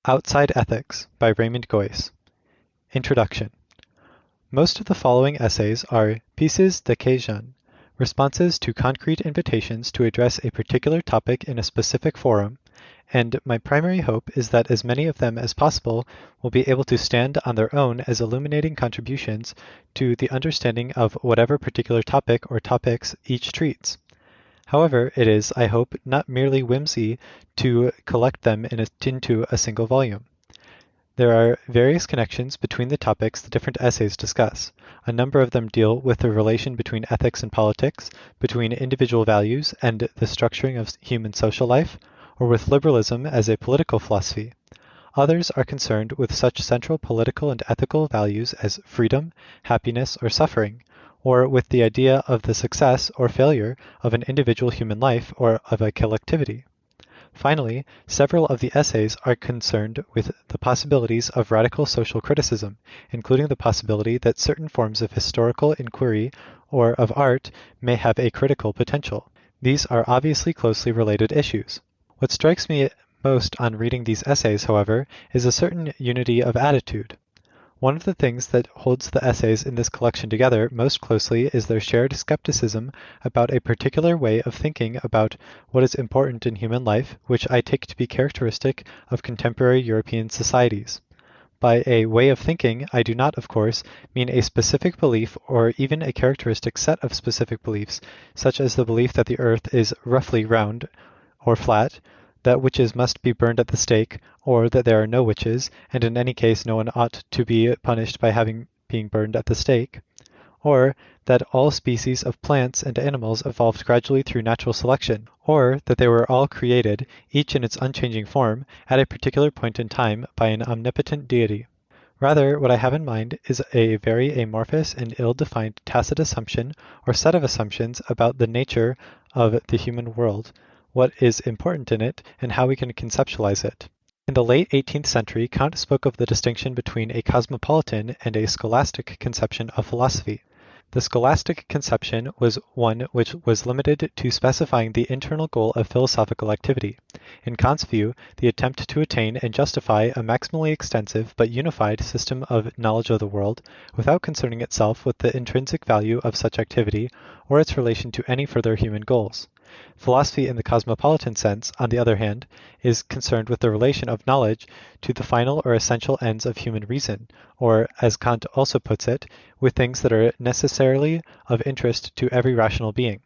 Outside Ethics by Raymond Geuss. Introduction. Most of the following essays are pieces d'occasion, responses to concrete invitations to address a particular topic in a specific forum, and my primary hope is that as many of them as possible will be able to stand on their own as illuminating contributions to the understanding of whatever particular topic or topics each treats. However, it is, I hope, not merely whimsy to collect them into a single volume. There are various connections between the topics the different essays discuss. A number of them deal with the relation between ethics and politics, between individual values and the structuring of human social life, or with liberalism as a political philosophy. Others are concerned with such central political and ethical values as freedom, happiness, or suffering, or with the idea of the success or failure of an individual human life or of a collectivity. Finally, several of the essays are concerned with the possibilities of radical social criticism, including the possibility that certain forms of historical inquiry or of art may have a critical potential. These are obviously closely related issues. What strikes me most on reading these essays, however, is a certain unity of attitude. One of the things that holds the essays in this collection together most closely is their shared skepticism about a particular way of thinking about what is important in human life, which I take to be characteristic of contemporary European societies. By a way of thinking, I do not, of course, mean a specific belief or even a characteristic set of specific beliefs, such as the belief that the earth is roughly round or flat, that witches must be burned at the stake, or that there are no witches, and in any case no one ought to be punished by being burned at the stake, or that all species of plants and animals evolved gradually through natural selection, or that they were all created, each in its unchanging form, at a particular point in time by an omnipotent deity. Rather, what I have in mind is a very amorphous and ill-defined tacit assumption or set of assumptions about the nature of the human world, what is important in it, and how we can conceptualize it. In the late 18th century, Kant spoke of the distinction between a cosmopolitan and a scholastic conception of philosophy. The scholastic conception was one which was limited to specifying the internal goal of philosophical activity. In Kant's view, the attempt to attain and justify a maximally extensive but unified system of knowledge of the world, without concerning itself with the intrinsic value of such activity or its relation to any further human goals. Philosophy in the cosmopolitan sense, on the other hand, is concerned with the relation of knowledge to the final or essential ends of human reason, or, as Kant also puts it, with things that are necessarily of interest to every rational being.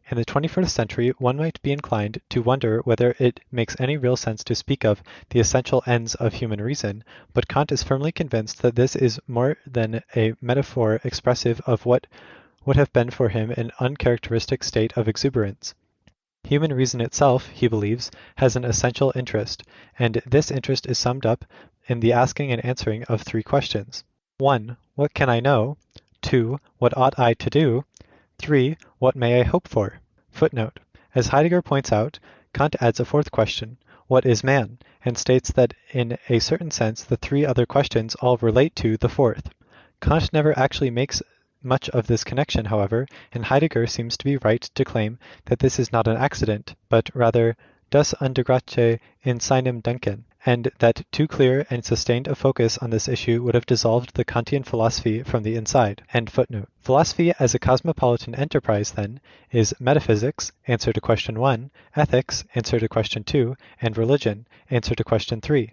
In the 21st century, one might be inclined to wonder whether it makes any real sense to speak of the essential ends of human reason, but Kant is firmly convinced that this is more than a metaphor expressive of what would have been for him an uncharacteristic state of exuberance. Human reason itself, he believes, has an essential interest, and this interest is summed up in the asking and answering of three questions. 1. What can I know? 2. What ought I to do? 3. What may I hope for? Footnote. As Heidegger points out, Kant adds a fourth question, what is man? And states that in a certain sense the three other questions all relate to the fourth. Kant never actually makes much of this connection, however, and Heidegger seems to be right to claim that this is not an accident, but rather das Undergrache in seinem Denken, and that too clear and sustained a focus on this issue would have dissolved the Kantian philosophy from the inside. End footnote. Philosophy as a cosmopolitan enterprise, then, is metaphysics, answer to question 1, ethics, answer to question 2, and religion, answer to question 3.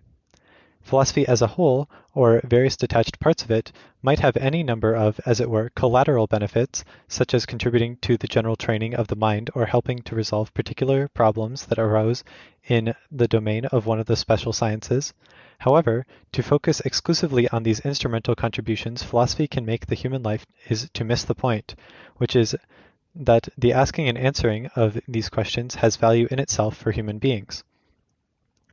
Philosophy as a whole, or various detached parts of it, might have any number of, as it were, collateral benefits, such as contributing to the general training of the mind or helping to resolve particular problems that arose in the domain of one of the special sciences. However, to focus exclusively on these instrumental contributions philosophy can make the human life is to miss the point, which is that the asking and answering of these questions has value in itself for human beings.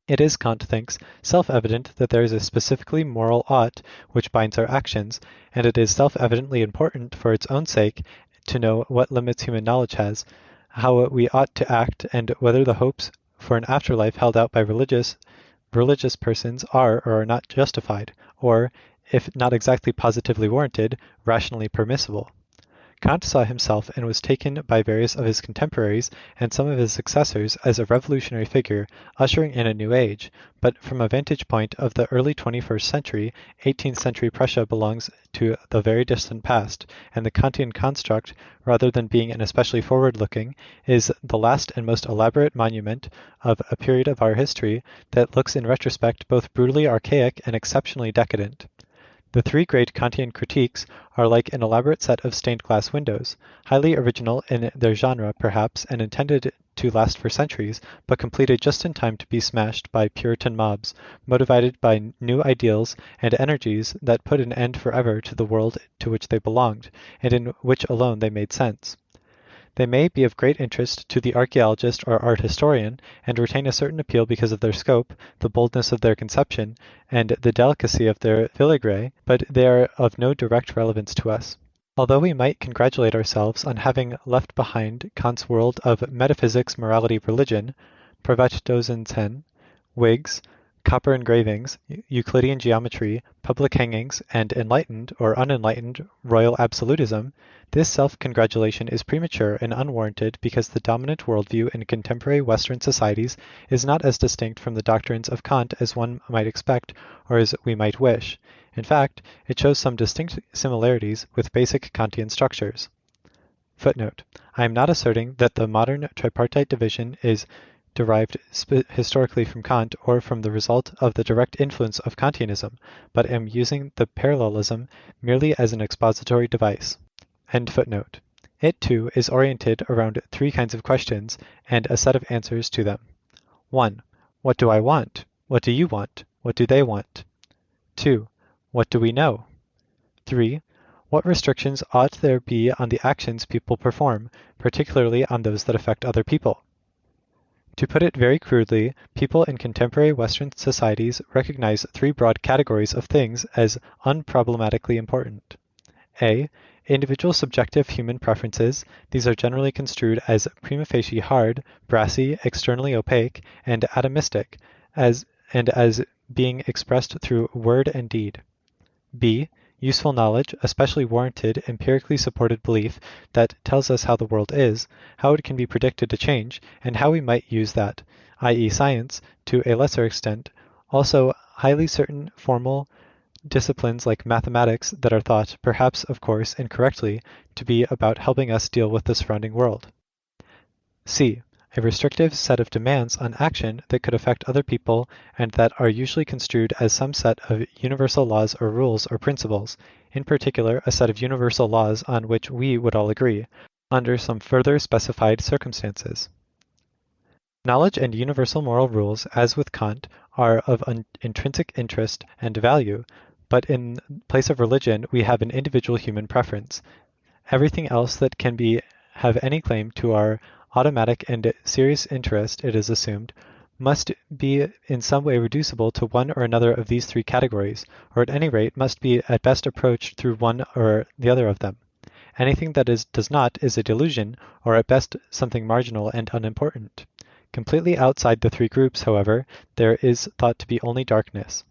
It is, Kant thinks, self-evident that there is a specifically moral ought which binds our actions, and it is self-evidently important for its own sake to know what limits human knowledge has, how we ought to act, and whether the hopes for an afterlife held out by religious persons are or are not justified, or, if not exactly positively warranted, rationally permissible. Kant saw himself and was taken by various of his contemporaries and some of his successors as a revolutionary figure ushering in a new age, but from a vantage point of the early 21st century, 18th century Prussia belongs to the very distant past, and the Kantian construct, rather than being an especially forward-looking, is the last and most elaborate monument of a period of our history that looks in retrospect both brutally archaic and exceptionally decadent. The three great Kantian critiques are like an elaborate set of stained glass windows, highly original in their genre perhaps, and intended to last for centuries, but completed just in time to be smashed by Puritan mobs, motivated by new ideals and energies that put an end forever to the world to which they belonged, and in which alone they made sense. They may be of great interest to the archaeologist or art historian, and retain a certain appeal because of their scope, the boldness of their conception, and the delicacy of their filigree, but they are of no direct relevance to us. Although we might congratulate ourselves on having left behind Kant's world of metaphysics, morality, religion, Privatdosenzen, wigs, copper engravings, Euclidean geometry, public hangings, and enlightened or unenlightened royal absolutism, this self-congratulation is premature and unwarranted because the dominant worldview in contemporary Western societies is not as distinct from the doctrines of Kant as one might expect or as we might wish. In fact, it shows some distinct similarities with basic Kantian structures. Footnote: I am not asserting that the modern tripartite division is derived historically from Kant or from the result of the direct influence of Kantianism, but am using the parallelism merely as an expository device. End footnote. It, too, is oriented around three kinds of questions and a set of answers to them. 1. What do I want? What do you want? What do they want? 2. What do we know? 3. What restrictions ought there be on the actions people perform, particularly on those that affect other people? To put it very crudely, people in contemporary Western societies recognize three broad categories of things as unproblematically important. A. Individual subjective human preferences. These are generally construed as prima facie hard, brassy, externally opaque, and atomistic, as being expressed through word and deed. B. Useful knowledge, especially warranted, empirically supported belief that tells us how the world is, how it can be predicted to change, and how we might use that, i.e. science, to a lesser extent, also highly certain formal disciplines like mathematics that are thought, perhaps of course incorrectly, to be about helping us deal with the surrounding world. C. A restrictive set of demands on action that could affect other people and that are usually construed as some set of universal laws or rules or principles, in particular a set of universal laws on which we would all agree, under some further specified circumstances. Knowledge and universal moral rules, as with Kant, are of intrinsic interest and value, but in place of religion we have an individual human preference. Everything else that can have any claim to our automatic and serious interest, it is assumed, must be in some way reducible to one or another of these three categories, or at any rate must be at best approached through one or the other of them. Anything that does not is a delusion, or at best something marginal and unimportant. Completely outside the three groups, however, there is thought to be only darkness.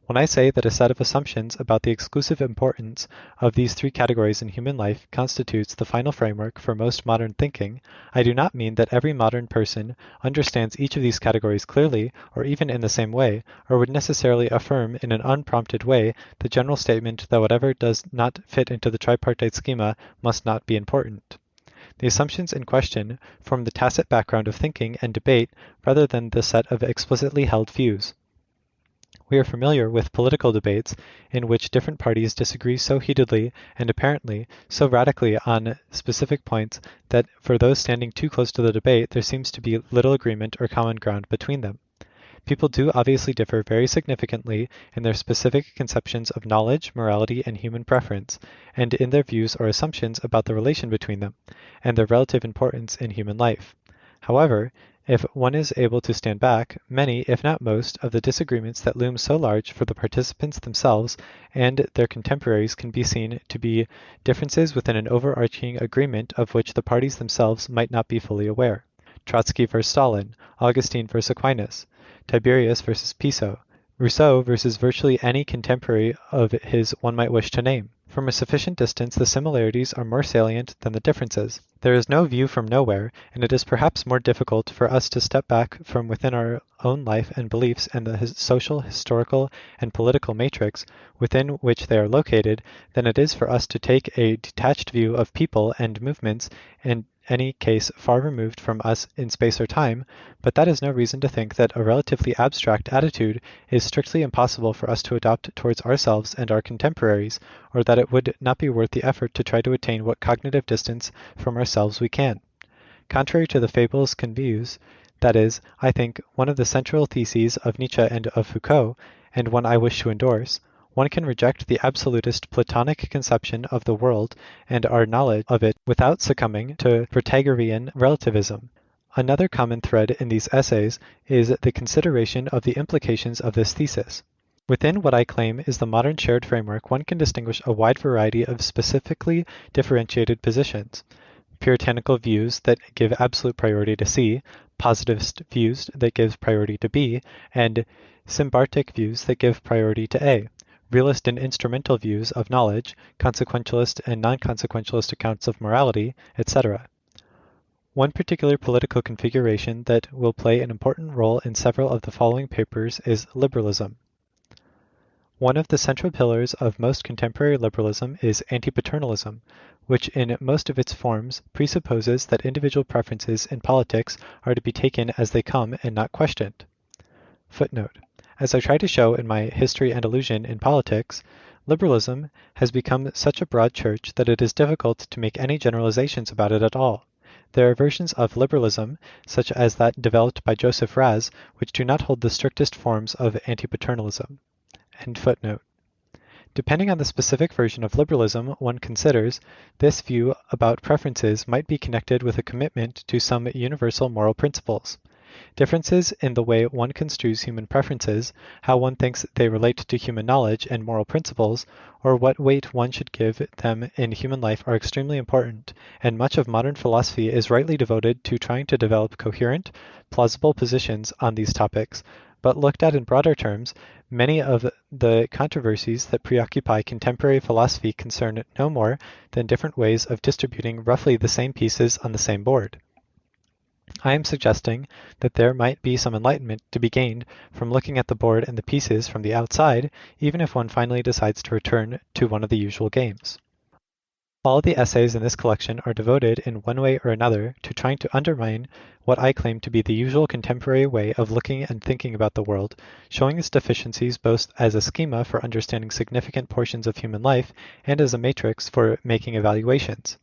When I say that a set of assumptions about the exclusive importance of these three categories in human life constitutes the final framework for most modern thinking, I do not mean that every modern person understands each of these categories clearly or even in the same way, or would necessarily affirm in an unprompted way the general statement that whatever does not fit into the tripartite schema must not be important. The assumptions in question form the tacit background of thinking and debate rather than the set of explicitly held views. We are familiar with political debates in which different parties disagree so heatedly and apparently so radically on specific points that for those standing too close to the debate there seems to be little agreement or common ground between them. People do obviously differ very significantly in their specific conceptions of knowledge, morality, and human preference, and in their views or assumptions about the relation between them, and their relative importance in human life. However, if one is able to stand back, many, if not most, of the disagreements that loom so large for the participants themselves and their contemporaries can be seen to be differences within an overarching agreement of which the parties themselves might not be fully aware. Trotsky versus Stalin, Augustine versus Aquinas, Tiberius versus Piso, Rousseau versus virtually any contemporary of his one might wish to name, From a sufficient distance, the similarities are more salient than the differences. There is no view from nowhere, and it is perhaps more difficult for us to step back from within our own life and beliefs and the social, historical, and political matrix within which they are located than it is for us to take a detached view of people and movements, in any case far removed from us in space or time, but that is no reason to think that a relatively abstract attitude is strictly impossible for us to adopt towards ourselves and our contemporaries, or that it would not be worth the effort to try to attain what cognitive distance from ourselves we can. Contrary to the fables convives, that is, I think, one of the central theses of Nietzsche and of Foucault, and one I wish to endorse, one can reject the absolutist Platonic conception of the world and our knowledge of it without succumbing to Protagorean relativism. Another common thread in these essays is the consideration of the implications of this thesis. Within what I claim is the modern shared framework, one can distinguish a wide variety of specifically differentiated positions. Puritanical views that give absolute priority to C, positivist views that give priority to B, and Symbartic views that give priority to A. Realist and instrumental views of knowledge, consequentialist and non-consequentialist accounts of morality, etc. One particular political configuration that will play an important role in several of the following papers is liberalism. One of the central pillars of most contemporary liberalism is anti-paternalism, which in most of its forms presupposes that individual preferences in politics are to be taken as they come and not questioned. Footnote. As I try to show in my History and Illusion in Politics, liberalism has become such a broad church that it is difficult to make any generalizations about it at all. There are versions of liberalism, such as that developed by Joseph Raz, which do not hold the strictest forms of anti-paternalism. End footnote. Depending on the specific version of liberalism one considers, this view about preferences might be connected with a commitment to some universal moral principles. Differences in the way one construes human preferences, how one thinks they relate to human knowledge and moral principles, or what weight one should give them in human life are extremely important, and much of modern philosophy is rightly devoted to trying to develop coherent, plausible positions on these topics. But looked at in broader terms, many of the controversies that preoccupy contemporary philosophy concern no more than different ways of distributing roughly the same pieces on the same board. I am suggesting that there might be some enlightenment to be gained from looking at the board and the pieces from the outside, even if one finally decides to return to one of the usual games. All the essays in this collection are devoted in one way or another to trying to undermine what I claim to be the usual contemporary way of looking and thinking about the world, showing its deficiencies both as a schema for understanding significant portions of human life and as a matrix for making evaluations.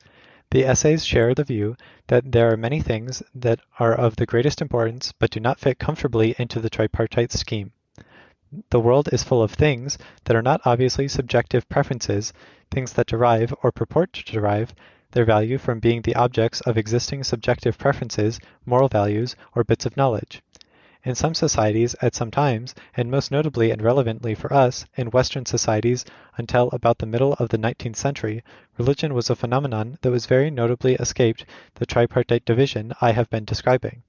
The essays share the view that there are many things that are of the greatest importance but do not fit comfortably into the tripartite scheme. The world is full of things that are not obviously subjective preferences, things that derive, or purport to derive, their value from being the objects of existing subjective preferences, moral values, or bits of knowledge. In some societies, at some times, and most notably and relevantly for us, in Western societies until about the middle of the 19th century, religion was a phenomenon that was very notably escaped the tripartite division I have been describing.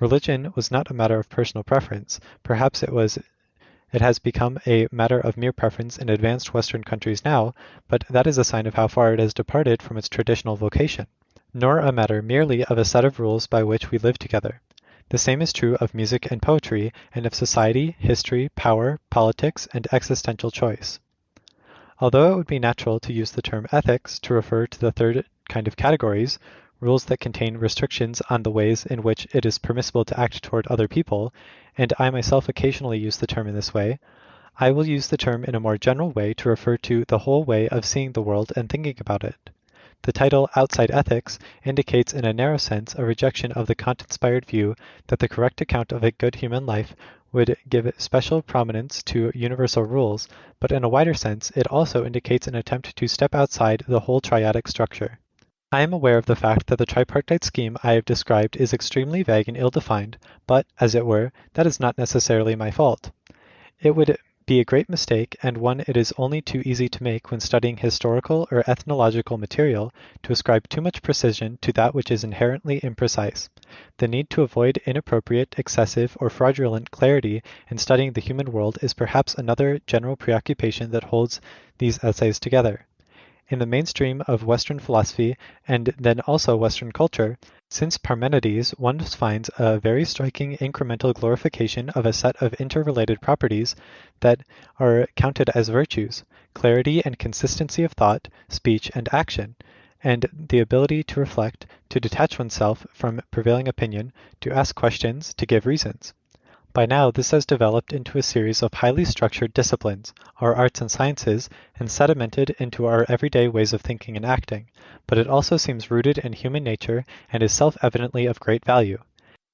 Religion was not a matter of personal preference. Perhaps it has become a matter of mere preference in advanced Western countries now, but that is a sign of how far it has departed from its traditional vocation, nor a matter merely of a set of rules by which we live together. The same is true of music and poetry, and of society, history, power, politics, and existential choice. Although it would be natural to use the term ethics to refer to the third kind of categories, rules that contain restrictions on the ways in which it is permissible to act toward other people, and I myself occasionally use the term in this way, I will use the term in a more general way to refer to the whole way of seeing the world and thinking about it. The title Outside Ethics indicates in a narrow sense a rejection of the Kant-inspired view that the correct account of a good human life would give special prominence to universal rules, but in a wider sense it also indicates an attempt to step outside the whole triadic structure. I am aware of the fact that the tripartite scheme I have described is extremely vague and ill-defined, but, as it were, that is not necessarily my fault. It would be a great mistake, and one it is only too easy to make when studying historical or ethnological material, to ascribe too much precision to that which is inherently imprecise. The need to avoid inappropriate, excessive, or fraudulent clarity in studying the human world is perhaps another general preoccupation that holds these essays together. In the mainstream of Western philosophy and then also Western culture, since Parmenides, one finds a very striking incremental glorification of a set of interrelated properties that are counted as virtues: clarity and consistency of thought, speech, and action, and the ability to reflect, to detach oneself from prevailing opinion, to ask questions, to give reasons. By now, this has developed into a series of highly structured disciplines, our arts and sciences, and sedimented into our everyday ways of thinking and acting, but it also seems rooted in human nature and is self-evidently of great value.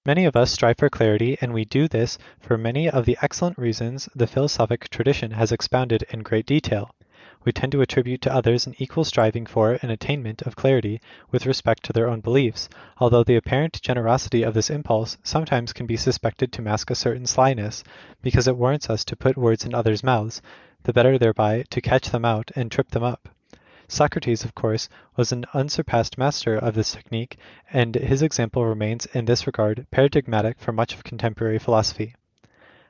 Many of us strive for clarity, and we do this for many of the excellent reasons the philosophic tradition has expounded in great detail. We tend to attribute to others an equal striving for and attainment of clarity with respect to their own beliefs, although the apparent generosity of this impulse sometimes can be suspected to mask a certain slyness, because it warrants us to put words in others' mouths, the better thereby to catch them out and trip them up. Socrates, of course, was an unsurpassed master of this technique, and his example remains in this regard paradigmatic for much of contemporary philosophy.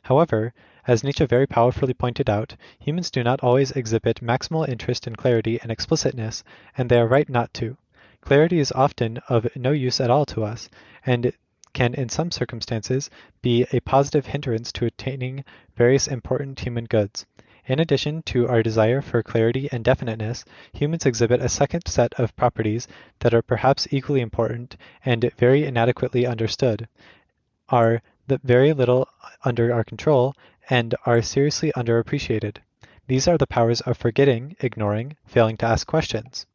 However, as Nietzsche very powerfully pointed out, humans do not always exhibit maximal interest in clarity and explicitness, and they are right not to. Clarity is often of no use at all to us, and can in some circumstances be a positive hindrance to attaining various important human goods. In addition to our desire for clarity and definiteness, humans exhibit a second set of properties that are perhaps equally important and very inadequately understood, are very little under our control, and are seriously underappreciated. These are the powers of forgetting, ignoring, failing to ask questions.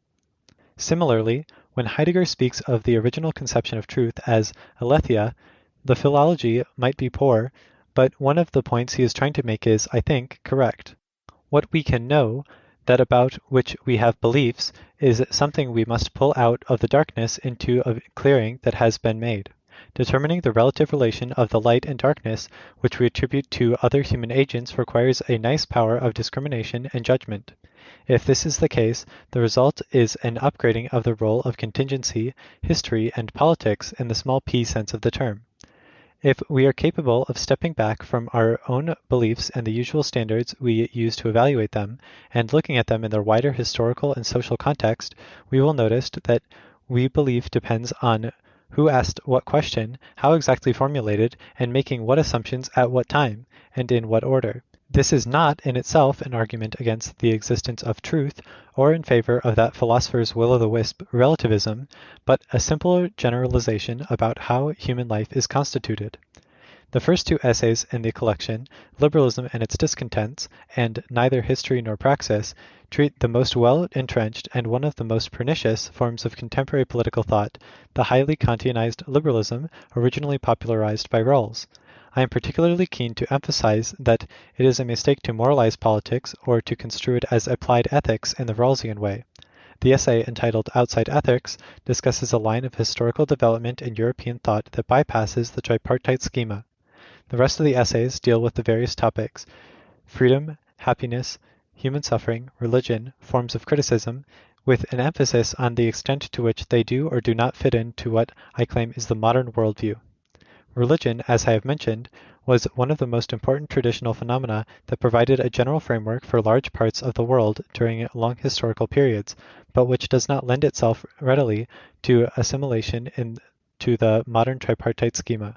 Similarly, when Heidegger speaks of the original conception of truth as aletheia, the philology might be poor, but one of the points he is trying to make is, I think, correct. What we can know, that about which we have beliefs, is something we must pull out of the darkness into a clearing that has been made. Determining the relative relation of the light and darkness which we attribute to other human agents requires a nice power of discrimination and judgment. If this is the case, the result is an upgrading of the role of contingency, history, and politics in the small p sense of the term. If we are capable of stepping back from our own beliefs and the usual standards we use to evaluate them, and looking at them in their wider historical and social context, we will notice that we believe depends on who asked what question, how exactly formulated, and making what assumptions at what time, and in what order. This is not in itself an argument against the existence of truth, or in favor of that philosopher's will-o'-the-wisp relativism, but a simpler generalization about how human life is constituted. The first two essays in the collection, Liberalism and Its Discontents, and Neither History nor Praxis, treat the most well-entrenched and one of the most pernicious forms of contemporary political thought, the highly Kantianized liberalism originally popularized by Rawls. I am particularly keen to emphasize that it is a mistake to moralize politics or to construe it as applied ethics in the Rawlsian way. The essay entitled Outside Ethics discusses a line of historical development in European thought that bypasses the tripartite schema. The rest of the essays deal with the various topics: freedom, happiness, human suffering, religion, forms of criticism, with an emphasis on the extent to which they do or do not fit into what I claim is the modern worldview. Religion, as I have mentioned, was one of the most important traditional phenomena that provided a general framework for large parts of the world during long historical periods, but which does not lend itself readily to assimilation into the modern tripartite schema.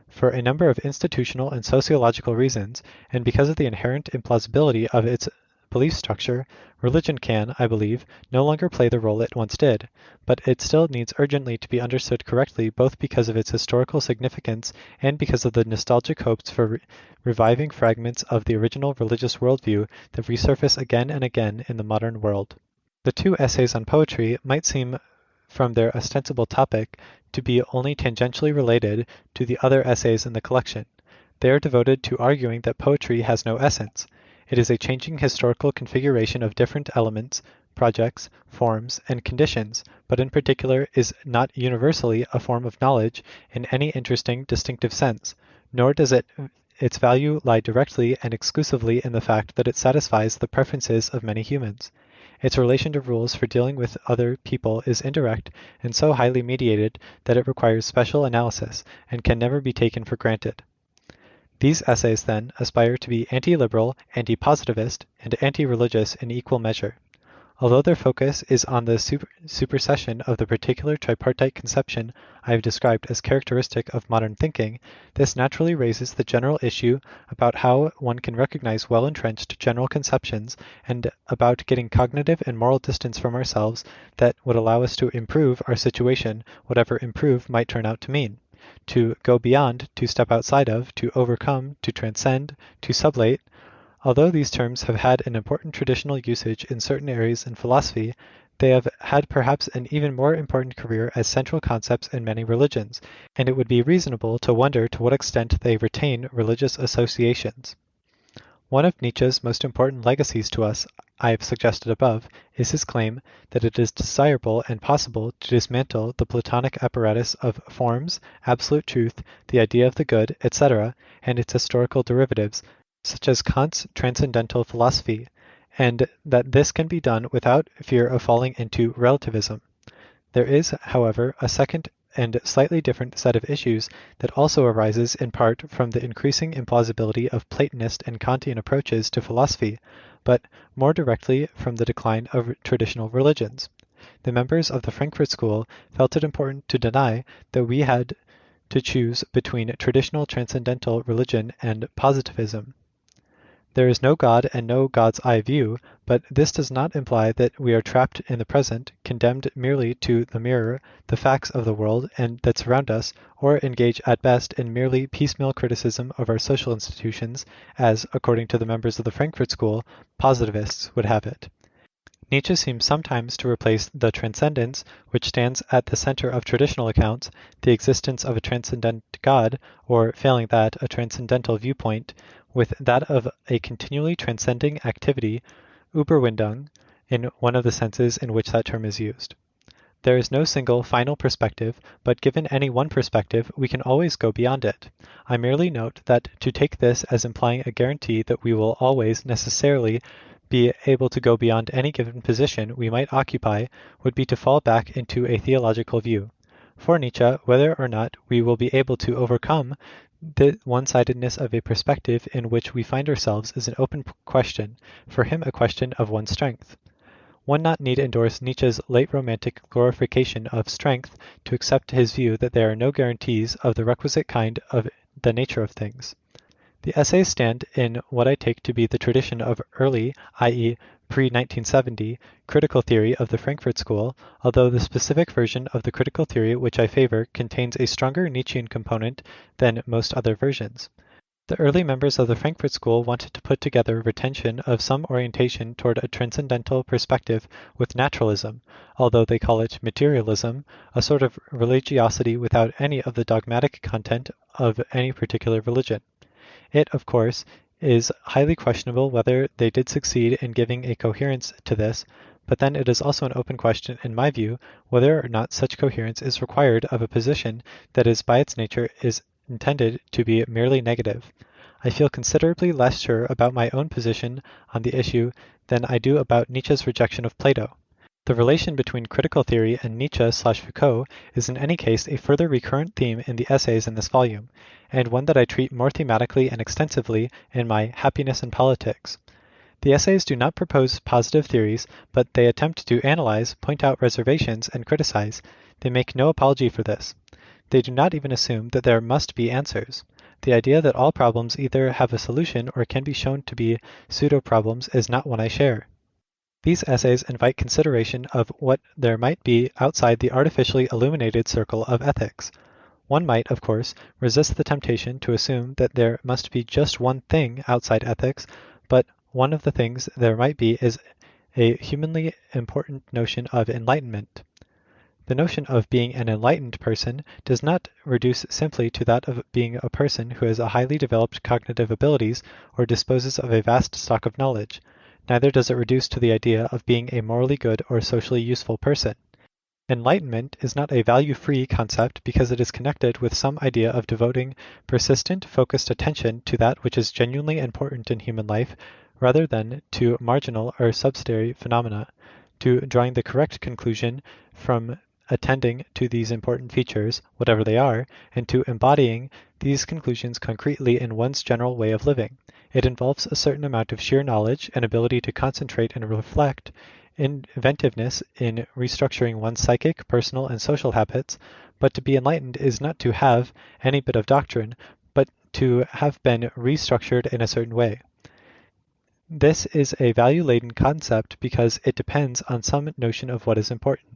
For a number of institutional and sociological reasons, and because of the inherent implausibility of its belief structure, religion can, I believe, no longer play the role it once did, but it still needs urgently to be understood correctly, both because of its historical significance and because of the nostalgic hopes for reviving fragments of the original religious worldview that resurface again and again in the modern world. The two essays on poetry might seem, from their ostensible topic, to be only tangentially related to the other essays in the collection. They are devoted to arguing that poetry has no essence. It is a changing historical configuration of different elements, projects, forms, and conditions, but in particular is not universally a form of knowledge in any interesting, distinctive sense, nor does its value lie directly and exclusively in the fact that it satisfies the preferences of many humans. Its relation to rules for dealing with other people is indirect and so highly mediated that it requires special analysis and can never be taken for granted. These essays, then, aspire to be anti-liberal, anti-positivist, and anti-religious in equal measure. Although their focus is on the supersession of the particular tripartite conception I have described as characteristic of modern thinking, this naturally raises the general issue about how one can recognize well-entrenched general conceptions and about getting cognitive and moral distance from ourselves that would allow us to improve our situation, whatever improve might turn out to mean. To go beyond, to step outside of, to overcome, to transcend, to sublate. Although these terms have had an important traditional usage in certain areas in philosophy, they have had perhaps an even more important career as central concepts in many religions, and it would be reasonable to wonder to what extent they retain religious associations. One of Nietzsche's most important legacies to us, I have suggested above, is his claim that it is desirable and possible to dismantle the Platonic apparatus of forms, absolute truth, the idea of the good, etc., and its historical derivatives, such as Kant's transcendental philosophy, and that this can be done without fear of falling into relativism. There is, however, a second and slightly different set of issues that also arises in part from the increasing implausibility of Platonist and Kantian approaches to philosophy, but more directly from the decline of traditional religions. The members of the Frankfurt School felt it important to deny that we had to choose between traditional transcendental religion and positivism. There is no God and no God's eye view, but this does not imply that we are trapped in the present, condemned merely to the mirror, the facts of the world and that surround us, or engage at best in merely piecemeal criticism of our social institutions, as, according to the members of the Frankfurt School, positivists would have it. Nietzsche seems sometimes to replace the transcendence, which stands at the center of traditional accounts, the existence of a transcendent God, or, failing that, a transcendental viewpoint, with that of a continually transcending activity, Überwindung, in one of the senses in which that term is used. There is no single final perspective, but given any one perspective, we can always go beyond it. I merely note that to take this as implying a guarantee that we will always necessarily be able to go beyond any given position we might occupy would be to fall back into a theological view. For Nietzsche, whether or not we will be able to overcome the one-sidedness of a perspective in which we find ourselves is an open question, for him a question of one's strength. One not need endorse Nietzsche's late Romantic glorification of strength to accept his view that there are no guarantees of the requisite kind of the nature of things. The essays stand in what I take to be the tradition of early, i.e., pre-1970, critical theory of the Frankfurt School, although the specific version of the critical theory which I favor contains a stronger Nietzschean component than most other versions. The early members of the Frankfurt School wanted to put together retention of some orientation toward a transcendental perspective with naturalism, although they call it materialism, a sort of religiosity without any of the dogmatic content of any particular religion. It, of course, is highly questionable whether they did succeed in giving a coherence to this, but then it is also an open question, in my view, whether or not such coherence is required of a position that is by its nature is intended to be merely negative. I feel considerably less sure about my own position on the issue than I do about Nietzsche's rejection of Plato. The relation between critical theory and Nietzsche/Foucault is in any case a further recurrent theme in the essays in this volume, and one that I treat more thematically and extensively in my Happiness and Politics. The essays do not propose positive theories, but they attempt to analyze, point out reservations, and criticize. They make no apology for this. They do not even assume that there must be answers. The idea that all problems either have a solution or can be shown to be pseudo-problems is not one I share. These essays invite consideration of what there might be outside the artificially illuminated circle of ethics. One might, of course, resist the temptation to assume that there must be just one thing outside ethics, but one of the things there might be is a humanly important notion of enlightenment. The notion of being an enlightened person does not reduce simply to that of being a person who has a highly developed cognitive abilities or disposes of a vast stock of knowledge. Neither does it reduce to the idea of being a morally good or socially useful person. Enlightenment is not a value-free concept because it is connected with some idea of devoting persistent, focused attention to that which is genuinely important in human life, rather than to marginal or subsidiary phenomena, to drawing the correct conclusion from attending to these important features, whatever they are, and to embodying these conclusions concretely in one's general way of living. It involves a certain amount of sheer knowledge and ability to concentrate and reflect inventiveness in restructuring one's psychic, personal, and social habits, but to be enlightened is not to have any bit of doctrine, but to have been restructured in a certain way. This is a value-laden concept because it depends on some notion of what is important.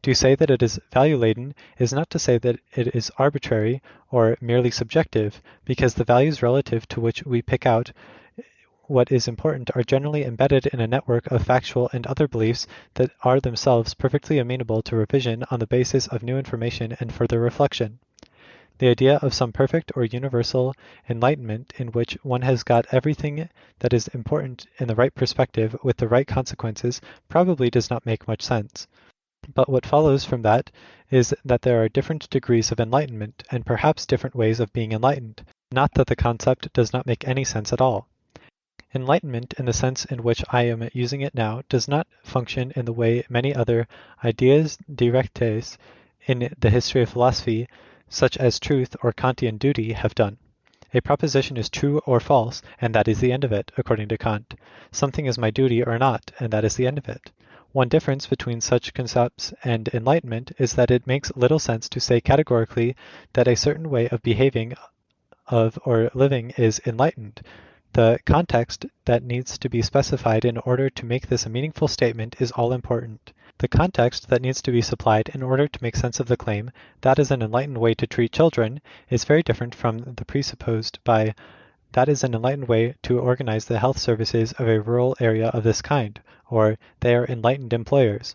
To say that it is value-laden is not to say that it is arbitrary or merely subjective, because the values relative to which we pick out what is important are generally embedded in a network of factual and other beliefs that are themselves perfectly amenable to revision on the basis of new information and further reflection. The idea of some perfect or universal enlightenment in which one has got everything that is important in the right perspective with the right consequences probably does not make much sense. But what follows from that is that there are different degrees of enlightenment and perhaps different ways of being enlightened, not that the concept does not make any sense at all. Enlightenment, in the sense in which I am using it now, does not function in the way many other ideas directes in the history of philosophy, such as truth or Kantian duty, have done. A proposition is true or false, and that is the end of it, according to Kant. Something is my duty or not, and that is the end of it. One difference between such concepts and enlightenment is that it makes little sense to say categorically that a certain way of behaving or living is enlightened. The context that needs to be specified in order to make this a meaningful statement is all important. The context that needs to be supplied in order to make sense of the claim that is an enlightened way to treat children is very different from the presupposed by that is an enlightened way to organize the health services of a rural area of this kind, or they are enlightened employers.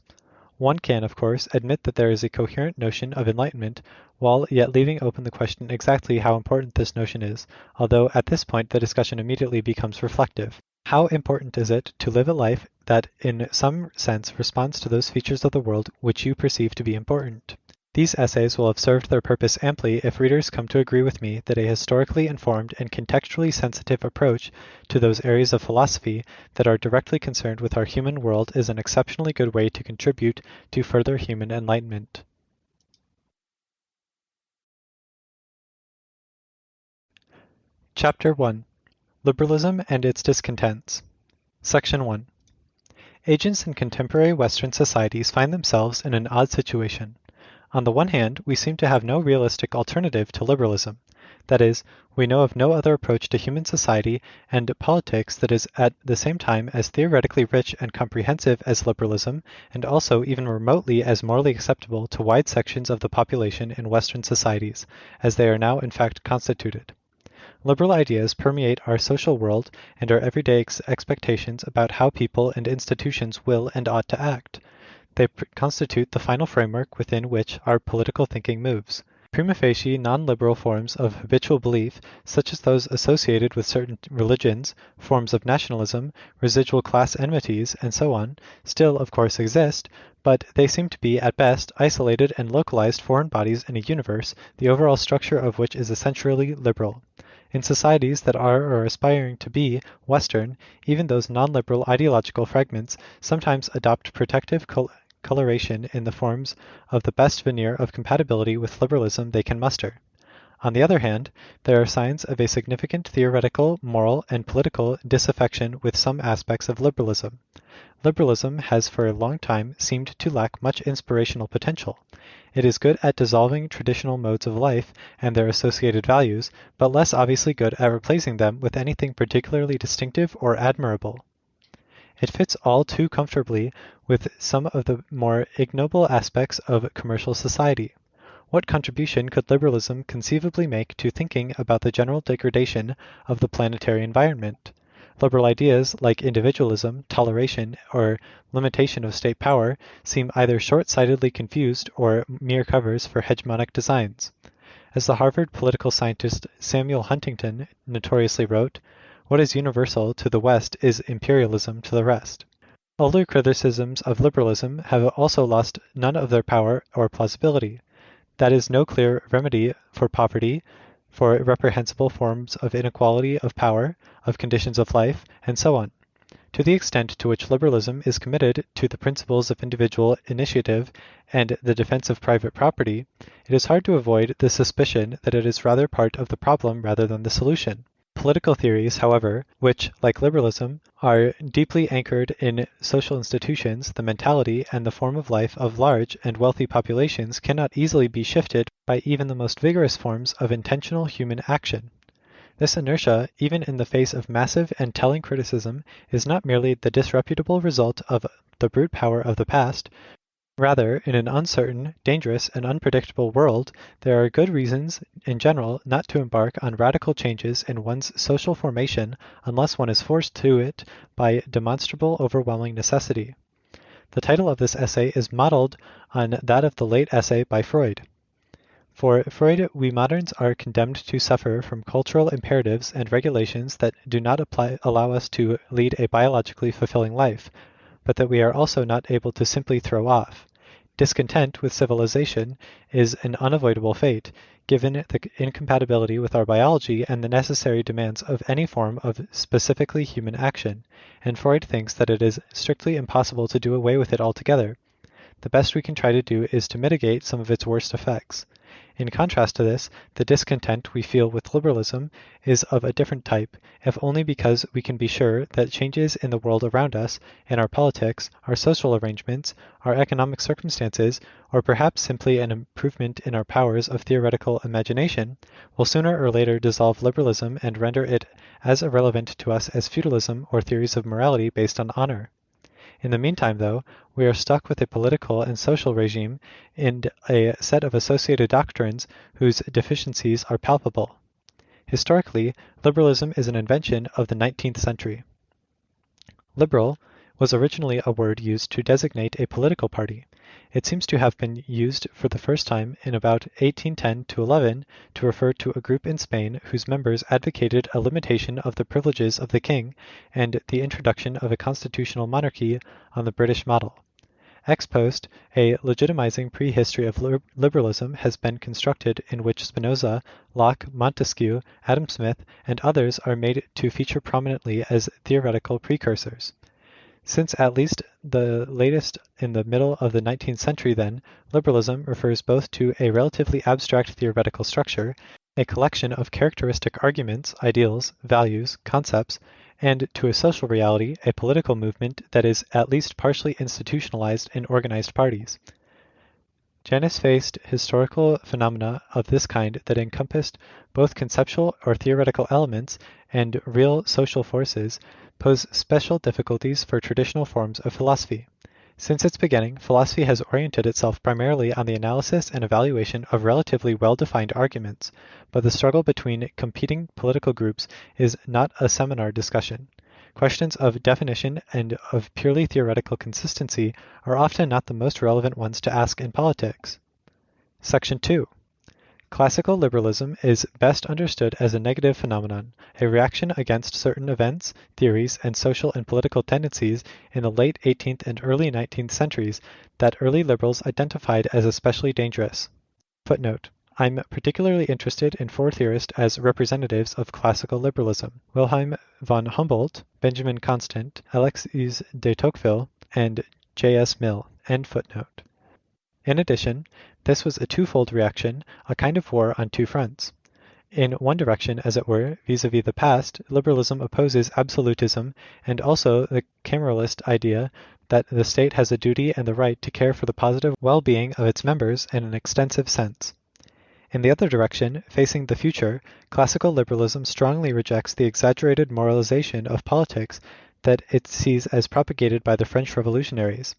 One can, of course, admit that there is a coherent notion of enlightenment, while yet leaving open the question exactly how important this notion is, although at this point the discussion immediately becomes reflective. How important is it to live a life that in some sense responds to those features of the world which you perceive to be important? These essays will have served their purpose amply if readers come to agree with me that a historically informed and contextually sensitive approach to those areas of philosophy that are directly concerned with our human world is an exceptionally good way to contribute to further human enlightenment. Chapter 1. Liberalism and Its Discontents. Section 1. Agents in contemporary Western societies find themselves in an odd situation. On the one hand, we seem to have no realistic alternative to liberalism. That is, we know of no other approach to human society and politics that is at the same time as theoretically rich and comprehensive as liberalism, and also even remotely as morally acceptable to wide sections of the population in Western societies, as they are now in fact constituted. Liberal ideas permeate our social world and our everyday expectations about how people and institutions will and ought to act. They constitute the final framework within which our political thinking moves. Prima facie non-liberal forms of habitual belief, such as those associated with certain religions, forms of nationalism, residual class enmities, and so on, still of course exist, but they seem to be at best isolated and localized foreign bodies in a universe, the overall structure of which is essentially liberal. In societies that are or aspiring to be Western, even those non-liberal ideological fragments sometimes adopt protective coloration in the forms of the best veneer of compatibility with liberalism they can muster. On the other hand, there are signs of a significant theoretical, moral, and political disaffection with some aspects of liberalism. Liberalism has for a long time seemed to lack much inspirational potential. It is good at dissolving traditional modes of life and their associated values, but less obviously good at replacing them with anything particularly distinctive or admirable. It fits all too comfortably with some of the more ignoble aspects of commercial society. What contribution could liberalism conceivably make to thinking about the general degradation of the planetary environment? Liberal ideas like individualism, toleration, or limitation of state power seem either short-sightedly confused or mere covers for hegemonic designs. As the Harvard political scientist Samuel Huntington notoriously wrote, "What is universal to the West is imperialism to the rest." Older criticisms of liberalism have also lost none of their power or plausibility. That is no clear remedy for poverty, for reprehensible forms of inequality of power, of conditions of life, and so on. To the extent to which liberalism is committed to the principles of individual initiative and the defense of private property, it is hard to avoid the suspicion that it is rather part of the problem rather than the solution. political theories, however, which, like liberalism, are deeply anchored in social institutions, the mentality and the form of life of large and wealthy populations cannot easily be shifted by even the most vigorous forms of intentional human action. This inertia, even in the face of massive and telling criticism, is not merely the disreputable result of the brute power of the past. Rather, in an uncertain, dangerous, and unpredictable world, there are good reasons, in general, not to embark on radical changes in one's social formation unless one is forced to it by demonstrable, overwhelming necessity. The title of this essay is modeled on that of the late essay by Freud. For Freud, we moderns are condemned to suffer from cultural imperatives and regulations that do not allow us to lead a biologically fulfilling life, but that we are also not able to simply throw off. Discontent with civilization is an unavoidable fate, given the incompatibility with our biology and the necessary demands of any form of specifically human action, and Freud thinks that it is strictly impossible to do away with it altogether. The best we can try to do is to mitigate some of its worst effects. In contrast to this, the discontent we feel with liberalism is of a different type, if only because we can be sure that changes in the world around us, in our politics, our social arrangements, our economic circumstances, or perhaps simply an improvement in our powers of theoretical imagination, will sooner or later dissolve liberalism and render it as irrelevant to us as feudalism or theories of morality based on honor. In the meantime, though, we are stuck with a political and social regime and a set of associated doctrines whose deficiencies are palpable. Historically, liberalism is an invention of the 19th century. Liberal was originally a word used to designate a political party. It seems to have been used for the first time in about 1810 to 11 to refer to a group in Spain whose members advocated a limitation of the privileges of the king and the introduction of a constitutional monarchy on the British model. Ex post, a legitimizing prehistory of liberalism has been constructed in which Spinoza, Locke, Montesquieu, Adam Smith, and others are made to feature prominently as theoretical precursors. Since at least the latest in the middle of the 19th century, then, liberalism refers both to a relatively abstract theoretical structure, a collection of characteristic arguments, ideals, values, concepts, and to a social reality, a political movement that is at least partially institutionalized in organized parties. Janus faced historical phenomena of this kind that encompassed both conceptual or theoretical elements and real social forces pose special difficulties for traditional forms of philosophy. Since its beginning, philosophy has oriented itself primarily on the analysis and evaluation of relatively well-defined arguments, but the struggle between competing political groups is not a seminar discussion. Questions of definition and of purely theoretical consistency are often not the most relevant ones to ask in politics. Section 2. Classical liberalism is best understood as a negative phenomenon, a reaction against certain events, theories, and social and political tendencies in the late 18th and early 19th centuries that early liberals identified as especially dangerous. Footnote. I'm particularly interested in four theorists as representatives of classical liberalism: Wilhelm von Humboldt, Benjamin Constant, Alexis de Tocqueville, and J.S. Mill. End footnote. In addition, this was a twofold reaction, a kind of war on two fronts. In one direction, as it were, vis-a-vis the past, liberalism opposes absolutism and also the cameralist idea that the state has a duty and the right to care for the positive well-being of its members in an extensive sense. In the other direction, facing the future, classical liberalism strongly rejects the exaggerated moralization of politics that it sees as propagated by the French revolutionaries.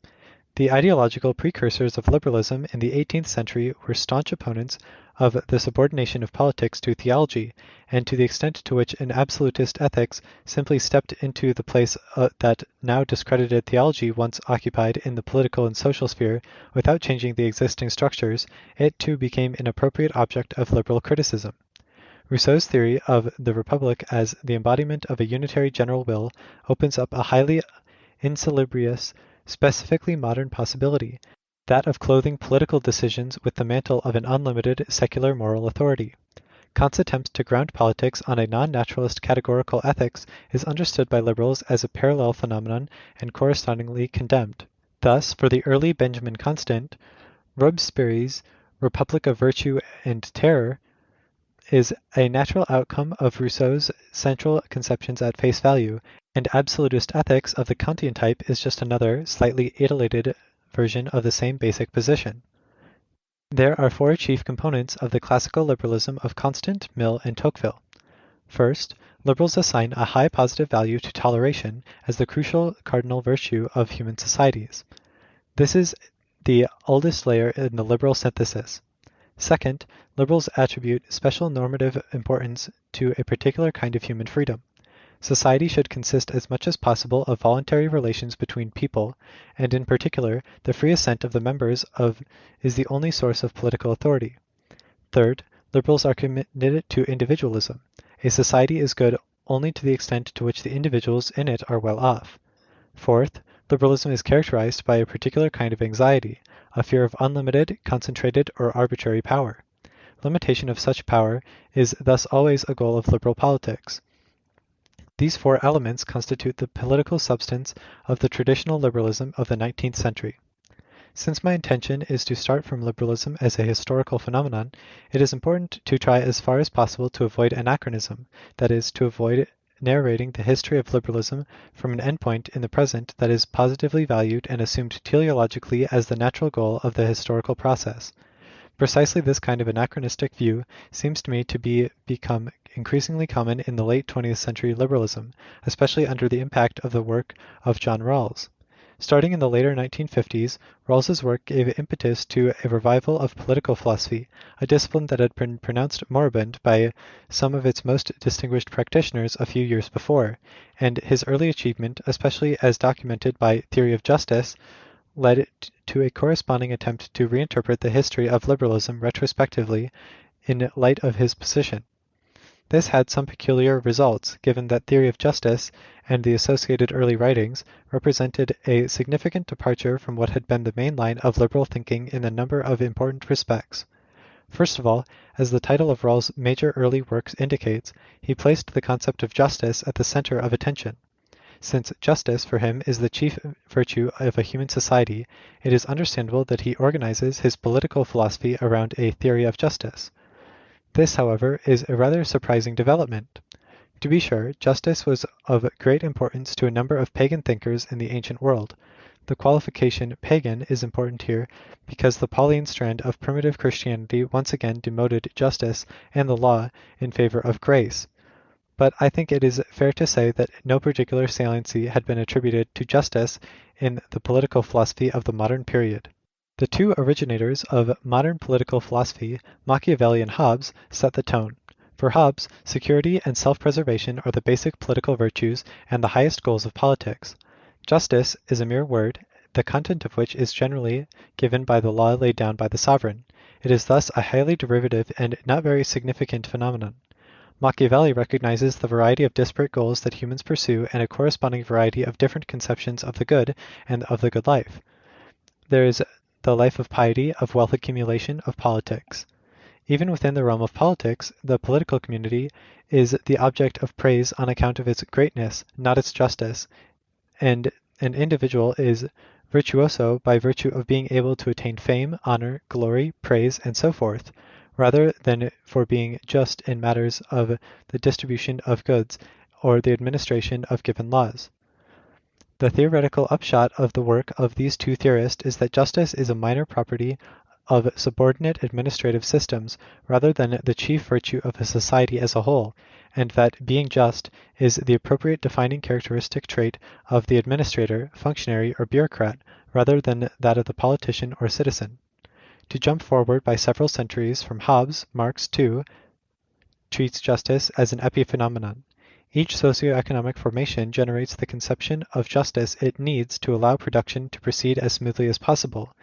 The ideological precursors of liberalism in the 18th century were staunch opponents of the subordination of politics to theology, and to the extent to which an absolutist ethics simply stepped into the place that now discredited theology once occupied in the political and social sphere without changing the existing structures, it too became an appropriate object of liberal criticism. Rousseau's theory of the Republic as the embodiment of a unitary general will opens up a highly insalubrious, specifically modern possibility, that of clothing political decisions with the mantle of an unlimited secular moral authority. Kant's attempt to ground politics on a non-naturalist categorical ethics is understood by liberals as a parallel phenomenon and correspondingly condemned. Thus, for the early Benjamin Constant, Robespierre's Republic of Virtue and Terror is a natural outcome of Rousseau's central conceptions at face value, and absolutist ethics of the Kantian type is just another, slightly etiolated version of the same basic position. There are four chief components of the classical liberalism of Constant, Mill, and Tocqueville. First, liberals assign a high positive value to toleration as the crucial cardinal virtue of human societies. This is the oldest layer in the liberal synthesis. Second, liberals attribute special normative importance to a particular kind of human freedom. Society should consist as much as possible of voluntary relations between people, and in particular, the free assent of the members is the only source of political authority. Third, liberals are committed to individualism. A society is good only to the extent to which the individuals in it are well off. Fourth, liberalism is characterized by a particular kind of anxiety, a fear of unlimited, concentrated, or arbitrary power. Limitation of such power is thus always a goal of liberal politics. These four elements constitute the political substance of the traditional liberalism of the 19th century. Since my intention is to start from liberalism as a historical phenomenon, it is important to try as far as possible to avoid anachronism, that is, to avoid narrating the history of liberalism from an endpoint in the present that is positively valued and assumed teleologically as the natural goal of the historical process. Precisely this kind of anachronistic view seems to me to become increasingly common in the late 20th century liberalism, especially under the impact of the work of John Rawls. Starting in the later 1950s, Rawls's work gave impetus to a revival of political philosophy, a discipline that had been pronounced moribund by some of its most distinguished practitioners a few years before, and his early achievement, especially as documented by Theory of Justice, led to a corresponding attempt to reinterpret the history of liberalism retrospectively in light of his position. This had some peculiar results, given that Theory of Justice and the associated early writings represented a significant departure from what had been the main line of liberal thinking in a number of important respects. First of all, as the title of Rawls' major early works indicates, he placed the concept of justice at the center of attention. Since justice for him is the chief virtue of a human society, it is understandable that he organizes his political philosophy around a theory of justice. This, however, is a rather surprising development. To be sure, justice was of great importance to a number of pagan thinkers in the ancient world. The qualification pagan is important here because the Pauline strand of primitive Christianity once again demoted justice and the law in favor of grace. But I think it is fair to say that no particular saliency had been attributed to justice in the political philosophy of the modern period. The two originators of modern political philosophy, Machiavelli and Hobbes, set the tone. For Hobbes, security and self-preservation are the basic political virtues and the highest goals of politics. Justice is a mere word, the content of which is generally given by the law laid down by the sovereign. It is thus a highly derivative and not very significant phenomenon. Machiavelli recognizes the variety of disparate goals that humans pursue and a corresponding variety of different conceptions of the good and of the good life. There is the life of piety, of wealth accumulation, of politics. Even within the realm of politics, the political community is the object of praise on account of its greatness, not its justice, and an individual is virtuoso by virtue of being able to attain fame, honor, glory, praise, and so forth, rather than for being just in matters of the distribution of goods or the administration of given laws. The theoretical upshot of the work of these two theorists is that justice is a minor property of subordinate administrative systems rather than the chief virtue of a society as a whole, and that being just is the appropriate defining characteristic trait of the administrator, functionary, or bureaucrat rather than that of the politician or citizen. To jump forward by several centuries from Hobbes, Marx, too, treats justice as an epiphenomenon. Each socioeconomic formation generates the conception of justice it needs to allow production to proceed as smoothly as possible,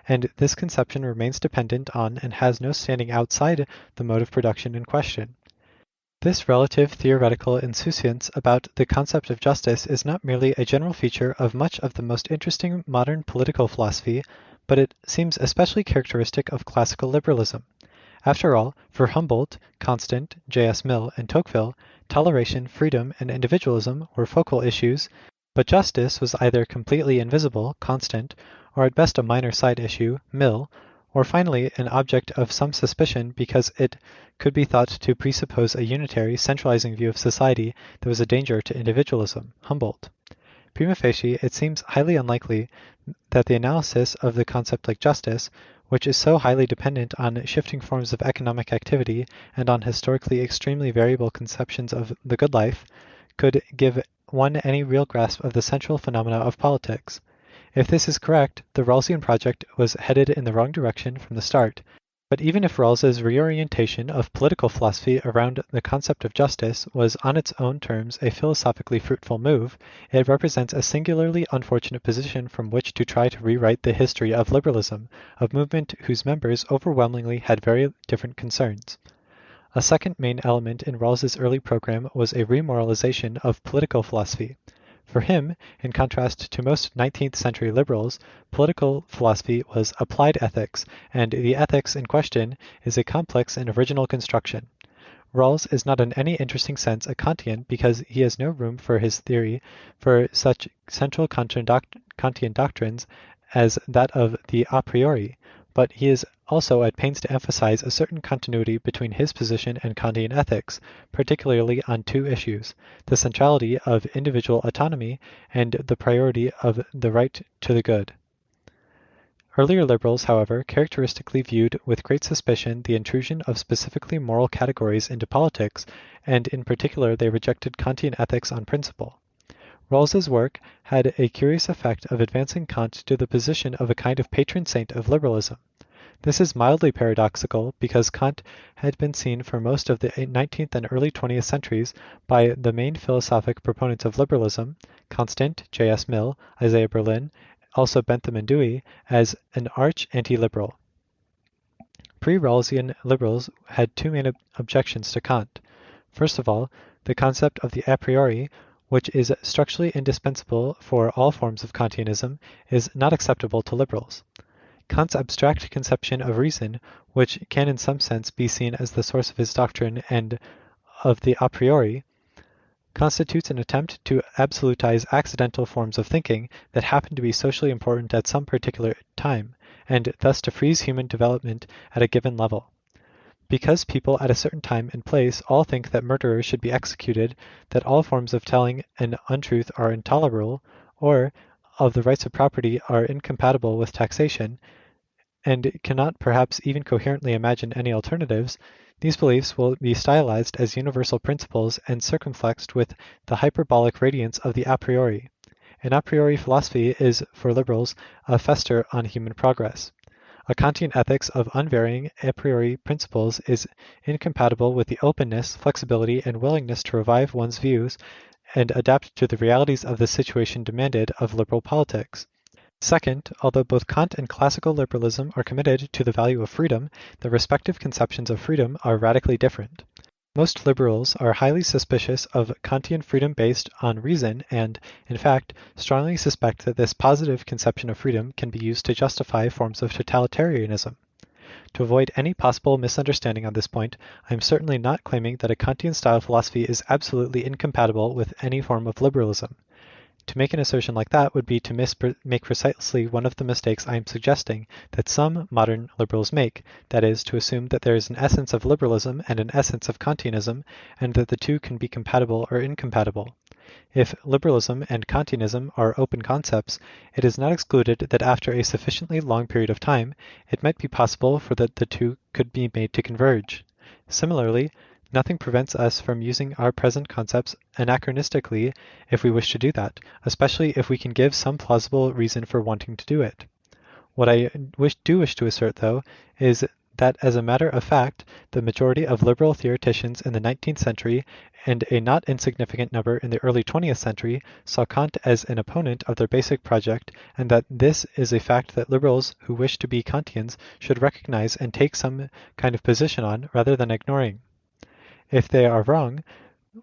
and this conception remains dependent on and has no standing outside the mode of production in question. This relative theoretical insouciance about the concept of justice is not merely a general feature of much of the most interesting modern political philosophy, but it seems especially characteristic of classical liberalism. After all, for Humboldt, Constant, J.S. Mill, and Tocqueville, toleration, freedom, and individualism were focal issues, but justice was either completely invisible, Constant, or at best a minor side issue, Mill, or finally an object of some suspicion because it could be thought to presuppose a unitary, centralizing view of society that was a danger to individualism, Humboldt. Prima facie, it seems highly unlikely that the analysis of the concept like justice, which is so highly dependent on shifting forms of economic activity and on historically extremely variable conceptions of the good life, could give one any real grasp of the central phenomena of politics. If this is correct, the Rawlsian project was headed in the wrong direction from the start. But even if Rawls's reorientation of political philosophy around the concept of justice was on its own terms a philosophically fruitful move, it represents a singularly unfortunate position from which to try to rewrite the history of liberalism, a movement whose members overwhelmingly had very different concerns. A second main element in Rawls's early program was a remoralization of political philosophy. For him, in contrast to most 19th century liberals, political philosophy was applied ethics, and the ethics in question is a complex and original construction. Rawls is not in any interesting sense a Kantian because he has no room for his theory for such central Kantian doctrines as that of the a priori, but he is also at pains to emphasize a certain continuity between his position and Kantian ethics, particularly on two issues, the centrality of individual autonomy and the priority of the right to the good. Earlier liberals, however, characteristically viewed with great suspicion the intrusion of specifically moral categories into politics, and in particular they rejected Kantian ethics on principle. Rawls's work had a curious effect of advancing Kant to the position of a kind of patron saint of liberalism. This is mildly paradoxical because Kant had been seen for most of the 19th and early 20th centuries by the main philosophic proponents of liberalism, Constant, J.S. Mill, Isaiah Berlin, also Bentham and Dewey, as an arch anti-liberal. Pre-Rawlsian liberals had two main objections to Kant. First of all, the concept of the a priori, which is structurally indispensable for all forms of Kantianism, is not acceptable to liberals. Kant's abstract conception of reason, which can in some sense be seen as the source of his doctrine and of the a priori, constitutes an attempt to absolutize accidental forms of thinking that happen to be socially important at some particular time, and thus to freeze human development at a given level. Because people at a certain time and place all think that murderers should be executed, that all forms of telling an untruth are intolerable, or of the rights of property are incompatible with taxation, and cannot perhaps even coherently imagine any alternatives, these beliefs will be stylized as universal principles and circumflexed with the hyperbolic radiance of the a priori. An a priori philosophy is, for liberals, a fester on human progress. A Kantian ethics of unvarying a priori principles is incompatible with the openness, flexibility, and willingness to revive one's views and adapt to the realities of the situation demanded of liberal politics. Second, although both Kant and classical liberalism are committed to the value of freedom, the respective conceptions of freedom are radically different. Most liberals are highly suspicious of Kantian freedom based on reason and, in fact, strongly suspect that this positive conception of freedom can be used to justify forms of totalitarianism. To avoid any possible misunderstanding on this point, I am certainly not claiming that a Kantian-style philosophy is absolutely incompatible with any form of liberalism. To make an assertion like that would be to make precisely one of the mistakes I am suggesting that some modern liberals make, that is, to assume that there is an essence of liberalism and an essence of Kantianism, and that the two can be compatible or incompatible. If liberalism and Kantianism are open concepts, it is not excluded that after a sufficiently long period of time, it might be possible for that the two could be made to converge. Similarly, nothing prevents us from using our present concepts anachronistically if we wish to do that, especially if we can give some plausible reason for wanting to do it. What I do wish to assert, though, is that as a matter of fact, the majority of liberal theoreticians in the 19th century and a not insignificant number in the early 20th century saw Kant as an opponent of their basic project, and that this is a fact that liberals who wish to be Kantians should recognize and take some kind of position on rather than ignoring. If they are wrong,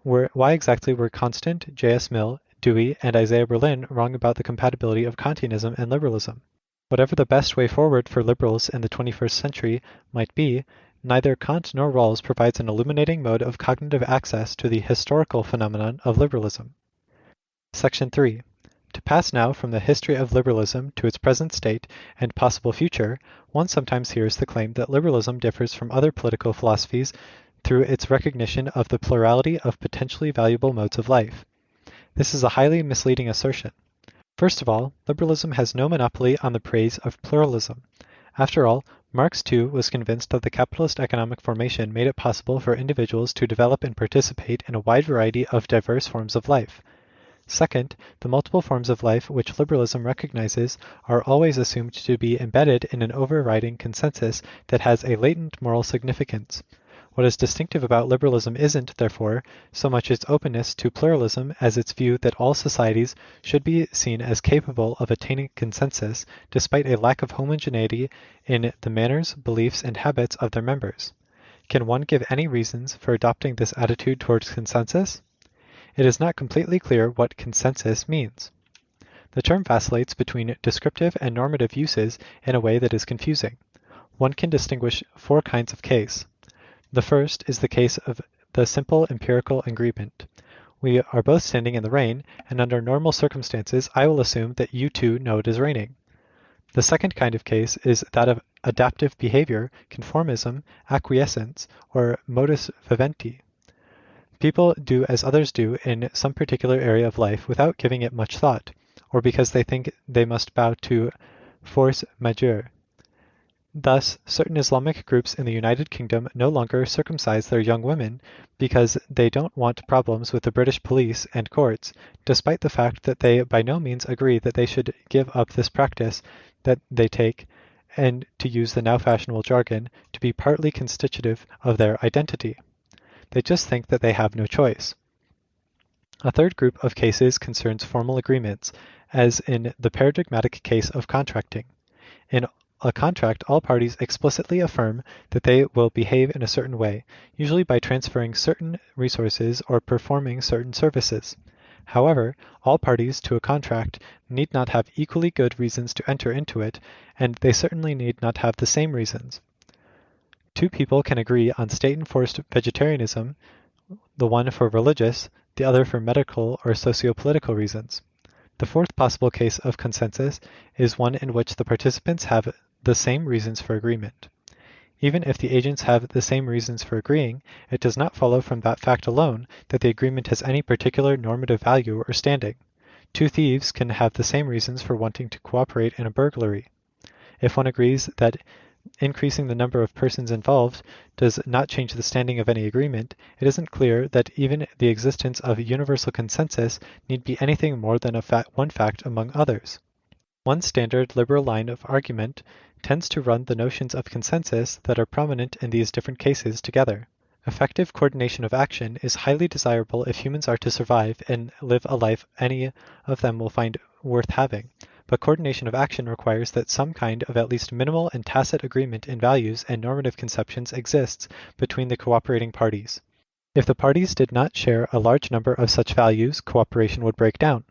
why exactly were Constant, J.S. Mill, Dewey, and Isaiah Berlin wrong about the compatibility of Kantianism and liberalism? Whatever the best way forward for liberals in the 21st century might be, neither Kant nor Rawls provides an illuminating mode of cognitive access to the historical phenomenon of liberalism. Section 3. To pass now from the history of liberalism to its present state and possible future, one sometimes hears the claim that liberalism differs from other political philosophies through its recognition of the plurality of potentially valuable modes of life. This is a highly misleading assertion. First of all, liberalism has no monopoly on the praise of pluralism. After all, Marx too was convinced that the capitalist economic formation made it possible for individuals to develop and participate in a wide variety of diverse forms of life. Second, the multiple forms of life which liberalism recognizes are always assumed to be embedded in an overriding consensus that has a latent moral significance. What is distinctive about liberalism isn't, therefore, so much its openness to pluralism as its view that all societies should be seen as capable of attaining consensus despite a lack of homogeneity in the manners, beliefs, and habits of their members. Can one give any reasons for adopting this attitude towards consensus? It is not completely clear what consensus means. The term vacillates between descriptive and normative uses in a way that is confusing. One can distinguish four kinds of case. The first is the case of the simple empirical agreement. We are both standing in the rain, and under normal circumstances I will assume that you too know it is raining. The second kind of case is that of adaptive behavior, conformism, acquiescence, or modus vivendi. People do as others do in some particular area of life without giving it much thought, or because they think they must bow to force majeure. Thus, certain Islamic groups in the United Kingdom no longer circumcise their young women because they don't want problems with the British police and courts, despite the fact that they by no means agree that they should give up this practice that they take, and to use the now fashionable jargon, to be partly constitutive of their identity. They just think that they have no choice. A third group of cases concerns formal agreements, as in the paradigmatic case of contracting. In a contract, all parties explicitly affirm that they will behave in a certain way, usually by transferring certain resources or performing certain services. However, all parties to a contract need not have equally good reasons to enter into it, and they certainly need not have the same reasons. Two people can agree on state-enforced vegetarianism, the one for religious, the other for medical or socio-political reasons. The fourth possible case of consensus is one in which the participants have the same reasons for agreement. Even if the agents have the same reasons for agreeing, it does not follow from that fact alone that the agreement has any particular normative value or standing. Two thieves can have the same reasons for wanting to cooperate in a burglary. If one agrees that increasing the number of persons involved does not change the standing of any agreement, it isn't clear that even the existence of a universal consensus need be anything more than one fact among others. One standard liberal line of argument tends to run the notions of consensus that are prominent in these different cases together. Effective coordination of action is highly desirable if humans are to survive and live a life any of them will find worth having. But coordination of action requires that some kind of at least minimal and tacit agreement in values and normative conceptions exists between the cooperating parties. If the parties did not share a large number of such values, cooperation would break down.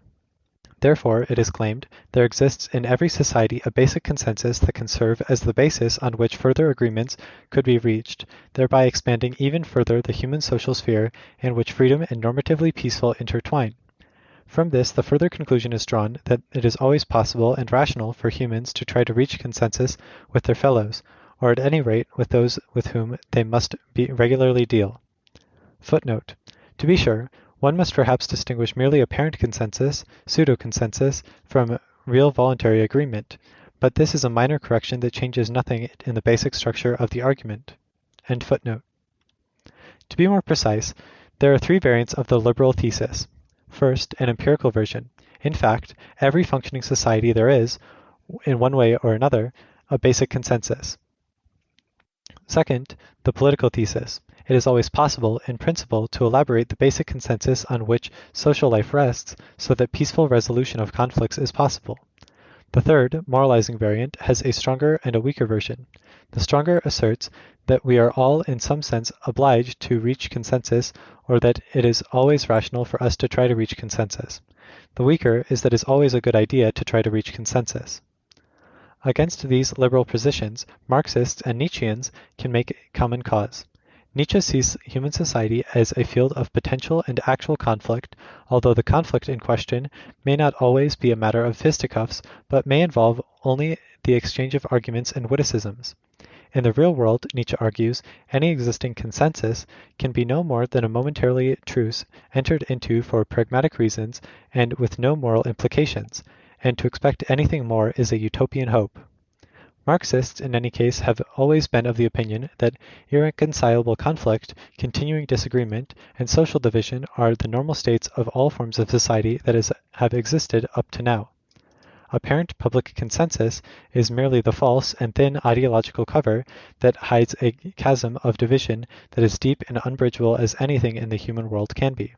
Therefore, it is claimed, there exists in every society a basic consensus that can serve as the basis on which further agreements could be reached, thereby expanding even further the human social sphere in which freedom and normatively peaceful intertwine. From this, the further conclusion is drawn that it is always possible and rational for humans to try to reach consensus with their fellows, or at any rate with those with whom they must regularly deal. Footnote. To be sure, one must perhaps distinguish merely apparent consensus, pseudo-consensus, from real voluntary agreement, but this is a minor correction that changes nothing in the basic structure of the argument. End footnote. To be more precise, there are three variants of the liberal thesis. First, an empirical version. In fact, every functioning society there is, in one way or another, a basic consensus. Second, the political thesis. It is always possible, in principle, to elaborate the basic consensus on which social life rests so that peaceful resolution of conflicts is possible. The third, moralizing variant, has a stronger and a weaker version. The stronger asserts that we are all in some sense obliged to reach consensus, or that it is always rational for us to try to reach consensus. The weaker is that it is always a good idea to try to reach consensus. Against these liberal positions, Marxists and Nietzscheans can make common cause. Nietzsche sees human society as a field of potential and actual conflict, although the conflict in question may not always be a matter of fisticuffs, but may involve only the exchange of arguments and witticisms. In the real world, Nietzsche argues, any existing consensus can be no more than a momentary truce entered into for pragmatic reasons and with no moral implications, and to expect anything more is a utopian hope. Marxists, in any case, have always been of the opinion that irreconcilable conflict, continuing disagreement, and social division are the normal states of all forms of society that have existed up to now. Apparent public consensus is merely the false and thin ideological cover that hides a chasm of division that is deep and unbridgeable as anything in the human world can be.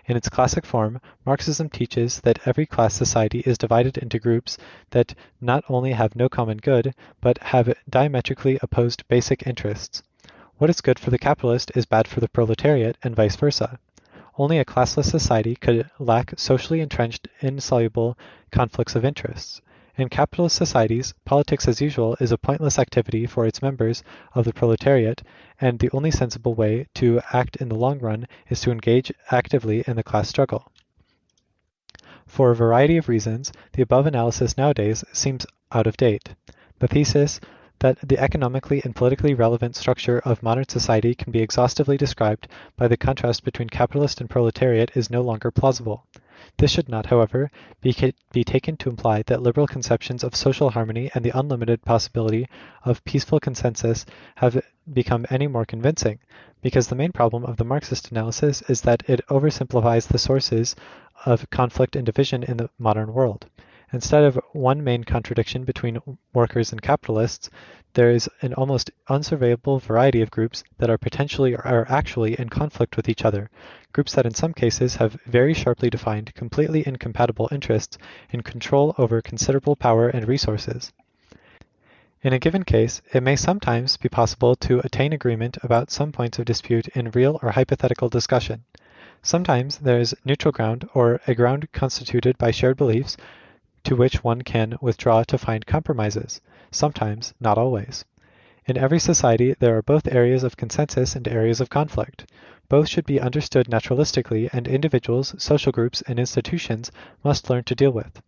In its classic form, Marxism teaches that every class society is divided into groups that not only have no common good, but have diametrically opposed basic interests. What is good for the capitalist is bad for the proletariat, and vice versa. Only a classless society could lack socially entrenched, insoluble conflicts of interests. In capitalist societies, politics as usual is a pointless activity for its members of the proletariat, and the only sensible way to act in the long run is to engage actively in the class struggle. For a variety of reasons, the above analysis nowadays seems out of date. The thesis that the economically and politically relevant structure of modern society can be exhaustively described by the contrast between capitalist and proletariat is no longer plausible. This should not, however, be taken to imply that liberal conceptions of social harmony and the unlimited possibility of peaceful consensus have become any more convincing, because the main problem of the Marxist analysis is that it oversimplifies the sources of conflict and division in the modern world. Instead of one main contradiction between workers and capitalists, there is an almost unsurveyable variety of groups that are potentially or are actually in conflict with each other, groups that in some cases have very sharply defined, completely incompatible interests in control over considerable power and resources. In a given case, it may sometimes be possible to attain agreement about some points of dispute in real or hypothetical discussion. Sometimes there is neutral ground, or a ground constituted by shared beliefs, to which one can withdraw to find compromises. Sometimes, not always. In every society, there are both areas of consensus and areas of conflict. Both should be understood naturalistically, and individuals, social groups, and institutions must learn to deal with.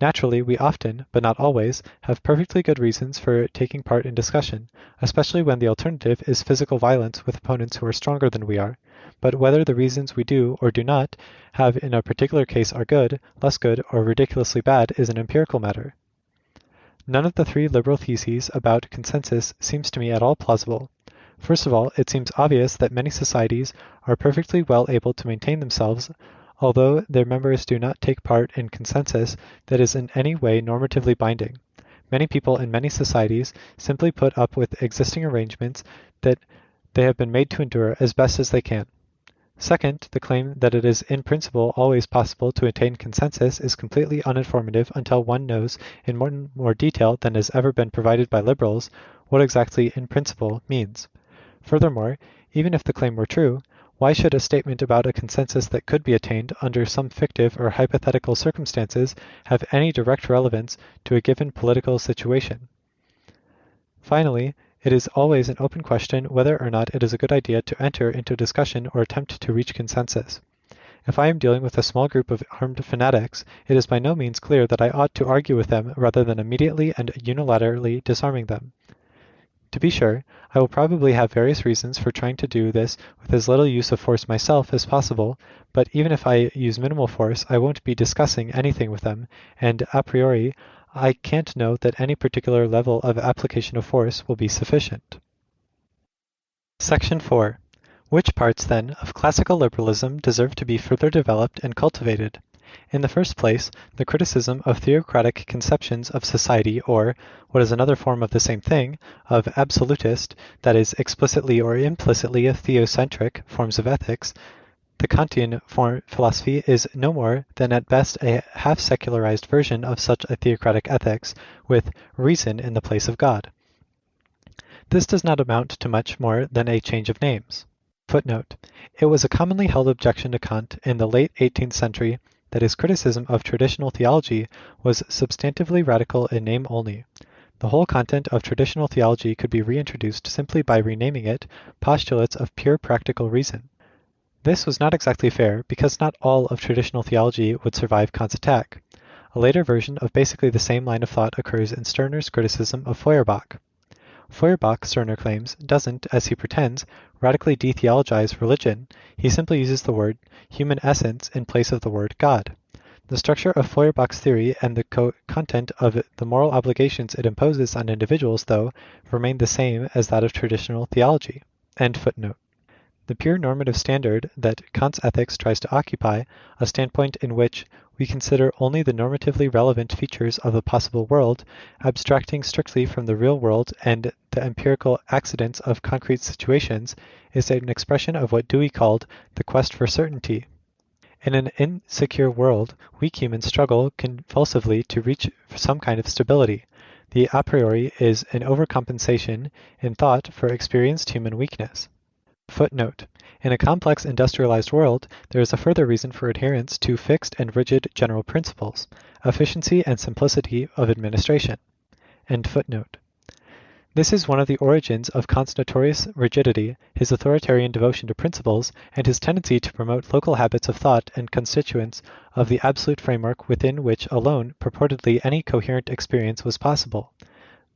Naturally, we often, but not always, have perfectly good reasons for taking part in discussion, especially when the alternative is physical violence with opponents who are stronger than we are. But whether the reasons we do or do not have in a particular case are good, less good, or ridiculously bad is an empirical matter. None of the three liberal theses about consensus seems to me at all plausible. First of all, it seems obvious that many societies are perfectly well able to maintain themselves, although their members do not take part in consensus that is in any way normatively binding. Many people in many societies simply put up with existing arrangements that they have been made to endure as best as they can. Second, the claim that it is in principle always possible to attain consensus is completely uninformative until one knows in more detail than has ever been provided by liberals what exactly in principle means. Furthermore, even if the claim were true, why should a statement about a consensus that could be attained under some fictive or hypothetical circumstances have any direct relevance to a given political situation? Finally, it is always an open question whether or not it is a good idea to enter into discussion or attempt to reach consensus. If I am dealing with a small group of armed fanatics, it is by no means clear that I ought to argue with them rather than immediately and unilaterally disarming them. To be sure, I will probably have various reasons for trying to do this with as little use of force myself as possible, but even if I use minimal force, I won't be discussing anything with them, and a priori, I can't know that any particular level of application of force will be sufficient. Section 4. Which parts, then, of classical liberalism deserve to be further developed and cultivated? In the first place, the criticism of theocratic conceptions of society, or, what is another form of the same thing, of absolutist, that is, explicitly or implicitly theocentric forms of ethics. The Kantian philosophy is no more than at best a half-secularized version of such a theocratic ethics, with reason in the place of God. This does not amount to much more than a change of names. Footnote. It was a commonly held objection to Kant in the late 18th century that his criticism of traditional theology was substantively radical in name only. The whole content of traditional theology could be reintroduced simply by renaming it postulates of pure practical reason. This was not exactly fair, because not all of traditional theology would survive Kant's attack. A later version of basically the same line of thought occurs in Stirner's criticism of Feuerbach. Feuerbach, Stirner claims, doesn't, as he pretends, radically de-theologize religion. He simply uses the word human essence in place of the word God. The structure of Feuerbach's theory and the content of the moral obligations it imposes on individuals, though, remain the same as that of traditional theology. End footnote. The pure normative standard that Kant's ethics tries to occupy, a standpoint in which we consider only the normatively relevant features of the possible world, abstracting strictly from the real world and the empirical accidents of concrete situations, is an expression of what Dewey called the quest for certainty. In an insecure world, weak humans struggle convulsively to reach some kind of stability. The a priori is an overcompensation in thought for experienced human weakness. Footnote. In a complex industrialized world, there is a further reason for adherence to fixed and rigid general principles, efficiency and simplicity of administration. End footnote. This is one of the origins of Kant's notorious rigidity, his authoritarian devotion to principles, and his tendency to promote local habits of thought and constituents of the absolute framework within which alone purportedly any coherent experience was possible.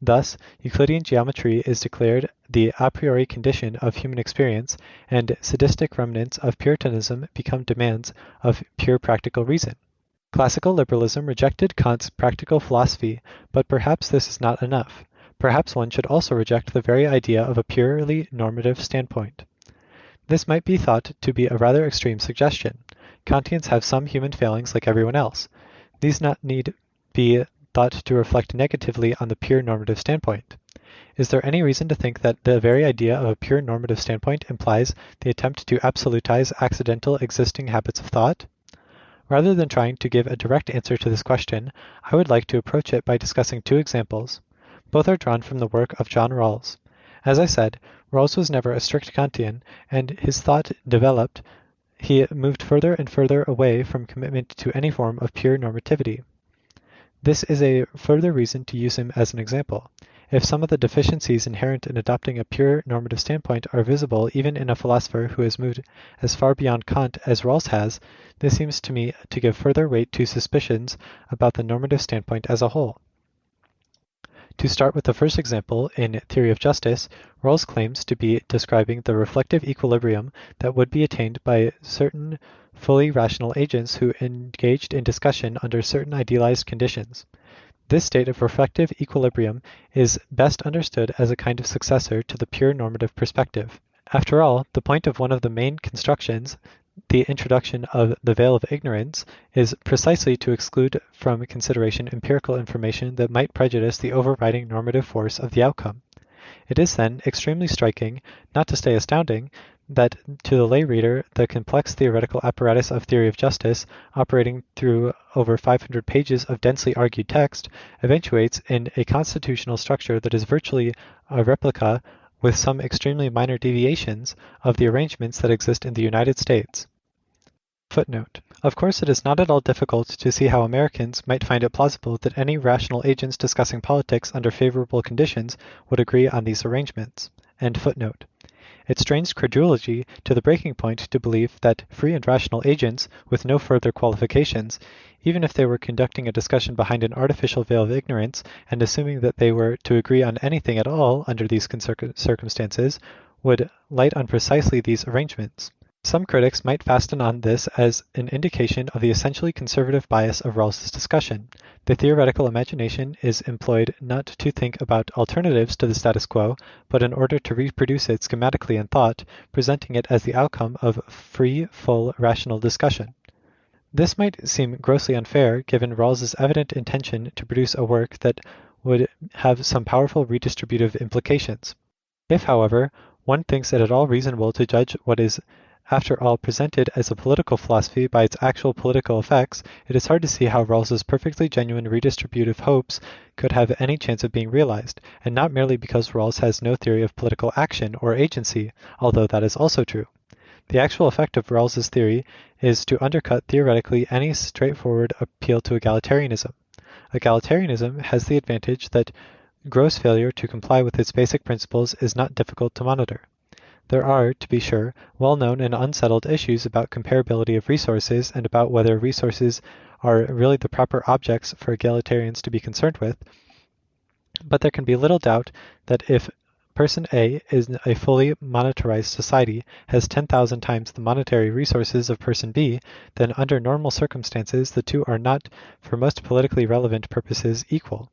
Thus, Euclidean geometry is declared the a priori condition of human experience, and sadistic remnants of Puritanism become demands of pure practical reason. Classical liberalism rejected Kant's practical philosophy, but perhaps this is not enough. Perhaps one should also reject the very idea of a purely normative standpoint. This might be thought to be a rather extreme suggestion. Kantians have some human failings like everyone else. These need be thought to reflect negatively on the pure normative standpoint. Is there any reason to think that the very idea of a pure normative standpoint implies the attempt to absolutize accidental existing habits of thought? Rather than trying to give a direct answer to this question, I would like to approach it by discussing two examples. Both are drawn from the work of John Rawls. As I said, Rawls was never a strict Kantian, and his thought developed, he moved further and further away from commitment to any form of pure normativity. This is a further reason to use him as an example. If some of the deficiencies inherent in adopting a pure normative standpoint are visible even in a philosopher who has moved as far beyond Kant as Rawls has, this seems to me to give further weight to suspicions about the normative standpoint as a whole. To start with the first example, in Theory of Justice, Rawls claims to be describing the reflective equilibrium that would be attained by certain fully rational agents who engaged in discussion under certain idealized conditions. This state of reflective equilibrium is best understood as a kind of successor to the pure normative perspective. After all, the point of one of the main constructions, the introduction of the veil of ignorance, is precisely to exclude from consideration empirical information that might prejudice the overriding normative force of the outcome. It is then extremely striking, not to say astounding, that to the lay reader the complex theoretical apparatus of theory of justice, operating through over 500 pages of densely argued text, eventuates in a constitutional structure that is virtually a replica, with some extremely minor deviations, of the arrangements that exist in the United States. Footnote. Of course, it is not at all difficult to see how Americans might find it plausible that any rational agents discussing politics under favorable conditions would agree on these arrangements. End footnote. It strains credulity to the breaking point to believe that free and rational agents, with no further qualifications, even if they were conducting a discussion behind an artificial veil of ignorance, and assuming that they were to agree on anything at all under these circumstances, would light on precisely these arrangements. Some critics might fasten on this as an indication of the essentially conservative bias of Rawls's discussion. The theoretical imagination is employed not to think about alternatives to the status quo, but in order to reproduce it schematically in thought, presenting it as the outcome of free, full, rational discussion. This might seem grossly unfair, given Rawls's evident intention to produce a work that would have some powerful redistributive implications. If, however, one thinks it at all reasonable to judge what is after all presented as a political philosophy by its actual political effects, it is hard to see how Rawls's perfectly genuine redistributive hopes could have any chance of being realized, and not merely because Rawls has no theory of political action or agency, although that is also true. The actual effect of Rawls's theory is to undercut theoretically any straightforward appeal to egalitarianism. Egalitarianism has the advantage that gross failure to comply with its basic principles is not difficult to monitor. There are, to be sure, well-known and unsettled issues about comparability of resources and about whether resources are really the proper objects for egalitarians to be concerned with, but there can be little doubt that if person A in a fully monetarized society has 10,000 times the monetary resources of person B, then under normal circumstances the two are not, for most politically relevant purposes, equal.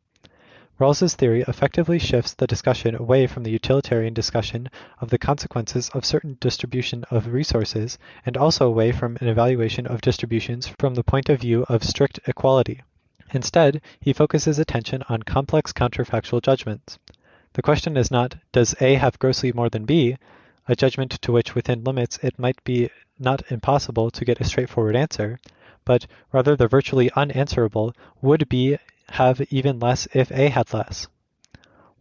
Rawls's theory effectively shifts the discussion away from the utilitarian discussion of the consequences of certain distribution of resources, and also away from an evaluation of distributions from the point of view of strict equality. Instead, he focuses attention on complex counterfactual judgments. The question is not, does A have grossly more than B, a judgment to which within limits it might be not impossible to get a straightforward answer, but rather the virtually unanswerable, would B have even less if A had less?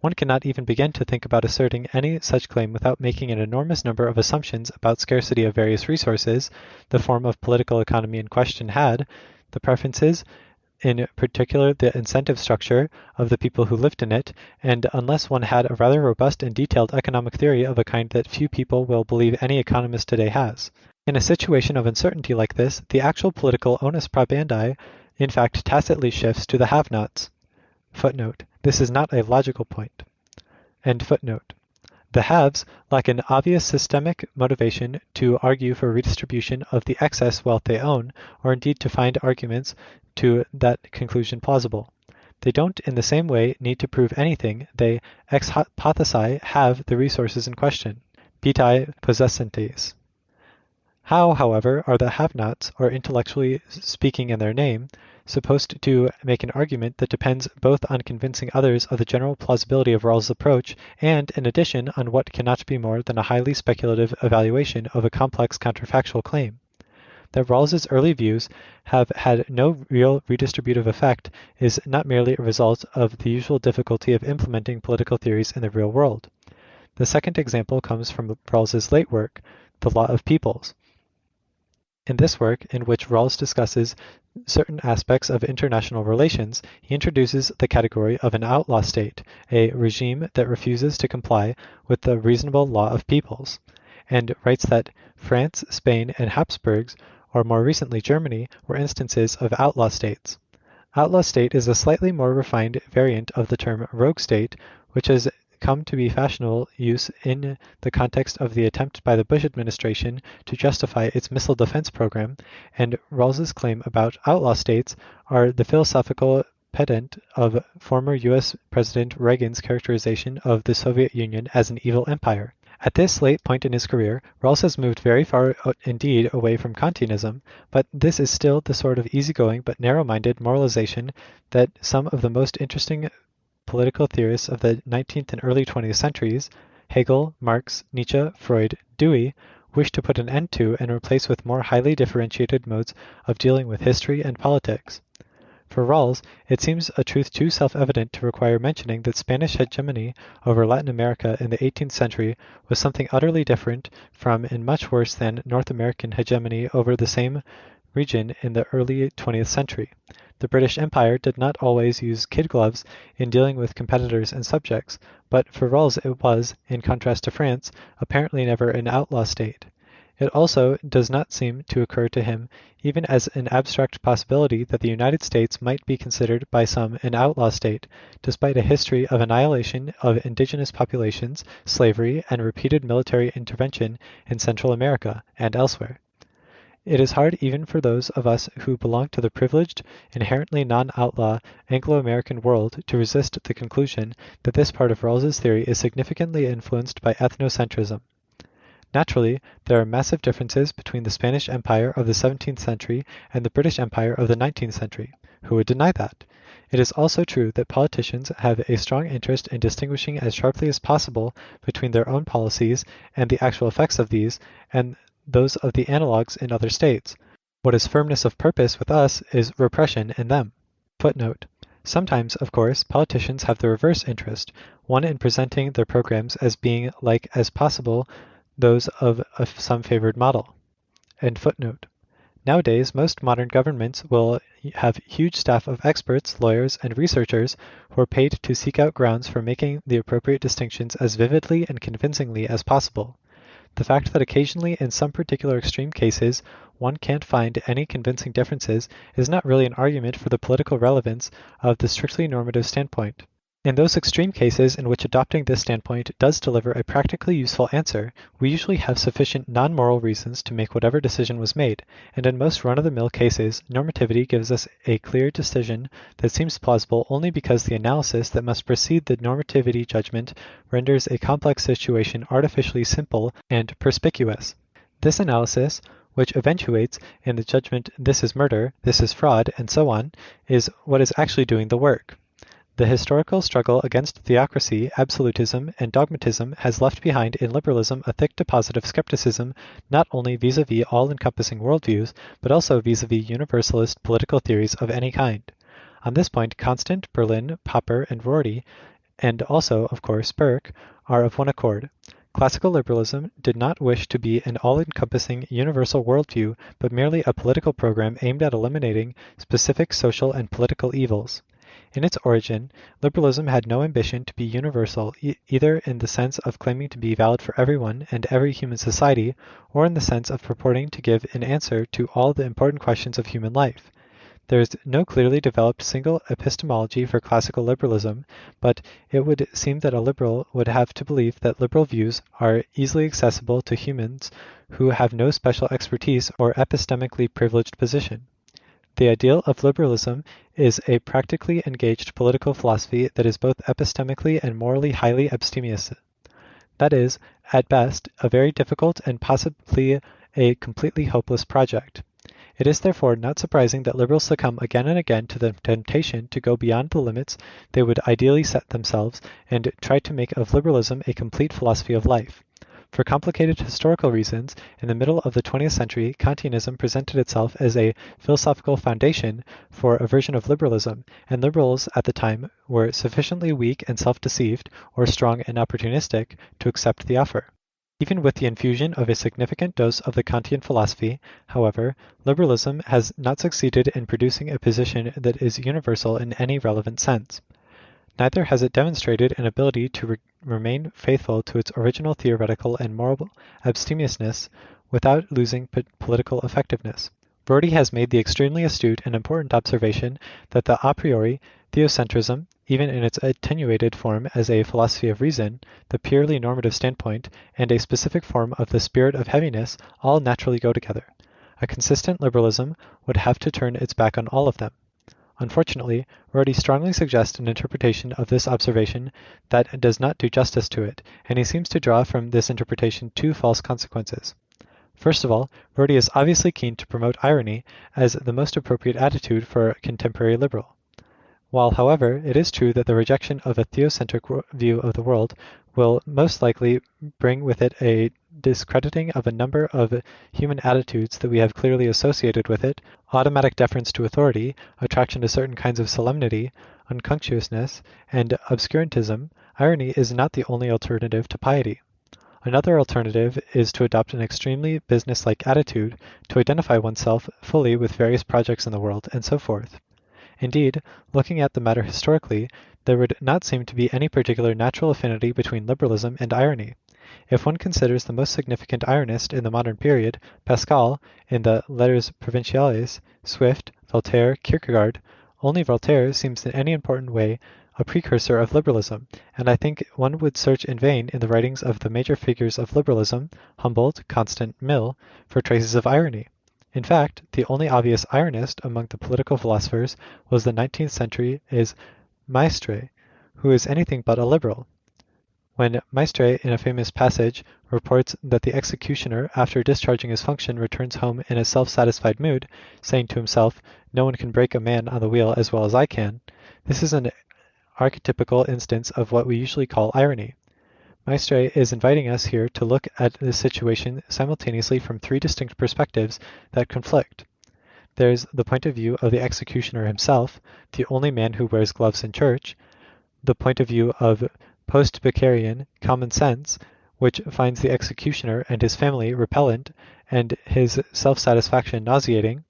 One cannot even begin to think about asserting any such claim without making an enormous number of assumptions about scarcity of various resources, the form of political economy in question had, the preferences, in particular the incentive structure of the people who lived in it, and unless one had a rather robust and detailed economic theory of a kind that few people will believe any economist today has. In a situation of uncertainty like this, the actual political onus probandi in fact tacitly shifts to the have-nots. Footnote. This is not a logical point. End footnote. The haves lack an obvious systemic motivation to argue for redistribution of the excess wealth they own, or indeed to find arguments to that conclusion plausible. They don't in the same way need to prove anything, they ex hypothesi have the resources in question, vitae possessentes. How, however, are the have-nots, or intellectually speaking in their name, supposed to make an argument that depends both on convincing others of the general plausibility of Rawls's approach and, in addition, on what cannot be more than a highly speculative evaluation of a complex counterfactual claim? That Rawls's early views have had no real redistributive effect is not merely a result of the usual difficulty of implementing political theories in the real world. The second example comes from Rawls's late work, The Law of Peoples. In this work, in which Rawls discusses certain aspects of international relations, he introduces the category of an outlaw state, a regime that refuses to comply with the reasonable law of peoples, and writes that France, Spain, and Habsburgs, or more recently Germany, were instances of outlaw states. Outlaw state is a slightly more refined variant of the term rogue state, which has come to be fashionable use in the context of the attempt by the Bush administration to justify its missile defense program, and Rawls's claim about outlaw states are the philosophical pedant of former U.S. President Reagan's characterization of the Soviet Union as an evil empire. At this late point in his career, Rawls has moved very far indeed away from Kantianism, but this is still the sort of easygoing but narrow-minded moralization that some of the most interesting political theorists of the 19th and early 20th centuries, Hegel, Marx, Nietzsche, Freud, Dewey, wish to put an end to and replace with more highly differentiated modes of dealing with history and politics. For Rawls, it seems a truth too self-evident to require mentioning that Spanish hegemony over Latin America in the 18th century was something utterly different from and much worse than North American hegemony over the same region in the early 20th century. The British Empire did not always use kid gloves in dealing with competitors and subjects, but for Rawls it was, in contrast to France, apparently never an outlaw state. It also does not seem to occur to him even as an abstract possibility that the United States might be considered by some an outlaw state, despite a history of annihilation of indigenous populations, slavery, and repeated military intervention in Central America and elsewhere. It is hard even for those of us who belong to the privileged, inherently non-outlaw Anglo-American world to resist the conclusion that this part of Rawls's theory is significantly influenced by ethnocentrism. Naturally, there are massive differences between the Spanish Empire of the 17th century and the British Empire of the 19th century. Who would deny that? It is also true that politicians have a strong interest in distinguishing as sharply as possible between their own policies and the actual effects of these, and those of the analogues in other states. What is firmness of purpose with us is repression in them. Footnote. Sometimes, of course, politicians have the reverse interest, one in presenting their programs as being like as possible those of some favored model. End footnote. Nowadays, most modern governments will have huge staff of experts, lawyers, and researchers who are paid to seek out grounds for making the appropriate distinctions as vividly and convincingly as possible. The fact that occasionally in some particular extreme cases one can't find any convincing differences is not really an argument for the political relevance of the strictly normative standpoint. In those extreme cases in which adopting this standpoint does deliver a practically useful answer, we usually have sufficient non-moral reasons to make whatever decision was made, and in most run-of-the-mill cases, normativity gives us a clear decision that seems plausible only because the analysis that must precede the normativity judgment renders a complex situation artificially simple and perspicuous. This analysis, which eventuates in the judgment this is murder, this is fraud, and so on, is what is actually doing the work. The historical struggle against theocracy, absolutism, and dogmatism has left behind in liberalism a thick deposit of skepticism not only vis-à-vis all-encompassing worldviews, but also vis-à-vis universalist political theories of any kind. On this point, Constant, Berlin, Popper, and Rorty, and also, of course, Burke, are of one accord. Classical liberalism did not wish to be an all-encompassing universal worldview, but merely a political program aimed at eliminating specific social and political evils. In its origin, liberalism had no ambition to be universal either in the sense of claiming to be valid for everyone and every human society, or in the sense of purporting to give an answer to all the important questions of human life. There is no clearly developed single epistemology for classical liberalism, but it would seem that a liberal would have to believe that liberal views are easily accessible to humans who have no special expertise or epistemically privileged position. The ideal of liberalism is a practically engaged political philosophy that is both epistemically and morally highly abstemious. That is, at best, a very difficult and possibly a completely hopeless project. It is therefore not surprising that liberals succumb again and again to the temptation to go beyond the limits they would ideally set themselves and try to make of liberalism a complete philosophy of life. For complicated historical reasons, in the middle of the 20th century, Kantianism presented itself as a philosophical foundation for a version of liberalism, and liberals at the time were sufficiently weak and self-deceived, or strong and opportunistic, to accept the offer. Even with the infusion of a significant dose of the Kantian philosophy, however, liberalism has not succeeded in producing a position that is universal in any relevant sense. Neither has it demonstrated an ability to remain faithful to its original theoretical and moral abstemiousness without losing political effectiveness. Rorty has made the extremely astute and important observation that the a priori theocentrism, even in its attenuated form as a philosophy of reason, the purely normative standpoint, and a specific form of the spirit of heaviness all naturally go together. A consistent liberalism would have to turn its back on all of them. Unfortunately, Rorty strongly suggests an interpretation of this observation that does not do justice to it, and he seems to draw from this interpretation two false consequences. First of all, Rorty is obviously keen to promote irony as the most appropriate attitude for a contemporary liberal. While, however, it is true that the rejection of a theocentric view of the world will most likely bring with it a discrediting of a number of human attitudes that we have clearly associated with it, automatic deference to authority, attraction to certain kinds of solemnity, unctuousness, and obscurantism, irony is not the only alternative to piety. Another alternative is to adopt an extremely business-like attitude, to identify oneself fully with various projects in the world, and so forth. Indeed, looking at the matter historically, there would not seem to be any particular natural affinity between liberalism and irony. If one considers the most significant ironist in the modern period, Pascal, in the Letters Provinciales, Swift, Voltaire, Kierkegaard, only Voltaire seems in any important way a precursor of liberalism, and I think one would search in vain in the writings of the major figures of liberalism, Humboldt, Constant, Mill, for traces of irony. In fact, the only obvious ironist among the political philosophers was the 19th century's Maistre, who is anything but a liberal. When Maistre, in a famous passage, reports that the executioner, after discharging his function, returns home in a self-satisfied mood, saying to himself, "No one can break a man on the wheel as well as I can," this is an archetypical instance of what we usually call irony. Maistre is inviting us here to look at this situation simultaneously from three distinct perspectives that conflict. There's the point of view of the executioner himself, the only man who wears gloves in church, the point of view of post-Beccarian common sense, which finds the executioner and his family repellent and his self-satisfaction nauseating,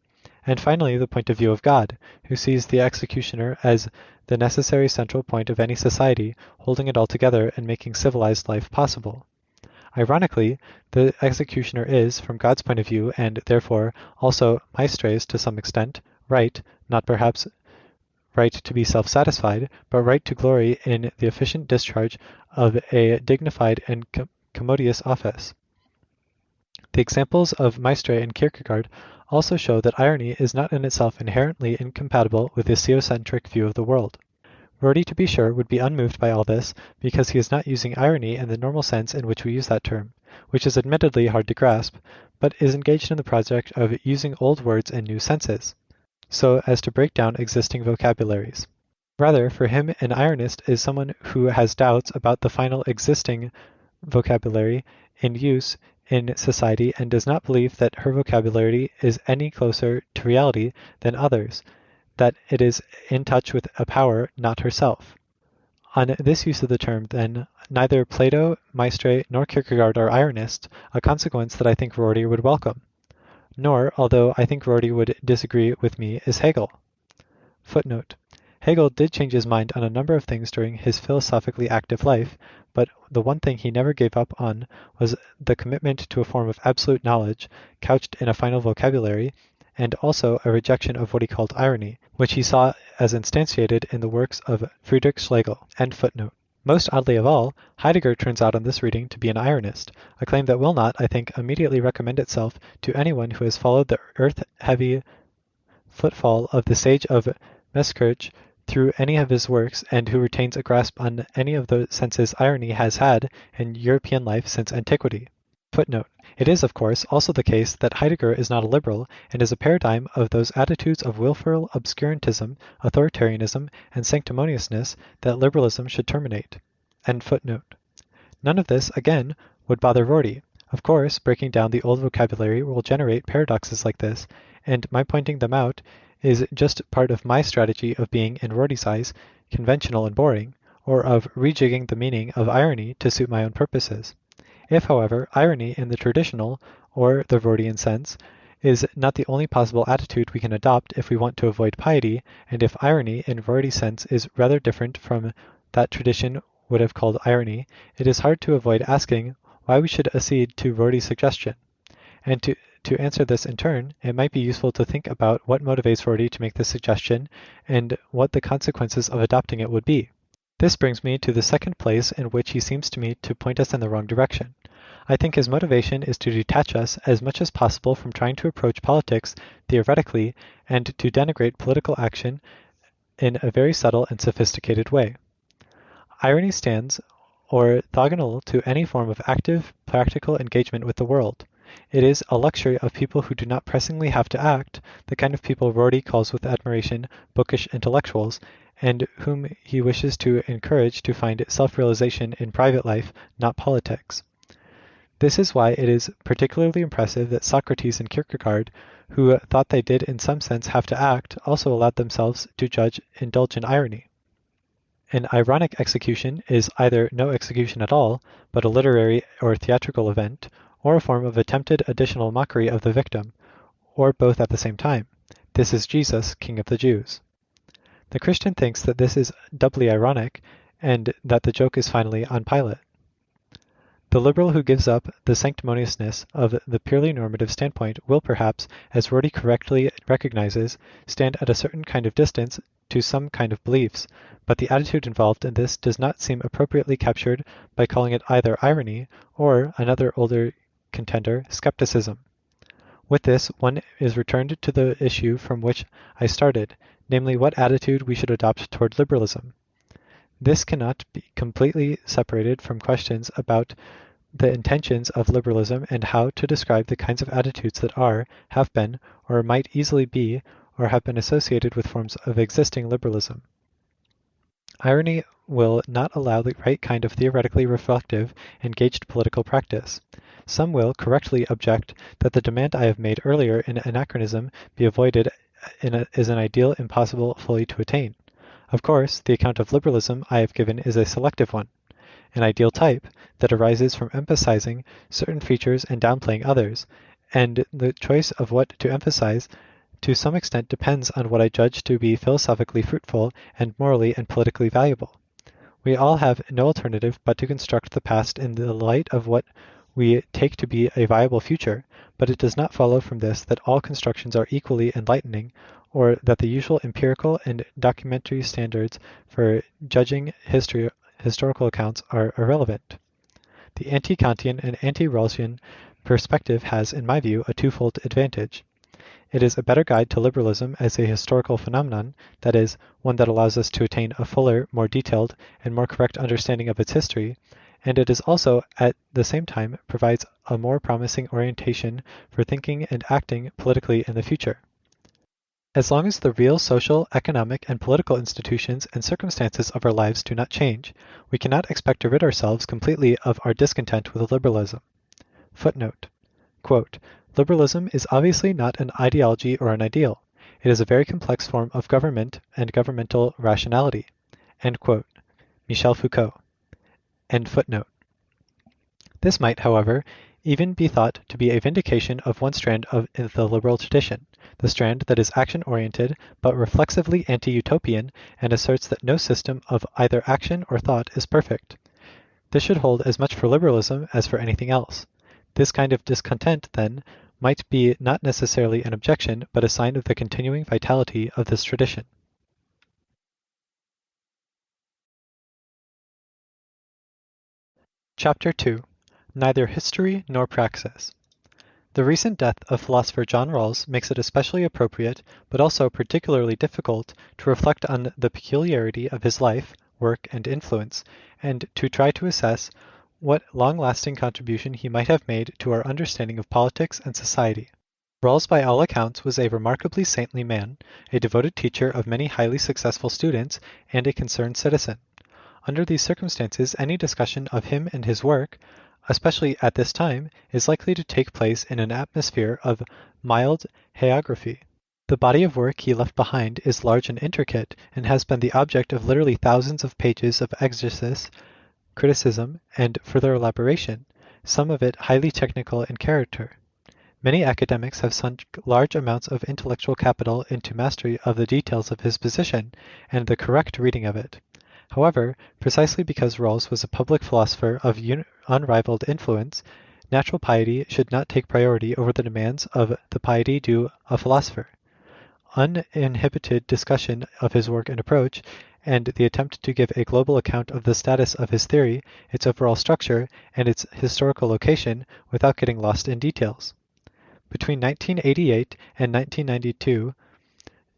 and finally the point of view of God, who sees the executioner as the necessary central point of any society, holding it all together and making civilized life possible. Ironically, the executioner is, from God's point of view, and therefore also maestres to some extent, right, not perhaps right to be self-satisfied, but right to glory in the efficient discharge of a dignified and commodious office. The examples of Maistre and Kierkegaard also show that irony is not in itself inherently incompatible with this theocentric view of the world. Rorty, to be sure, would be unmoved by all this, because he is not using irony in the normal sense in which we use that term, which is admittedly hard to grasp, but is engaged in the project of using old words in new senses, so as to break down existing vocabularies. Rather, for him, an ironist is someone who has doubts about the final existing vocabulary in use in society and does not believe that her vocabulary is any closer to reality than others, that it is in touch with a power not herself. On this use of the term, then, neither Plato, Maistre, nor Kierkegaard are ironists, a consequence that I think Rorty would welcome. Nor, although I think Rorty would disagree with me, is Hegel. Footnote. Hegel did change his mind on a number of things during his philosophically active life, but the one thing he never gave up on was the commitment to a form of absolute knowledge, couched in a final vocabulary, and also a rejection of what he called irony, which he saw as instantiated in the works of Friedrich Schlegel. End footnote. Most oddly of all, Heidegger turns out on this reading to be an ironist, a claim that will not, I think, immediately recommend itself to anyone who has followed the earth-heavy footfall of the sage of Meßkirch through any of his works, and who retains a grasp on any of the senses irony has had in European life since antiquity. Footnote. It is, of course, also the case that Heidegger is not a liberal, and is a paradigm of those attitudes of willful obscurantism, authoritarianism, and sanctimoniousness that liberalism should terminate. End footnote. None of this, again, would bother Rorty. Of course, breaking down the old vocabulary will generate paradoxes like this, and my pointing them out is just part of my strategy of being, in Rorty's eyes, conventional and boring, or of rejigging the meaning of irony to suit my own purposes. If, however, irony in the traditional, or the Rortyian sense, is not the only possible attitude we can adopt if we want to avoid piety, and if irony in Rorty's sense is rather different from that tradition would have called irony, it is hard to avoid asking why we should accede to Rorty's suggestion. And to answer this in turn, it might be useful to think about what motivates Rorty to make this suggestion, and what the consequences of adopting it would be. This brings me to the second place in which he seems to me to point us in the wrong direction. I think his motivation is to detach us as much as possible from trying to approach politics theoretically and to denigrate political action in a very subtle and sophisticated way. Irony stands orthogonal to any form of active, practical engagement with the world. It is a luxury of people who do not pressingly have to act, the kind of people Rorty calls with admiration bookish intellectuals, and whom he wishes to encourage to find self-realization in private life, not politics. This is why it is particularly impressive that Socrates and Kierkegaard, who thought they did in some sense have to act, also allowed themselves to indulge in irony. An ironic execution is either no execution at all, but a literary or theatrical event, or a form of attempted additional mockery of the victim, or both at the same time. This is Jesus, King of the Jews. The Christian thinks that this is doubly ironic, and that the joke is finally on Pilate. The liberal who gives up the sanctimoniousness of the purely normative standpoint will perhaps, as Rorty correctly recognizes, stand at a certain kind of distance to some kind of beliefs, but the attitude involved in this does not seem appropriately captured by calling it either irony or, another older contender, skepticism. With this, one is returned to the issue from which I started, namely what attitude we should adopt toward liberalism. This cannot be completely separated from questions about the intentions of liberalism and how to describe the kinds of attitudes that are, have been, or might easily be, or have been associated with forms of existing liberalism. Irony will not allow the right kind of theoretically reflective, engaged political practice. Some will correctly object that the demand I have made earlier in anachronism be avoided is an ideal impossible fully to attain. Of course, the account of liberalism I have given is a selective one, an ideal type that arises from emphasizing certain features and downplaying others, and the choice of what to emphasize to some extent depends on what I judge to be philosophically fruitful and morally and politically valuable. We all have no alternative but to construct the past in the light of what we take to be a viable future, but it does not follow from this that all constructions are equally enlightening, or that the usual empirical and documentary standards for judging historical accounts are irrelevant. The anti-Kantian and anti-Rawlsian perspective has, in my view, a twofold advantage. It is a better guide to liberalism as a historical phenomenon, that is, one that allows us to attain a fuller, more detailed, and more correct understanding of its history, and it is also, at the same time, provides a more promising orientation for thinking and acting politically in the future. As long as the real social, economic, and political institutions and circumstances of our lives do not change, we cannot expect to rid ourselves completely of our discontent with liberalism. Footnote. Quote, Liberalism is obviously not an ideology or an ideal. It is a very complex form of government and governmental rationality. End quote. Michel Foucault. End footnote. This might, however, even be thought to be a vindication of one strand of the liberal tradition, the strand that is action-oriented but reflexively anti-utopian and asserts that no system of either action or thought is perfect. This should hold as much for liberalism as for anything else. This kind of discontent, then, might be not necessarily an objection, but a sign of the continuing vitality of this tradition. Chapter 2. Neither History nor Praxis. The recent death of philosopher John Rawls makes it especially appropriate, but also particularly difficult, to reflect on the peculiarity of his life, work, and influence, and to try to assess what long-lasting contribution he might have made to our understanding of politics and society. Rawls, by all accounts, was a remarkably saintly man, a devoted teacher of many highly successful students, and a concerned citizen. Under these circumstances, any discussion of him and his work, especially at this time, is likely to take place in an atmosphere of mild hagiography. The body of work he left behind is large and intricate, and has been the object of literally thousands of pages of exegesis, criticism, and further elaboration, some of it highly technical in character. Many academics have sunk large amounts of intellectual capital into mastery of the details of his position and the correct reading of it. However, precisely because Rawls was a public philosopher of unrivaled influence, natural piety should not take priority over the demands of the piety due a philosopher. Uninhibited discussion of his work and approach, and the attempt to give a global account of the status of his theory, its overall structure, and its historical location without getting lost in details. Between 1988 and 1992,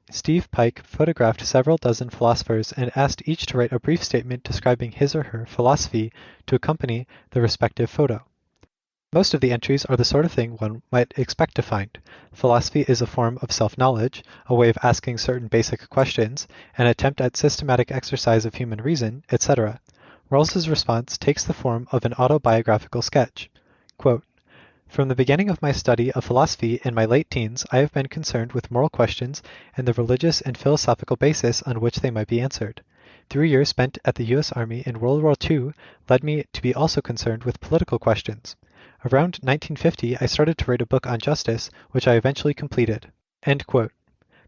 Steve Pike photographed several dozen philosophers and asked each to write a brief statement describing his or her philosophy to accompany the respective photo. Most of the entries are the sort of thing one might expect to find. Philosophy is a form of self-knowledge, a way of asking certain basic questions, an attempt at systematic exercise of human reason, etc. Rawls's response takes the form of an autobiographical sketch. Quote, From the beginning of my study of philosophy in my late teens, I have been concerned with moral questions and the religious and philosophical basis on which they might be answered. 3 years spent at the U.S. Army in World War II led me to be also concerned with political questions. Around 1950, I started to write a book on justice, which I eventually completed. End quote.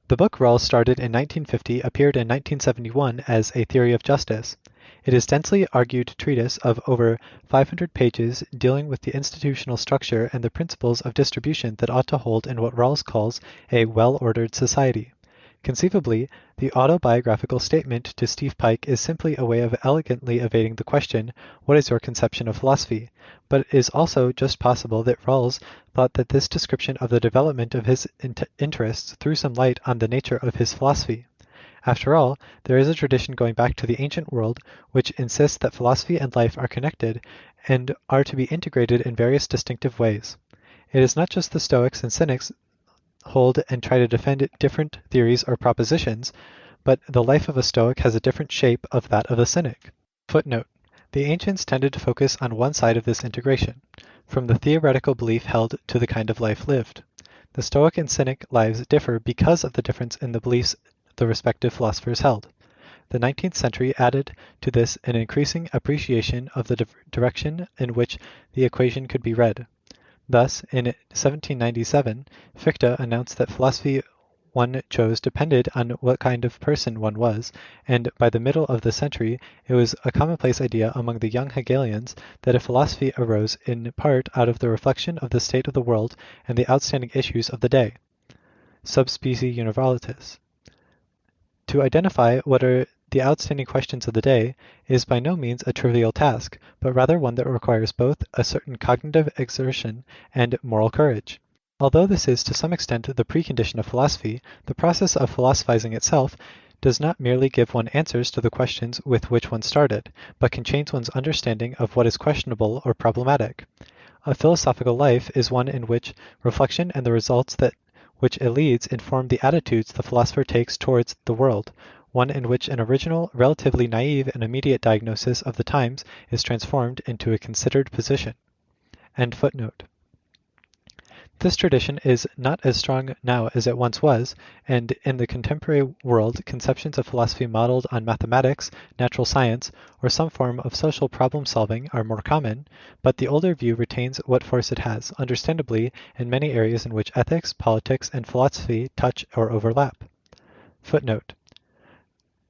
The book Rawls started in 1950 appeared in 1971 as A Theory of Justice. It is densely argued treatise of over 500 pages dealing with the institutional structure and the principles of distribution that ought to hold in what Rawls calls a well-ordered society. Conceivably, the autobiographical statement to Steve Pike is simply a way of elegantly evading the question, what is your conception of philosophy? But it is also just possible that Rawls thought that this description of the development of his interests threw some light on the nature of his philosophy. After all, there is a tradition going back to the ancient world which insists that philosophy and life are connected and are to be integrated in various distinctive ways. It is not just the Stoics and Cynics hold and try to defend different theories or propositions, but the life of a Stoic has a different shape of that of a Cynic. Footnote. The ancients tended to focus on one side of this integration, from the theoretical belief held to the kind of life lived. The Stoic and Cynic lives differ because of the difference in the beliefs the respective philosophers held. The 19th century added to this an increasing appreciation of the direction in which the equation could be read. Thus, in 1797, Fichte announced that philosophy one chose depended on what kind of person one was, and by the middle of the century it was a commonplace idea among the young Hegelians that a philosophy arose in part out of the reflection of the state of the world and the outstanding issues of the day, subspecie universalis. To identify what are the outstanding questions of the day is by no means a trivial task, but rather one that requires both a certain cognitive exertion and moral courage. Although this is to some extent the precondition of philosophy, the process of philosophizing itself does not merely give one answers to the questions with which one started, but can change one's understanding of what is questionable or problematic. A philosophical life is one in which reflection and the results that which it leads inform the attitudes the philosopher takes towards the world, one in which an original, relatively naive and immediate diagnosis of the times is transformed into a considered position. End footnote. This tradition is not as strong now as it once was, and in the contemporary world conceptions of philosophy modeled on mathematics, natural science, or some form of social problem-solving are more common, but the older view retains what force it has, understandably, in many areas in which ethics, politics, and philosophy touch or overlap. Footnote.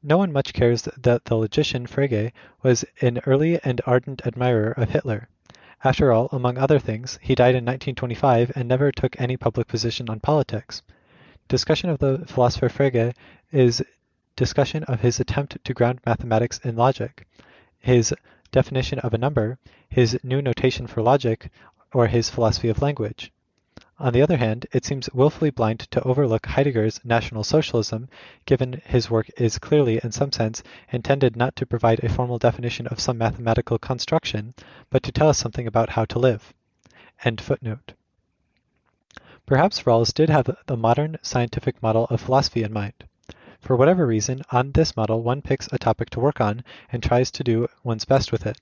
No one much cares that the logician Frege was an early and ardent admirer of Hitler. After all, among other things, he died in 1925 and never took any public position on politics. Discussion of the philosopher Frege is discussion of his attempt to ground mathematics in logic, his definition of a number, his new notation for logic, or his philosophy of language. On the other hand, it seems willfully blind to overlook Heidegger's National Socialism, given his work is clearly, in some sense, intended not to provide a formal definition of some mathematical construction, but to tell us something about how to live. End footnote. Perhaps Rawls did have the modern scientific model of philosophy in mind. For whatever reason, on this model one picks a topic to work on and tries to do one's best with it.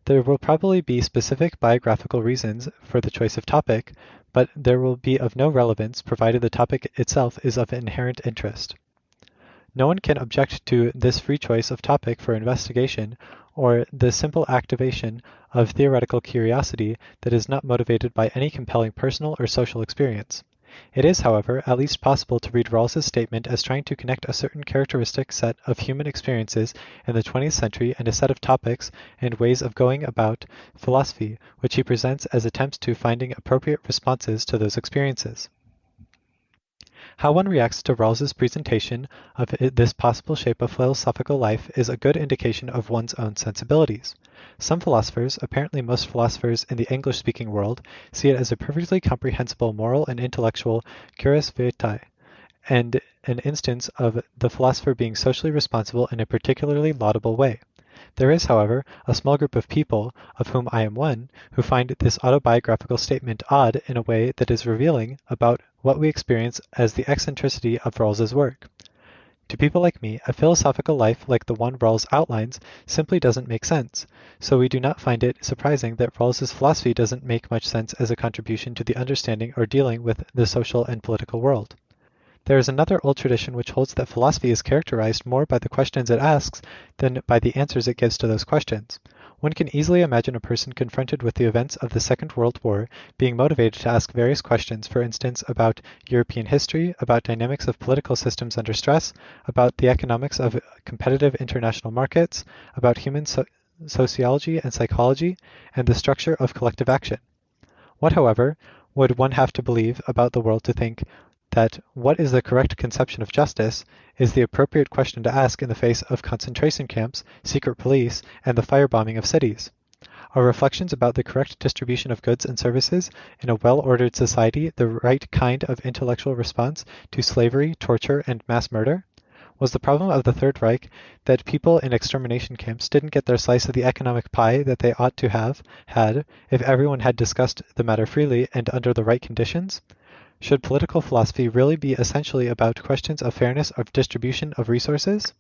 There will probably be specific biographical reasons for the choice of topic, but there will be of no relevance provided the topic itself is of inherent interest. No one can object to this free choice of topic for investigation or the simple activation of theoretical curiosity that is not motivated by any compelling personal or social experience. It is, however, at least possible to read Rawls's statement as trying to connect a certain characteristic set of human experiences in the 20th century and a set of topics and ways of going about philosophy, which he presents as attempts to finding appropriate responses to those experiences. How one reacts to Rawls's presentation of this possible shape of philosophical life is a good indication of one's own sensibilities. Some philosophers, apparently most philosophers in the English-speaking world, see it as a perfectly comprehensible moral and intellectual cursus vitae, and an instance of the philosopher being socially responsible in a particularly laudable way. There is, however, a small group of people, of whom I am one, who find this autobiographical statement odd in a way that is revealing about what we experience as the eccentricity of Rawls's work. To people like me, a philosophical life like the one Rawls outlines simply doesn't make sense, so we do not find it surprising that Rawls's philosophy doesn't make much sense as a contribution to the understanding or dealing with the social and political world. There is another old tradition which holds that philosophy is characterized more by the questions it asks than by the answers it gives to those questions. One can easily imagine a person confronted with the events of the Second World War being motivated to ask various questions, for instance, about European history, about dynamics of political systems under stress, about the economics of competitive international markets, about human sociology and psychology, and the structure of collective action. What, however, would one have to believe about the world to think that what is the correct conception of justice is the appropriate question to ask in the face of concentration camps, secret police, and the firebombing of cities? Are reflections about the correct distribution of goods and services in a well-ordered society the right kind of intellectual response to slavery, torture, and mass murder? Was the problem of the Third Reich that people in extermination camps didn't get their slice of the economic pie that they ought to have had if everyone had discussed the matter freely and under the right conditions? Should political philosophy really be essentially about questions of fairness of distribution of resources?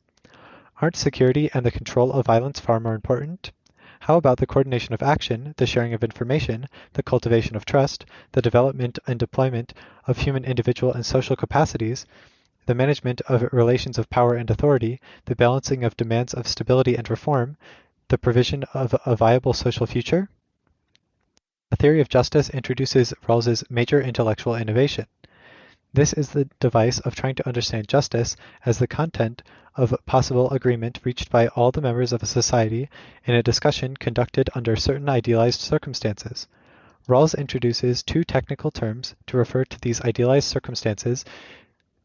Aren't security and the control of violence far more important? How about the coordination of action, the sharing of information, the cultivation of trust, the development and deployment of human individual and social capacities, the management of relations of power and authority, the balancing of demands of stability and reform, the provision of a viable social future? The theory of justice introduces Rawls's major intellectual innovation. This is the device of trying to understand justice as the content of possible agreement reached by all the members of a society in a discussion conducted under certain idealized circumstances. Rawls introduces two technical terms to refer to these idealized circumstances.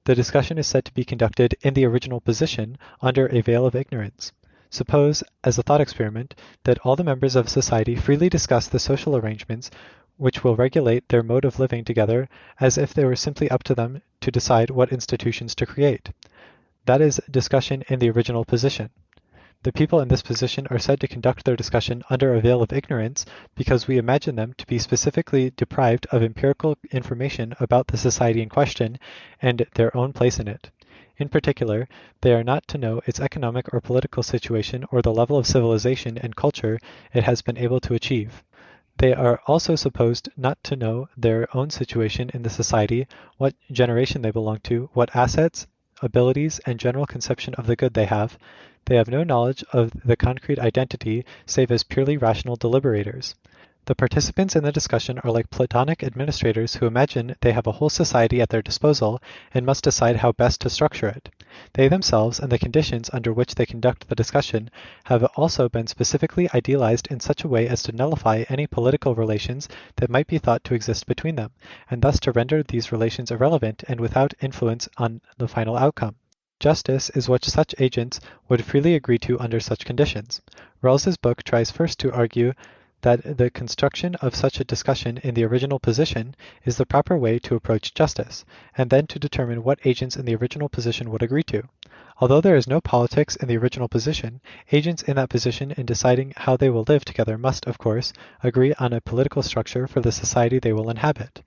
The discussion is said to be conducted in the original position under a veil of ignorance. Suppose, as a thought experiment, that all the members of society freely discuss the social arrangements which will regulate their mode of living together as if they were simply up to them to decide what institutions to create. That is discussion in the original position. The people in this position are said to conduct their discussion under a veil of ignorance because we imagine them to be specifically deprived of empirical information about the society in question and their own place in it. In particular, they are not to know its economic or political situation or the level of civilization and culture it has been able to achieve. They are also supposed not to know their own situation in the society, what generation they belong to, what assets, abilities, and general conception of the good they have. They have no knowledge of the concrete identity save as purely rational deliberators. The participants in the discussion are like Platonic administrators who imagine they have a whole society at their disposal and must decide how best to structure it. They themselves and the conditions under which they conduct the discussion have also been specifically idealized in such a way as to nullify any political relations that might be thought to exist between them, and thus to render these relations irrelevant and without influence on the final outcome. Justice is what such agents would freely agree to under such conditions. Rawls's book tries first to argue that the construction of such a discussion in the original position is the proper way to approach justice, and then to determine what agents in the original position would agree to. Although there is no politics in the original position, agents in that position in deciding how they will live together must, of course, agree on a political structure for the society they will inhabit.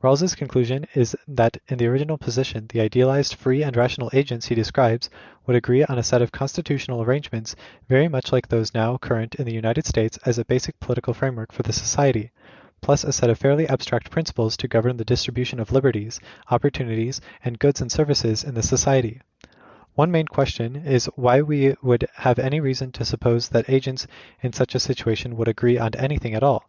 Rawls's conclusion is that in the original position, the idealized free and rational agents he describes would agree on a set of constitutional arrangements very much like those now current in the United States as a basic political framework for the society, plus a set of fairly abstract principles to govern the distribution of liberties, opportunities, and goods and services in the society. One main question is why we would have any reason to suppose that agents in such a situation would agree on anything at all.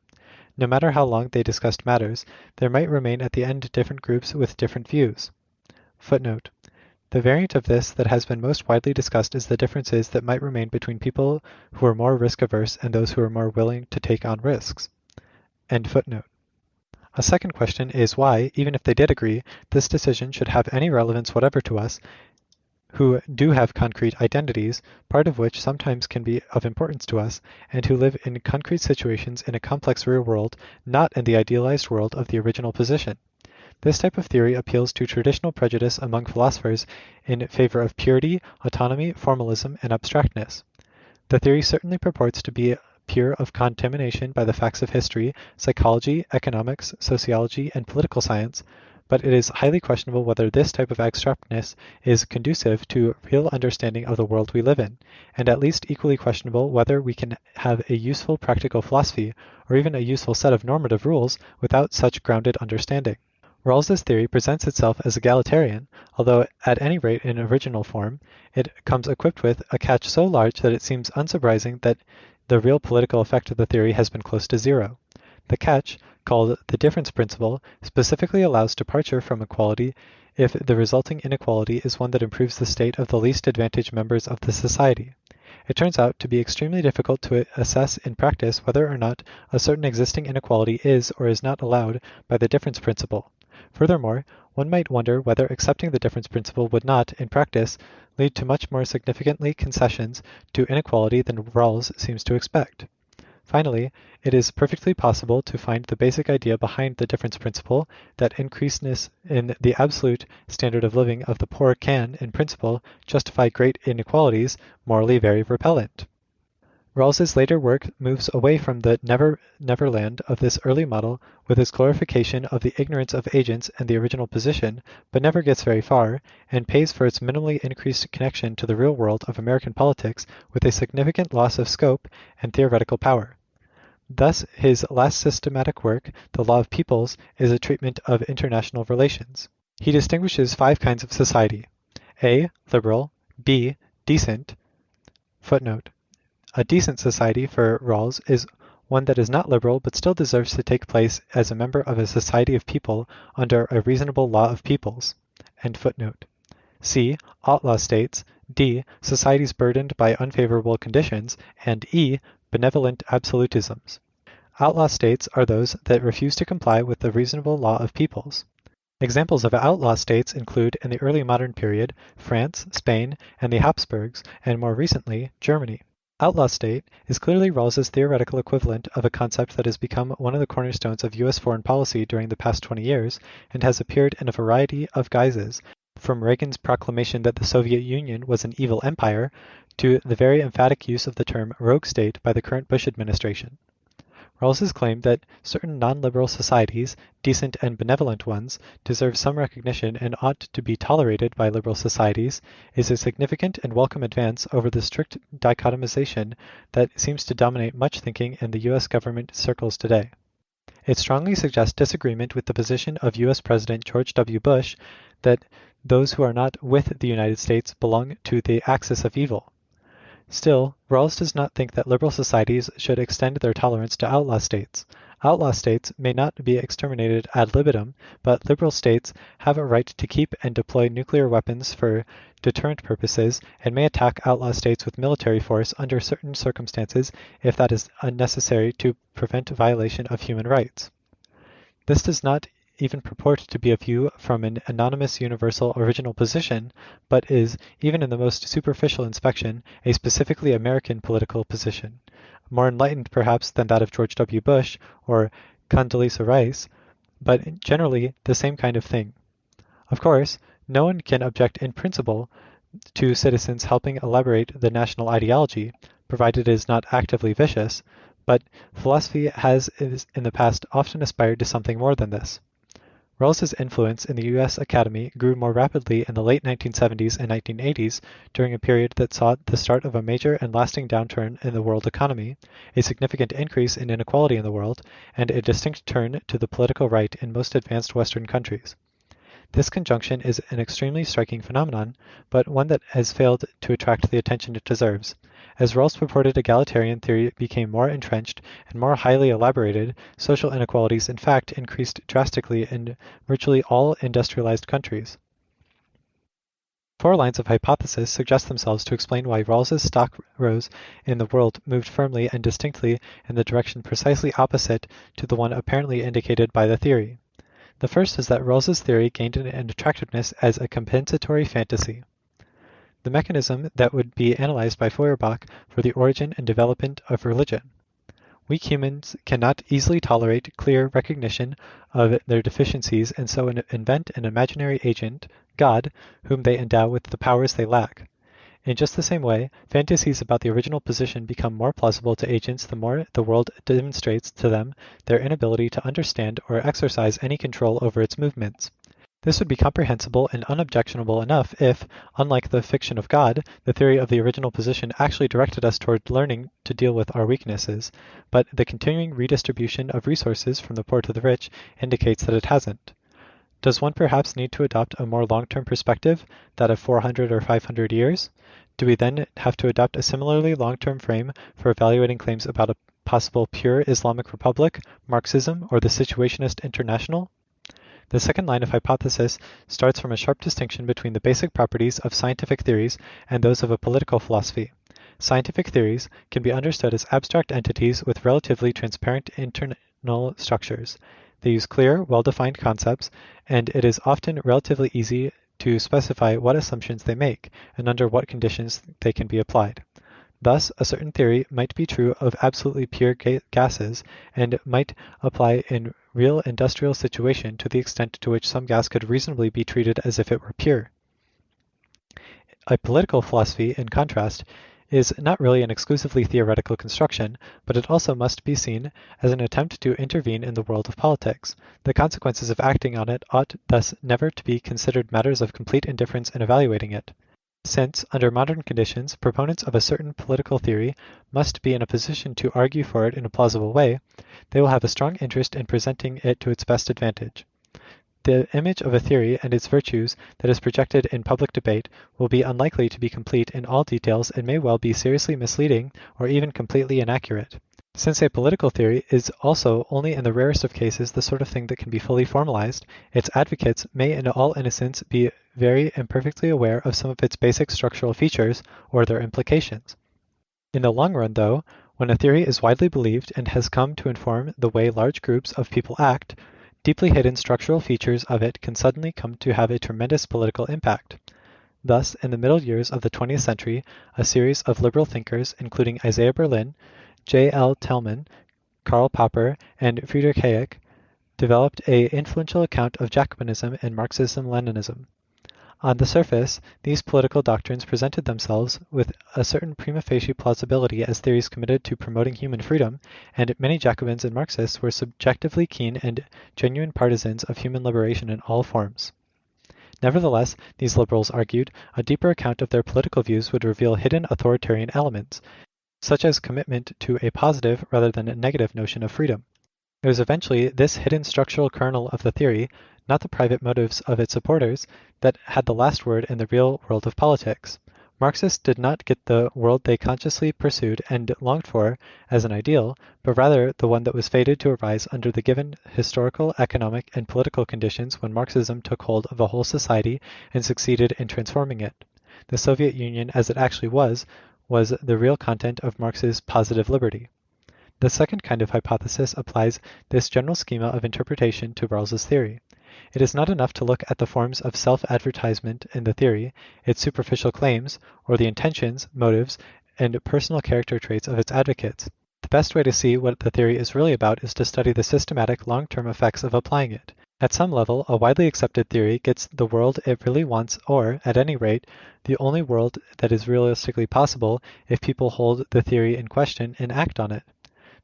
No matter how long they discussed matters, there might remain at the end different groups with different views. Footnote. The variant of this that has been most widely discussed is the differences that might remain between people who are more risk-averse and those who are more willing to take on risks. End footnote. A second question is why, even if they did agree, this decision should have any relevance whatever to us, who do have concrete identities, part of which sometimes can be of importance to us, and who live in concrete situations in a complex real world, not in the idealized world of the original position. This type of theory appeals to traditional prejudice among philosophers in favor of purity, autonomy, formalism, and abstractness. The theory certainly purports to be pure of contamination by the facts of history, psychology, economics, sociology, and political science, but it is highly questionable whether this type of abstractness is conducive to real understanding of the world we live in, and at least equally questionable whether we can have a useful practical philosophy, or even a useful set of normative rules, without such grounded understanding. Rawls's theory presents itself as egalitarian, although at any rate in original form, it comes equipped with a catch so large that it seems unsurprising that the real political effect of the theory has been close to zero. The catch, called the difference principle, specifically allows departure from equality if the resulting inequality is one that improves the state of the least advantaged members of the society. It turns out to be extremely difficult to assess in practice whether or not a certain existing inequality is or is not allowed by the difference principle. Furthermore, one might wonder whether accepting the difference principle would not, in practice, lead to much more significantly concessions to inequality than Rawls seems to expect. Finally, it is perfectly possible to find the basic idea behind the difference principle, that increasedness in the absolute standard of living of the poor can, in principle, justify great inequalities, morally very repellent. Rawls's later work moves away from the never-land of this early model with its glorification of the ignorance of agents and the original position, but never gets very far, and pays for its minimally increased connection to the real world of American politics with a significant loss of scope and theoretical power. Thus, his last systematic work, The Law of Peoples, is a treatment of international relations. He distinguishes 5 kinds of society. A. Liberal. B. Decent. Footnote. A decent society for Rawls is one that is not liberal but still deserves to take place as a member of a society of people under a reasonable law of peoples. End footnote. C. Outlaw states. D. Societies burdened by unfavorable conditions. And E. Benevolent absolutisms. Outlaw states are those that refuse to comply with the reasonable law of peoples. Examples of outlaw states include, in the early modern period, France, Spain, and the Habsburgs, and more recently, Germany. Outlaw state is clearly Rawls's theoretical equivalent of a concept that has become one of the cornerstones of U.S. foreign policy during the past 20 years and has appeared in a variety of guises, from Reagan's proclamation that the Soviet Union was an evil empire to the very emphatic use of the term rogue state by the current Bush administration. Rawls's claim that certain non-liberal societies, decent and benevolent ones, deserve some recognition and ought to be tolerated by liberal societies is a significant and welcome advance over the strict dichotomization that seems to dominate much thinking in the U.S. government circles today. It strongly suggests disagreement with the position of U.S. President George W. Bush that those who are not with the United States belong to the axis of evil. Still, Rawls does not think that liberal societies should extend their tolerance to outlaw states. Outlaw states may not be exterminated ad libitum, but liberal states have a right to keep and deploy nuclear weapons for deterrent purposes and may attack outlaw states with military force under certain circumstances if that is unnecessary to prevent violation of human rights. This does not even purport to be a view from an anonymous universal original position, but is, even in the most superficial inspection, a specifically American political position, more enlightened perhaps than that of George W. Bush or Condoleezza Rice, but generally the same kind of thing. Of course, no one can object in principle to citizens helping elaborate the national ideology, provided it is not actively vicious, but philosophy has in the past often aspired to something more than this. Rawls's influence in the U.S. Academy grew more rapidly in the late 1970s and 1980s during a period that saw the start of a major and lasting downturn in the world economy, a significant increase in inequality in the world, and a distinct turn to the political right in most advanced Western countries. This conjunction is an extremely striking phenomenon, but one that has failed to attract the attention it deserves. As Rawls' purported egalitarian theory became more entrenched and more highly elaborated, social inequalities in fact increased drastically in virtually all industrialized countries. 4 lines of hypothesis suggest themselves to explain why Rawls's stock rows in the world moved firmly and distinctly in the direction precisely opposite to the one apparently indicated by the theory. The first is that Rawls's theory gained an attractiveness as a compensatory fantasy. The mechanism that would be analyzed by Feuerbach for the origin and development of religion. Weak humans cannot easily tolerate clear recognition of their deficiencies and so invent an imaginary agent, God, whom they endow with the powers they lack. In just the same way, fantasies about the original position become more plausible to agents the more the world demonstrates to them their inability to understand or exercise any control over its movements. This would be comprehensible and unobjectionable enough if, unlike the fiction of God, the theory of the original position actually directed us toward learning to deal with our weaknesses, but the continuing redistribution of resources from the poor to the rich indicates that it hasn't. Does one perhaps need to adopt a more long-term perspective, that of 400 or 500 years? Do we then have to adopt a similarly long-term frame for evaluating claims about a possible pure Islamic Republic, Marxism, or the Situationist International? The second line of hypothesis starts from a sharp distinction between the basic properties of scientific theories and those of a political philosophy. Scientific theories can be understood as abstract entities with relatively transparent internal structures. They use clear, well-defined concepts, and it is often relatively easy to specify what assumptions they make and under what conditions they can be applied. Thus, a certain theory might be true of absolutely pure gases and might apply in real industrial situation to the extent to which some gas could reasonably be treated as if it were pure. A political philosophy, in contrast, is not really an exclusively theoretical construction, but it also must be seen as an attempt to intervene in the world of politics. The consequences of acting on it ought thus never to be considered matters of complete indifference in evaluating it. Since, under modern conditions, proponents of a certain political theory must be in a position to argue for it in a plausible way, they will have a strong interest in presenting it to its best advantage. The image of a theory and its virtues that is projected in public debate will be unlikely to be complete in all details and may well be seriously misleading or even completely inaccurate. Since a political theory is also only in the rarest of cases the sort of thing that can be fully formalized, its advocates may in all innocence be very imperfectly aware of some of its basic structural features or their implications. In the long run, though, when a theory is widely believed and has come to inform the way large groups of people act, deeply hidden structural features of it can suddenly come to have a tremendous political impact. Thus, in the middle years of the 20th century, a series of liberal thinkers, including Isaiah Berlin, J. L. Tillman, Karl Popper, and Friedrich Hayek, developed an influential account of Jacobinism and Marxism-Leninism. On the surface, these political doctrines presented themselves with a certain prima facie plausibility as theories committed to promoting human freedom, and many Jacobins and Marxists were subjectively keen and genuine partisans of human liberation in all forms. Nevertheless, these liberals argued, a deeper account of their political views would reveal hidden authoritarian elements, such as commitment to a positive rather than a negative notion of freedom. It was eventually this hidden structural kernel of the theory, not the private motives of its supporters, that had the last word in the real world of politics. Marxists did not get the world they consciously pursued and longed for as an ideal, but rather the one that was fated to arise under the given historical, economic, and political conditions when Marxism took hold of a whole society and succeeded in transforming it. The Soviet Union, as it actually was the real content of Marx's positive liberty. The second kind of hypothesis applies this general schema of interpretation to Rawls's theory. It is not enough to look at the forms of self-advertisement in the theory, its superficial claims, or the intentions, motives, and personal character traits of its advocates. The best way to see what the theory is really about is to study the systematic long-term effects of applying it. At some level, a widely accepted theory gets the world it really wants, or, at any rate, the only world that is realistically possible if people hold the theory in question and act on it.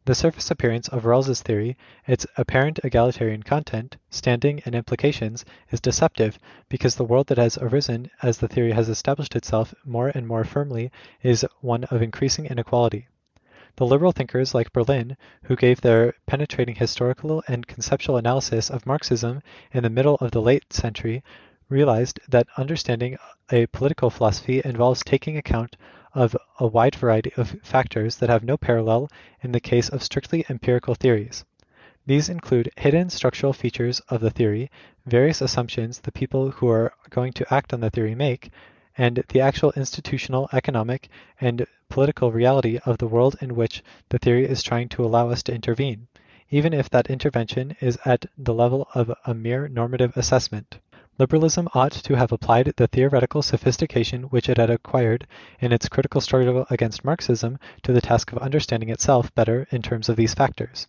The surface appearance of Rawls's theory, its apparent egalitarian content, standing, and implications, is deceptive because the world that has arisen as the theory has established itself more and more firmly is one of increasing inequality. The liberal thinkers like Berlin, who gave their penetrating historical and conceptual analysis of Marxism in the middle of the late century, realized that understanding a political philosophy involves taking account of a wide variety of factors that have no parallel in the case of strictly empirical theories. These include hidden structural features of the theory, various assumptions the people who are going to act on the theory make, and the actual institutional, economic, and political reality of the world in which the theory is trying to allow us to intervene, even if that intervention is at the level of a mere normative assessment. Liberalism ought to have applied the theoretical sophistication which it had acquired in its critical struggle against Marxism to the task of understanding itself better in terms of these factors.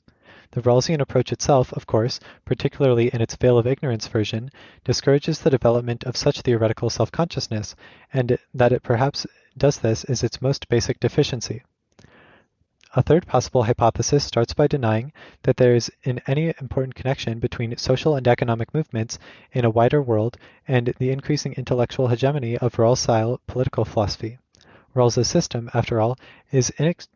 The Rawlsian approach itself, of course, particularly in its veil of ignorance version, discourages the development of such theoretical self-consciousness, and that it perhaps does this is its most basic deficiency. A third possible hypothesis starts by denying that there is in any important connection between social and economic movements in a wider world and the increasing intellectual hegemony of Rawls-style political philosophy. Rawls's system, after all, is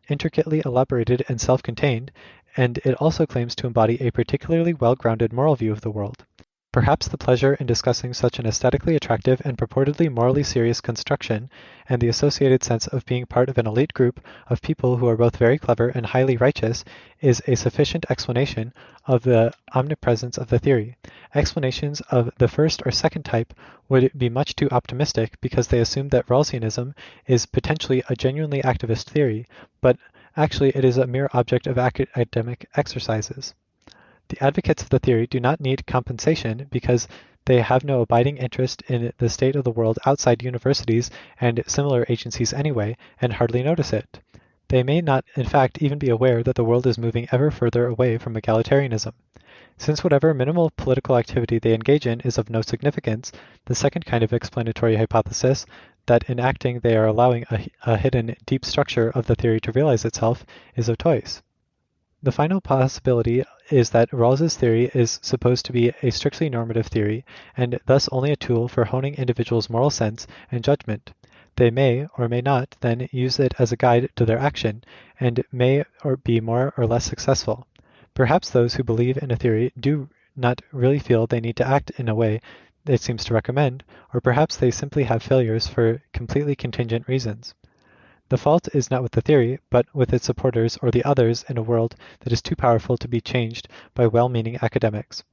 intricately elaborated and self-contained, and it also claims to embody a particularly well-grounded moral view of the world. Perhaps the pleasure in discussing such an aesthetically attractive and purportedly morally serious construction, and the associated sense of being part of an elite group of people who are both very clever and highly righteous, is a sufficient explanation of the omnipresence of the theory. Explanations of the first or second type would be much too optimistic because they assume that Rawlsianism is potentially a genuinely activist theory, but actually it is a mere object of academic exercises. The advocates of the theory do not need compensation because they have no abiding interest in the state of the world outside universities and similar agencies anyway, and hardly notice it. They may not, in fact, even be aware that the world is moving ever further away from egalitarianism. Since whatever minimal political activity they engage in is of no significance, the second kind of explanatory hypothesis, that in acting they are allowing a hidden, deep structure of the theory to realize itself, is of choice. The final possibility is that Rawls's theory is supposed to be a strictly normative theory, and thus only a tool for honing individuals' moral sense and judgment. They may, or may not, then use it as a guide to their action, and may or be more or less successful. Perhaps those who believe in a theory do not really feel they need to act in a way it seems to recommend, or perhaps they simply have failures for completely contingent reasons. The fault is not with the theory, but with its supporters or the others in a world that is too powerful to be changed by well-meaning academics.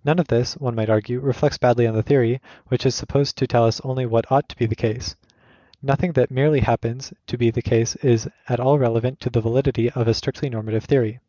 None of this, one might argue, reflects badly on the theory, which is supposed to tell us only what ought to be the case. Nothing that merely happens to be the case is at all relevant to the validity of a strictly normative theory.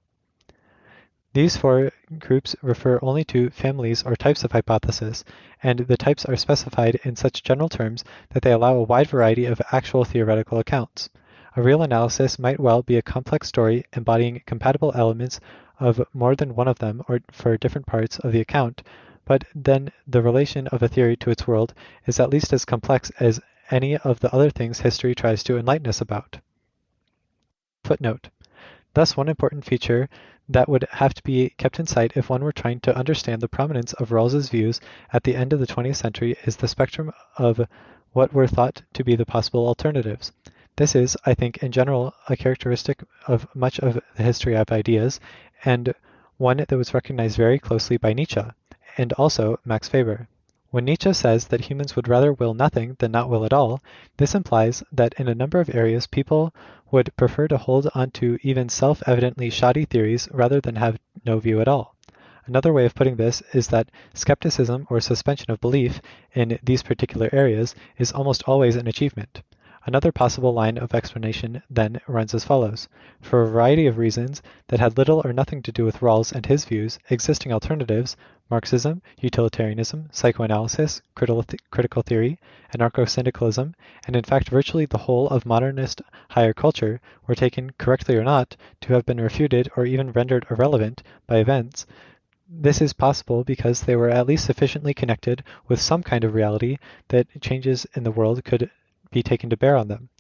These four groups refer only to families or types of hypothesis, and the types are specified in such general terms that they allow a wide variety of actual theoretical accounts. A real analysis might well be a complex story embodying compatible elements of more than one of them or for different parts of the account, but then the relation of a theory to its world is at least as complex as any of the other things history tries to enlighten us about. Footnote. Thus, one important feature that would have to be kept in sight if one were trying to understand the prominence of Rawls's views at the end of the 20th century is the spectrum of what were thought to be the possible alternatives. This is, I think, in general, a characteristic of much of the history of ideas, and one that was recognized very closely by Nietzsche, and also Max Weber. When Nietzsche says that humans would rather will nothing than not will at all, this implies that in a number of areas people would prefer to hold on to even self-evidently shoddy theories rather than have no view at all. Another way of putting this is that skepticism or suspension of belief in these particular areas is almost always an achievement. Another possible line of explanation then runs as follows. For a variety of reasons that had little or nothing to do with Rawls and his views, existing alternatives, Marxism, utilitarianism, psychoanalysis, critical theory, anarcho-syndicalism, and in fact virtually the whole of modernist higher culture, were taken, correctly or not, to have been refuted or even rendered irrelevant by events. This is possible because they were at least sufficiently connected with some kind of reality that changes in the world could be taken to bear on them.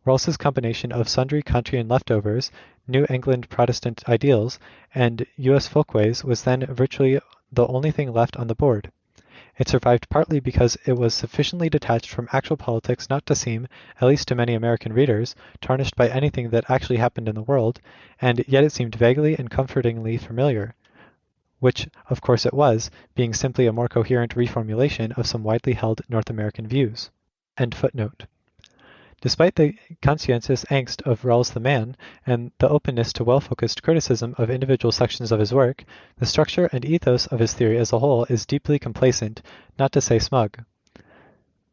Rawls's combination of sundry Kantian leftovers, New England Protestant ideals, and US folkways was then virtually the only thing left on the board. It survived partly because it was sufficiently detached from actual politics not to seem, at least to many American readers, tarnished by anything that actually happened in the world, and yet it seemed vaguely and comfortingly familiar, which of course it was, being simply a more coherent reformulation of some widely held North American views. End footnote. Despite the conscientious angst of Rawls the man, and the openness to well-focused criticism of individual sections of his work, the structure and ethos of his theory as a whole is deeply complacent, not to say smug.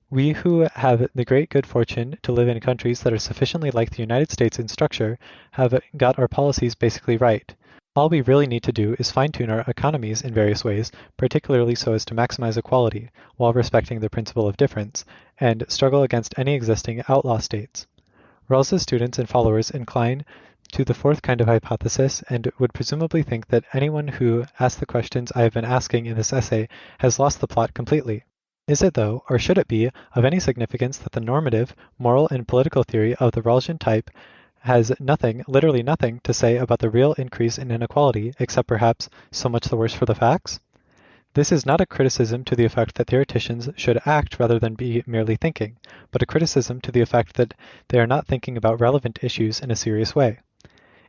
We who have the great good fortune to live in countries that are sufficiently like the United States in structure have got our policies basically right. All we really need to do is fine-tune our economies in various ways, particularly so as to maximize equality, while respecting the principle of difference, and struggle against any existing outlaw states. Rawls's students and followers incline to the fourth kind of hypothesis and would presumably think that anyone who asks the questions I have been asking in this essay has lost the plot completely. Is it, though, or should it be, of any significance that the normative, moral, and political theory of the Rawlsian type has nothing, literally nothing, to say about the real increase in inequality, except perhaps, so much the worse for the facts? This is not a criticism to the effect that theoreticians should act rather than be merely thinking, but a criticism to the effect that they are not thinking about relevant issues in a serious way.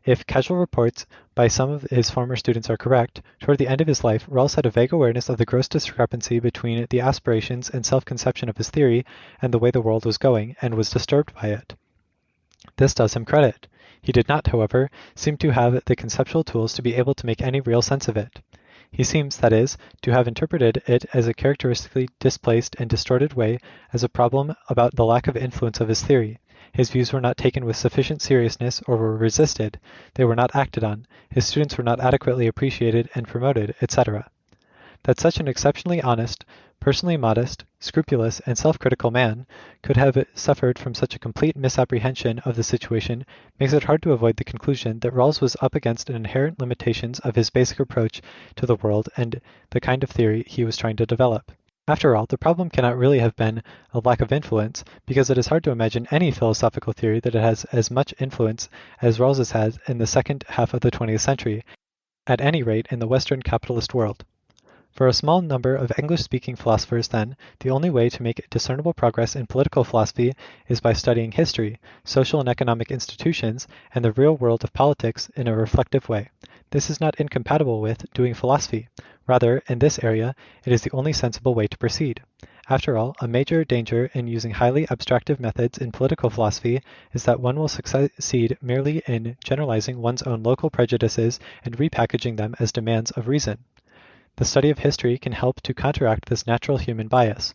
If casual reports by some of his former students are correct, toward the end of his life, Rawls had a vague awareness of the gross discrepancy between the aspirations and self-conception of his theory and the way the world was going, and was disturbed by it. This does him credit. He did not, however, seem to have the conceptual tools to be able to make any real sense of it. He seems, that is, to have interpreted it as a characteristically displaced and distorted way as a problem about the lack of influence of his theory. His views were not taken with sufficient seriousness or were resisted. They were not acted on. His students were not adequately appreciated and promoted, etc. That such an exceptionally honest, personally modest, scrupulous, and self-critical man could have suffered from such a complete misapprehension of the situation makes it hard to avoid the conclusion that Rawls was up against an inherent limitations of his basic approach to the world and the kind of theory he was trying to develop. After all, the problem cannot really have been a lack of influence, because it is hard to imagine any philosophical theory that has as much influence as Rawls's had in the second half of the 20th century, at any rate in the Western capitalist world. For a small number of English-speaking philosophers, then, the only way to make discernible progress in political philosophy is by studying history, social and economic institutions, and the real world of politics in a reflective way. This is not incompatible with doing philosophy. Rather, in this area, it is the only sensible way to proceed. After all, a major danger in using highly abstractive methods in political philosophy is that one will succeed merely in generalizing one's own local prejudices and repackaging them as demands of reason. The study of history can help to counteract this natural human bias.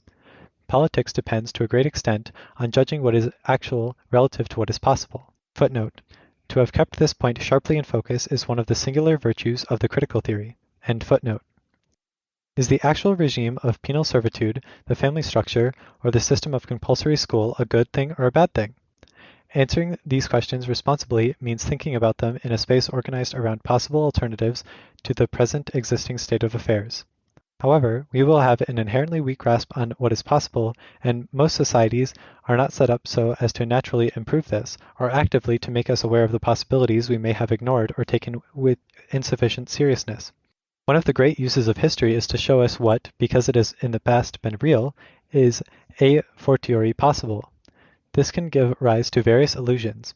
Politics depends to a great extent on judging what is actual relative to what is possible. Footnote. To have kept this point sharply in focus is one of the singular virtues of the critical theory. End footnote. Is the actual regime of penal servitude, the family structure, or the system of compulsory school a good thing or a bad thing? Answering these questions responsibly means thinking about them in a space organized around possible alternatives to the present existing state of affairs. However, we will have an inherently weak grasp on what is possible, and most societies are not set up so as to naturally improve this, or actively to make us aware of the possibilities we may have ignored or taken with insufficient seriousness. One of the great uses of history is to show us what, because it has in the past been real, is a fortiori possible. This can give rise to various illusions.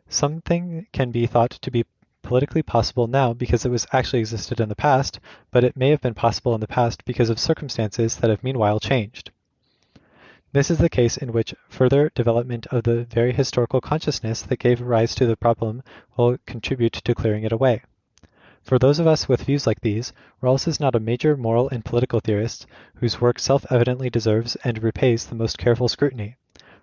Something can be thought to be politically possible now because it was actually existed in the past, but it may have been possible in the past because of circumstances that have meanwhile changed. This is the case in which further development of the very historical consciousness that gave rise to the problem will contribute to clearing it away. For those of us with views like these, Rawls is not a major moral and political theorist whose work self-evidently deserves and repays the most careful scrutiny.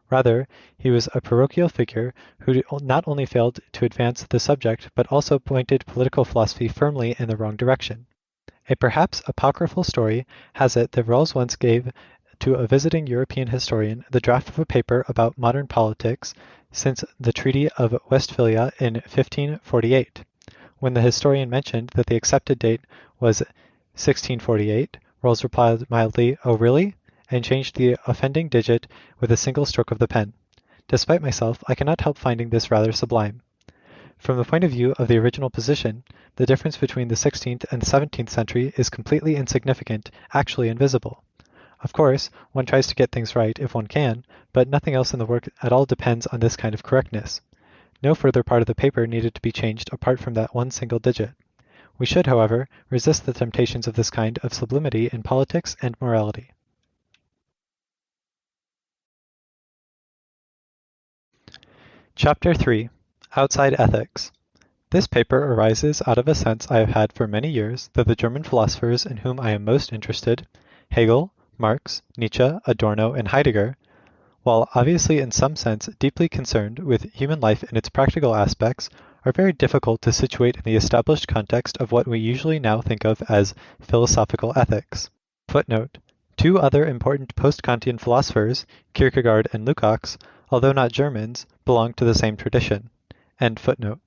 Rather, he was a parochial figure who not only failed to advance the subject, but also pointed political philosophy firmly in the wrong direction. A perhaps apocryphal story has it that Rawls once gave to a visiting European historian the draft of a paper about modern politics since the Treaty of Westphalia in 1548. When the historian mentioned that the accepted date was 1648, Rawls replied mildly, "Oh really?" and changed the offending digit with a single stroke of the pen. Despite myself, I cannot help finding this rather sublime. From the point of view of the original position, the difference between the 16th and 17th century is completely insignificant, actually invisible. Of course, one tries to get things right if one can, but nothing else in the work at all depends on this kind of correctness. No further part of the paper needed to be changed apart from that one single digit. We should, however, resist the temptations of this kind of sublimity in politics and morality. Chapter 3. Outside Ethics. This paper arises out of a sense I have had for many years that the German philosophers in whom I am most interested, Hegel, Marx, Nietzsche, Adorno, and Heidegger, while obviously in some sense deeply concerned with human life in its practical aspects, are very difficult to situate in the established context of what we usually now think of as philosophical ethics. Footnote. Two other important post-Kantian philosophers, Kierkegaard and Lukács, although not Germans, belong to the same tradition. End footnote.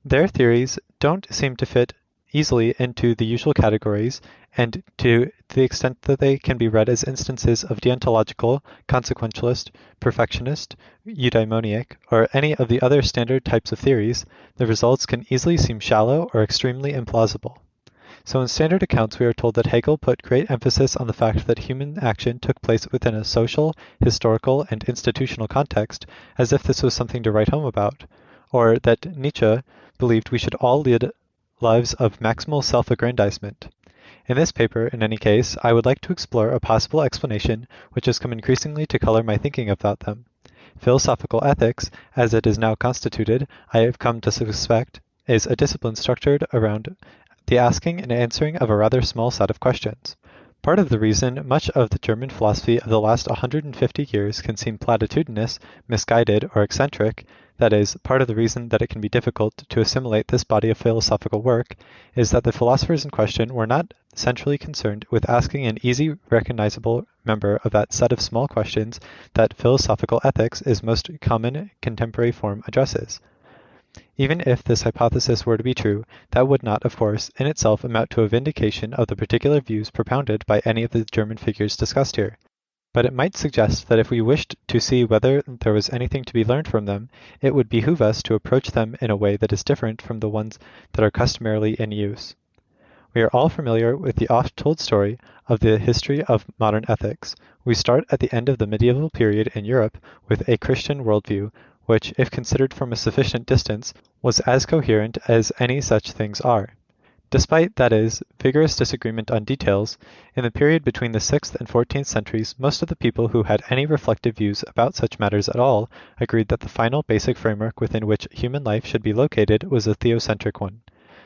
Their theories don't seem to fit easily into the usual categories, and to the extent that they can be read as instances of deontological, consequentialist, perfectionist, eudaimonic, or any of the other standard types of theories, the results can easily seem shallow or extremely implausible. So in standard accounts we are told that Hegel put great emphasis on the fact that human action took place within a social, historical, and institutional context, as if this was something to write home about, or that Nietzsche believed we should all lead lives of maximal self-aggrandizement. In this paper, in any case, I would like to explore a possible explanation which has come increasingly to color my thinking about them. Philosophical ethics, as it is now constituted, I have come to suspect, is a discipline structured around the asking and answering of a rather small set of questions. Part of the reason much of the German philosophy of the last 150 years can seem platitudinous, misguided, or eccentric, that is, part of the reason that it can be difficult to assimilate this body of philosophical work, is that the philosophers in question were not centrally concerned with asking an easy, recognizable member of that set of small questions that philosophical ethics is most common contemporary form addresses. Even if this hypothesis were to be true, that would not, of course, in itself amount to a vindication of the particular views propounded by any of the German figures discussed here. But it might suggest that if we wished to see whether there was anything to be learned from them, it would behoove us to approach them in a way that is different from the ones that are customarily in use. We are all familiar with the oft-told story of the history of modern ethics. We start at the end of the medieval period in Europe with a Christian worldview, which, if considered from a sufficient distance, was as coherent as any such things are. Despite, that is, vigorous disagreement on details, in the period between the 6th and 14th centuries, most of the people who had any reflective views about such matters at all agreed that the final basic framework within which human life should be located was a theocentric one.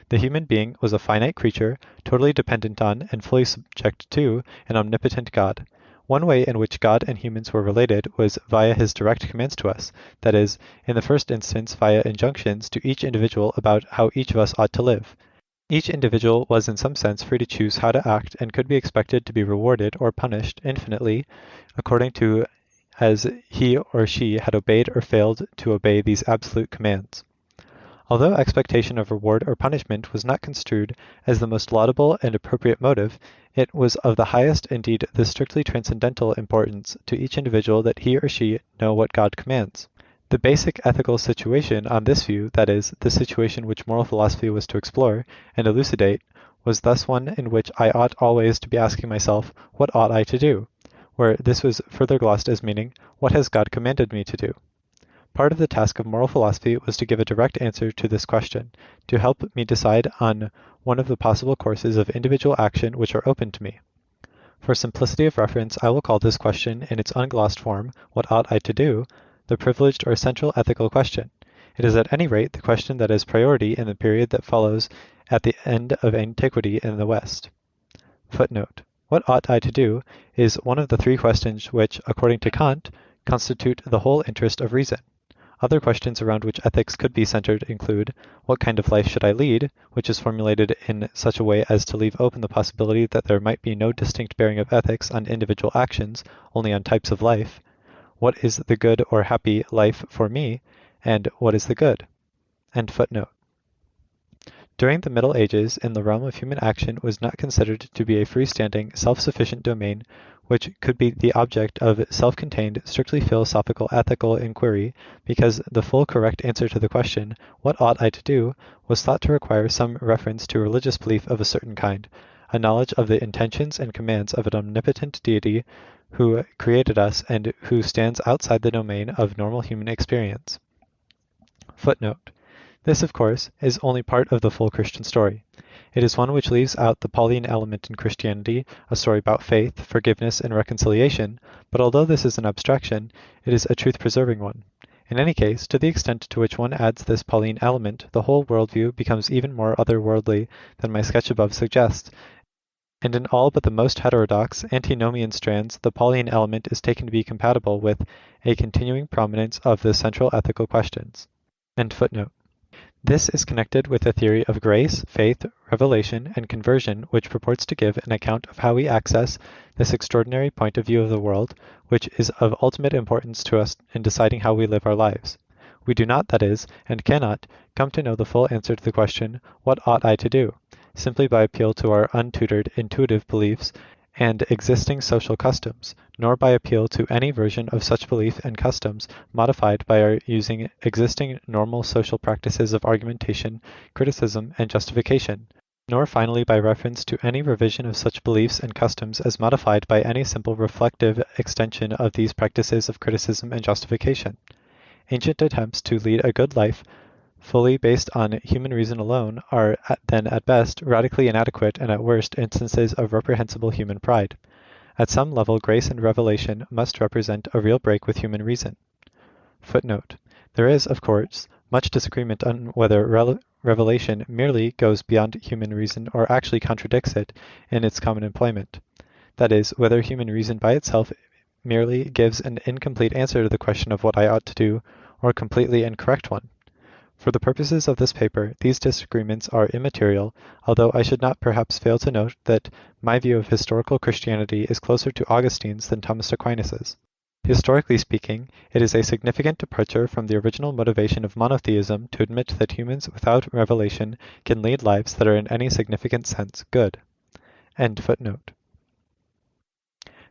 The human being was a finite creature, totally dependent on and fully subject to an omnipotent God. One way in which God and humans were related was via his direct commands to us, that is, in the first instance via injunctions to each individual about how each of us ought to live. Each individual was in some sense free to choose how to act and could be expected to be rewarded or punished infinitely according to as he or she had obeyed or failed to obey these absolute commands. Although expectation of reward or punishment was not construed as the most laudable and appropriate motive, it was of the highest, indeed the strictly transcendental importance to each individual that he or she know what God commands. The basic ethical situation on this view, that is, the situation which moral philosophy was to explore and elucidate, was thus one in which I ought always to be asking myself, what ought I to do? Where this was further glossed as meaning, what has God commanded me to do? Part of the task of moral philosophy was to give a direct answer to this question, to help me decide on one of the possible courses of individual action which are open to me. For simplicity of reference, I will call this question in its unglossed form, what ought I to do, the privileged or central ethical question. It is at any rate the question that has priority in the period that follows at the end of antiquity in the West. Footnote. What ought I to do is one of the three questions which, according to Kant, constitute the whole interest of reason. Other questions around which ethics could be centered include, what kind of life should I lead, which is formulated in such a way as to leave open the possibility that there might be no distinct bearing of ethics on individual actions, only on types of life. What is the good or happy life for me, and what is the good? End footnote. During the Middle Ages, in the realm of human action was not considered to be a freestanding, self-sufficient domain which could be the object of self-contained, strictly philosophical ethical inquiry, because the full correct answer to the question, what ought I to do, was thought to require some reference to religious belief of a certain kind, a knowledge of the intentions and commands of an omnipotent deity who created us and who stands outside the domain of normal human experience. Footnote. This, of course, is only part of the full Christian story. It is one which leaves out the Pauline element in Christianity, a story about faith, forgiveness, and reconciliation, but although this is an abstraction, it is a truth-preserving one. In any case, to the extent to which one adds this Pauline element, the whole worldview becomes even more otherworldly than my sketch above suggests, and in all but the most heterodox, antinomian strands, the Pauline element is taken to be compatible with a continuing prominence of the central ethical questions. End footnote. This is connected with the theory of grace, faith, revelation, and conversion, which purports to give an account of how we access this extraordinary point of view of the world, which is of ultimate importance to us in deciding how we live our lives. We do not, that is, and cannot, come to know the full answer to the question, what ought I to do, simply by appeal to our untutored, intuitive beliefs and existing social customs, nor by appeal to any version of such belief and customs modified by our using existing normal social practices of argumentation, criticism, and justification, nor finally by reference to any revision of such beliefs and customs as modified by any simple reflective extension of these practices of criticism and justification. Ancient attempts to lead a good life fully based on human reason alone are then at best radically inadequate and at worst instances of reprehensible human pride. At some level, grace and revelation must represent a real break with human reason. Footnote. There is, of course, much disagreement on whether revelation merely goes beyond human reason or actually contradicts it in its common employment. That is, whether human reason by itself merely gives an incomplete answer to the question of what I ought to do, or a completely incorrect one. For the purposes of this paper, these disagreements are immaterial, although I should not perhaps fail to note that my view of historical Christianity is closer to Augustine's than Thomas Aquinas's. Historically speaking, it is a significant departure from the original motivation of monotheism to admit that humans without revelation can lead lives that are in any significant sense good. End footnote.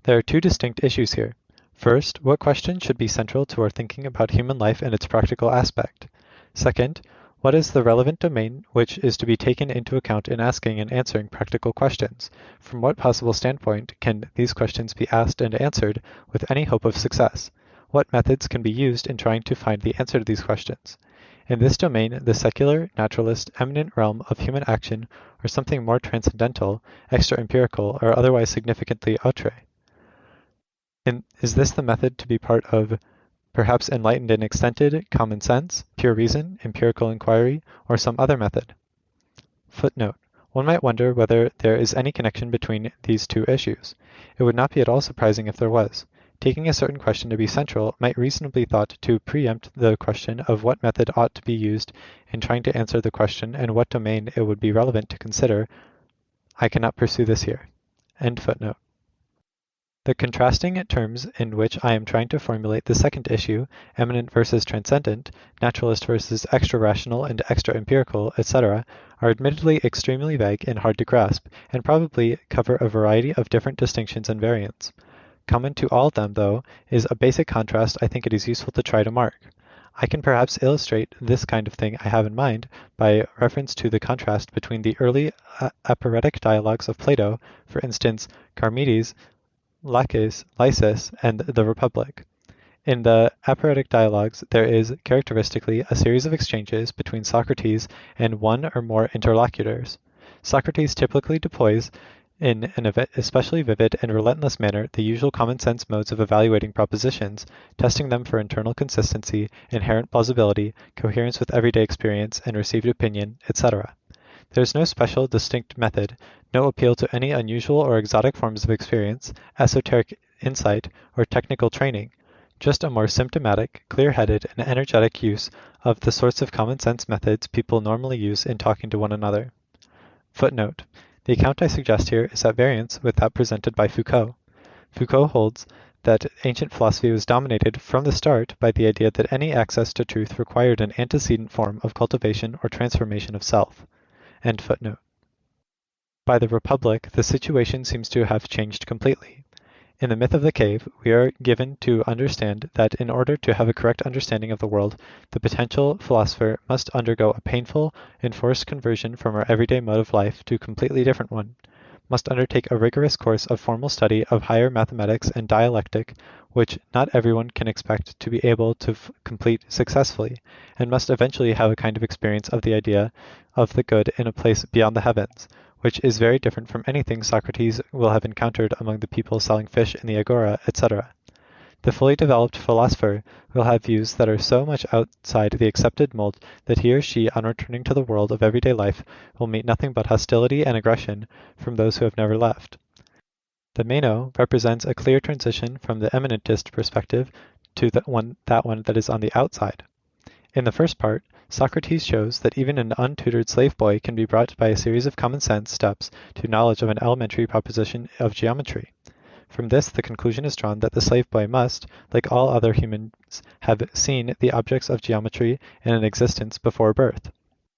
There are two distinct issues here. First, what question should be central to our thinking about human life and its practical aspect? Second, what is the relevant domain which is to be taken into account in asking and answering practical questions? From what possible standpoint can these questions be asked and answered with any hope of success? What methods can be used in trying to find the answer to these questions? In this domain, the secular, naturalist, eminent realm of human action, or something more transcendental, extra-empirical, or otherwise significantly autre. Is this the method to be part of perhaps enlightened and extended common sense, pure reason, empirical inquiry, or some other method? Footnote. One might wonder whether there is any connection between these two issues. It would not be at all surprising if there was. Taking a certain question to be central might reasonably be thought to preempt the question of what method ought to be used in trying to answer the question and what domain it would be relevant to consider. I cannot pursue this here. End footnote. The contrasting terms in which I am trying to formulate the second issue, eminent versus transcendent, naturalist versus extra-rational and extra-empirical, etc., are admittedly extremely vague and hard to grasp, and probably cover a variety of different distinctions and variants. Common to all of them, though, is a basic contrast I think it is useful to try to mark. I can perhaps illustrate this kind of thing I have in mind by reference to the contrast between the early aporetic dialogues of Plato, for instance, Charmides, Laches, Lysis, and the Republic. In the aporetic dialogues, there is, characteristically, a series of exchanges between Socrates and one or more interlocutors. Socrates typically deploys, in an especially vivid and relentless manner, the usual common-sense modes of evaluating propositions, testing them for internal consistency, inherent plausibility, coherence with everyday experience and received opinion, etc. There is no special, distinct method, no appeal to any unusual or exotic forms of experience, esoteric insight, or technical training, just a more symptomatic, clear-headed, and energetic use of the sorts of common-sense methods people normally use in talking to one another. Footnote. The account I suggest here is at variance with that presented by Foucault. Foucault holds that ancient philosophy was dominated from the start by the idea that any access to truth required an antecedent form of cultivation or transformation of self. End footnote. By the Republic, the situation seems to have changed completely. In the myth of the cave, we are given to understand that in order to have a correct understanding of the world, the potential philosopher must undergo a painful, enforced conversion from our everyday mode of life to a completely different one, must undertake a rigorous course of formal study of higher mathematics and dialectic, which not everyone can expect to be able to complete successfully, and must eventually have a kind of experience of the idea of the good in a place beyond the heavens, which is very different from anything Socrates will have encountered among the people selling fish in the agora, etc. The fully developed philosopher will have views that are so much outside the accepted mold that he or she, on returning to the world of everyday life, will meet nothing but hostility and aggression from those who have never left. The Meno represents a clear transition from the eminentist perspective to that one that is on the outside. In the first part, Socrates shows that even an untutored slave boy can be brought by a series of common sense steps to knowledge of an elementary proposition of geometry. From this, the conclusion is drawn that the slave boy must, like all other humans, have seen the objects of geometry in an existence before birth.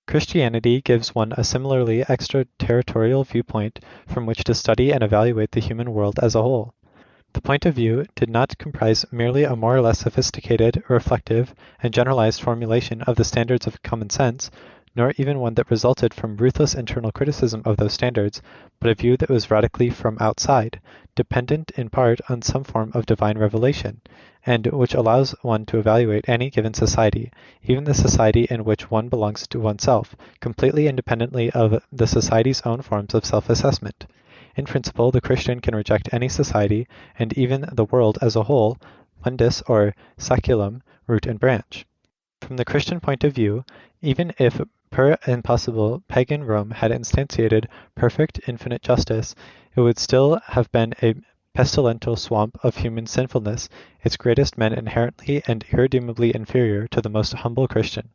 Christianity gives one a similarly extraterritorial viewpoint from which to study and evaluate the human world as a whole. The point of view did not comprise merely a more or less sophisticated, reflective, and generalized formulation of the standards of common sense, nor even one that resulted from ruthless internal criticism of those standards, but a view that was radically from outside, dependent in part on some form of divine revelation, and which allows one to evaluate any given society, even the society in which one belongs to oneself, completely independently of the society's own forms of self-assessment. In principle, the Christian can reject any society, and even the world as a whole, mundus or saculum, root and branch. From the Christian point of view, even if per impossible pagan Rome had instantiated perfect infinite justice, it would still have been a pestilential swamp of human sinfulness, its greatest men inherently and irredeemably inferior to the most humble Christian.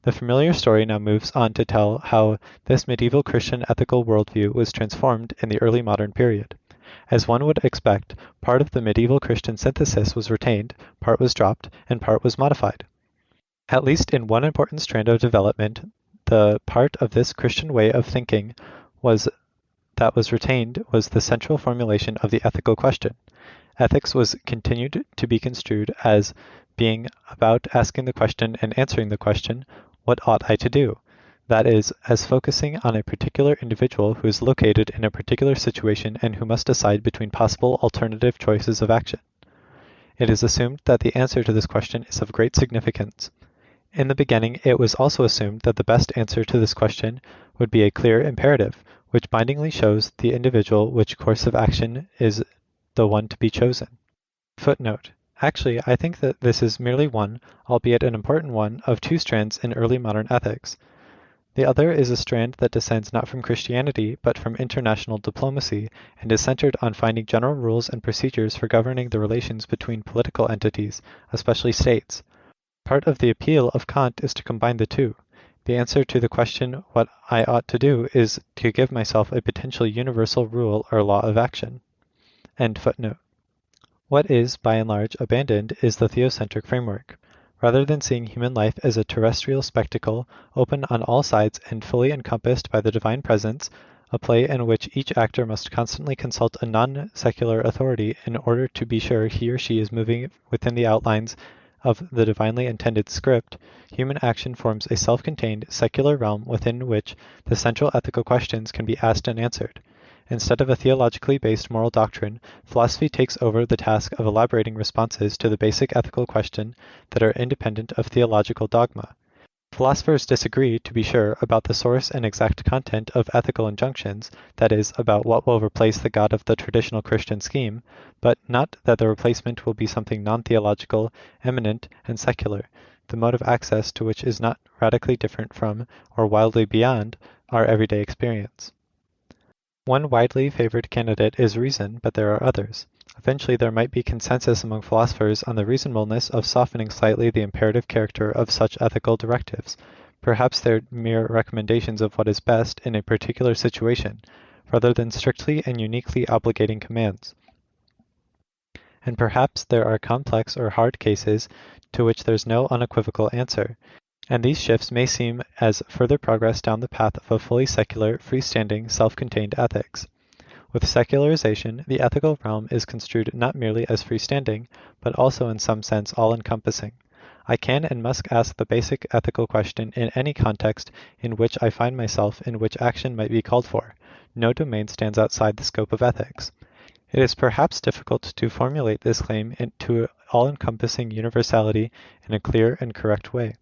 The familiar story now moves on to tell how this medieval Christian ethical worldview was transformed in the early modern period. As one would expect, part of the medieval Christian synthesis was retained, part was dropped, and part was modified. At least in one important strand of development, the part of this Christian way of thinking that was retained was the central formulation of the ethical question. Ethics was continued to be construed as being about asking the question and answering the question, what ought I to do? That is, as focusing on a particular individual who is located in a particular situation and who must decide between possible alternative choices of action. It is assumed that the answer to this question is of great significance. In the beginning, it was also assumed that the best answer to this question would be a clear imperative, which bindingly shows the individual which course of action is the one to be chosen. Footnote. Actually, I think that this is merely one, albeit an important one, of two strands in early modern ethics. The other is a strand that descends not from Christianity, but from international diplomacy, and is centered on finding general rules and procedures for governing the relations between political entities, especially states. Part of the appeal of Kant is to combine the two. The answer to the question what I ought to do is to give myself a potentially universal rule or law of action. End footnote. What is, by and large, abandoned is the theocentric framework. Rather than seeing human life as a terrestrial spectacle, open on all sides and fully encompassed by the divine presence, a play in which each actor must constantly consult a non-secular authority in order to be sure he or she is moving within the outlines of the divinely intended script, human action forms a self-contained, secular realm within which the central ethical questions can be asked and answered. Instead of a theologically based moral doctrine, philosophy takes over the task of elaborating responses to the basic ethical question that are independent of theological dogma. Philosophers disagree, to be sure, about the source and exact content of ethical injunctions, that is, about what will replace the God of the traditional Christian scheme, but not that the replacement will be something non-theological, eminent, and secular, the mode of access to which is not radically different from, or wildly beyond, our everyday experience. One widely favored candidate is reason, but there are others. Eventually there might be consensus among philosophers on the reasonableness of softening slightly the imperative character of such ethical directives. Perhaps they're mere recommendations of what is best in a particular situation, rather than strictly and uniquely obligating commands. And perhaps there are complex or hard cases to which there's no unequivocal answer, and these shifts may seem as further progress down the path of a fully secular, freestanding, self-contained ethics. With secularization, the ethical realm is construed not merely as freestanding, but also in some sense all-encompassing. I can and must ask the basic ethical question in any context in which I find myself in which action might be called for. No domain stands outside the scope of ethics. It is perhaps difficult to formulate this claim to all-encompassing universality in a clear and correct way.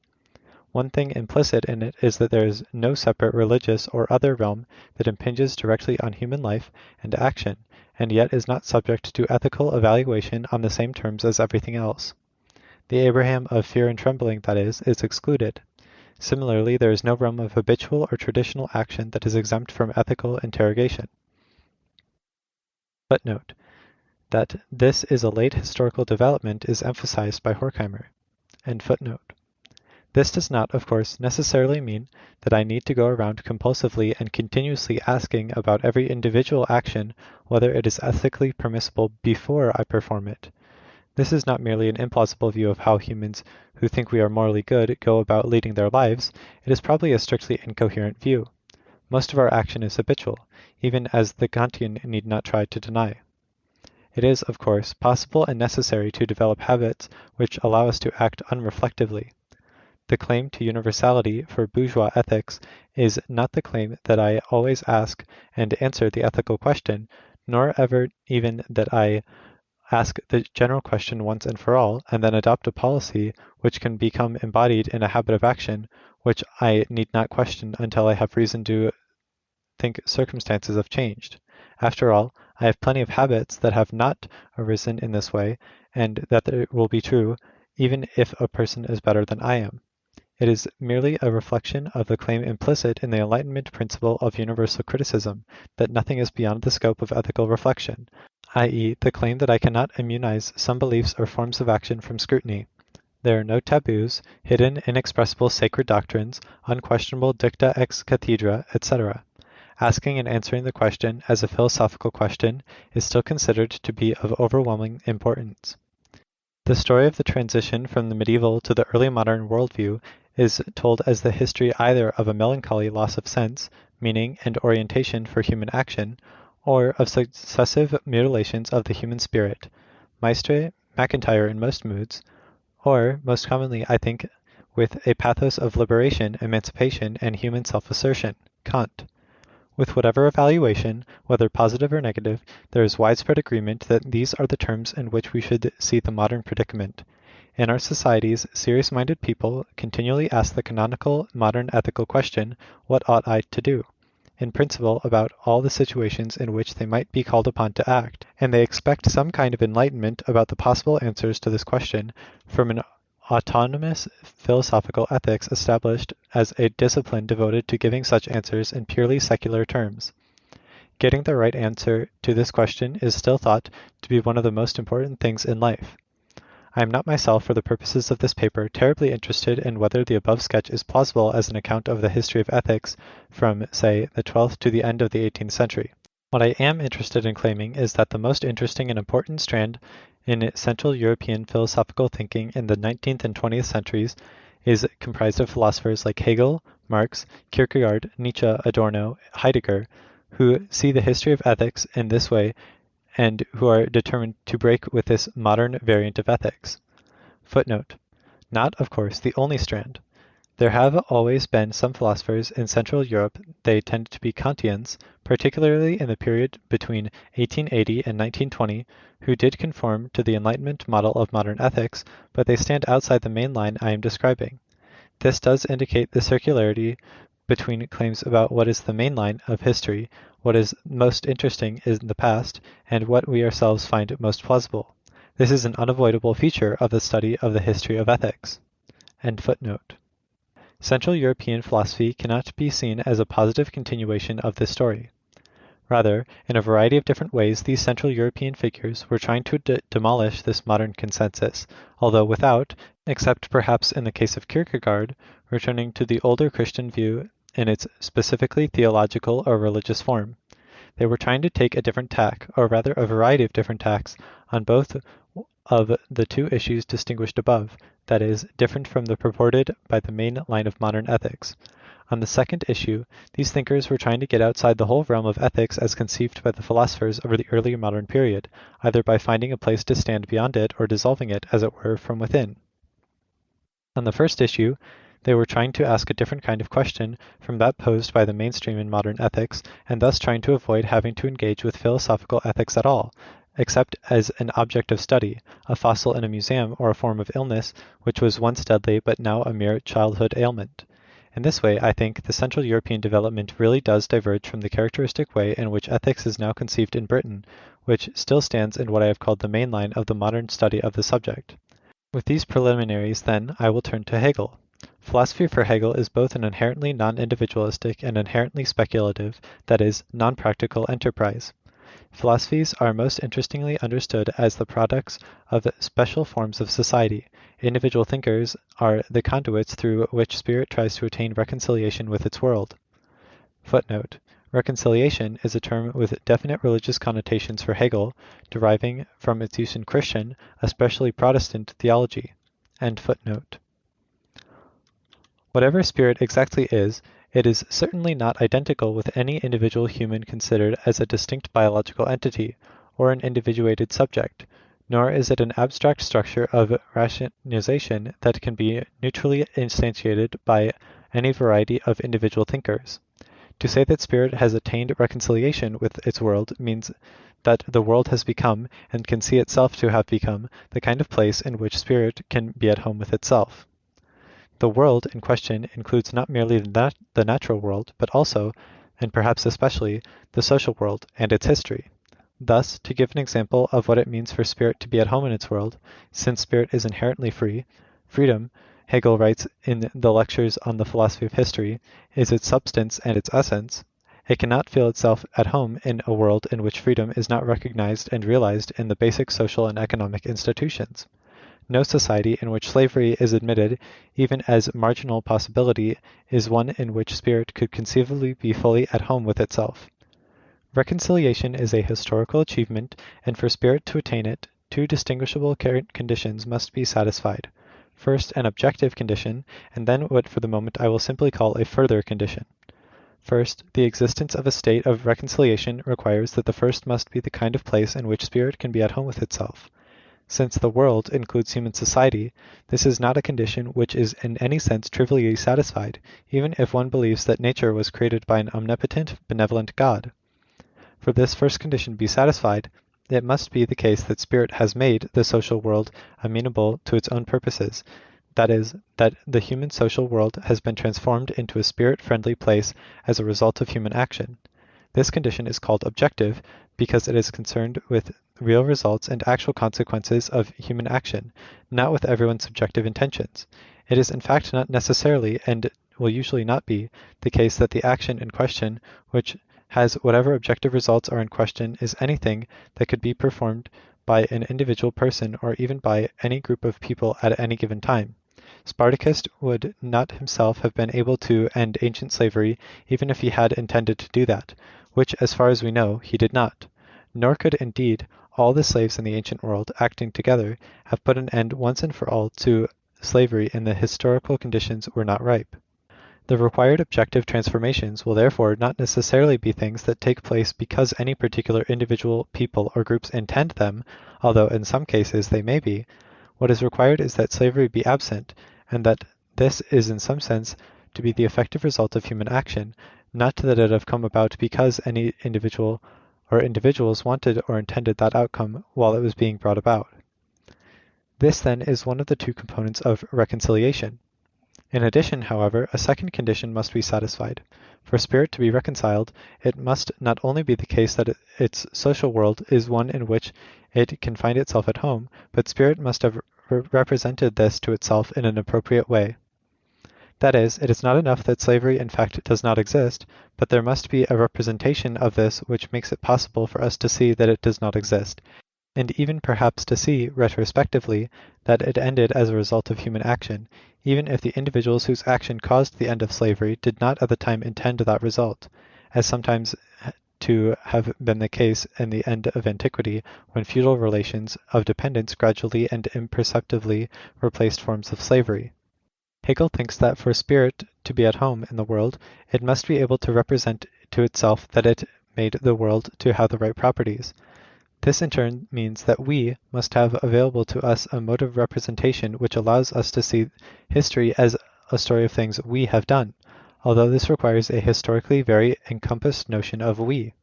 One thing implicit in it is that there is no separate religious or other realm that impinges directly on human life and action, and yet is not subject to ethical evaluation on the same terms as everything else. The Abraham of fear and trembling, that is excluded. Similarly, there is no realm of habitual or traditional action that is exempt from ethical interrogation. Footnote. That this is a late historical development is emphasized by Horkheimer. End footnote. This does not, of course, necessarily mean that I need to go around compulsively and continuously asking about every individual action whether it is ethically permissible before I perform it. This is not merely an implausible view of how humans who think we are morally good go about leading their lives, it is probably a strictly incoherent view. Most of our action is habitual, even as the Kantian need not try to deny. It is, of course, possible and necessary to develop habits which allow us to act unreflectively. The claim to universality for bourgeois ethics is not the claim that I always ask and answer the ethical question, nor ever even that I ask the general question once and for all, and then adopt a policy which can become embodied in a habit of action, which I need not question until I have reason to think circumstances have changed. After all, I have plenty of habits that have not arisen in this way, and that it will be true, even if a person is better than I am. It is merely a reflection of the claim implicit in the Enlightenment principle of universal criticism, that nothing is beyond the scope of ethical reflection, i.e., the claim that I cannot immunize some beliefs or forms of action from scrutiny. There are no taboos, hidden, inexpressible sacred doctrines, unquestionable dicta ex cathedra, etc. Asking and answering the question as a philosophical question is still considered to be of overwhelming importance. The story of the transition from the medieval to the early modern worldview is told as the history either of a melancholy loss of sense, meaning, and orientation for human action, or of successive mutilations of the human spirit, Maistre, MacIntyre in most moods, or, most commonly, I think, with a pathos of liberation, emancipation, and human self-assertion, Kant. With whatever evaluation, whether positive or negative, there is widespread agreement that these are the terms in which we should see the modern predicament. In our societies, serious-minded people continually ask the canonical modern ethical question, what ought I to do? In principle, about all the situations in which they might be called upon to act, and they expect some kind of enlightenment about the possible answers to this question from an autonomous philosophical ethics established as a discipline devoted to giving such answers in purely secular terms. Getting the right answer to this question is still thought to be one of the most important things in life. I am not myself, for the purposes of this paper, terribly interested in whether the above sketch is plausible as an account of the history of ethics from, say, the 12th to the end of the 18th century. What I am interested in claiming is that the most interesting and important strand in Central European philosophical thinking in the 19th and 20th centuries is comprised of philosophers like Hegel, Marx, Kierkegaard, Nietzsche, Adorno, Heidegger, who see the history of ethics in this way and who are determined to break with this modern variant of ethics. Footnote. Not, of course, the only strand. There have always been some philosophers in Central Europe, they tend to be Kantians, particularly in the period between 1880 and 1920, who did conform to the Enlightenment model of modern ethics, but they stand outside the main line I am describing. This does indicate the circularity between claims about what is the main line of history, what is most interesting in the past, and what we ourselves find most plausible. This is an unavoidable feature of the study of the history of ethics. End footnote. Central European philosophy cannot be seen as a positive continuation of this story. Rather, in a variety of different ways, these Central European figures were trying to demolish this modern consensus, although without, except perhaps in the case of Kierkegaard, returning to the older Christian view in its specifically theological or religious form. They were trying to take a different tack, or rather a variety of different tacks, on both of the two issues distinguished above, that is, different from the purported by the main line of modern ethics. On the second issue, these thinkers were trying to get outside the whole realm of ethics as conceived by the philosophers over the earlier modern period, either by finding a place to stand beyond it or dissolving it, as it were, from within. On the first issue, they were trying to ask a different kind of question from that posed by the mainstream in modern ethics, and thus trying to avoid having to engage with philosophical ethics at all, except as an object of study, a fossil in a museum or a form of illness which was once deadly but now a mere childhood ailment. In this way, I think, the Central European development really does diverge from the characteristic way in which ethics is now conceived in Britain, which still stands in what I have called the main line of the modern study of the subject. With these preliminaries, then, I will turn to Hegel. Philosophy for Hegel is both an inherently non-individualistic and inherently speculative, that is, non-practical enterprise. Philosophies are most interestingly understood as the products of special forms of society. Individual thinkers are the conduits through which spirit tries to attain reconciliation with its world. Footnote. Reconciliation is a term with definite religious connotations for Hegel, deriving from its use in Christian, especially Protestant, theology. End footnote. Whatever spirit exactly is, it is certainly not identical with any individual human considered as a distinct biological entity, or an individuated subject, nor is it an abstract structure of rationalization that can be neutrally instantiated by any variety of individual thinkers. To say that spirit has attained reconciliation with its world means that the world has become, and can see itself to have become, the kind of place in which spirit can be at home with itself. The world in question includes not merely the natural world, but also, and perhaps especially, the social world and its history. Thus, to give an example of what it means for spirit to be at home in its world, since spirit is inherently free, freedom, Hegel writes in the lectures on the philosophy of history, is its substance and its essence, it cannot feel itself at home in a world in which freedom is not recognized and realized in the basic social and economic institutions. No society in which slavery is admitted, even as marginal possibility, is one in which spirit could conceivably be fully at home with itself. Reconciliation is a historical achievement, and for spirit to attain it, two distinguishable conditions must be satisfied. First, an objective condition, and then what for the moment I will simply call a further condition. First, the existence of a state of reconciliation requires that the first must be the kind of place in which spirit can be at home with itself. Since the world includes human society, this is not a condition which is in any sense trivially satisfied, even if one believes that nature was created by an omnipotent, benevolent God. For this first condition be satisfied, it must be the case that spirit has made the social world amenable to its own purposes, that is, that the human social world has been transformed into a spirit-friendly place as a result of human action. This condition is called objective because it is concerned with real results and actual consequences of human action, not with everyone's subjective intentions. It is in fact not necessarily, and will usually not be, the case that the action in question, which has whatever objective results are in question, is anything that could be performed by an individual person or even by any group of people at any given time. Spartacus would not himself have been able to end ancient slavery even if he had intended to do that, which, as far as we know, he did not. Nor could, indeed, all the slaves in the ancient world, acting together, have put an end once and for all to slavery and the historical conditions were not ripe. The required objective transformations will therefore not necessarily be things that take place because any particular individual, people, or groups intend them, although in some cases they may be. What is required is that slavery be absent, and that this is in some sense to be the effective result of human action, not that it have come about because any individual or individuals wanted or intended that outcome while it was being brought about. This then is one of the two components of reconciliation. In addition, however, a second condition must be satisfied. For spirit to be reconciled, it must not only be the case that its social world is one in which it can find itself at home, but spirit must have represented this to itself in an appropriate way. That is, it is not enough that slavery in fact does not exist, but there must be a representation of this which makes it possible for us to see that it does not exist, and even perhaps to see, retrospectively, that it ended as a result of human action, even if the individuals whose action caused the end of slavery did not at the time intend that result, as sometimes to have been the case in the end of antiquity, when feudal relations of dependence gradually and imperceptibly replaced forms of slavery. Hegel thinks that for spirit to be at home in the world, it must be able to represent to itself that it made the world to have the right properties. This in turn means that we must have available to us a mode of representation which allows us to see history as a story of things we have done, although this requires a historically very encompassed notion of we.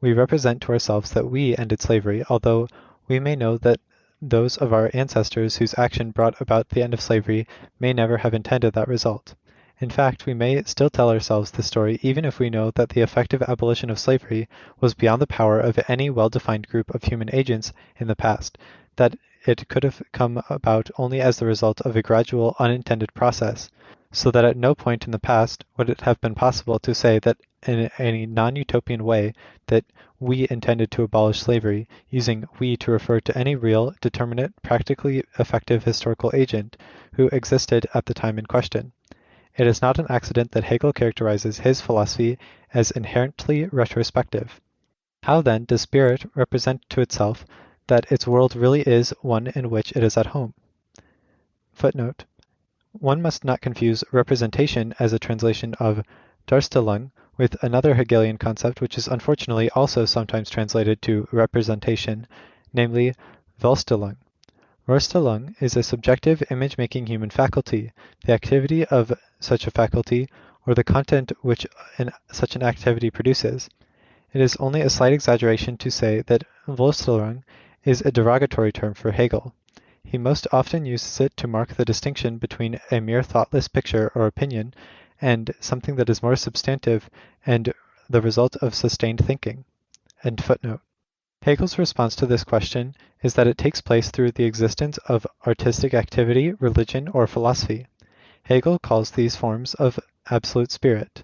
We represent to ourselves that we ended slavery, although we may know that those of our ancestors whose action brought about the end of slavery may never have intended that result. In fact, we may still tell ourselves the story even if we know that the effective abolition of slavery was beyond the power of any well-defined group of human agents in the past, that it could have come about only as the result of a gradual, unintended process, so that at no point in the past would it have been possible to say that in any non-utopian way that we intended to abolish slavery, using we to refer to any real, determinate, practically effective historical agent who existed at the time in question. It is not an accident that Hegel characterizes his philosophy as inherently retrospective. How then does spirit represent to itself that its world really is one in which it is at home? Footnote. One must not confuse representation as a translation of Darstellung with another Hegelian concept which is unfortunately also sometimes translated to representation, namely Vorstellung. Vorstellung is a subjective image-making human faculty, the activity of such a faculty, or the content which such an activity produces. It is only a slight exaggeration to say that Vorstellung is a derogatory term for Hegel. He most often uses it to mark the distinction between a mere thoughtless picture or opinion and something that is more substantive and the result of sustained thinking. End footnote. Hegel's response to this question is that it takes place through the existence of artistic activity, religion, or philosophy. Hegel calls these forms of absolute spirit.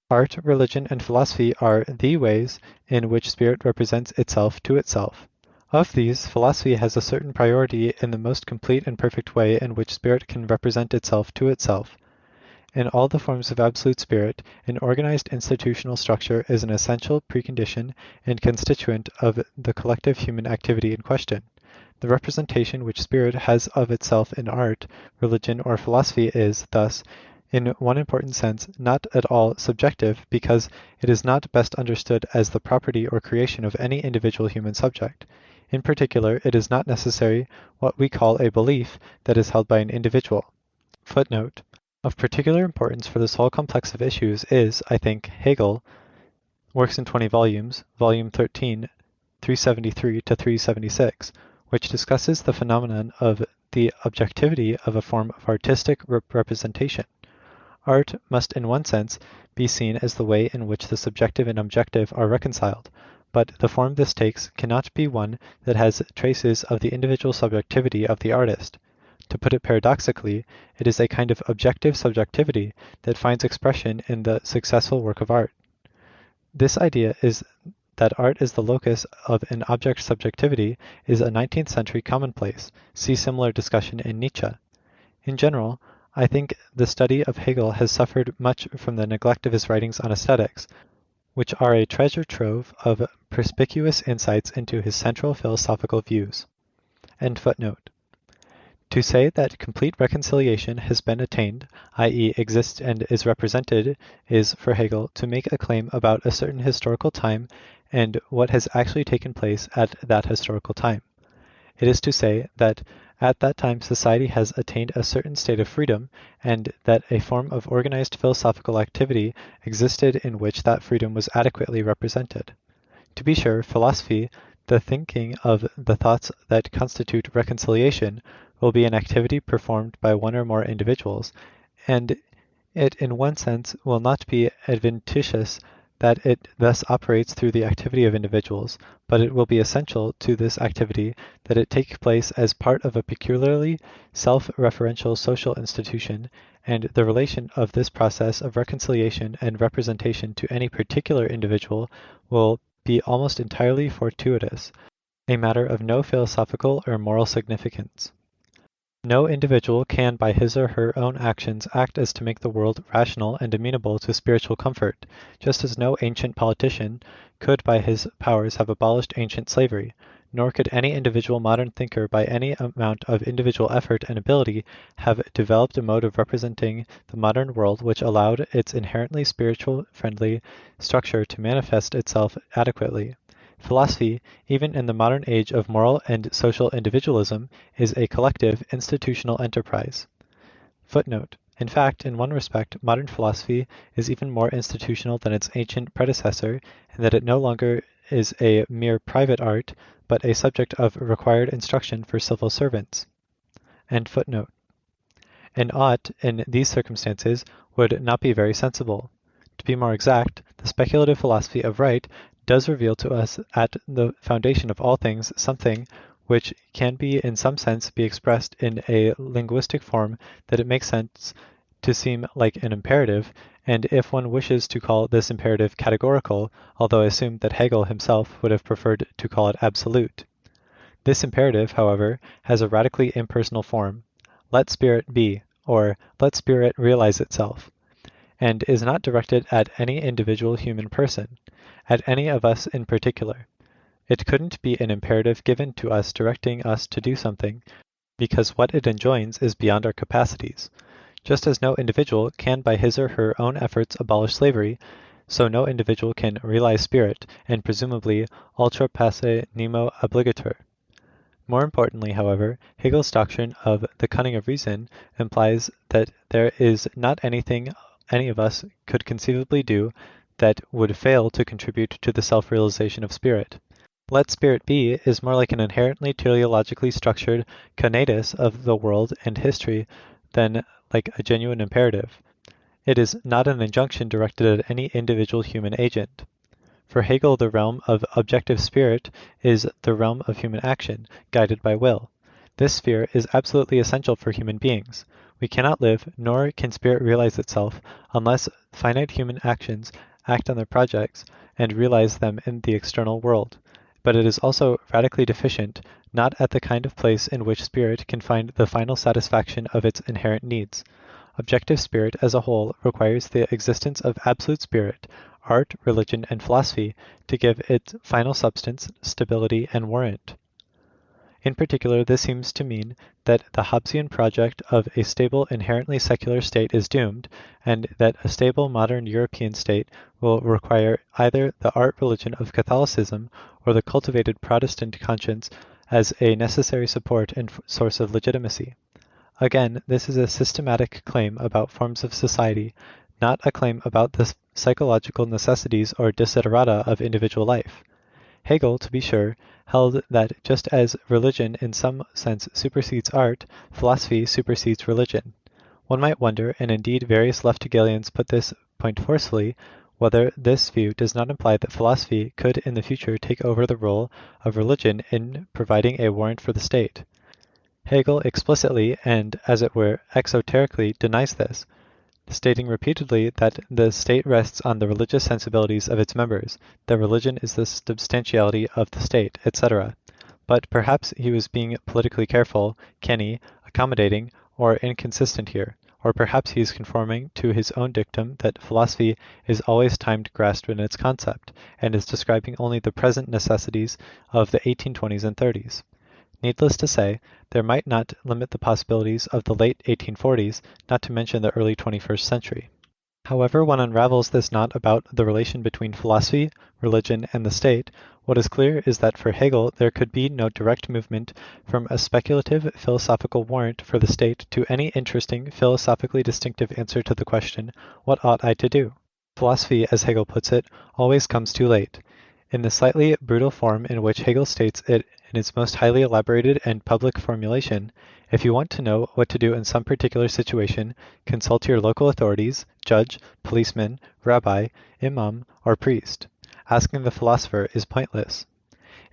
Art, religion, and philosophy are the ways in which spirit represents itself to itself. Of these, philosophy has a certain priority in the most complete and perfect way in which spirit can represent itself to itself. In all the forms of absolute spirit, an organized institutional structure is an essential precondition and constituent of the collective human activity in question. The representation which spirit has of itself in art, religion, or philosophy is, thus, in one important sense, not at all subjective, because it is not best understood as the property or creation of any individual human subject. In particular, it is not necessary what we call a belief that is held by an individual. Footnote. Of particular importance for this whole complex of issues is, I think, Hegel, Works in 20 volumes, volume 13, 373 to 376, which discusses the phenomenon of the objectivity of a form of artistic representation. Art must in one sense be seen as the way in which the subjective and objective are reconciled, but the form this takes cannot be one that has traces of the individual subjectivity of the artist. To put it paradoxically, it is a kind of objective subjectivity that finds expression in the successful work of art. This idea is that art is the locus of an object subjectivity is a 19th century commonplace. See similar discussion in Nietzsche. In general, I think the study of Hegel has suffered much from the neglect of his writings on aesthetics, which are a treasure trove of perspicuous insights into his central philosophical views. End footnote. To say that complete reconciliation has been attained, i.e. exists and is represented, is, for Hegel, to make a claim about a certain historical time and what has actually taken place at that historical time. It is to say that at that time society has attained a certain state of freedom, and that a form of organized philosophical activity existed in which that freedom was adequately represented. To be sure, philosophy, the thinking of the thoughts that constitute reconciliation, will be an activity performed by one or more individuals, and it in one sense will not be adventitious that it thus operates through the activity of individuals, but it will be essential to this activity that it take place as part of a peculiarly self-referential social institution, and the relation of this process of reconciliation and representation to any particular individual will be almost entirely fortuitous, a matter of no philosophical or moral significance. No individual can by his or her own actions act as to make the world rational and amenable to spiritual comfort, just as no ancient politician could by his powers have abolished ancient slavery, nor could any individual modern thinker by any amount of individual effort and ability have developed a mode of representing the modern world which allowed its inherently spiritual friendly structure to manifest itself adequately. Philosophy, even in the modern age of moral and social individualism, is a collective, institutional enterprise. Footnote. In fact, in one respect, modern philosophy is even more institutional than its ancient predecessor, in that it no longer is a mere private art, but a subject of required instruction for civil servants. End footnote. An ought, in these circumstances, would not be very sensible. To be more exact, the speculative philosophy of right does reveal to us at the foundation of all things something which can be in some sense be expressed in a linguistic form that it makes sense to seem like an imperative, and if one wishes to call this imperative categorical, although I assume that Hegel himself would have preferred to call it absolute. This imperative, however, has a radically impersonal form, let spirit be, or let spirit realize itself, and is not directed at any individual human person, at any of us in particular. It couldn't be an imperative given to us directing us to do something, because what it enjoins is beyond our capacities. Just as no individual can by his or her own efforts abolish slavery, so no individual can realize spirit, and presumably ultra passe nemo obligatur. More importantly, however, Hegel's doctrine of the cunning of reason implies that there is not anything any of us could conceivably do that would fail to contribute to the self-realization of spirit. Let spirit be is more like an inherently teleologically structured conatus of the world and history than like a genuine imperative. It is not an injunction directed at any individual human agent. For Hegel, the realm of objective spirit is the realm of human action, guided by will. This sphere is absolutely essential for human beings. We cannot live, nor can spirit realize itself, unless finite human actions act on their projects, and realize them in the external world. But it is also radically deficient, not at the kind of place in which spirit can find the final satisfaction of its inherent needs. Objective spirit as a whole requires the existence of absolute spirit, art, religion, and philosophy to give it final substance, stability, and warrant. In particular, this seems to mean that the Hobbesian project of a stable, inherently secular state is doomed, and that a stable modern European state will require either the art religion of Catholicism or the cultivated Protestant conscience as a necessary support and source of legitimacy. Again, this is a systematic claim about forms of society, not a claim about the psychological necessities or desiderata of individual life. Hegel, to be sure, held that just as religion in some sense supersedes art, philosophy supersedes religion. One might wonder, and indeed various left Hegelians put this point forcefully, whether this view does not imply that philosophy could in the future take over the role of religion in providing a warrant for the state. Hegel explicitly and, as it were, exoterically denies this, stating repeatedly that the state rests on the religious sensibilities of its members, that religion is the substantiality of the state, etc. But perhaps he was being politically careful, canny, accommodating, or inconsistent here, or perhaps he is conforming to his own dictum that philosophy is always timed grasped in its concept, and is describing only the present necessities of the 1820s and 30s. Needless to say, there might not limit the possibilities of the late 1840s, not to mention the early 21st century. However one unravels this knot about the relation between philosophy, religion, and the state, what is clear is that for Hegel there could be no direct movement from a speculative philosophical warrant for the state to any interesting, philosophically distinctive answer to the question, what ought I to do? Philosophy, as Hegel puts it, always comes too late. In the slightly brutal form in which Hegel states it in its most highly elaborated and public formulation, if you want to know what to do in some particular situation, consult your local authorities, judge, policeman, rabbi, imam, or priest. Asking the philosopher is pointless.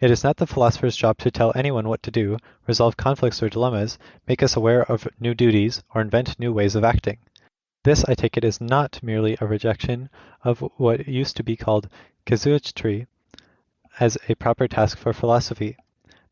It is not the philosopher's job to tell anyone what to do, resolve conflicts or dilemmas, make us aware of new duties, or invent new ways of acting. This, I take it, is not merely a rejection of what used to be called casuistry as a proper task for philosophy.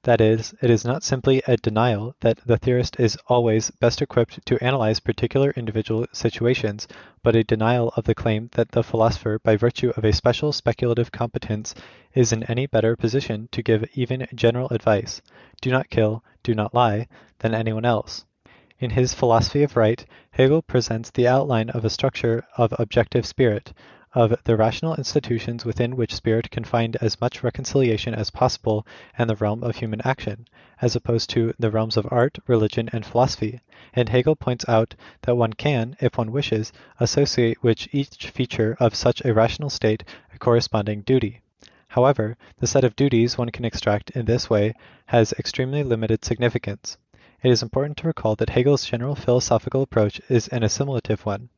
That is, it is not simply a denial that the theorist is always best equipped to analyze particular individual situations, but a denial of the claim that the philosopher, by virtue of a special speculative competence, is in any better position to give even general advice, do not kill, do not lie, than anyone else. In his Philosophy of Right, Hegel presents the outline of a structure of objective spirit, of the rational institutions within which spirit can find as much reconciliation as possible in the realm of human action, as opposed to the realms of art, religion, and philosophy, and Hegel points out that one can, if one wishes, associate with each feature of such a rational state a corresponding duty. However, the set of duties one can extract in this way has extremely limited significance. It is important to recall that Hegel's general philosophical approach is an assimilative one.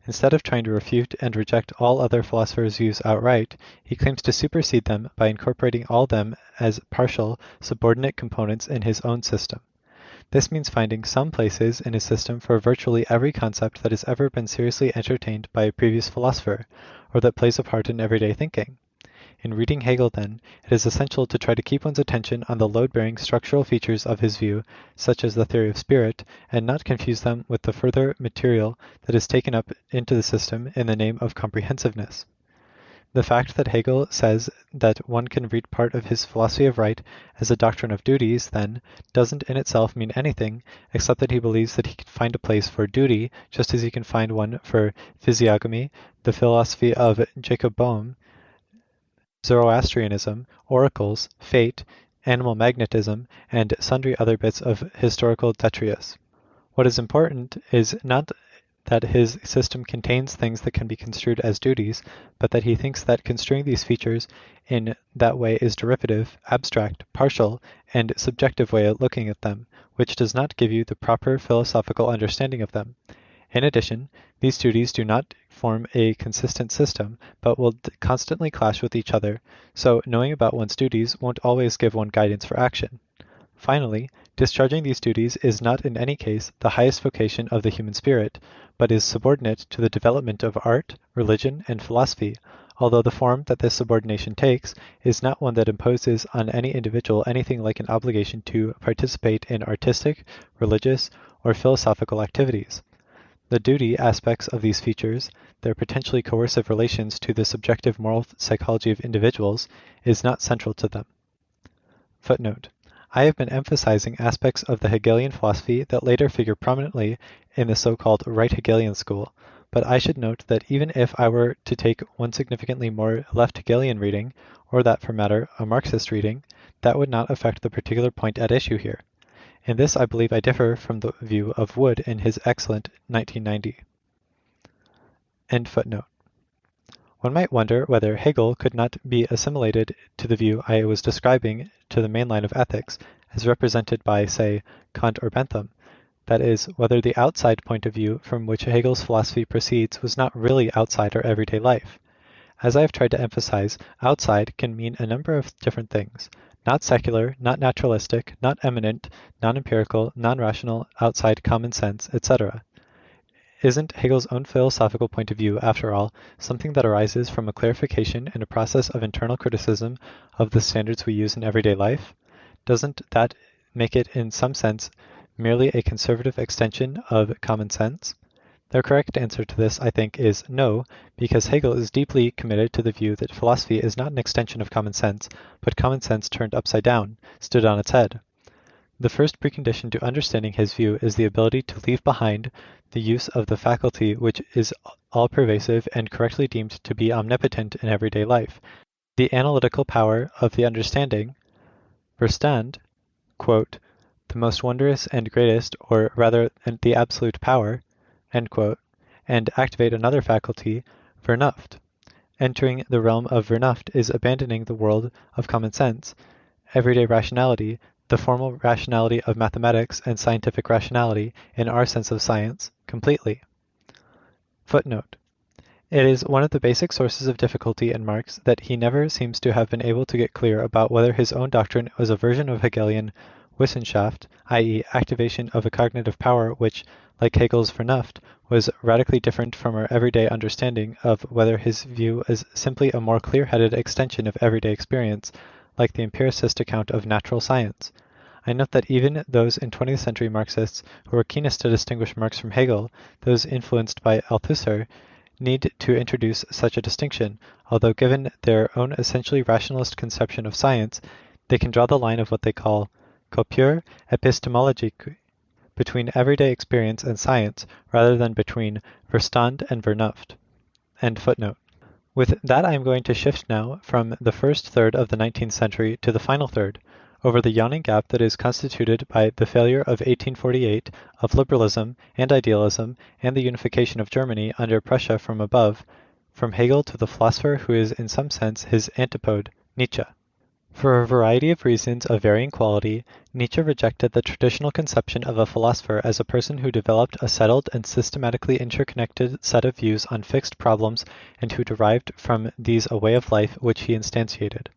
Instead of trying to refute and reject all other philosophers' views outright, he claims to supersede them by incorporating all them as partial, subordinate components in his own system. This means finding some places in his system for virtually every concept that has ever been seriously entertained by a previous philosopher, or that plays a part in everyday thinking. In reading Hegel, then, it is essential to try to keep one's attention on the load-bearing structural features of his view, such as the theory of spirit, and not confuse them with the further material that is taken up into the system in the name of comprehensiveness. The fact that Hegel says that one can read part of his Philosophy of Right as a doctrine of duties, then, doesn't in itself mean anything, except that he believes that he can find a place for duty, just as he can find one for physiognomy, the philosophy of Jacob Boehme, Zoroastrianism, oracles, fate, animal magnetism, and sundry other bits of historical detritus. What is important is not that his system contains things that can be construed as duties, but that he thinks that construing these features in that way is derivative, abstract, partial, and subjective way of looking at them, which does not give you the proper philosophical understanding of them. In addition, these duties do not form a consistent system, but will constantly clash with each other, so knowing about one's duties won't always give one guidance for action. Finally, discharging these duties is not in any case the highest vocation of the human spirit, but is subordinate to the development of art, religion, and philosophy, although the form that this subordination takes is not one that imposes on any individual anything like an obligation to participate in artistic, religious, or philosophical activities. The duty aspects of these features, their potentially coercive relations to the subjective moral psychology of individuals, is not central to them. Footnote. I have been emphasizing aspects of the Hegelian philosophy that later figure prominently in the so-called right Hegelian school, but I should note that even if I were to take one significantly more left Hegelian reading, or that for matter, a Marxist reading, that would not affect the particular point at issue here. In this I believe I differ from the view of Wood in his excellent 1990. End footnote. One might wonder whether Hegel could not be assimilated to the view I was describing to the main line of ethics, as represented by, say, Kant or Bentham. That is, whether the outside point of view from which Hegel's philosophy proceeds was not really outside our everyday life. As I have tried to emphasize, outside can mean a number of different things. Not secular, not naturalistic, not eminent, non-empirical, non-rational, outside common sense, etc. Isn't Hegel's own philosophical point of view, after all, something that arises from a clarification and a process of internal criticism of the standards we use in everyday life? Doesn't that make it, in some sense, merely a conservative extension of common sense? The correct answer to this, I think, is no, because Hegel is deeply committed to the view that philosophy is not an extension of common sense, but common sense turned upside down, stood on its head. The first precondition to understanding his view is the ability to leave behind the use of the faculty which is all-pervasive and correctly deemed to be omnipotent in everyday life, the analytical power of the understanding, Verstand, quote, the most wondrous and greatest, or rather the absolute power, end quote, and activate another faculty, Vernunft. Entering the realm of Vernunft is abandoning the world of common sense, everyday rationality, the formal rationality of mathematics and scientific rationality, in our sense of science, completely. Footnote. It is one of the basic sources of difficulty in Marx that he never seems to have been able to get clear about whether his own doctrine was a version of Hegelian Wissenschaft, i.e. activation of a cognitive power which, like Hegel's Vernunft, was radically different from our everyday understanding of whether his view is simply a more clear-headed extension of everyday experience, like the empiricist account of natural science. I note that even those in 20th century Marxists who were keenest to distinguish Marx from Hegel, those influenced by Althusser, need to introduce such a distinction, although given their own essentially rationalist conception of science, they can draw the line of what they call coupure epistemologique, between everyday experience and science, rather than between Verstand and Vernunft. End footnote. With that, I am going to shift now from the first third of the 19th century to the final third, over the yawning gap that is constituted by the failure of 1848 of liberalism and idealism and the unification of Germany under Prussia from above, from Hegel to the philosopher who is in some sense his antipode, Nietzsche. For a variety of reasons of varying quality, Nietzsche rejected the traditional conception of a philosopher as a person who developed a settled and systematically interconnected set of views on fixed problems and who derived from these a way of life which he instantiated.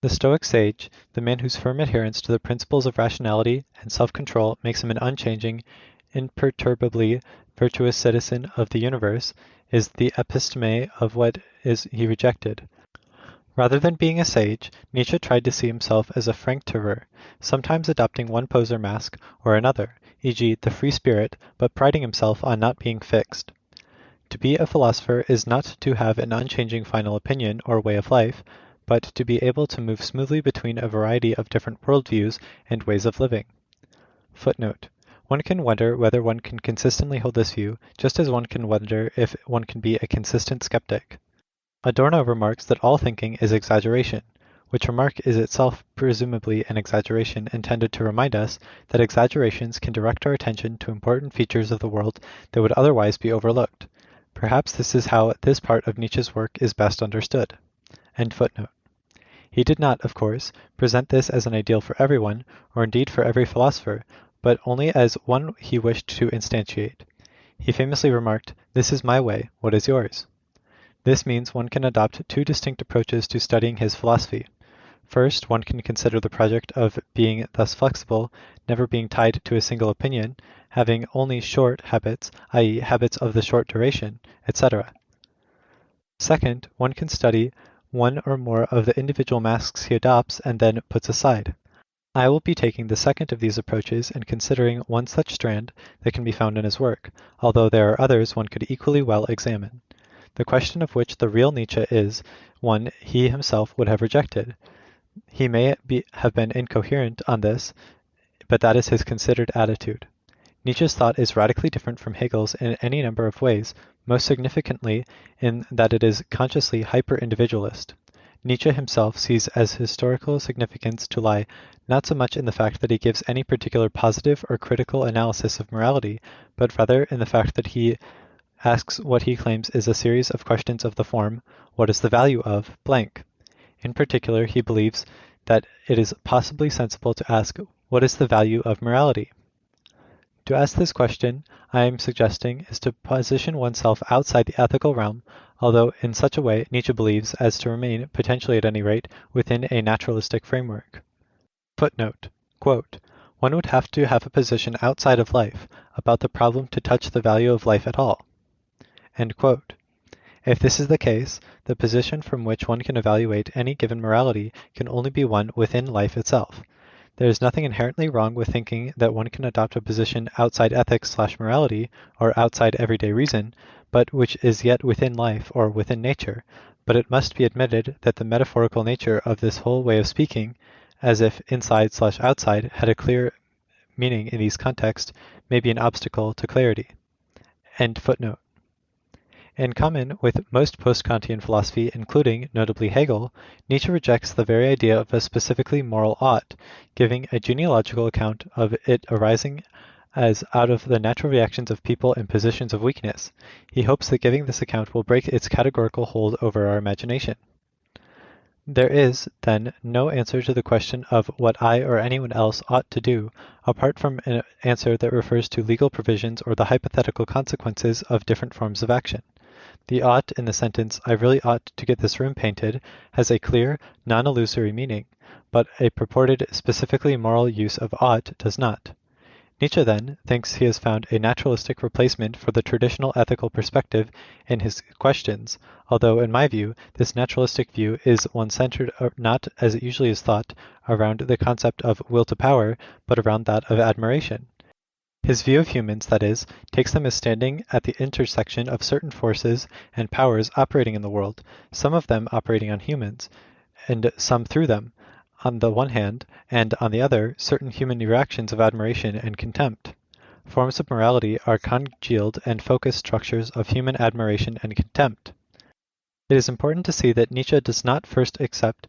The Stoic sage, the man whose firm adherence to the principles of rationality and self-control makes him an unchanging, imperturbably virtuous citizen of the universe, is the episteme of what is he rejected. Rather than being a sage, Nietzsche tried to see himself as a Frankterer, sometimes adopting one poser mask or another, e.g. the free spirit, but priding himself on not being fixed. To be a philosopher is not to have an unchanging final opinion or way of life, but to be able to move smoothly between a variety of different worldviews and ways of living. Footnote. One can wonder whether one can consistently hold this view, just as one can wonder if one can be a consistent skeptic. Adorno remarks that all thinking is exaggeration, which remark is itself presumably an exaggeration intended to remind us that exaggerations can direct our attention to important features of the world that would otherwise be overlooked. Perhaps this is how this part of Nietzsche's work is best understood. End footnote. He did not, of course, present this as an ideal for everyone, or indeed for every philosopher, but only as one he wished to instantiate. He famously remarked, "This is my way, what is yours?" This means one can adopt two distinct approaches to studying his philosophy. First, one can consider the project of being thus flexible, never being tied to a single opinion, having only short habits, i.e. habits of the short duration, etc. Second, one can study one or more of the individual masks he adopts and then puts aside. I will be taking the second of these approaches and considering one such strand that can be found in his work, although there are others one could equally well examine. The question of which the real Nietzsche is one he himself would have rejected. He may have been incoherent on this, but that is his considered attitude. Nietzsche's thought is radically different from Hegel's in any number of ways, most significantly in that it is consciously hyper-individualist. Nietzsche himself sees as historical significance to lie not so much in the fact that he gives any particular positive or critical analysis of morality, but rather in the fact that he asks what he claims is a series of questions of the form, what is the value of blank? In particular, he believes that it is possibly sensible to ask, what is the value of morality? To ask this question, I am suggesting, is to position oneself outside the ethical realm, although in such a way Nietzsche believes as to remain, potentially at any rate, within a naturalistic framework. Footnote, quote, one would have to have a position outside of life about the problem to touch the value of life at all. End quote. If this is the case, the position from which one can evaluate any given morality can only be one within life itself. There is nothing inherently wrong with thinking that one can adopt a position outside ethics/morality, or outside everyday reason, but which is yet within life or within nature, but it must be admitted that the metaphorical nature of this whole way of speaking, as if inside/outside had a clear meaning in these contexts, may be an obstacle to clarity. End footnote. In common with most post-Kantian philosophy, including, notably, Hegel, Nietzsche rejects the very idea of a specifically moral ought, giving a genealogical account of it arising as out of the natural reactions of people in positions of weakness. He hopes that giving this account will break its categorical hold over our imagination. There is, then, no answer to the question of what I or anyone else ought to do, apart from an answer that refers to legal provisions or the hypothetical consequences of different forms of action. The ought in the sentence, I really ought to get this room painted, has a clear, non-illusory meaning, but a purported, specifically moral use of ought does not. Nietzsche, then, thinks he has found a naturalistic replacement for the traditional ethical perspective in his questions, although, in my view, this naturalistic view is one centered not, as it usually is thought, around the concept of will to power, but around that of admiration. His view of humans, that is, takes them as standing at the intersection of certain forces and powers operating in the world, some of them operating on humans, and some through them, on the one hand, and, on the other, certain human reactions of admiration and contempt. Forms of morality are congealed and focused structures of human admiration and contempt. It is important to see that Nietzsche does not first accept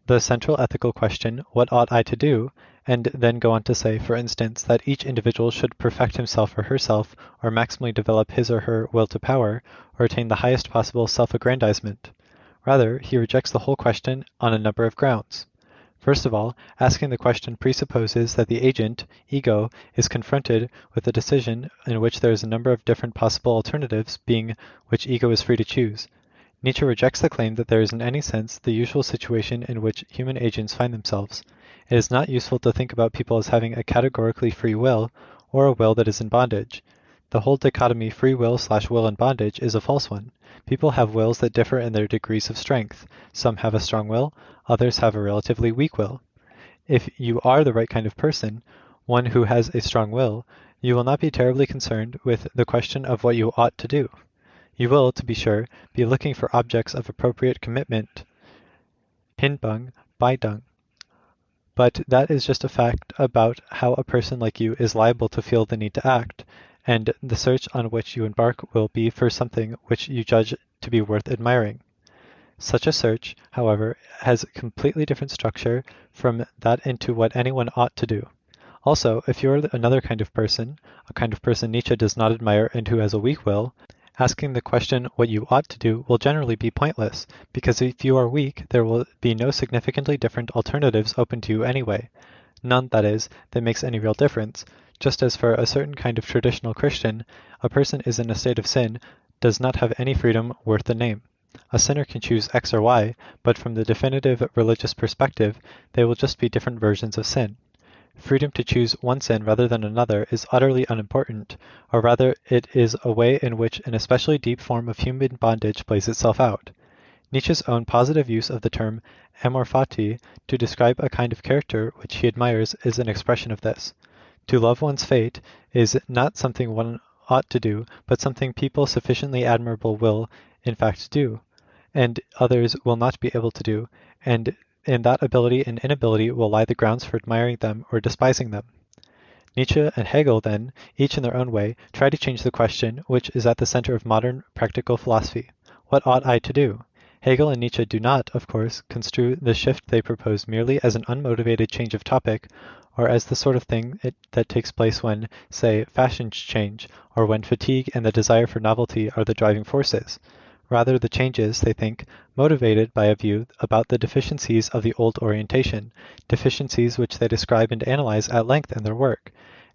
the central ethical question, what ought I to do, and then go on to say, for instance, that each individual should perfect himself or herself, or maximally develop his or her will to power, or attain the highest possible self-aggrandizement. Rather, he rejects the whole question on a number of grounds. First of all, asking the question presupposes that the agent, ego, is confronted with a decision in which there is a number of different possible alternatives, being which ego is free to choose. Nietzsche rejects the claim that there is in any sense the usual situation in which human agents find themselves. It is not useful to think about people as having a categorically free will, or a will that is in bondage. The whole dichotomy free will/will in bondage is a false one. People have wills that differ in their degrees of strength. Some have a strong will, others have a relatively weak will. If you are the right kind of person, one who has a strong will, you will not be terribly concerned with the question of what you ought to do. You will, to be sure, be looking for objects of appropriate commitment, Hinbung, Beidung. But that is just a fact about how a person like you is liable to feel the need to act, and the search on which you embark will be for something which you judge to be worth admiring. Such a search, however, has a completely different structure from that into what anyone ought to do. Also, if you are another kind of person, a kind of person Nietzsche does not admire and who has a weak will, asking the question what you ought to do will generally be pointless, because if you are weak, there will be no significantly different alternatives open to you anyway. None, that is, that makes any real difference, just as for a certain kind of traditional Christian, a person is in a state of sin does not have any freedom worth the name. A sinner can choose X or Y, but from the definitive religious perspective, they will just be different versions of sin. Freedom to choose one sin rather than another is utterly unimportant, or rather it is a way in which an especially deep form of human bondage plays itself out. Nietzsche's own positive use of the term amor fati to describe a kind of character which he admires is an expression of this. To love one's fate is not something one ought to do, but something people sufficiently admirable will, in fact, do, and others will not be able to do, and in that ability and inability will lie the grounds for admiring them or despising them. Nietzsche and Hegel, then, each in their own way, try to change the question which is at the center of modern practical philosophy. What ought I to do? Hegel and Nietzsche do not, of course, construe the shift they propose merely as an unmotivated change of topic, or as the sort of thing that takes place when, say, fashions change, or when fatigue and the desire for novelty are the driving forces. Rather, the change is, they think, motivated by a view about the deficiencies of the old orientation, deficiencies which they describe and analyze at length in their work,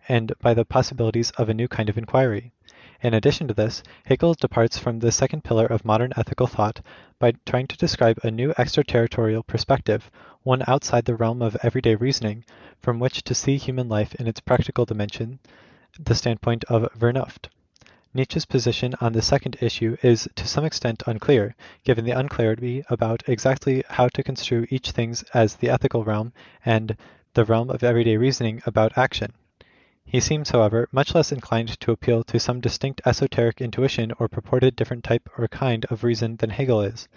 and by the possibilities of a new kind of inquiry. In addition to this, Hegel departs from the second pillar of modern ethical thought by trying to describe a new extraterritorial perspective, one outside the realm of everyday reasoning, from which to see human life in its practical dimension, the standpoint of Vernunft. Nietzsche's position on the second issue is to some extent unclear, given the unclarity about exactly how to construe each thing as the ethical realm and the realm of everyday reasoning about action. He seems, however, much less inclined to appeal to some distinct esoteric intuition or purported different type or kind of reason than Hegel is.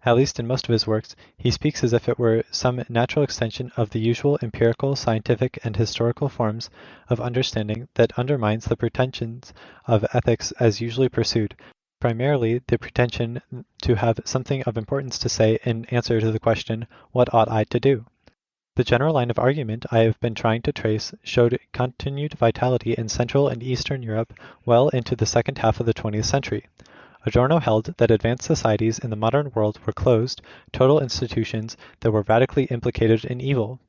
At least in most of his works, he speaks as if it were some natural extension of the usual empirical, scientific, and historical forms of understanding that undermines the pretensions of ethics as usually pursued, primarily the pretension to have something of importance to say in answer to the question, "What ought I to do?" The general line of argument I have been trying to trace showed continued vitality in Central and Eastern Europe well into the second half of the 20th century. Adorno held that advanced societies in the modern world were closed, total institutions that were radically implicated in evil.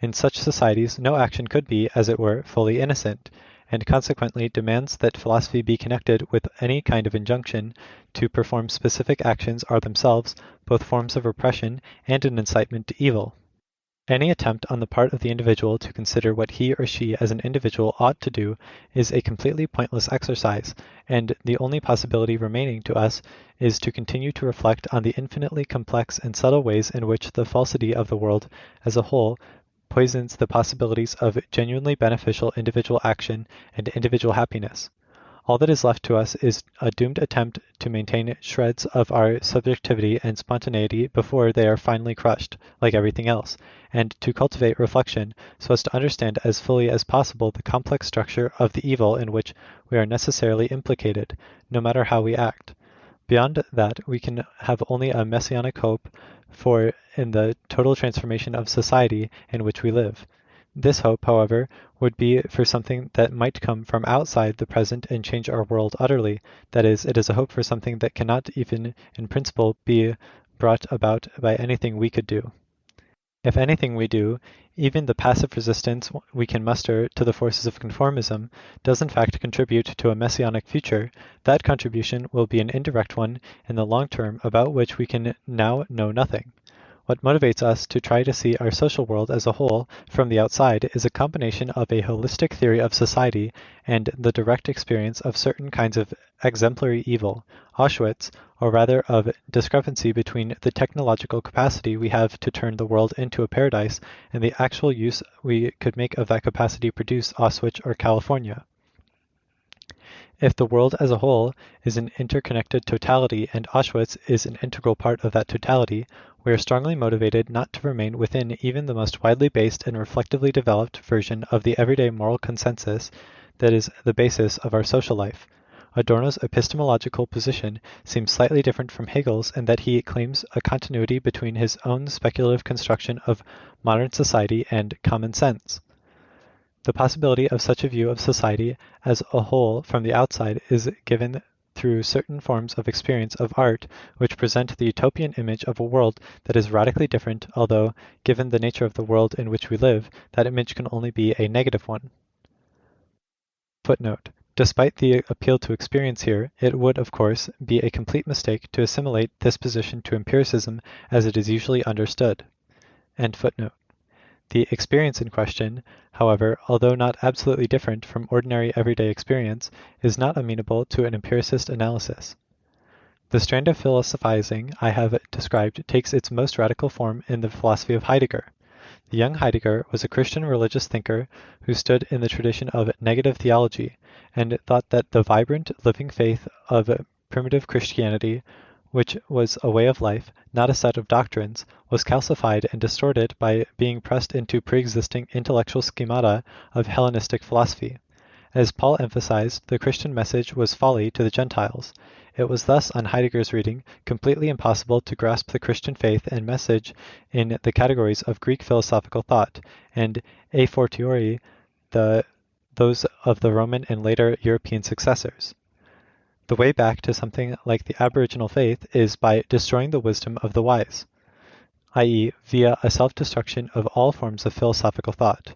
In such societies, no action could be, as it were, fully innocent, and consequently demands that philosophy be connected with any kind of injunction to perform specific actions are themselves both forms of repression and an incitement to evil. Any attempt on the part of the individual to consider what he or she as an individual ought to do is a completely pointless exercise, and the only possibility remaining to us is to continue to reflect on the infinitely complex and subtle ways in which the falsity of the world as a whole poisons the possibilities of genuinely beneficial individual action and individual happiness. All that is left to us is a doomed attempt to maintain shreds of our subjectivity and spontaneity before they are finally crushed, like everything else, and to cultivate reflection so as to understand as fully as possible the complex structure of the evil in which we are necessarily implicated, no matter how we act. Beyond that, we can have only a messianic hope for in the total transformation of society in which we live. This hope, however, would be for something that might come from outside the present and change our world utterly. That is, it is a hope for something that cannot even in principle be brought about by anything we could do. If anything we do, even the passive resistance we can muster to the forces of conformism, does in fact contribute to a messianic future, that contribution will be an indirect one in the long term about which we can now know nothing. What motivates us to try to see our social world as a whole from the outside is a combination of a holistic theory of society and the direct experience of certain kinds of exemplary evil, Auschwitz, or rather of discrepancy between the technological capacity we have to turn the world into a paradise and the actual use we could make of that capacity produce Auschwitz or California. If the world as a whole is an interconnected totality and Auschwitz is an integral part of that totality, we are strongly motivated not to remain within even the most widely based and reflectively developed version of the everyday moral consensus that is the basis of our social life. Adorno's epistemological position seems slightly different from Hegel's in that he claims a continuity between his own speculative construction of modern society and common sense. The possibility of such a view of society as a whole from the outside is given through certain forms of experience of art which present the utopian image of a world that is radically different, although, given the nature of the world in which we live, that image can only be a negative one. Footnote. Despite the appeal to experience here, it would, of course, be a complete mistake to assimilate this position to empiricism as it is usually understood. End footnote. The experience in question, however, although not absolutely different from ordinary everyday experience, is not amenable to an empiricist analysis. The strand of philosophizing I have described takes its most radical form in the philosophy of Heidegger. The young Heidegger was a Christian religious thinker who stood in the tradition of negative theology, and thought that the vibrant, living faith of primitive Christianity, which was a way of life, not a set of doctrines, was calcified and distorted by being pressed into pre-existing intellectual schemata of Hellenistic philosophy. As Paul emphasized, the Christian message was folly to the Gentiles. It was thus, on Heidegger's reading, completely impossible to grasp the Christian faith and message in the categories of Greek philosophical thought, and a fortiori those of the Roman and later European successors. The way back to something like the aboriginal faith is by destroying the wisdom of the wise, i.e., via a self-destruction of all forms of philosophical thought.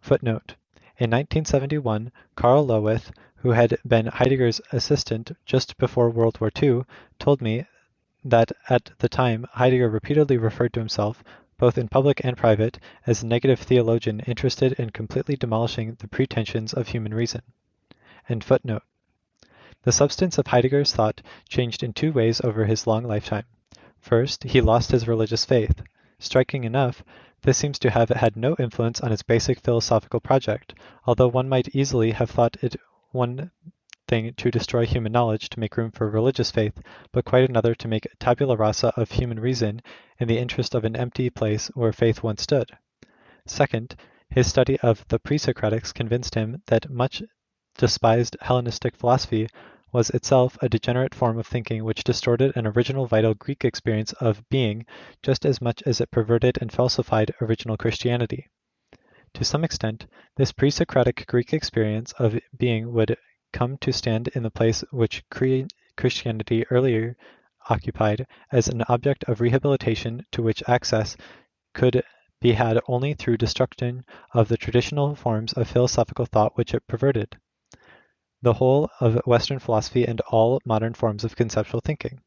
Footnote. In 1971, Karl Lowith, who had been Heidegger's assistant just before World War II, told me that at the time Heidegger repeatedly referred to himself, both in public and private, as a negative theologian interested in completely demolishing the pretensions of human reason. End footnote. The substance of Heidegger's thought changed in two ways over his long lifetime. First, he lost his religious faith. Striking enough, this seems to have had no influence on his basic philosophical project, although one might easily have thought it one thing to destroy human knowledge to make room for religious faith, but quite another to make tabula rasa of human reason in the interest of an empty place where faith once stood. Second, his study of the pre-Socratics convinced him that much despised Hellenistic philosophy was itself a degenerate form of thinking which distorted an original vital Greek experience of being just as much as it perverted and falsified original Christianity. To some extent, this pre-Socratic Greek experience of being would come to stand in the place which Christianity earlier occupied as an object of rehabilitation to which access could be had only through destruction of the traditional forms of philosophical thought which it perverted, the whole of Western philosophy and all modern forms of conceptual thinking.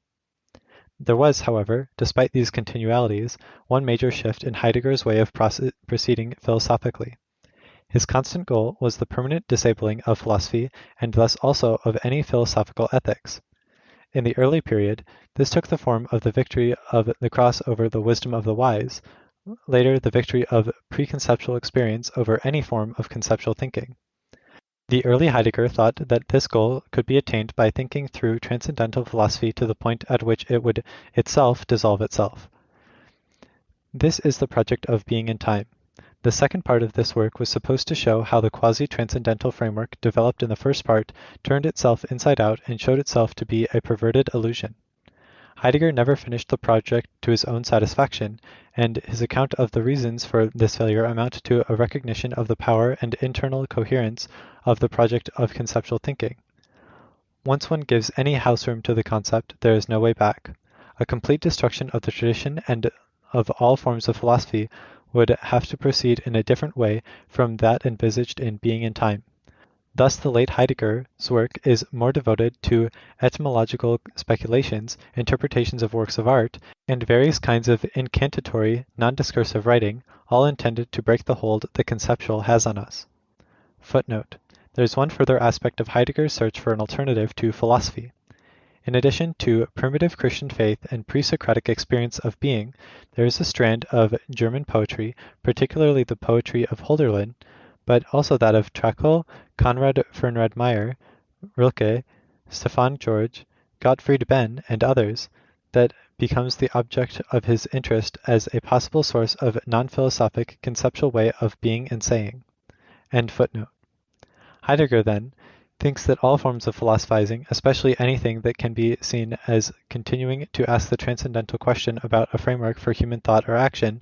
There was, however, despite these continualities, one major shift in Heidegger's way of proceeding philosophically. His constant goal was the permanent disabling of philosophy and thus also of any philosophical ethics. In the early period, this took the form of the victory of the cross over the wisdom of the wise, later the victory of preconceptual experience over any form of conceptual thinking. The early Heidegger thought that this goal could be attained by thinking through transcendental philosophy to the point at which it would itself dissolve itself. This is the project of Being in Time. The second part of this work was supposed to show how the quasi-transcendental framework developed in the first part turned itself inside out and showed itself to be a perverted illusion. Heidegger never finished the project to his own satisfaction, and his account of the reasons for this failure amount to a recognition of the power and internal coherence of the project of conceptual thinking. Once one gives any house room to the concept, there is no way back. A complete destruction of the tradition and of all forms of philosophy would have to proceed in a different way from that envisaged in Being in Time. Thus the late Heidegger's work is more devoted to etymological speculations, interpretations of works of art, and various kinds of incantatory, non-discursive writing, all intended to break the hold the conceptual has on us. Footnote. There is one further aspect of Heidegger's search for an alternative to philosophy. In addition to primitive Christian faith and pre-Socratic experience of being, there is a strand of German poetry, particularly the poetry of Hölderlin, but also that of Trakl, Konrad Fernrad Meyer, Rilke, Stefan George, Gottfried Benn, and others, that becomes the object of his interest as a possible source of non-philosophic conceptual way of being and saying. End footnote. Heidegger, then, thinks that all forms of philosophizing, especially anything that can be seen as continuing to ask the transcendental question about a framework for human thought or action,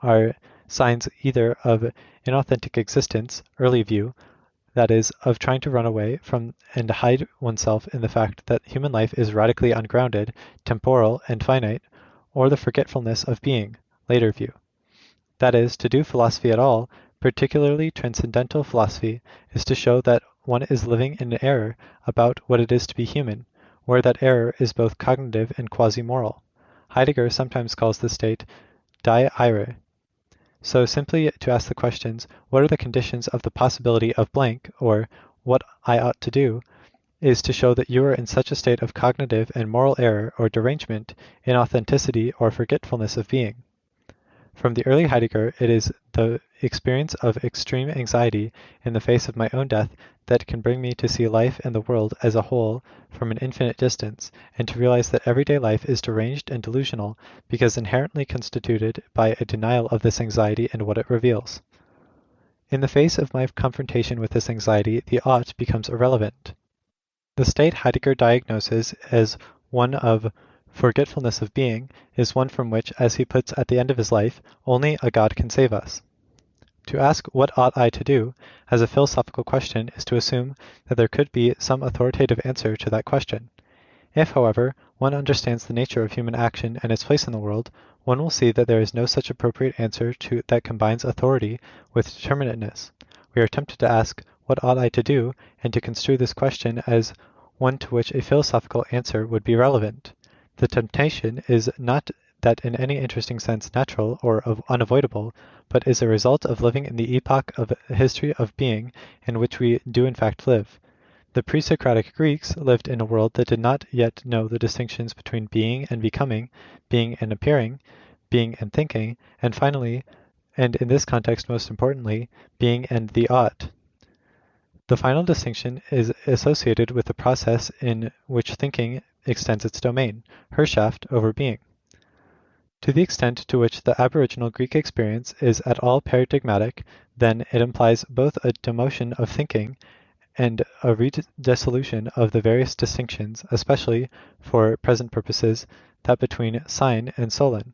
are signs either of inauthentic existence, early view, that is, of trying to run away from and hide oneself in the fact that human life is radically ungrounded, temporal, and finite, or the forgetfulness of being, later view. That is, to do philosophy at all, particularly transcendental philosophy, is to show that one is living in error about what it is to be human, where that error is both cognitive and quasi-moral. Heidegger sometimes calls this state die Irre. So simply to ask the questions, what are the conditions of the possibility of blank, or what I ought to do, is to show that you are in such a state of cognitive and moral error or derangement, inauthenticity or forgetfulness of being. From the early Heidegger, it is the experience of extreme anxiety in the face of my own death that can bring me to see life and the world as a whole from an infinite distance, and to realize that everyday life is deranged and delusional because inherently constituted by a denial of this anxiety and what it reveals. In the face of my confrontation with this anxiety, the ought becomes irrelevant. The state Heidegger diagnoses as one of forgetfulness of being is one from which, as he puts at the end of his life, only a God can save us. To ask "what ought I to do?" as a philosophical question is to assume that there could be some authoritative answer to that question. If, however, one understands the nature of human action and its place in the world, one will see that there is no such appropriate answer that combines authority with determinateness. We are tempted to ask, "What ought I to do?" and to construe this question as one to which a philosophical answer would be relevant. The temptation is not that in any interesting sense natural or unavoidable, but is a result of living in the epoch of history of being in which we do in fact live. The pre-Socratic Greeks lived in a world that did not yet know the distinctions between being and becoming, being and appearing, being and thinking, and finally, and in this context most importantly, being and the ought. The final distinction is associated with the process in which thinking extends its domain, Herrschaft over being. To the extent to which the aboriginal Greek experience is at all paradigmatic, then it implies both a demotion of thinking and a redissolution of the various distinctions, especially, for present purposes, that between sign and solon.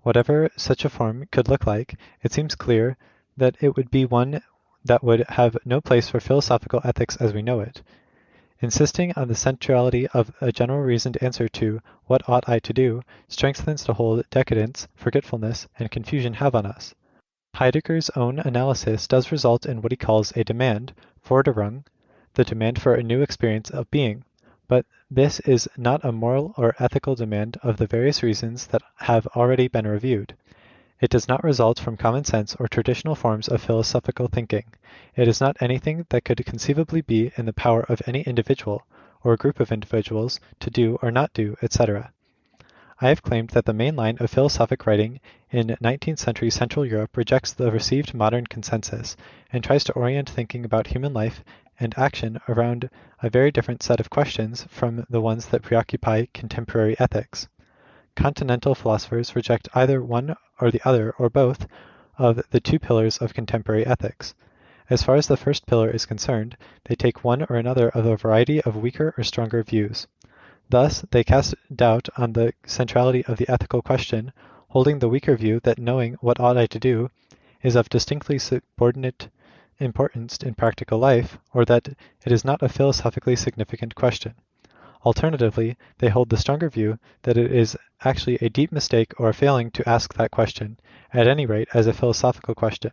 Whatever such a form could look like, it seems clear that it would be one that would have no place for philosophical ethics as we know it. Insisting on the centrality of a general reasoned answer to "what ought I to do?" strengthens the hold decadence, forgetfulness, and confusion have on us. Heidegger's own analysis does result in what he calls a demand, Forderung, the demand for a new experience of being, but this is not a moral or ethical demand of the various reasons that have already been reviewed. It does not result from common sense or traditional forms of philosophical thinking. It is not anything that could conceivably be in the power of any individual, or group of individuals, to do or not do, etc. I have claimed that the main line of philosophic writing in 19th century Central Europe rejects the received modern consensus, and tries to orient thinking about human life and action around a very different set of questions from the ones that preoccupy contemporary ethics. Continental philosophers reject either one or the other, or both, of the two pillars of contemporary ethics. As far as the first pillar is concerned, they take one or another of a variety of weaker or stronger views. Thus, they cast doubt on the centrality of the ethical question, holding the weaker view that knowing "what ought I to do?" is of distinctly subordinate importance in practical life, or that it is not a philosophically significant question. Alternatively, they hold the stronger view that it is actually a deep mistake or a failing to ask that question, at any rate as a philosophical question.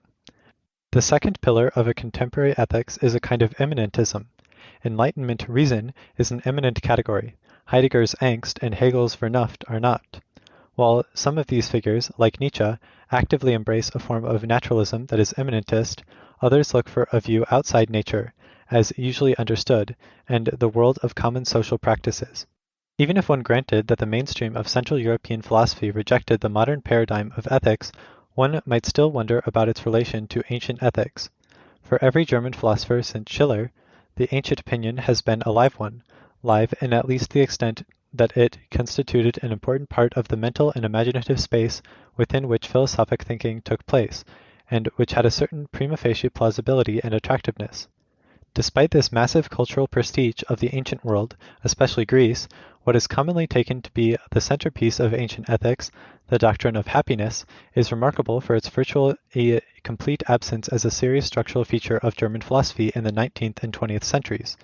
The second pillar of a contemporary ethics is a kind of immanentism. Enlightenment reason is an immanent category. Heidegger's Angst and Hegel's Vernunft are not. While some of these figures, like Nietzsche, actively embrace a form of naturalism that is immanentist, others look for a view outside nature, as usually understood, and the world of common social practices. Even if one granted that the mainstream of Central European philosophy rejected the modern paradigm of ethics, one might still wonder about its relation to ancient ethics. For every German philosopher since Schiller, the ancient opinion has been a live one, live in at least the extent that it constituted an important part of the mental and imaginative space within which philosophic thinking took place, and which had a certain prima facie plausibility and attractiveness. Despite this massive cultural prestige of the ancient world, especially Greece, what is commonly taken to be the centerpiece of ancient ethics, the doctrine of happiness, is remarkable for its virtually complete absence as a serious structural feature of German philosophy in the 19th and 20th centuries.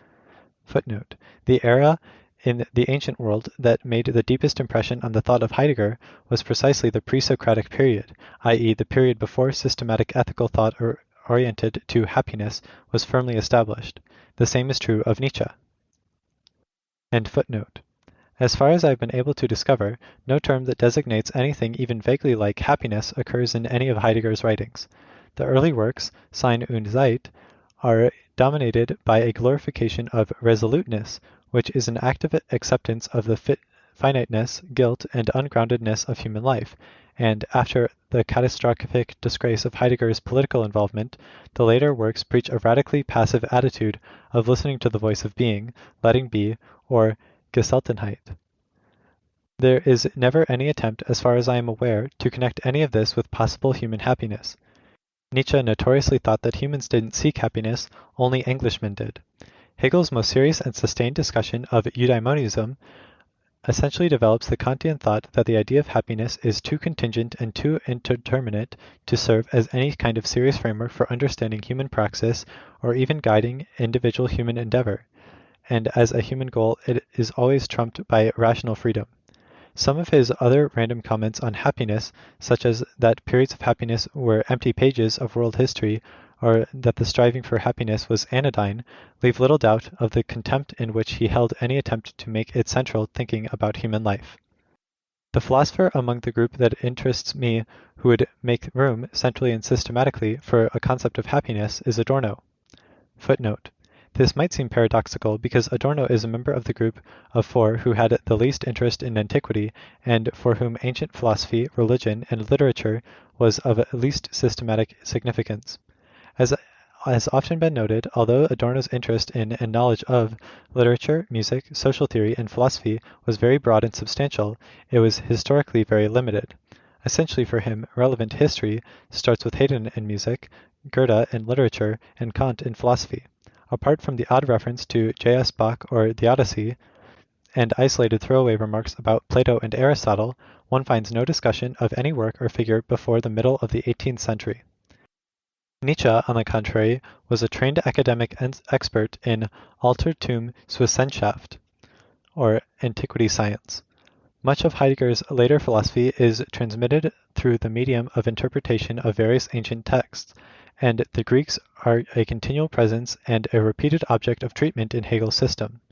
Footnote: the era in the ancient world that made the deepest impression on the thought of Heidegger was precisely the pre-Socratic period, i.e. the period before systematic ethical thought oriented to happiness was firmly established. The same is true of Nietzsche. End footnote. As far as I have been able to discover, no term that designates anything even vaguely like happiness occurs in any of Heidegger's writings. The early works, Sein und Zeit, are dominated by a glorification of resoluteness, which is an active acceptance of the finiteness, guilt, and ungroundedness of human life, and after the catastrophic disgrace of Heidegger's political involvement, the later works preach a radically passive attitude of listening to the voice of being, letting be, or Geseltenheit. There is never any attempt, as far as I am aware, to connect any of this with possible human happiness. Nietzsche notoriously thought that humans didn't seek happiness, only Englishmen did. Hegel's most serious and sustained discussion of eudaimonism essentially develops the Kantian thought that the idea of happiness is too contingent and too indeterminate to serve as any kind of serious framework for understanding human praxis or even guiding individual human endeavor, and as a human goal it is always trumped by rational freedom. Some of his other random comments on happiness, such as that periods of happiness were empty pages of world history, or that the striving for happiness was anodyne, leave little doubt of the contempt in which he held any attempt to make it central thinking about human life. The philosopher among the group that interests me who would make room, centrally and systematically, for a concept of happiness is Adorno. Footnote. This might seem paradoxical because Adorno is a member of the group of four who had the least interest in antiquity and for whom ancient philosophy, religion, and literature was of least systematic significance. As has often been noted, although Adorno's interest in and knowledge of literature, music, social theory, and philosophy was very broad and substantial, it was historically very limited. Essentially for him, relevant history starts with Haydn in music, Goethe in literature, and Kant in philosophy. Apart from the odd reference to J.S. Bach or the Odyssey, and isolated throwaway remarks about Plato and Aristotle, one finds no discussion of any work or figure before the middle of the 18th century. Nietzsche, on the contrary, was a trained academic expert in Altertumswissenschaft, or antiquity science. Much of Heidegger's later philosophy is transmitted through the medium of interpretation of various ancient texts, and the Greeks are a continual presence and a repeated object of treatment in Hegel's system.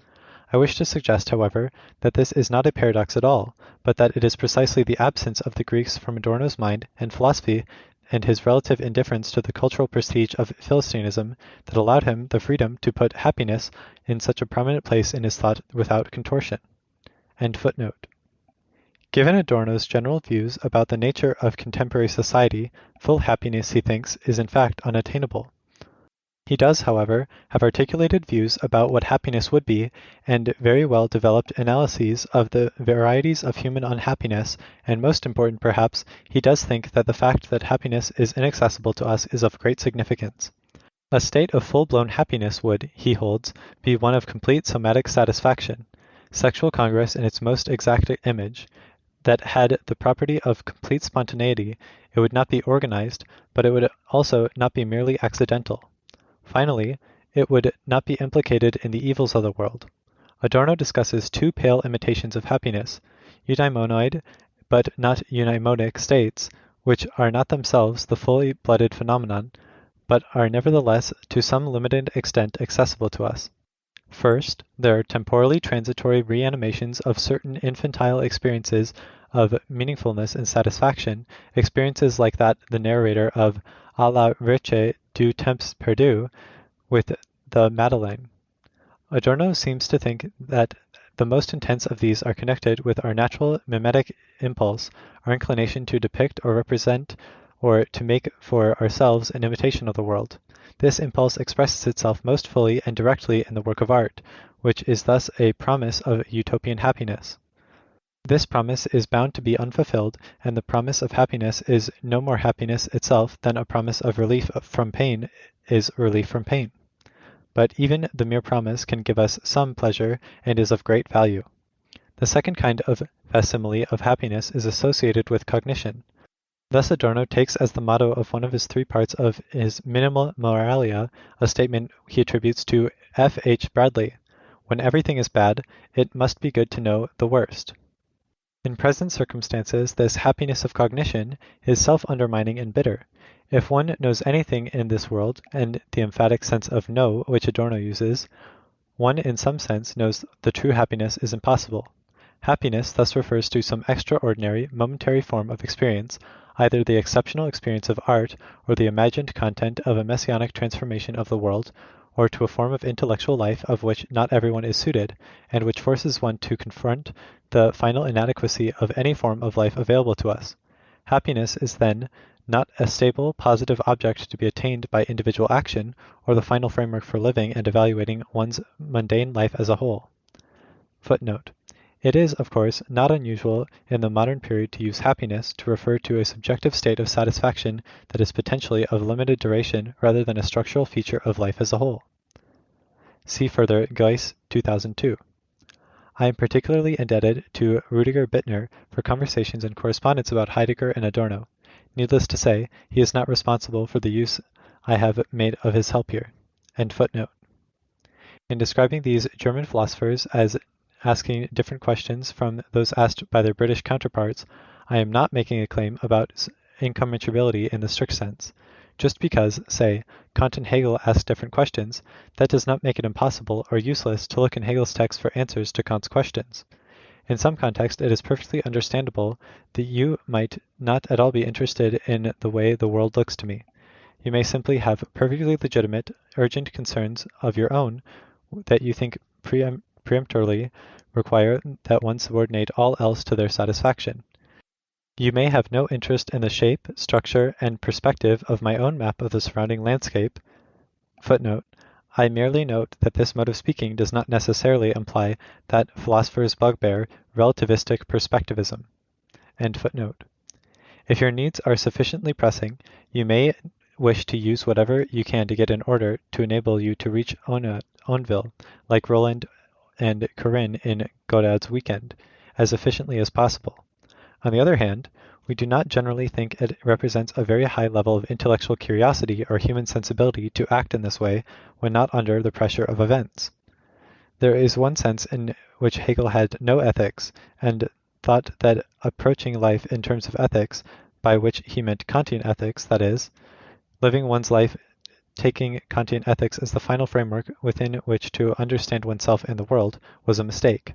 I wish to suggest, however, that this is not a paradox at all, but that it is precisely the absence of the Greeks from Adorno's mind and philosophy and his relative indifference to the cultural prestige of Philistinism that allowed him the freedom to put happiness in such a prominent place in his thought without contortion. End footnote. Given Adorno's general views about the nature of contemporary society, full happiness, he thinks, is in fact unattainable. He does, however, have articulated views about what happiness would be, and very well developed analyses of the varieties of human unhappiness, and most important perhaps, he does think that the fact that happiness is inaccessible to us is of great significance. A state of full-blown happiness would, he holds, be one of complete somatic satisfaction, sexual congress in its most exact image, that had the property of complete spontaneity. It would not be organized, but it would also not be merely accidental. Finally, it would not be implicated in the evils of the world. Adorno discusses two pale imitations of happiness, eudaimonoid but not eudaimonic states, which are not themselves the fully blooded phenomenon, but are nevertheless to some limited extent accessible to us. First, there are temporally transitory reanimations of certain infantile experiences of meaningfulness and satisfaction, experiences like that the narrator of À la recherche du temps perdu with the Madeleine. Adorno seems to think that the most intense of these are connected with our natural mimetic impulse, our inclination to depict or represent or to make for ourselves an imitation of the world. This impulse expresses itself most fully and directly in the work of art, which is thus a promise of utopian happiness. This promise is bound to be unfulfilled, and the promise of happiness is no more happiness itself than a promise of relief from pain is relief from pain. But even the mere promise can give us some pleasure and is of great value. The second kind of facsimile of happiness is associated with cognition. Thus Adorno takes as the motto of one of his three parts of his Minima Moralia a statement he attributes to F. H. Bradley: "When everything is bad, it must be good to know the worst." In present circumstances, this happiness of cognition is self-undermining and bitter. If one knows anything in this world, and the emphatic sense of know which Adorno uses, one in some sense knows the true happiness is impossible. Happiness thus refers to some extraordinary, momentary form of experience, either the exceptional experience of art, or the imagined content of a messianic transformation of the world, or to a form of intellectual life of which not everyone is suited, and which forces one to confront the final inadequacy of any form of life available to us. Happiness is then not a stable, positive object to be attained by individual action, or the final framework for living and evaluating one's mundane life as a whole. Footnote. It is, of course, not unusual in the modern period to use happiness to refer to a subjective state of satisfaction that is potentially of limited duration rather than a structural feature of life as a whole. See further Geuss 2002. I am particularly indebted to Rüdiger Bittner for conversations and correspondence about Heidegger and Adorno. Needless to say, he is not responsible for the use I have made of his help here. End footnote. In describing these German philosophers as asking different questions from those asked by their British counterparts, I am not making a claim about incommensurability in the strict sense. Just because, say, Kant and Hegel ask different questions, that does not make it impossible or useless to look in Hegel's text for answers to Kant's questions. In some context, it is perfectly understandable that you might not at all be interested in the way the world looks to me. You may simply have perfectly legitimate, urgent concerns of your own that you think peremptorily require that one subordinate all else to their satisfaction. You may have no interest in the shape, structure, and perspective of my own map of the surrounding landscape. Footnote. I merely note that this mode of speaking does not necessarily imply that philosopher's bugbear, relativistic perspectivism. End footnote. If your needs are sufficiently pressing, you may wish to use whatever you can to get in order to enable you to reach Ownville, like Roland and Corinne in Godard's Weekend, as efficiently as possible. On the other hand, we do not generally think it represents a very high level of intellectual curiosity or human sensibility to act in this way when not under the pressure of events. There is one sense in which Hegel had no ethics, and thought that approaching life in terms of ethics, by which he meant Kantian ethics, that is, living one's life taking Kantian ethics as the final framework within which to understand oneself and the world, was a mistake.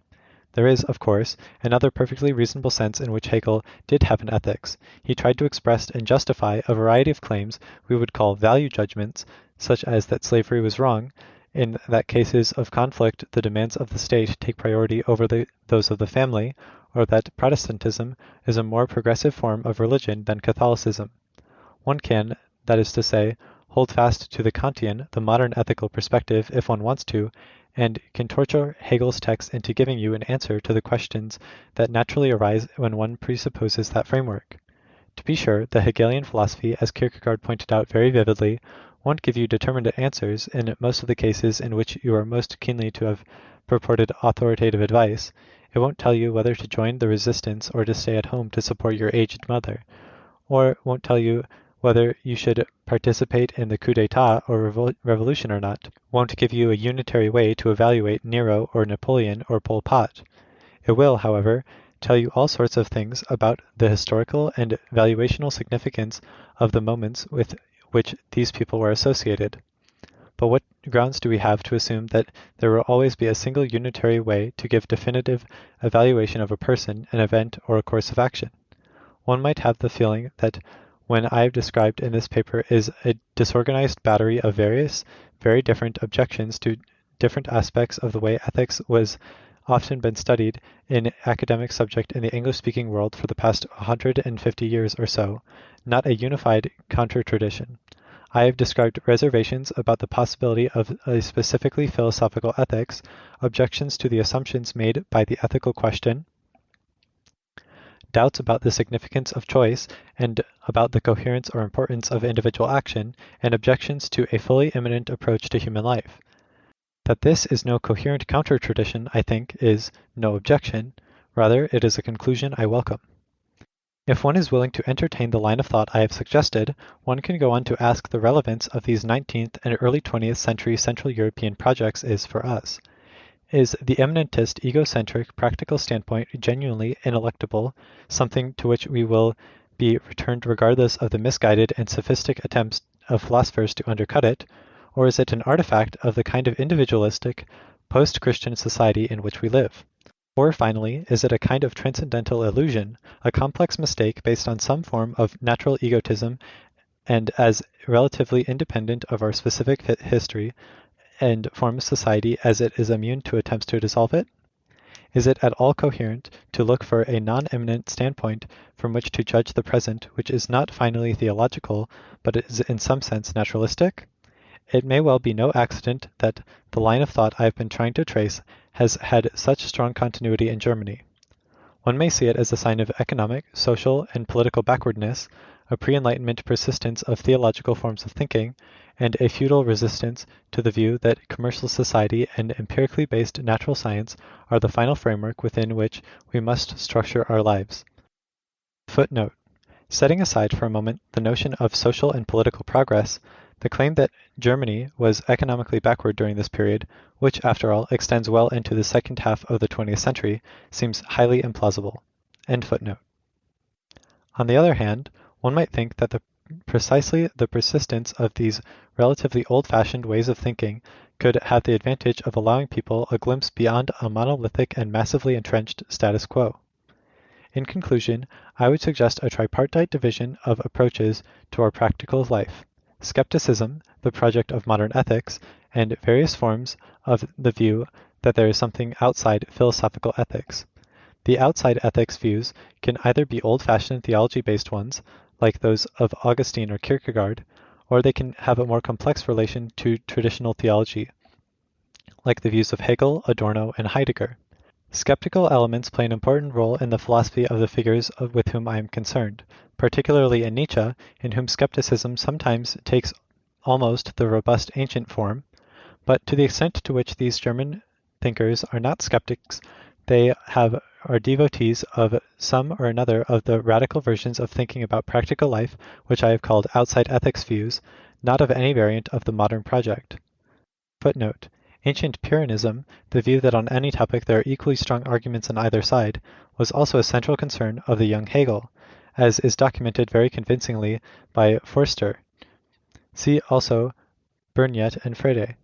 There is, of course, another perfectly reasonable sense in which Hegel did have an ethics. He tried to express and justify a variety of claims we would call value judgments, such as that slavery was wrong, in that cases of conflict the demands of the state take priority over those of the family, or that Protestantism is a more progressive form of religion than Catholicism. One can, that is to say, hold fast to the Kantian, the modern ethical perspective if one wants to, and can torture Hegel's text into giving you an answer to the questions that naturally arise when one presupposes that framework. To be sure, the Hegelian philosophy, as Kierkegaard pointed out very vividly, won't give you determinate answers in most of the cases in which you are most keenly to have purported authoritative advice. It won't tell you whether to join the resistance or to stay at home to support your aged mother, or won't tell you whether you should participate in the coup d'etat or revolution or not, won't give you a unitary way to evaluate Nero or Napoleon or Pol Pot. It will, however, tell you all sorts of things about the historical and valuational significance of the moments with which these people were associated. But what grounds do we have to assume that there will always be a single unitary way to give definitive evaluation of a person, an event, or a course of action? One might have the feeling that what I have described in this paper is a disorganized battery of various, very different objections to different aspects of the way ethics was often been studied in academic subject in the English-speaking world for the past 150 years or so, not a unified counter-tradition. I have described reservations about the possibility of a specifically philosophical ethics, objections to the assumptions made by the ethical question, doubts about the significance of choice and about the coherence or importance of individual action, and objections to a fully immanent approach to human life. That this is no coherent counter-tradition, I think, is no objection. Rather, it is a conclusion I welcome. If one is willing to entertain the line of thought I have suggested, one can go on to ask the relevance of these 19th and early 20th century Central European projects is for us. Is the eminentist, egocentric, practical standpoint genuinely ineluctable, something to which we will be returned regardless of the misguided and sophistic attempts of philosophers to undercut it, or is it an artifact of the kind of individualistic, post-Christian society in which we live? Or finally, is it a kind of transcendental illusion, a complex mistake based on some form of natural egotism and as relatively independent of our specific history and form of society as it is immune to attempts to dissolve it? Is it at all coherent to look for a non-immanent standpoint from which to judge the present, which is not finally theological, but is in some sense naturalistic? It may well be no accident that the line of thought I have been trying to trace has had such strong continuity in Germany. One may see it as a sign of economic, social, and political backwardness, a pre-Enlightenment persistence of theological forms of thinking, and a feudal resistance to the view that commercial society and empirically based natural science are the final framework within which we must structure our lives. Footnote. Setting aside for a moment the notion of social and political progress, the claim that Germany was economically backward during this period, which after all extends well into the second half of the 20th century, seems highly implausible. End footnote. On the other hand, one might think that precisely the persistence of these relatively old-fashioned ways of thinking could have the advantage of allowing people a glimpse beyond a monolithic and massively entrenched status quo. In conclusion, I would suggest a tripartite division of approaches to our practical life: skepticism, the project of modern ethics, and various forms of the view that there is something outside philosophical ethics. The outside ethics views can either be old-fashioned theology-based ones, like those of Augustine or Kierkegaard, or they can have a more complex relation to traditional theology, like the views of Hegel, Adorno, and Heidegger. Skeptical elements play an important role in the philosophy of the figures with whom I am concerned, particularly in Nietzsche, in whom skepticism sometimes takes almost the robust ancient form, but to the extent to which these German thinkers are not skeptics, they are devotees of some or another of the radical versions of thinking about practical life which I have called outside ethics views, not of any variant of the modern project. Footnote. Ancient Pyrrhonism, the view that on any topic there are equally strong arguments on either side, was also a central concern of the young Hegel, as is documented very convincingly by Forster. See also Berniet and Frede.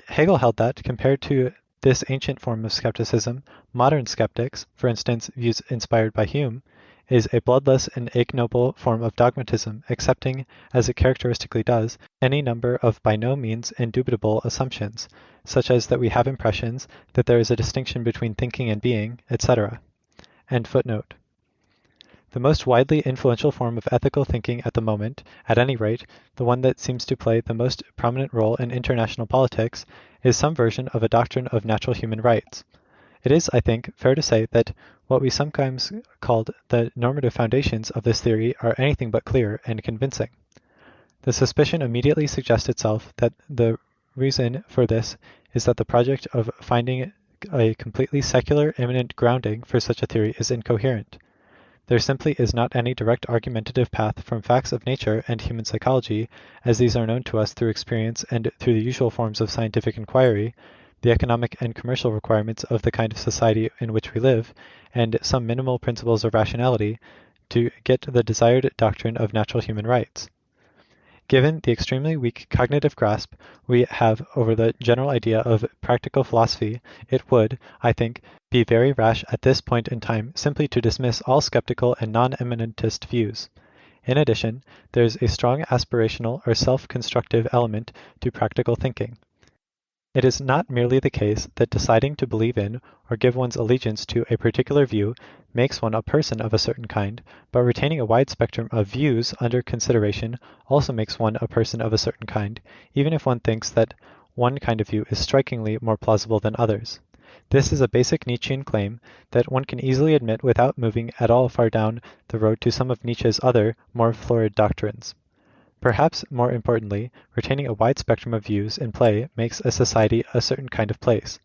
Hegel held that, compared to this ancient form of skepticism, modern skeptics, for instance views inspired by Hume, is a bloodless and ignoble form of dogmatism, accepting, as it characteristically does, any number of by no means indubitable assumptions, such as that we have impressions, that there is a distinction between thinking and being, etc. End footnote. The most widely influential form of ethical thinking at the moment, at any rate, the one that seems to play the most prominent role in international politics, is some version of a doctrine of natural human rights. It is, I think, fair to say that what we sometimes called the normative foundations of this theory are anything but clear and convincing. The suspicion immediately suggests itself that the reason for this is that the project of finding a completely secular immanent grounding for such a theory is incoherent. There simply is not any direct argumentative path from facts of nature and human psychology, as these are known to us through experience and through the usual forms of scientific inquiry, the economic and commercial requirements of the kind of society in which we live, and some minimal principles of rationality, to get the desired doctrine of natural human rights. Given the extremely weak cognitive grasp we have over the general idea of practical philosophy, it would, I think, be very rash at this point in time simply to dismiss all skeptical and non-immanentist views. In addition, there is a strong aspirational or self-constructive element to practical thinking. It is not merely the case that deciding to believe in or give one's allegiance to a particular view makes one a person of a certain kind, but retaining a wide spectrum of views under consideration also makes one a person of a certain kind, even if one thinks that one kind of view is strikingly more plausible than others. This is a basic Nietzschean claim that one can easily admit without moving at all far down the road to some of Nietzsche's other, more florid doctrines. Perhaps more importantly, retaining a wide spectrum of views in play makes a society a certain kind of place.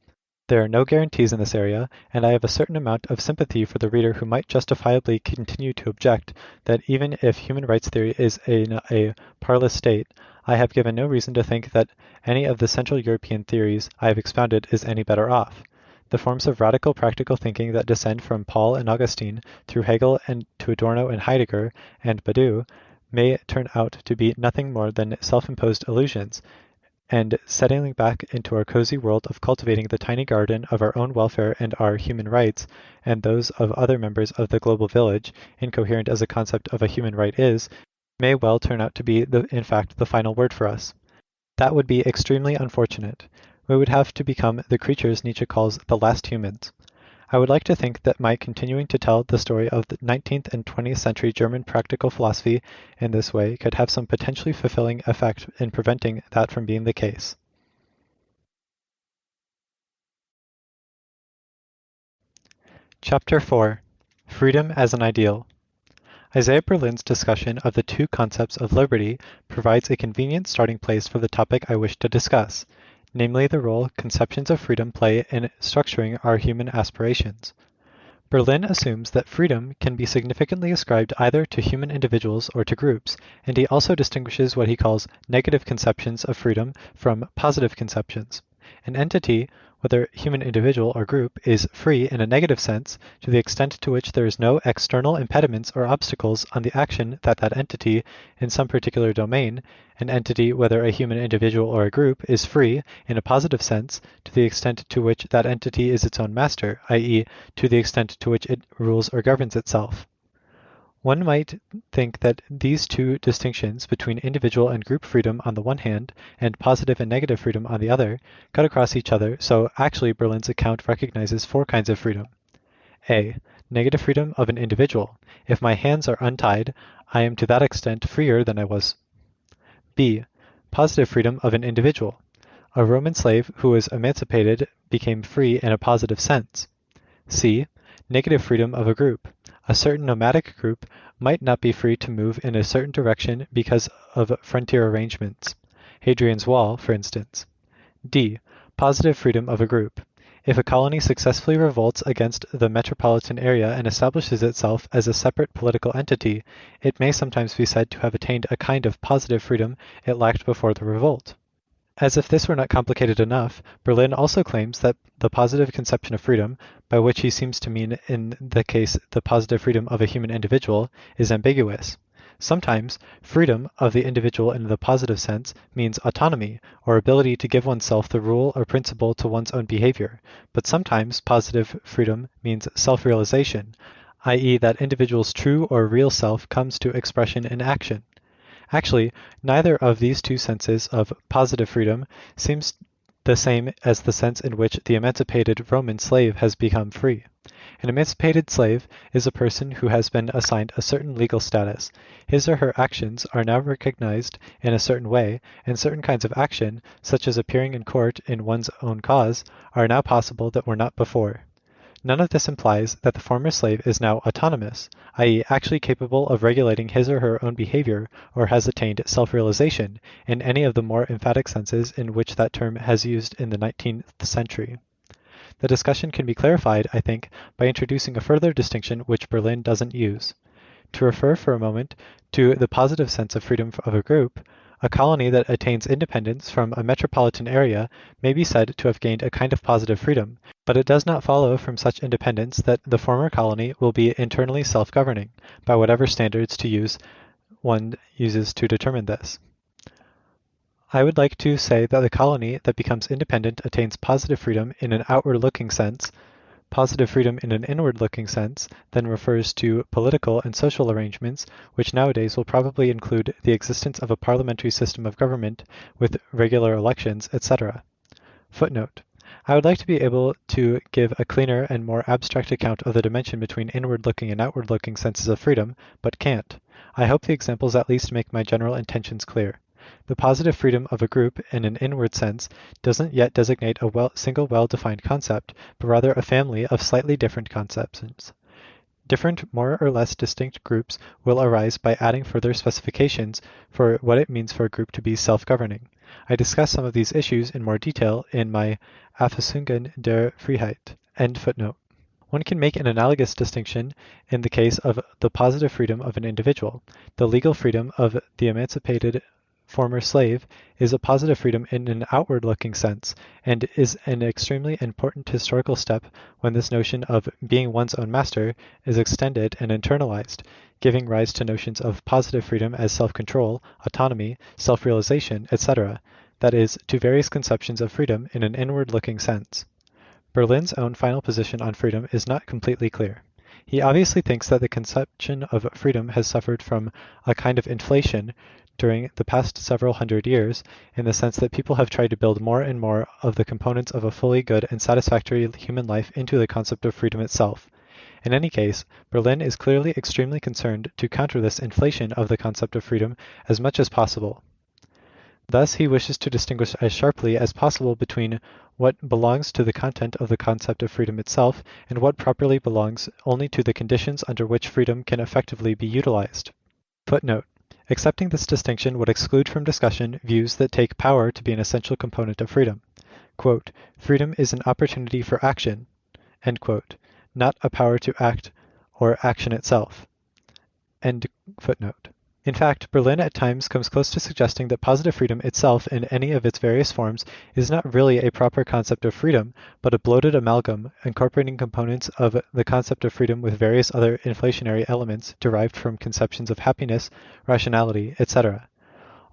There are no guarantees in this area, and I have a certain amount of sympathy for the reader who might justifiably continue to object that even if human rights theory is in a parlous state, I have given no reason to think that any of the Central European theories I have expounded is any better off. The forms of radical practical thinking that descend from Paul and Augustine through Hegel and to Adorno and Heidegger and Badiou may turn out to be nothing more than self-imposed illusions, and settling back into our cozy world of cultivating the tiny garden of our own welfare and our human rights, and those of other members of the global village, incoherent as a concept of a human right is, may well turn out to be, in fact, the final word for us. That would be extremely unfortunate. We would have to become the creatures Nietzsche calls the last humans. I would like to think that my continuing to tell the story of the 19th and 20th century German practical philosophy in this way could have some potentially fulfilling effect in preventing that from being the case. Chapter 4. Freedom as an Ideal. Isaiah Berlin's discussion of the two concepts of liberty provides a convenient starting place for the topic I wish to discuss, namely the role conceptions of freedom play in structuring our human aspirations. Berlin assumes that freedom can be significantly ascribed either to human individuals or to groups, and he also distinguishes what he calls negative conceptions of freedom from positive conceptions. An entity, whether human individual or group, is free in a negative sense to the extent to which there is no external impediments or obstacles on the action that entity in some particular domain. An entity, whether a human individual or a group, is free in a positive sense to the extent to which that entity is its own master, i.e., to the extent to which it rules or governs itself. One might think that these two distinctions between individual and group freedom on the one hand, and positive and negative freedom on the other, cut across each other, so actually Berlin's account recognizes four kinds of freedom. A. Negative freedom of an individual. If my hands are untied, I am to that extent freer than I was. B. Positive freedom of an individual. A Roman slave who was emancipated became free in a positive sense. C. Negative freedom of a group. A certain nomadic group might not be free to move in a certain direction because of frontier arrangements. Hadrian's Wall, for instance. D. Positive freedom of a group. If a colony successfully revolts against the metropolitan area and establishes itself as a separate political entity, it may sometimes be said to have attained a kind of positive freedom it lacked before the revolt. As if this were not complicated enough, Berlin also claims that the positive conception of freedom, by which he seems to mean in the case the positive freedom of a human individual, is ambiguous. Sometimes, freedom of the individual in the positive sense means autonomy, or ability to give oneself the rule or principle to one's own behavior, but sometimes positive freedom means self-realization, i.e. that individual's true or real self comes to expression in action. Actually, neither of these two senses of positive freedom seems the same as the sense in which the emancipated Roman slave has become free. An emancipated slave is a person who has been assigned a certain legal status. His or her actions are now recognized in a certain way, and certain kinds of action, such as appearing in court in one's own cause, are now possible that were not before. None of this implies that the former slave is now autonomous, i.e. actually capable of regulating his or her own behavior or has attained self-realization in any of the more emphatic senses in which that term has used in the 19th century. The discussion can be clarified, I think, by introducing a further distinction which Berlin doesn't use. To refer for a moment to the positive sense of freedom of a group, a colony that attains independence from a metropolitan area may be said to have gained a kind of positive freedom, but it does not follow from such independence that the former colony will be internally self-governing, by whatever standards one uses to determine this. I would like to say that the colony that becomes independent attains positive freedom in an outward-looking sense. Positive freedom in an inward-looking sense then refers to political and social arrangements, which nowadays will probably include the existence of a parliamentary system of government with regular elections, etc. Footnote. I would like to be able to give a cleaner and more abstract account of the dimension between inward-looking and outward-looking senses of freedom, but can't. I hope the examples at least make my general intentions clear. The positive freedom of a group in an inward sense doesn't yet designate a single well-defined concept, but rather a family of slightly different conceptions. Different, more or less distinct groups will arise by adding further specifications for what it means for a group to be self-governing. I discuss some of these issues in more detail in my Auffassungen der Freiheit. End footnote. One can make an analogous distinction in the case of the positive freedom of an individual. The legal freedom of the emancipated former slave is a positive freedom in an outward-looking sense, and is an extremely important historical step when this notion of being one's own master is extended and internalized, giving rise to notions of positive freedom as self-control, autonomy, self-realization, etc., that is, to various conceptions of freedom in an inward-looking sense. Berlin's own final position on freedom is not completely clear. He obviously thinks that the conception of freedom has suffered from a kind of inflation during the past several hundred years, in the sense that people have tried to build more and more of the components of a fully good and satisfactory human life into the concept of freedom itself. In any case, Berlin is clearly extremely concerned to counter this inflation of the concept of freedom as much as possible. Thus he wishes to distinguish as sharply as possible between what belongs to the content of the concept of freedom itself and what properly belongs only to the conditions under which freedom can effectively be utilized. Footnote. Accepting this distinction would exclude from discussion views that take power to be an essential component of freedom. Quote, freedom is an opportunity for action, end quote, not a power to act or action itself. End footnote. In fact, Berlin at times comes close to suggesting that positive freedom itself in any of its various forms is not really a proper concept of freedom, but a bloated amalgam incorporating components of the concept of freedom with various other inflationary elements derived from conceptions of happiness, rationality, etc.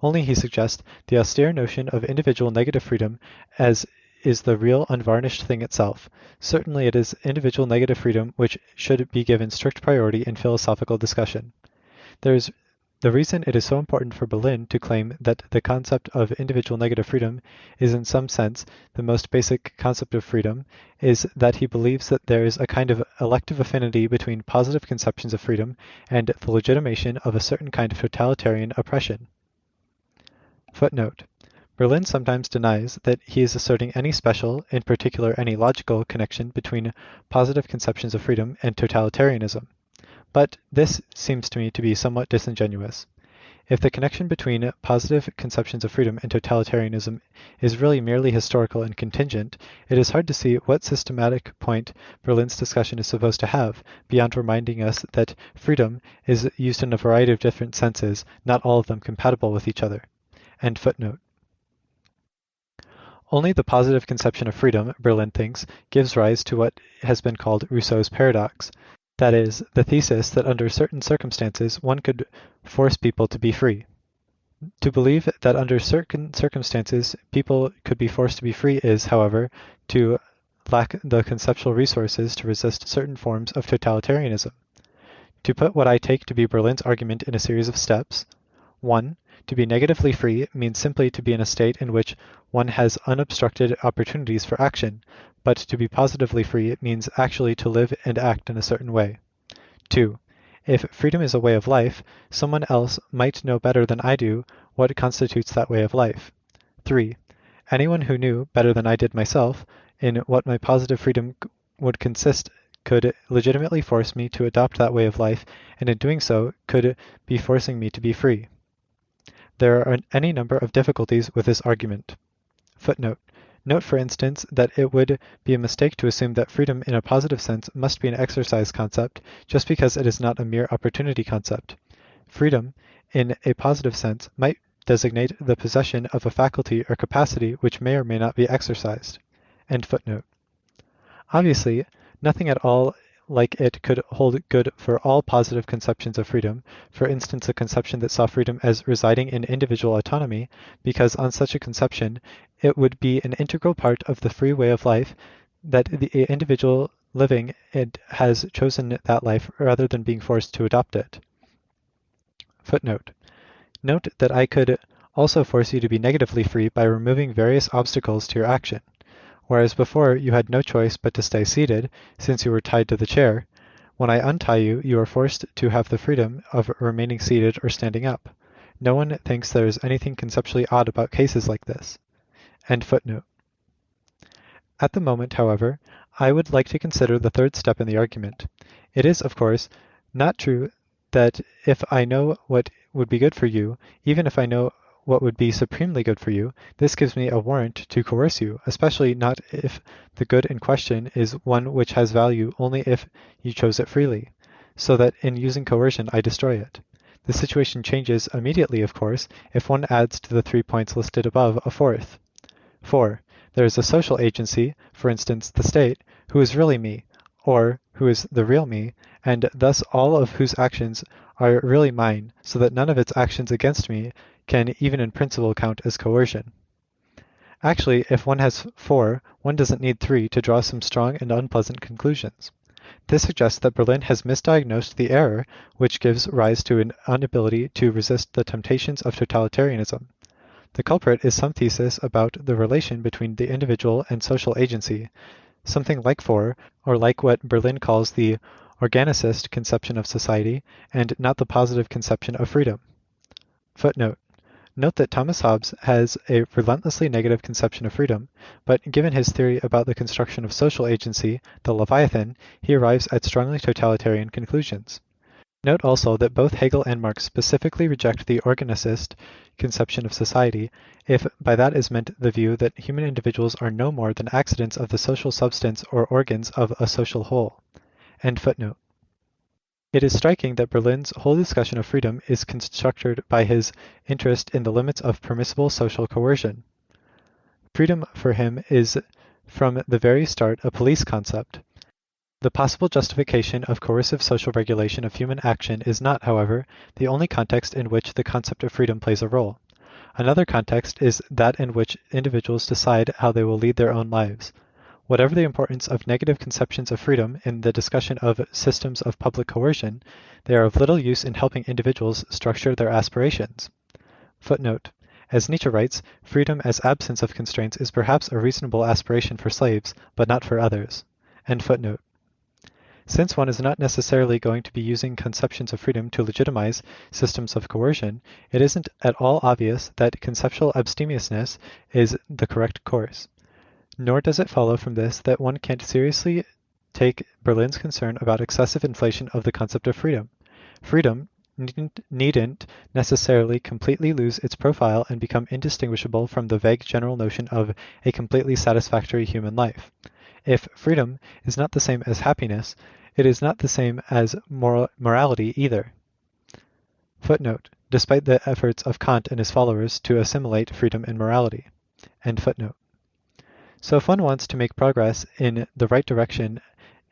Only, he suggests, the austere notion of individual negative freedom as is the real unvarnished thing itself. Certainly it is individual negative freedom which should be given strict priority in philosophical discussion. The reason it is so important for Berlin to claim that the concept of individual negative freedom is in some sense the most basic concept of freedom is that he believes that there is a kind of elective affinity between positive conceptions of freedom and the legitimation of a certain kind of totalitarian oppression. Footnote. Berlin sometimes denies that he is asserting any special, in particular any logical, connection between positive conceptions of freedom and totalitarianism. But this seems to me to be somewhat disingenuous. If the connection between positive conceptions of freedom and totalitarianism is really merely historical and contingent, it is hard to see what systematic point Berlin's discussion is supposed to have, beyond reminding us that freedom is used in a variety of different senses, not all of them compatible with each other. End footnote. Only the positive conception of freedom, Berlin thinks, gives rise to what has been called Rousseau's paradox. That is, the thesis that under certain circumstances one could force people to be free. To believe that under certain circumstances people could be forced to be free is, however, to lack the conceptual resources to resist certain forms of totalitarianism. To put what I take to be Berlin's argument in a series of steps, 1. To be negatively free means simply to be in a state in which one has unobstructed opportunities for action, but to be positively free means actually to live and act in a certain way. 2. If freedom is a way of life, someone else might know better than I do what constitutes that way of life. 3. Anyone who knew, better than I did myself, in what my positive freedom would consist could legitimately force me to adopt that way of life, and in doing so could be forcing me to be free. There are any number of difficulties with this argument. Footnote. Note, for instance, that it would be a mistake to assume that freedom in a positive sense must be an exercise concept, just because it is not a mere opportunity concept. Freedom, in a positive sense, might designate the possession of a faculty or capacity which may or may not be exercised. End footnote. Obviously, nothing at all like it could hold good for all positive conceptions of freedom, for instance a conception that saw freedom as residing in individual autonomy, because on such a conception it would be an integral part of the free way of life that the individual living it has chosen that life rather than being forced to adopt it. Footnote. Note that I could also force you to be negatively free by removing various obstacles to your action. Whereas before you had no choice but to stay seated, since you were tied to the chair, when I untie you, you are forced to have the freedom of remaining seated or standing up. No one thinks there is anything conceptually odd about cases like this. End footnote. At the moment, however, I would like to consider the third step in the argument. It is, of course, not true that if I know what would be good for you, even if I know what would be supremely good for you, this gives me a warrant to coerce you, especially not if the good in question is one which has value only if you chose it freely, so that in using coercion I destroy it. The situation changes immediately, of course, if one adds to the 3 points listed above a fourth. 4. There is a social agency, for instance the state, who is really me, or who is the real me, and thus all of whose actions are really mine, so that none of its actions against me can even in principle count as coercion. Actually, if one has 4, one doesn't need 3 to draw some strong and unpleasant conclusions. This suggests that Berlin has misdiagnosed the error which gives rise to an inability to resist the temptations of totalitarianism. The culprit is some thesis about the relation between the individual and social agency, something like 4, or like what Berlin calls the organicist conception of society, and not the positive conception of freedom. Footnote. Note that Thomas Hobbes has a relentlessly negative conception of freedom, but given his theory about the construction of social agency, the Leviathan, he arrives at strongly totalitarian conclusions. Note also that both Hegel and Marx specifically reject the organicist conception of society, if by that is meant the view that human individuals are no more than accidents of the social substance or organs of a social whole. End footnote. It is striking that Berlin's whole discussion of freedom is constructed by his interest in the limits of permissible social coercion. Freedom for him is from the very start a police concept. The possible justification of coercive social regulation of human action is not, however, the only context in which the concept of freedom plays a role. Another context is that in which individuals decide how they will lead their own lives. Whatever the importance of negative conceptions of freedom in the discussion of systems of public coercion, they are of little use in helping individuals structure their aspirations. Footnote. As Nietzsche writes, freedom as absence of constraints is perhaps a reasonable aspiration for slaves, but not for others. End footnote. Since one is not necessarily going to be using conceptions of freedom to legitimize systems of coercion, it isn't at all obvious that conceptual abstemiousness is the correct course. Nor does it follow from this that one can't seriously take Berlin's concern about excessive inflation of the concept of freedom. Freedom needn't necessarily completely lose its profile and become indistinguishable from the vague general notion of a completely satisfactory human life. If freedom is not the same as happiness, it is not the same as morality either. Footnote. Despite the efforts of Kant and his followers to assimilate freedom and morality. End footnote. So if one wants to make progress in the right direction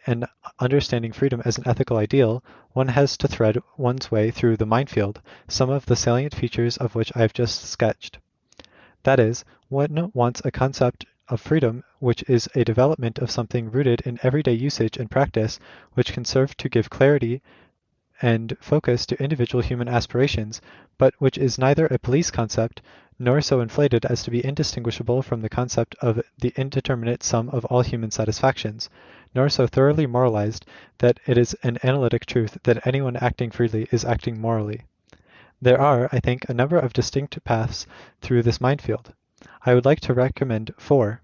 and understanding freedom as an ethical ideal, one has to thread one's way through the minefield, some of the salient features of which I have just sketched. That is, one wants a concept of freedom which is a development of something rooted in everyday usage and practice, which can serve to give clarity and focus to individual human aspirations, but which is neither a police concept, nor so inflated as to be indistinguishable from the concept of the indeterminate sum of all human satisfactions, nor so thoroughly moralized that it is an analytic truth that anyone acting freely is acting morally. There are, I think, a number of distinct paths through this minefield. I would like to recommend 4.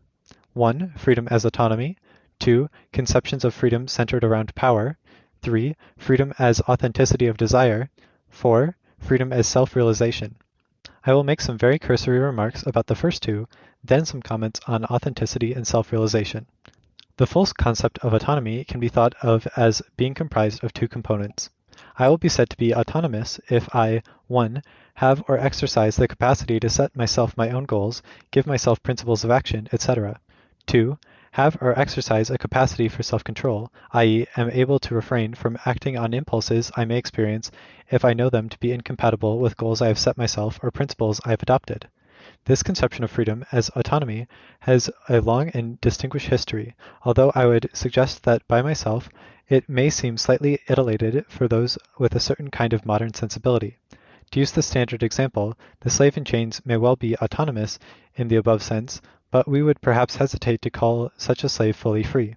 1. Freedom as autonomy. 2. Conceptions of freedom centered around power. 3. Freedom as authenticity of desire. 4. Freedom as self-realization. I will make some very cursory remarks about the first two, then some comments on authenticity and self-realization. The full concept of autonomy can be thought of as being comprised of 2 components. I will be said to be autonomous if I, 1. Have or exercise the capacity to set myself my own goals, give myself principles of action, etc. 2. Have or exercise a capacity for self-control, i.e. am able to refrain from acting on impulses I may experience if I know them to be incompatible with goals I have set myself or principles I have adopted. This conception of freedom as autonomy has a long and distinguished history, although I would suggest that by myself it may seem slightly etiolated for those with a certain kind of modern sensibility. To use the standard example, the slave in chains may well be autonomous in the above sense, but we would perhaps hesitate to call such a slave fully free.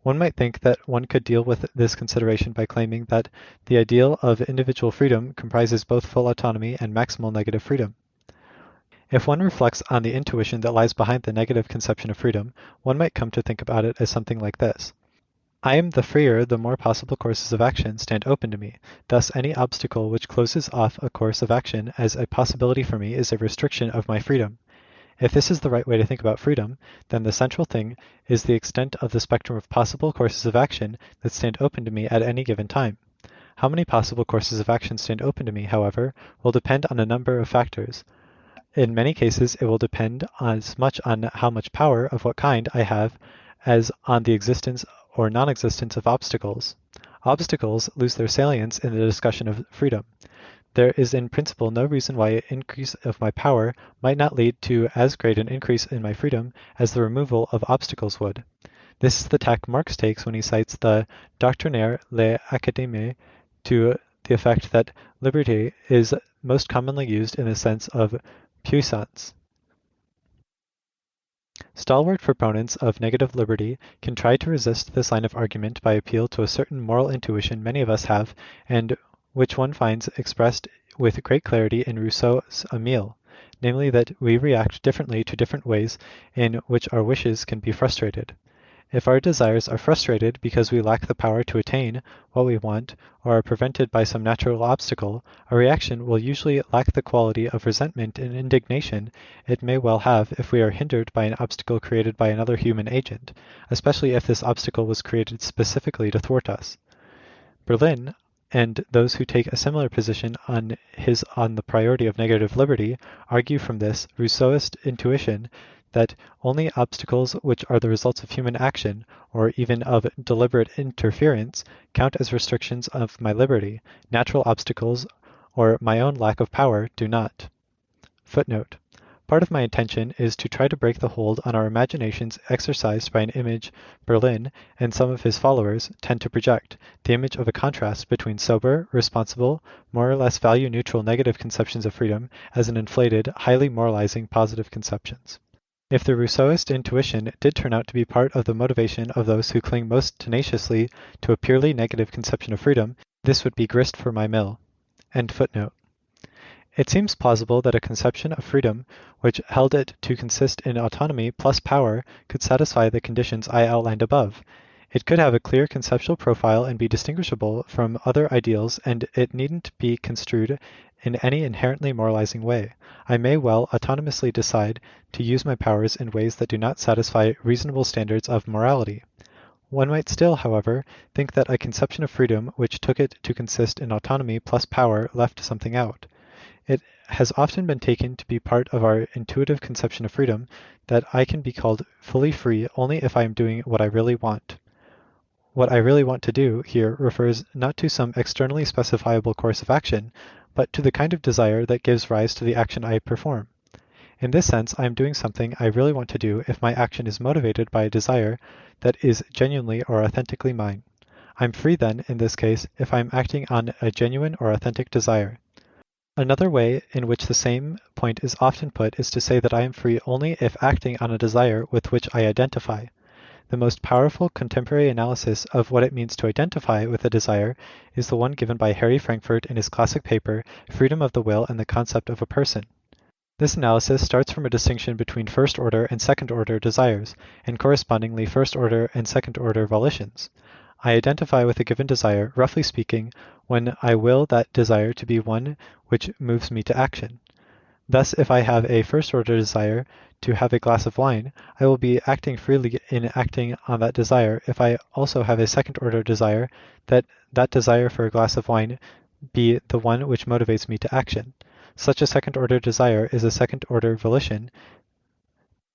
One might think that one could deal with this consideration by claiming that the ideal of individual freedom comprises both full autonomy and maximal negative freedom. If one reflects on the intuition that lies behind the negative conception of freedom, one might come to think about it as something like this. I am the freer the more possible courses of action stand open to me. Thus, any obstacle which closes off a course of action as a possibility for me is a restriction of my freedom. If this is the right way to think about freedom, then the central thing is the extent of the spectrum of possible courses of action that stand open to me at any given time. How many possible courses of action stand open to me, however, will depend on a number of factors. In many cases, it will depend as much on how much power of what kind I have as on the existence or non-existence of obstacles. Obstacles lose their salience in the discussion of freedom. There is in principle no reason why an increase of my power might not lead to as great an increase in my freedom as the removal of obstacles would. This is the tack Marx takes when he cites the Doctrinaire l'Académie to the effect that liberty is most commonly used in the sense of puissance. Stalwart proponents of negative liberty can try to resist this line of argument by appeal to a certain moral intuition many of us have, and which one finds expressed with great clarity in Rousseau's Emile. namely that we react differently to different ways in which our wishes can be frustrated. If our desires are frustrated because we lack the power to attain what we want or are prevented by some natural obstacle, a reaction will usually lack the quality of resentment and indignation it may well have if we are hindered by an obstacle created by another human agent, especially if this obstacle was created specifically to thwart us. Berlin, and those who take a similar position on the priority of negative liberty, argue from this Rousseauist intuition that only obstacles which are the results of human action, or even of deliberate interference, count as restrictions of my liberty. Natural obstacles, or my own lack of power, do not. Footnote. Part of my intention is to try to break the hold on our imaginations exercised by an image Berlin and some of his followers tend to project, the image of a contrast between sober, responsible, more or less value-neutral negative conceptions of freedom as an inflated, highly moralizing positive conceptions. If the Rousseauist intuition did turn out to be part of the motivation of those who cling most tenaciously to a purely negative conception of freedom, this would be grist for my mill. End footnote. It seems plausible that a conception of freedom which held it to consist in autonomy plus power could satisfy the conditions I outlined above. It could have a clear conceptual profile and be distinguishable from other ideals, and it needn't be construed in any inherently moralizing way. I may well autonomously decide to use my powers in ways that do not satisfy reasonable standards of morality. One might still, however, think that a conception of freedom which took it to consist in autonomy plus power left something out. It has often been taken to be part of our intuitive conception of freedom that I can be called fully free only if I am doing what I really want. What I really want to do here refers not to some externally specifiable course of action, but to the kind of desire that gives rise to the action I perform. In this sense, I am doing something I really want to do if my action is motivated by a desire that is genuinely or authentically mine. I'm free then, in this case, if I am acting on a genuine or authentic desire. Another way in which the same point is often put is to say that I am free only if acting on a desire with which I identify. The most powerful contemporary analysis of what it means to identify with a desire is the one given by Harry Frankfurt in his classic paper, Freedom of the Will and the Concept of a Person. This analysis starts from a distinction between first-order and second-order desires, and correspondingly first-order and second-order volitions. I identify with a given desire, roughly speaking, when I will that desire to be one which moves me to action. Thus, if I have a first-order desire to have a glass of wine, I will be acting freely in acting on that desire if I also have a second-order desire that desire for a glass of wine be the one which motivates me to action. Such a second-order desire is a second-order volition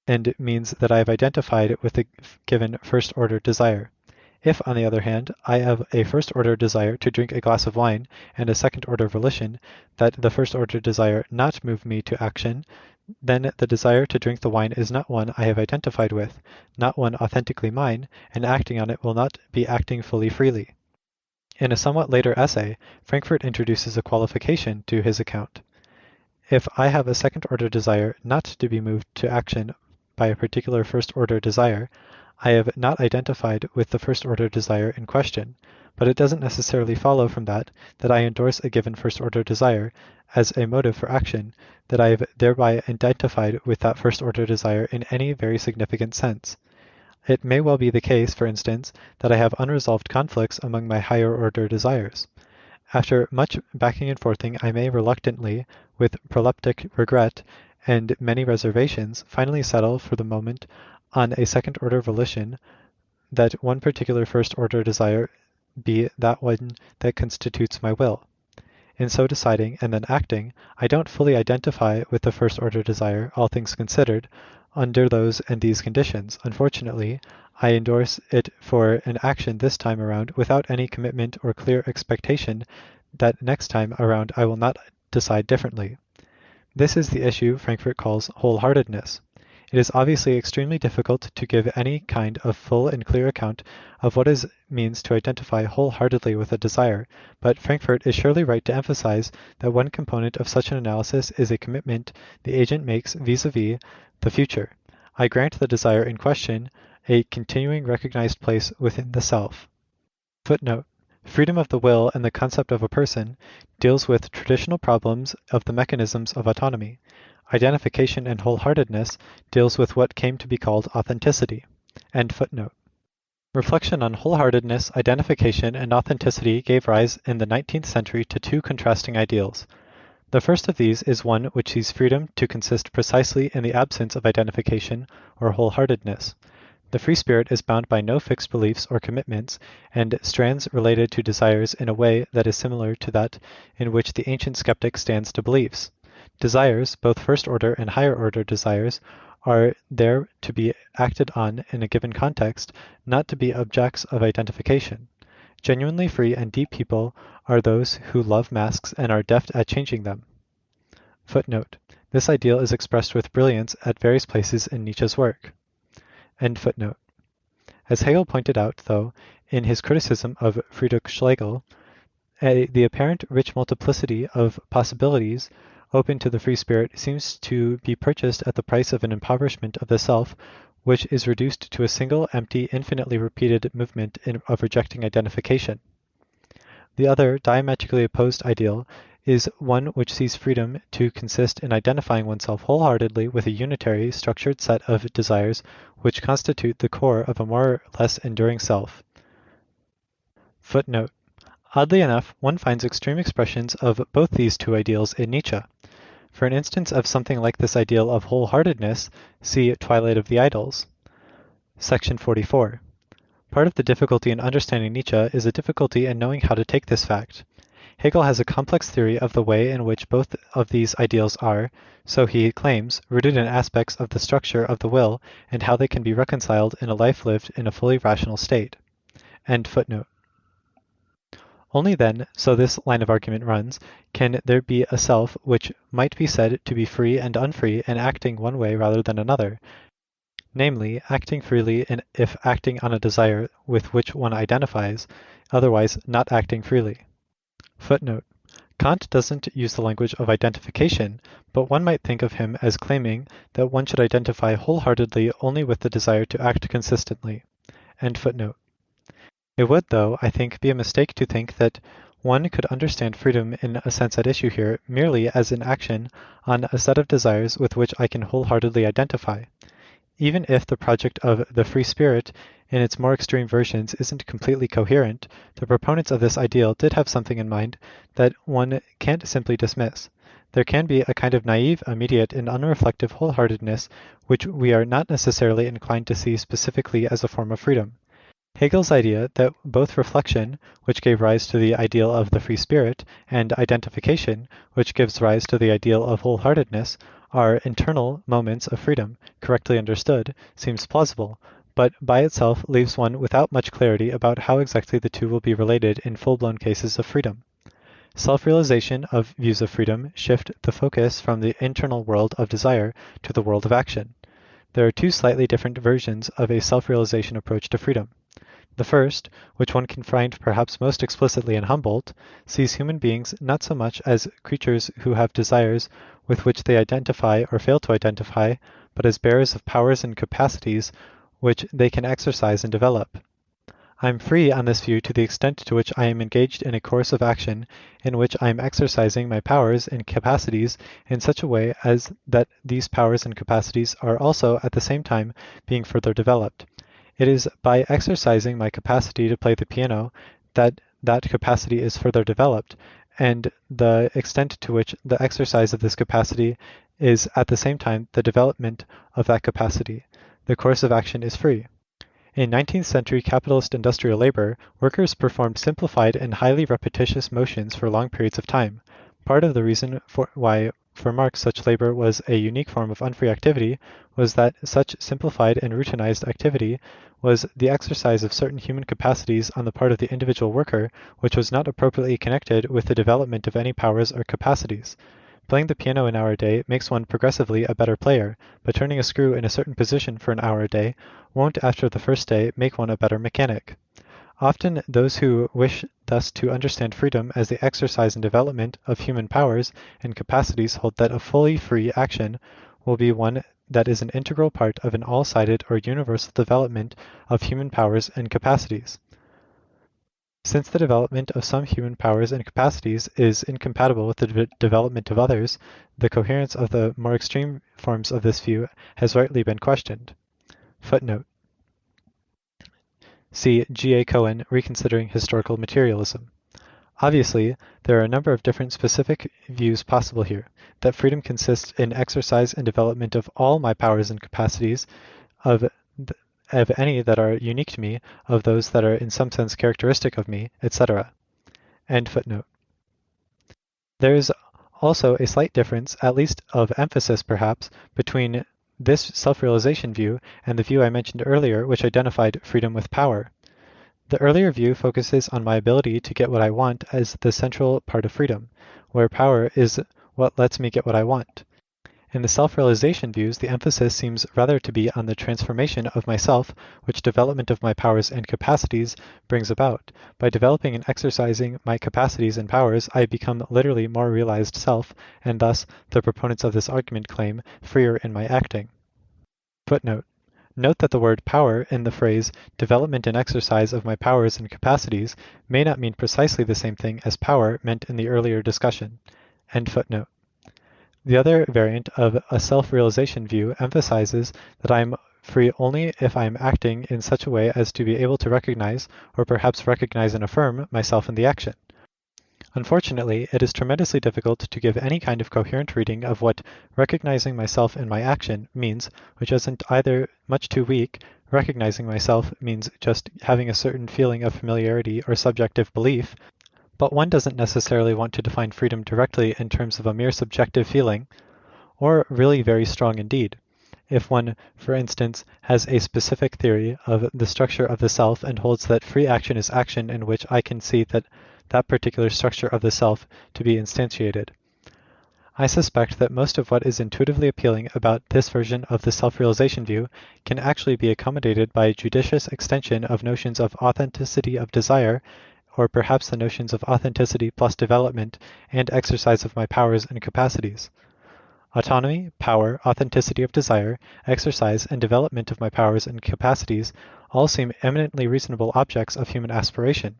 and means that I have identified with the given first-order desire. If, on the other hand, I have a first-order desire to drink a glass of wine and a second-order volition that the first-order desire not move me to action, then the desire to drink the wine is not one I have identified with, not one authentically mine, and acting on it will not be acting fully freely. In a somewhat later essay, Frankfurt introduces a qualification to his account. If I have a second-order desire not to be moved to action by a particular first-order desire, I have not identified with the first-order desire in question, but it doesn't necessarily follow from that I endorse a given first-order desire as a motive for action, that I have thereby identified with that first-order desire in any very significant sense. It may well be the case, for instance, that I have unresolved conflicts among my higher-order desires. After much backing and forthing, I may reluctantly, with proleptic regret and many reservations, finally settle for the moment on a second-order volition that one particular first-order desire be that one that constitutes my will. In so deciding and then acting, I don't fully identify with the first-order desire, all things considered, under those and these conditions. Unfortunately, I endorse it for an action this time around without any commitment or clear expectation that next time around I will not decide differently. This is the issue Frankfurt calls wholeheartedness. It is obviously extremely difficult to give any kind of full and clear account of what it means to identify wholeheartedly with a desire, but Frankfurt is surely right to emphasize that one component of such an analysis is a commitment the agent makes vis-a-vis the future. I grant the desire in question a continuing recognized place within the self. Footnote. Freedom of the will and the concept of a person deals with traditional problems of the mechanisms of autonomy. Identification and wholeheartedness deals with what came to be called authenticity. End footnote. Reflection on wholeheartedness, identification, and authenticity gave rise in the 19th century to two contrasting ideals. The first of these is one which sees freedom to consist precisely in the absence of identification or wholeheartedness. The free spirit is bound by no fixed beliefs or commitments, and stands related to desires in a way that is similar to that in which the ancient skeptic stands to beliefs. Desires, both first-order and higher-order desires, are there to be acted on in a given context, not to be objects of identification. Genuinely free and deep people are those who love masks and are deft at changing them. Footnote. This ideal is expressed with brilliance at various places in Nietzsche's work. End footnote. As Hegel pointed out, though, in his criticism of Friedrich Schlegel, the apparent rich multiplicity of possibilities open to the free spirit seems to be purchased at the price of an impoverishment of the self, which is reduced to a single, empty, infinitely repeated movement of rejecting identification. The other, diametrically opposed ideal is one which sees freedom to consist in identifying oneself wholeheartedly with a unitary, structured set of desires which constitute the core of a more or less enduring self. Footnote. Oddly enough, one finds extreme expressions of both these two ideals in Nietzsche. For an instance of something like this ideal of wholeheartedness, see Twilight of the Idols. Section 44. Part of the difficulty in understanding Nietzsche is a difficulty in knowing how to take this fact. Hegel has a complex theory of the way in which both of these ideals are, so he claims, rooted in aspects of the structure of the will and how they can be reconciled in a life lived in a fully rational state. End footnote. Only then, so this line of argument runs, can there be a self which might be said to be free and unfree and acting one way rather than another, namely, acting freely if acting on a desire with which one identifies, otherwise not acting freely. Footnote. Kant doesn't use the language of identification, but one might think of him as claiming that one should identify wholeheartedly only with the desire to act consistently. End footnote. It would, though, I think, be a mistake to think that one could understand freedom in a sense at issue here merely as an action on a set of desires with which I can wholeheartedly identify. Even if the project of the free spirit in its more extreme versions isn't completely coherent, the proponents of this ideal did have something in mind that one can't simply dismiss. There can be a kind of naive, immediate, and unreflective wholeheartedness which we are not necessarily inclined to see specifically as a form of freedom. Hegel's idea that both reflection, which gave rise to the ideal of the free spirit, and identification, which gives rise to the ideal of wholeheartedness, are internal moments of freedom, correctly understood, seems plausible, but by itself leaves one without much clarity about how exactly the two will be related in full-blown cases of freedom. Self-realization of views of freedom shift the focus from the internal world of desire to the world of action. There are two slightly different versions of a self-realization approach to freedom. The first, which one can find perhaps most explicitly in Humboldt, sees human beings not so much as creatures who have desires with which they identify or fail to identify, but as bearers of powers and capacities which they can exercise and develop. I am free on this view to the extent to which I am engaged in a course of action in which I am exercising my powers and capacities in such a way as that these powers and capacities are also at the same time being further developed. It is by exercising my capacity to play the piano that that capacity is further developed, and the extent to which the exercise of this capacity is at the same time the development of that capacity. The course of action is free. In 19th century capitalist industrial labor, workers performed simplified and highly repetitious motions for long periods of time. Part of the reason why for Marx such labor was a unique form of unfree activity was that such simplified and routinized activity was the exercise of certain human capacities on the part of the individual worker, which was not appropriately connected with the development of any powers or capacities. Playing the piano an hour a day makes one progressively a better player, but turning a screw in a certain position for an hour a day won't after the first day make one a better mechanic. Often those who wish thus to understand freedom as the exercise and development of human powers and capacities hold that a fully free action will be one that is an integral part of an all-sided or universal development of human powers and capacities. Since the development of some human powers and capacities is incompatible with the development of others, the coherence of the more extreme forms of this view has rightly been questioned. Footnote. See G. A. Cohen, Reconsidering Historical Materialism. Obviously, there are a number of different specific views possible here, that freedom consists in exercise and development of all my powers and capacities, of any that are unique to me, of those that are in some sense characteristic of me, etc. End footnote. There is also a slight difference, at least of emphasis perhaps, between this self-realization view and the view I mentioned earlier, which identified freedom with power. The earlier view focuses on my ability to get what I want as the central part of freedom, where power is what lets me get what I want. In the self-realization views, the emphasis seems rather to be on the transformation of myself, which development of my powers and capacities brings about. By developing and exercising my capacities and powers, I become literally more realized self, and thus, the proponents of this argument claim, freer in my acting. Footnote. Note that the word power in the phrase development and exercise of my powers and capacities may not mean precisely the same thing as power meant in the earlier discussion. End footnote. The other variant of a self-realization view emphasizes that I am free only if I am acting in such a way as to be able to recognize, or perhaps recognize and affirm, myself in the action. Unfortunately, it is tremendously difficult to give any kind of coherent reading of what recognizing myself in my action means, which isn't either much too weak, recognizing myself means just having a certain feeling of familiarity or subjective belief, but one doesn't necessarily want to define freedom directly in terms of a mere subjective feeling, or really very strong indeed. If one, for instance, has a specific theory of the structure of the self and holds that free action is action in which I can see that particular structure of the self to be instantiated. I suspect that most of what is intuitively appealing about this version of the self-realization view can actually be accommodated by a judicious extension of notions of authenticity of desire, or perhaps the notions of authenticity plus development and exercise of my powers and capacities. Autonomy, power, authenticity of desire, exercise, and development of my powers and capacities all seem eminently reasonable objects of human aspiration.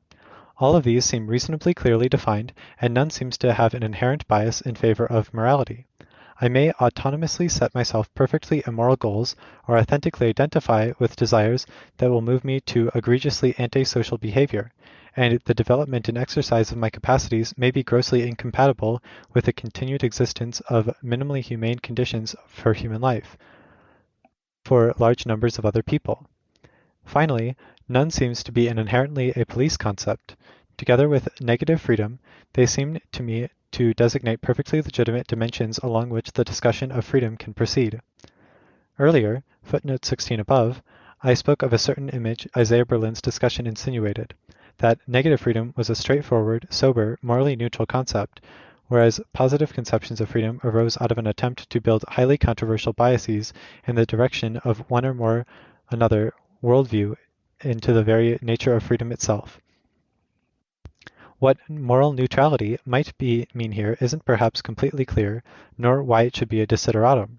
All of these seem reasonably clearly defined, and none seems to have an inherent bias in favor of morality. I may autonomously set myself perfectly immoral goals, or authentically identify with desires that will move me to egregiously antisocial behavior, and the development and exercise of my capacities may be grossly incompatible with the continued existence of minimally humane conditions for human life for large numbers of other people. Finally, none seems to be inherently a police concept. Together with negative freedom, they seem to me to designate perfectly legitimate dimensions along which the discussion of freedom can proceed. Earlier, footnote 16 above, I spoke of a certain image Isaiah Berlin's discussion insinuated, that negative freedom was a straightforward, sober, morally neutral concept, whereas positive conceptions of freedom arose out of an attempt to build highly controversial biases in the direction of one or more another worldview into the very nature of freedom itself. What moral neutrality might mean here isn't perhaps completely clear, nor why it should be a desideratum.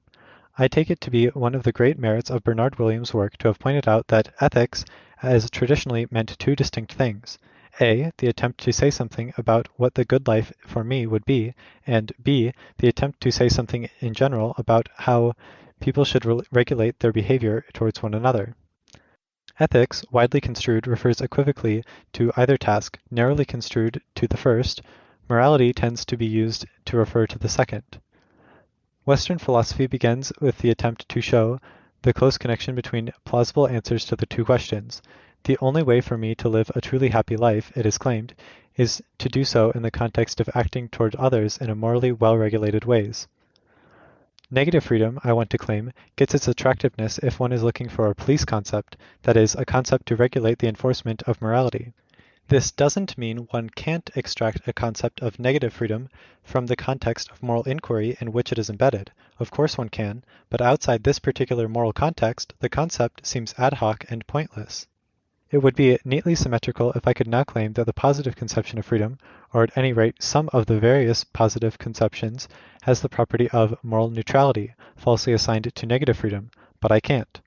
I take it to be one of the great merits of Bernard Williams' work to have pointed out that ethics has traditionally meant two distinct things. A, the attempt to say something about what the good life for me would be, and B, the attempt to say something in general about how people should regulate their behavior towards one another. Ethics, widely construed, refers equivocally to either task. Narrowly construed to the first, morality tends to be used to refer to the second. Western philosophy begins with the attempt to show the close connection between plausible answers to the two questions. The only way for me to live a truly happy life, it is claimed, is to do so in the context of acting toward others in a morally well-regulated ways. Negative freedom, I want to claim, gets its attractiveness if one is looking for a police concept, that is, a concept to regulate the enforcement of morality. This doesn't mean one can't extract a concept of negative freedom from the context of moral inquiry in which it is embedded. Of course one can, but outside this particular moral context, the concept seems ad hoc and pointless. It would be neatly symmetrical if I could now claim that the positive conception of freedom, or at any rate some of the various positive conceptions, has the property of moral neutrality, falsely assigned to negative freedom, but I can't.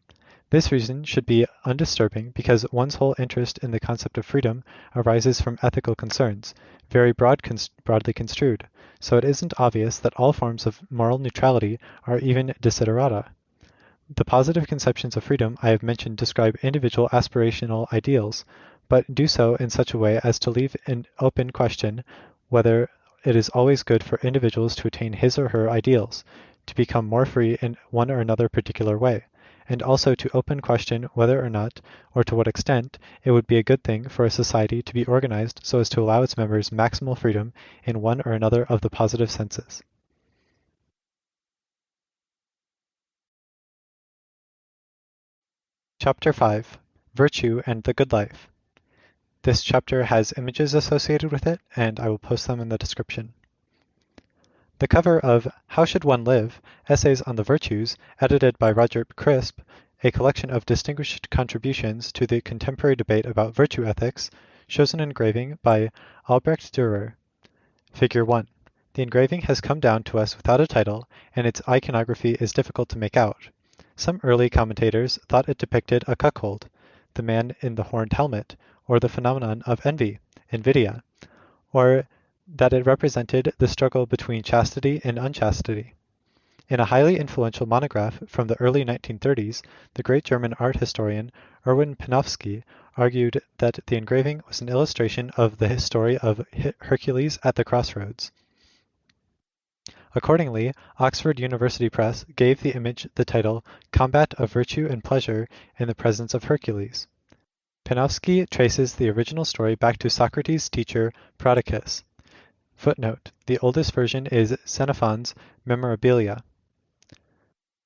This reason should be undisturbing because one's whole interest in the concept of freedom arises from ethical concerns, very broadly construed, so it isn't obvious that all forms of moral neutrality are even desiderata. The positive conceptions of freedom I have mentioned describe individual aspirational ideals, but do so in such a way as to leave an open question whether it is always good for individuals to attain his or her ideals, to become more free in one or another particular way, and also to open question whether or not, or to what extent, it would be a good thing for a society to be organized so as to allow its members maximal freedom in one or another of the positive senses. Chapter 5. Virtue and the Good Life. This chapter has images associated with it, and I will post them in the description. The cover of How Should One Live? Essays on the Virtues, edited by Roger Crisp, a collection of distinguished contributions to the contemporary debate about virtue ethics, shows an engraving by Albrecht Durer. Figure 1. The engraving has come down to us without a title, and its iconography is difficult to make out. Some early commentators thought it depicted a cuckold, the man in the horned helmet, or the phenomenon of envy, invidia, or that it represented the struggle between chastity and unchastity. In a highly influential monograph from the early 1930s, the great German art historian Erwin Panofsky argued that the engraving was an illustration of the story of Hercules at the Crossroads. Accordingly, Oxford University Press gave the image the title Combat of Virtue and Pleasure in the Presence of Hercules. Panofsky traces the original story back to Socrates' teacher Praxis. Footnote: the oldest version is Xenophon's Memorabilia.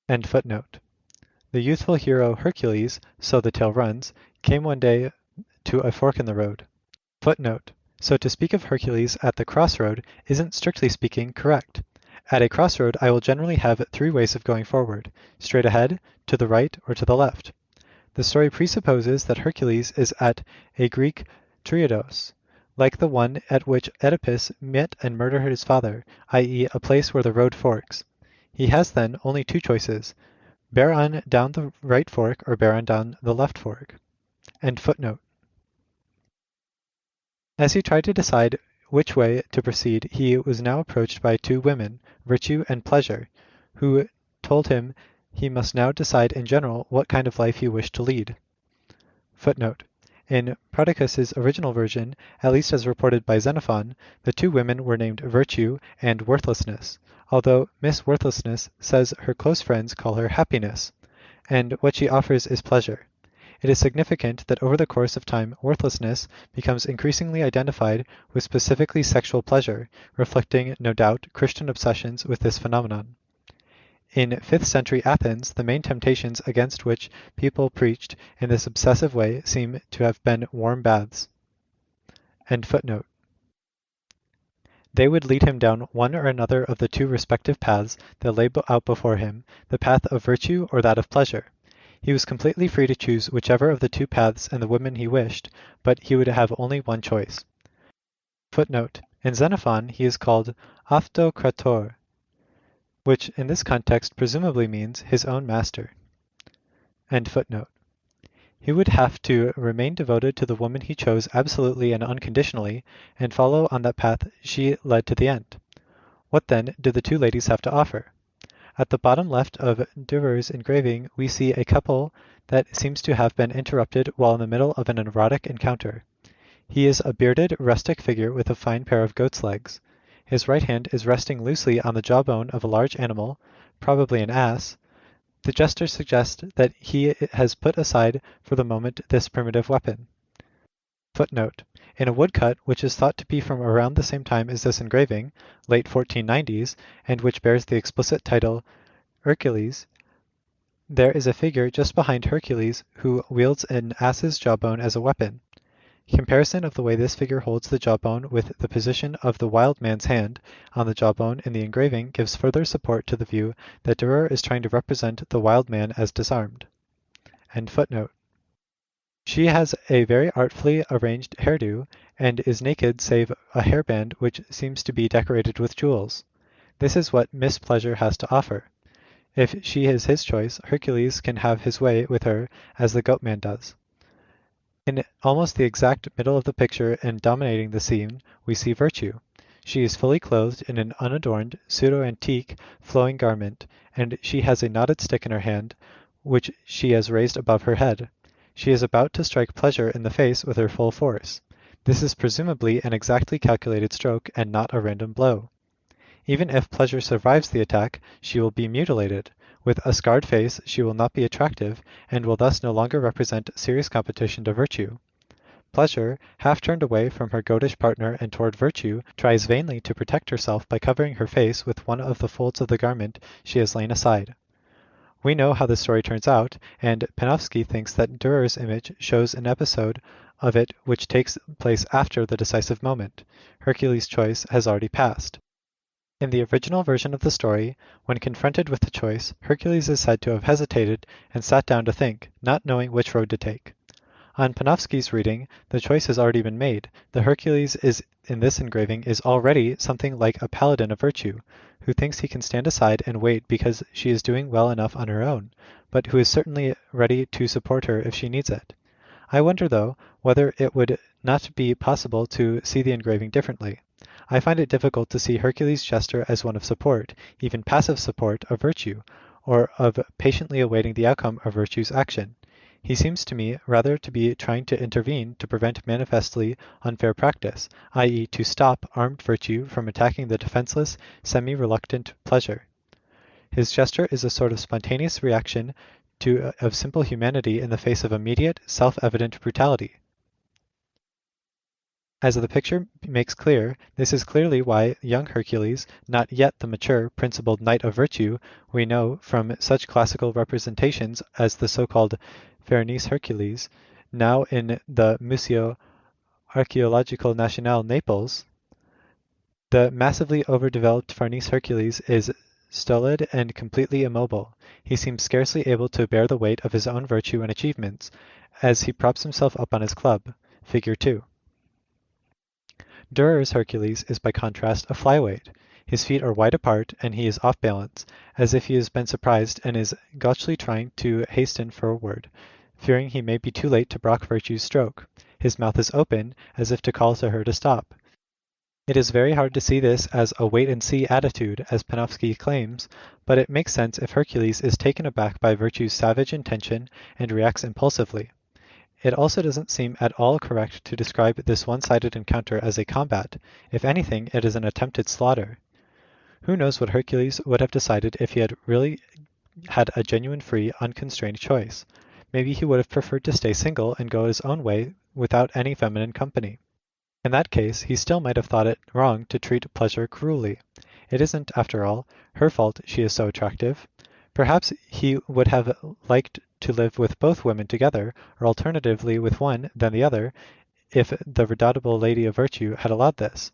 End footnote. The youthful hero Hercules, so the tale runs, came one day to a fork in the road. Footnote: so to speak of Hercules at the crossroad isn't strictly speaking correct. At a crossroad I will generally have three ways of going forward: straight ahead, to the right, or to the left. The story presupposes that Hercules is at a Greek triodos, like the one at which Oedipus met and murdered his father, i.e. a place where the road forks. He has then only two choices: bear on down the right fork or bear on down the left fork. End footnote. As he tried to decide which way to proceed, he was now approached by two women, Virtue and Pleasure, who told him he must now decide in general what kind of life he wished to lead. Footnote: in Praxis' original version, at least as reported by Xenophon, the two women were named Virtue and Worthlessness, although Miss Worthlessness says her close friends call her Happiness, and what she offers is pleasure. It is significant that over the course of time, worthlessness becomes increasingly identified with specifically sexual pleasure, reflecting, no doubt, Christian obsessions with this phenomenon. In 5th century Athens, the main temptations against which people preached in this obsessive way seem to have been warm baths. End footnote. They would lead him down one or another of the two respective paths that lay out before him, the path of virtue or that of pleasure. He was completely free to choose whichever of the two paths and the women he wished, but he would have only one choice. Footnote: in Xenophon he is called Αυτοκρατορ, which in this context presumably means his own master. End footnote. He would have to remain devoted to the woman he chose absolutely and unconditionally, and follow on that path she led to the end. What then did the two ladies have to offer? At the bottom left of Durer's engraving we see a couple that seems to have been interrupted while in the middle of an erotic encounter. He is a bearded, rustic figure with a fine pair of goat's legs. His right hand is resting loosely on the jawbone of a large animal, probably an ass. The gesture suggests that he has put aside for the moment this primitive weapon. Footnote: in a woodcut which is thought to be from around the same time as this engraving, late 1490s, and which bears the explicit title Hercules, there is a figure just behind Hercules who wields an ass's jawbone as a weapon. Comparison of the way this figure holds the jawbone with the position of the wild man's hand on the jawbone in the engraving gives further support to the view that Durer is trying to represent the wild man as disarmed. End footnote. She has a very artfully arranged hairdo, and is naked save a hairband which seems to be decorated with jewels. This is what Miss Pleasure has to offer. If she is his choice, Hercules can have his way with her as the goatman does. In almost the exact middle of the picture and dominating the scene, we see Virtue. She is fully clothed in an unadorned, pseudo-antique, flowing garment, and she has a knotted stick in her hand, which she has raised above her head. She is about to strike Pleasure in the face with her full force. This is presumably an exactly calculated stroke and not a random blow. Even if Pleasure survives the attack, she will be mutilated. With a scarred face, she will not be attractive, and will thus no longer represent serious competition to Virtue. Pleasure, half turned away from her goatish partner and toward Virtue, tries vainly to protect herself by covering her face with one of the folds of the garment she has laid aside. We know how the story turns out, and Panofsky thinks that Durer's image shows an episode of it which takes place after the decisive moment. Hercules' choice has already passed. In the original version of the story, when confronted with the choice, Hercules is said to have hesitated and sat down to think, not knowing which road to take. On Panofsky's reading, the choice has already been made. The Hercules in this engraving is already something like a paladin of Virtue, who thinks he can stand aside and wait because she is doing well enough on her own, but who is certainly ready to support her if she needs it. I wonder, though, whether it would not be possible to see the engraving differently. I find it difficult to see Hercules' gesture as one of support, even passive support, of Virtue, or of patiently awaiting the outcome of Virtue's action. He seems to me rather to be trying to intervene to prevent manifestly unfair practice, i.e. to stop armed Virtue from attacking the defenseless, semi-reluctant Pleasure. His gesture is a sort of spontaneous reaction of simple humanity in the face of immediate, self-evident brutality. As the picture makes clear, this is clearly why young Hercules, not yet the mature, principled knight of Virtue we know from such classical representations as the so-called Farnese Hercules, now in the Museo Archeologico Nazionale, Naples. The massively overdeveloped Farnese Hercules is stolid and completely immobile. He seems scarcely able to bear the weight of his own virtue and achievements, as he props himself up on his club. Figure 2. Durer's Hercules is by contrast a flyweight. His feet are wide apart, and he is off balance, as if he has been surprised and is gauchily trying to hasten forward, fearing he may be too late to block Virtue's stroke. His mouth is open, as if to call to her to stop. It is very hard to see this as a wait-and-see attitude, as Panofsky claims, but it makes sense if Hercules is taken aback by Virtue's savage intention and reacts impulsively. It also doesn't seem at all correct to describe this one-sided encounter as a combat. If anything, it is an attempted slaughter. Who knows what Hercules would have decided if he had really had a genuine free, unconstrained choice? Maybe he would have preferred to stay single and go his own way without any feminine company. In that case, he still might have thought it wrong to treat Pleasure cruelly. It isn't, after all, her fault she is so attractive. Perhaps he would have liked to live with both women together, or alternatively with one, then the other, if the redoubtable Lady of Virtue had allowed this.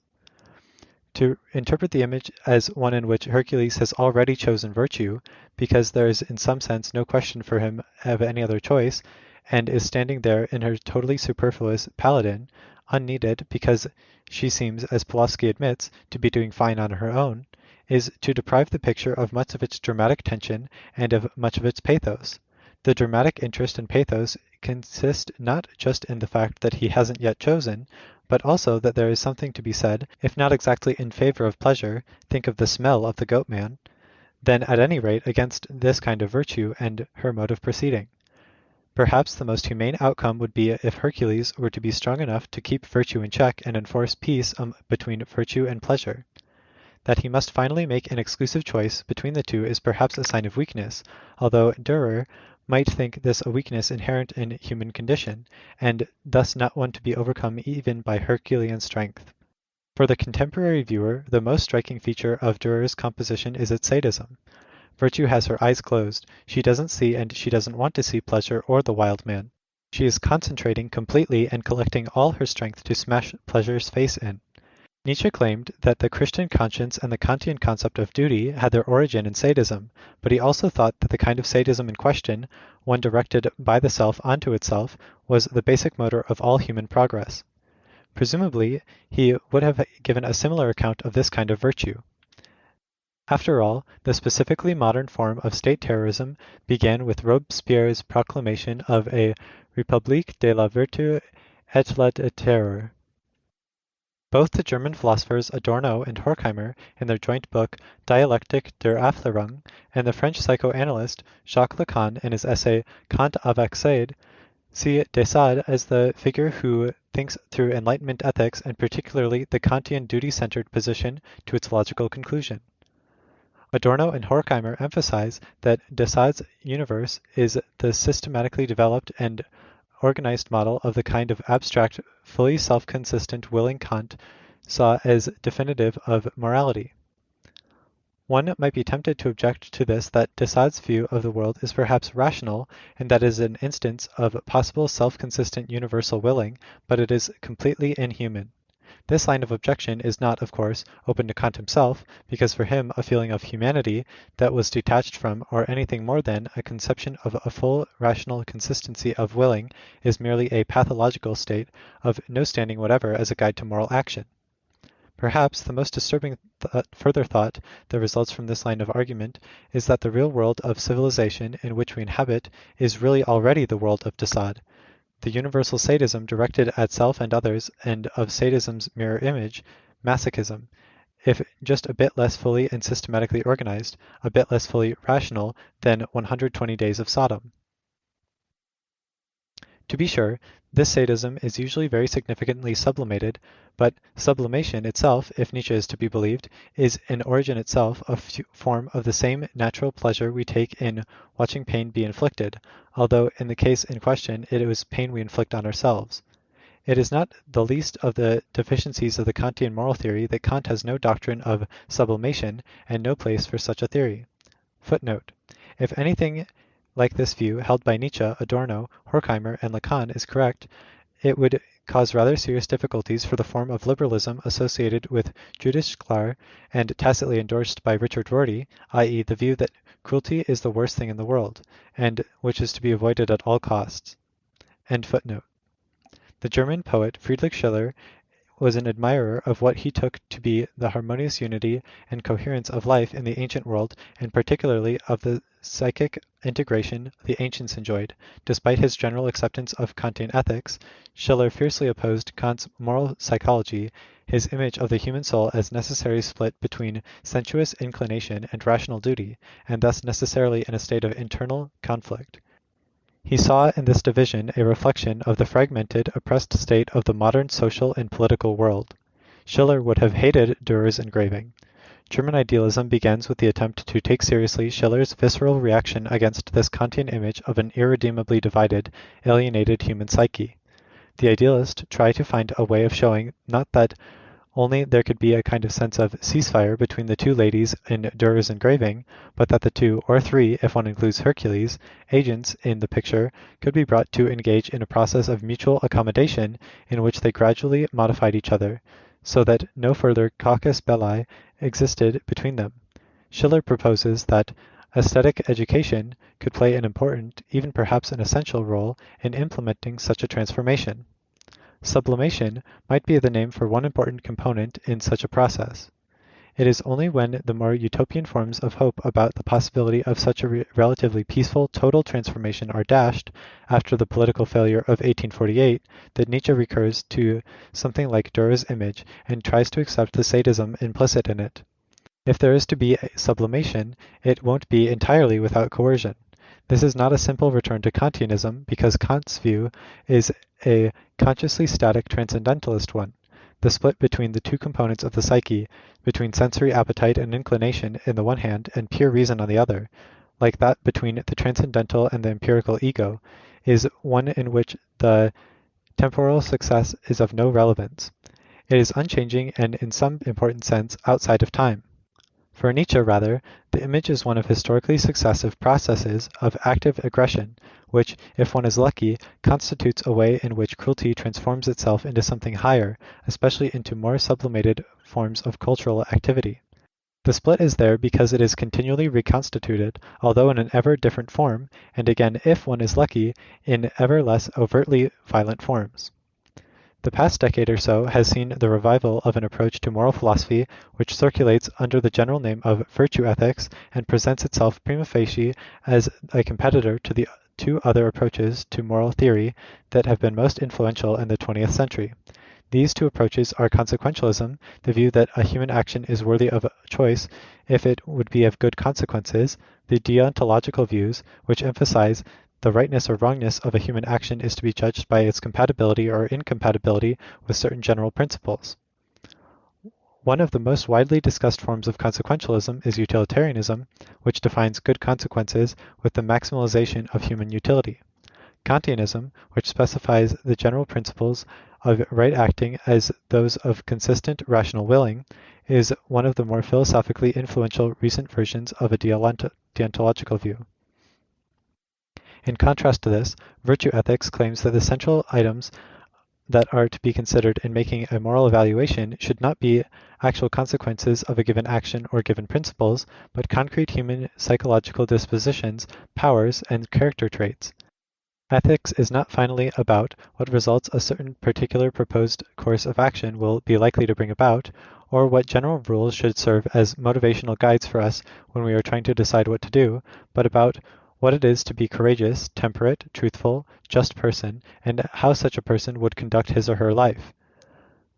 To interpret the image as one in which Hercules has already chosen Virtue, because there is in some sense no question for him of any other choice, and is standing there in her totally superfluous paladin, unneeded because she seems, as Panofsky admits, to be doing fine on her own, is to deprive the picture of much of its dramatic tension and of much of its pathos. The dramatic interest and pathos consist not just in the fact that he hasn't yet chosen, but also that there is something to be said, if not exactly in favor of Pleasure, think of the smell of the goatman, then at any rate against this kind of Virtue and her mode of proceeding. Perhaps the most humane outcome would be if Hercules were to be strong enough to keep Virtue in check and enforce peace between Virtue and Pleasure. That he must finally make an exclusive choice between the two is perhaps a sign of weakness, although Durer might think this a weakness inherent in human condition, and thus not one to be overcome even by Herculean strength. For the contemporary viewer, the most striking feature of Durer's composition is its sadism. Virtue has her eyes closed. She doesn't see and she doesn't want to see Pleasure or the wild man. She is concentrating completely and collecting all her strength to smash Pleasure's face in. Nietzsche claimed that the Christian conscience and the Kantian concept of duty had their origin in sadism, but he also thought that the kind of sadism in question, one directed by the self onto itself, was the basic motor of all human progress. Presumably, he would have given a similar account of this kind of virtue. After all, the specifically modern form of state terrorism began with Robespierre's proclamation of a République de la Vertu et la Terreur. Both the German philosophers Adorno and Horkheimer, in their joint book Dialektik der Aufklärung, and the French psychoanalyst Jacques Lacan in his essay Kant avec Sade, see Desade as the figure who thinks through Enlightenment ethics and particularly the Kantian duty-centered position to its logical conclusion. Adorno and Horkheimer emphasize that Desade's universe is the systematically developed and organized model of the kind of abstract, fully self-consistent willing Kant saw as definitive of morality. One might be tempted to object to this that Desade's view of the world is perhaps rational and that is an instance of possible self-consistent universal willing, but it is completely inhuman. This line of objection is not, of course, open to Kant himself, because for him a feeling of humanity that was detached from, or anything more than, a conception of a full rational consistency of willing is merely a pathological state of no standing whatever as a guide to moral action. Perhaps the most disturbing further thought that results from this line of argument is that the real world of civilization in which we inhabit is really already the world of Desade. The universal sadism directed at self and others, and of sadism's mirror image, masochism, if just a bit less fully and systematically organized, a bit less fully rational than 120 Days of Sodom. To be sure, this sadism is usually very significantly sublimated, but sublimation itself, if Nietzsche is to be believed, is in origin itself a form of the same natural pleasure we take in watching pain be inflicted, although in the case in question it is pain we inflict on ourselves. It is not the least of the deficiencies of the Kantian moral theory that Kant has no doctrine of sublimation and no place for such a theory. Footnote: if anything like this view held by Nietzsche, Adorno, Horkheimer, and Lacan is correct, it would cause rather serious difficulties for the form of liberalism associated with Judith Sklar and tacitly endorsed by Richard Rorty, i.e. the view that cruelty is the worst thing in the world, and which is to be avoided at all costs. End footnote. The German poet Friedrich Schiller was an admirer of what he took to be the harmonious unity and coherence of life in the ancient world, and particularly of the psychic integration the ancients enjoyed. Despite his general acceptance of Kantian ethics, Schiller fiercely opposed Kant's moral psychology, his image of the human soul as necessarily split between sensuous inclination and rational duty, and thus necessarily in a state of internal conflict. He saw in this division a reflection of the fragmented, oppressed state of the modern social and political world. Schiller would have hated Durer's engraving. German idealism begins with the attempt to take seriously Schiller's visceral reaction against this Kantian image of an irredeemably divided, alienated human psyche. The idealists try to find a way of showing not that only there could be a kind of sense of ceasefire between the two ladies in Durer's engraving, but that the two, or three if one includes Hercules, agents in the picture could be brought to engage in a process of mutual accommodation in which they gradually modified each other, so that no further casus belli existed between them. Schiller proposes that aesthetic education could play an important, even perhaps an essential role in implementing such a transformation. Sublimation might be the name for one important component in such a process. It is only when the more utopian forms of hope about the possibility of such a relatively peaceful total transformation are dashed, after the political failure of 1848, that Nietzsche recurs to something like Durer's image and tries to accept the sadism implicit in it. If there is to be a sublimation, it won't be entirely without coercion. This is not a simple return to Kantianism, because Kant's view is a consciously static transcendentalist one. The split between the two components of the psyche, between sensory appetite and inclination in the one hand and pure reason on the other, like that between the transcendental and the empirical ego, is one in which the temporal success is of no relevance. It is unchanging and in some important sense outside of time. For Nietzsche, rather, the image is one of historically successive processes of active aggression, which, if one is lucky, constitutes a way in which cruelty transforms itself into something higher, especially into more sublimated forms of cultural activity. The split is there because it is continually reconstituted, although in an ever different form, and again, if one is lucky, in ever less overtly violent forms. The past decade or so has seen the revival of an approach to moral philosophy which circulates under the general name of virtue ethics and presents itself prima facie as a competitor to the two other approaches to moral theory that have been most influential in the 20th century. These two approaches are consequentialism, the view that a human action is worthy of choice if it would be of good consequences, the deontological views, which emphasize the rightness or wrongness of a human action is to be judged by its compatibility or incompatibility with certain general principles. One of the most widely discussed forms of consequentialism is utilitarianism, which defines good consequences with the maximalization of human utility. Kantianism, which specifies the general principles of right acting as those of consistent rational willing, is one of the more philosophically influential recent versions of a deontological view. In contrast to this, virtue ethics claims that the central items that are to be considered in making a moral evaluation should not be actual consequences of a given action or given principles, but concrete human psychological dispositions, powers, and character traits. Ethics is not finally about what results a certain particular proposed course of action will be likely to bring about, or what general rules should serve as motivational guides for us when we are trying to decide what to do, but about what it is to be courageous, temperate, truthful, just person, and how such a person would conduct his or her life.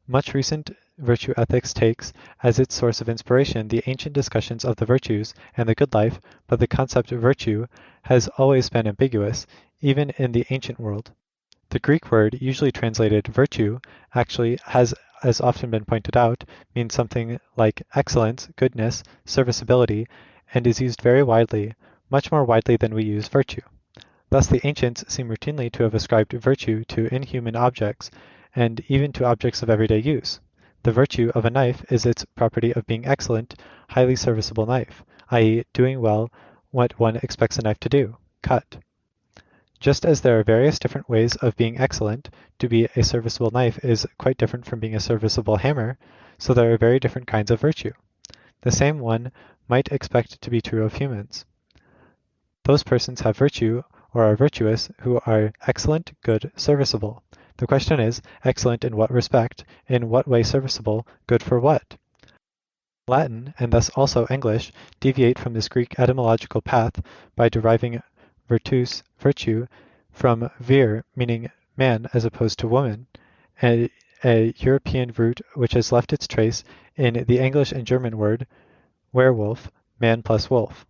Much recent virtue ethics takes as its source of inspiration the ancient discussions of the virtues and the good life, but the concept of virtue has always been ambiguous, even in the ancient world. The Greek word, usually translated virtue, actually has, as often been pointed out, means something like excellence, goodness, serviceability, and is used very widely, much more widely than we use virtue. Thus the ancients seem routinely to have ascribed virtue to inhuman objects, and even to objects of everyday use. The virtue of a knife is its property of being excellent, highly serviceable knife, i.e. doing well what one expects a knife to do, cut. Just as there are various different ways of being excellent, to be a serviceable knife is quite different from being a serviceable hammer, so there are very different kinds of virtue. The same one might expect to be true of humans. Those persons have virtue, or are virtuous, who are excellent, good, serviceable. The question is, excellent in what respect, in what way serviceable, good for what? Latin, and thus also English, deviate from this Greek etymological path by deriving virtus, virtue, from vir, meaning man as opposed to woman, a European root which has left its trace in the English and German word werewolf, man plus wolf.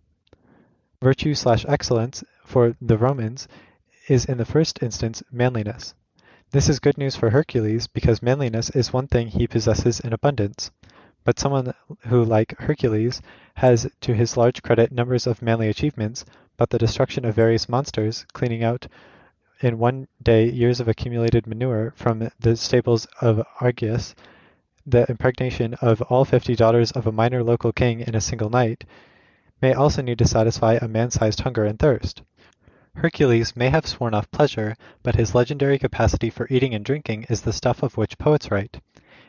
Virtue/excellence, for the Romans, is in the first instance manliness. This is good news for Hercules because manliness is one thing he possesses in abundance. But someone who, like Hercules, has to his large credit numbers of manly achievements, but the destruction of various monsters, cleaning out in one day years of accumulated manure from the stables of Argeus, the impregnation of all 50 daughters of a minor local king in a single night, may also need to satisfy a man-sized hunger and thirst. Hercules may have sworn off pleasure, but his legendary capacity for eating and drinking is the stuff of which poets write.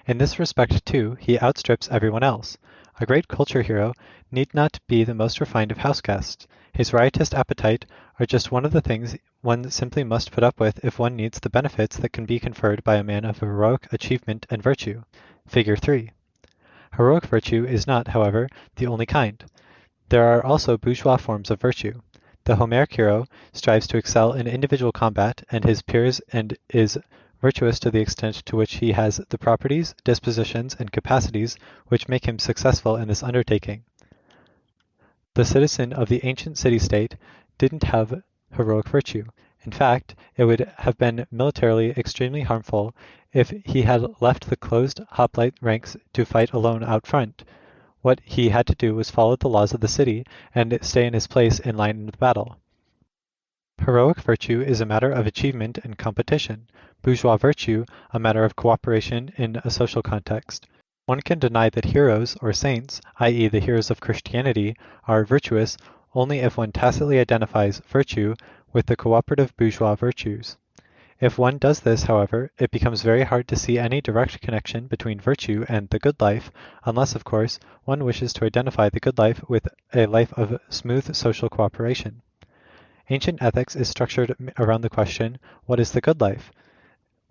In this respect, too, he outstrips everyone else. A great culture hero need not be the most refined of house guests. His riotous appetite are just one of the things one simply must put up with if one needs the benefits that can be conferred by a man of heroic achievement and virtue. Figure 3. Heroic virtue is not, however, the only kind. There are also bourgeois forms of virtue. The Homeric hero strives to excel in individual combat and his peers and is virtuous to the extent to which he has the properties, dispositions, and capacities which make him successful in this undertaking. The citizen of the ancient city-state didn't have heroic virtue. In fact, it would have been militarily extremely harmful if he had left the closed hoplite ranks to fight alone out front. What he had to do was follow the laws of the city and stay in his place in line of battle. Heroic virtue is a matter of achievement and competition, bourgeois virtue a matter of cooperation in a social context. One can deny that heroes or saints, i.e. the heroes of Christianity, are virtuous only if one tacitly identifies virtue with the cooperative bourgeois virtues. If one does this, however, it becomes very hard to see any direct connection between virtue and the good life, unless, of course, one wishes to identify the good life with a life of smooth social cooperation. Ancient ethics is structured around the question, what is the good life?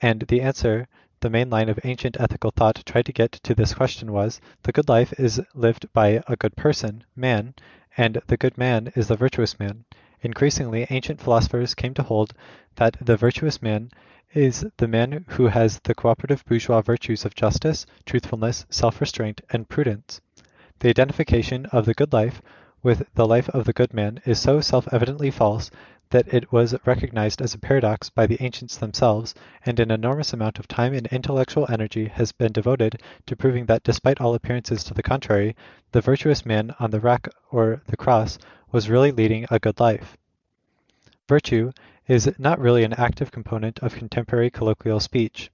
And the answer the main line of ancient ethical thought tried to get to this question was, the good life is lived by a good person, man, and the good man is the virtuous man. Increasingly, ancient philosophers came to hold that the virtuous man is the man who has the cooperative bourgeois virtues of justice, truthfulness, self-restraint, and prudence. The identification of the good life with the life of the good man is so self-evidently false that it was recognized as a paradox by the ancients themselves, and an enormous amount of time and intellectual energy has been devoted to proving that despite all appearances to the contrary, the virtuous man on the rack or the cross was really leading a good life. Virtue is not really an active component of contemporary colloquial speech.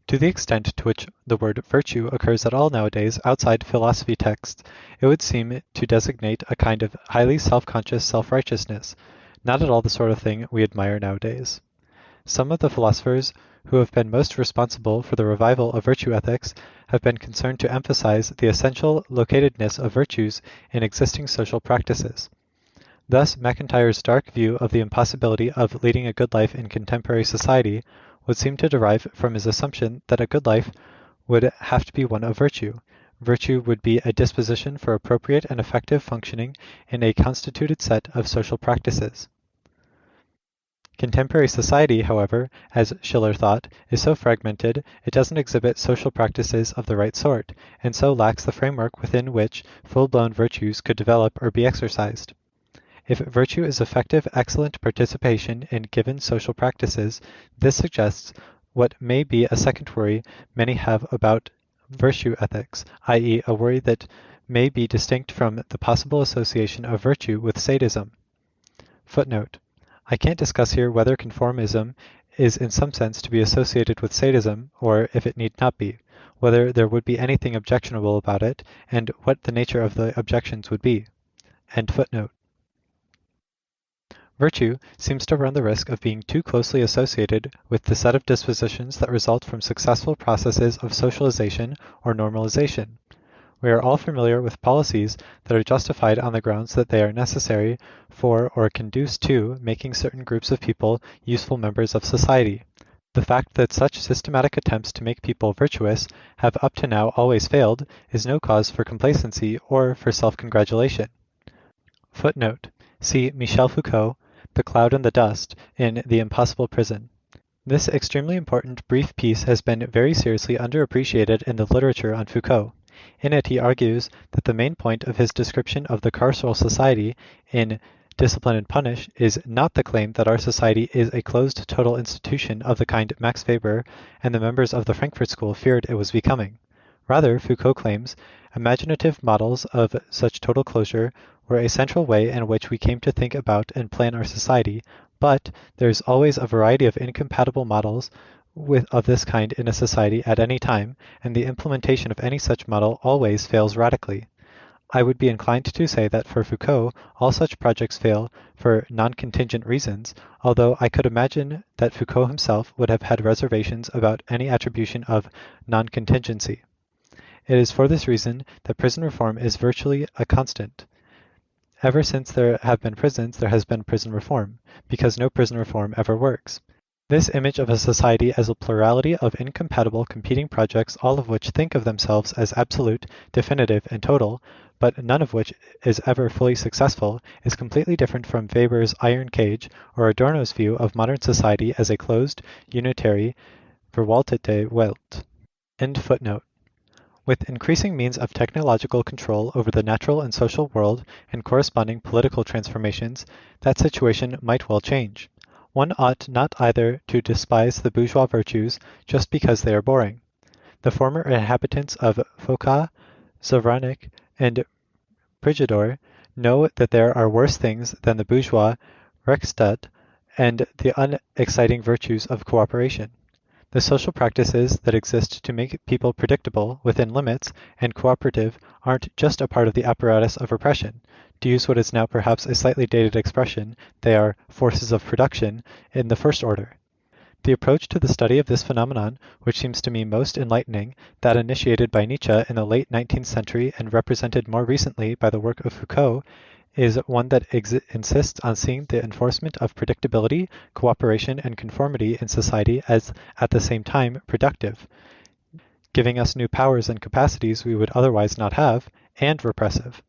To the extent to which the word virtue occurs at all nowadays outside philosophy texts, it would seem to designate a kind of highly self-conscious self-righteousness, not at all the sort of thing we admire nowadays. Some of the philosophers who have been most responsible for the revival of virtue ethics have been concerned to emphasize the essential locatedness of virtues in existing social practices. Thus, MacIntyre's dark view of the impossibility of leading a good life in contemporary society would seem to derive from his assumption that a good life would have to be one of virtue. Virtue would be a disposition for appropriate and effective functioning in a constituted set of social practices. Contemporary society, however, as Schiller thought, is so fragmented it doesn't exhibit social practices of the right sort, and so lacks the framework within which full-blown virtues could develop or be exercised. If virtue is effective, excellent participation in given social practices, this suggests what may be a second worry many have about virtue ethics, i.e. a worry that may be distinct from the possible association of virtue with sadism. Footnote: I can't discuss here whether conformism is in some sense to be associated with sadism, or if it need not be, whether there would be anything objectionable about it, and what the nature of the objections would be. End footnote. Virtue seems to run the risk of being too closely associated with the set of dispositions that result from successful processes of socialization or normalization. We are all familiar with policies that are justified on the grounds that they are necessary for or conduce to making certain groups of people useful members of society. The fact that such systematic attempts to make people virtuous have up to now always failed is no cause for complacency or for self-congratulation. Footnote: see Michel Foucault, The Cloud and the Dust, in The Impossible Prison. This extremely important brief piece has been very seriously underappreciated in the literature on Foucault. In it he argues that the main point of his description of the carceral society in Discipline and Punish is not the claim that our society is a closed total institution of the kind Max Weber and the members of the Frankfurt School feared it was becoming. Rather, Foucault claims, imaginative models of such total closure were a central way in which we came to think about and plan our society, but there is always a variety of incompatible models of this kind in a society at any time, and the implementation of any such model always fails radically. I would be inclined to say that for Foucault, all such projects fail for non-contingent reasons, although I could imagine that Foucault himself would have had reservations about any attribution of non-contingency. It is for this reason that prison reform is virtually a constant. Ever since there have been prisons, there has been prison reform, because no prison reform ever works. This image of a society as a plurality of incompatible competing projects, all of which think of themselves as absolute, definitive, and total, but none of which is ever fully successful, is completely different from Weber's iron cage or Adorno's view of modern society as a closed, unitary, verwaltete Welt. End footnote. With increasing means of technological control over the natural and social world and corresponding political transformations, that situation might well change. One ought not either to despise the bourgeois virtues just because they are boring. The former inhabitants of Foka, Zavranik, and Prigidor know that there are worse things than the bourgeois Rechtsstaat and the unexciting virtues of cooperation. The social practices that exist to make people predictable within limits and cooperative aren't just a part of the apparatus of repression. To use what is now perhaps a slightly dated expression, they are forces of production in the first order. The approach to the study of this phenomenon, which seems to me most enlightening, that initiated by Nietzsche in the late 19th century and represented more recently by the work of Foucault, is one that insists on seeing the enforcement of predictability, cooperation, and conformity in society as at the same time productive, giving us new powers and capacities we would otherwise not have, and repressive.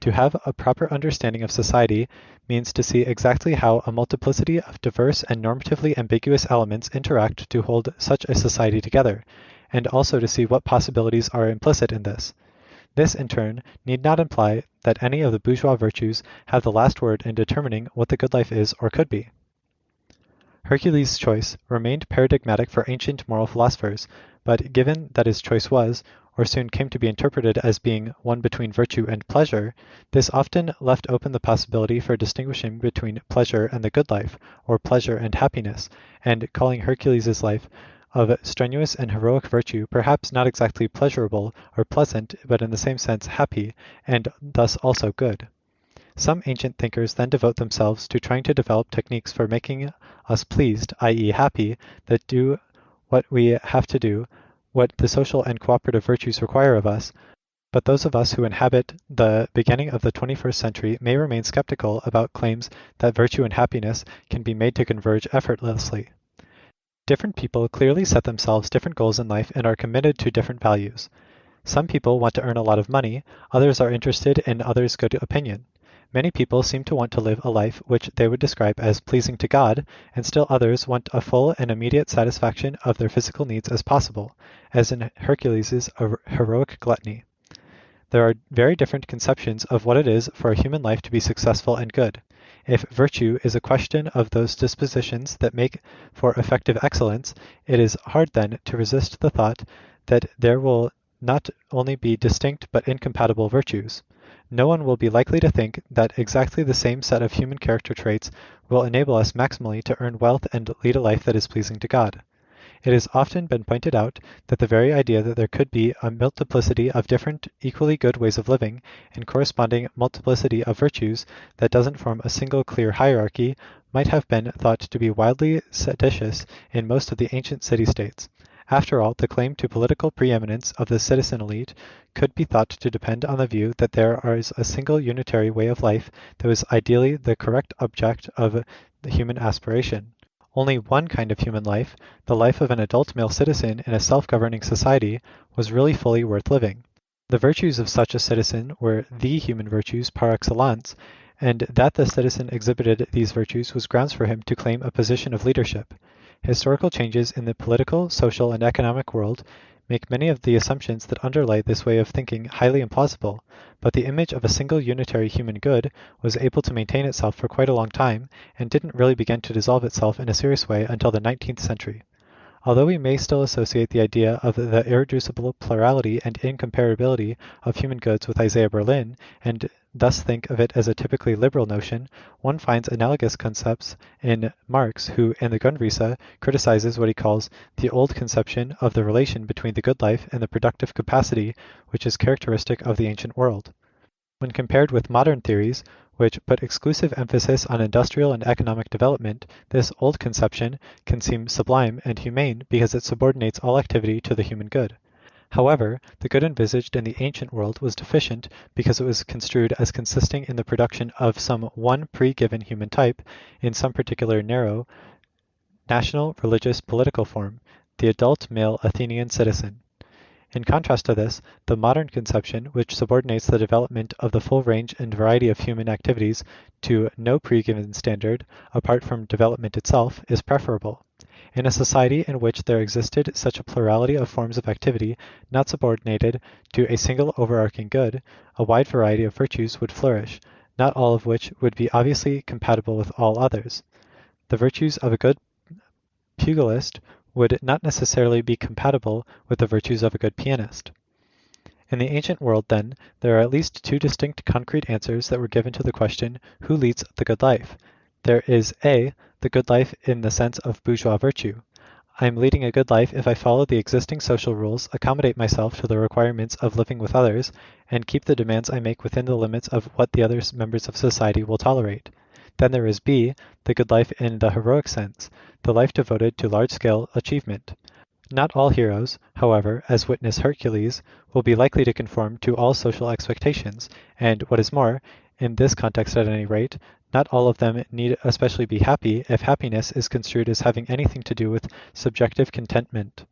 To have a proper understanding of society means to see exactly how a multiplicity of diverse and normatively ambiguous elements interact to hold such a society together, and also to see what possibilities are implicit in this. This, in turn, need not imply that any of the bourgeois virtues have the last word in determining what the good life is or could be. Hercules' choice remained paradigmatic for ancient moral philosophers, but given that his choice was, or soon came to be interpreted as being, one between virtue and pleasure, this often left open the possibility for distinguishing between pleasure and the good life, or pleasure and happiness, and calling Hercules' life of strenuous and heroic virtue perhaps not exactly pleasurable or pleasant, but in the same sense happy, and thus also good. Some ancient thinkers then devote themselves to trying to develop techniques for making us pleased, i.e. happy, that do what we have to do, what the social and cooperative virtues require of us, but those of us who inhabit the beginning of the 21st century may remain skeptical about claims that virtue and happiness can be made to converge effortlessly. Different people clearly set themselves different goals in life and are committed to different values. Some people want to earn a lot of money, others are interested in others' good opinion. Many people seem to want to live a life which they would describe as pleasing to God, and still others want a full and immediate satisfaction of their physical needs as possible, as in Hercules' heroic gluttony. There are very different conceptions of what it is for a human life to be successful and good. If virtue is a question of those dispositions that make for effective excellence, it is hard then to resist the thought that there will not only be distinct but incompatible virtues. No one will be likely to think that exactly the same set of human character traits will enable us maximally to earn wealth and lead a life that is pleasing to God. It has often been pointed out that the very idea that there could be a multiplicity of different equally good ways of living and corresponding multiplicity of virtues that doesn't form a single clear hierarchy might have been thought to be wildly seditious in most of the ancient city-states. After all, the claim to political preeminence of the citizen elite could be thought to depend on the view that there is a single unitary way of life that was ideally the correct object of the human aspiration. Only one kind of human life, the life of an adult male citizen in a self-governing society, was really fully worth living. The virtues of such a citizen were the human virtues par excellence, and that the citizen exhibited these virtues was grounds for him to claim a position of leadership. Historical changes in the political, social, and economic world make many of the assumptions that underlie this way of thinking highly implausible, but the image of a single unitary human good was able to maintain itself for quite a long time, and didn't really begin to dissolve itself in a serious way until the 19th century. Although we may still associate the idea of the irreducible plurality and incomparability of human goods with Isaiah Berlin, and thus think of it as a typically liberal notion, one finds analogous concepts in Marx, who, in the Grundrisse, criticizes what he calls the old conception of the relation between the good life and the productive capacity which is characteristic of the ancient world. When compared with modern theories, which put exclusive emphasis on industrial and economic development, this old conception can seem sublime and humane because it subordinates all activity to the human good. However, the good envisaged in the ancient world was deficient because it was construed as consisting in the production of some one pre-given human type in some particular narrow, national, religious, political form, the adult male Athenian citizen. In contrast to this, the modern conception, which subordinates the development of the full range and variety of human activities to no pre-given standard, apart from development itself, is preferable. In a society in which there existed such a plurality of forms of activity not subordinated to a single overarching good, a wide variety of virtues would flourish, not all of which would be obviously compatible with all others. The virtues of a good pugilist would not necessarily be compatible with the virtues of a good pianist. In the ancient world, then, there are at least two distinct concrete answers that were given to the question, who leads the good life? There is A, the good life in the sense of bourgeois virtue. I am leading a good life if I follow the existing social rules, accommodate myself to the requirements of living with others, and keep the demands I make within the limits of what the other members of society will tolerate. Then there is B, the good life in the heroic sense, the life devoted to large-scale achievement. Not all heroes, however, as witness Hercules, will be likely to conform to all social expectations, and, what is more, in this context at any rate, not all of them need especially be happy if happiness is construed as having anything to do with subjective contentment.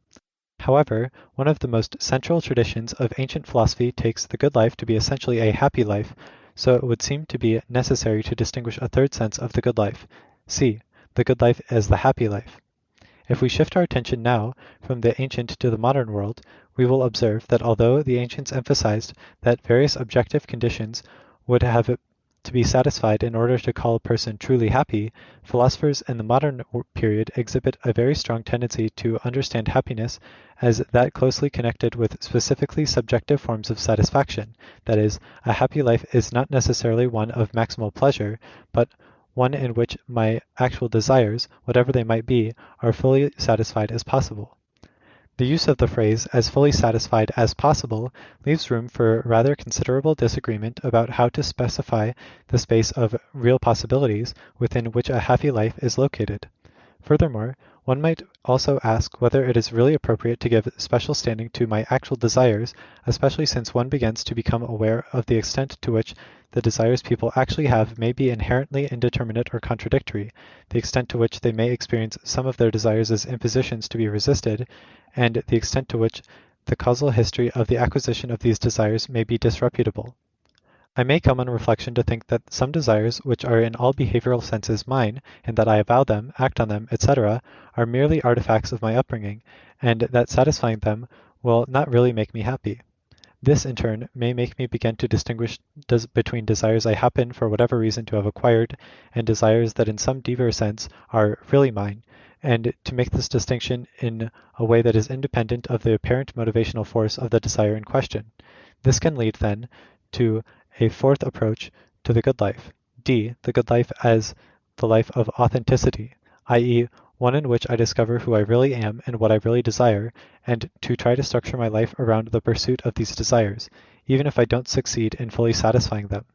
However, one of the most central traditions of ancient philosophy takes the good life to be essentially a happy life, so it would seem to be necessary to distinguish a third sense of the good life, c. the good life as the happy life. If we shift our attention now from the ancient to the modern world, we will observe that although the ancients emphasized that various objective conditions would have to be satisfied in order to call a person truly happy, philosophers in the modern period exhibit a very strong tendency to understand happiness as that closely connected with specifically subjective forms of satisfaction. That is, a happy life is not necessarily one of maximal pleasure, but one in which my actual desires, whatever they might be, are fully satisfied as possible. The use of the phrase as fully satisfied as possible leaves room for rather considerable disagreement about how to specify the space of real possibilities within which a happy life is located. Furthermore, one might also ask whether it is really appropriate to give special standing to my actual desires, especially since one begins to become aware of the extent to which the desires people actually have may be inherently indeterminate or contradictory, the extent to which they may experience some of their desires as impositions to be resisted, and the extent to which the causal history of the acquisition of these desires may be disreputable. I may come on reflection to think that some desires which are in all behavioral senses mine, and that I avow them, act on them, etc., are merely artifacts of my upbringing, and that satisfying them will not really make me happy. This, in turn, may make me begin to distinguish between desires I happen for whatever reason to have acquired, and desires that in some deeper sense are really mine, and to make this distinction in a way that is independent of the apparent motivational force of the desire in question. This can lead, then, to a fourth approach to the good life, d. the good life as the life of authenticity, i.e., one in which I discover who I really am and what I really desire, and to try to structure my life around the pursuit of these desires, even if I don't succeed in fully satisfying them.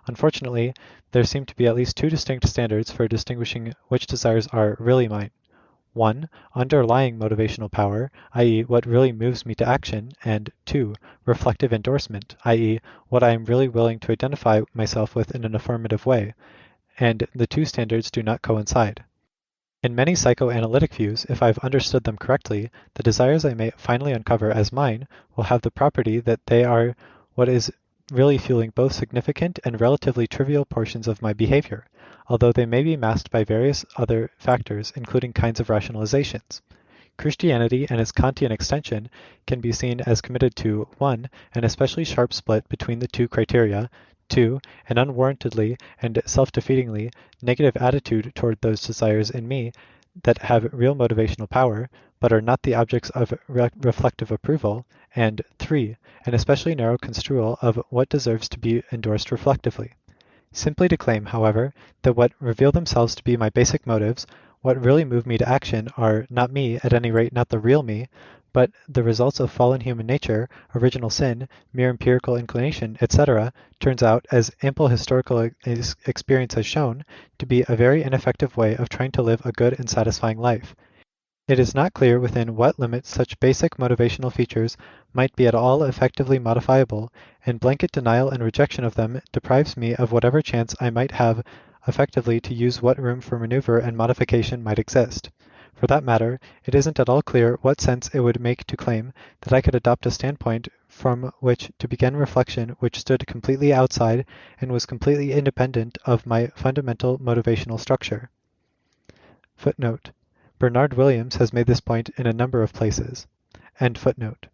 Unfortunately, there seem to be at least two distinct standards for distinguishing which desires are really mine. 1. Underlying motivational power, i.e. what really moves me to action, and 2. Reflective endorsement, i.e. what I am really willing to identify myself with in an affirmative way, and the two standards do not coincide. In many psychoanalytic views, if I've understood them correctly, the desires I may finally uncover as mine will have the property that they are what is really fueling both significant and relatively trivial portions of my behavior, although they may be masked by various other factors, including kinds of rationalizations. Christianity and its Kantian extension can be seen as committed to 1. An especially sharp split between the two criteria, 2. An unwarrantedly and self-defeatingly negative attitude toward those desires in me that have real motivational power, but are not the objects of reflective approval, and 3. An especially narrow construal of what deserves to be endorsed reflectively. Simply to claim, however, that what reveal themselves to be my basic motives, what really move me to action, are not me, at any rate not the real me, but the results of fallen human nature, original sin, mere empirical inclination, etc., turns out, as ample historical experience has shown, to be a very ineffective way of trying to live a good and satisfying life. It is not clear within what limits such basic motivational features might be at all effectively modifiable, and blanket denial and rejection of them deprives me of whatever chance I might have effectively to use what room for maneuver and modification might exist. For that matter, it isn't at all clear what sense it would make to claim that I could adopt a standpoint from which to begin reflection which stood completely outside and was completely independent of my fundamental motivational structure. Footnote. Bernard Williams has made this point in a number of places. End footnote.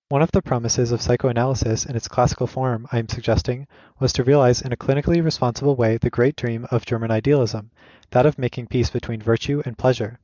One of the promises of psychoanalysis in its classical form, I am suggesting, was to realize in a clinically responsible way the great dream of German idealism, that of making peace between virtue and pleasure.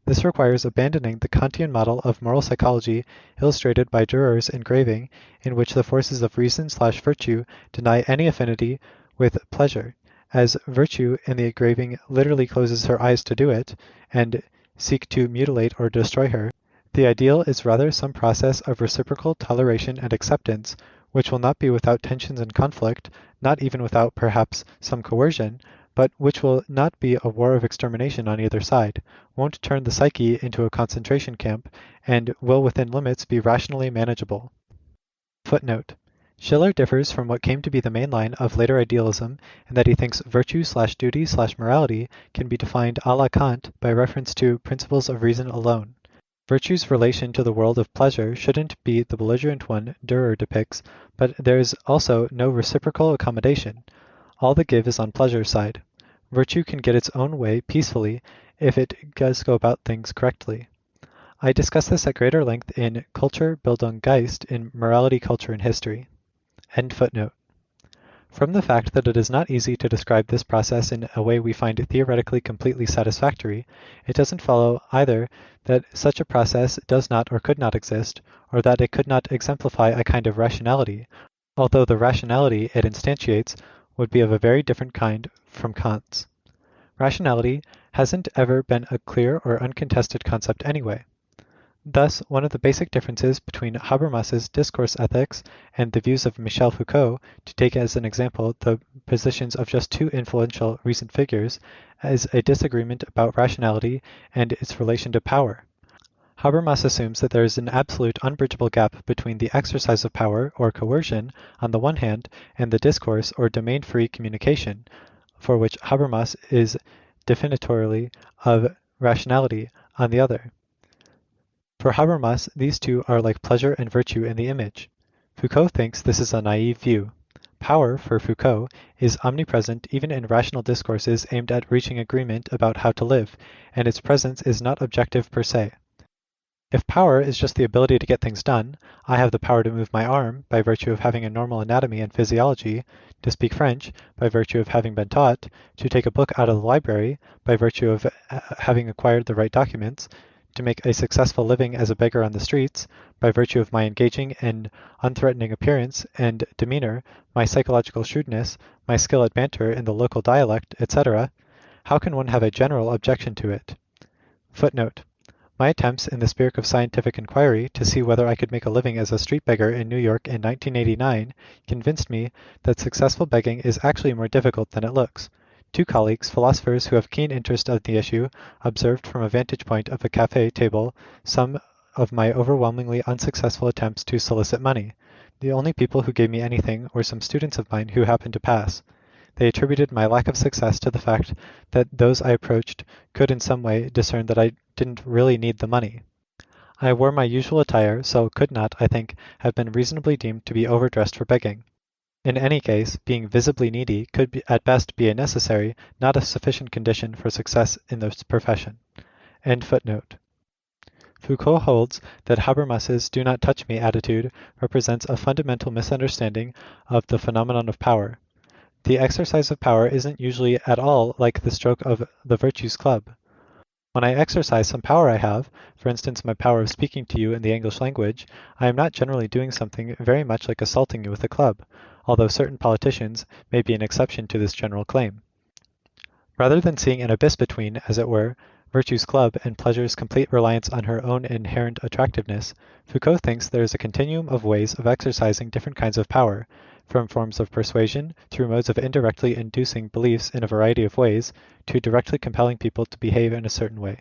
This requires abandoning the Kantian model of moral psychology illustrated by Durer's engraving, in which the forces of reason/virtue deny any affinity with pleasure, as virtue in the engraving literally closes her eyes to do it, and seek to mutilate or destroy her. The ideal is rather some process of reciprocal toleration and acceptance, which will not be without tensions and conflict, not even without, perhaps, some coercion, but which will not be a war of extermination on either side, won't turn the psyche into a concentration camp, and will within limits be rationally manageable. Footnote. Schiller differs from what came to be the main line of later idealism in that he thinks virtue/duty/morality can be defined a la Kant by reference to principles of reason alone. Virtue's relation to the world of pleasure shouldn't be the belligerent one Durer depicts, but there is also no reciprocal accommodation. All the give is on pleasure's side. Virtue can get its own way peacefully if it does go about things correctly. I discuss this at greater length in Kultur, Bildung, Geist in Morality, Culture, and History. End footnote. From the fact that it is not easy to describe this process in a way we find theoretically completely satisfactory, it doesn't follow either that such a process does not or could not exist, or that it could not exemplify a kind of rationality, although the rationality it instantiates would be of a very different kind from Kant's. Rationality hasn't ever been a clear or uncontested concept anyway. Thus, one of the basic differences between Habermas's discourse ethics and the views of Michel Foucault, to take as an example the positions of just two influential recent figures, is a disagreement about rationality and its relation to power. Habermas assumes that there is an absolute unbridgeable gap between the exercise of power, or coercion, on the one hand, and the discourse, or domain-free communication, for which Habermas is definitorily of rationality, on the other. For Habermas, these two are like pleasure and virtue in the image. Foucault thinks this is a naive view. Power, for Foucault, is omnipresent even in rational discourses aimed at reaching agreement about how to live, and its presence is not objective per se. If power is just the ability to get things done, I have the power to move my arm by virtue of having a normal anatomy and physiology, to speak French by virtue of having been taught, to take a book out of the library by virtue of having acquired the right documents, to make a successful living as a beggar on the streets, by virtue of my engaging and unthreatening appearance and demeanor, my psychological shrewdness, my skill at banter in the local dialect, etc., how can one have a general objection to it? Footnote. My attempts in the spirit of scientific inquiry to see whether I could make a living as a street beggar in New York in 1989 convinced me that successful begging is actually more difficult than it looks. Two colleagues, philosophers who have keen interest in the issue, observed from a vantage point of a cafe table some of my overwhelmingly unsuccessful attempts to solicit money. The only people who gave me anything were some students of mine who happened to pass. They attributed my lack of success to the fact that those I approached could in some way discern that I didn't really need the money. I wore my usual attire, so could not, I think, have been reasonably deemed to be overdressed for begging. In any case, being visibly needy could at best be a necessary, not a sufficient condition for success in this profession. End footnote. Foucault holds that Habermas's do not touch me attitude represents a fundamental misunderstanding of the phenomenon of power. The exercise of power isn't usually at all like the stroke of the virtues club. When I exercise some power I have, for instance my power of speaking to you in the English language, I am not generally doing something very much like assaulting you with a club, although certain politicians may be an exception to this general claim. Rather than seeing an abyss between, as it were, virtue's club and pleasure's complete reliance on her own inherent attractiveness, Foucault thinks there is a continuum of ways of exercising different kinds of power, from forms of persuasion through modes of indirectly inducing beliefs in a variety of ways, to directly compelling people to behave in a certain way.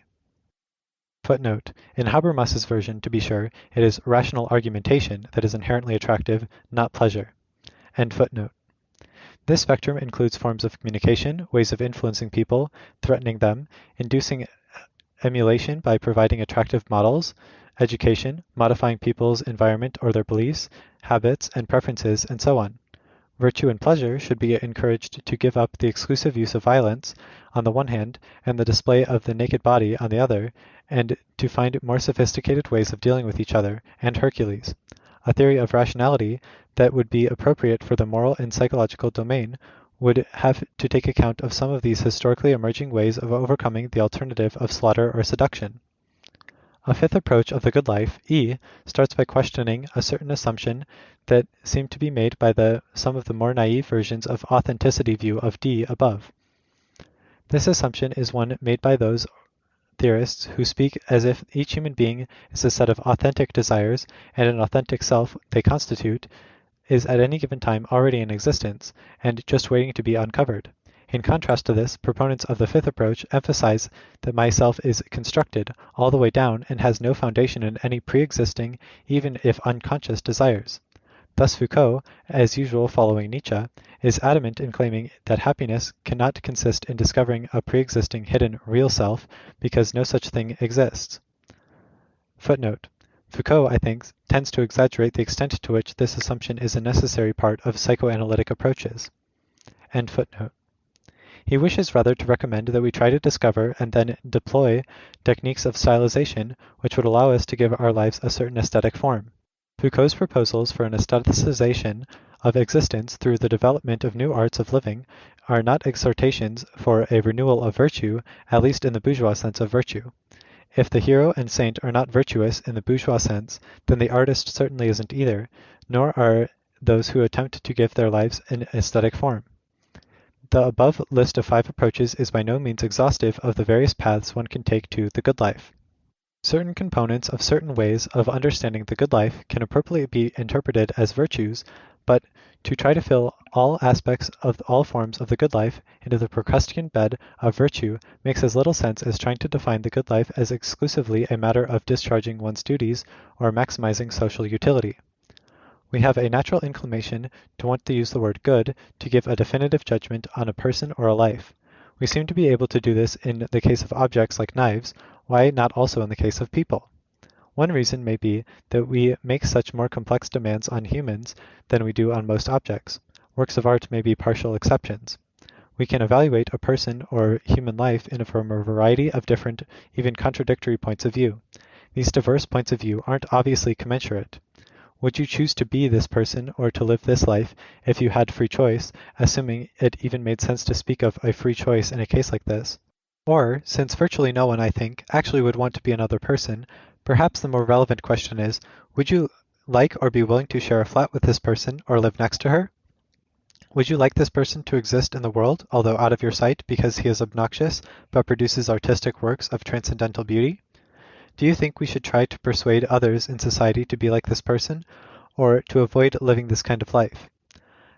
Footnote. In Habermas's version, to be sure, it is rational argumentation that is inherently attractive, not pleasure. End footnote. This spectrum includes forms of communication, ways of influencing people, threatening them, inducing emulation by providing attractive models, education, modifying people's environment or their beliefs, habits, and preferences, and so on. Virtue and pleasure should be encouraged to give up the exclusive use of violence, on the one hand, and the display of the naked body, on the other, and to find more sophisticated ways of dealing with each other, and Hercules. A theory of rationality that would be appropriate for the moral and psychological domain would have to take account of some of these historically emerging ways of overcoming the alternative of slaughter or seduction. A fifth approach of the good life, E, starts by questioning a certain assumption that seemed to be made by some of the more naive versions of authenticity view of D above. This assumption is one made by those theorists who speak as if each human being is a set of authentic desires, and an authentic self they constitute is at any given time already in existence, and just waiting to be uncovered. In contrast to this, proponents of the fifth approach emphasize that myself is constructed all the way down and has no foundation in any pre-existing, even if unconscious, desires. Thus Foucault, as usual following Nietzsche, is adamant in claiming that happiness cannot consist in discovering a pre-existing hidden real self because no such thing exists. Footnote. Foucault, I think, tends to exaggerate the extent to which this assumption is a necessary part of psychoanalytic approaches. End footnote. He wishes rather to recommend that we try to discover and then deploy techniques of stylization which would allow us to give our lives a certain aesthetic form. Foucault's proposals for an aestheticization of existence through the development of new arts of living are not exhortations for a renewal of virtue, at least in the bourgeois sense of virtue. If the hero and saint are not virtuous in the bourgeois sense, then the artist certainly isn't either, nor are those who attempt to give their lives an aesthetic form. The above list of 5 approaches is by no means exhaustive of the various paths one can take to the good life. Certain components of certain ways of understanding the good life can appropriately be interpreted as virtues, but to try to fill all aspects of all forms of the good life into the Procrustean bed of virtue makes as little sense as trying to define the good life as exclusively a matter of discharging one's duties or maximizing social utility. We have a natural inclination to want to use the word good to give a definitive judgment on a person or a life. We seem to be able to do this in the case of objects like knives, why not also in the case of people? One reason may be that we make such more complex demands on humans than we do on most objects. Works of art may be partial exceptions. We can evaluate a person or human life from a variety of different, even contradictory points of view. These diverse points of view aren't obviously commensurate. Would you choose to be this person or to live this life if you had free choice, assuming it even made sense to speak of a free choice in a case like this? Or, since virtually no one, I think, actually would want to be another person, perhaps the more relevant question is, would you like or be willing to share a flat with this person or live next to her? Would you like this person to exist in the world, although out of your sight because he is obnoxious, but produces artistic works of transcendental beauty? Do you think we should try to persuade others in society to be like this person, or to avoid living this kind of life?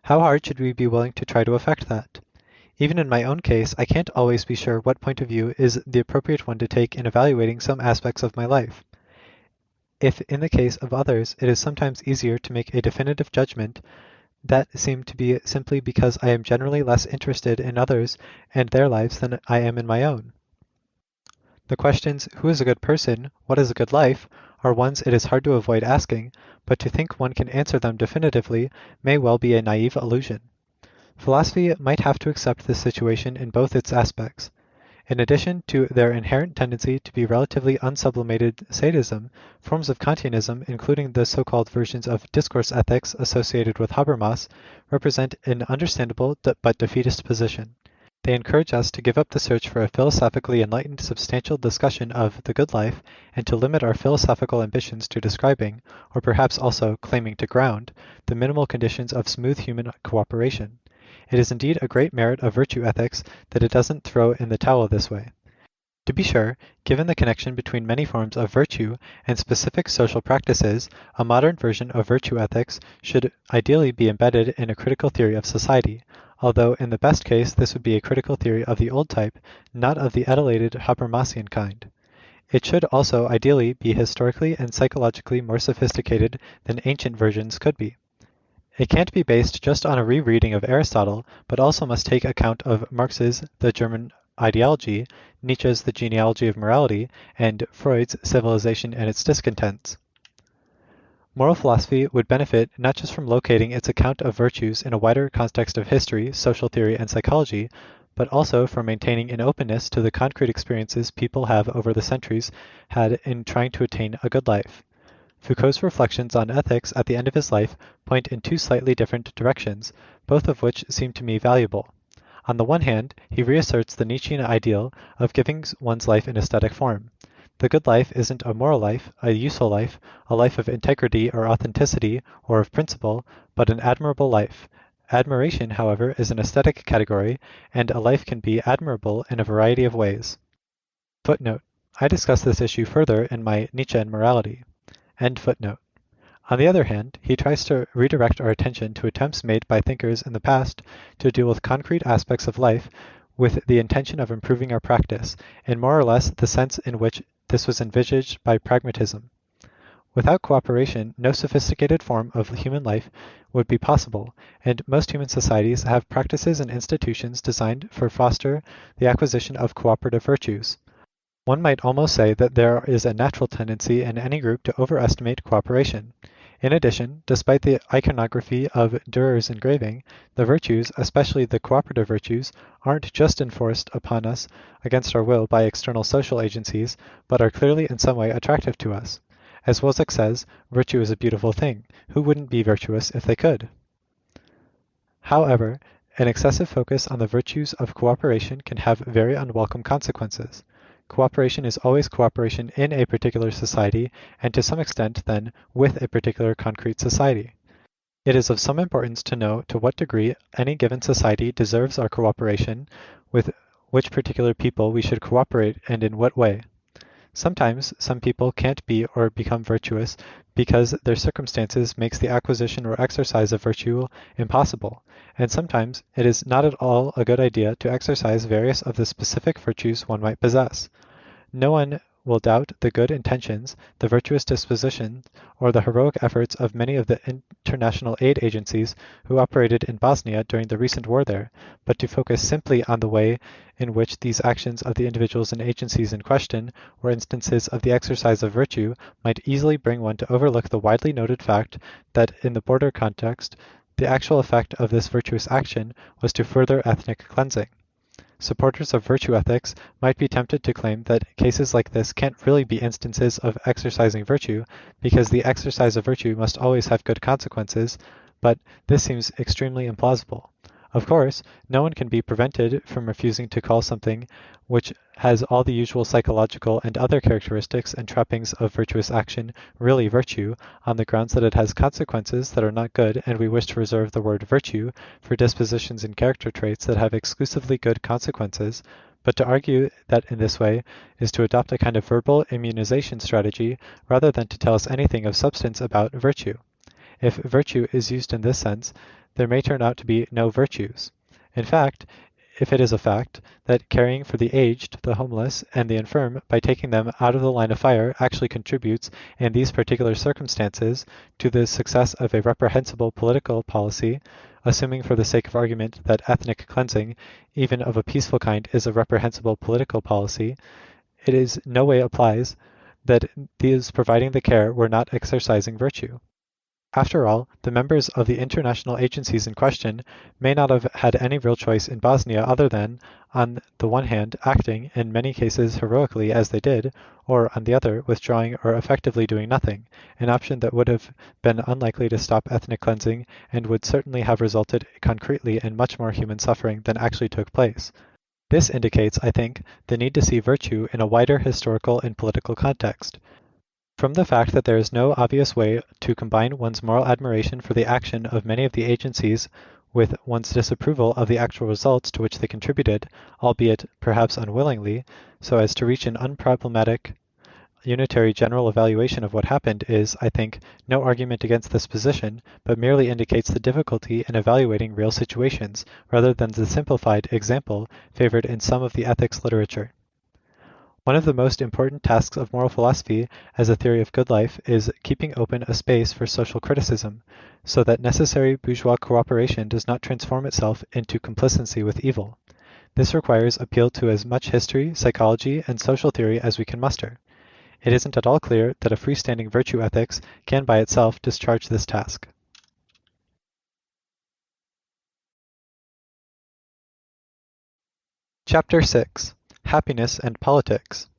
How hard should we be willing to try to effect that? Even in my own case, I can't always be sure what point of view is the appropriate one to take in evaluating some aspects of my life. If in the case of others it is sometimes easier to make a definitive judgment, that seems to be simply because I am generally less interested in others and their lives than I am in my own. The questions, who is a good person, what is a good life, are ones it is hard to avoid asking, but to think one can answer them definitively may well be a naive illusion. Philosophy might have to accept this situation in both its aspects. In addition to their inherent tendency to be relatively unsublimated sadism, forms of Kantianism, including the so-called versions of discourse ethics associated with Habermas, represent an understandable but defeatist position. They encourage us to give up the search for a philosophically enlightened substantial discussion of the good life and to limit our philosophical ambitions to describing, or perhaps also claiming to ground, the minimal conditions of smooth human cooperation. It is indeed a great merit of virtue ethics that it doesn't throw in the towel this way. To be sure, given the connection between many forms of virtue and specific social practices, a modern version of virtue ethics should ideally be embedded in a critical theory of society, although in the best case this would be a critical theory of the old type, not of the etiolated Habermasian kind. It should also ideally be historically and psychologically more sophisticated than ancient versions could be. It can't be based just on a rereading of Aristotle, but also must take account of Marx's The German Ideology, Nietzsche's The Genealogy of Morality, and Freud's Civilization and Its Discontents. Moral philosophy would benefit not just from locating its account of virtues in a wider context of history, social theory, and psychology, but also from maintaining an openness to the concrete experiences people have over the centuries had in trying to attain a good life. Foucault's reflections on ethics at the end of his life point in 2 slightly different directions, both of which seem to me valuable. On the one hand, he reasserts the Nietzschean ideal of giving one's life an aesthetic form. The good life isn't a moral life, a useful life, a life of integrity or authenticity or of principle, but an admirable life. Admiration, however, is an aesthetic category, and a life can be admirable in a variety of ways. Footnote. I discuss this issue further in my Nietzsche and Morality. End footnote. On the other hand, he tries to redirect our attention to attempts made by thinkers in the past to deal with concrete aspects of life with the intention of improving our practice, in more or less the sense in which this was envisaged by pragmatism. Without cooperation, no sophisticated form of human life would be possible, and most human societies have practices and institutions designed to foster the acquisition of cooperative virtues. One might almost say that there is a natural tendency in any group to overestimate cooperation. In addition, despite the iconography of Durer's engraving, the virtues, especially the cooperative virtues, aren't just enforced upon us against our will by external social agencies, but are clearly in some way attractive to us. As Wozik says, virtue is a beautiful thing. Who wouldn't be virtuous if they could? However, an excessive focus on the virtues of cooperation can have very unwelcome consequences. Cooperation is always cooperation in a particular society, and to some extent, then, with a particular concrete society. It is of some importance to know to what degree any given society deserves our cooperation, with which particular people we should cooperate, and in what way. Sometimes some people can't be or become virtuous because their circumstances makes the acquisition or exercise of virtue impossible, and sometimes it is not at all a good idea to exercise various of the specific virtues one might possess. No one will doubt the good intentions, the virtuous disposition, or the heroic efforts of many of the international aid agencies who operated in Bosnia during the recent war there, but to focus simply on the way in which these actions of the individuals and agencies in question were instances of the exercise of virtue might easily bring one to overlook the widely noted fact that in the border context, the actual effect of this virtuous action was to further ethnic cleansing. Supporters of virtue ethics might be tempted to claim that cases like this can't really be instances of exercising virtue, because the exercise of virtue must always have good consequences, but this seems extremely implausible. Of course, no one can be prevented from refusing to call something which has all the usual psychological and other characteristics and trappings of virtuous action really virtue, on the grounds that it has consequences that are not good, and we wish to reserve the word virtue for dispositions and character traits that have exclusively good consequences, but to argue that in this way is to adopt a kind of verbal immunization strategy rather than to tell us anything of substance about virtue. If virtue is used in this sense, there may turn out to be no virtues. In fact, if it is a fact that caring for the aged, the homeless, and the infirm by taking them out of the line of fire actually contributes, in these particular circumstances, to the success of a reprehensible political policy, assuming for the sake of argument that ethnic cleansing, even of a peaceful kind, is a reprehensible political policy, it is no way applies that these providing the care were not exercising virtue. After all, the members of the international agencies in question may not have had any real choice in Bosnia other than, on the one hand, acting, in many cases heroically as they did, or, on the other, withdrawing or effectively doing nothing, an option that would have been unlikely to stop ethnic cleansing and would certainly have resulted concretely in much more human suffering than actually took place. This indicates, I think, the need to see virtue in a wider historical and political context. From the fact that there is no obvious way to combine one's moral admiration for the action of many of the agencies with one's disapproval of the actual results to which they contributed, albeit perhaps unwillingly, so as to reach an unproblematic, unitary general evaluation of what happened is, I think, no argument against this position, but merely indicates the difficulty in evaluating real situations, rather than the simplified example favored in some of the ethics literature. One of the most important tasks of moral philosophy as a theory of good life is keeping open a space for social criticism, so that necessary bourgeois cooperation does not transform itself into complacency with evil. This requires appeal to as much history, psychology, and social theory as we can muster. It isn't at all clear that a freestanding virtue ethics can by itself discharge this task. Chapter 6. Happiness and Politics.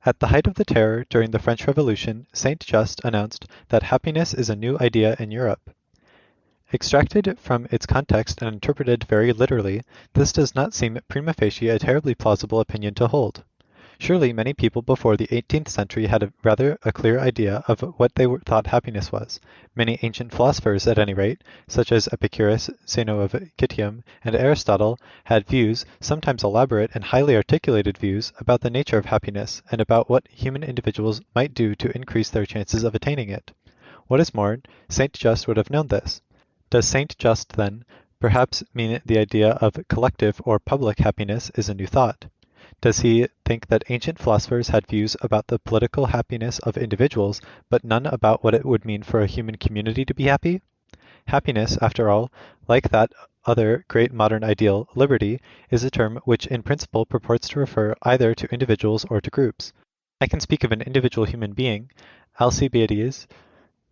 At the height of the terror during the French Revolution, Saint Just announced that happiness is a new idea in Europe. Extracted from its context and interpreted very literally, this does not seem prima facie a terribly plausible opinion to hold. Surely many people before the 18th century had rather a clear idea of what they thought happiness was. Many ancient philosophers, at any rate, such as Epicurus, Zeno of Citium, and Aristotle, had views, sometimes elaborate and highly articulated views, about the nature of happiness, and about what human individuals might do to increase their chances of attaining it. What is more, Saint Just would have known this. Does Saint Just, then, perhaps mean the idea of collective or public happiness is a new thought? Does he think that ancient philosophers had views about the political happiness of individuals, but none about what it would mean for a human community to be happy? Happiness, after all, like that other great modern ideal, liberty, is a term which in principle purports to refer either to individuals or to groups. I can speak of an individual human being, Alcibiades,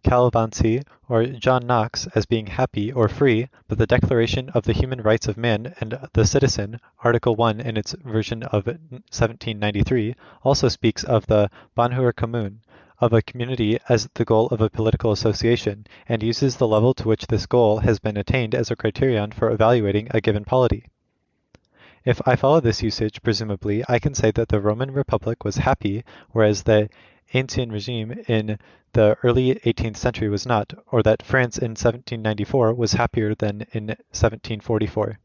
Calvancy, or John Knox as being happy or free, but the Declaration of the Human Rights of Man and the Citizen, Article 1 in its version of 1793, also speaks of the Bonheur commun, of a community as the goal of a political association, and uses the level to which this goal has been attained as a criterion for evaluating a given polity. If I follow this usage, presumably, I can say that the Roman Republic was happy, whereas the Ancien regime in the early 18th century was not, or that France in 1794 was happier than in 1744.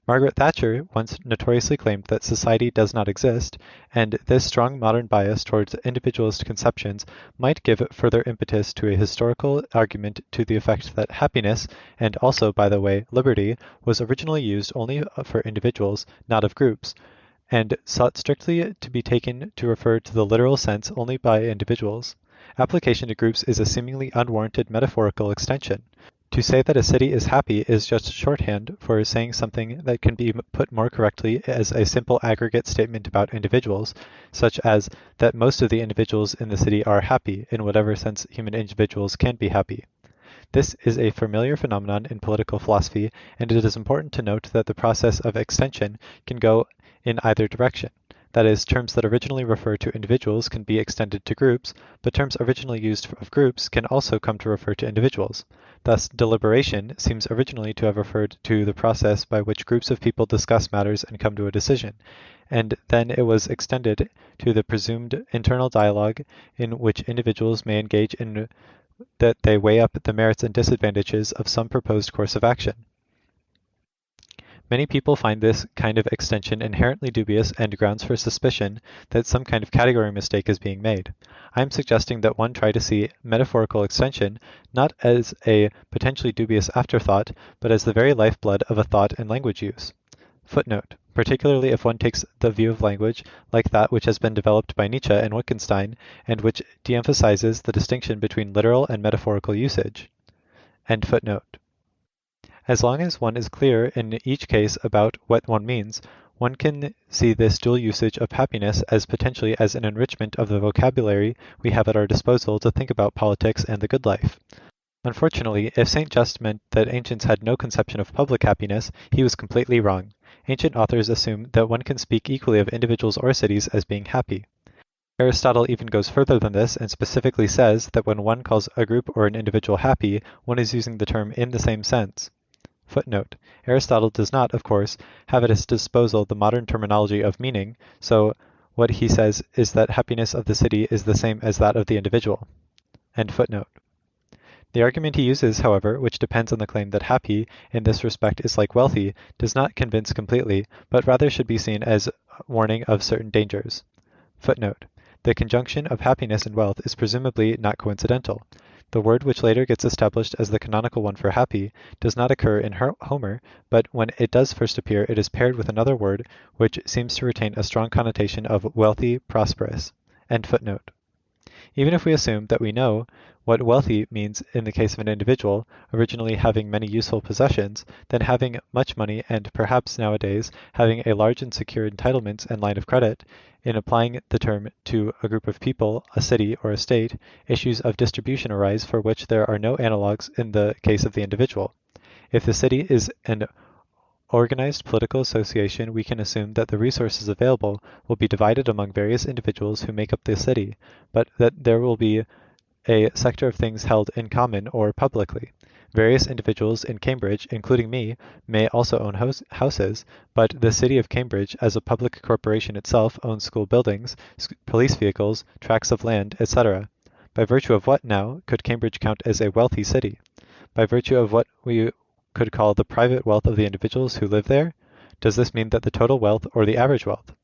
Margaret Thatcher once notoriously claimed that society does not exist, and this strong modern bias towards individualist conceptions might give further impetus to a historical argument to the effect that happiness, and also, by the way, liberty, was originally used only for individuals, not of groups, and sought strictly to be taken to refer to the literal sense only by individuals. Application to groups is a seemingly unwarranted metaphorical extension. To say that a city is happy is just shorthand for saying something that can be put more correctly as a simple aggregate statement about individuals, such as that most of the individuals in the city are happy, in whatever sense human individuals can be happy. This is a familiar phenomenon in political philosophy, and it is important to note that the process of extension can go in either direction. That is, terms that originally refer to individuals can be extended to groups, but terms originally used of groups can also come to refer to individuals. Thus, deliberation seems originally to have referred to the process by which groups of people discuss matters and come to a decision, and then it was extended to the presumed internal dialogue in which individuals may engage in that they weigh up the merits and disadvantages of some proposed course of action. Many people find this kind of extension inherently dubious and grounds for suspicion that some kind of category mistake is being made. I am suggesting that one try to see metaphorical extension not as a potentially dubious afterthought, but as the very lifeblood of a thought and language use. Footnote: particularly if one takes the view of language like that which has been developed by Nietzsche and Wittgenstein, and which de-emphasizes the distinction between literal and metaphorical usage. End footnote. As long as one is clear in each case about what one means, one can see this dual usage of happiness as potentially as an enrichment of the vocabulary we have at our disposal to think about politics and the good life. Unfortunately, if St. Just meant that ancients had no conception of public happiness, he was completely wrong. Ancient authors assume that one can speak equally of individuals or cities as being happy. Aristotle even goes further than this and specifically says that when one calls a group or an individual happy, one is using the term in the same sense. Footnote: Aristotle does not, of course, have at his disposal the modern terminology of meaning, so what he says is that happiness of the city is the same as that of the individual. End footnote. The argument he uses, however, which depends on the claim that happy in this respect is like wealthy, does not convince completely, but rather should be seen as warning of certain dangers. Footnote: the conjunction of happiness and wealth is presumably not coincidental. The word which later gets established as the canonical one for happy does not occur in Homer, but when it does first appear, it is paired with another word which seems to retain a strong connotation of wealthy, prosperous. End footnote. Even if we assume that we know what wealthy means in the case of an individual, originally having many useful possessions, then having much money and perhaps nowadays having a large and secure entitlements and line of credit, in applying the term to a group of people, a city, or a state, issues of distribution arise for which there are no analogues in the case of the individual. If the city is an organized political association, we can assume that the resources available will be divided among various individuals who make up the city, but that there will be a sector of things held in common or publicly. Various individuals in Cambridge, including me, may also own houses, but the city of Cambridge, as a public corporation itself, owns school buildings, police vehicles, tracts of land, etc. By virtue of what, now, could Cambridge count as a wealthy city? By virtue of what we could call the private wealth of the individuals who live there? Does this mean that the total wealth or the average wealth?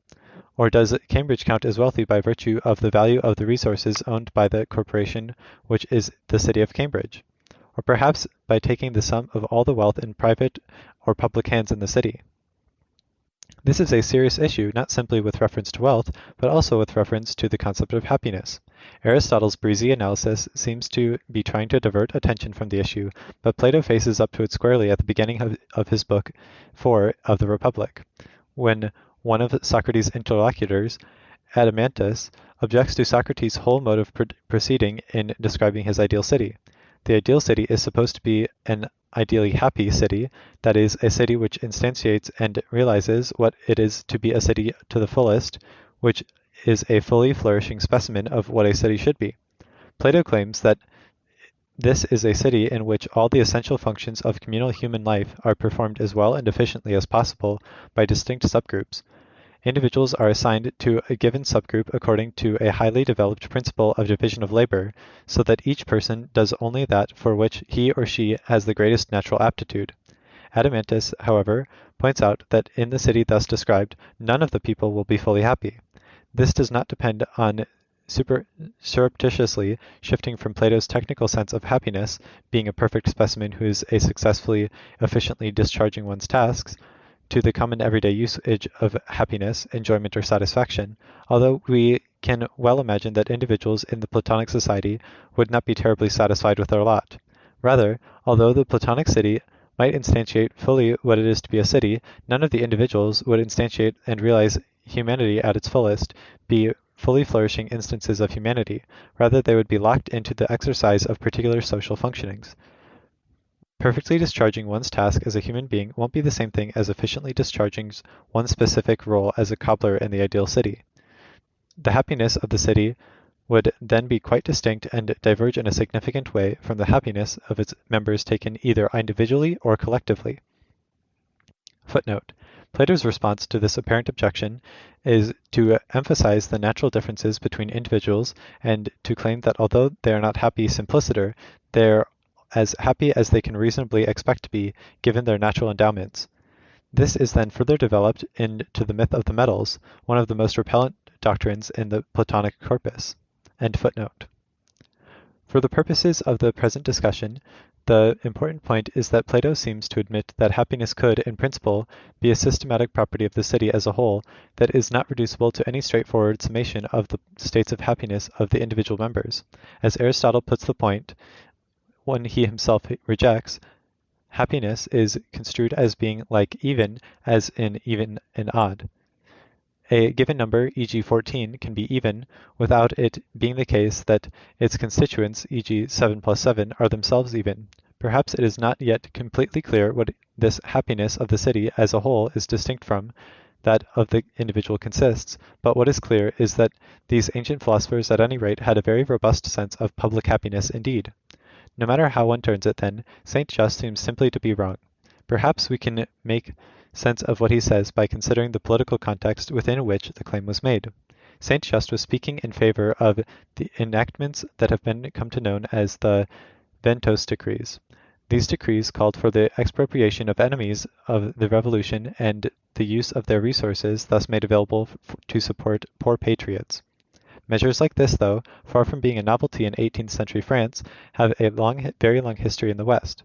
Or does Cambridge count as wealthy by virtue of the value of the resources owned by the corporation which is the city of Cambridge? Or perhaps by taking the sum of all the wealth in private or public hands in the city? This is a serious issue not simply with reference to wealth, but also with reference to the concept of happiness. Aristotle's breezy analysis seems to be trying to divert attention from the issue, but Plato faces up to it squarely at the beginning of his book 4 of the Republic, when one of Socrates' interlocutors, Adeimantus, objects to Socrates' whole mode of proceeding in describing his ideal city. The ideal city is supposed to be an ideally happy city, that is, a city which instantiates and realizes what it is to be a city to the fullest, which is a fully flourishing specimen of what a city should be. Plato claims that this is a city in which all the essential functions of communal human life are performed as well and efficiently as possible by distinct subgroups. Individuals are assigned to a given subgroup according to a highly developed principle of division of labor, so that each person does only that for which he or she has the greatest natural aptitude. Adeimantus, however, points out that in the city thus described, none of the people will be fully happy. This does not depend on surreptitiously shifting from Plato's technical sense of happiness, being a perfect specimen who is successfully, efficiently discharging one's tasks, to the common everyday usage of happiness, enjoyment, or satisfaction, although we can well imagine that individuals in the Platonic society would not be terribly satisfied with their lot. Rather, although the Platonic city might instantiate fully what it is to be a city, none of the individuals would instantiate and realize humanity at its fullest, be fully flourishing instances of humanity. Rather, they would be locked into the exercise of particular social functionings. Perfectly discharging one's task as a human being won't be the same thing as efficiently discharging one specific role as a cobbler in the ideal city. The happiness of the city would then be quite distinct and diverge in a significant way from the happiness of its members taken either individually or collectively. Footnote. Plato's response to this apparent objection is to emphasize the natural differences between individuals and to claim that although they are not happy simpliciter, they are as happy as they can reasonably expect to be, given their natural endowments. This is then further developed into the myth of the metals, one of the most repellent doctrines in the Platonic corpus. End footnote. For the purposes of the present discussion, the important point is that Plato seems to admit that happiness could, in principle, be a systematic property of the city as a whole that is not reducible to any straightforward summation of the states of happiness of the individual members. As Aristotle puts the point, one he himself rejects, happiness is construed as being like even, as in even and odd. A given number, e.g. 14, can be even, without it being the case that its constituents, e.g. 7 plus 7, are themselves even. Perhaps it is not yet completely clear what this happiness of the city as a whole is distinct from that of the individual consists, but what is clear is that these ancient philosophers at any rate had a very robust sense of public happiness indeed. No matter how one turns it, then, St. Just seems simply to be wrong. Perhaps we can make sense of what he says by considering the political context within which the claim was made. St. Just was speaking in favor of the enactments that have come to known as the Ventos decrees. These decrees called for the expropriation of enemies of the revolution and the use of their resources thus made available to support poor patriots. Measures like this, though, far from being a novelty in 18th century France, have a very long history in the West.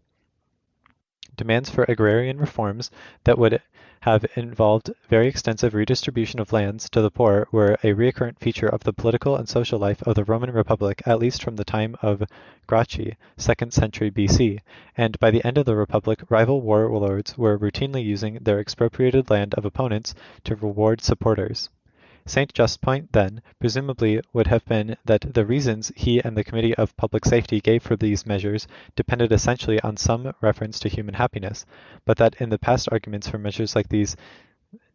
Demands for agrarian reforms that would have involved very extensive redistribution of lands to the poor were a recurrent feature of the political and social life of the Roman Republic at least from the time of Gracchi, 2nd century BC, and by the end of the Republic, rival warlords were routinely using their expropriated land of opponents to reward supporters. St. Just's point, then, presumably would have been that the reasons he and the Committee of Public Safety gave for these measures depended essentially on some reference to human happiness, but that in the past arguments for measures like these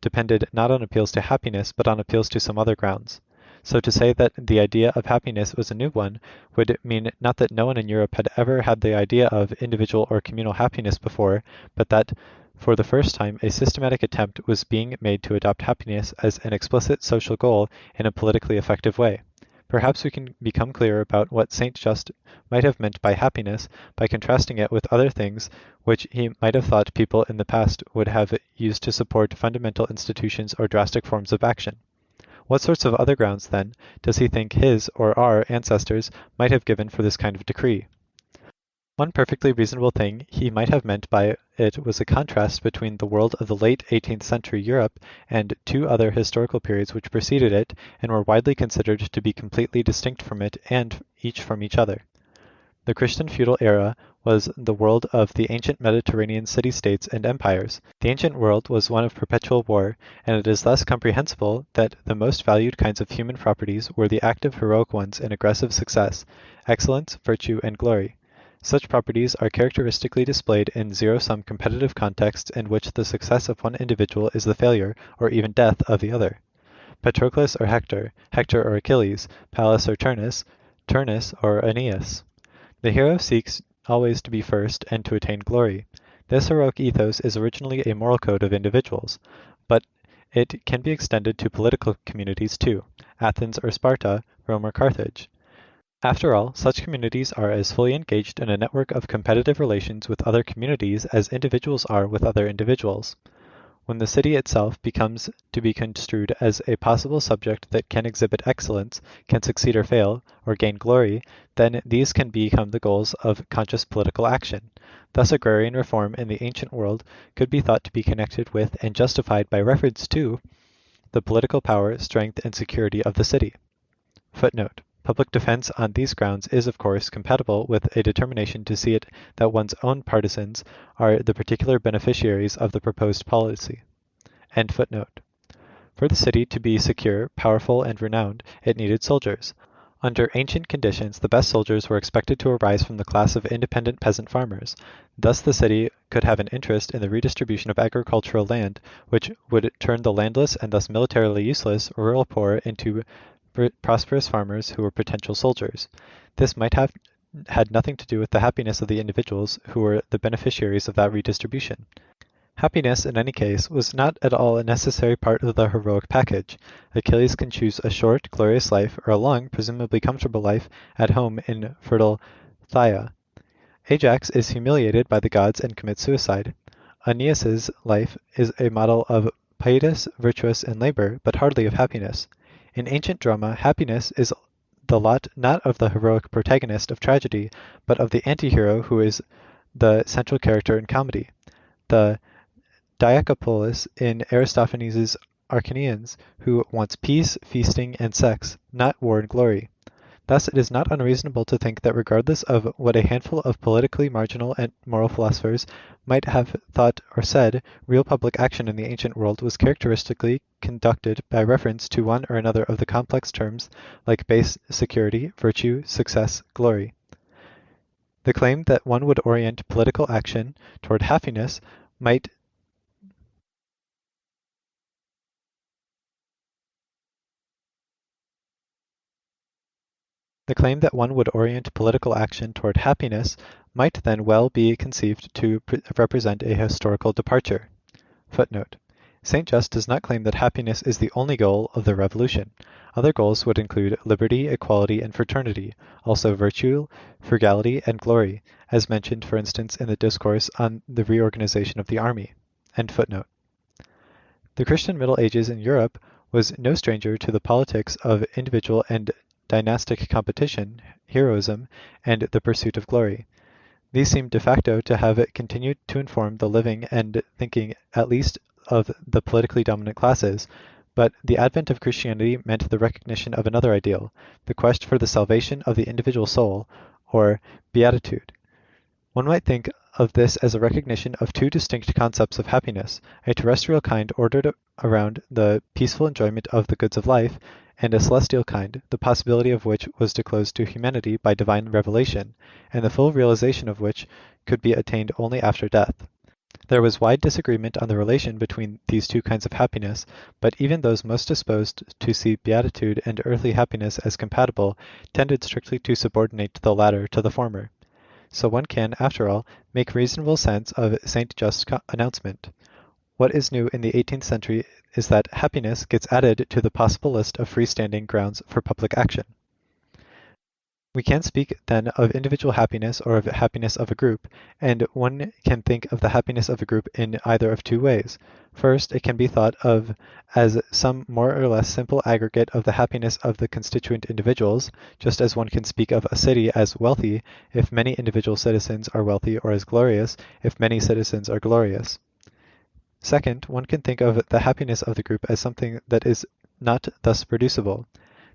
depended not on appeals to happiness, but on appeals to some other grounds. So to say that the idea of happiness was a new one would mean not that no one in Europe had ever had the idea of individual or communal happiness before, but that for the first time, a systematic attempt was being made to adopt happiness as an explicit social goal in a politically effective way. Perhaps we can become clearer about what St. Just might have meant by happiness by contrasting it with other things which he might have thought people in the past would have used to support fundamental institutions or drastic forms of action. What sorts of other grounds, then, does he think his or our ancestors might have given for this kind of decree? One perfectly reasonable thing he might have meant by it was a contrast between the world of the late 18th century Europe and two other historical periods which preceded it and were widely considered to be completely distinct from it and each from each other. The Christian feudal era was the world of the ancient Mediterranean city-states and empires. The ancient world was one of perpetual war, and it is thus comprehensible that the most valued kinds of human properties were the active heroic ones in aggressive success, excellence, virtue, and glory. Such properties are characteristically displayed in zero-sum competitive contexts in which the success of one individual is the failure, or even death, of the other. Patroclus or Hector, Hector or Achilles, Pallas or Turnus, Turnus or Aeneas. The hero seeks always to be first and to attain glory. This heroic ethos is originally a moral code of individuals, but it can be extended to political communities too, Athens or Sparta, Rome or Carthage. After all, such communities are as fully engaged in a network of competitive relations with other communities as individuals are with other individuals. When the city itself becomes to be construed as a possible subject that can exhibit excellence, can succeed or fail, or gain glory, then these can become the goals of conscious political action. Thus agrarian reform in the ancient world could be thought to be connected with and justified by reference to the political power, strength, and security of the city. Footnote. Public defense on these grounds is, of course, compatible with a determination to see it that one's own partisans are the particular beneficiaries of the proposed policy. End footnote. For the city to be secure, powerful, and renowned, it needed soldiers. Under ancient conditions, the best soldiers were expected to arise from the class of independent peasant farmers. Thus the city could have an interest in the redistribution of agricultural land, which would turn the landless and thus militarily useless rural poor into prosperous farmers who were potential soldiers. This might have had nothing to do with the happiness of the individuals who were the beneficiaries of that redistribution. Happiness, in any case, was not at all a necessary part of the heroic package. Achilles can choose a short, glorious life, or a long, presumably comfortable life, at home in fertile Phthia. Ajax is humiliated by the gods and commits suicide. Aeneas's life is a model of pietas, virtuous in labor, but hardly of happiness. In ancient drama, happiness is the lot not of the heroic protagonist of tragedy, but of the anti-hero who is the central character in comedy. The Diacopolis in Aristophanes' Arcanians, who wants peace, feasting, and sex, not war and glory. Thus it is not unreasonable to think that regardless of what a handful of politically marginal and moral philosophers might have thought or said, real public action in the ancient world was characteristically conducted by reference to one or another of the complex terms like base security, virtue, success, glory. The claim that one would orient political action toward happiness might then well be conceived to represent a historical departure. Footnote. St. Just does not claim that happiness is the only goal of the revolution. Other goals would include liberty, equality, and fraternity, also virtue, frugality, and glory, as mentioned, for instance, in the discourse on the reorganization of the army. End footnote. The Christian Middle Ages in Europe was no stranger to the politics of individual and dynastic competition, heroism, and the pursuit of glory. These seem de facto to have continued to inform the living and thinking, at least of the politically dominant classes, but the advent of Christianity meant the recognition of another ideal, the quest for the salvation of the individual soul, or beatitude. One might think of this as a recognition of two distinct concepts of happiness, a terrestrial kind ordered around the peaceful enjoyment of the goods of life, and a celestial kind, the possibility of which was disclosed to humanity by divine revelation, and the full realization of which could be attained only after death. There was wide disagreement on the relation between these two kinds of happiness, but even those most disposed to see beatitude and earthly happiness as compatible tended strictly to subordinate the latter to the former. So one can, after all, make reasonable sense of St. Just's announcement. What is new in the 18th century is that happiness gets added to the possible list of freestanding grounds for public action. We can speak then of individual happiness or of happiness of a group, and one can think of the happiness of a group in either of two ways. First, it can be thought of as some more or less simple aggregate of the happiness of the constituent individuals, just as one can speak of a city as wealthy if many individual citizens are wealthy, or as glorious if many citizens are glorious. Second, one can think of the happiness of the group as something that is not thus reducible.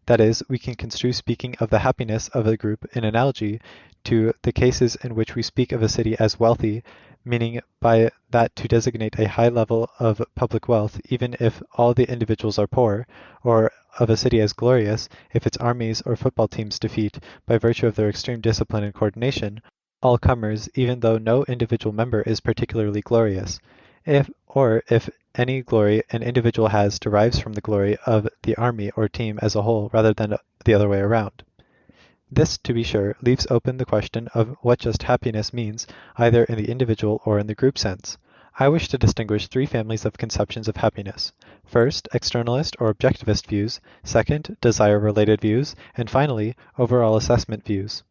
That is, we can construe speaking of the happiness of a group in analogy to the cases in which we speak of a city as wealthy, meaning by that to designate a high level of public wealth, even if all the individuals are poor, or of a city as glorious, if its armies or football teams defeat, by virtue of their extreme discipline and coordination, all comers, even though no individual member is particularly glorious. If any glory an individual has derives from the glory of the army or team as a whole rather than the other way around. This, to be sure, leaves open the question of what just happiness means, either in the individual or in the group sense. I wish to distinguish three families of conceptions of happiness. First, externalist or objectivist views. Second, desire-related views. And finally, overall assessment views.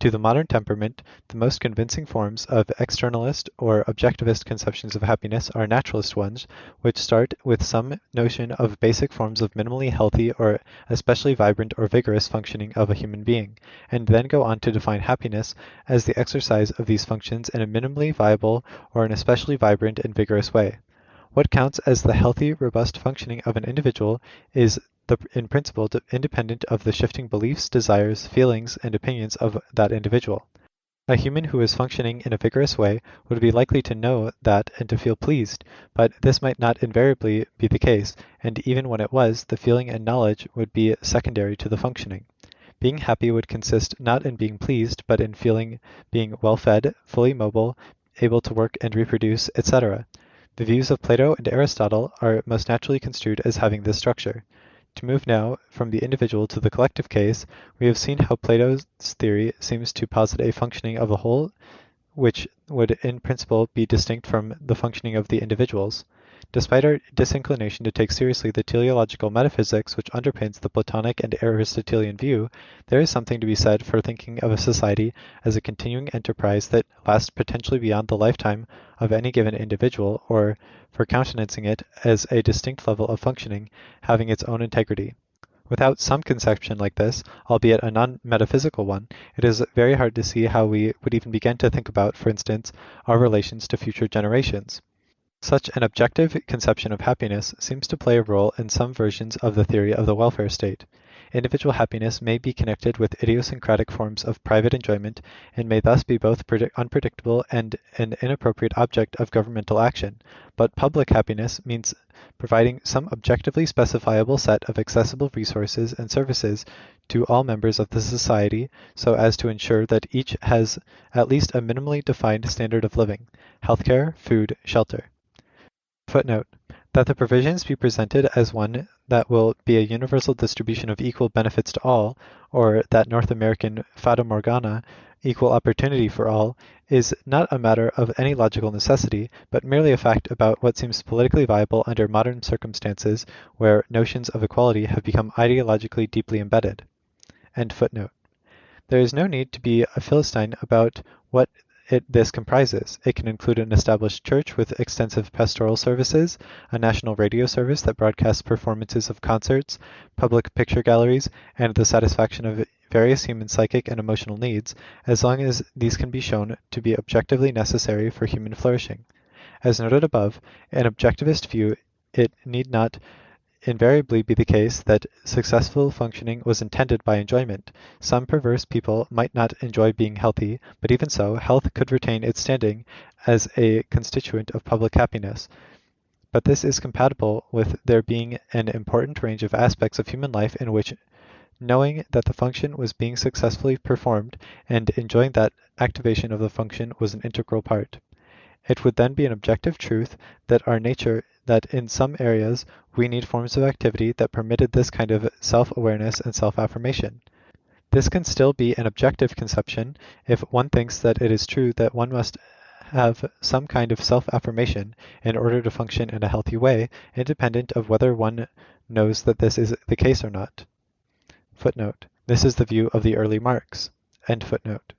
To the modern temperament, the most convincing forms of externalist or objectivist conceptions of happiness are naturalist ones, which start with some notion of basic forms of minimally healthy or especially vibrant or vigorous functioning of a human being, and then go on to define happiness as the exercise of these functions in a minimally viable or an especially vibrant and vigorous way. What counts as the healthy, robust functioning of an individual is in principle independent of the shifting beliefs, desires, feelings, and opinions of that individual. A human who is functioning in a vigorous way would be likely to know that and to feel pleased, but this might not invariably be the case, and even when it was, the feeling and knowledge would be secondary to the functioning. Being happy would consist not in being pleased, but in being well-fed, fully mobile, able to work and reproduce, etc. The views of Plato and Aristotle are most naturally construed as having this structure. To move now from the individual to the collective case, we have seen how Plato's theory seems to posit a functioning of the whole which would in principle be distinct from the functioning of the individuals. Despite our disinclination to take seriously the teleological metaphysics which underpins the Platonic and Aristotelian view, there is something to be said for thinking of a society as a continuing enterprise that lasts potentially beyond the lifetime of any given individual, or for countenancing it as a distinct level of functioning, having its own integrity. Without some conception like this, albeit a non-metaphysical one, it is very hard to see how we would even begin to think about, for instance, our relations to future generations. Such an objective conception of happiness seems to play a role in some versions of the theory of the welfare state. Individual happiness may be connected with idiosyncratic forms of private enjoyment, and may thus be both unpredictable and an inappropriate object of governmental action, but public happiness means providing some objectively specifiable set of accessible resources and services to all members of the society so as to ensure that each has at least a minimally defined standard of living: healthcare, food, shelter. Footnote: that the provisions be presented as one that will be a universal distribution of equal benefits to all, or that North American fata morgana, equal opportunity for all, is not a matter of any logical necessity, but merely a fact about what seems politically viable under modern circumstances where notions of equality have become ideologically deeply embedded. End footnote. There is no need to be a Philistine about what this comprises. It can include an established church with extensive pastoral services, a national radio service that broadcasts performances of concerts, public picture galleries, and the satisfaction of various human psychic and emotional needs, as long as these can be shown to be objectively necessary for human flourishing. As noted above, an objectivist view, it need not invariably be the case that successful functioning was intended by enjoyment. Some perverse people might not enjoy being healthy, but even so, health could retain its standing as a constituent of public happiness. But this is compatible with there being an important range of aspects of human life in which knowing that the function was being successfully performed and enjoying that activation of the function was an integral part. It would then be an objective truth that in some areas we need forms of activity that permitted this kind of self-awareness and self-affirmation. This can still be an objective conception if one thinks that it is true that one must have some kind of self-affirmation in order to function in a healthy way, independent of whether one knows that this is the case or not. Footnote: this is the view of the early Marx. End footnote.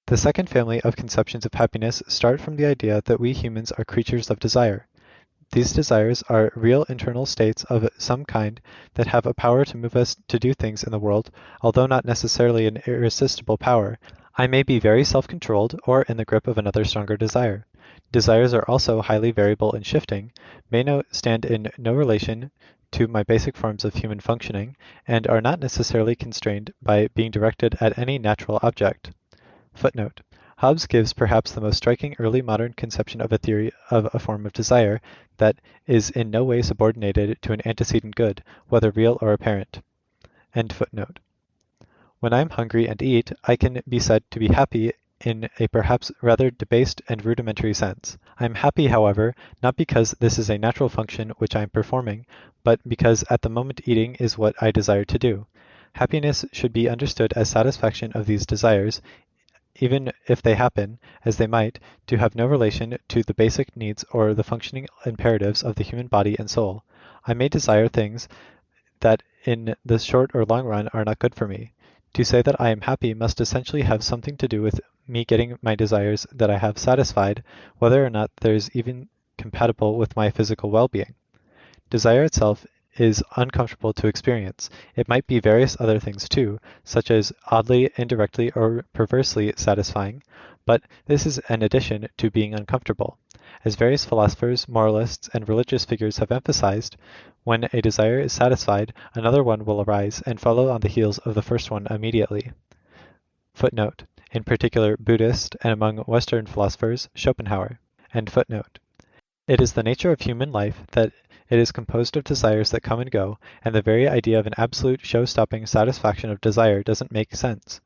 The second family of conceptions of happiness start from the idea that we humans are creatures of desire. These desires are real internal states of some kind that have a power to move us to do things in the world, although not necessarily an irresistible power. I may be very self-controlled or in the grip of another stronger desire. Desires are also highly variable and shifting, may stand in no relation to my basic forms of human functioning, and are not necessarily constrained by being directed at any natural object. Footnote. Hobbes gives perhaps the most striking early modern conception of a theory of a form of desire that is in no way subordinated to an antecedent good, whether real or apparent. End footnote. When I am hungry and eat, I can be said to be happy in a perhaps rather debased and rudimentary sense. I am happy, however, not because this is a natural function which I am performing, but because at the moment eating is what I desire to do. Happiness should be understood as satisfaction of these desires, even if they happen, as they might, to have no relation to the basic needs or the functioning imperatives of the human body and soul. I may desire things that in the short or long run are not good for me. To say that I am happy must essentially have something to do with me getting my desires that I have satisfied, whether or not there's even compatible with my physical well-being. Desire itself is uncomfortable to experience. It might be various other things too, such as oddly, indirectly, or perversely satisfying, but this is an addition to being uncomfortable. As various philosophers, moralists, and religious figures have emphasized, when a desire is satisfied, another one will arise and follow on the heels of the first one immediately. Footnote. In particular, Buddhist, and among Western philosophers, Schopenhauer. End footnote. It is the nature of human life that it is composed of desires that come and go, and the very idea of an absolute show-stopping satisfaction of desire doesn't make sense.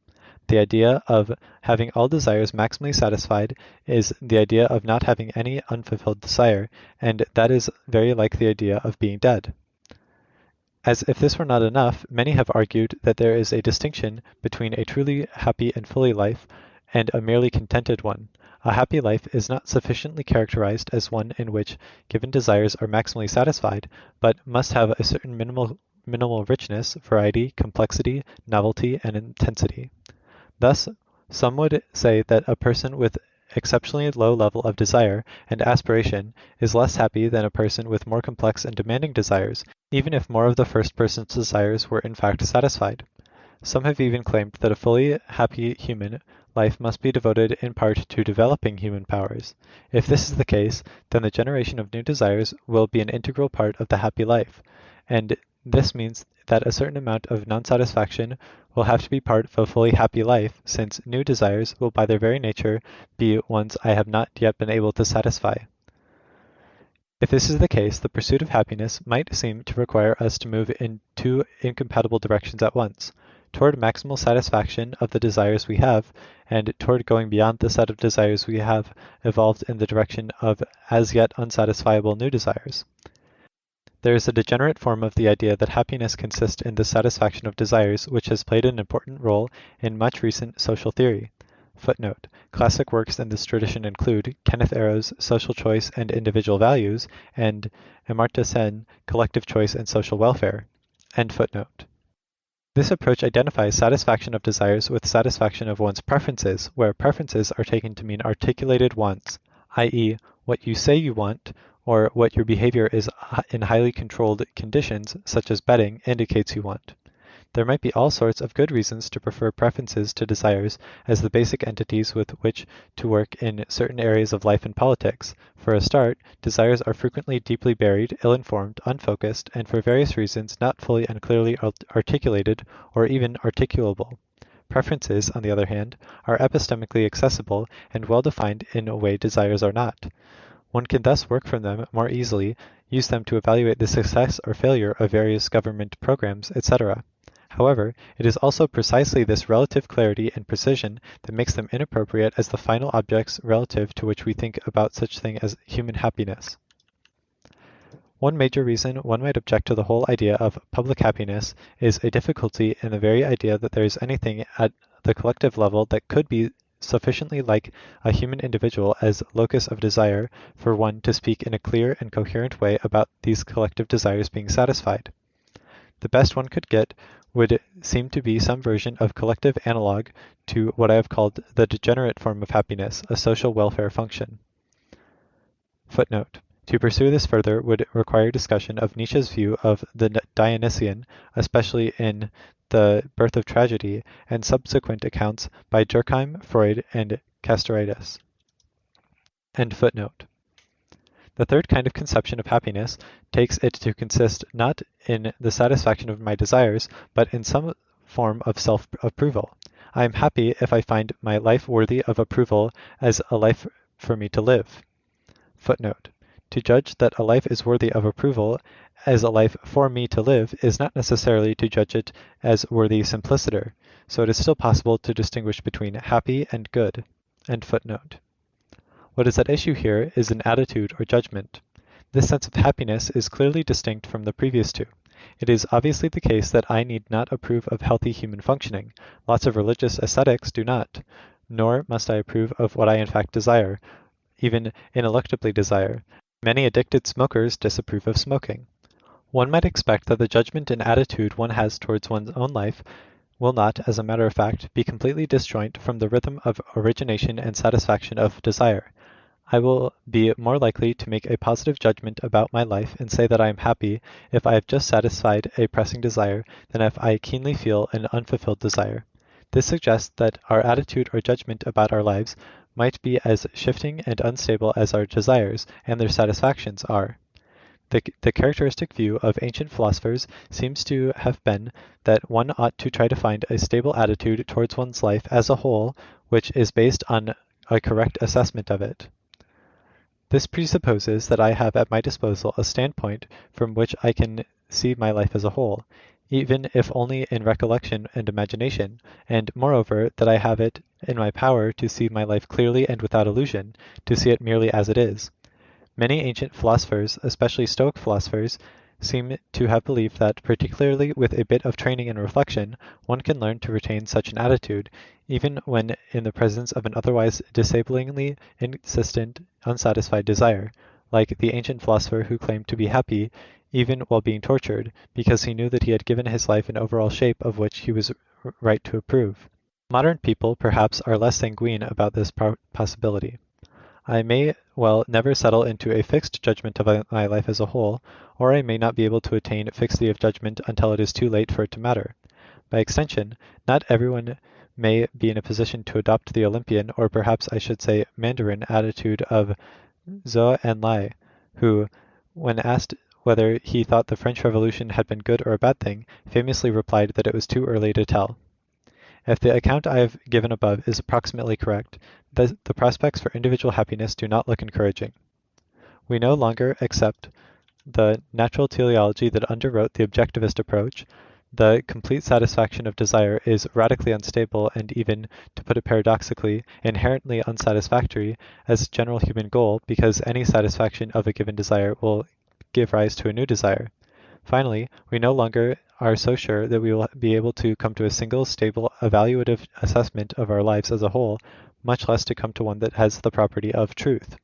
The idea of having all desires maximally satisfied is the idea of not having any unfulfilled desire, and that is very like the idea of being dead. As if this were not enough, many have argued that there is a distinction between a truly happy and fully life and a merely contented one. A happy life is not sufficiently characterized as one in which given desires are maximally satisfied, but must have a certain minimal richness, variety, complexity, novelty, and intensity. Thus, some would say that a person with exceptionally low level of desire and aspiration is less happy than a person with more complex and demanding desires, even if more of the first person's desires were in fact satisfied. Some have even claimed that a fully happy human life must be devoted in part to developing human powers. If this is the case, then the generation of new desires will be an integral part of the happy life, and this means that a certain amount of non-satisfaction will have to be part of a fully happy life, since new desires will by their very nature be ones I have not yet been able to satisfy. If this is the case, the pursuit of happiness might seem to require us to move in two incompatible directions at once, toward maximal satisfaction of the desires we have, and toward going beyond the set of desires we have evolved in the direction of as yet unsatisfiable new desires. There is a degenerate form of the idea that happiness consists in the satisfaction of desires, which has played an important role in much recent social theory. Footnote. Classic works in this tradition include Kenneth Arrow's Social Choice and Individual Values and Amartya Sen, Collective Choice and Social Welfare. End footnote. This approach identifies satisfaction of desires with satisfaction of one's preferences, where preferences are taken to mean articulated wants, i.e., what you say you want, or what your behavior is in highly controlled conditions, such as betting, indicates you want. There might be all sorts of good reasons to prefer preferences to desires as the basic entities with which to work in certain areas of life and politics. For a start, desires are frequently deeply buried, ill-informed, unfocused, and for various reasons not fully and clearly articulated or even articulable. Preferences, on the other hand, are epistemically accessible and well-defined in a way desires are not. One can thus work from them more easily, use them to evaluate the success or failure of various government programs, etc. However, it is also precisely this relative clarity and precision that makes them inappropriate as the final objects relative to which we think about such thing as human happiness. One major reason one might object to the whole idea of public happiness is a difficulty in the very idea that there is anything at the collective level that could be sufficiently like a human individual as locus of desire for one to speak in a clear and coherent way about these collective desires being satisfied. The best one could get would seem to be some version of collective analog to what I have called the degenerate form of happiness, a social welfare function. Footnote. To pursue this further would require discussion of Nietzsche's view of the Dionysian, especially in The Birth of Tragedy, and subsequent accounts by Durkheim, Freud, and Castoriadis. End footnote. The third kind of conception of happiness takes it to consist not in the satisfaction of my desires, but in some form of self-approval. I am happy if I find my life worthy of approval as a life for me to live. Footnote. To judge that a life is worthy of approval as a life for me to live is not necessarily to judge it as worthy simpliciter, so it is still possible to distinguish between happy and good. End footnote. What is at issue here is an attitude or judgment. This sense of happiness is clearly distinct from the previous two. It is obviously the case that I need not approve of healthy human functioning. Lots of religious ascetics do not. Nor must I approve of what I in fact desire, even ineluctably desire. Many addicted smokers disapprove of smoking. One might expect that the judgment and attitude one has towards one's own life will not, as a matter of fact, be completely disjoint from the rhythm of origination and satisfaction of desire. I will be more likely to make a positive judgment about my life and say that I am happy if I have just satisfied a pressing desire than if I keenly feel an unfulfilled desire. This suggests that our attitude or judgment about our lives might be as shifting and unstable as our desires and their satisfactions are. The characteristic view of ancient philosophers seems to have been that one ought to try to find a stable attitude towards one's life as a whole, which is based on a correct assessment of it. This presupposes that I have at my disposal a standpoint from which I can see my life as a whole, even if only in recollection and imagination, and, moreover, that I have it in my power to see my life clearly and without illusion, to see it merely as it is. Many ancient philosophers, especially Stoic philosophers, seem to have believed that, particularly with a bit of training and reflection, one can learn to retain such an attitude, even when in the presence of an otherwise disablingly insistent, unsatisfied desire, like the ancient philosopher who claimed to be happy even while being tortured, because he knew that he had given his life an overall shape of which he was right to approve. Modern people, perhaps, are less sanguine about this possibility. I may well never settle into a fixed judgment of my life as a whole, or I may not be able to attain fixity of judgment until it is too late for it to matter. By extension, not everyone may be in a position to adopt the Olympian, or perhaps I should say Mandarin, attitude of Zhou Enlai, who, when asked whether he thought the French Revolution had been good or a bad thing, famously replied that it was too early to tell. If the account I have given above is approximately correct, the prospects for individual happiness do not look encouraging. We no longer accept the natural teleology that underwrote the objectivist approach. The complete satisfaction of desire is radically unstable and even, to put it paradoxically, inherently unsatisfactory as general human goal, because any satisfaction of a given desire will give rise to a new desire. Finally, we no longer are so sure that we will be able to come to a single, stable, evaluative assessment of our lives as a whole, much less to come to one that has the property of truth.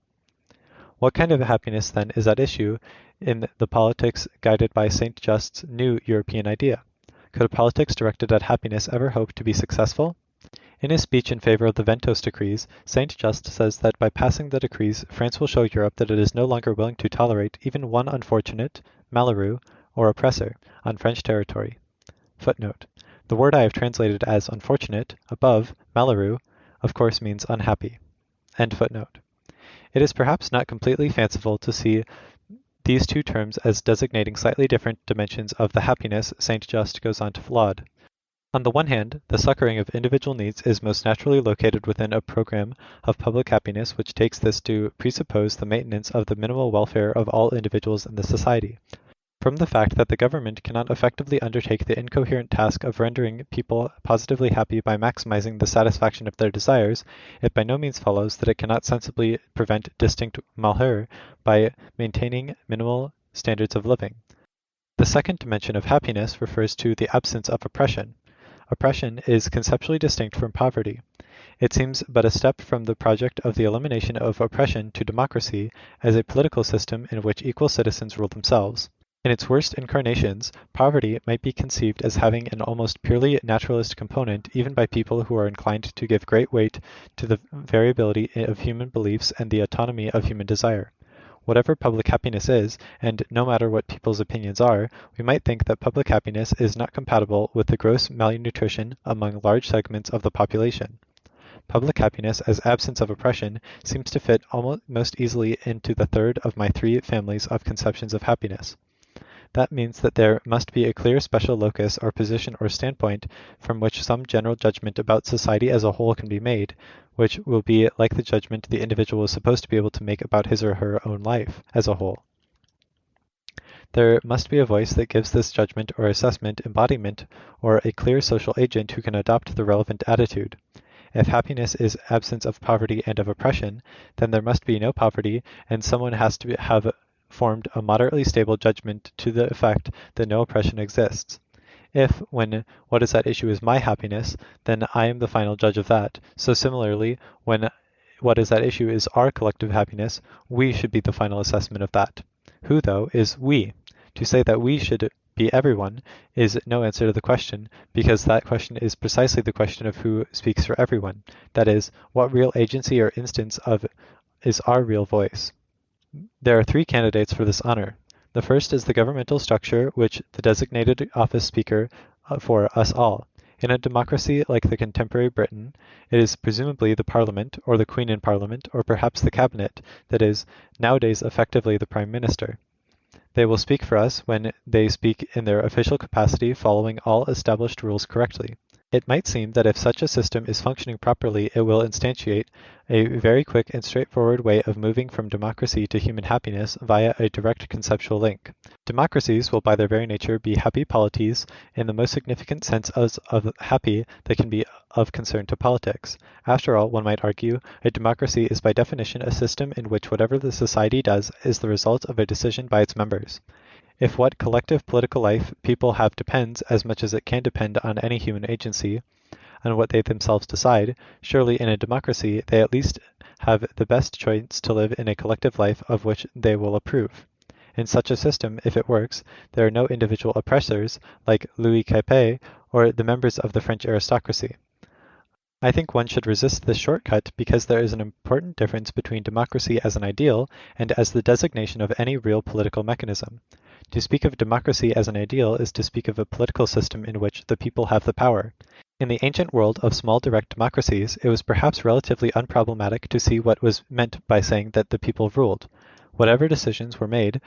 What kind of happiness, then, is at issue in the politics guided by Saint Just's new European idea? Could a politics directed at happiness ever hope to be successful? In his speech in favor of the Ventos decrees, Saint Just says that by passing the decrees, France will show Europe that it is no longer willing to tolerate even one unfortunate, malheureux, or oppressor on French territory. Footnote. The word I have translated as unfortunate, above, malheureux, of course means unhappy. End footnote. It is perhaps not completely fanciful to see these two terms as designating slightly different dimensions of the happiness Saint Just goes on to laud. On the one hand, the succoring of individual needs is most naturally located within a program of public happiness which takes this to presuppose the maintenance of the minimal welfare of all individuals in the society. From the fact that the government cannot effectively undertake the incoherent task of rendering people positively happy by maximizing the satisfaction of their desires, it by no means follows that it cannot sensibly prevent distinct malheur by maintaining minimal standards of living. The second dimension of happiness refers to the absence of oppression. Oppression is conceptually distinct from poverty. It seems but a step from the project of the elimination of oppression to democracy as a political system in which equal citizens rule themselves. In its worst incarnations, poverty might be conceived as having an almost purely naturalist component even by people who are inclined to give great weight to the variability of human beliefs and the autonomy of human desire. whatever public happiness is, and no matter what people's opinions are, we might think that public happiness is not compatible with the gross malnutrition among large segments of the population. Public happiness as absence of oppression seems to fit almost most easily into the third of my three families of conceptions of happiness. That means that there must be a clear special locus or position or standpoint from which some general judgment about society as a whole can be made, which will be like the judgment the individual is supposed to be able to make about his or her own life as a whole. There must be a voice that gives this judgment or assessment embodiment, or a clear social agent who can adopt the relevant attitude. If happiness is absence of poverty and of oppression, then there must be no poverty, and someone has to have formed a moderately stable judgment to the effect that no oppression exists. If, when what is at issue is my happiness, then I am the final judge of that. So similarly, when what is at issue is our collective happiness, we should be the final assessment of that. Who, though, is we? To say that we should be everyone is no answer to the question, because that question is precisely the question of who speaks for everyone. That is, what real agency or instance of is our real voice. There are three candidates for this honor. The first is the governmental structure which the designated office speaker for us all. In a democracy like the contemporary Britain, it is presumably the Parliament, or the Queen in Parliament, or perhaps the Cabinet, that is, nowadays effectively the Prime Minister. They will speak for us when they speak in their official capacity following all established rules correctly. It might seem that if such a system is functioning properly, it will instantiate a very quick and straightforward way of moving from democracy to human happiness via a direct conceptual link. Democracies will by their very nature be happy polities in the most significant sense of happy that can be of concern to politics. After all, one might argue, a democracy is by definition a system in which whatever the society does is the result of a decision by its members. If what collective political life people have depends, as much as it can depend on any human agency, on what they themselves decide, surely in a democracy they at least have the best choice to live in a collective life of which they will approve. In such a system, if it works, there are no individual oppressors, like Louis Capet or the members of the French aristocracy. I think one should resist this shortcut because there is an important difference between democracy as an ideal and as the designation of any real political mechanism. To speak of democracy as an ideal is to speak of a political system in which the people have the power. In the ancient world of small direct democracies, it was perhaps relatively unproblematic to see what was meant by saying that the people ruled. Whatever decisions were made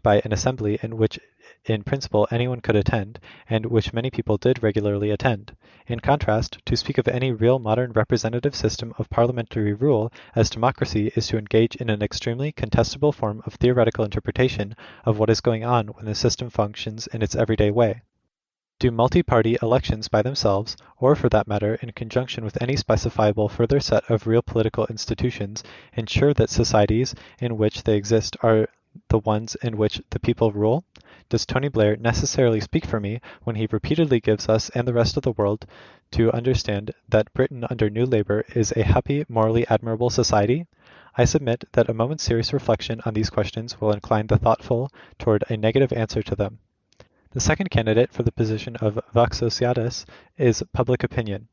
by an assembly in which in principle anyone could attend, and which many people did regularly attend. In contrast, to speak of any real modern representative system of parliamentary rule as democracy is to engage in an extremely contestable form of theoretical interpretation of what is going on when the system functions in its everyday way. Do multi-party elections by themselves, or for that matter in conjunction with any specifiable further set of real political institutions, ensure that societies in which they exist are the ones in which the people rule? Does Tony Blair necessarily speak for me when he repeatedly gives us and the rest of the world to understand that Britain under New Labour is a happy, morally admirable society? I submit that a moment's serious reflection on these questions will incline the thoughtful toward a negative answer to them. The second candidate for the position of vox societas is public opinion.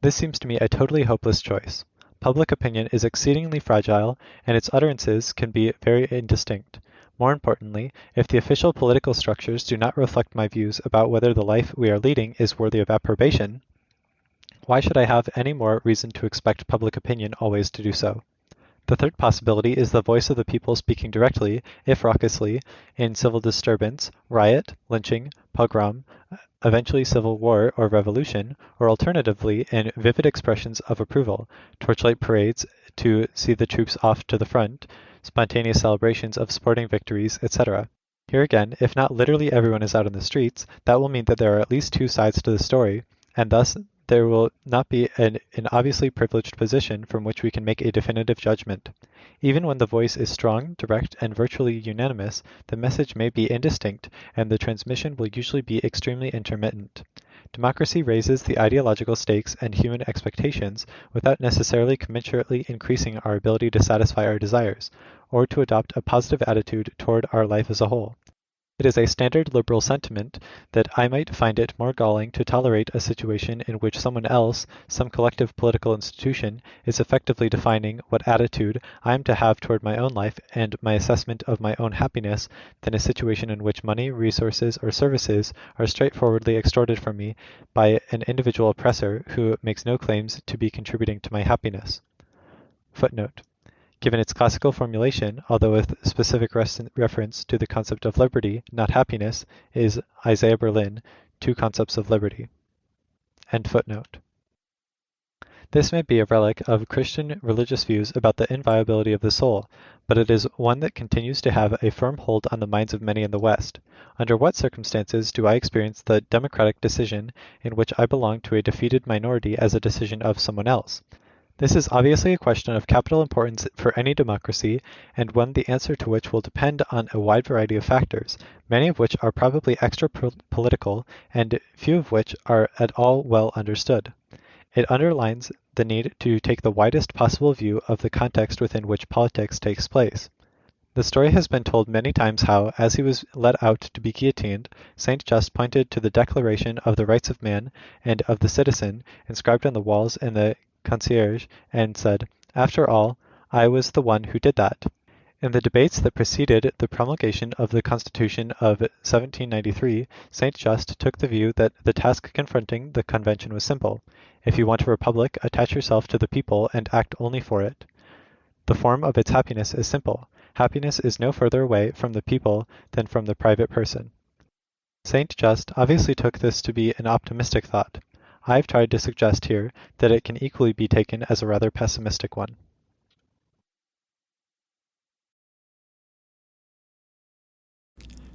This seems to me a totally hopeless choice. Public opinion is exceedingly fragile, and its utterances can be very indistinct. More importantly, if the official political structures do not reflect my views about whether the life we are leading is worthy of approbation, why should I have any more reason to expect public opinion always to do so? The third possibility is the voice of the people speaking directly, if raucously, in civil disturbance, riot, lynching, pogrom, eventually civil war or revolution, or alternatively in vivid expressions of approval, torchlight parades to see the troops off to the front, spontaneous celebrations of sporting victories, etc. Here again, if not literally everyone is out in the streets, that will mean that there are at least two sides to the story, and thus there will not be an obviously privileged position from which we can make a definitive judgment. Even when the voice is strong, direct, and virtually unanimous, the message may be indistinct, and the transmission will usually be extremely intermittent. Democracy raises the ideological stakes and human expectations without necessarily commensurately increasing our ability to satisfy our desires, or to adopt a positive attitude toward our life as a whole. It is a standard liberal sentiment that I might find it more galling to tolerate a situation in which someone else, some collective political institution, is effectively defining what attitude I am to have toward my own life and my assessment of my own happiness than a situation in which money, resources, or services are straightforwardly extorted from me by an individual oppressor who makes no claims to be contributing to my happiness. Footnote. Given its classical formulation, although with specific reference to the concept of liberty, not happiness, is Isaiah Berlin, Two Concepts of Liberty. End footnote. This may be a relic of Christian religious views about the inviolability of the soul, but it is one that continues to have a firm hold on the minds of many in the West. Under what circumstances do I experience the democratic decision in which I belong to a defeated minority as a decision of someone else? This is obviously a question of capital importance for any democracy, and one the answer to which will depend on a wide variety of factors, many of which are probably extra-political, and few of which are at all well understood. It underlines the need to take the widest possible view of the context within which politics takes place. The story has been told many times how, as he was led out to be guillotined, Saint Just pointed to the Declaration of the Rights of Man and of the Citizen inscribed on the walls in the concierge, and said, "After all, I was the one who did that." In the debates that preceded the promulgation of the Constitution of 1793, Saint Just took the view that the task confronting the Convention was simple. If you want a republic, attach yourself to the people and act only for it. The form of its happiness is simple. Happiness is no further away from the people than from the private person. Saint Just obviously took this to be an optimistic thought. I've tried to suggest here that it can equally be taken as a rather pessimistic one.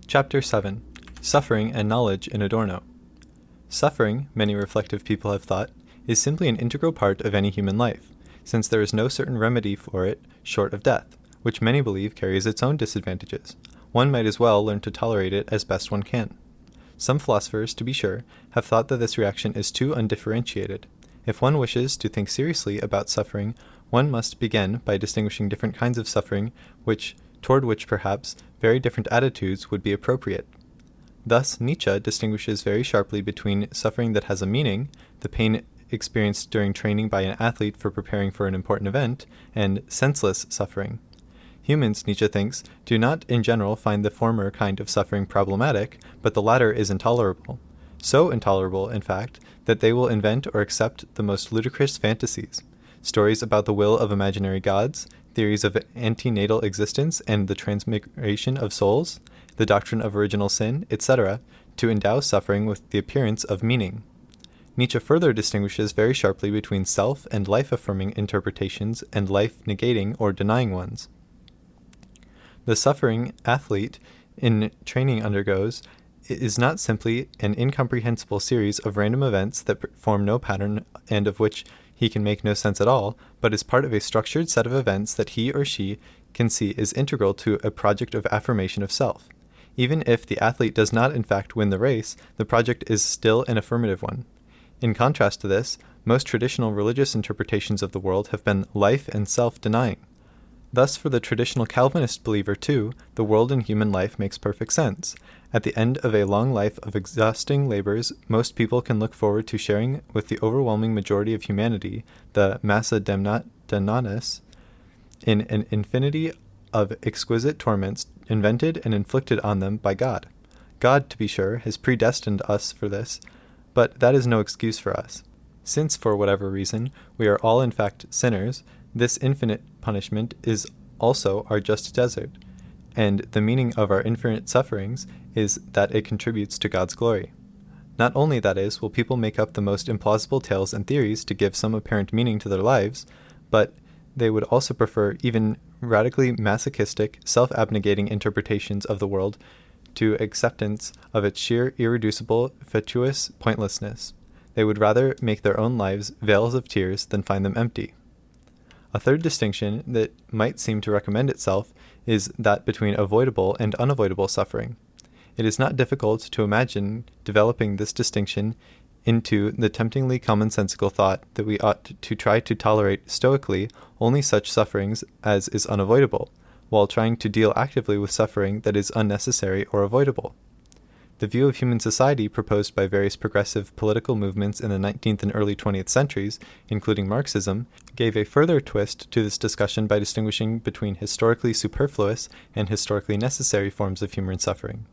Chapter 7. Suffering and Knowledge in Adorno. Suffering, many reflective people have thought, is simply an integral part of any human life, since there is no certain remedy for it short of death, which many believe carries its own disadvantages. One might as well learn to tolerate it as best one can. Some philosophers, to be sure, have thought that this reaction is too undifferentiated. If one wishes to think seriously about suffering, one must begin by distinguishing different kinds of suffering, toward which perhaps very different attitudes would be appropriate. Thus, Nietzsche distinguishes very sharply between suffering that has a meaning, the pain experienced during training by an athlete for preparing for an important event, and senseless suffering. Humans, Nietzsche thinks, do not in general find the former kind of suffering problematic, but the latter is intolerable. So intolerable, in fact, that they will invent or accept the most ludicrous fantasies, stories about the will of imaginary gods, theories of antenatal existence and the transmigration of souls, the doctrine of original sin, etc., to endow suffering with the appearance of meaning. Nietzsche further distinguishes very sharply between self and life-affirming interpretations and life-negating or denying ones. The suffering athlete in training undergoes is not simply an incomprehensible series of random events that form no pattern and of which he can make no sense at all, but is part of a structured set of events that he or she can see is integral to a project of affirmation of self. Even if the athlete does not in fact win the race, the project is still an affirmative one. In contrast to this, most traditional religious interpretations of the world have been life and self-denying. Thus, for the traditional Calvinist believer, too, the world and human life makes perfect sense. At the end of a long life of exhausting labors, most people can look forward to sharing with the overwhelming majority of humanity, the massa damnatus, in an infinity of exquisite torments invented and inflicted on them by God. God, to be sure, has predestined us for this, but that is no excuse for us. Since, for whatever reason, we are all in fact sinners, this infinite punishment is also our just desert, and the meaning of our infinite sufferings is that it contributes to God's glory. Not only, that is, will people make up the most implausible tales and theories to give some apparent meaning to their lives, but they would also prefer even radically masochistic, self-abnegating interpretations of the world to acceptance of its sheer, irreducible, fatuous pointlessness. They would rather make their own lives vales of tears than find them empty. A third distinction that might seem to recommend itself is that between avoidable and unavoidable suffering. It is not difficult to imagine developing this distinction into the temptingly commonsensical thought that we ought to try to tolerate stoically only such sufferings as is unavoidable, while trying to deal actively with suffering that is unnecessary or avoidable. The view of human society proposed by various progressive political movements in the 19th and early 20th centuries, including Marxism, gave a further twist to this discussion by distinguishing between historically superfluous and historically necessary forms of human suffering.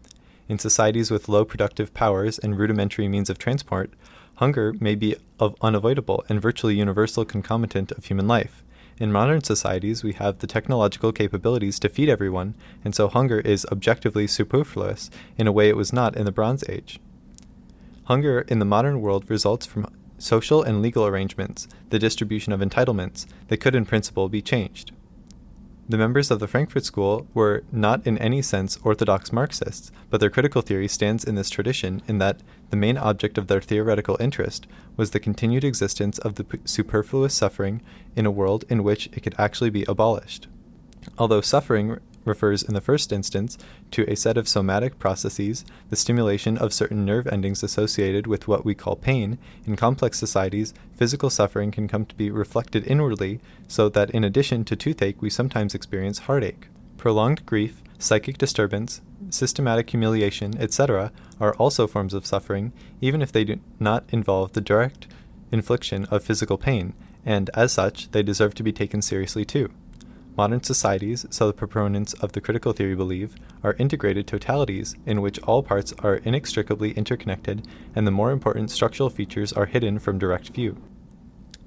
In societies with low productive powers and rudimentary means of transport, hunger may be unavoidable and virtually universal concomitant of human life. In modern societies, we have the technological capabilities to feed everyone, and so hunger is objectively superfluous in a way it was not in the Bronze Age. Hunger in the modern world results from social and legal arrangements, the distribution of entitlements, that could in principle be changed. The members of the Frankfurt School were not in any sense orthodox Marxists, but their critical theory stands in this tradition in that the main object of their theoretical interest was the continued existence of the superfluous suffering in a world in which it could actually be abolished. Although suffering refers in the first instance to a set of somatic processes, the stimulation of certain nerve endings associated with what we call pain, in complex societies, physical suffering can come to be reflected inwardly, so that in addition to toothache, we sometimes experience heartache. Prolonged grief, psychic disturbance, systematic humiliation, etc., are also forms of suffering, even if they do not involve the direct infliction of physical pain, and as such, they deserve to be taken seriously too. Modern societies, so the proponents of the critical theory believe, are integrated totalities in which all parts are inextricably interconnected and the more important structural features are hidden from direct view.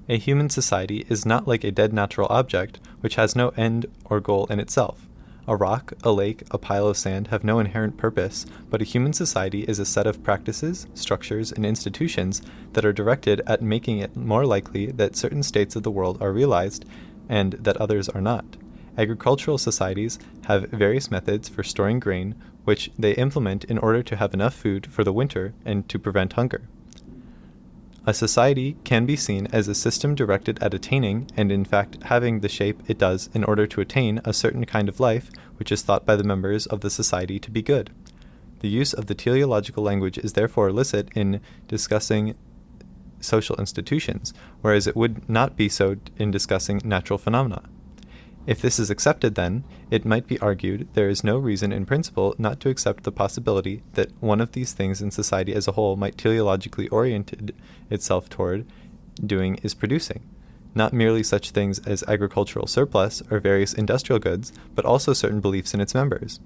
A human society is not like a dead natural object, which has no end or goal in itself. A rock, a lake, a pile of sand have no inherent purpose, but a human society is a set of practices, structures, and institutions that are directed at making it more likely that certain states of the world are realized and that others are not. Agricultural societies have various methods for storing grain, which they implement in order to have enough food for the winter and to prevent hunger. A society can be seen as a system directed at attaining, and in fact having the shape it does in order to attain, a certain kind of life which is thought by the members of the society to be good. The use of the teleological language is therefore illicit in discussing social institutions, whereas it would not be so in discussing natural phenomena. If this is accepted, then, it might be argued there is no reason in principle not to accept the possibility that one of these things in society as a whole might teleologically orient itself toward doing is producing, not merely such things as agricultural surplus or various industrial goods, but also certain beliefs in its members.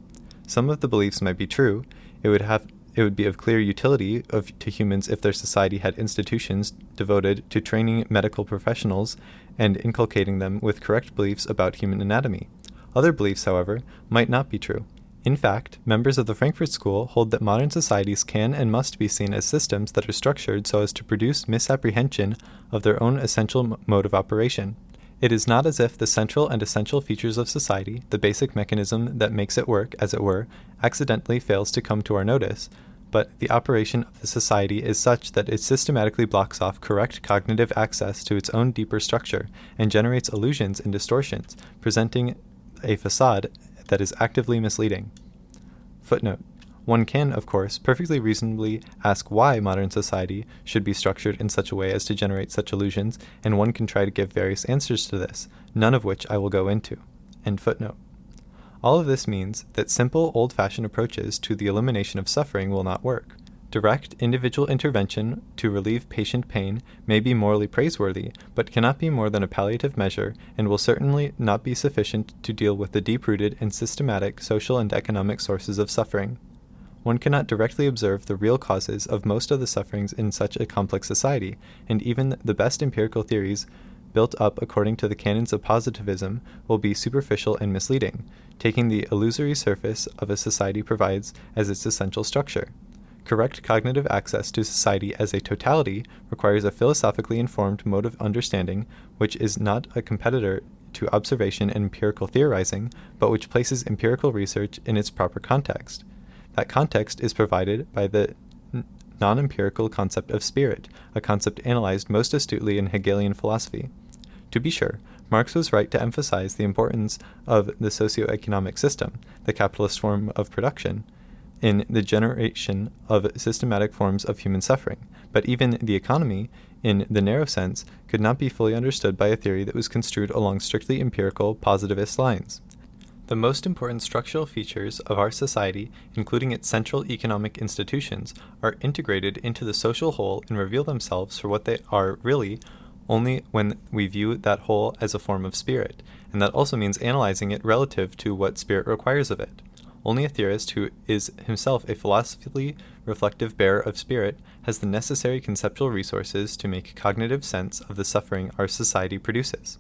Some of the beliefs might be true. It would be of clear utility to humans if their society had institutions devoted to training medical professionals and inculcating them with correct beliefs about human anatomy. Other beliefs, however, might not be true. In fact, members of the Frankfurt School hold that modern societies can and must be seen as systems that are structured so as to produce misapprehension of their own essential mode of operation. It is not as if the central and essential features of society, the basic mechanism that makes it work, as it were, accidentally fails to come to our notice, but the operation of the society is such that it systematically blocks off correct cognitive access to its own deeper structure and generates illusions and distortions, presenting a facade that is actively misleading. Footnote. One can, of course, perfectly reasonably ask why modern society should be structured in such a way as to generate such illusions, and one can try to give various answers to this, none of which I will go into. End footnote. All of this means that simple, old-fashioned approaches to the elimination of suffering will not work. Direct, individual intervention to relieve patient pain may be morally praiseworthy, but cannot be more than a palliative measure, and will certainly not be sufficient to deal with the deep-rooted and systematic social and economic sources of suffering. One cannot directly observe the real causes of most of the sufferings in such a complex society, and even the best empirical theories built up according to the canons of positivism will be superficial and misleading, taking the illusory surface of a society provides as its essential structure. Correct cognitive access to society as a totality requires a philosophically informed mode of understanding which is not a competitor to observation and empirical theorizing, but which places empirical research in its proper context. That context is provided by the non-empirical concept of spirit, a concept analyzed most astutely in Hegelian philosophy. To be sure, Marx was right to emphasize the importance of the socio-economic system, the capitalist form of production, in the generation of systematic forms of human suffering, but even the economy, in the narrow sense, could not be fully understood by a theory that was construed along strictly empirical, positivist lines. The most important structural features of our society, including its central economic institutions, are integrated into the social whole and reveal themselves for what they are really only when we view that whole as a form of spirit, and that also means analyzing it relative to what spirit requires of it. Only a theorist who is himself a philosophically reflective bearer of spirit has the necessary conceptual resources to make cognitive sense of the suffering our society produces.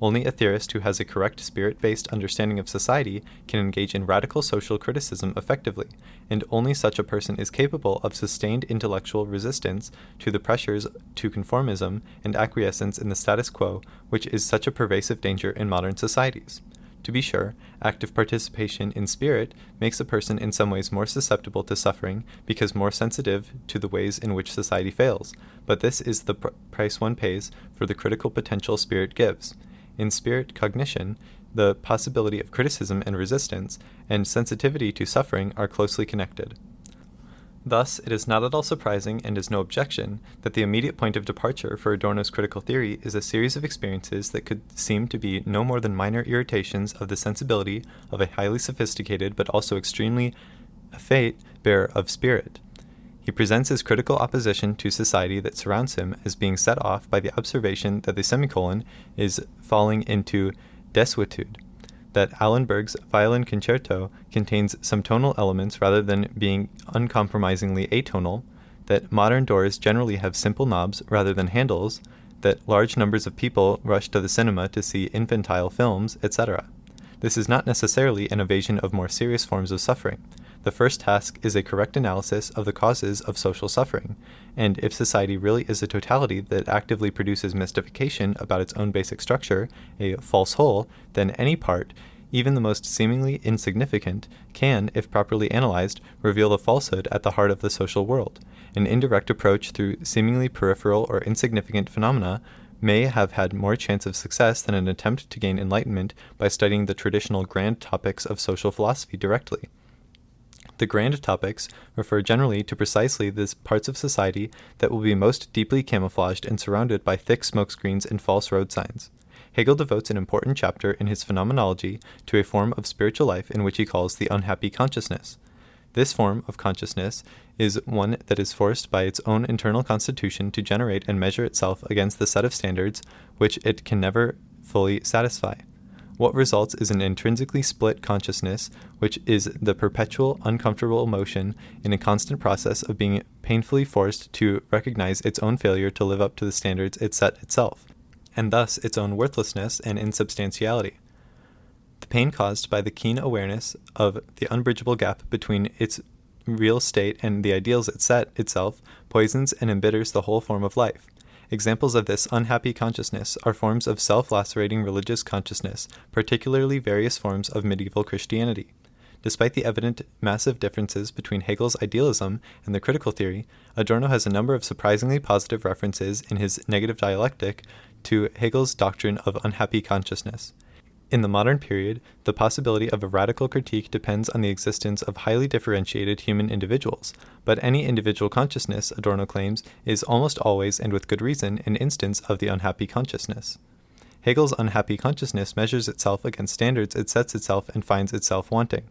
Only a theorist who has a correct spirit-based understanding of society can engage in radical social criticism effectively, and only such a person is capable of sustained intellectual resistance to the pressures to conformism and acquiescence in the status quo, which is such a pervasive danger in modern societies. To be sure, active participation in spirit makes a person in some ways more susceptible to suffering because more sensitive to the ways in which society fails, but this is the price one pays for the critical potential spirit gives. In spirit cognition, the possibility of criticism and resistance, and sensitivity to suffering are closely connected. Thus, it is not at all surprising, and is no objection, that the immediate point of departure for Adorno's critical theory is a series of experiences that could seem to be no more than minor irritations of the sensibility of a highly sophisticated but also extremely effete bearer of spirit. He presents his critical opposition to society that surrounds him as being set off by the observation that the semicolon is falling into desuetude, that Allenberg's violin concerto contains some tonal elements rather than being uncompromisingly atonal, that modern doors generally have simple knobs rather than handles, that large numbers of people rush to the cinema to see infantile films, etc. This is not necessarily an evasion of more serious forms of suffering. The first task is a correct analysis of the causes of social suffering, and if society really is a totality that actively produces mystification about its own basic structure, a false whole, then any part, even the most seemingly insignificant, can, if properly analyzed, reveal the falsehood at the heart of the social world. An indirect approach through seemingly peripheral or insignificant phenomena may have had more chance of success than an attempt to gain enlightenment by studying the traditional grand topics of social philosophy directly. The grand topics refer generally to precisely those parts of society that will be most deeply camouflaged and surrounded by thick smokescreens and false road signs. Hegel devotes an important chapter in his Phenomenology to a form of spiritual life in which he calls the unhappy consciousness. This form of consciousness is one that is forced by its own internal constitution to generate and measure itself against the set of standards which it can never fully satisfy. What results is an intrinsically split consciousness, which is the perpetual, uncomfortable motion in a constant process of being painfully forced to recognize its own failure to live up to the standards it set itself, and thus its own worthlessness and insubstantiality. The pain caused by the keen awareness of the unbridgeable gap between its real state and the ideals it set itself poisons and embitters the whole form of life. Examples of this unhappy consciousness are forms of self-lacerating religious consciousness, particularly various forms of medieval Christianity. Despite the evident massive differences between Hegel's idealism and the critical theory, Adorno has a number of surprisingly positive references in his negative dialectic to Hegel's doctrine of unhappy consciousness. In the modern period, the possibility of a radical critique depends on the existence of highly differentiated human individuals, but any individual consciousness, Adorno claims, is almost always, and with good reason, an instance of the unhappy consciousness. Hegel's unhappy consciousness measures itself against standards it sets itself and finds itself wanting.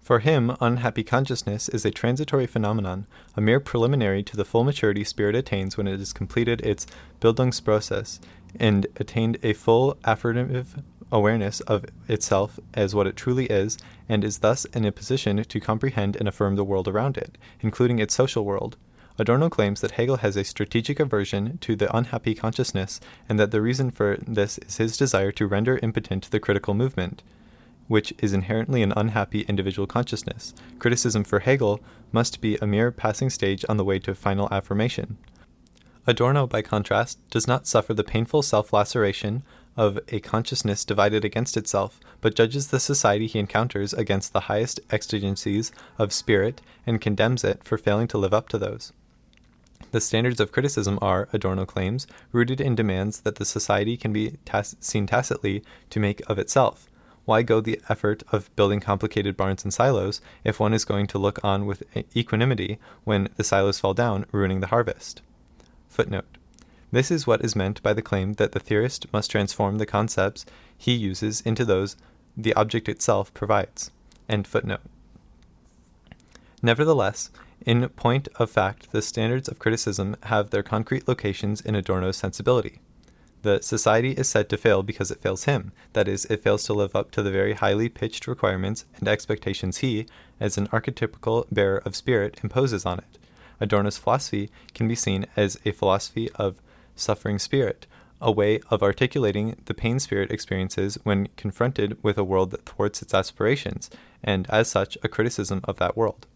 For him, unhappy consciousness is a transitory phenomenon, a mere preliminary to the full maturity spirit attains when it has completed its Bildungsprozess and attained a full affirmative awareness of itself as what it truly is, and is thus in a position to comprehend and affirm the world around it, including its social world. Adorno claims that Hegel has a strategic aversion to the unhappy consciousness, and that the reason for this is his desire to render impotent the critical movement, which is inherently an unhappy individual consciousness. Criticism for Hegel must be a mere passing stage on the way to final affirmation. Adorno, by contrast, does not suffer the painful self-laceration of a consciousness divided against itself, but judges the society he encounters against the highest exigencies of spirit and condemns it for failing to live up to those. The standards of criticism are, Adorno claims, rooted in demands that the society can be seen tacitly to make of itself. Why go the effort of building complicated barns and silos if one is going to look on with equanimity when the silos fall down, ruining the harvest? Footnote. This is what is meant by the claim that the theorist must transform the concepts he uses into those the object itself provides. End footnote. Nevertheless, in point of fact, the standards of criticism have their concrete locations in Adorno's sensibility. The society is said to fail because it fails him, that is, it fails to live up to the very highly pitched requirements and expectations he, as an archetypical bearer of spirit, imposes on it. Adorno's philosophy can be seen as a philosophy of suffering spirit, a way of articulating the pain spirit experiences when confronted with a world that thwarts its aspirations, and as such, a criticism of that world.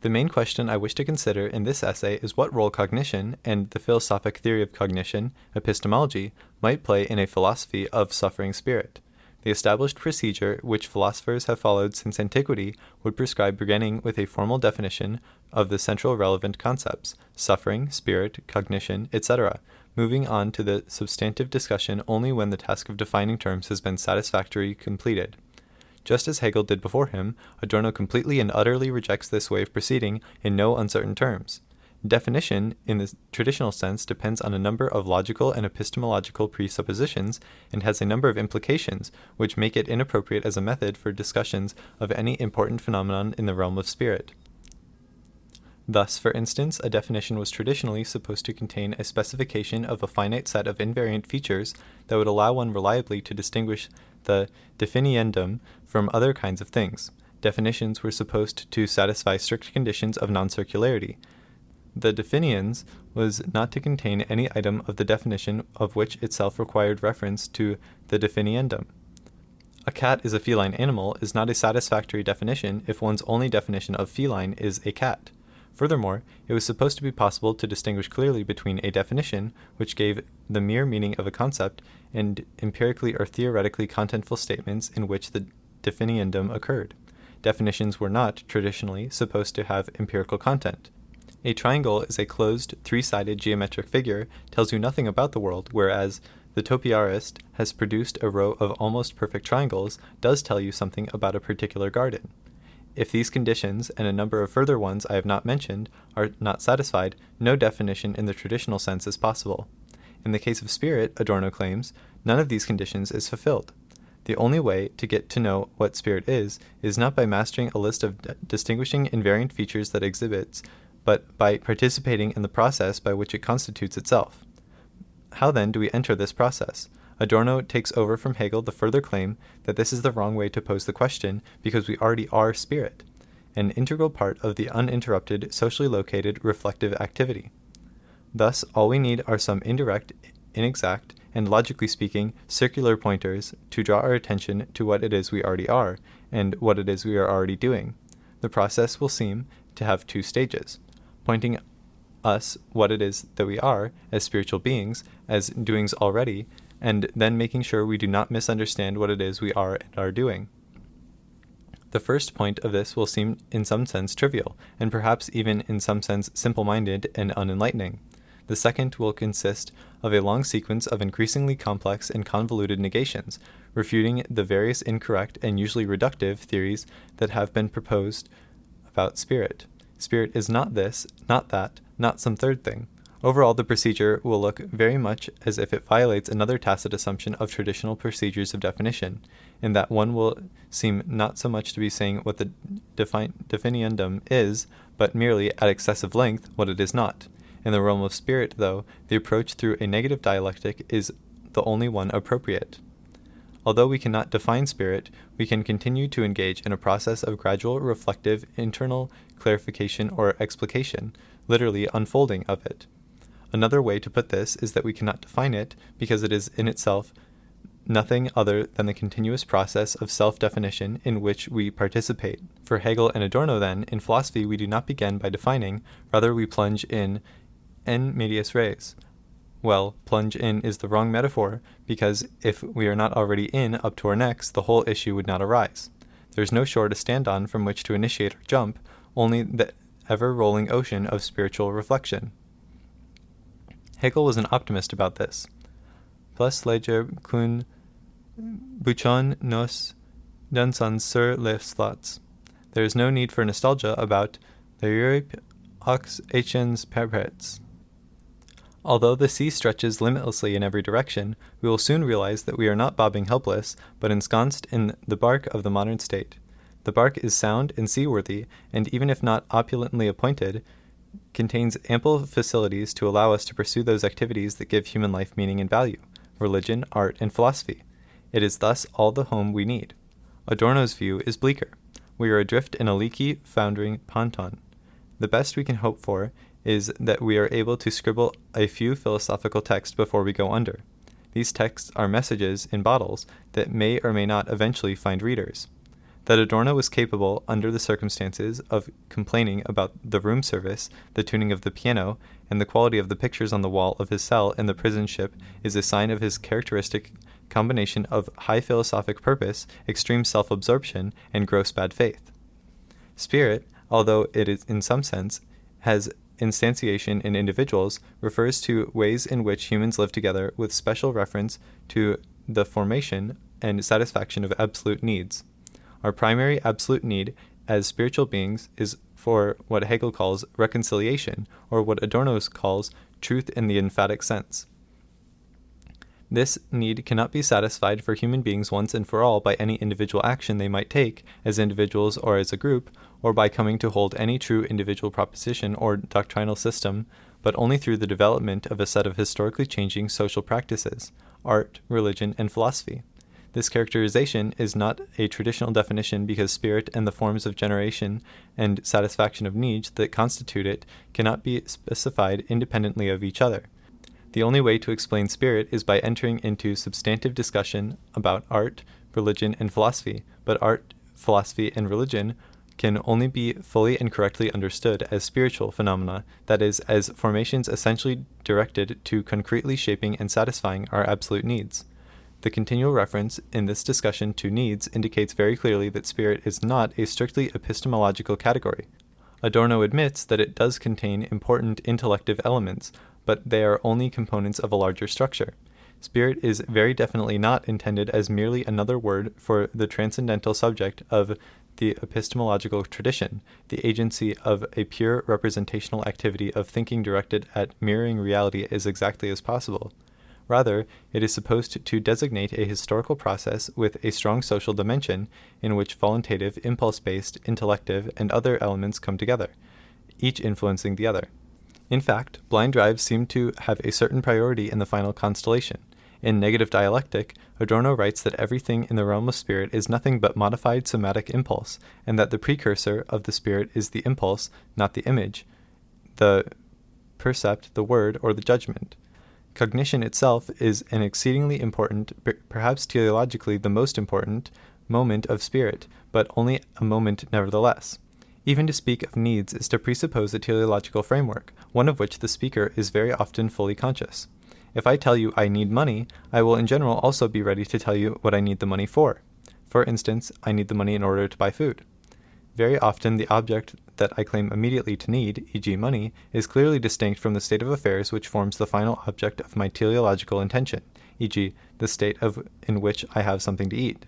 The main question I wish to consider in this essay is what role cognition, and the philosophic theory of cognition, epistemology, might play in a philosophy of suffering spirit. The established procedure which philosophers have followed since antiquity would prescribe beginning with a formal definition of the central relevant concepts, suffering, spirit, cognition, etc., moving on to the substantive discussion only when the task of defining terms has been satisfactorily completed. Just as Hegel did before him, Adorno completely and utterly rejects this way of proceeding in no uncertain terms. Definition, in the traditional sense, depends on a number of logical and epistemological presuppositions and has a number of implications which make it inappropriate as a method for discussions of any important phenomenon in the realm of spirit. Thus, for instance, a definition was traditionally supposed to contain a specification of a finite set of invariant features that would allow one reliably to distinguish the definiendum from other kinds of things. Definitions were supposed to satisfy strict conditions of non-circularity. The definiens was not to contain any item of the definition of which itself required reference to the definiendum. A cat is a feline animal is not a satisfactory definition if one's only definition of feline is a cat. Furthermore, it was supposed to be possible to distinguish clearly between a definition, which gave the mere meaning of a concept, and empirically or theoretically contentful statements in which the definiendum occurred. Definitions were not, traditionally, supposed to have empirical content. A triangle is a closed, three-sided geometric figure, tells you nothing about the world, whereas the topiarist has produced a row of almost perfect triangles, does tell you something about a particular garden. If these conditions, and a number of further ones I have not mentioned, are not satisfied, no definition in the traditional sense is possible. In the case of spirit, Adorno claims, none of these conditions is fulfilled. The only way to get to know what spirit is not by mastering a list of distinguishing invariant features that exhibits, but by participating in the process by which it constitutes itself. How then do we enter this process? Adorno takes over from Hegel the further claim that this is the wrong way to pose the question because we already are spirit, an integral part of the uninterrupted, socially located, reflective activity. Thus, all we need are some indirect, inexact, and logically speaking, circular pointers to draw our attention to what it is we already are, and what it is we are already doing. The process will seem to have two stages, pointing us what it is that we are, as spiritual beings, as doings already, and then making sure we do not misunderstand what it is we are and are doing. The first point of this will seem in some sense trivial, and perhaps even in some sense simple-minded and unenlightening. The second will consist of a long sequence of increasingly complex and convoluted negations, refuting the various incorrect and usually reductive theories that have been proposed about spirit. Spirit is not this, not that, not some third thing. Overall, the procedure will look very much as if it violates another tacit assumption of traditional procedures of definition, in that one will seem not so much to be saying what the definiendum is, but merely, at excessive length, what it is not. In the realm of spirit, though, the approach through a negative dialectic is the only one appropriate. Although we cannot define spirit, we can continue to engage in a process of gradual, reflective, internal clarification or explication, literally unfolding of it. Another way to put this is that we cannot define it because it is in itself nothing other than the continuous process of self-definition in which we participate. For Hegel and Adorno, then, in philosophy we do not begin by defining, rather we plunge in medias res. Well, plunge in is the wrong metaphor, because if we are not already in up to our necks, the whole issue would not arise. There is no shore to stand on from which to initiate or jump, only the ever-rolling ocean of spiritual reflection. Hegel was an optimist about this. Plus leger qu'un bouchon nos dansant sur les slots. There is no need for nostalgia about l'Europe aux anciens perpètes. Although the sea stretches limitlessly in every direction, we will soon realize that we are not bobbing helpless, but ensconced in the bark of the modern state. The bark is sound and seaworthy, and even if not opulently appointed, contains ample facilities to allow us to pursue those activities that give human life meaning and value: religion, art, and philosophy. It is thus all the home we need. Adorno's view is bleaker. We are adrift in a leaky, foundering ponton. The best we can hope for is that we are able to scribble a few philosophical texts before we go under. These texts are messages in bottles that may or may not eventually find readers. That Adorno was capable, under the circumstances, of complaining about the room service, the tuning of the piano, and the quality of the pictures on the wall of his cell in the prison ship is a sign of his characteristic combination of high philosophic purpose, extreme self-absorption, and gross bad faith. Spirit, although it is in some sense has instantiation in individuals, refers to ways in which humans live together with special reference to the formation and satisfaction of absolute needs. Our primary absolute need as spiritual beings is for what Hegel calls reconciliation, or what Adorno calls truth in the emphatic sense. This need cannot be satisfied for human beings once and for all by any individual action they might take, as individuals or as a group, or by coming to hold any true individual proposition or doctrinal system, but only through the development of a set of historically changing social practices: art, religion, and philosophy. This characterization is not a traditional definition, because spirit and the forms of generation and satisfaction of needs that constitute it cannot be specified independently of each other. The only way to explain spirit is by entering into substantive discussion about art, religion, and philosophy, but art, philosophy, and religion can only be fully and correctly understood as spiritual phenomena, that is, as formations essentially directed to concretely shaping and satisfying our absolute needs. The continual reference in this discussion to needs indicates very clearly that spirit is not a strictly epistemological category. Adorno admits that it does contain important intellective elements, but they are only components of a larger structure. Spirit is very definitely not intended as merely another word for the transcendental subject of the epistemological tradition, the agency of a pure representational activity of thinking directed at mirroring reality as exactly as possible. Rather, it is supposed to designate a historical process with a strong social dimension in which voluntative, impulse-based, intellective, and other elements come together, each influencing the other. In fact, blind drives seem to have a certain priority in the final constellation. In Negative Dialectic, Adorno writes that everything in the realm of spirit is nothing but modified somatic impulse, and that the precursor of the spirit is the impulse, not the image, the percept, the word, or the judgment. Cognition itself is an exceedingly important, perhaps teleologically the most important, moment of spirit, but only a moment nevertheless. Even to speak of needs is to presuppose a teleological framework, one of which the speaker is very often fully conscious. If I tell you I need money, I will in general also be ready to tell you what I need the money for. For instance, I need the money in order to buy food. Very often the object that I claim immediately to need, e.g. money, is clearly distinct from the state of affairs which forms the final object of my teleological intention, e.g. the state in which I have something to eat.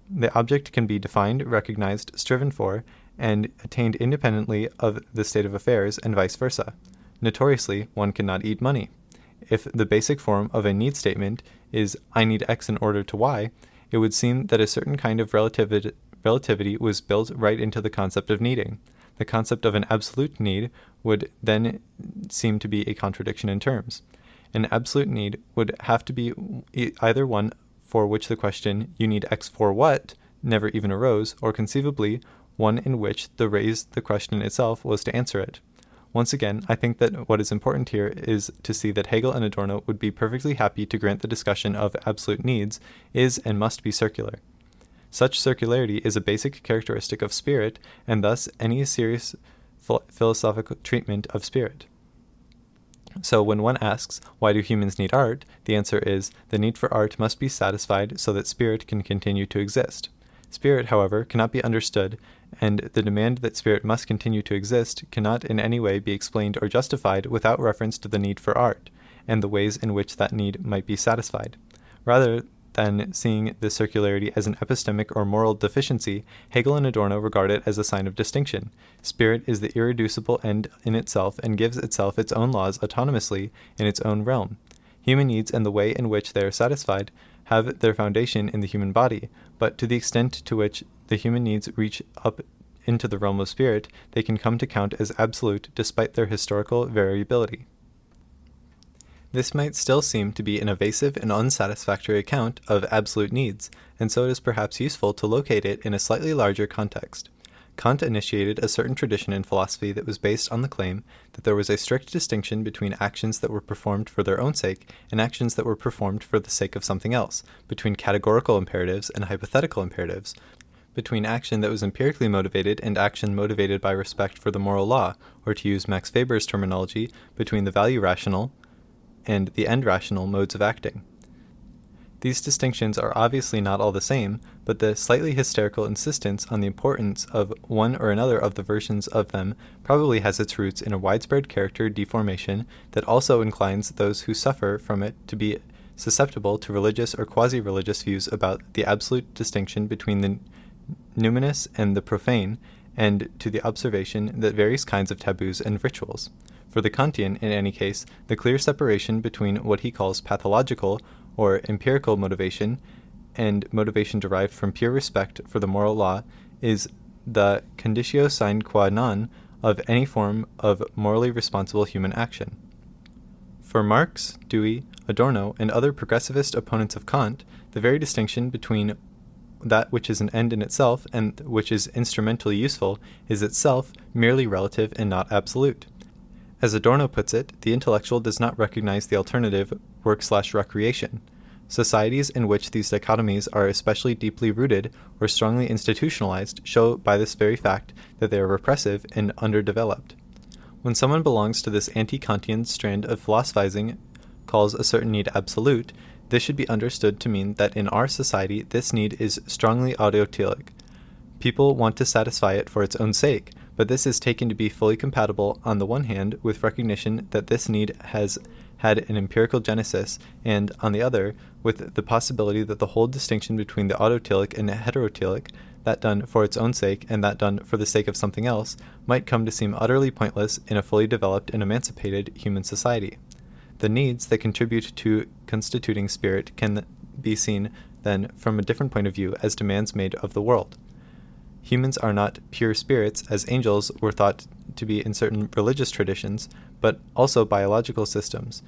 The object can be defined, recognized, striven for, and attained independently of the state of affairs, and vice versa. Notoriously, one cannot eat money. If the basic form of a need statement is I need X in order to Y, it would seem that a certain kind of relativity was built right into the concept of needing. The concept of an absolute need would then seem to be a contradiction in terms. An absolute need would have to be either one for which the question, you need X for what, never even arose, or conceivably one in which the question itself was to answer it. Once again, I think that what is important here is to see that Hegel and Adorno would be perfectly happy to grant the discussion of absolute needs is and must be circular. Such circularity is a basic characteristic of spirit, and thus any serious philosophical treatment of spirit. So when one asks, why do humans need art? The answer is, the need for art must be satisfied so that spirit can continue to exist. Spirit, however, cannot be understood, and the demand that spirit must continue to exist cannot in any way be explained or justified without reference to the need for art, and the ways in which that need might be satisfied. Rather, than seeing this circularity as an epistemic or moral deficiency, Hegel and Adorno regard it as a sign of distinction. Spirit is the irreducible end in itself and gives itself its own laws autonomously in its own realm. Human needs and the way in which they are satisfied have their foundation in the human body, but to the extent to which the human needs reach up into the realm of spirit, they can come to count as absolute despite their historical variability. This might still seem to be an evasive and unsatisfactory account of absolute needs, and so it is perhaps useful to locate it in a slightly larger context. Kant initiated a certain tradition in philosophy that was based on the claim that there was a strict distinction between actions that were performed for their own sake and actions that were performed for the sake of something else, between categorical imperatives and hypothetical imperatives, between action that was empirically motivated and action motivated by respect for the moral law, or to use Max Weber's terminology, between the value rational and the end rational modes of acting. These distinctions are obviously not all the same, but the slightly hysterical insistence on the importance of one or another of the versions of them probably has its roots in a widespread character deformation that also inclines those who suffer from it to be susceptible to religious or quasi-religious views about the absolute distinction between the numinous and the profane, and to the observation that various kinds of taboos and rituals. For the Kantian, in any case, the clear separation between what he calls pathological or empirical motivation and motivation derived from pure respect for the moral law is the conditio sine qua non of any form of morally responsible human action. For Marx, Dewey, Adorno, and other progressivist opponents of Kant, the very distinction between that which is an end in itself and which is instrumentally useful is itself merely relative and not absolute. As Adorno puts it, the intellectual does not recognize the alternative work/recreation. Societies in which these dichotomies are especially deeply rooted or strongly institutionalized show by this very fact that they are repressive and underdeveloped. When someone belongs to this anti-Kantian strand of philosophizing calls a certain need absolute, this should be understood to mean that in our society this need is strongly autotelic. People want to satisfy it for its own sake, but this is taken to be fully compatible on the one hand with recognition that this need has had an empirical genesis, and on the other with the possibility that the whole distinction between the autotelic and heterotelic, that done for its own sake and that done for the sake of something else, might come to seem utterly pointless in a fully developed and emancipated human society. The needs that contribute to constituting spirit can be seen, then, from a different point of view as demands made of the world. Humans are not pure spirits, as angels were thought to be in certain religious traditions, but also biological systems,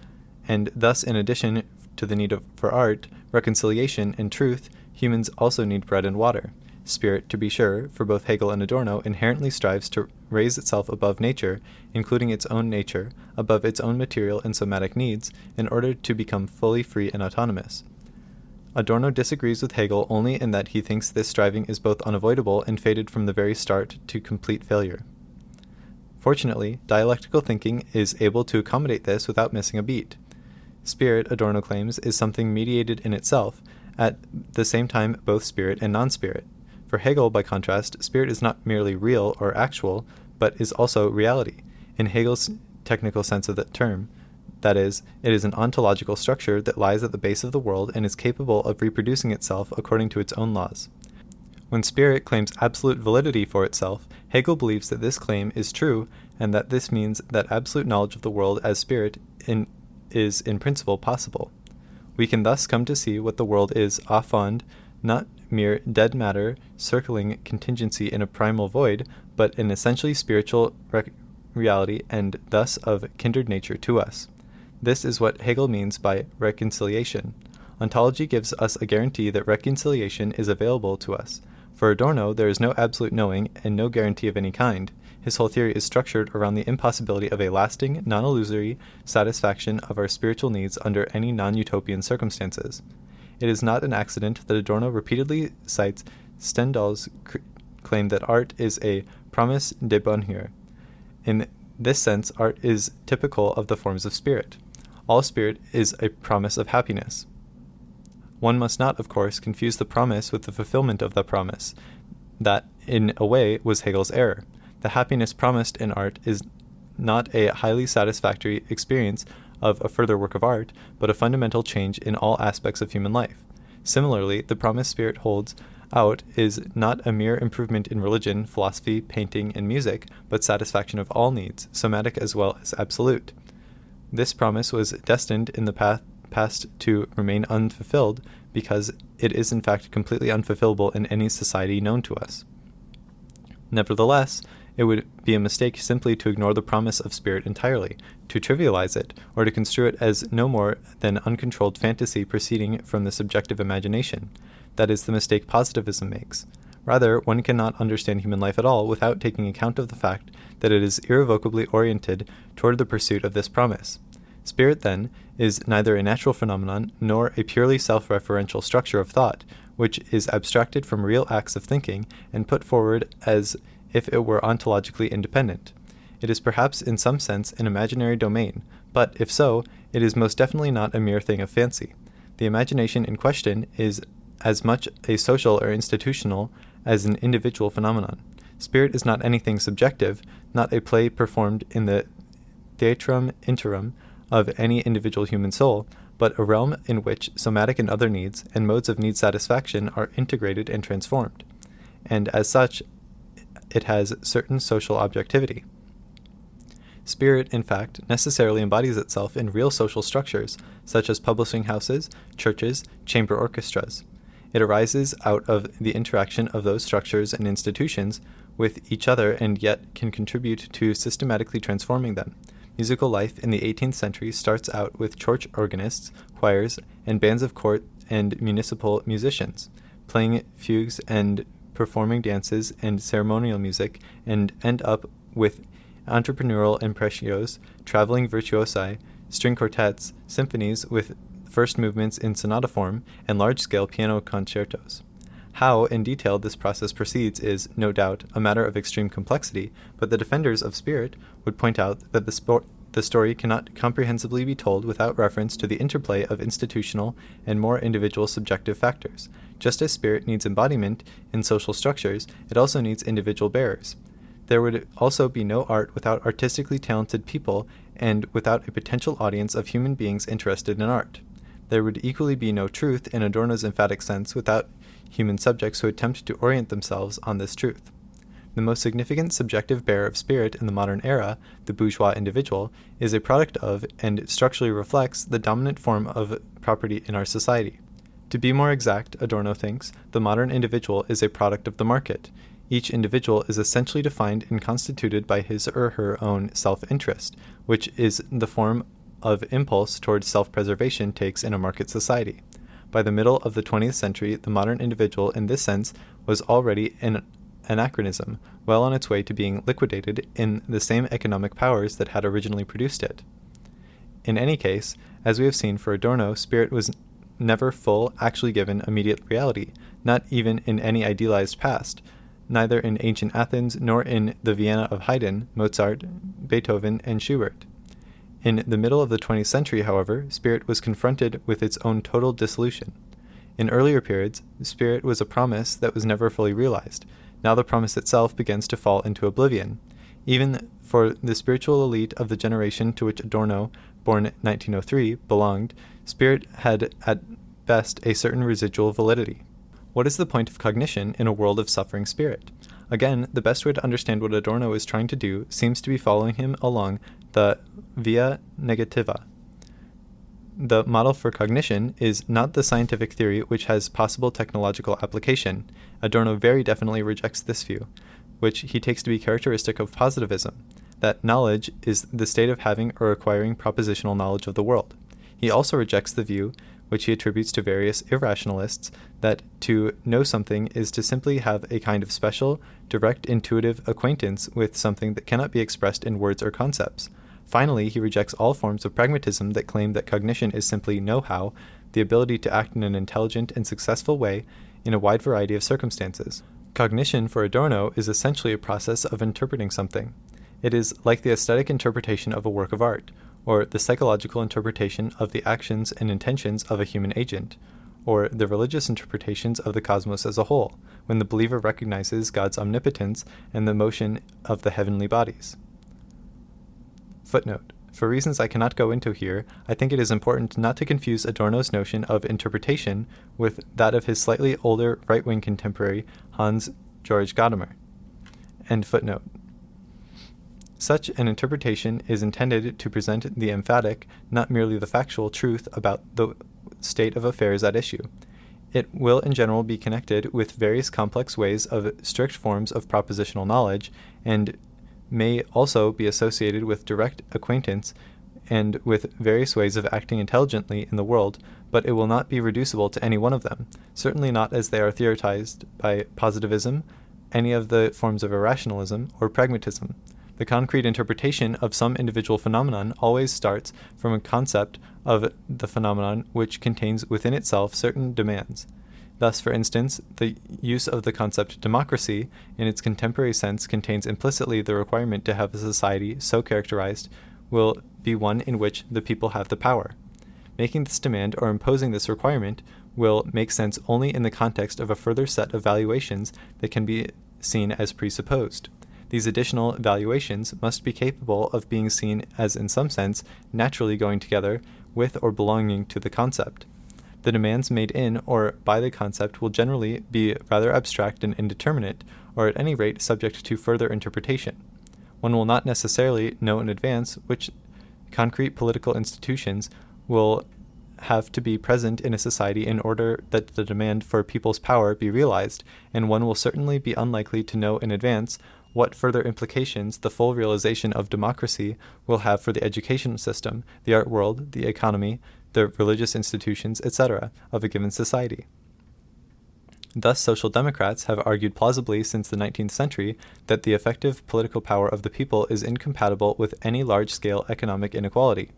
and thus, in addition to the need for art, reconciliation, and truth, humans also need bread and water. Spirit, to be sure, for both Hegel and Adorno, inherently strives to raise itself above nature, including its own nature, above its own material and somatic needs, in order to become fully free and autonomous. Adorno disagrees with Hegel only in that he thinks this striving is both unavoidable and fated from the very start to complete failure. Fortunately, dialectical thinking is able to accommodate this without missing a beat. Spirit, Adorno claims, is something mediated in itself, at the same time both spirit and non-spirit. For Hegel, by contrast, spirit is not merely real or actual, but is also reality, in Hegel's technical sense of that term. That is, it is an ontological structure that lies at the base of the world and is capable of reproducing itself according to its own laws. When spirit claims absolute validity for itself, Hegel believes that this claim is true and that this means that absolute knowledge of the world as spirit is in principle possible. We can thus come to see what the world is au fond, not mere dead matter circling contingency in a primal void, but an essentially spiritual reality and thus of kindred nature to us. This is what Hegel means by reconciliation. Ontology gives us a guarantee that reconciliation is available to us. For Adorno, there is no absolute knowing and no guarantee of any kind. His whole theory is structured around the impossibility of a lasting, non-illusory satisfaction of our spiritual needs under any non-utopian circumstances. It is not an accident that Adorno repeatedly cites Stendhal's claim that art is a promesse de bonheur. In this sense, art is typical of the forms of spirit. All spirit is a promise of happiness. One must not, of course, confuse the promise with the fulfillment of the promise. That, in a way, was Hegel's error. The happiness promised in art is not a highly satisfactory experience of a further work of art, but a fundamental change in all aspects of human life. Similarly, the promise spirit holds out is not a mere improvement in religion, philosophy, painting, and music, but satisfaction of all needs, somatic as well as absolute. This promise was destined in the past to remain unfulfilled because it is in fact completely unfulfillable in any society known to us. Nevertheless, it would be a mistake simply to ignore the promise of spirit entirely, to trivialize it, or to construe it as no more than uncontrolled fantasy proceeding from the subjective imagination. That is the mistake positivism makes. Rather, one cannot understand human life at all without taking account of the fact that it is irrevocably oriented toward the pursuit of this promise. Spirit, then, is neither a natural phenomenon nor a purely self-referential structure of thought, which is abstracted from real acts of thinking and put forward as if it were ontologically independent. It is perhaps in some sense an imaginary domain, but if so, it is most definitely not a mere thing of fancy. The imagination in question is as much a social or institutional as an individual phenomenon. Spirit is not anything subjective, not a play performed in the theatrum interim of any individual human soul, but a realm in which somatic and other needs and modes of need satisfaction are integrated and transformed, and as such it has certain social objectivity. Spirit, in fact, necessarily embodies itself in real social structures, such as publishing houses, churches, chamber orchestras. It arises out of the interaction of those structures and institutions with each other and yet can contribute to systematically transforming them. Musical life in the 18th century starts out with church organists, choirs, and bands of court and municipal musicians, playing fugues and performing dances and ceremonial music, and end up with entrepreneurial imprecios, traveling virtuosi, string quartets, symphonies with first movements in sonata form, and large-scale piano concertos. How, in detail, this process proceeds is, no doubt, a matter of extreme complexity, but the defenders of spirit would point out that the story cannot comprehensibly be told without reference to the interplay of institutional and more individual subjective factors. Just as spirit needs embodiment in social structures, it also needs individual bearers. There would also be no art without artistically talented people and without a potential audience of human beings interested in art. There would equally be no truth, in Adorno's emphatic sense, without human subjects who attempt to orient themselves on this truth. The most significant subjective bearer of spirit in the modern era, the bourgeois individual, is a product of, and structurally reflects, the dominant form of property in our society. To be more exact, Adorno thinks, the modern individual is a product of the market. Each individual is essentially defined and constituted by his or her own self-interest, which is the form of impulse towards self-preservation takes in a market society. By the middle of the 20th century, the modern individual in this sense was already an anachronism, well on its way to being liquidated in the same economic powers that had originally produced it. In any case, as we have seen for Adorno, spirit was never actually given immediate reality, not even in any idealized past, neither in ancient Athens nor in the Vienna of Haydn, Mozart, Beethoven, and Schubert. In the middle of the 20th century, however, spirit was confronted with its own total dissolution. In earlier periods, spirit was a promise that was never fully realized. Now the promise itself begins to fall into oblivion. Even for the spiritual elite of the generation to which Adorno, born 1903, belonged, spirit had at best a certain residual validity. What is the point of cognition in a world of suffering spirit? Again, the best way to understand what Adorno is trying to do seems to be following him along the via negativa. The model for cognition is not the scientific theory which has possible technological application. Adorno very definitely rejects this view, which he takes to be characteristic of positivism, that knowledge is the state of having or acquiring propositional knowledge of the world. He also rejects the view, which he attributes to various irrationalists, that to know something is to simply have a kind of special, direct intuitive acquaintance with something that cannot be expressed in words or concepts. Finally, he rejects all forms of pragmatism that claim that cognition is simply know-how, the ability to act in an intelligent and successful way in a wide variety of circumstances. Cognition, for Adorno, is essentially a process of interpreting something. It is like the aesthetic interpretation of a work of art, or the psychological interpretation of the actions and intentions of a human agent, or the religious interpretations of the cosmos as a whole, when the believer recognizes God's omnipotence and the motion of the heavenly bodies. Footnote. For reasons I cannot go into here, I think it is important not to confuse Adorno's notion of interpretation with that of his slightly older right-wing contemporary Hans Georg Gadamer. End footnote. Such an interpretation is intended to present the emphatic, not merely the factual truth about the state of affairs at issue. It will in general be connected with various complex ways of strict forms of propositional knowledge, and may also be associated with direct acquaintance and with various ways of acting intelligently in the world, but it will not be reducible to any one of them, certainly not as they are theorized by positivism, any of the forms of irrationalism, or pragmatism. The concrete interpretation of some individual phenomenon always starts from a concept of the phenomenon which contains within itself certain demands. Thus, for instance, the use of the concept democracy in its contemporary sense contains implicitly the requirement to have a society so characterized will be one in which the people have the power. Making this demand or imposing this requirement will make sense only in the context of a further set of valuations that can be seen as presupposed. These additional valuations must be capable of being seen as, in some sense, naturally going together with or belonging to the concept. The demands made in or by the concept will generally be rather abstract and indeterminate, or at any rate subject to further interpretation. One will not necessarily know in advance which concrete political institutions will have to be present in a society in order that the demand for people's power be realized, and one will certainly be unlikely to know in advance what further implications the full realization of democracy will have for the education system, the art world, the economy, the religious institutions, etc., of a given society. Thus, social democrats have argued plausibly since the 19th century that the effective political power of the people is incompatible with any large-scale economic inequality.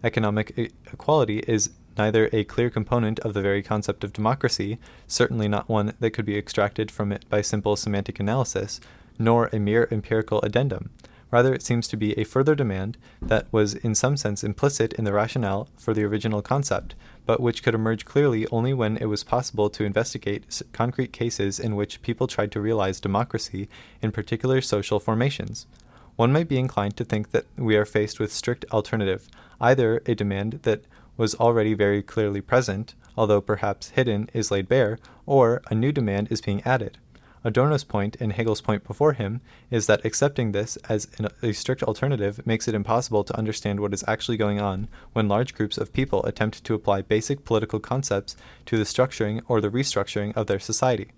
Economic equality is neither a clear component of the very concept of democracy, certainly not one that could be extracted from it by simple semantic analysis, nor a mere empirical addendum. Rather, it seems to be a further demand that was in some sense implicit in the rationale for the original concept, but which could emerge clearly only when it was possible to investigate concrete cases in which people tried to realize democracy in particular social formations. One might be inclined to think that we are faced with strict alternative, either a demand that was already very clearly present, although perhaps hidden, is laid bare, or a new demand is being added. Adorno's point, and Hegel's point before him, is that accepting this as a strict alternative makes it impossible to understand what is actually going on when large groups of people attempt to apply basic political concepts to the structuring or the restructuring of their society.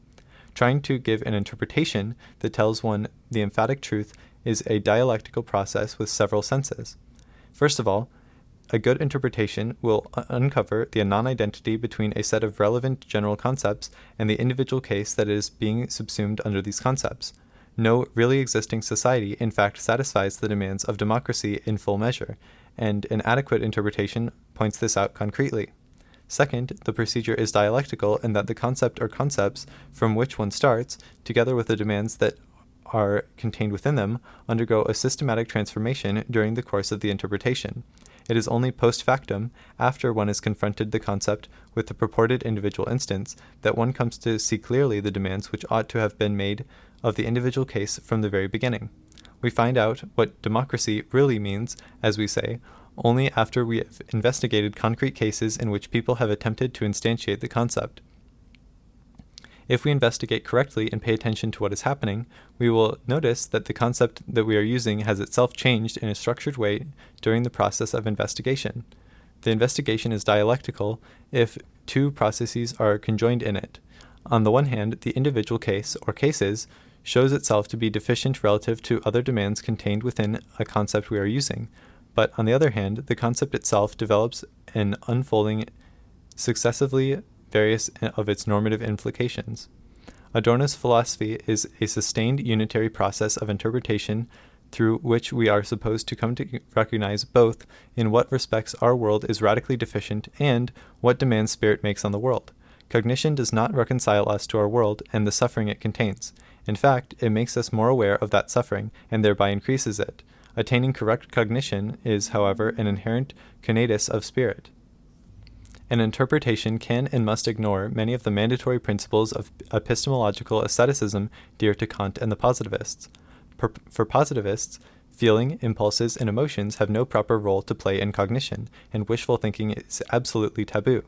Trying to give an interpretation that tells one the emphatic truth is a dialectical process with several senses. First of all, a good interpretation will uncover the non-identity between a set of relevant general concepts and the individual case that is being subsumed under these concepts. No really existing society, in fact, satisfies the demands of democracy in full measure, and an adequate interpretation points this out concretely. Second, the procedure is dialectical in that the concept or concepts from which one starts, together with the demands that are contained within them, undergo a systematic transformation during the course of the interpretation. It is only post factum, after one has confronted the concept with the purported individual instance, that one comes to see clearly the demands which ought to have been made of the individual case from the very beginning. We find out what democracy really means, as we say, only after we have investigated concrete cases in which people have attempted to instantiate the concept. If we investigate correctly and pay attention to what is happening, we will notice that the concept that we are using has itself changed in a structured way during the process of investigation. The investigation is dialectical if two processes are conjoined in it. On the one hand, the individual case, or cases, shows itself to be deficient relative to other demands contained within a concept we are using, but on the other hand, the concept itself develops an unfolding successively various of its normative implications. Adorno's philosophy is a sustained unitary process of interpretation through which we are supposed to come to recognize both in what respects our world is radically deficient and what demands spirit makes on the world. Cognition does not reconcile us to our world and the suffering it contains. In fact, it makes us more aware of that suffering and thereby increases it. Attaining correct cognition is, however, an inherent conatus of spirit. An interpretation can and must ignore many of the mandatory principles of epistemological asceticism dear to Kant and the positivists. For positivists, Feeling, impulses, and emotions have no proper role to play in cognition, and wishful thinking is absolutely taboo.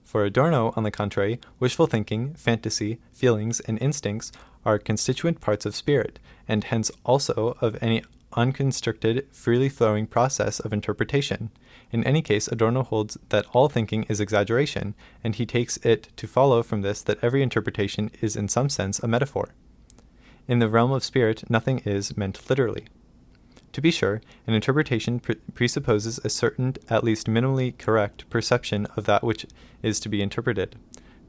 For Adorno, on the contrary, wishful thinking, fantasy, feelings, and instincts are constituent parts of spirit, and hence also of any unconstricted, freely flowing process of interpretation. In any case, Adorno holds that all thinking is exaggeration, and he takes it to follow from this that every interpretation is in some sense a metaphor. In the realm of spirit, nothing is meant literally. To be sure, an interpretation presupposes a certain, at least minimally correct, perception of that which is to be interpreted.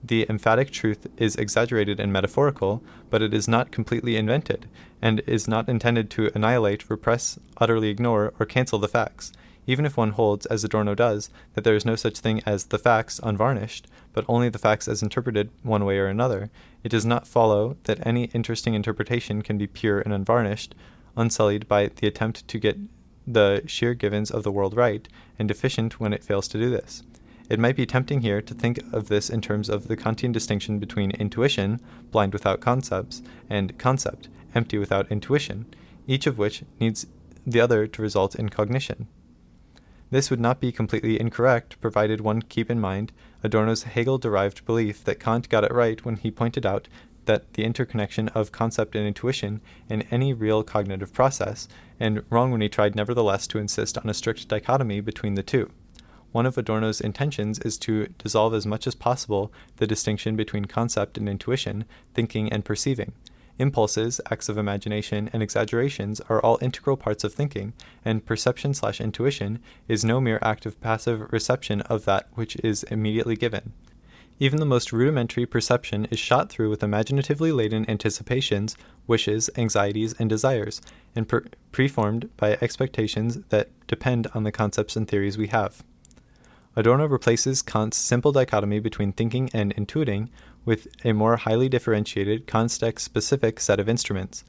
The emphatic truth is exaggerated and metaphorical, but it is not completely invented, and is not intended to annihilate, repress, utterly ignore, or cancel the facts. Even if one holds, as Adorno does, that there is no such thing as the facts unvarnished, but only the facts as interpreted one way or another, it does not follow that any interesting interpretation can be pure and unvarnished, unsullied by the attempt to get the sheer givens of the world right, and deficient when it fails to do this. It might be tempting here to think of this in terms of the Kantian distinction between intuition, blind without concepts, and concept, empty without intuition, each of which needs the other to result in cognition. This would not be completely incorrect, provided one keep in mind Adorno's Hegel-derived belief that Kant got it right when he pointed out that the interconnection of concept and intuition in any real cognitive process, and wrong when he tried nevertheless to insist on a strict dichotomy between the two. One of Adorno's intentions is to dissolve as much as possible the distinction between concept and intuition, thinking and perceiving. Impulses, acts of imagination, and exaggerations are all integral parts of thinking, and perception/intuition is no mere act of passive reception of that which is immediately given. Even the most rudimentary perception is shot through with imaginatively laden anticipations, wishes, anxieties, and desires, and preformed by expectations that depend on the concepts and theories we have. Adorno replaces Kant's simple dichotomy between thinking and intuiting with a more highly differentiated, context-specific set of instruments.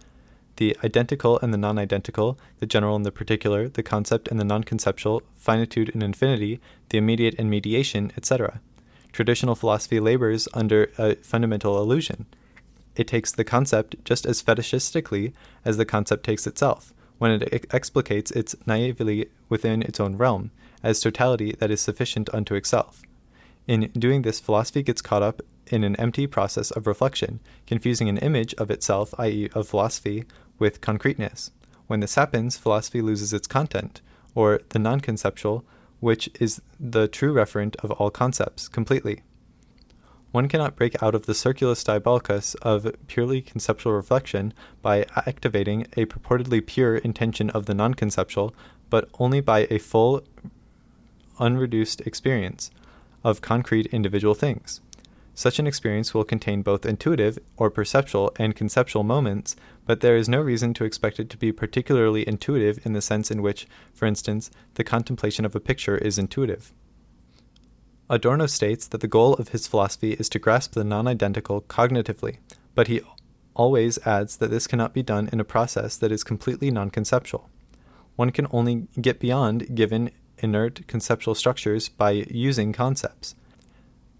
The identical and the non-identical, the general and the particular, the concept and the non-conceptual, finitude and infinity, the immediate and mediation, etc. Traditional philosophy labors under a fundamental illusion. It takes the concept just as fetishistically as the concept takes itself, when it explicates it naively within its own realm, as totality that is sufficient unto itself. In doing this, philosophy gets caught up in an empty process of reflection, confusing an image of itself, i.e. of philosophy, with concreteness. When this happens, philosophy loses its content, or the non-conceptual, which is the true referent of all concepts, completely. One cannot break out of the circulus diabolicus of purely conceptual reflection by activating a purportedly pure intention of the non-conceptual, but only by a full, unreduced experience of concrete individual things. Such an experience will contain both intuitive or perceptual and conceptual moments, but there is no reason to expect it to be particularly intuitive in the sense in which, for instance, the contemplation of a picture is intuitive. Adorno states that the goal of his philosophy is to grasp the non-identical cognitively, but he always adds that this cannot be done in a process that is completely non-conceptual. One can only get beyond given inert conceptual structures by using concepts.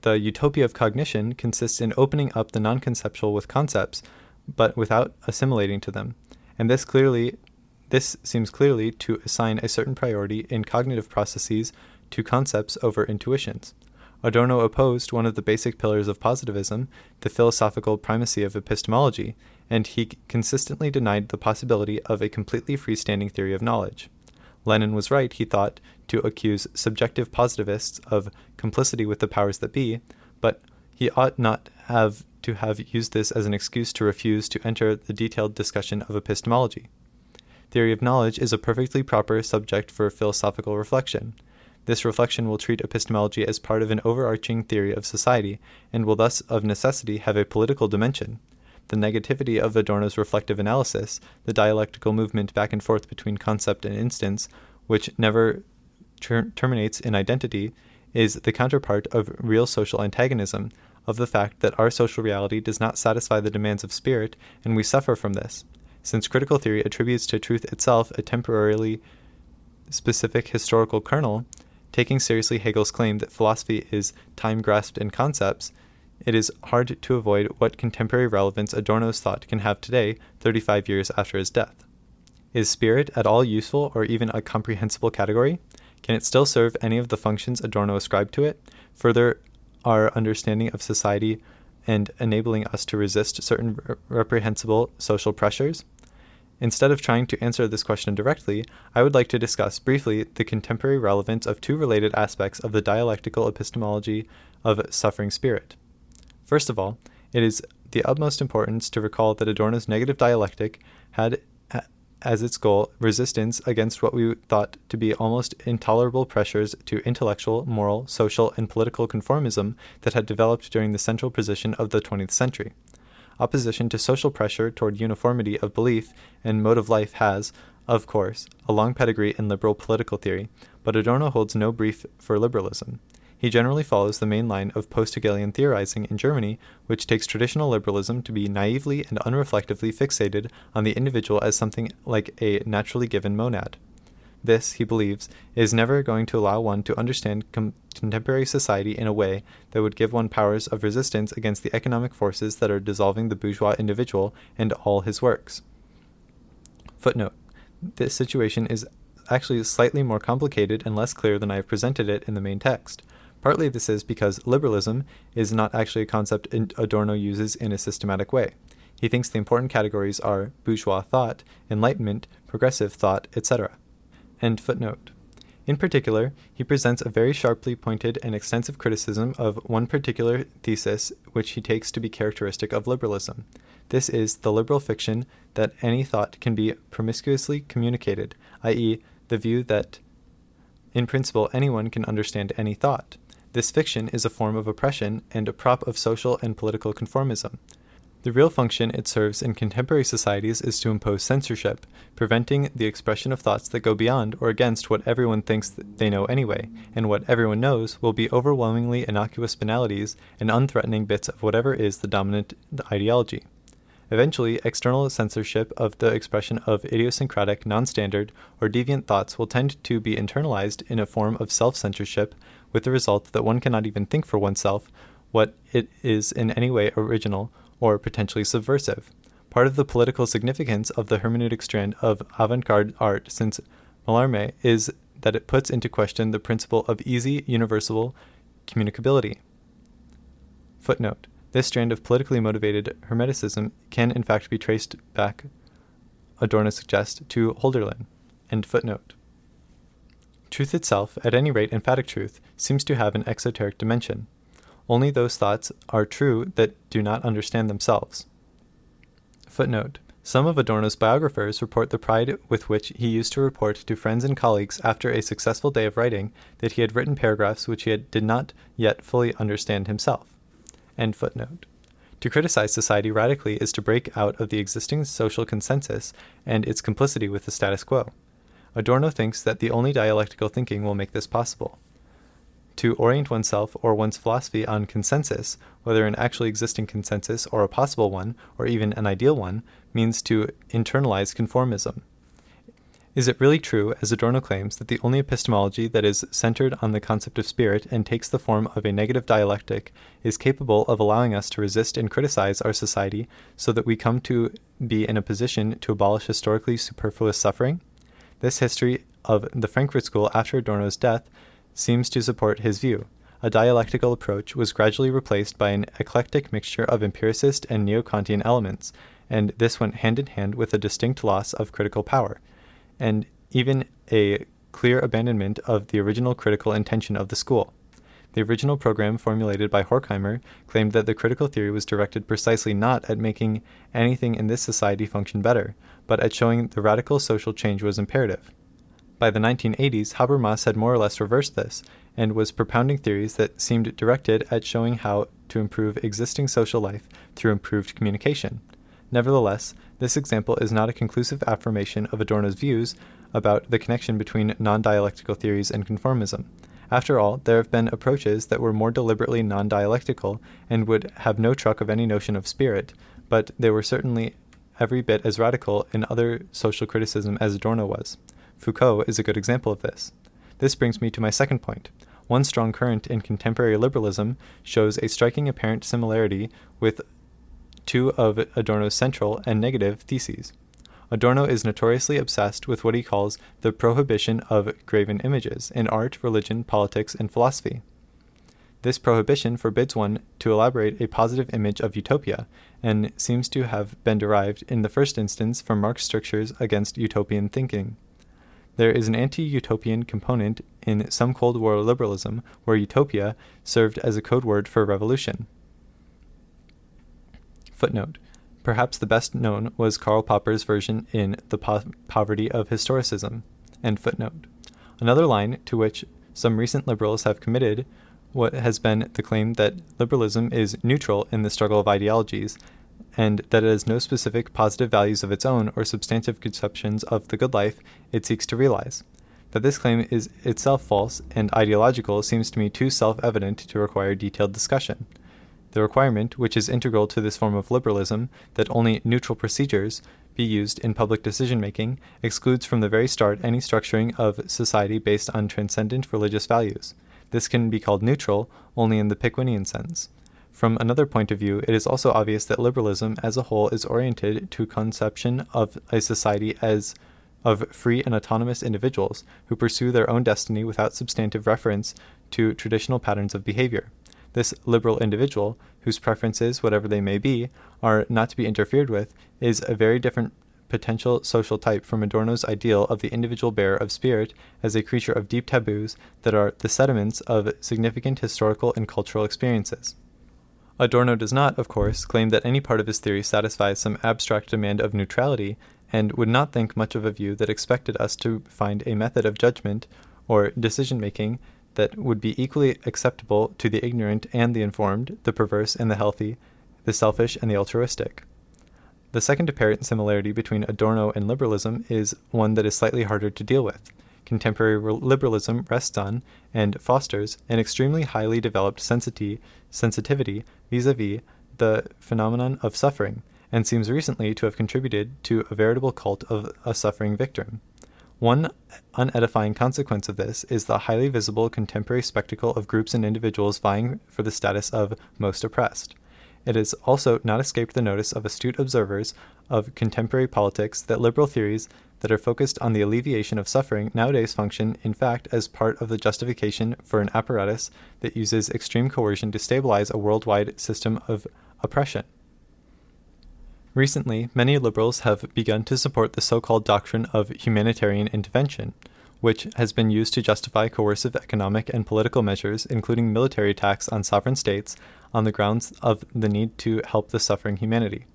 The utopia of cognition consists in opening up the non-conceptual with concepts, but without assimilating to them, and this seems clearly to assign a certain priority in cognitive processes to concepts over intuitions. Adorno opposed one of the basic pillars of positivism, the philosophical primacy of epistemology, and he consistently denied the possibility of a completely freestanding theory of knowledge. Lenin was right, he thought, to accuse subjective positivists of complicity with the powers that be, but he ought not to have used this as an excuse to refuse to enter the detailed discussion of epistemology. Theory of knowledge is a perfectly proper subject for philosophical reflection. This reflection will treat epistemology as part of an overarching theory of society, and will thus of necessity have a political dimension. The negativity of Adorno's reflective analysis, the dialectical movement back and forth between concept and instance, which never terminates in identity, is the counterpart of real social antagonism, of the fact that our social reality does not satisfy the demands of spirit, and we suffer from this. Since critical theory attributes to truth itself a temporarily specific historical kernel, taking seriously Hegel's claim that philosophy is time grasped in concepts, it is hard to avoid what contemporary relevance Adorno's thought can have today, 35 years after his death. Is spirit at all useful or even a comprehensible category? Can it still serve any of the functions Adorno ascribed to it, further our understanding of society and enabling us to resist certain reprehensible social pressures? Instead of trying to answer this question directly, I would like to discuss briefly the contemporary relevance of two related aspects of the dialectical epistemology of suffering spirit. First of all, it is the utmost importance to recall that Adorno's negative dialectic had as its goal resistance against what we thought to be almost intolerable pressures to intellectual, moral, social, and political conformism that had developed during the central position of the 20th century. Opposition to social pressure toward uniformity of belief and mode of life has, of course, a long pedigree in liberal political theory, but Adorno holds no brief for liberalism. He generally follows the main line of post-Hegelian theorizing in Germany, which takes traditional liberalism to be naively and unreflectively fixated on the individual as something like a naturally given monad. This, he believes, is never going to allow one to understand contemporary society in a way that would give one powers of resistance against the economic forces that are dissolving the bourgeois individual and all his works. Footnote: this situation is actually slightly more complicated and less clear than I have presented it in the main text. Partly this is because liberalism is not actually a concept Adorno uses in a systematic way. He thinks the important categories are bourgeois thought, enlightenment, progressive thought, etc. End footnote. In particular, he presents a very sharply pointed and extensive criticism of one particular thesis which he takes to be characteristic of liberalism. This is the liberal fiction that any thought can be promiscuously communicated, i.e., the view that, in principle, anyone can understand any thought. This fiction is a form of oppression and a prop of social and political conformism. The real function it serves in contemporary societies is to impose censorship, preventing the expression of thoughts that go beyond or against what everyone thinks they know anyway, and what everyone knows will be overwhelmingly innocuous banalities and unthreatening bits of whatever is the dominant ideology. Eventually, external censorship of the expression of idiosyncratic, non-standard, or deviant thoughts will tend to be internalized in a form of self-censorship, with the result that one cannot even think for oneself what it is in any way original or potentially subversive. Part of the political significance of the hermeneutic strand of avant-garde art since Mallarmé is that it puts into question the principle of easy, universal communicability. Footnote: this strand of politically motivated Hermeticism can in fact be traced back, Adorno suggests, to Hölderlin. End footnote. Truth itself, at any rate emphatic truth, seems to have an exoteric dimension. Only those thoughts are true that do not understand themselves. Footnote: some of Adorno's biographers report the pride with which he used to report to friends and colleagues after a successful day of writing that he had written paragraphs which he did not yet fully understand himself. End footnote. To criticize society radically is to break out of the existing social consensus and its complicity with the status quo. Adorno thinks that the only dialectical thinking will make this possible. To orient oneself or one's philosophy on consensus, whether an actually existing consensus or a possible one, or even an ideal one, means to internalize conformism. Is it really true, as Adorno claims, that the only epistemology that is centered on the concept of spirit and takes the form of a negative dialectic is capable of allowing us to resist and criticize our society so that we come to be in a position to abolish historically superfluous suffering? This history of the Frankfurt School after Adorno's death seems to support his view. A dialectical approach was gradually replaced by an eclectic mixture of empiricist and neo-Kantian elements, and this went hand in hand with a distinct loss of critical power, and even a clear abandonment of the original critical intention of the school. The original program formulated by Horkheimer claimed that the critical theory was directed precisely not at making anything in this society function better, but at showing the radical social change was imperative. By the 1980s, Habermas had more or less reversed this, and was propounding theories that seemed directed at showing how to improve existing social life through improved communication. Nevertheless, this example is not a conclusive affirmation of Adorno's views about the connection between non-dialectical theories and conformism. After all, there have been approaches that were more deliberately non-dialectical and would have no truck of any notion of spirit, but they were certainly every bit as radical in other social criticism as Adorno was. Foucault is a good example of this. This brings me to my second point. One strong current in contemporary liberalism shows a striking apparent similarity with two of Adorno's central and negative theses. Adorno is notoriously obsessed with what he calls the prohibition of graven images in art, religion, politics, and philosophy. This prohibition forbids one to elaborate a positive image of utopia, and seems to have been derived in the first instance from Marx's strictures against utopian thinking. There is an anti-utopian component in some Cold War liberalism, where utopia served as a code word for revolution. Footnote. Perhaps the best known was Karl Popper's version in The Poverty of Historicism. End footnote. Another line to which some recent liberals have committed what has been the claim that liberalism is neutral in the struggle of ideologies, and that it has no specific positive values of its own or substantive conceptions of the good life it seeks to realize. That this claim is itself false and ideological seems to me too self-evident to require detailed discussion. The requirement, which is integral to this form of liberalism, that only neutral procedures be used in public decision-making, excludes from the very start any structuring of society based on transcendent religious values. This can be called neutral only in the Pickwinian sense. From another point of view, it is also obvious that liberalism as a whole is oriented to conception of a society as of free and autonomous individuals who pursue their own destiny without substantive reference to traditional patterns of behavior. This liberal individual, whose preferences, whatever they may be, are not to be interfered with, is a very different potential social type from Adorno's ideal of the individual bearer of spirit as a creature of deep taboos that are the sediments of significant historical and cultural experiences. Adorno does not, of course, claim that any part of his theory satisfies some abstract demand of neutrality, and would not think much of a view that expected us to find a method of judgment or decision-making that would be equally acceptable to the ignorant and the informed, the perverse and the healthy, the selfish and the altruistic. The second apparent similarity between Adorno and liberalism is one that is slightly harder to deal with. Contemporary liberalism rests on and fosters an extremely highly developed sensitivity vis-a-vis the phenomenon of suffering, and seems recently to have contributed to a veritable cult of a suffering victim. One unedifying consequence of this is the highly visible contemporary spectacle of groups and individuals vying for the status of most oppressed. It has also not escaped the notice of astute observers of contemporary politics that liberal theories that are focused on the alleviation of suffering nowadays function, in fact, as part of the justification for an apparatus that uses extreme coercion to stabilize a worldwide system of oppression. Recently, many liberals have begun to support the so-called doctrine of humanitarian intervention, which has been used to justify coercive economic and political measures, including military attacks on sovereign states, on the grounds of the need to help the suffering humanity.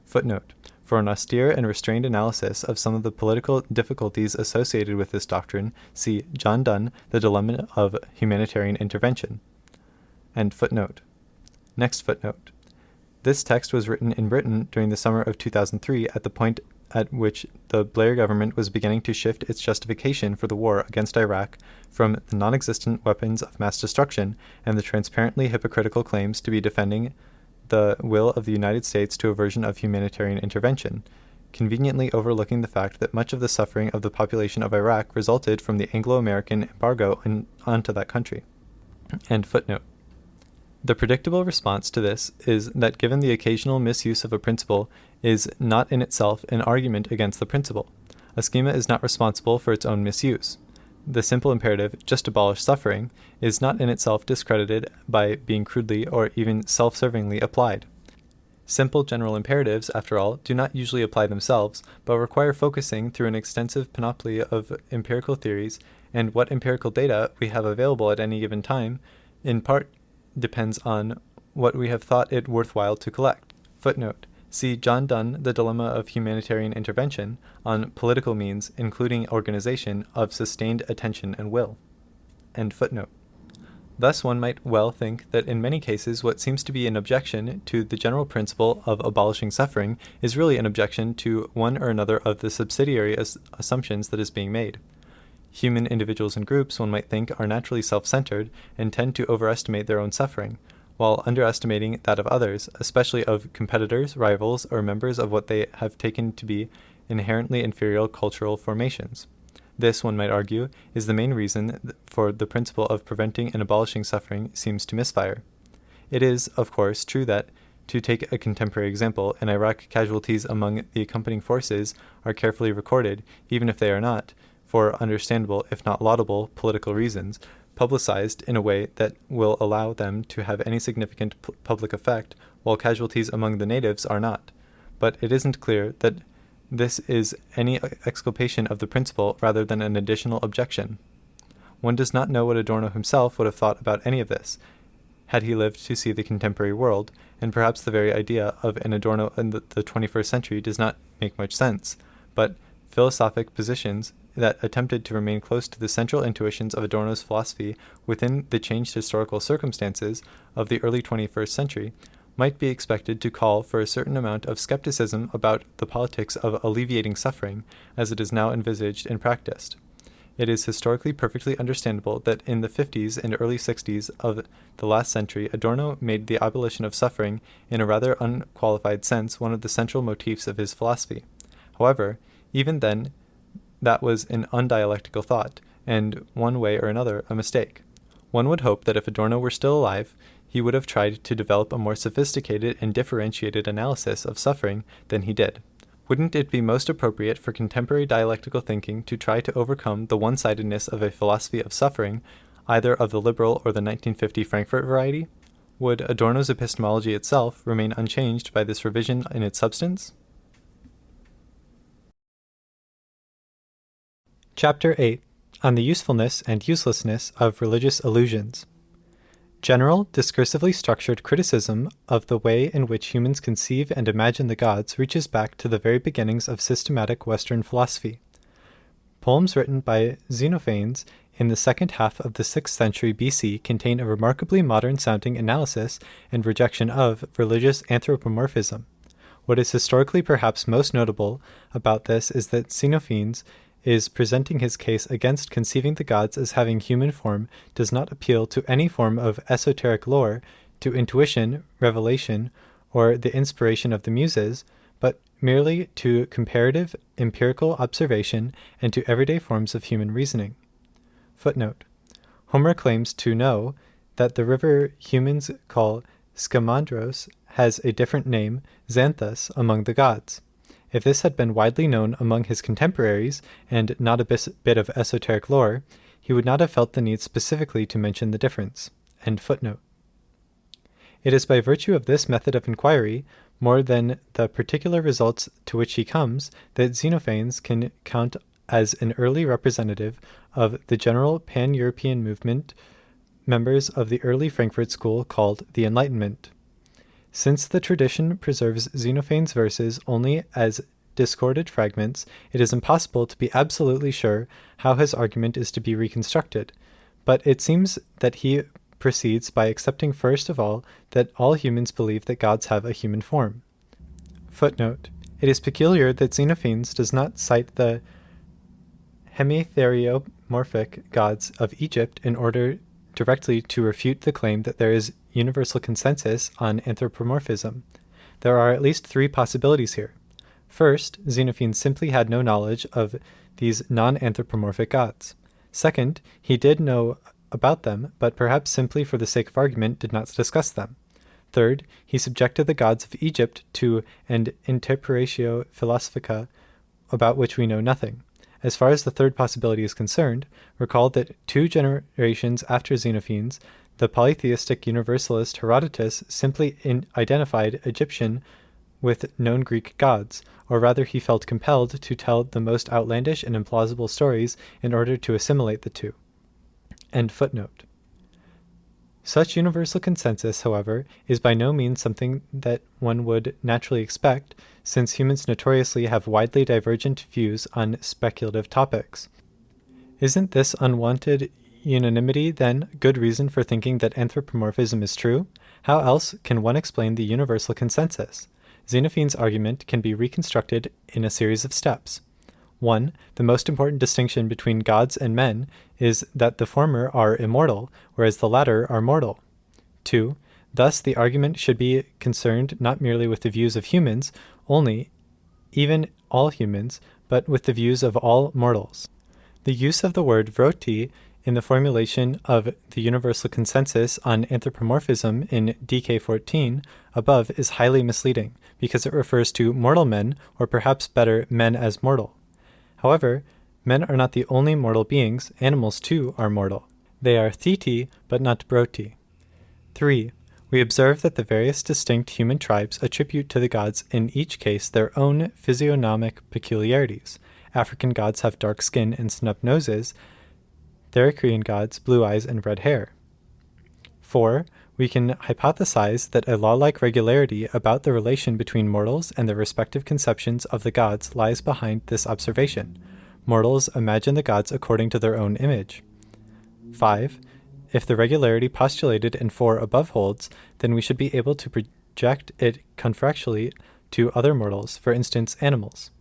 Footnote. For an austere and restrained analysis of some of the political difficulties associated with this doctrine, see John Donne, The Dilemma of Humanitarian Intervention. End footnote. Next footnote. This text was written in Britain during the summer of 2003 at the point at which the Blair government was beginning to shift its justification for the war against Iraq from the non-existent weapons of mass destruction and the transparently hypocritical claims to be defending the will of the United States to a version of humanitarian intervention, conveniently overlooking the fact that much of the suffering of the population of Iraq resulted from the Anglo-American embargo onto that country. End footnote. The predictable response to this is that given the occasional misuse of a principle is not in itself an argument against the principle. A schema is not responsible for its own misuse. The simple imperative, just abolish suffering, is not in itself discredited by being crudely or even self-servingly applied. Simple general imperatives, after all, do not usually apply themselves, but require focusing through an extensive panoply of empirical theories, and what empirical data we have available at any given time, in part, depends on what we have thought it worthwhile to collect. Footnote. See John Donne, The Dilemma of Humanitarian Intervention, on political means, including organization, of sustained attention and will. End footnote. Thus one might well think that in many cases what seems to be an objection to the general principle of abolishing suffering is really an objection to one or another of the subsidiary assumptions that is being made. Human individuals and groups, one might think, are naturally self-centered and tend to overestimate their own suffering, while underestimating that of others, especially of competitors, rivals, or members of what they have taken to be inherently inferior cultural formations. This, one might argue, is the main reason for the principle of preventing and abolishing suffering seems to misfire. It is, of course, true that To take a contemporary example, in Iraq, casualties among the accompanying forces are carefully recorded, even if they are not, for understandable, if not laudable, political reasons, publicized in a way that will allow them to have any significant public effect, while casualties among the natives are not. But it isn't clear that this is any exculpation of the principle rather than an additional objection. One does not know what Adorno himself would have thought about any of this, had he lived to see the contemporary world, and perhaps the very idea of an Adorno in the 21st century does not make much sense, but philosophic positions that attempted to remain close to the central intuitions of Adorno's philosophy within the changed historical circumstances of the early 21st century might be expected to call for a certain amount of skepticism about the politics of alleviating suffering as it is now envisaged and practiced. It is historically perfectly understandable that in the 50s and early 60s of the last century, Adorno made the abolition of suffering in a rather unqualified sense one of the central motifs of his philosophy. However, even then, that was an undialectical thought, and one way or another a mistake. One would hope that if Adorno were still alive, he would have tried to develop a more sophisticated and differentiated analysis of suffering than he did. Wouldn't it be most appropriate for contemporary dialectical thinking to try to overcome the one-sidedness of a philosophy of suffering, either of the liberal or the 1950 Frankfurt variety? Would Adorno's epistemology itself remain unchanged by this revision in its substance? Chapter 8. On the Usefulness and Uselessness of Religious Illusions. General, discursively structured criticism of the way in which humans conceive and imagine the gods reaches back to the very beginnings of systematic Western philosophy. Poems written by Xenophanes in the second half of the 6th century BC contain a remarkably modern-sounding analysis and rejection of religious anthropomorphism. What is historically perhaps most notable about this is that Xenophanes is presenting his case against conceiving the gods as having human form does not appeal to any form of esoteric lore, to intuition, revelation, or the inspiration of the muses, but merely to comparative, empirical observation and to everyday forms of human reasoning. Footnote. Homer claims to know that the river humans call Scamandros has a different name, Xanthus, among the gods. If this had been widely known among his contemporaries, and not a bit of esoteric lore, he would not have felt the need specifically to mention the difference. End footnote. It is by virtue of this method of inquiry, more than the particular results to which he comes, that Xenophanes can count as an early representative of the general pan-European movement, members of the early Frankfurt school called the Enlightenment. Since the tradition preserves Xenophanes' verses only as discorded fragments, it is impossible to be absolutely sure how his argument is to be reconstructed, but it seems that he proceeds by accepting first of all that all humans believe that gods have a human form. Footnote. It is peculiar that Xenophanes does not cite the hemitheriomorphic gods of Egypt in order directly to refute the claim that there is universal consensus on anthropomorphism. There are at least 3 possibilities here. First, Xenophanes simply had no knowledge of these non-anthropomorphic gods. Second, he did know about them, but perhaps simply for the sake of argument did not discuss them. Third, he subjected the gods of Egypt to an interpretatio philosophica about which we know nothing. As far as the third possibility is concerned, recall that 2 generations after Xenophanes, the polytheistic universalist Herodotus simply identified Egyptian with known Greek gods, or rather he felt compelled to tell the most outlandish and implausible stories in order to assimilate the 2. End footnote. Such universal consensus, however, is by no means something that one would naturally expect, since humans notoriously have widely divergent views on speculative topics. Isn't this unwanted unanimity, then, good reason for thinking that anthropomorphism is true? How else can one explain the universal consensus? Xenophanes' argument can be reconstructed in a series of steps. 1. The most important distinction between gods and men is that the former are immortal, whereas the latter are mortal. 2. Thus, the argument should be concerned not merely with the views of humans only, even all humans, but with the views of all mortals. The use of the word vroti in the formulation of the universal consensus on anthropomorphism in DK 14 above is highly misleading, because it refers to mortal men, or perhaps better, men as mortal. However, men are not the only mortal beings, animals too are mortal. They are theti, but not broti. 3. We observe that the various distinct human tribes attribute to the gods in each case their own physiognomic peculiarities. African gods have dark skin and snub noses, Thracian gods blue eyes and red hair. 4. We can hypothesize that a law-like regularity about the relation between mortals and their respective conceptions of the gods lies behind this observation. Mortals imagine the gods according to their own image. 5. If the regularity postulated in 4 above holds, then we should be able to project it contractually to other mortals, for instance, animals.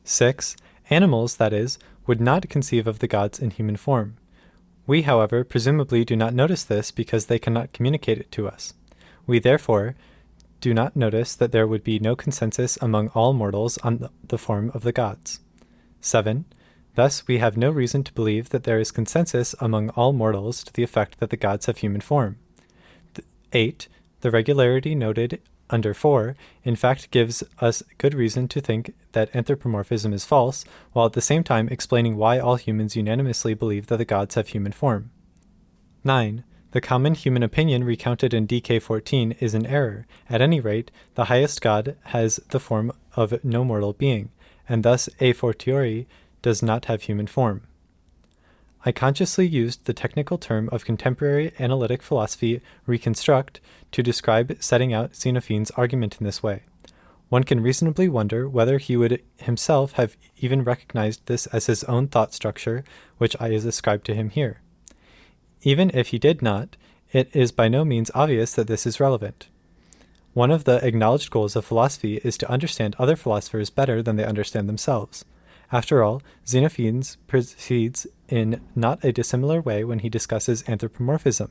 6. Animals, that is, would not conceive of the gods in human form. We, however, presumably do not notice this because they cannot communicate it to us. We, therefore, do not notice that there would be no consensus among all mortals on the form of the gods. 7. Thus, we have no reason to believe that there is consensus among all mortals to the effect that the gods have human form. 8. The regularity noted under 4, in fact, gives us good reason to think that anthropomorphism is false, while at the same time explaining why all humans unanimously believe that the gods have human form. 9. The common human opinion recounted in DK 14 is an error. At any rate, the highest god has the form of no mortal being, and thus a fortiori does not have human form. I consciously used the technical term of contemporary analytic philosophy reconstruct to describe setting out Xenophanes' argument in this way. One can reasonably wonder whether he would himself have even recognized this as his own thought structure, which I ascribe to him here. Even if he did not, it is by no means obvious that this is relevant. One of the acknowledged goals of philosophy is to understand other philosophers better than they understand themselves. After all, Xenophanes proceeds in not a dissimilar way when he discusses anthropomorphism.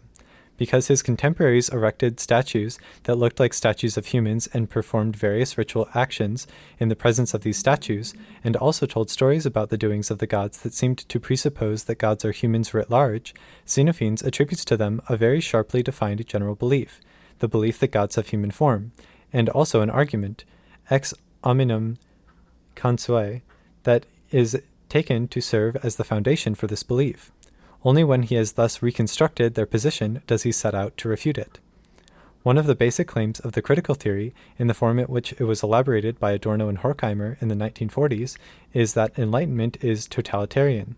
Because his contemporaries erected statues that looked like statues of humans and performed various ritual actions in the presence of these statues, and also told stories about the doings of the gods that seemed to presuppose that gods are humans writ large, Xenophanes attributes to them a very sharply defined general belief, the belief that gods have human form, and also an argument, ex hominem consue, that is taken to serve as the foundation for this belief. Only when he has thus reconstructed their position does he set out to refute it. One of the basic claims of the critical theory, in the form in which it was elaborated by Adorno and Horkheimer in the 1940s, is that enlightenment is totalitarian.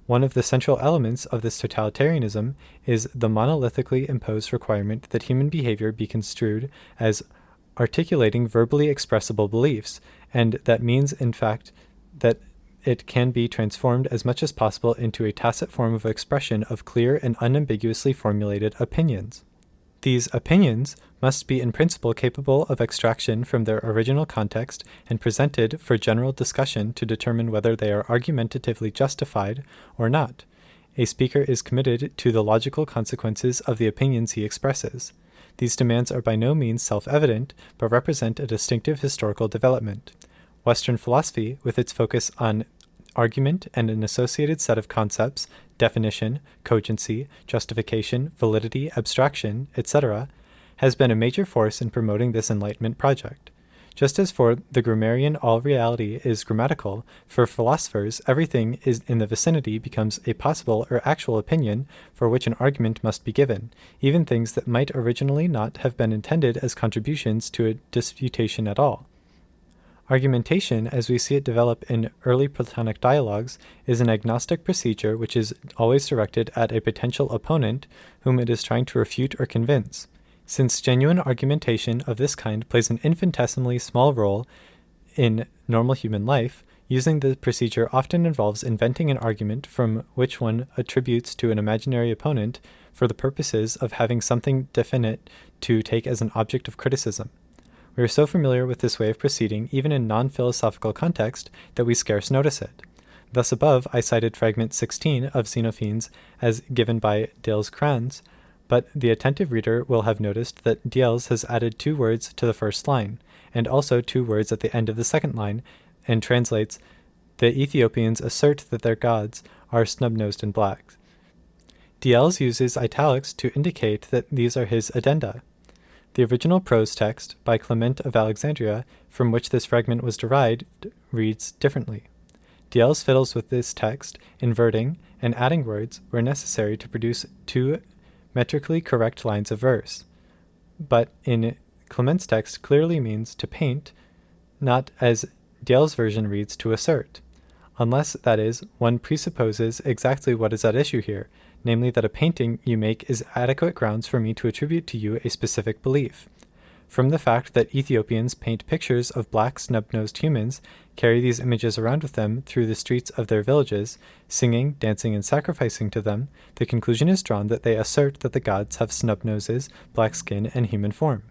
One of the central elements of this totalitarianism is the monolithically imposed requirement that human behavior be construed as articulating verbally expressible beliefs, and that means, in fact, that it can be transformed as much as possible into a tacit form of expression of clear and unambiguously formulated opinions. These opinions must be in principle capable of extraction from their original context and presented for general discussion to determine whether they are argumentatively justified or not. A speaker is committed to the logical consequences of the opinions he expresses. These demands are by no means self-evident, but represent a distinctive historical development. Western philosophy, with its focus on argument and an associated set of concepts, definition, cogency, justification, validity, abstraction, etc., has been a major force in promoting this Enlightenment project. Just as for the grammarian all reality is grammatical, for philosophers everything is in the vicinity becomes a possible or actual opinion for which an argument must be given, even things that might originally not have been intended as contributions to a disputation at all. Argumentation, as we see it develop in early Platonic dialogues, is an agnostic procedure which is always directed at a potential opponent whom it is trying to refute or convince. Since genuine argumentation of this kind plays an infinitesimally small role in normal human life, using the procedure often involves inventing an argument from which one attributes to an imaginary opponent for the purposes of having something definite to take as an object of criticism. We are so familiar with this way of proceeding, even in non-philosophical context, that we scarce notice it. Thus above, I cited fragment 16 of Xenophanes as given by Diels-Crans, but the attentive reader will have noticed that Diels has added 2 words to the first line, and also 2 words at the end of the second line, and translates, "The Ethiopians assert that their gods are snub-nosed and black. Diels uses italics to indicate that these are his addenda. The original prose text by Clement of Alexandria, from which this fragment was derived, reads differently. Diels fiddles with this text, inverting and adding words where necessary to produce two metrically correct lines of verse, but in Clement's text clearly means to paint, not as Diels' version reads to assert, unless, that is, one presupposes exactly what is at issue here, namely that a painting you make is adequate grounds for me to attribute to you a specific belief. From the fact that Ethiopians paint pictures of black snub-nosed humans, carry these images around with them through the streets of their villages, singing, dancing, and sacrificing to them, the conclusion is drawn that they assert that the gods have snub noses, black skin, and human form.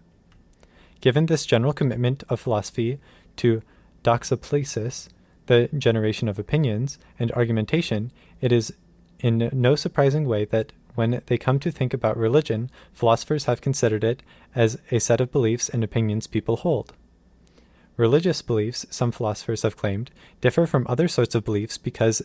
Given this general commitment of philosophy to doxoplasis, the generation of opinions, and argumentation, it is in no surprising way that when they come to think about religion, philosophers have considered it as a set of beliefs and opinions people hold. Religious beliefs, some philosophers have claimed, differ from other sorts of beliefs because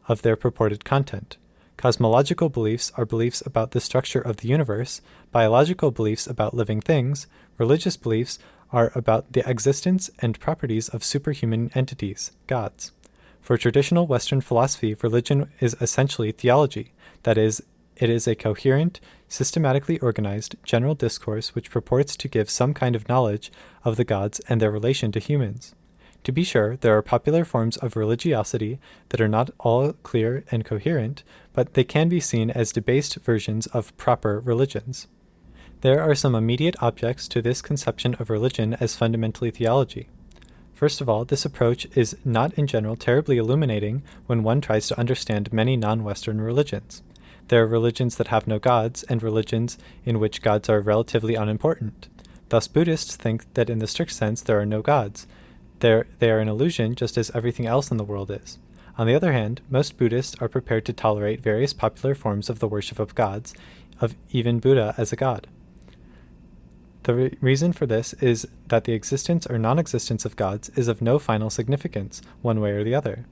of their purported content. Cosmological beliefs are beliefs about the structure of the universe, biological beliefs about living things, religious beliefs are about the existence and properties of superhuman entities, gods. For traditional Western philosophy, religion is essentially theology, that is, it is a coherent, systematically organized, general discourse which purports to give some kind of knowledge of the gods and their relation to humans. To be sure, there are popular forms of religiosity that are not all clear and coherent, but they can be seen as debased versions of proper religions. There are some immediate objects to this conception of religion as fundamentally theology. First of all, this approach is not in general terribly illuminating when one tries to understand many non-Western religions. There are religions that have no gods, and religions in which gods are relatively unimportant. Thus Buddhists think that in the strict sense there are no gods. They are an illusion just as everything else in the world is. On the other hand, most Buddhists are prepared to tolerate various popular forms of the worship of gods, of even Buddha as a god. The reason for this is that the existence or non-existence of gods is of no final significance, one way or the other.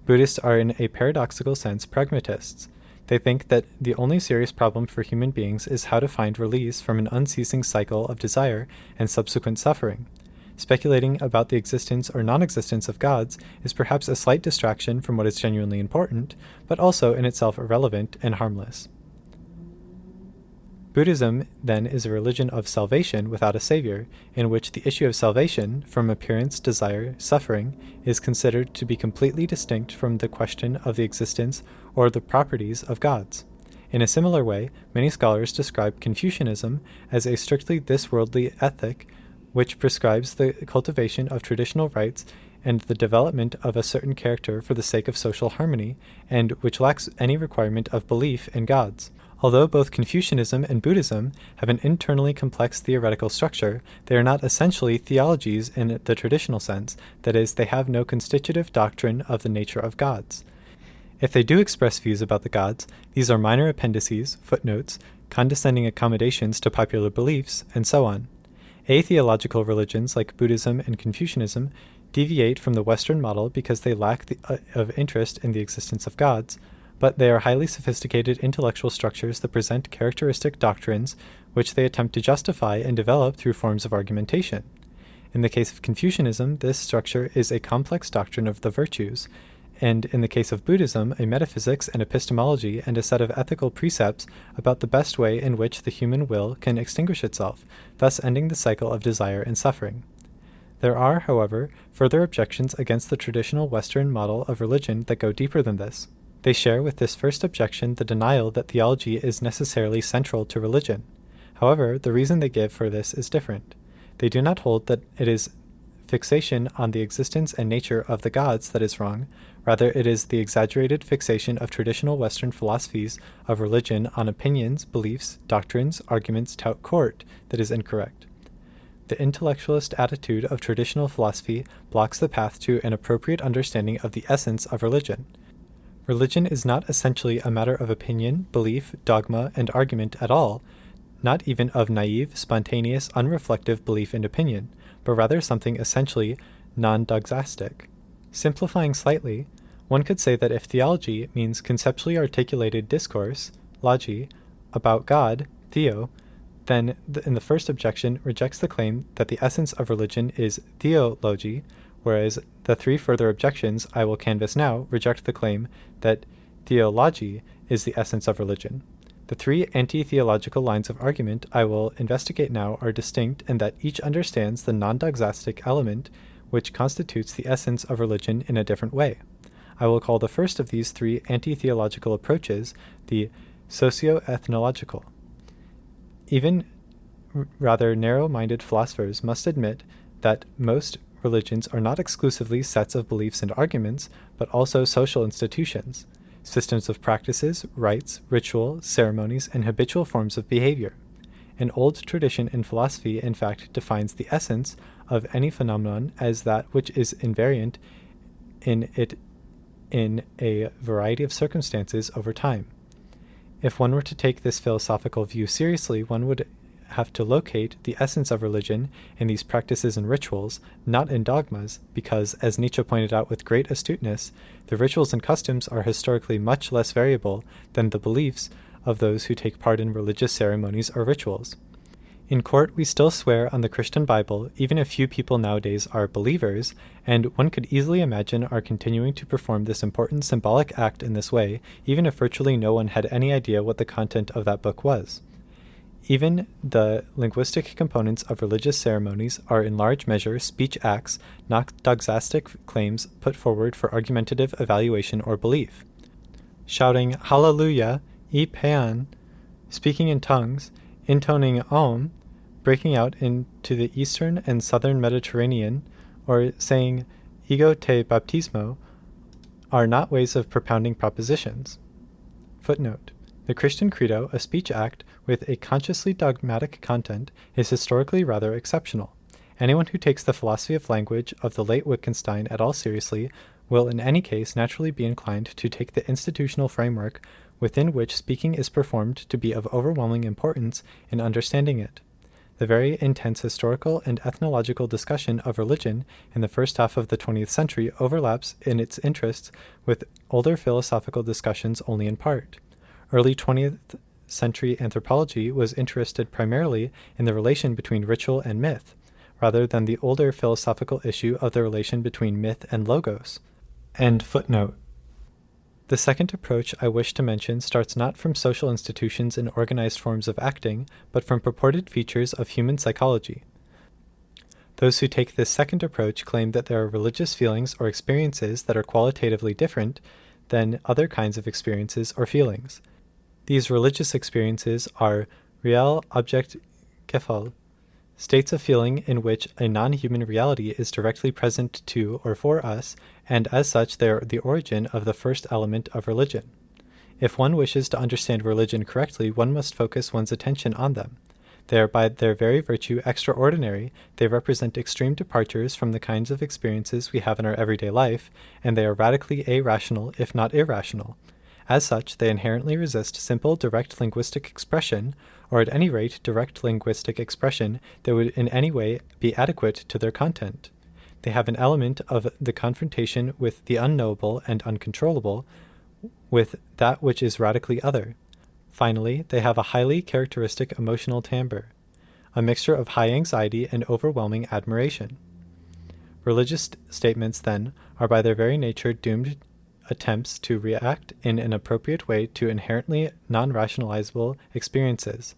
Buddhists are in a paradoxical sense pragmatists. They think that the only serious problem for human beings is how to find release from an unceasing cycle of desire and subsequent suffering. Speculating about the existence or non-existence of gods is perhaps a slight distraction from what is genuinely important, but also in itself irrelevant and harmless. Buddhism, then, is a religion of salvation without a savior, in which the issue of salvation, from appearance, desire, suffering, is considered to be completely distinct from the question of the existence or the properties of gods. In a similar way, many scholars describe Confucianism as a strictly this-worldly ethic, which prescribes the cultivation of traditional rites and the development of a certain character for the sake of social harmony, and which lacks any requirement of belief in gods. Although both Confucianism and Buddhism have an internally complex theoretical structure, they are not essentially theologies in the traditional sense, that is, they have no constitutive doctrine of the nature of gods. If they do express views about the gods, these are minor appendices, footnotes, condescending accommodations to popular beliefs, and so on. Atheological religions like Buddhism and Confucianism deviate from the Western model because they lack of interest in the existence of gods, but they are highly sophisticated intellectual structures that present characteristic doctrines which they attempt to justify and develop through forms of argumentation. In the case of Confucianism, this structure is a complex doctrine of the virtues, and in the case of Buddhism, a metaphysics and epistemology and a set of ethical precepts about the best way in which the human will can extinguish itself, thus ending the cycle of desire and suffering. There are, however, further objections against the traditional Western model of religion that go deeper than this. They share with this first objection the denial that theology is necessarily central to religion. However, the reason they give for this is different. They do not hold that it is fixation on the existence and nature of the gods that is wrong, rather it is the exaggerated fixation of traditional Western philosophies of religion on opinions, beliefs, doctrines, arguments tout court that is incorrect. The intellectualist attitude of traditional philosophy blocks the path to an appropriate understanding of the essence of religion. Religion is not essentially a matter of opinion, belief, dogma, and argument at all, not even of naive, spontaneous, unreflective belief and opinion, but rather something essentially non-doxastic. Simplifying slightly, One could say that if theology means conceptually articulated discourse, logi, about God, theo, then in the first objection rejects the claim that the essence of religion is theology, whereas the three further objections I will canvass now reject the claim that theology is the essence of religion. The three anti-theological lines of argument I will investigate now are distinct in that each understands the non-doxastic element which constitutes the essence of religion in a different way. I will call the first of these three anti-theological approaches the socio-ethnological. Even rather narrow-minded philosophers must admit that most religions are not exclusively sets of beliefs and arguments, but also social institutions, systems of practices, rites, ritual, ceremonies, and habitual forms of behavior. An old tradition in philosophy, in fact, defines the essence of any phenomenon as that which is invariant in a variety of circumstances over time. If one were to take this philosophical view seriously, one would have to locate the essence of religion in these practices and rituals, not in dogmas, because, as Nietzsche pointed out with great astuteness, the rituals and customs are historically much less variable than the beliefs of those who take part in religious ceremonies or rituals. In court, we still swear on the Christian Bible, even if few people nowadays are believers, and one could easily imagine our continuing to perform this important symbolic act in this way, even if virtually no one had any idea what the content of that book was. Even the linguistic components of religious ceremonies are in large measure speech acts, not doxastic claims put forward for argumentative evaluation or belief. Shouting Hallelujah, e Paean, speaking in tongues, intoning Om, breaking out into the eastern and southern Mediterranean, or saying Ego te baptismo, are not ways of propounding propositions. Footnote. The Christian Credo, a speech act with a consciously dogmatic content, is historically rather exceptional. Anyone who takes the philosophy of language of the late Wittgenstein at all seriously will in any case naturally be inclined to take the institutional framework within which speaking is performed to be of overwhelming importance in understanding it. The very intense historical and ethnological discussion of religion in the first half of the 20th century overlaps in its interests with older philosophical discussions only in part. Early 20th century anthropology was interested primarily in the relation between ritual and myth, rather than the older philosophical issue of the relation between myth and logos. End footnote. The second approach I wish to mention starts not from social institutions and organized forms of acting, but from purported features of human psychology. Those who take this second approach claim that there are religious feelings or experiences that are qualitatively different than other kinds of experiences or feelings. These religious experiences are real object Gefühl, states of feeling in which a non-human reality is directly present to or for us, and as such they are the origin of the first element of religion. If one wishes to understand religion correctly, one must focus one's attention on them. They are by their very virtue extraordinary, they represent extreme departures from the kinds of experiences we have in our everyday life, and they are radically irrational, if not irrational. As such, they inherently resist simple, direct linguistic expression, or at any rate direct linguistic expression that would in any way be adequate to their content. They have an element of the confrontation with the unknowable and uncontrollable, with that which is radically other. Finally, they have a highly characteristic emotional timbre, a mixture of high anxiety and overwhelming admiration. Religious statements, then, are by their very nature doomed attempts to react in an appropriate way to inherently non-rationalizable experiences.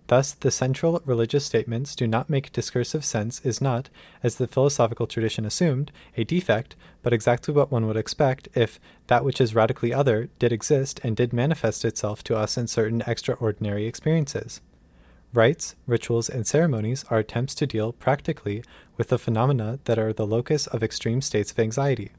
Thus, the central religious statements do not make discursive sense is not, as the philosophical tradition assumed, a defect, but exactly what one would expect if that which is radically other did exist and did manifest itself to us in certain extraordinary experiences. Rites, rituals, and ceremonies are attempts to deal practically with the phenomena that are the locus of extreme states of anxiety.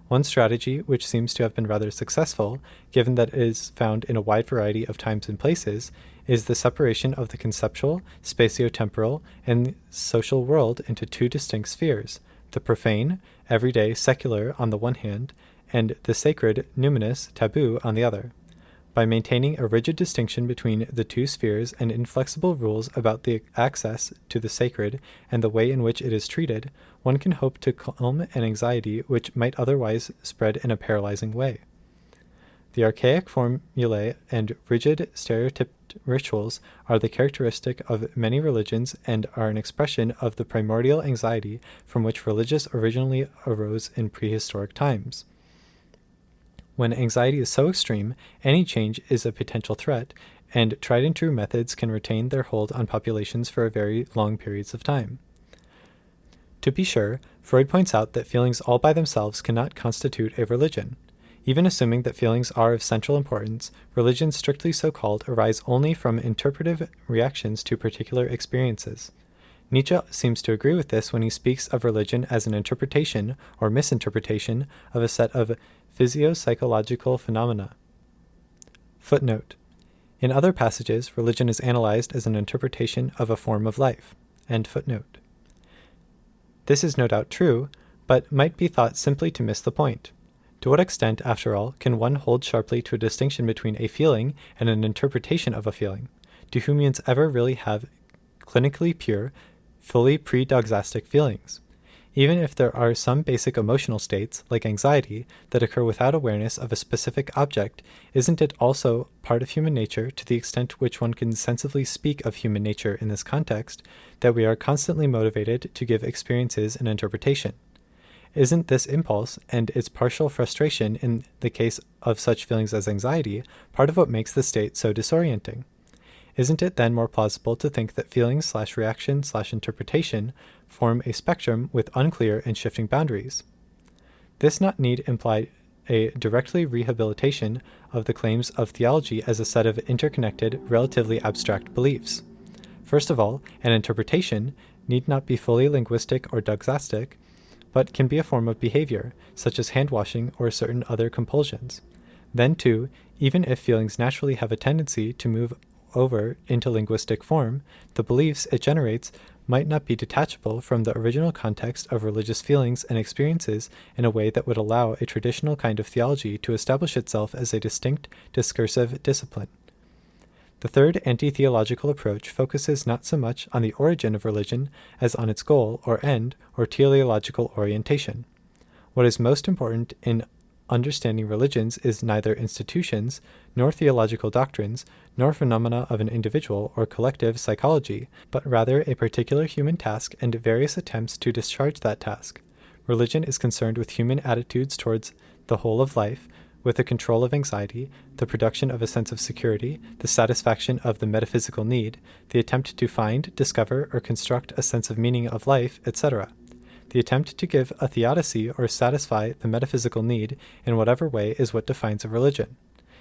One strategy, which seems to have been rather successful, given that it is found in a wide variety of times and places, is the separation of the conceptual, spatio-temporal, and social world into two distinct spheres, the profane, everyday, secular on the one hand, and the sacred, numinous, taboo on the other. by maintaining a rigid distinction between the two spheres and inflexible rules about the access to the sacred and the way in which it is treated, one can hope to calm an anxiety which might otherwise spread in a paralyzing way. The archaic formulae and rigid stereotyped rituals are the characteristic of many religions and are an expression of the primordial anxiety from which religious originally arose in prehistoric times. When anxiety is so extreme, any change is a potential threat, and tried and true methods can retain their hold on populations for very long periods of time. To be sure, Freud points out that feelings all by themselves cannot constitute a religion. Even assuming that feelings are of central importance, religions strictly so called arise only from interpretive reactions to particular experiences. Nietzsche seems to agree with this when he speaks of religion as an interpretation or misinterpretation of a set of physio-psychological phenomena. Footnote. In other passages, religion is analyzed as an interpretation of a form of life. End footnote. This is no doubt true, but might be thought simply to miss the point. To what extent, after all, can one hold sharply to a distinction between a feeling and an interpretation of a feeling? Do humans ever really have clinically pure, fully pre-doxastic feelings? Even if there are some basic emotional states, like anxiety, that occur without awareness of a specific object, isn't it also part of human nature, to the extent which one can sensibly speak of human nature in this context, that we are constantly motivated to give experiences an interpretation? Isn't this impulse, and its partial frustration in the case of such feelings as anxiety, part of what makes the state so disorienting? Isn't it then more plausible to think that feeling/reaction/interpretation form a spectrum with unclear and shifting boundaries? This not need imply a directly rehabilitation of the claims of theology as a set of interconnected, relatively abstract beliefs. First of all, an interpretation need not be fully linguistic or doxastic, but can be a form of behavior, such as hand-washing or certain other compulsions. Then, too, even if feelings naturally have a tendency to move over into linguistic form, the beliefs it generates might not be detachable from the original context of religious feelings and experiences in a way that would allow a traditional kind of theology to establish itself as a distinct discursive discipline. The third anti-theological approach focuses not so much on the origin of religion as on its goal or end or teleological orientation. What is most important in understanding religions is neither institutions, nor theological doctrines, nor phenomena of an individual or collective psychology, but rather a particular human task and various attempts to discharge that task. Religion is concerned with human attitudes towards the whole of life, with the control of anxiety, the production of a sense of security, the satisfaction of the metaphysical need, the attempt to find, discover, or construct a sense of meaning of life, etc. The attempt to give a theodicy or satisfy the metaphysical need in whatever way is what defines a religion.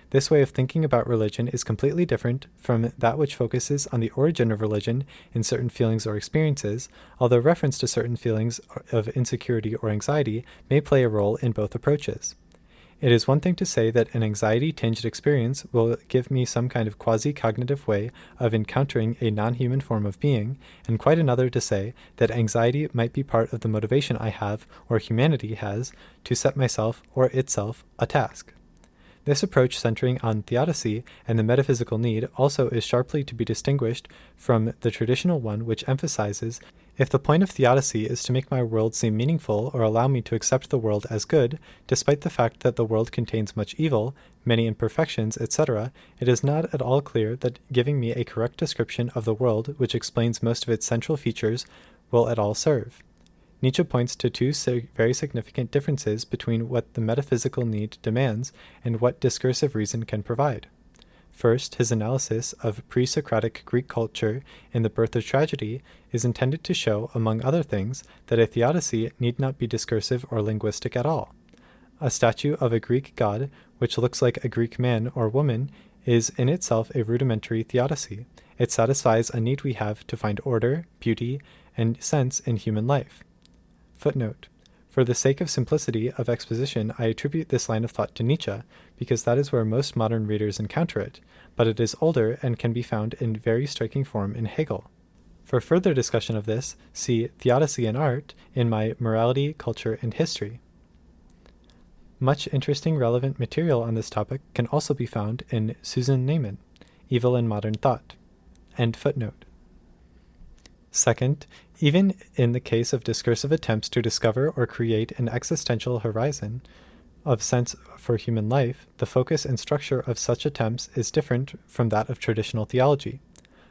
This way of thinking about religion is completely different from that which focuses on the origin of religion in certain feelings or experiences, although reference to certain feelings of insecurity or anxiety may play a role in both approaches. It is one thing to say that an anxiety-tinged experience will give me some kind of quasi-cognitive way of encountering a non-human form of being, and quite another to say that anxiety might be part of the motivation I have, or humanity has, to set myself, or itself, a task. This approach centering on theodicy and the metaphysical need also is sharply to be distinguished from the traditional one which emphasizes, if the point of theodicy is to make my world seem meaningful or allow me to accept the world as good, despite the fact that the world contains much evil, many imperfections, etc., it is not at all clear that giving me a correct description of the world which explains most of its central features will at all serve. Nietzsche points to two very significant differences between what the metaphysical need demands and what discursive reason can provide. First, his analysis of pre-Socratic Greek culture in The Birth of Tragedy is intended to show, among other things, that a theodicy need not be discursive or linguistic at all. A statue of a Greek god, which looks like a Greek man or woman, is in itself a rudimentary theodicy. It satisfies a need we have to find order, beauty, and sense in human life. Footnote. For the sake of simplicity of exposition, I attribute this line of thought to Nietzsche, because that is where most modern readers encounter it, but it is older and can be found in very striking form in Hegel. For further discussion of this, see Theodicy and Art in my Morality, Culture, and History. Much interesting relevant material on this topic can also be found in Susan Neiman, Evil in Modern Thought. End footnote. Second, even in the case of discursive attempts to discover or create an existential horizon of sense for human life, the focus and structure of such attempts is different from that of traditional theology.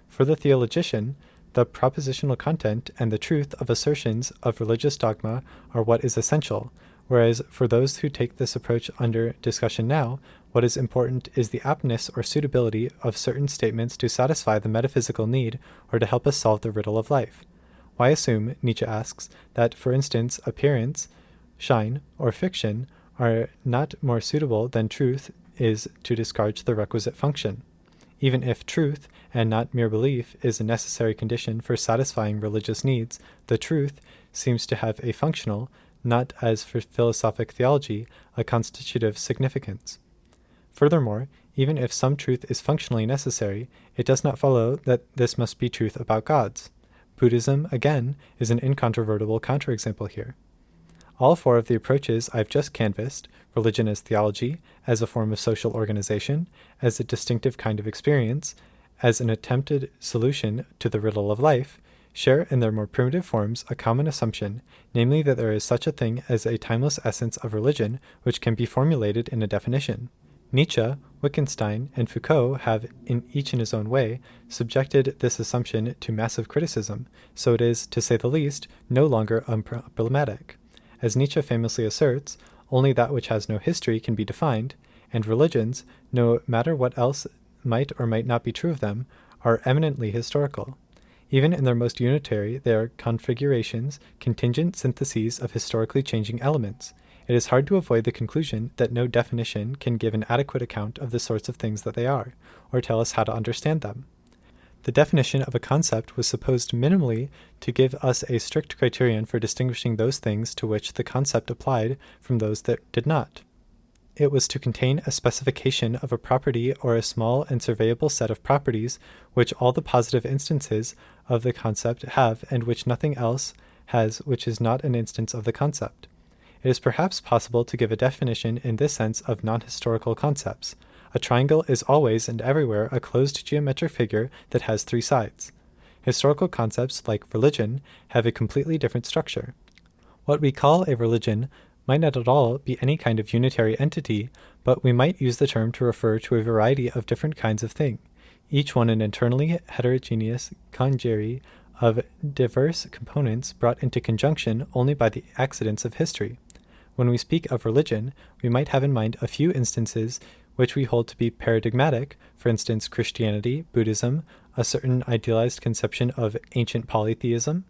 For the theologician, the propositional content and the truth of assertions of religious dogma are what is essential, whereas for those who take this approach under discussion now, what is important is the aptness or suitability of certain statements to satisfy the metaphysical need or to help us solve the riddle of life. Why assume, Nietzsche asks, that, for instance, appearance, shine, or fiction are not more suitable than truth is to discharge the requisite function? Even if truth, and not mere belief, is a necessary condition for satisfying religious needs, the truth seems to have a functional, not as for philosophic theology, a constitutive significance. Furthermore, even if some truth is functionally necessary, it does not follow that this must be truth about gods. Buddhism, again, is an incontrovertible counterexample here. All four of the approaches I've just canvassed, religion as theology, as a form of social organization, as a distinctive kind of experience, as an attempted solution to the riddle of life, share in their more primitive forms a common assumption, namely that there is such a thing as a timeless essence of religion which can be formulated in a definition. Nietzsche, Wittgenstein, and Foucault have, each in his own way, subjected this assumption to massive criticism, so it is, to say the least, no longer unproblematic. As Nietzsche famously asserts, only that which has no history can be defined, and religions, no matter what else might or might not be true of them, are eminently historical. Even in their most unitary, they are configurations, contingent syntheses of historically changing elements. It is hard to avoid the conclusion that no definition can give an adequate account of the sorts of things that they are, or tell us how to understand them. The definition of a concept was supposed minimally to give us a strict criterion for distinguishing those things to which the concept applied from those that did not. It was to contain a specification of a property or a small and surveyable set of properties which all the positive instances of the concept have and which nothing else has which is not an instance of the concept. It is perhaps possible to give a definition in this sense of non-historical concepts. A triangle is always and everywhere a closed geometric figure that has three sides. Historical concepts, like religion, have a completely different structure. What we call a religion might not at all be any kind of unitary entity, but we might use the term to refer to a variety of different kinds of thing, each one an internally heterogeneous congery of diverse components brought into conjunction only by the accidents of history. When we speak of religion, we might have in mind a few instances which we hold to be paradigmatic, for instance Christianity, Buddhism, a certain idealized conception of ancient polytheism.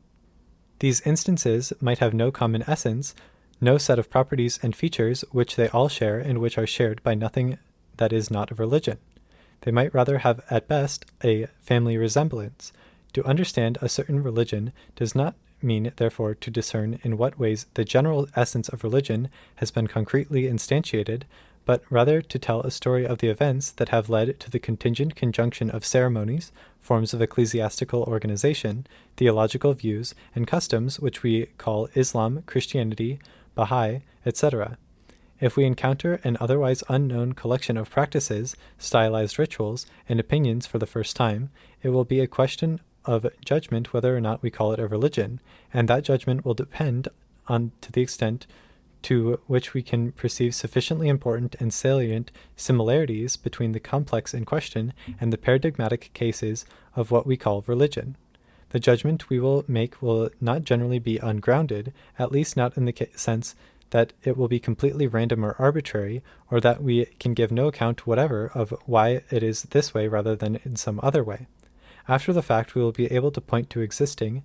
These instances might have no common essence, no set of properties and features which they all share and which are shared by nothing that is not a religion. They might rather have at best a family resemblance. To understand a certain religion does not mean, therefore, to discern in what ways the general essence of religion has been concretely instantiated, but rather to tell a story of the events that have led to the contingent conjunction of ceremonies, forms of ecclesiastical organization, theological views, and customs which we call Islam, Christianity, Baha'i, etc. If we encounter an otherwise unknown collection of practices, stylized rituals, and opinions for the first time, it will be a question of judgment whether or not we call it a religion, and that judgment will depend on to the extent to which we can perceive sufficiently important and salient similarities between the complex in question and the paradigmatic cases of what we call religion. The judgment we will make will not generally be ungrounded, at least not in the sense that it will be completely random or arbitrary, or that we can give no account whatever of why it is this way rather than in some other way. After the fact, we will be able to point to existing,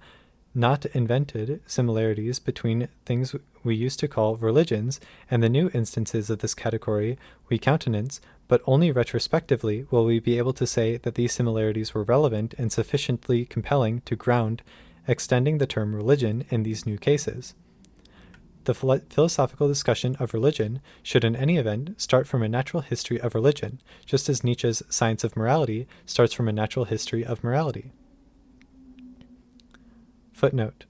not invented, similarities between things we used to call religions and the new instances of this category we countenance, but only retrospectively will we be able to say that these similarities were relevant and sufficiently compelling to ground extending the term religion in these new cases. The philosophical discussion of religion should in any event start from a natural history of religion, just as Nietzsche's Science of Morality starts from a natural history of morality. Footnote.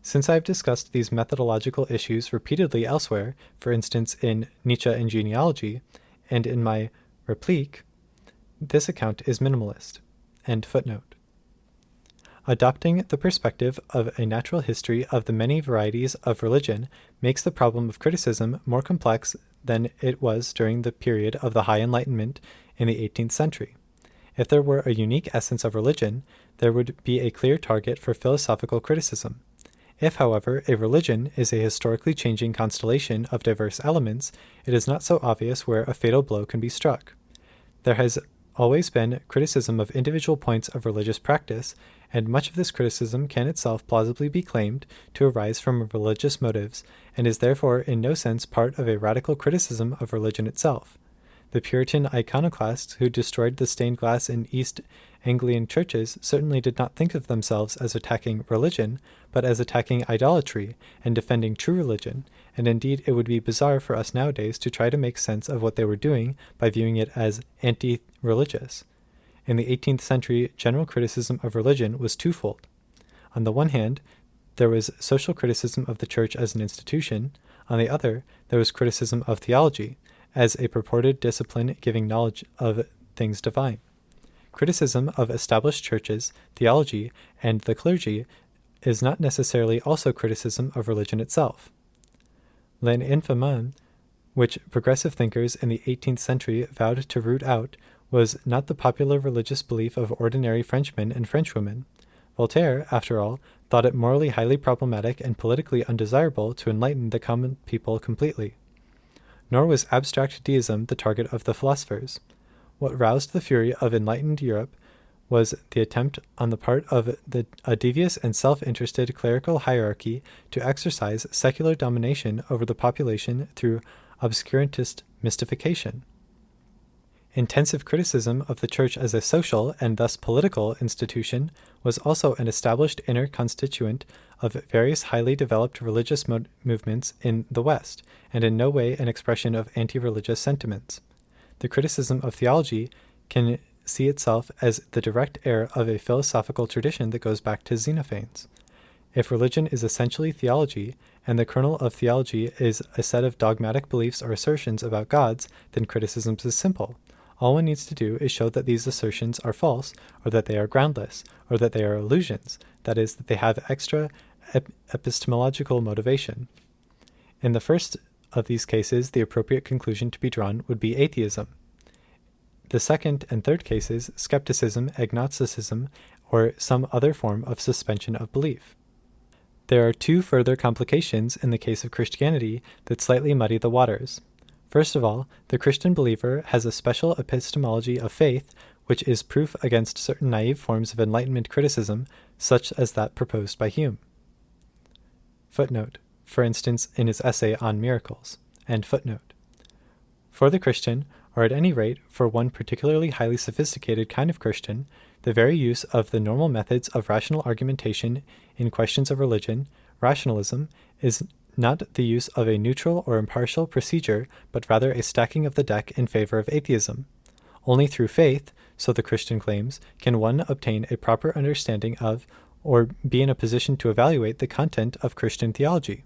Since I've discussed these methodological issues repeatedly elsewhere, for instance in Nietzsche and Genealogy, and in my Replique, this account is minimalist. End footnote. Adopting the perspective of a natural history of the many varieties of religion makes the problem of criticism more complex than it was during the period of the High Enlightenment in the 18th century. If there were a unique essence of religion, there would be a clear target for philosophical criticism. If, however, a religion is a historically changing constellation of diverse elements, it is not so obvious where a fatal blow can be struck. There has always been criticism of individual points of religious practice, and much of this criticism can itself plausibly be claimed to arise from religious motives, and is therefore in no sense part of a radical criticism of religion itself. The Puritan iconoclasts who destroyed the stained glass in East Anglian churches certainly did not think of themselves as attacking religion, but as attacking idolatry and defending true religion, and indeed it would be bizarre for us nowadays to try to make sense of what they were doing by viewing it as anti-religious. In the 18th century, general criticism of religion was twofold. On the one hand, there was social criticism of the church as an institution. On the other, there was criticism of theology, as a purported discipline giving knowledge of things divine. Criticism of established churches, theology, and the clergy is not necessarily also criticism of religion itself. L'infamation, which progressive thinkers in the 18th century vowed to root out, was not the popular religious belief of ordinary Frenchmen and Frenchwomen. Voltaire, after all, thought it morally highly problematic and politically undesirable to enlighten the common people completely. Nor was abstract deism the target of the philosophers. What roused the fury of enlightened Europe was the attempt on the part of a devious and self-interested clerical hierarchy to exercise secular domination over the population through obscurantist mystification. Intensive criticism of the church as a social and thus political institution was also an established inner constituent of various highly developed religious movements in the West, and in no way an expression of anti-religious sentiments. The criticism of theology can see itself as the direct heir of a philosophical tradition that goes back to Xenophanes. If religion is essentially theology, and the kernel of theology is a set of dogmatic beliefs or assertions about gods, then criticism is simple. All one needs to do is show that these assertions are false, or that they are groundless, or that they are illusions, that is, that they have extra epistemological motivation. In the first of these cases, the appropriate conclusion to be drawn would be atheism. The second and third cases, skepticism, agnosticism, or some other form of suspension of belief. There are two further complications in the case of Christianity that slightly muddy the waters. First of all, the Christian believer has a special epistemology of faith, which is proof against certain naive forms of Enlightenment criticism, such as that proposed by Hume. Footnote, for instance, in his essay on miracles. End footnote. For the Christian, or at any rate for one particularly highly sophisticated kind of Christian, the very use of the normal methods of rational argumentation in questions of religion, rationalism, is not the use of a neutral or impartial procedure, but rather a stacking of the deck in favor of atheism. Only through faith, so the Christian claims, can one obtain a proper understanding of, or be in a position to evaluate the content of Christian theology.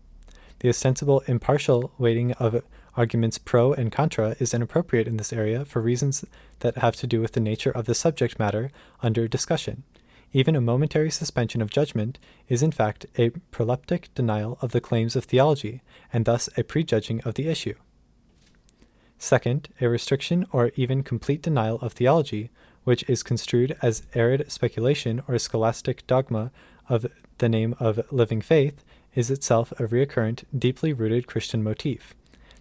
The ostensible impartial weighting of arguments pro and contra is inappropriate in this area for reasons that have to do with the nature of the subject matter under discussion. Even a momentary suspension of judgment is in fact a proleptic denial of the claims of theology, and thus a prejudging of the issue. Second, a restriction or even complete denial of theology, which is construed as arid speculation or scholastic dogma of the name of living faith, is itself a recurrent, deeply rooted Christian motif.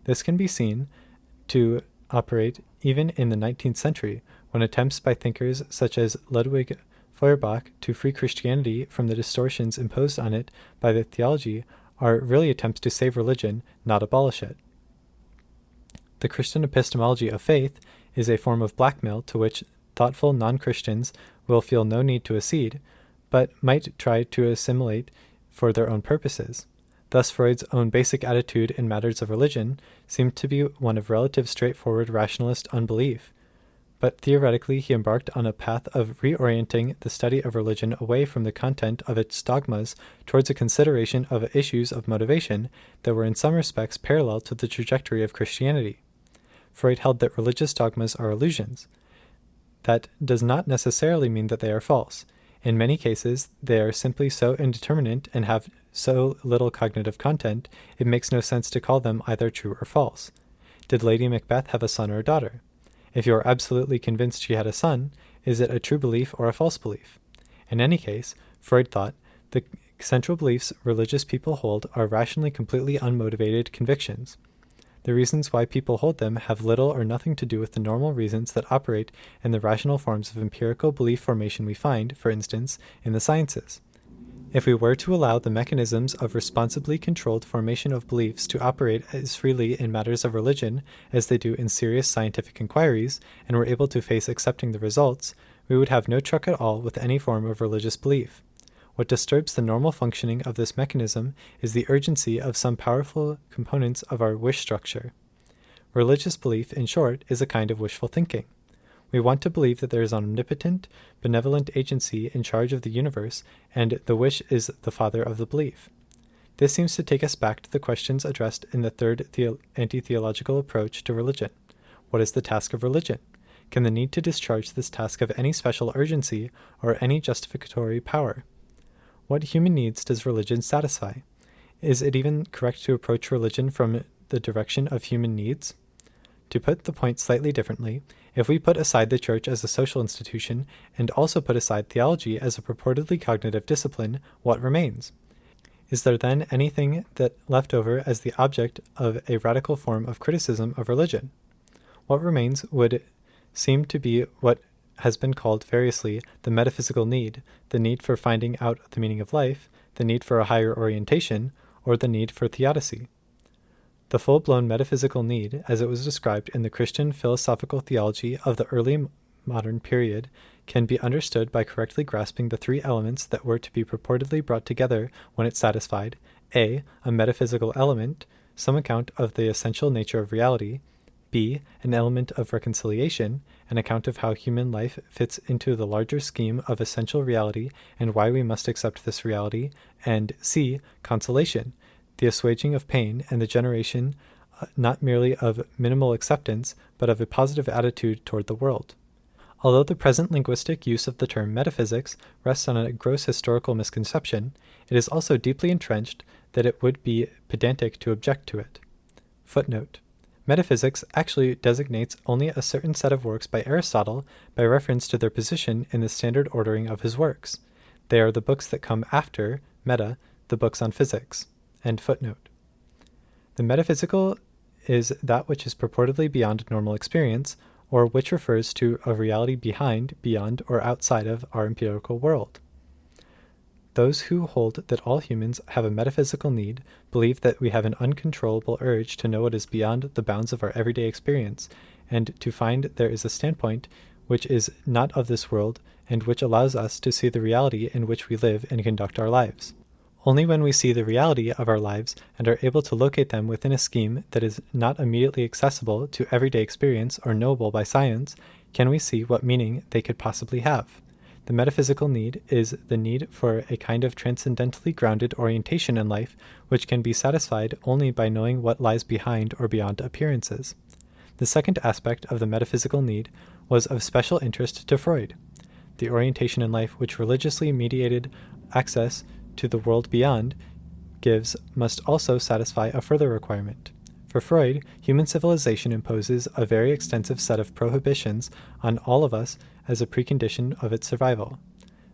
This can be seen to operate even in the 19th century, when attempts by thinkers such as Ludwig Feuerbach to free Christianity from the distortions imposed on it by the theology are really attempts to save religion, not abolish it. The Christian epistemology of faith is a form of blackmail to which thoughtful non-Christians will feel no need to accede, but might try to assimilate for their own purposes. Thus Freud's own basic attitude in matters of religion seemed to be one of relative straightforward rationalist unbelief. but theoretically he embarked on a path of reorienting the study of religion away from the content of its dogmas towards a consideration of issues of motivation that were in some respects parallel to the trajectory of Christianity. Freud held that religious dogmas are illusions. That does not necessarily mean that they are false. In many cases, they are simply so indeterminate and have so little cognitive content, it makes no sense to call them either true or false. Did Lady Macbeth have a son or a daughter? If you are absolutely convinced she had a son, is it a true belief or a false belief? In any case, Freud thought, the central beliefs religious people hold are rationally completely unmotivated convictions. The reasons why people hold them have little or nothing to do with the normal reasons that operate in the rational forms of empirical belief formation we find, for instance, in the sciences. If we were to allow the mechanisms of responsibly controlled formation of beliefs to operate as freely in matters of religion as they do in serious scientific inquiries, and were able to face accepting the results, we would have no truck at all with any form of religious belief. What disturbs the normal functioning of this mechanism is the urgency of some powerful components of our wish structure. Religious belief, in short, is a kind of wishful thinking. We want to believe that there is an omnipotent, benevolent agency in charge of the universe, and the wish is the father of the belief. This seems to take us back to the questions addressed in the third anti-theological approach to religion. What is the task of religion? Can the need to discharge this task have any special urgency or any justificatory power? What human needs does religion satisfy? Is it even correct to approach religion from the direction of human needs? To put the point slightly differently, if we put aside the church as a social institution and also put aside theology as a purportedly cognitive discipline, what remains? Is there then anything that left over as the object of a radical form of criticism of religion? What remains would seem to be what has been called variously the metaphysical need, the need for finding out the meaning of life, the need for a higher orientation, or the need for theodicy. The full-blown metaphysical need, as it was described in the Christian philosophical theology of the early modern period, can be understood by correctly grasping the three elements that were to be purportedly brought together when it satisfied a metaphysical element, some account of the essential nature of reality, b, an element of reconciliation, an account of how human life fits into the larger scheme of essential reality and why we must accept this reality, and c, consolation, the assuaging of pain and the generation not merely of minimal acceptance, but of a positive attitude toward the world. Although the present linguistic use of the term metaphysics rests on a gross historical misconception, it is also deeply entrenched that it would be pedantic to object to it. Footnote. Metaphysics actually designates only a certain set of works by Aristotle by reference to their position in the standard ordering of his works. They are the books that come after, meta, the books on physics. End footnote. The metaphysical is that which is purportedly beyond normal experience, or which refers to a reality behind, beyond, or outside of our empirical world. Those who hold that all humans have a metaphysical need believe that we have an uncontrollable urge to know what is beyond the bounds of our everyday experience, and to find there is a standpoint which is not of this world, and which allows us to see the reality in which we live and conduct our lives. Only when we see the reality of our lives and are able to locate them within a scheme that is not immediately accessible to everyday experience or knowable by science, can we see what meaning they could possibly have. The metaphysical need is the need for a kind of transcendentally grounded orientation in life which can be satisfied only by knowing what lies behind or beyond appearances. The second aspect of the metaphysical need was of special interest to Freud. The orientation in life which religiously mediated access to the world beyond gives must also satisfy a further requirement. For Freud, human civilization imposes a very extensive set of prohibitions on all of us as a precondition of its survival.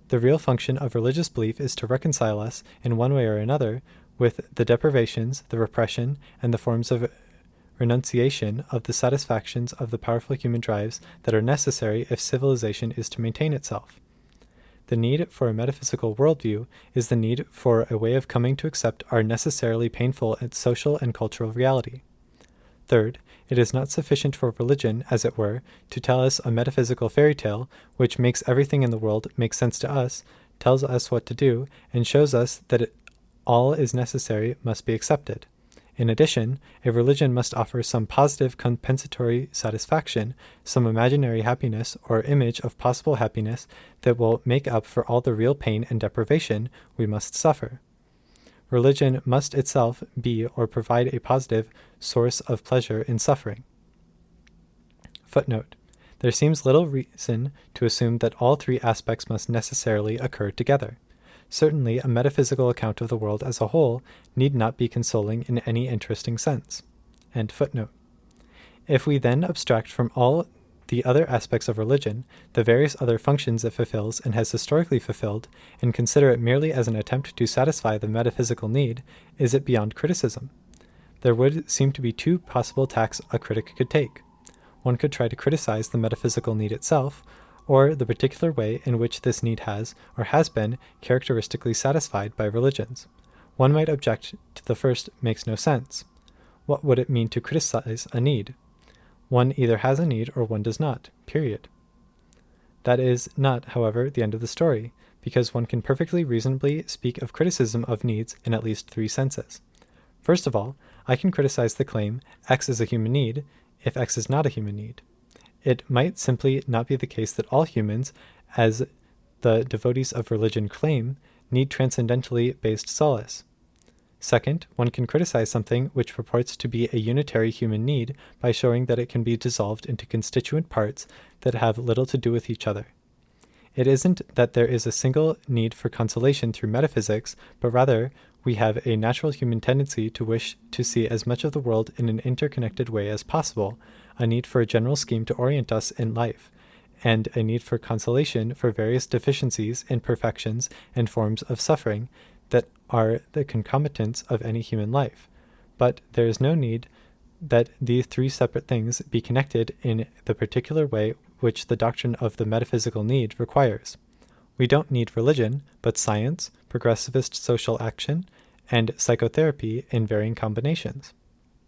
The real function of religious belief is to reconcile us, in one way or another, with the deprivations, the repression, and the forms of renunciation of the satisfactions of the powerful human drives that are necessary if civilization is to maintain itself. The need for a metaphysical worldview is the need for a way of coming to accept our necessarily painful social and cultural reality. Third, it is not sufficient for religion, as it were, to tell us a metaphysical fairy tale which makes everything in the world make sense to us, tells us what to do, and shows us that all is necessary must be accepted. In addition, a religion must offer some positive compensatory satisfaction, some imaginary happiness or image of possible happiness that will make up for all the real pain and deprivation we must suffer. Religion must itself be or provide a positive source of pleasure in suffering. Footnote. There seems little reason to assume that all three aspects must necessarily occur together. Certainly, a metaphysical account of the world as a whole need not be consoling in any interesting sense. End footnote. If we then abstract from all the other aspects of religion, the various other functions it fulfills and has historically fulfilled, and consider it merely as an attempt to satisfy the metaphysical need, is it beyond criticism? There would seem to be two possible tacks a critic could take. One could try to criticize the metaphysical need itself, or the particular way in which this need has, or has been, characteristically satisfied by religions. One might object to the first makes no sense. What would it mean to criticize a need? One either has a need or one does not, period. That is not, however, the end of the story, because one can perfectly reasonably speak of criticism of needs in at least three senses. First of all, I can criticize the claim X is a human need if X is not a human need. It might simply not be the case that all humans, as the devotees of religion claim, need transcendentally based solace. Second, one can criticize something which purports to be a unitary human need by showing that it can be dissolved into constituent parts that have little to do with each other. It isn't that there is a single need for consolation through metaphysics, but rather we have a natural human tendency to wish to see as much of the world in an interconnected way as possible, a need for a general scheme to orient us in life, and a need for consolation for various deficiencies, imperfections, and forms of suffering that are the concomitants of any human life. But there is no need that these three separate things be connected in the particular way which the doctrine of the metaphysical need requires. We don't need religion, but science, progressivist social action, and psychotherapy in varying combinations.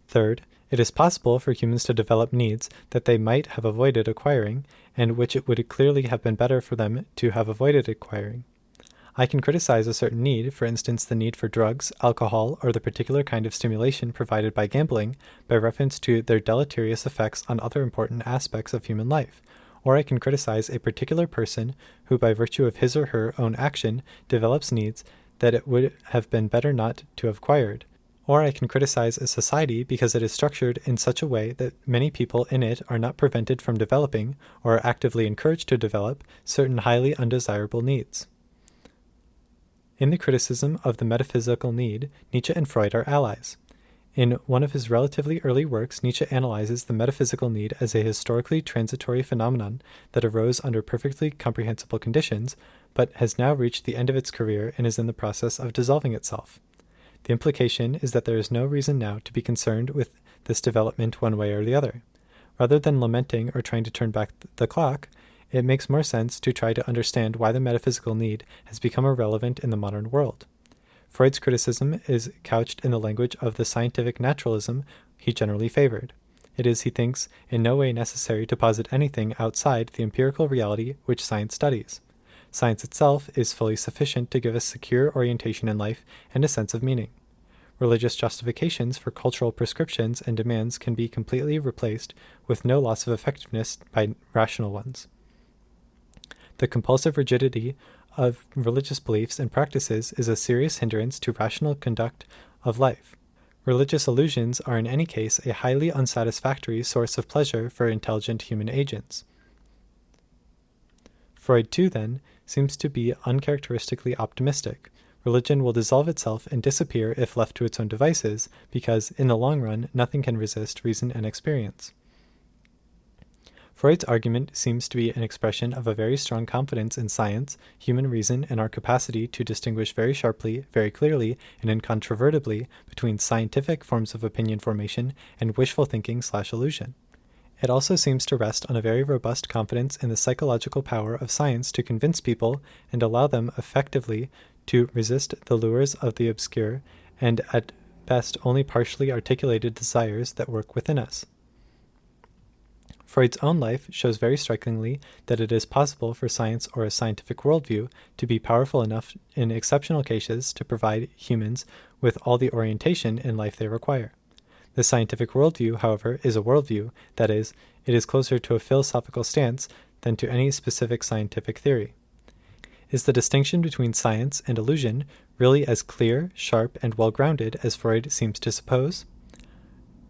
Third, it is possible for humans to develop needs that they might have avoided acquiring, and which it would clearly have been better for them to have avoided acquiring. I can criticize a certain need, for instance the need for drugs, alcohol, or the particular kind of stimulation provided by gambling, by reference to their deleterious effects on other important aspects of human life. Or I can criticize a particular person who, by virtue of his or her own action, develops needs that it would have been better not to have acquired. Or I can criticize a society because it is structured in such a way that many people in it are not prevented from developing, or are actively encouraged to develop, certain highly undesirable needs. In the criticism of the metaphysical need, Nietzsche and Freud are allies. In one of his relatively early works, Nietzsche analyzes the metaphysical need as a historically transitory phenomenon that arose under perfectly comprehensible conditions, but has now reached the end of its career and is in the process of dissolving itself. The implication is that there is no reason now to be concerned with this development one way or the other. Rather than lamenting or trying to turn back the clock, it makes more sense to try to understand why the metaphysical need has become irrelevant in the modern world. Freud's criticism is couched in the language of the scientific naturalism he generally favored. It is, he thinks, in no way necessary to posit anything outside the empirical reality which science studies. Science itself is fully sufficient to give us secure orientation in life and a sense of meaning. Religious justifications for cultural prescriptions and demands can be completely replaced with no loss of effectiveness by rational ones. The compulsive rigidity of religious beliefs and practices is a serious hindrance to rational conduct of life. Religious illusions are in any case a highly unsatisfactory source of pleasure for intelligent human agents. Freud, too, then, seems to be uncharacteristically optimistic. Religion will dissolve itself and disappear if left to its own devices, because, in the long run, nothing can resist reason and experience. Freud's argument seems to be an expression of a very strong confidence in science, human reason, and our capacity to distinguish very sharply, very clearly, and incontrovertibly between scientific forms of opinion formation and wishful thinking/illusion. It also seems to rest on a very robust confidence in the psychological power of science to convince people and allow them effectively to resist the lures of the obscure and at best only partially articulated desires that work within us. Freud's own life shows very strikingly that it is possible for science or a scientific worldview to be powerful enough in exceptional cases to provide humans with all the orientation in life they require. The scientific worldview, however, is a worldview, that is, it is closer to a philosophical stance than to any specific scientific theory. Is the distinction between science and illusion really as clear, sharp, and well-grounded as Freud seems to suppose?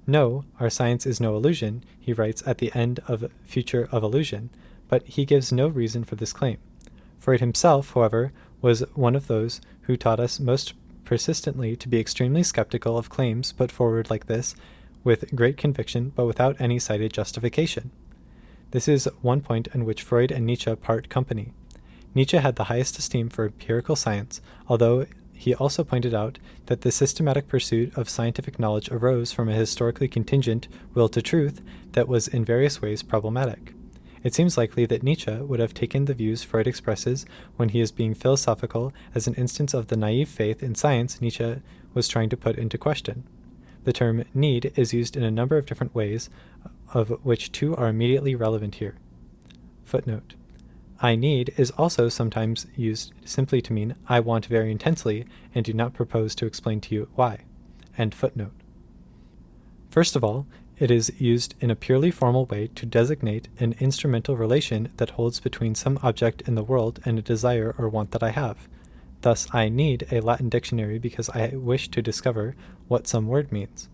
No, our science is no illusion, he writes at the end of Future of Illusion, but he gives no reason for this claim. Freud himself, however, was one of those who taught us most persistently to be extremely skeptical of claims put forward like this with great conviction but without any cited justification. This is one point in which Freud and Nietzsche part company. Nietzsche had the highest esteem for empirical science, although he also pointed out that the systematic pursuit of scientific knowledge arose from a historically contingent will to truth that was in various ways problematic. It seems likely that Nietzsche would have taken the views Freud expresses when he is being philosophical as an instance of the naive faith in science Nietzsche was trying to put into question. The term need is used in a number of different ways, of which two are immediately relevant here. Footnote. I need is also sometimes used simply to mean I want very intensely and do not propose to explain to you why. End footnote. First of all, it is used in a purely formal way to designate an instrumental relation that holds between some object in the world and a desire or want that I have. Thus, I need a Latin dictionary because I wish to discover what some word means.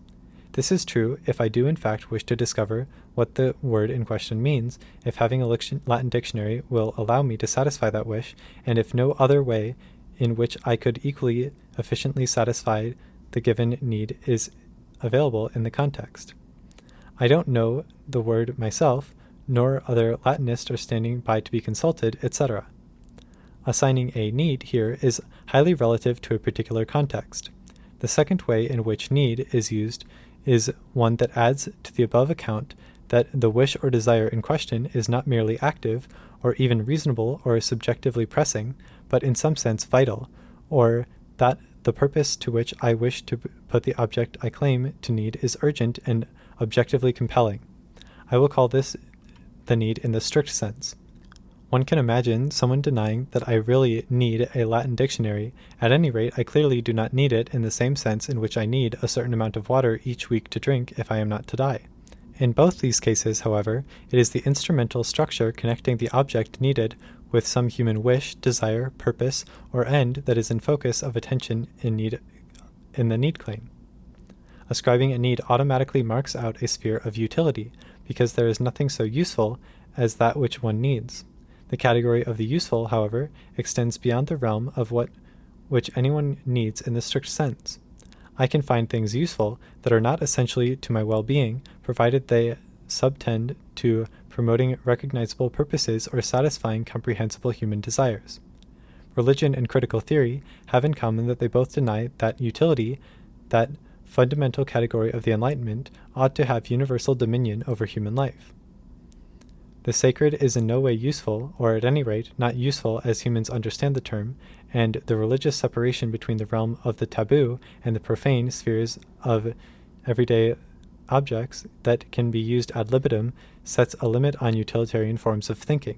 This is true if I do in fact wish to discover what the word in question means, if having a Latin dictionary will allow me to satisfy that wish, and if no other way in which I could equally efficiently satisfy the given need is available in the context. I don't know the word myself, nor other Latinists are standing by to be consulted, etc. Assigning a need here is highly relative to a particular context. The second way in which need is used is one that adds to the above account that the wish or desire in question is not merely active, or even reasonable or subjectively pressing, but in some sense vital, or that the purpose to which I wish to put the object I claim to need is urgent and objectively compelling. I will call this the need in the strict sense. One can imagine someone denying that I really need a Latin dictionary. At any rate, I clearly do not need it in the same sense in which I need a certain amount of water each week to drink if I am not to die. In both these cases, however, it is the instrumental structure connecting the object needed with some human wish, desire, purpose, or end that is in focus of attention in the need claim. Ascribing a need automatically marks out a sphere of utility, because there is nothing so useful as that which one needs. The category of the useful, however, extends beyond the realm of which anyone needs in the strict sense. I can find things useful that are not essentially to my well-being, provided they subtend to promoting recognizable purposes or satisfying comprehensible human desires. Religion and critical theory have in common that they both deny that utility, that fundamental category of the Enlightenment, ought to have universal dominion over human life. The sacred is in no way useful, or at any rate not useful as humans understand the term, and the religious separation between the realm of the taboo and the profane spheres of everyday objects that can be used ad libitum sets a limit on utilitarian forms of thinking.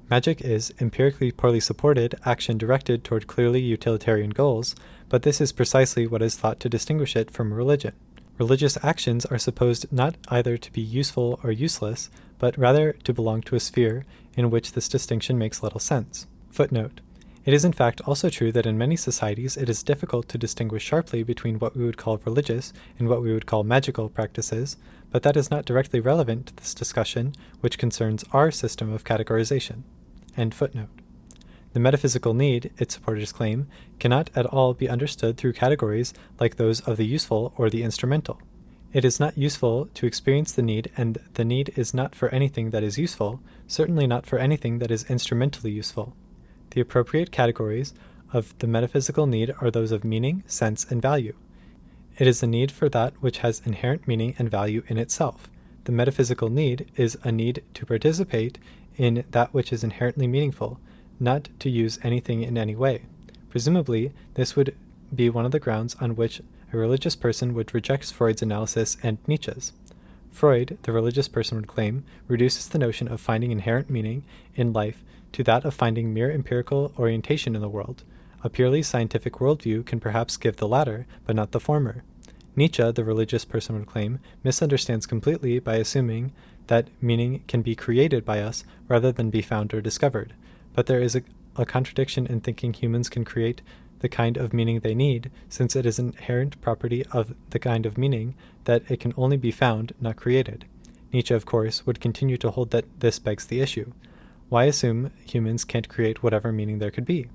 Magic is, empirically poorly supported, action directed toward clearly utilitarian goals, but this is precisely what is thought to distinguish it from religion. Religious actions are supposed not either to be useful or useless, but rather to belong to a sphere in which this distinction makes little sense. Footnote. It is in fact also true that in many societies it is difficult to distinguish sharply between what we would call religious and what we would call magical practices, but that is not directly relevant to this discussion, which concerns our system of categorization. End footnote. The metaphysical need, its supporters claim, cannot at all be understood through categories like those of the useful or the instrumental. It is not useful to experience the need, and the need is not for anything that is useful, certainly not for anything that is instrumentally useful. The appropriate categories of the metaphysical need are those of meaning, sense, and value. It is the need for that which has inherent meaning and value in itself. The metaphysical need is a need to participate in that which is inherently meaningful, not to use anything in any way. Presumably, this would be one of the grounds on which a religious person would reject Freud's analysis and Nietzsche's. Freud, the religious person would claim, reduces the notion of finding inherent meaning in life to that of finding mere empirical orientation in the world. A purely scientific worldview can perhaps give the latter, but not the former. Nietzsche, the religious person would claim, misunderstands completely by assuming that meaning can be created by us rather than be found or discovered. But there is a contradiction in thinking humans can create the kind of meaning they need, since it is an inherent property of the kind of meaning that it can only be found, not created. Nietzsche, of course, would continue to hold that this begs the issue. Why assume humans can't create whatever meaning there could be?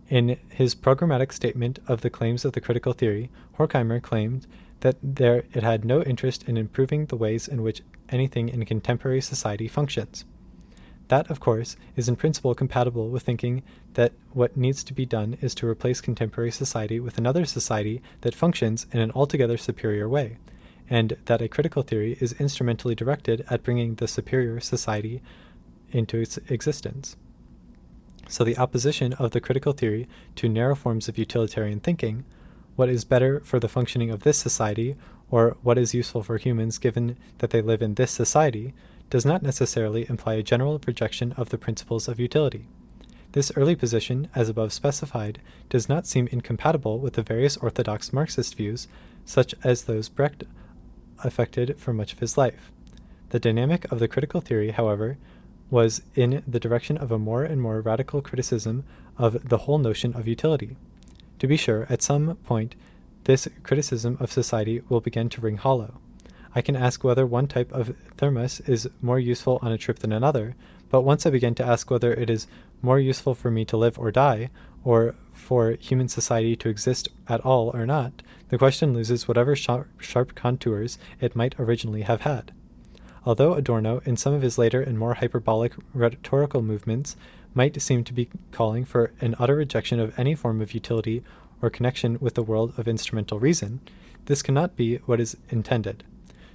In his programmatic statement of the claims of the critical theory, Horkheimer claimed that it had no interest in improving the ways in which anything in contemporary society functions. That, of course, is in principle compatible with thinking that what needs to be done is to replace contemporary society with another society that functions in an altogether superior way, and that a critical theory is instrumentally directed at bringing the superior society into its existence. So the opposition of the critical theory to narrow forms of utilitarian thinking, what is better for the functioning of this society, or what is useful for humans given that they live in this society, does not necessarily imply a general rejection of the principles of utility. This early position, as above specified, does not seem incompatible with the various orthodox Marxist views, such as those Brecht affected for much of his life. The dynamic of the critical theory, however, was in the direction of a more and more radical criticism of the whole notion of utility. To be sure, at some point, this criticism of society will begin to ring hollow. I can ask whether one type of thermos is more useful on a trip than another, but once I begin to ask whether it is more useful for me to live or die, or for human society to exist at all or not, the question loses whatever sharp contours it might originally have had. Although Adorno, in some of his later and more hyperbolic rhetorical movements, might seem to be calling for an utter rejection of any form of utility or connection with the world of instrumental reason, this cannot be what is intended.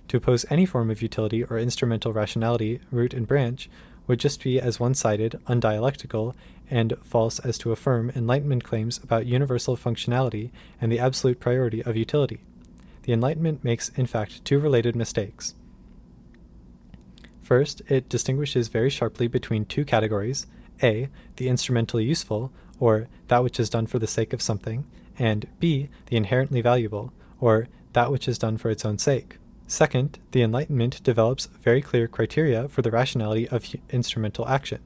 To oppose any form of utility or instrumental rationality, root and branch, would just be as one-sided, undialectical, and false as to affirm Enlightenment claims about universal functionality and the absolute priority of utility. The Enlightenment makes, in fact, two related mistakes. First, it distinguishes very sharply between two categories, A, the instrumentally useful, or that which is done for the sake of something, and B, the inherently valuable, or that which is done for its own sake. Second, the Enlightenment develops very clear criteria for the rationality of instrumental action.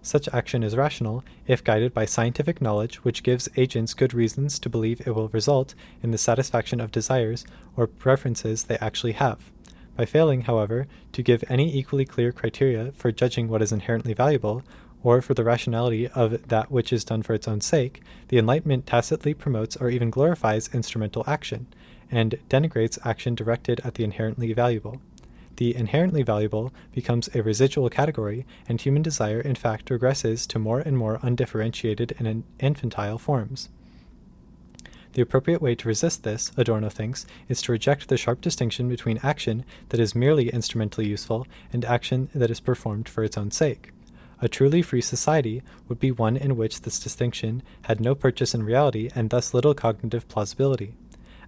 Such action is rational if guided by scientific knowledge which gives agents good reasons to believe it will result in the satisfaction of desires or preferences they actually have. By failing, however, to give any equally clear criteria for judging what is inherently valuable, or for the rationality of that which is done for its own sake, the Enlightenment tacitly promotes or even glorifies instrumental action, and denigrates action directed at the inherently valuable. The inherently valuable becomes a residual category, and human desire in fact regresses to more and more undifferentiated and infantile forms. The appropriate way to resist this, Adorno thinks, is to reject the sharp distinction between action that is merely instrumentally useful and action that is performed for its own sake. A truly free society would be one in which this distinction had no purchase in reality and thus little cognitive plausibility.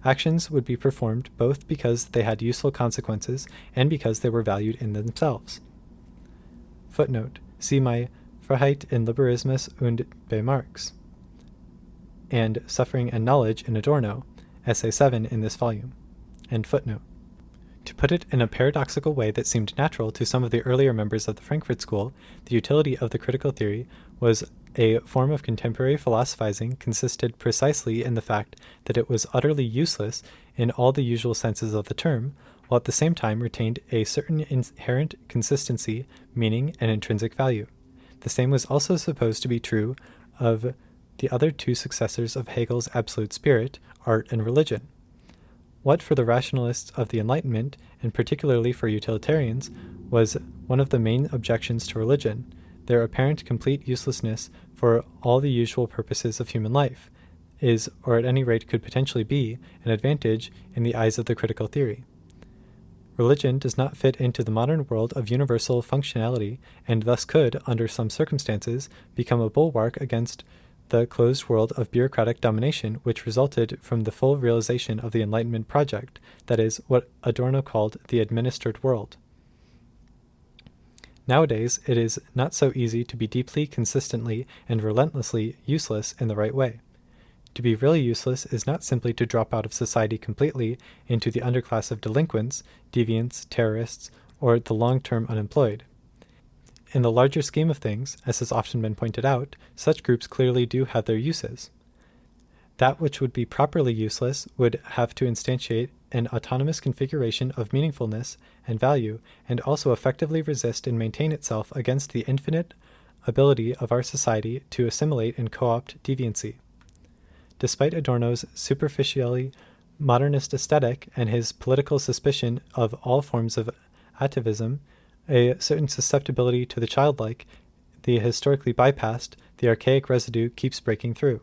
Actions would be performed both because they had useful consequences and because they were valued in themselves. Footnote: see my Freiheit in Liberalismus und bei Marx, and Suffering and Knowledge in Adorno, Essay 7 in this volume. End footnote. To put it in a paradoxical way that seemed natural to some of the earlier members of the Frankfurt School, the utility of the critical theory was a form of contemporary philosophizing consisted precisely in the fact that it was utterly useless in all the usual senses of the term, while at the same time retained a certain inherent consistency, meaning, and intrinsic value. The same was also supposed to be true of the other two successors of Hegel's absolute spirit, art and religion. What for the rationalists of the Enlightenment, and particularly for utilitarians, was one of the main objections to religion, their apparent complete uselessness for all the usual purposes of human life, is, or at any rate could potentially be, an advantage in the eyes of the critical theory. Religion does not fit into the modern world of universal functionality, and thus could, under some circumstances, become a bulwark against the closed world of bureaucratic domination which resulted from the full realization of the Enlightenment project, that is, what Adorno called the administered world. Nowadays, it is not so easy to be deeply, consistently, and relentlessly useless in the right way. To be really useless is not simply to drop out of society completely into the underclass of delinquents, deviants, terrorists, or the long-term unemployed. In the larger scheme of things, as has often been pointed out, such groups clearly do have their uses. That which would be properly useless would have to instantiate an autonomous configuration of meaningfulness and value, and also effectively resist and maintain itself against the infinite ability of our society to assimilate and co-opt deviancy. Despite Adorno's superficially modernist aesthetic and his political suspicion of all forms of atavism, a certain susceptibility to the childlike, the historically bypassed, the archaic residue keeps breaking through.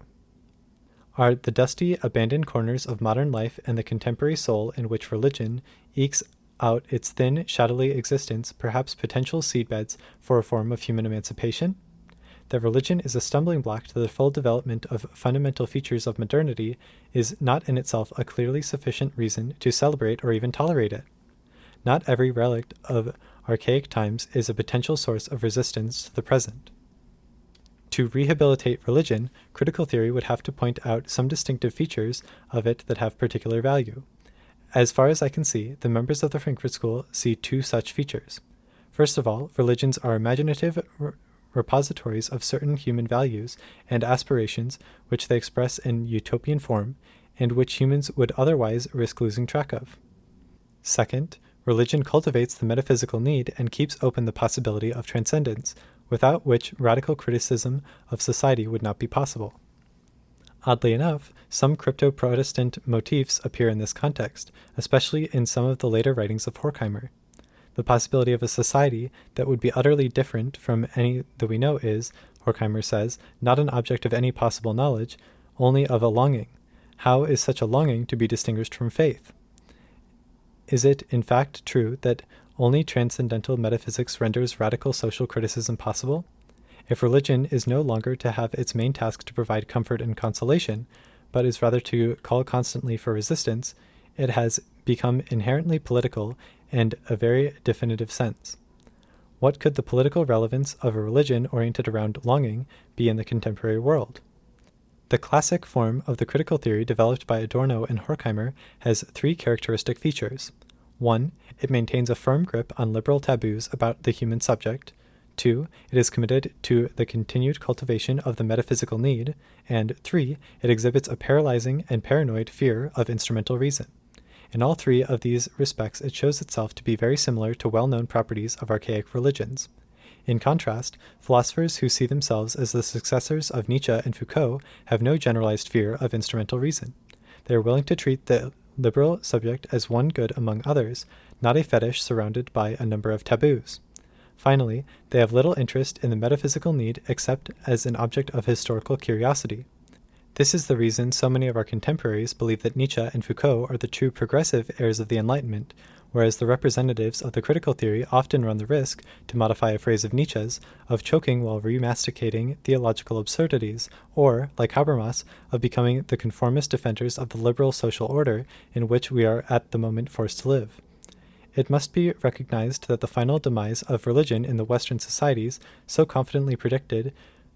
Are the dusty, abandoned corners of modern life and the contemporary soul in which religion ekes out its thin, shadowy existence perhaps potential seedbeds for a form of human emancipation? That religion is a stumbling block to the full development of fundamental features of modernity is not in itself a clearly sufficient reason to celebrate or even tolerate it. Not every relic of archaic times is a potential source of resistance to the present. To rehabilitate religion, critical theory would have to point out some distinctive features of it that have particular value. As far as I can see, the members of the Frankfurt School see two such features. First of all, religions are imaginative repositories of certain human values and aspirations which they express in utopian form, and which humans would otherwise risk losing track of. Second, religion cultivates the metaphysical need and keeps open the possibility of transcendence, without which radical criticism of society would not be possible. Oddly enough, some crypto-Protestant motifs appear in this context, especially in some of the later writings of Horkheimer. The possibility of a society that would be utterly different from any that we know is, Horkheimer says, not an object of any possible knowledge, only of a longing. How is such a longing to be distinguished from faith? Is it, in fact, true that only transcendental metaphysics renders radical social criticism possible? If religion is no longer to have its main task to provide comfort and consolation, but is rather to call constantly for resistance, it has become inherently political in a very definitive sense. What could the political relevance of a religion oriented around longing be in the contemporary world? The classic form of the critical theory developed by Adorno and Horkheimer has three characteristic features. 1. It maintains a firm grip on liberal taboos about the human subject. 2. It is committed to the continued cultivation of the metaphysical need. And 3. It exhibits a paralyzing and paranoid fear of instrumental reason. In all three of these respects, it shows itself to be very similar to well-known properties of archaic religions. In contrast, philosophers who see themselves as the successors of Nietzsche and Foucault have no generalized fear of instrumental reason. They are willing to treat the liberal subject as one good among others, not a fetish surrounded by a number of taboos. Finally, they have little interest in the metaphysical need except as an object of historical curiosity. This is the reason so many of our contemporaries believe that Nietzsche and Foucault are the true progressive heirs of the Enlightenment, whereas the representatives of the critical theory often run the risk, to modify a phrase of Nietzsche's, of choking while remasticating theological absurdities, or, like Habermas, of becoming the conformist defenders of the liberal social order in which we are at the moment forced to live. It must be recognized that the final demise of religion in the Western societies, so confidently predicted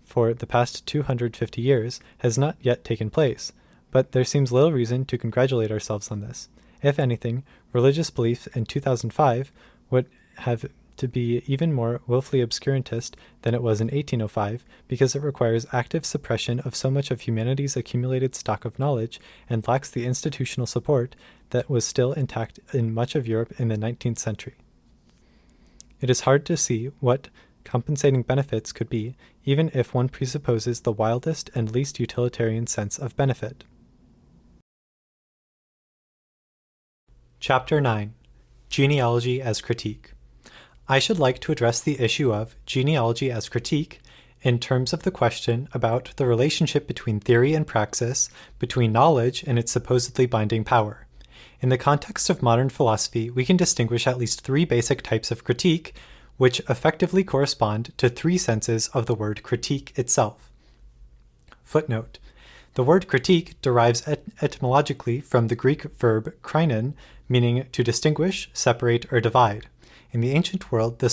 for the past 250 years, has not yet taken place, but there seems little reason to congratulate ourselves on this. If anything, religious belief in 2005 would have to be even more willfully obscurantist than it was in 1805, because it requires active suppression of so much of humanity's accumulated stock of knowledge and lacks the institutional support that was still intact in much of Europe in the 19th century. It is hard to see what compensating benefits could be, even if one presupposes the wildest and least utilitarian sense of benefit. Chapter 9. Genealogy as Critique. I should like to address the issue of genealogy as critique in terms of the question about the relationship between theory and praxis, between knowledge and its supposedly binding power. In the context of modern philosophy, we can distinguish at least three basic types of critique, which effectively correspond to three senses of the word critique itself. Footnote. The word critique derives etymologically from the Greek verb krinon, meaning to distinguish, separate, or divide. In the ancient world, the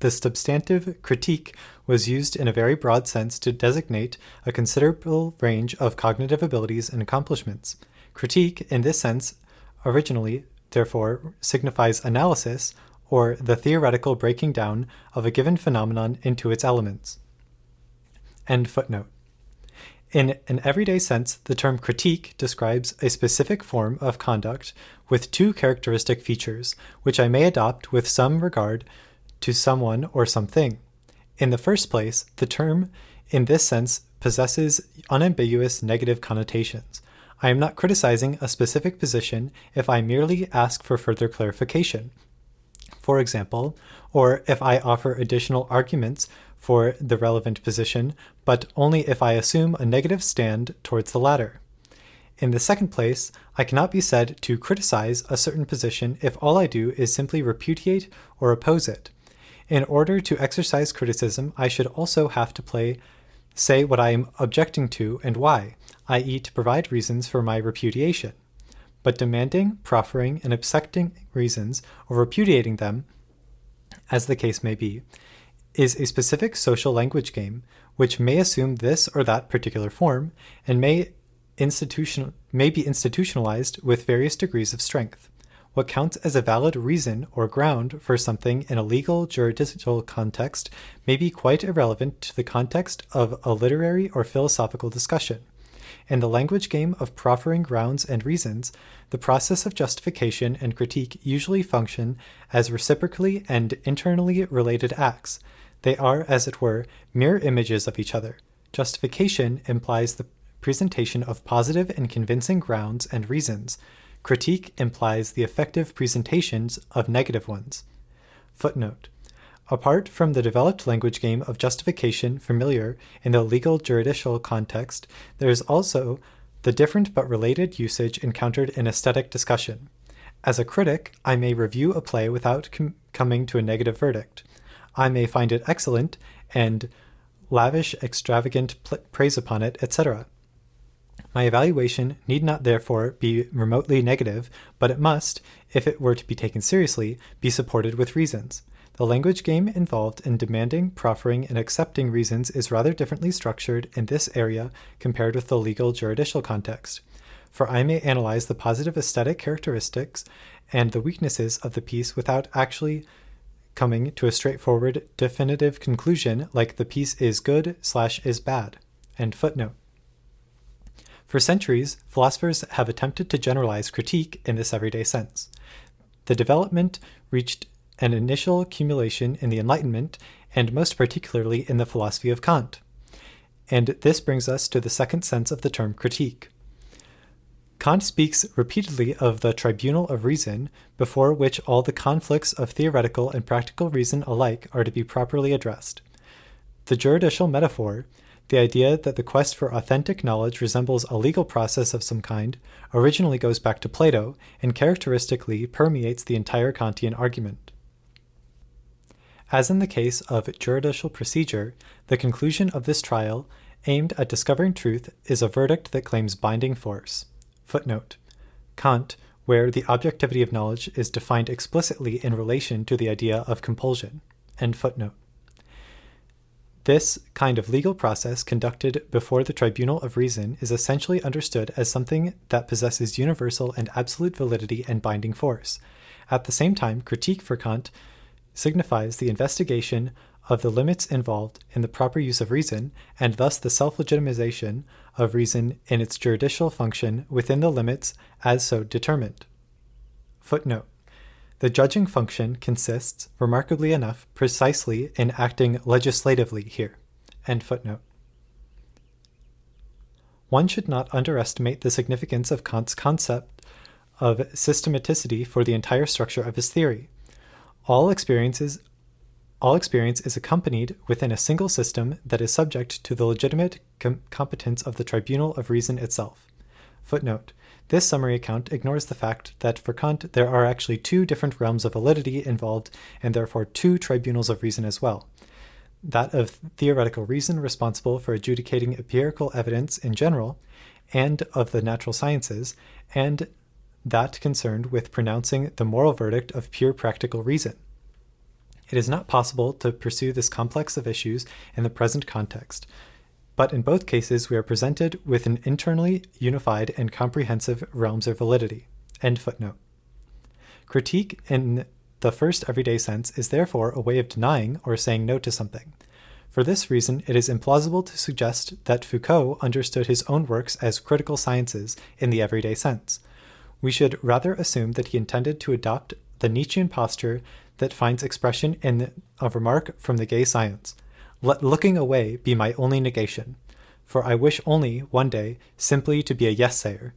the substantive critique was used in a very broad sense to designate a considerable range of cognitive abilities and accomplishments. Critique, in this sense, originally, therefore, signifies analysis, or the theoretical breaking down of a given phenomenon into its elements. End footnote. In an everyday sense, the term critique describes a specific form of conduct with two characteristic features, which I may adopt with some regard to someone or something. In the first place, the term, in this sense, possesses unambiguous negative connotations. I am not criticizing a specific position if I merely ask for further clarification, for example, or if I offer additional arguments for the relevant position, but only if I assume a negative stand towards the latter. In the second place, I cannot be said to criticize a certain position if all I do is simply repudiate or oppose it. In order to exercise criticism, I should also have to say what I am objecting to and why, i.e., to provide reasons for my repudiation. But demanding, proffering, and accepting reasons, or repudiating them, as the case may be, is a specific social language game, which may assume this or that particular form, and may be institutionalized with various degrees of strength. What counts as a valid reason or ground for something in a legal juridical context may be quite irrelevant to the context of a literary or philosophical discussion. In the language game of proffering grounds and reasons, the process of justification and critique usually function as reciprocally and internally related acts. They are, as it were, mirror images of each other. Justification implies the presentation of positive and convincing grounds and reasons. Critique implies the effective presentations of negative ones. Footnote. Apart from the developed language game of justification familiar in the legal juridical context, there is also the different but related usage encountered in aesthetic discussion. As a critic, I may review a play without coming to a negative verdict. I may find it excellent and lavish extravagant praise upon it, etc. My evaluation need not therefore be remotely negative, but it must, if it were to be taken seriously, be supported with reasons. The language game involved in demanding, proffering, and accepting reasons is rather differently structured in this area compared with the legal juridical context. For I may analyze the positive aesthetic characteristics and the weaknesses of the piece without actually coming to a straightforward, definitive conclusion like the piece is good/is bad. End footnote. For centuries, philosophers have attempted to generalize critique in this everyday sense. The development reached an initial accumulation in the Enlightenment, and most particularly in the philosophy of Kant. And this brings us to the second sense of the term critique. Kant speaks repeatedly of the tribunal of reason, before which all the conflicts of theoretical and practical reason alike are to be properly addressed. The juridical metaphor, the idea that the quest for authentic knowledge resembles a legal process of some kind, originally goes back to Plato and characteristically permeates the entire Kantian argument. As in the case of juridical procedure, the conclusion of this trial, aimed at discovering truth, is a verdict that claims binding force. Footnote. Kant, where the objectivity of knowledge is defined explicitly in relation to the idea of compulsion. End footnote. This kind of legal process conducted before the tribunal of reason is essentially understood as something that possesses universal and absolute validity and binding force. At the same time, critique for Kant signifies the investigation of the limits involved in the proper use of reason, and thus the self-legitimization of reason in its juridical function within the limits as so determined. Footnote. The judging function consists, remarkably enough, precisely in acting legislatively here. End footnote. One should not underestimate the significance of Kant's concept of systematicity for the entire structure of his theory. All experience is accompanied within a single system that is subject to the legitimate competence of the tribunal of reason itself. Footnote. This summary account ignores the fact that for Kant there are actually two different realms of validity involved, and therefore two tribunals of reason as well. That of theoretical reason responsible for adjudicating empirical evidence in general, and of the natural sciences, and that concerned with pronouncing the moral verdict of pure practical reason. It is not possible to pursue this complex of issues in the present context, but in both cases we are presented with an internally unified and comprehensive realms of validity. End footnote. Critique in the first everyday sense is therefore a way of denying or saying no to something. For this reason, it is implausible to suggest that Foucault understood his own works as critical sciences in the everyday sense. We should rather assume that he intended to adopt the Nietzschean posture that finds expression in a remark from the gay science. Let looking away be my only negation, for I wish only, one day, simply to be a yes-sayer.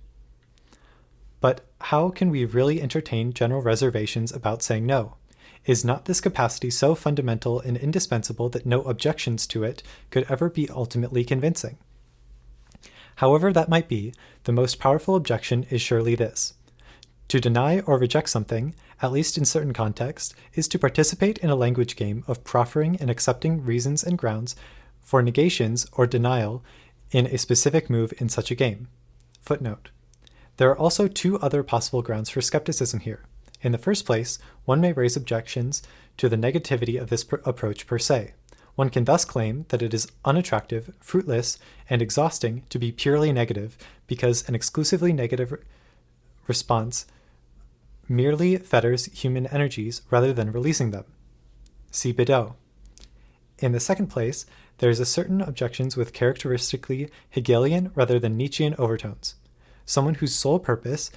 But how can we really entertain general reservations about saying no? Is not this capacity so fundamental and indispensable that no objections to it could ever be ultimately convincing? However that might be, the most powerful objection is surely this. To deny or reject something, at least in certain contexts, is to participate in a language game of proffering and accepting reasons and grounds for negations or denial in a specific move in such a game. Footnote. There are also two other possible grounds for skepticism here. In the first place, one may raise objections to the negativity of this approach per se. One can thus claim that it is unattractive, fruitless, and exhausting to be purely negative because an exclusively negative response merely fetters human energies rather than releasing them. See Bideau. In the second place, there is a certain objections with characteristically Hegelian rather than Nietzschean overtones. Someone whose sole purpose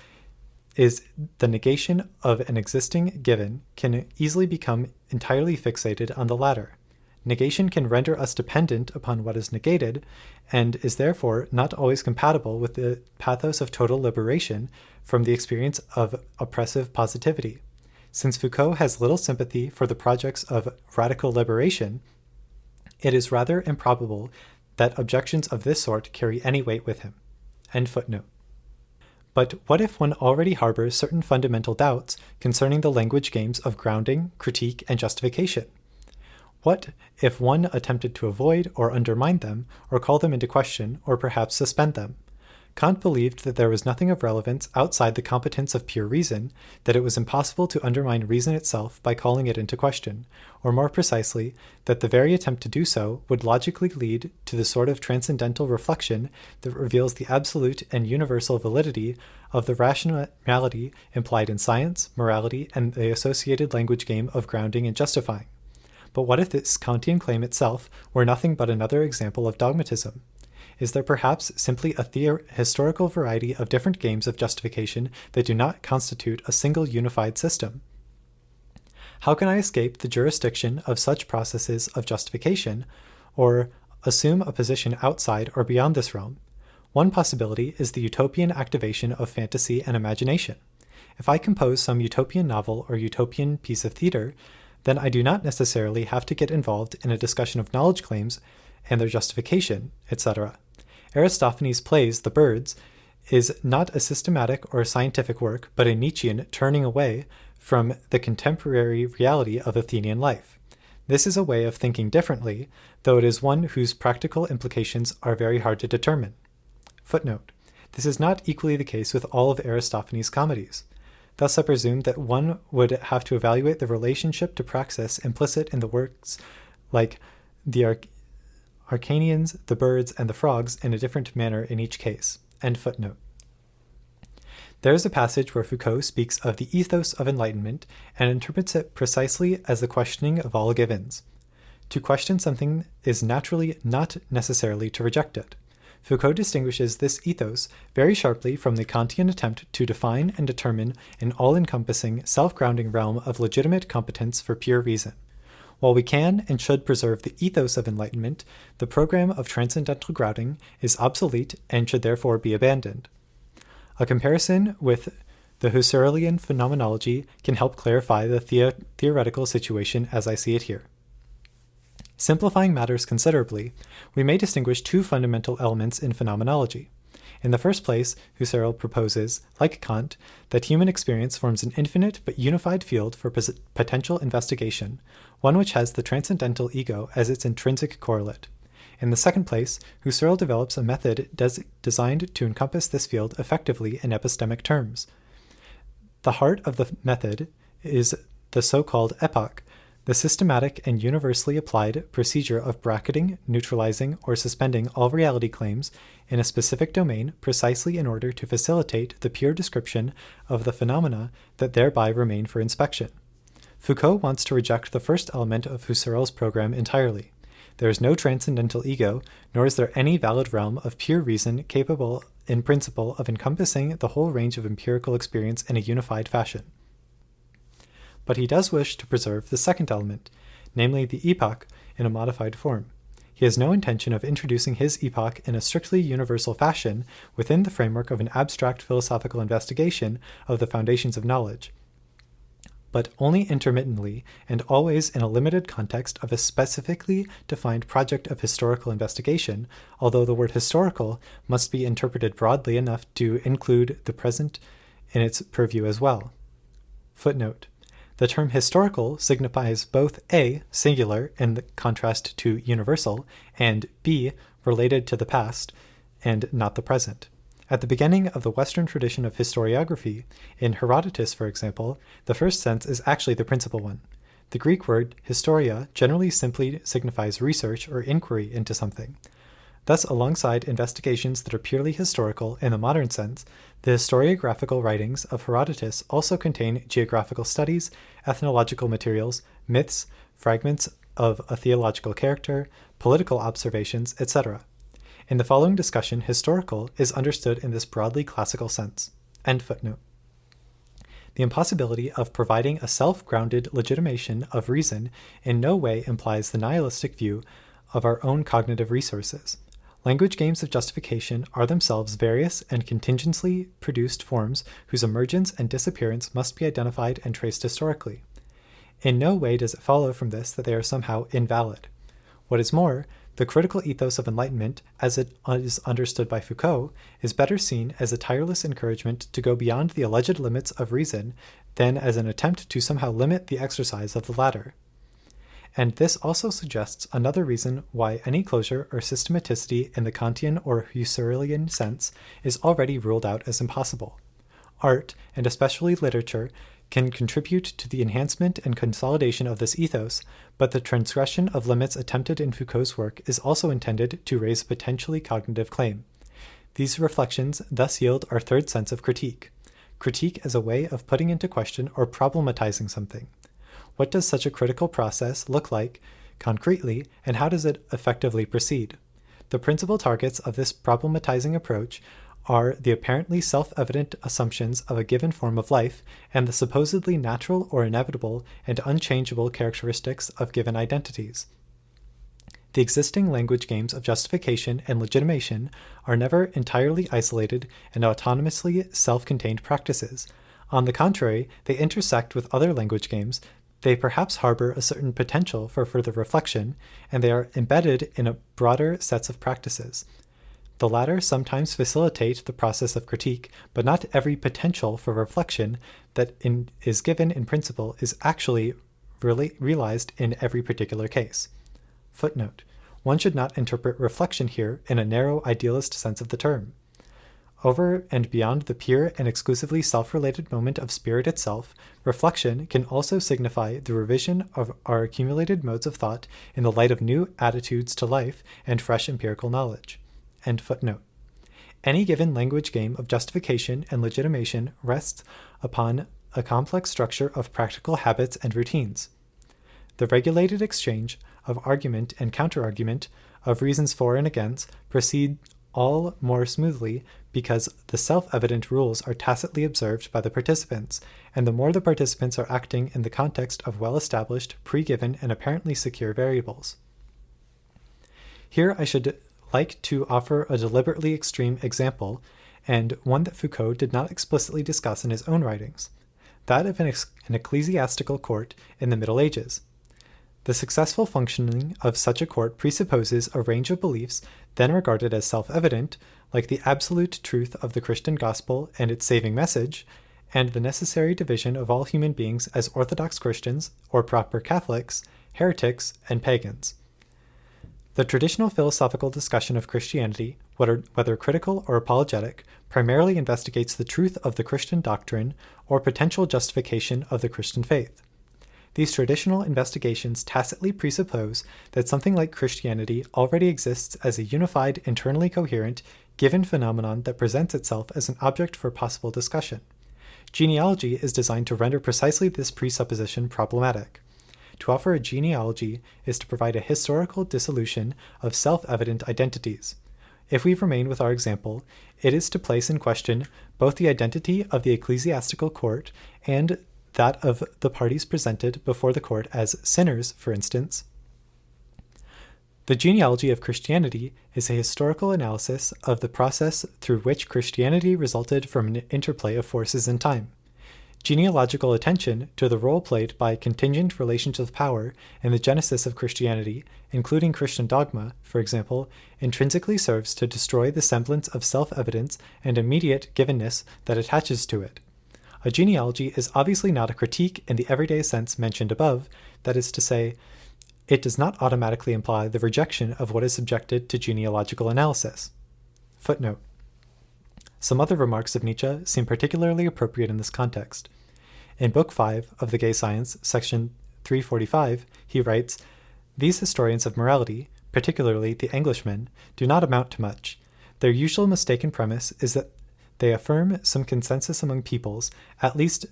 is the negation of an existing given can easily become entirely fixated on the latter. Negation can render us dependent upon what is negated, and is therefore not always compatible with the pathos of total liberation from the experience of oppressive positivity. Since Foucault has little sympathy for the projects of radical liberation, it is rather improbable that objections of this sort carry any weight with him. End footnote. But what if one already harbors certain fundamental doubts concerning the language games of grounding, critique, and justification? What if one attempted to avoid or undermine them, or call them into question, or perhaps suspend them? Kant believed that there was nothing of relevance outside the competence of pure reason, that it was impossible to undermine reason itself by calling it into question, or more precisely, that the very attempt to do so would logically lead to the sort of transcendental reflection that reveals the absolute and universal validity of the rationality implied in science, morality, and the associated language game of grounding and justifying. But what if this Kantian claim itself were nothing but another example of dogmatism? Is there perhaps simply a historical variety of different games of justification that do not constitute a single unified system? How can I escape the jurisdiction of such processes of justification, or assume a position outside or beyond this realm? One possibility is the utopian activation of fantasy and imagination. If I compose some utopian novel or utopian piece of theater, then I do not necessarily have to get involved in a discussion of knowledge claims and their justification, etc. Aristophanes' plays, The Birds, is not a systematic or a scientific work, but a Nietzschean turning away from the contemporary reality of Athenian life. This is a way of thinking differently, though it is one whose practical implications are very hard to determine. Footnote. This is not equally the case with all of Aristophanes' comedies. Thus I presume that one would have to evaluate the relationship to praxis implicit in the works like the Arcanians, the Birds, and the Frogs in a different manner in each case. End footnote. There is a passage where Foucault speaks of the ethos of enlightenment and interprets it precisely as the questioning of all givens. To question something is naturally not necessarily to reject it. Foucault distinguishes this ethos very sharply from the Kantian attempt to define and determine an all-encompassing, self-grounding realm of legitimate competence for pure reason. While we can and should preserve the ethos of enlightenment, the program of transcendental grounding is obsolete and should therefore be abandoned. A comparison with the Husserlian phenomenology can help clarify the theoretical situation as I see it here. Simplifying matters considerably, we may distinguish two fundamental elements in phenomenology. In the first place, Husserl proposes, like Kant, that human experience forms an infinite but unified field for potential investigation, one which has the transcendental ego as its intrinsic correlate. In the second place, Husserl develops a method designed to encompass this field effectively in epistemic terms. The heart of the method is the so-called epoch, The systematic and universally applied procedure of bracketing, neutralizing, or suspending all reality claims in a specific domain precisely in order to facilitate the pure description of the phenomena that thereby remain for inspection. Foucault wants to reject the first element of Husserl's program entirely. There is no transcendental ego, nor is there any valid realm of pure reason capable in principle of encompassing the whole range of empirical experience in a unified fashion. But he does wish to preserve the second element, namely the epoch, in a modified form. He has no intention of introducing his epoch in a strictly universal fashion within the framework of an abstract philosophical investigation of the foundations of knowledge, but only intermittently and always in a limited context of a specifically defined project of historical investigation, although the word historical must be interpreted broadly enough to include the present in its purview as well. Footnote. The term historical signifies both A, singular in contrast to universal, and B, related to the past and not the present. At the beginning of the Western tradition of historiography, in Herodotus, for example, the first sense is actually the principal one. The Greek word historia generally simply signifies research or inquiry into something. Thus, alongside investigations that are purely historical in the modern sense, the historiographical writings of Herodotus also contain geographical studies, ethnological materials, myths, fragments of a theological character, political observations, etc. In the following discussion, historical is understood in this broadly classical sense. End footnote. The impossibility of providing a self-grounded legitimation of reason in no way implies the nihilistic view of our own cognitive resources. Language games of justification are themselves various and contingently produced forms whose emergence and disappearance must be identified and traced historically. In no way does it follow from this that they are somehow invalid. What is more, the critical ethos of enlightenment, as it is understood by Foucault, is better seen as a tireless encouragement to go beyond the alleged limits of reason than as an attempt to somehow limit the exercise of the latter. And this also suggests another reason why any closure or systematicity in the Kantian or Husserlian sense is already ruled out as impossible. Art, and especially literature, can contribute to the enhancement and consolidation of this ethos, but the transgression of limits attempted in Foucault's work is also intended to raise a potentially cognitive claim. These reflections thus yield our third sense of critique. Critique as a way of putting into question or problematizing something. What does such a critical process look like concretely, and how does it effectively proceed? The principal targets of this problematizing approach are the apparently self-evident assumptions of a given form of life and the supposedly natural or inevitable and unchangeable characteristics of given identities. The existing language games of justification and legitimation are never entirely isolated and autonomously self-contained practices. On the contrary, they intersect with other language games. They perhaps harbor a certain potential for further reflection, and they are embedded in a broader sets of practices. The latter sometimes facilitate the process of critique, but not every potential for reflection that is given in principle is actually realized in every particular case. Footnote. One should not interpret reflection here in a narrow idealist sense of the term. Over and beyond the pure and exclusively self-related moment of spirit itself, reflection can also signify the revision of our accumulated modes of thought in the light of new attitudes to life and fresh empirical knowledge. End footnote. Any given language game of justification and legitimation rests upon a complex structure of practical habits and routines. The regulated exchange of argument and counterargument, of reasons for and against, proceed all more smoothly because the self-evident rules are tacitly observed by the participants, and the more the participants are acting in the context of well-established, pre-given, and apparently secure variables. Here I should like to offer a deliberately extreme example, and one that Foucault did not explicitly discuss in his own writings, that of an ecclesiastical court in the Middle Ages. The successful functioning of such a court presupposes a range of beliefs then regarded as self-evident, like the absolute truth of the Christian gospel and its saving message, and the necessary division of all human beings as Orthodox Christians, or proper Catholics, heretics, and pagans. The traditional philosophical discussion of Christianity, whether critical or apologetic, primarily investigates the truth of the Christian doctrine or potential justification of the Christian faith. These traditional investigations tacitly presuppose that something like Christianity already exists as a unified, internally coherent, given phenomenon that presents itself as an object for possible discussion. Genealogy is designed to render precisely this presupposition problematic. To offer a genealogy is to provide a historical dissolution of self-evident identities. If we remain with our example, it is to place in question both the identity of the ecclesiastical court and that of the parties presented before the court as sinners, for instance. The genealogy of Christianity is a historical analysis of the process through which Christianity resulted from an interplay of forces in time. Genealogical attention to the role played by contingent relations of power in the genesis of Christianity, including Christian dogma, for example, intrinsically serves to destroy the semblance of self-evidence and immediate givenness that attaches to it. A genealogy is obviously not a critique in the everyday sense mentioned above, that is to say, it does not automatically imply the rejection of what is subjected to genealogical analysis. Footnote. Some other remarks of Nietzsche seem particularly appropriate in this context. In Book 5 of The Gay Science, section 345, he writes, "These historians of morality, particularly the Englishmen, do not amount to much. Their usual mistaken premise is that they affirm some consensus among peoples, at least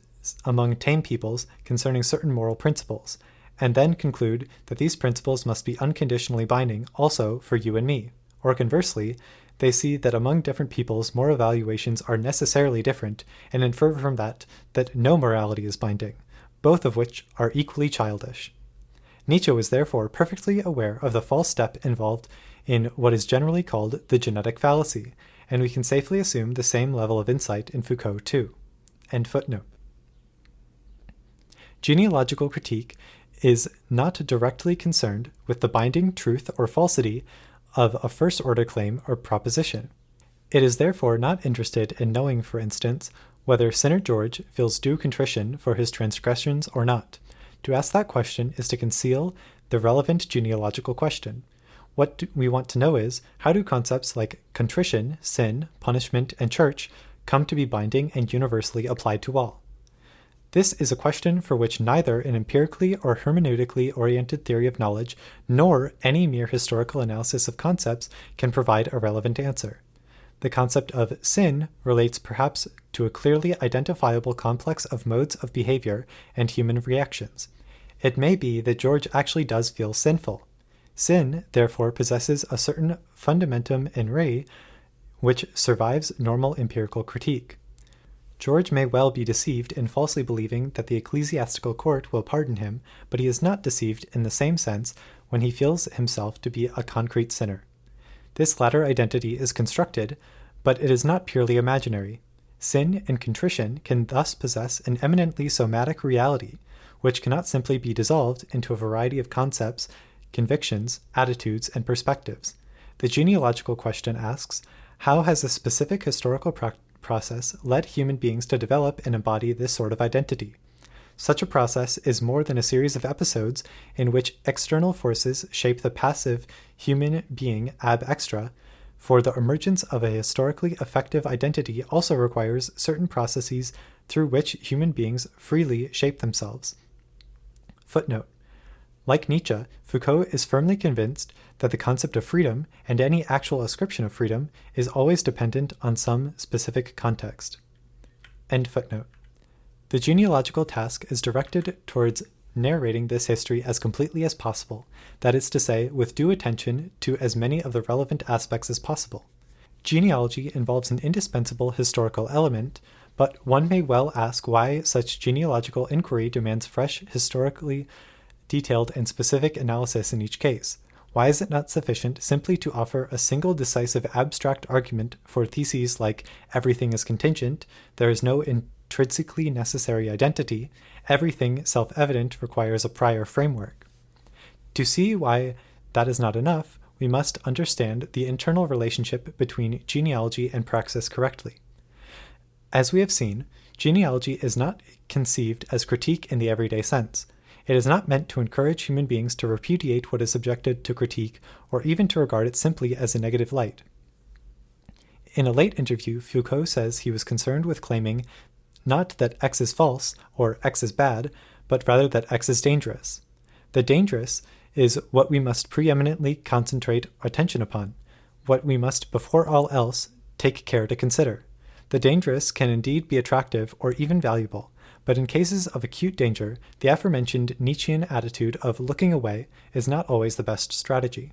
among tame peoples, concerning certain moral principles, and then conclude that these principles must be unconditionally binding also for you and me. Or conversely, they see that among different peoples moral valuations are necessarily different, and infer from that no morality is binding, both of which are equally childish." Nietzsche was therefore perfectly aware of the false step involved in what is generally called the genetic fallacy, and we can safely assume the same level of insight in Foucault too. End footnote. Genealogical critique is not directly concerned with the binding truth or falsity of a first-order claim or proposition. It is therefore not interested in knowing, for instance, whether Sinner George feels due contrition for his transgressions or not. To ask that question is to conceal the relevant genealogical question. What we want to know is, how do concepts like contrition, sin, punishment, and church come to be binding and universally applied to all? This is a question for which neither an empirically or hermeneutically oriented theory of knowledge, nor any mere historical analysis of concepts can provide a relevant answer. The concept of sin relates perhaps to a clearly identifiable complex of modes of behavior and human reactions. It may be that George actually does feel sinful. Sin, therefore, possesses a certain fundamentum in re, which survives normal empirical critique. George may well be deceived in falsely believing that the ecclesiastical court will pardon him, but he is not deceived in the same sense when he feels himself to be a concrete sinner. This latter identity is constructed, but it is not purely imaginary. Sin and contrition can thus possess an eminently somatic reality, which cannot simply be dissolved into a variety of concepts, convictions, attitudes, and perspectives. The genealogical question asks, how has a specific historical process led human beings to develop and embody this sort of identity? Such a process is more than a series of episodes in which external forces shape the passive human being ab extra, for the emergence of a historically effective identity also requires certain processes through which human beings freely shape themselves. Footnote. Like Nietzsche, Foucault is firmly convinced that the concept of freedom and any actual ascription of freedom is always dependent on some specific context. End footnote. The genealogical task is directed towards narrating this history as completely as possible, that is to say, with due attention to as many of the relevant aspects as possible. Genealogy involves an indispensable historical element, but one may well ask why such genealogical inquiry demands fresh, historically detailed and specific analysis in each case. Why is it not sufficient simply to offer a single decisive abstract argument for theses like everything is contingent, there is no intrinsically necessary identity, everything self-evident requires a prior framework? To see why that is not enough, we must understand the internal relationship between genealogy and praxis correctly. As we have seen, genealogy is not conceived as critique in the everyday sense. It is not meant to encourage human beings to repudiate what is subjected to critique or even to regard it simply as a negative light. In a late interview, Foucault says he was concerned with claiming not that X is false or X is bad, but rather that X is dangerous. The dangerous is what we must preeminently concentrate attention upon, what we must before all else take care to consider. The dangerous can indeed be attractive or even valuable, but in cases of acute danger, the aforementioned Nietzschean attitude of looking away is not always the best strategy.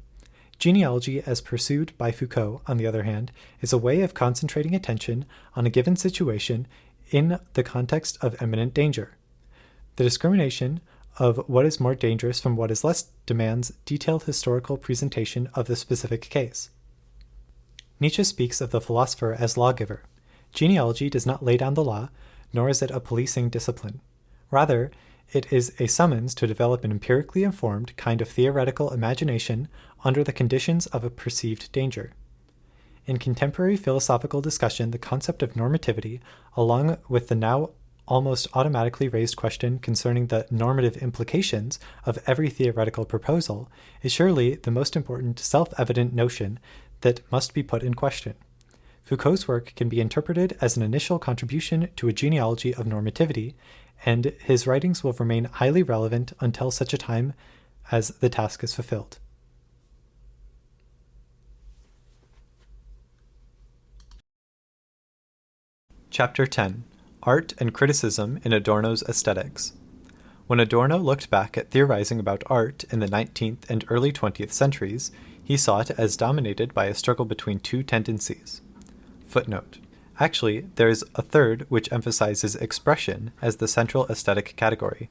Genealogy, as pursued by Foucault, on the other hand, is a way of concentrating attention on a given situation in the context of imminent danger. The discrimination of what is more dangerous from what is less demands detailed historical presentation of the specific case. Nietzsche speaks of the philosopher as lawgiver. Genealogy does not lay down the law, nor is it a policing discipline. Rather, it is a summons to develop an empirically informed kind of theoretical imagination under the conditions of a perceived danger. In contemporary philosophical discussion, the concept of normativity, along with the now almost automatically raised question concerning the normative implications of every theoretical proposal, is surely the most important self-evident notion that must be put in question. Foucault's work can be interpreted as an initial contribution to a genealogy of normativity, and his writings will remain highly relevant until such a time as the task is fulfilled. Chapter 10. Art and Criticism in Adorno's Aesthetics. When Adorno looked back at theorizing about art in the 19th and early 20th centuries, he saw it as dominated by a struggle between two tendencies. Footnote. Actually, there is a third which emphasizes expression as the central aesthetic category.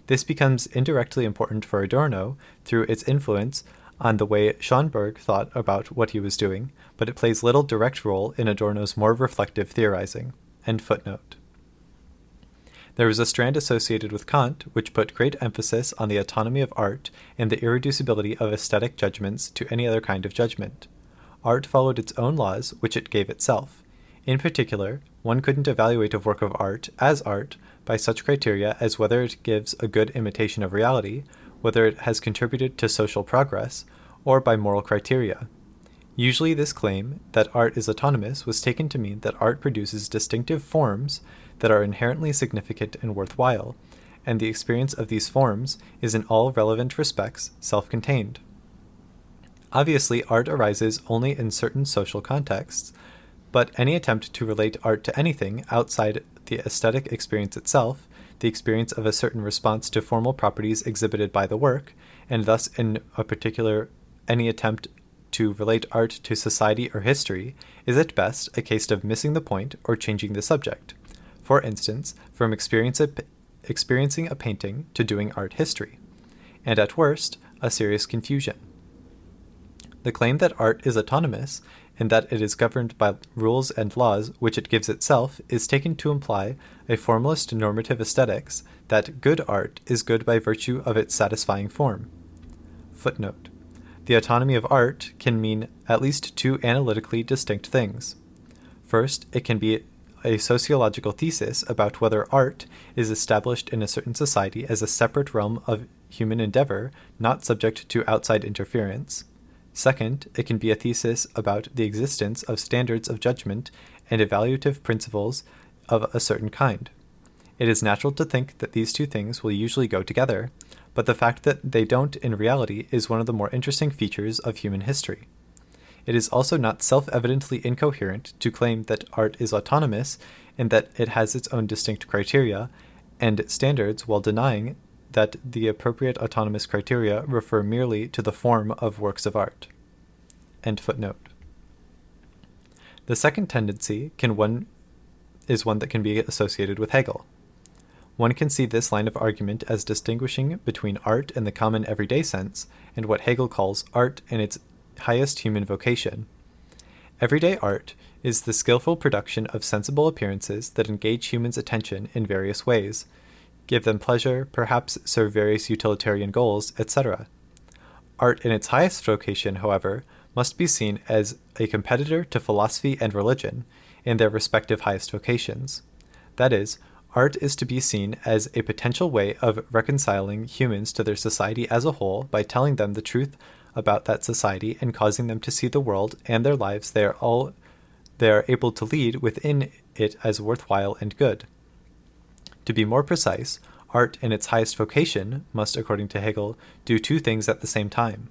This becomes indirectly important for Adorno through its influence on the way Schönberg thought about what he was doing, but it plays little direct role in Adorno's more reflective theorizing. End footnote. There was a strand associated with Kant which put great emphasis on the autonomy of art and the irreducibility of aesthetic judgments to any other kind of judgment. Art followed its own laws, which it gave itself. In particular, one couldn't evaluate a work of art as art by such criteria as whether it gives a good imitation of reality, whether it has contributed to social progress, or by moral criteria. Usually this claim that art is autonomous was taken to mean that art produces distinctive forms that are inherently significant and worthwhile, and the experience of these forms is in all relevant respects self-contained. Obviously, art arises only in certain social contexts, but any attempt to relate art to anything outside the aesthetic experience itself, the experience of a certain response to formal properties exhibited by the work, and thus in a particular any attempt to relate art to society or history, is at best a case of missing the point or changing the subject. For instance, from experiencing a painting to doing art history, and at worst, a serious confusion. The claim that art is autonomous and that it is governed by rules and laws which it gives itself is taken to imply a formalist normative aesthetics that good art is good by virtue of its satisfying form. Footnote. The autonomy of art can mean at least two analytically distinct things. First, it can be a sociological thesis about whether art is established in a certain society as a separate realm of human endeavor, not subject to outside interference. Second, it can be a thesis about the existence of standards of judgment and evaluative principles of a certain kind. It is natural to think that these two things will usually go together, but the fact that they don't in reality is one of the more interesting features of human history. It is also not self-evidently incoherent to claim that art is autonomous and that it has its own distinct criteria and standards while denying that the appropriate autonomous criteria refer merely to the form of works of art. End footnote. The second tendency is one that can be associated with Hegel. One can see this line of argument as distinguishing between art in the common everyday sense and what Hegel calls art in its highest human vocation. Everyday art is the skillful production of sensible appearances that engage humans' attention in various ways, give them pleasure, perhaps serve various utilitarian goals, etc. Art in its highest vocation, however, must be seen as a competitor to philosophy and religion in their respective highest vocations. That is, art is to be seen as a potential way of reconciling humans to their society as a whole by telling them the truth about that society and causing them to see the world and their lives they are able to lead within it as worthwhile and good. To be more precise, art in its highest vocation must, according to Hegel, do two things at the same time.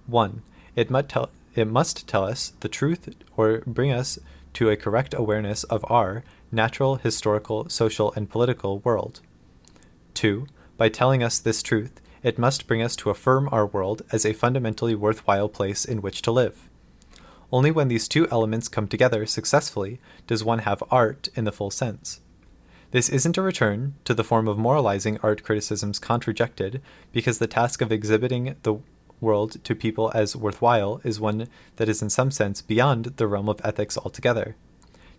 1. It must tell us the truth or bring us to a correct awareness of our natural, historical, social, and political world. 2. By telling us this truth, it must bring us to affirm our world as a fundamentally worthwhile place in which to live. Only when these two elements come together successfully does one have art in the full sense. This isn't a return to the form of moralizing art criticisms contrajected, because the task of exhibiting the world to people as worthwhile is one that is in some sense beyond the realm of ethics altogether.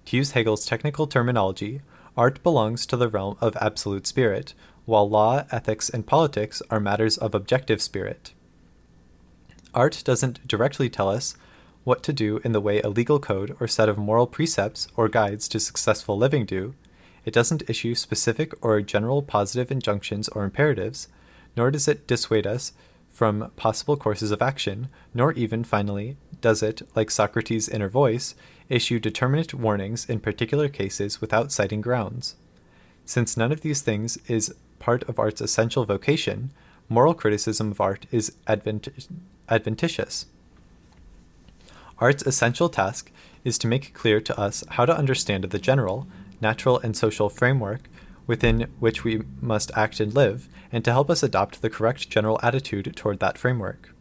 To use Hegel's technical terminology, art belongs to the realm of absolute spirit, while law, ethics, and politics are matters of objective spirit. Art doesn't directly tell us what to do in the way a legal code or set of moral precepts or guides to successful living do. It doesn't issue specific or general positive injunctions or imperatives, nor does it dissuade us from possible courses of action, nor even, finally, does it, like Socrates' inner voice, issue determinate warnings in particular cases without citing grounds. Since none of these things is part of art's essential vocation, moral criticism of art is adventitious. Art's essential task is to make clear to us how to understand the general, natural, and social framework within which we must act and live, and to help us adopt the correct general attitude toward that framework.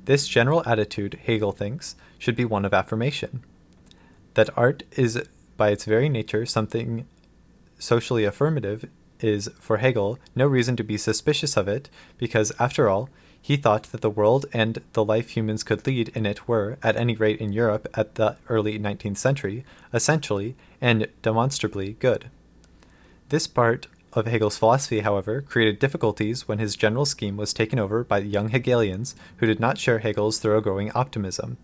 This general attitude, Hegel thinks, should be one of affirmation. That art is, by its very nature, something socially affirmative is, for Hegel, no reason to be suspicious of it, because, after all, he thought that the world and the life humans could lead in it were, at any rate in Europe at the early 19th century, essentially and demonstrably good. This part of Hegel's philosophy, however, created difficulties when his general scheme was taken over by the young Hegelians who did not share Hegel's thoroughgoing optimism.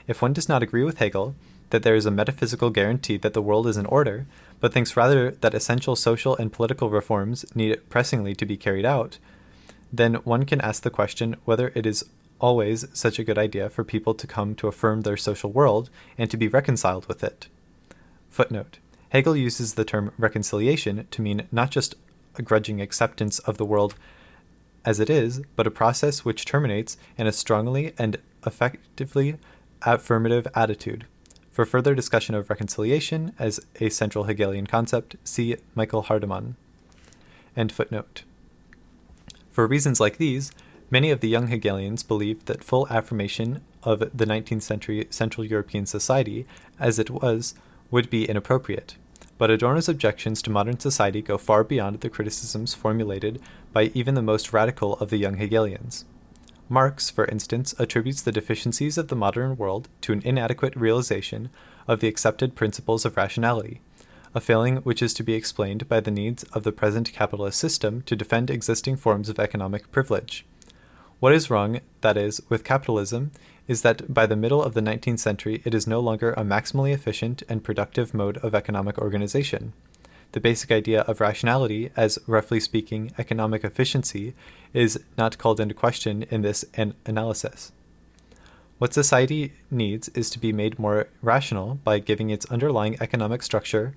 If one does not agree with Hegel that there is a metaphysical guarantee that the world is in order, but thinks rather that essential social and political reforms need pressingly to be carried out, then one can ask the question whether it is always such a good idea for people to come to affirm their social world and to be reconciled with it. Footnote. Hegel uses the term reconciliation to mean not just a grudging acceptance of the world as it is, but a process which terminates in a strongly and effectively affirmative attitude. For further discussion of reconciliation as a central Hegelian concept, see Michael Hardeman. End footnote. For reasons like these, many of the young Hegelians believed that full affirmation of the 19th century Central European society as it was would be inappropriate. But Adorno's objections to modern society go far beyond the criticisms formulated by even the most radical of the young Hegelians. Marx, for instance, attributes the deficiencies of the modern world to an inadequate realization of the accepted principles of rationality, a failing which is to be explained by the needs of the present capitalist system to defend existing forms of economic privilege. What is wrong, that is, with capitalism, is that by the middle of the 19th century it is no longer a maximally efficient and productive mode of economic organization. The basic idea of rationality, as roughly speaking economic efficiency, is not called into question in this analysis. What society needs is to be made more rational by giving its underlying economic structure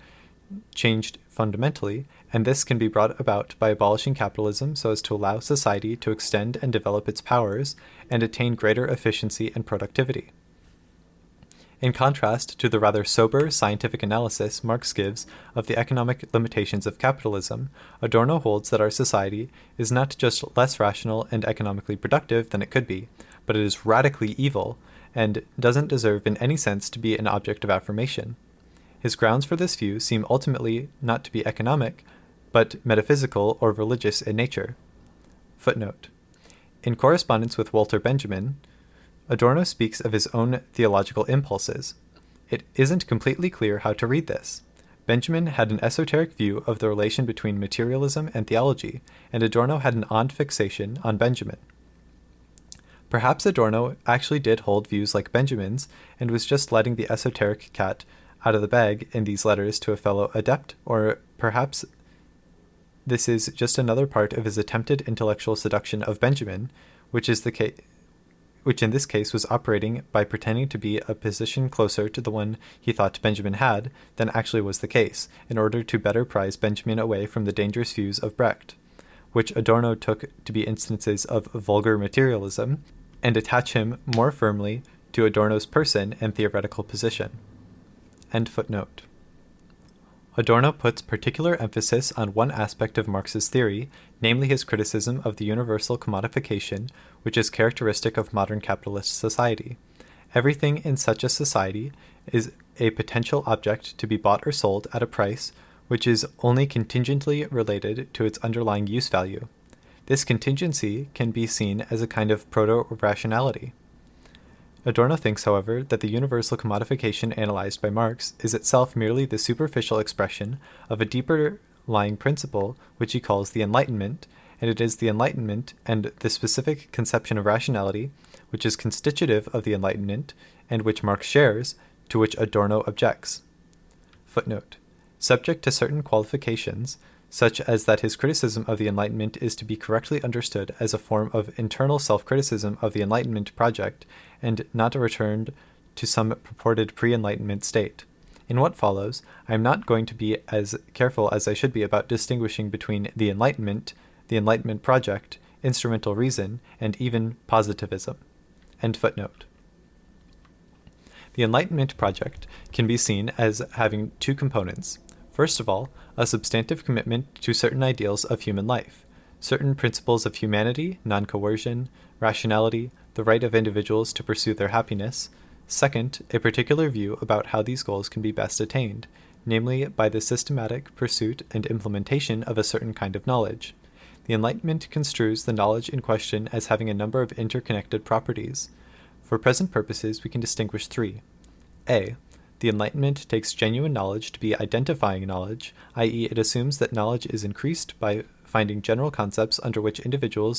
changed fundamentally, and this can be brought about by abolishing capitalism so as to allow society to extend and develop its powers and attain greater efficiency and productivity. In contrast to the rather sober scientific analysis Marx gives of the economic limitations of capitalism, Adorno holds that our society is not just less rational and economically productive than it could be, but it is radically evil and doesn't deserve in any sense to be an object of affirmation. His grounds for this view seem ultimately not to be economic, but metaphysical or religious in nature. Footnote. In correspondence with Walter Benjamin, Adorno speaks of his own theological impulses. It isn't completely clear how to read this. Benjamin had an esoteric view of the relation between materialism and theology, and Adorno had an odd fixation on Benjamin. Perhaps Adorno actually did hold views like Benjamin's and was just letting the esoteric cat out of the bag in these letters to a fellow adept, or perhaps this is just another part of his attempted intellectual seduction of Benjamin, which in this case was operating by pretending to be a position closer to the one he thought Benjamin had than actually was the case, in order to better prize Benjamin away from the dangerous views of Brecht. which Adorno took to be instances of vulgar materialism, and attach him more firmly to Adorno's person and theoretical position. End footnote. Adorno puts particular emphasis on one aspect of Marx's theory, namely his criticism of the universal commodification which is characteristic of modern capitalist society. Everything in such a society is a potential object to be bought or sold at a price which is only contingently related to its underlying use value. This contingency can be seen as a kind of proto-rationality. Adorno thinks, however, that the universal commodification analyzed by Marx is itself merely the superficial expression of a deeper-lying principle which he calls the Enlightenment, and it is the Enlightenment and the specific conception of rationality which is constitutive of the Enlightenment and which Marx shares, to which Adorno objects. Footnote. Subject to certain qualifications, such as that his criticism of the Enlightenment is to be correctly understood as a form of internal self-criticism of the Enlightenment project, and not a return to some purported pre-Enlightenment state. In what follows, I am not going to be as careful as I should be about distinguishing between the Enlightenment project, instrumental reason, and even positivism. End footnote. The Enlightenment project can be seen as having two components. First of all, a substantive commitment to certain ideals of human life, certain principles of humanity, non-coercion, rationality, the right of individuals to pursue their happiness. Second, a particular view about how these goals can be best attained, namely by the systematic pursuit and implementation of a certain kind of knowledge. The Enlightenment construes the knowledge in question as having a number of interconnected properties. For present purposes, we can distinguish three. A. The Enlightenment takes genuine knowledge to be identifying knowledge, i.e., it assumes that knowledge is increased by finding general concepts under which individual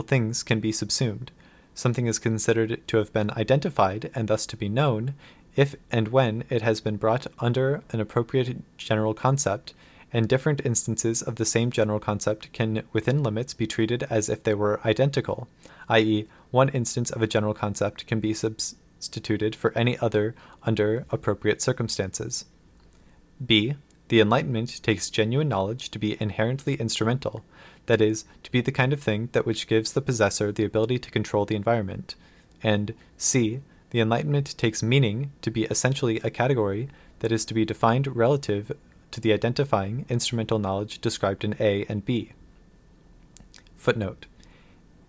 things can be subsumed. Something is considered to have been identified and thus to be known if and when it has been brought under an appropriate general concept, and different instances of the same general concept can, within limits, be treated as if they were identical, i.e., one instance of a general concept can be substituted for any other under appropriate circumstances. B. The Enlightenment takes genuine knowledge to be inherently instrumental, that is, to be the kind of thing that which gives the possessor the ability to control the environment. And C. The Enlightenment takes meaning to be essentially a category that is to be defined relative to the identifying instrumental knowledge described in A and B. Footnote.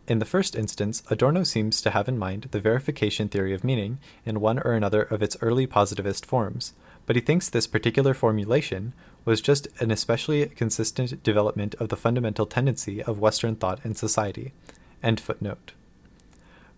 In the first instance, Adorno seems to have in mind the verification theory of meaning in one or another of its early positivist forms, but he thinks this particular formulation was just an especially consistent development of the fundamental tendency of Western thought and society. End footnote.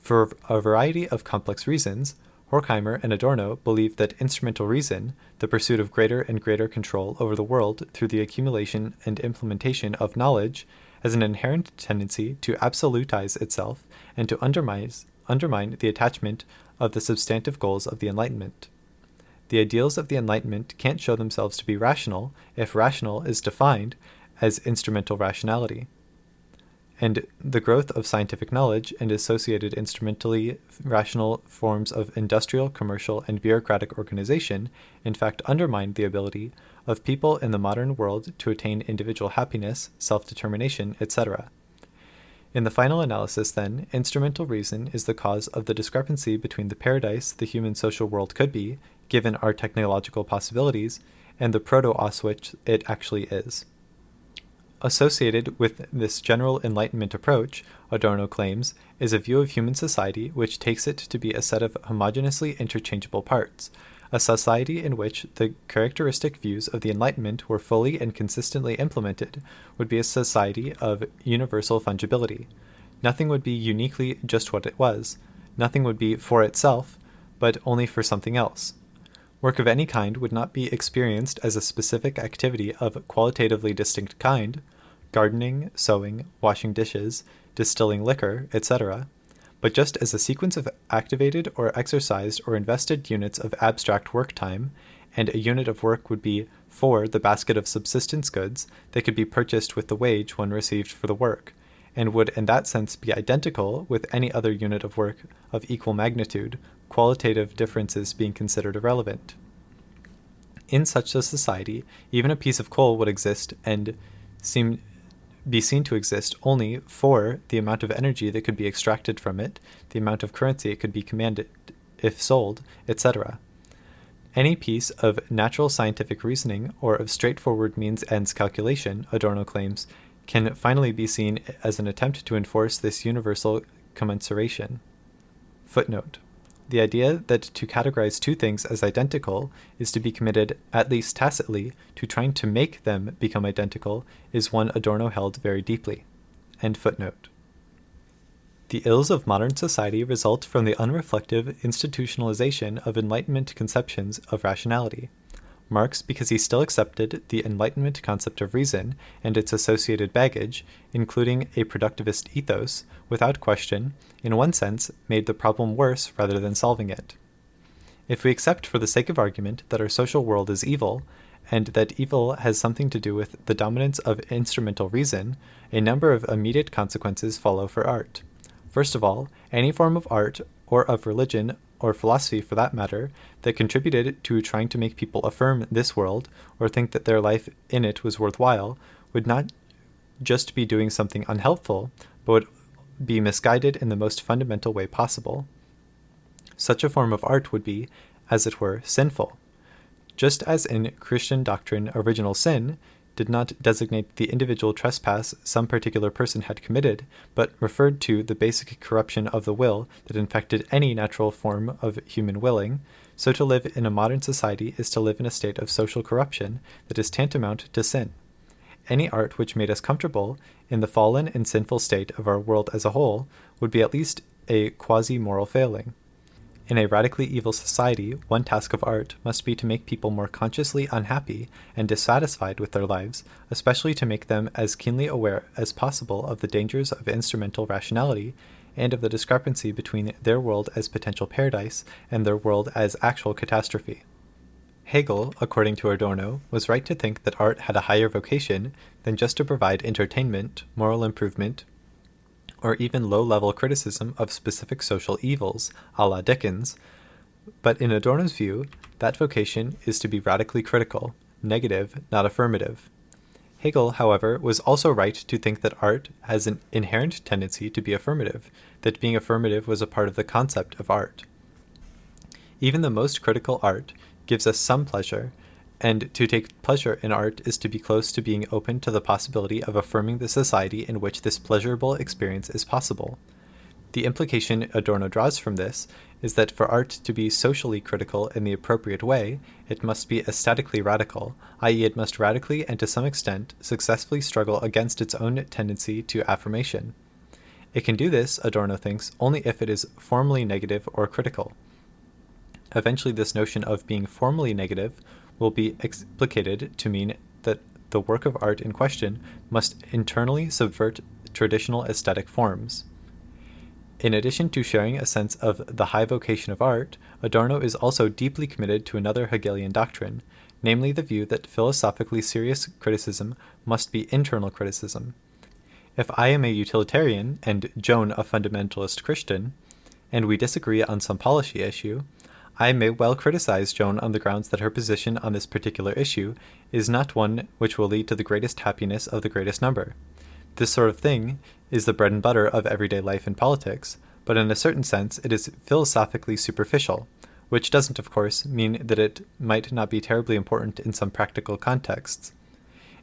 For a variety of complex reasons, Horkheimer and Adorno believed that instrumental reason, the pursuit of greater and greater control over the world through the accumulation and implementation of knowledge, has an inherent tendency to absolutize itself and to undermine the attachment of the substantive goals of the Enlightenment. The ideals of the Enlightenment can't show themselves to be rational if rational is defined as instrumental rationality. And the growth of scientific knowledge and associated instrumentally rational forms of industrial, commercial, and bureaucratic organization in fact undermine the ability of people in the modern world to attain individual happiness, self-determination, etc. In the final analysis, then, instrumental reason is the cause of the discrepancy between the paradise the human social world could be, given our technological possibilities, and the proto-os which it actually is. Associated with this general Enlightenment approach, Adorno claims, is a view of human society which takes it to be a set of homogeneously interchangeable parts. A society in which the characteristic views of the Enlightenment were fully and consistently implemented would be a society of universal fungibility. Nothing would be uniquely just what it was. Nothing would be for itself, but only for something else. Work of any kind would not be experienced as a specific activity of qualitatively distinct kind, gardening, sewing, washing dishes, distilling liquor, etc., but just as a sequence of activated or exercised or invested units of abstract work time, and a unit of work would be for the basket of subsistence goods that could be purchased with the wage one received for the work, and would in that sense be identical with any other unit of work of equal magnitude, qualitative differences being considered irrelevant. In such a society, even a piece of coal would exist and seem be seen to exist only for the amount of energy that could be extracted from it, the amount of currency it could be commanded if sold, etc. Any piece of natural scientific reasoning or of straightforward means ends calculation, Adorno claims, can finally be seen as an attempt to enforce this universal commensuration. Footnote. The idea that to categorize two things as identical is to be committed, at least tacitly, to trying to make them become identical is one Adorno held very deeply. End footnote. The ills of modern society result from the unreflective institutionalization of Enlightenment conceptions of rationality. Marx, because he still accepted the Enlightenment concept of reason and its associated baggage, including a productivist ethos, without question, in one sense, made the problem worse rather than solving it. If we accept for the sake of argument that our social world is evil, and that evil has something to do with the dominance of instrumental reason, a number of immediate consequences follow for art. First of all, any form of art, or of religion, or philosophy for that matter, that contributed to trying to make people affirm this world, or think that their life in it was worthwhile, would not just be doing something unhelpful, but would be misguided in the most fundamental way possible. Such a form of art would be, as it were, sinful. Just as in Christian doctrine original sin did not designate the individual trespass some particular person had committed, but referred to the basic corruption of the will that infected any natural form of human willing, so to live in a modern society is to live in a state of social corruption that is tantamount to sin. Any art which made us comfortable in the fallen and sinful state of our world as a whole would be at least a quasi-moral failing. In a radically evil society, one task of art must be to make people more consciously unhappy and dissatisfied with their lives, especially to make them as keenly aware as possible of the dangers of instrumental rationality and of the discrepancy between their world as potential paradise and their world as actual catastrophe. Hegel, according to Adorno, was right to think that art had a higher vocation than just to provide entertainment, moral improvement, or even low-level criticism of specific social evils, a la Dickens, but in Adorno's view, that vocation is to be radically critical, negative, not affirmative. Hegel, however, was also right to think that art has an inherent tendency to be affirmative, that being affirmative was a part of the concept of art. Even the most critical art gives us some pleasure, and to take pleasure in art is to be close to being open to the possibility of affirming the society in which this pleasurable experience is possible. The implication Adorno draws from this is that for art to be socially critical in the appropriate way, it must be aesthetically radical, i.e. it must radically and to some extent successfully struggle against its own tendency to affirmation. It can do this, Adorno thinks, only if it is formally negative or critical. Eventually this notion of being formally negative will be explicated to mean that the work of art in question must internally subvert traditional aesthetic forms. In addition to sharing a sense of the high vocation of art, Adorno is also deeply committed to another Hegelian doctrine, namely the view that philosophically serious criticism must be internal criticism. If I am a utilitarian and Joan a fundamentalist Christian, and we disagree on some policy issue, I may well criticize Joan on the grounds that her position on this particular issue is not one which will lead to the greatest happiness of the greatest number. This sort of thing is the bread and butter of everyday life in politics, but in a certain sense it is philosophically superficial, which doesn't, of course, mean that it might not be terribly important in some practical contexts.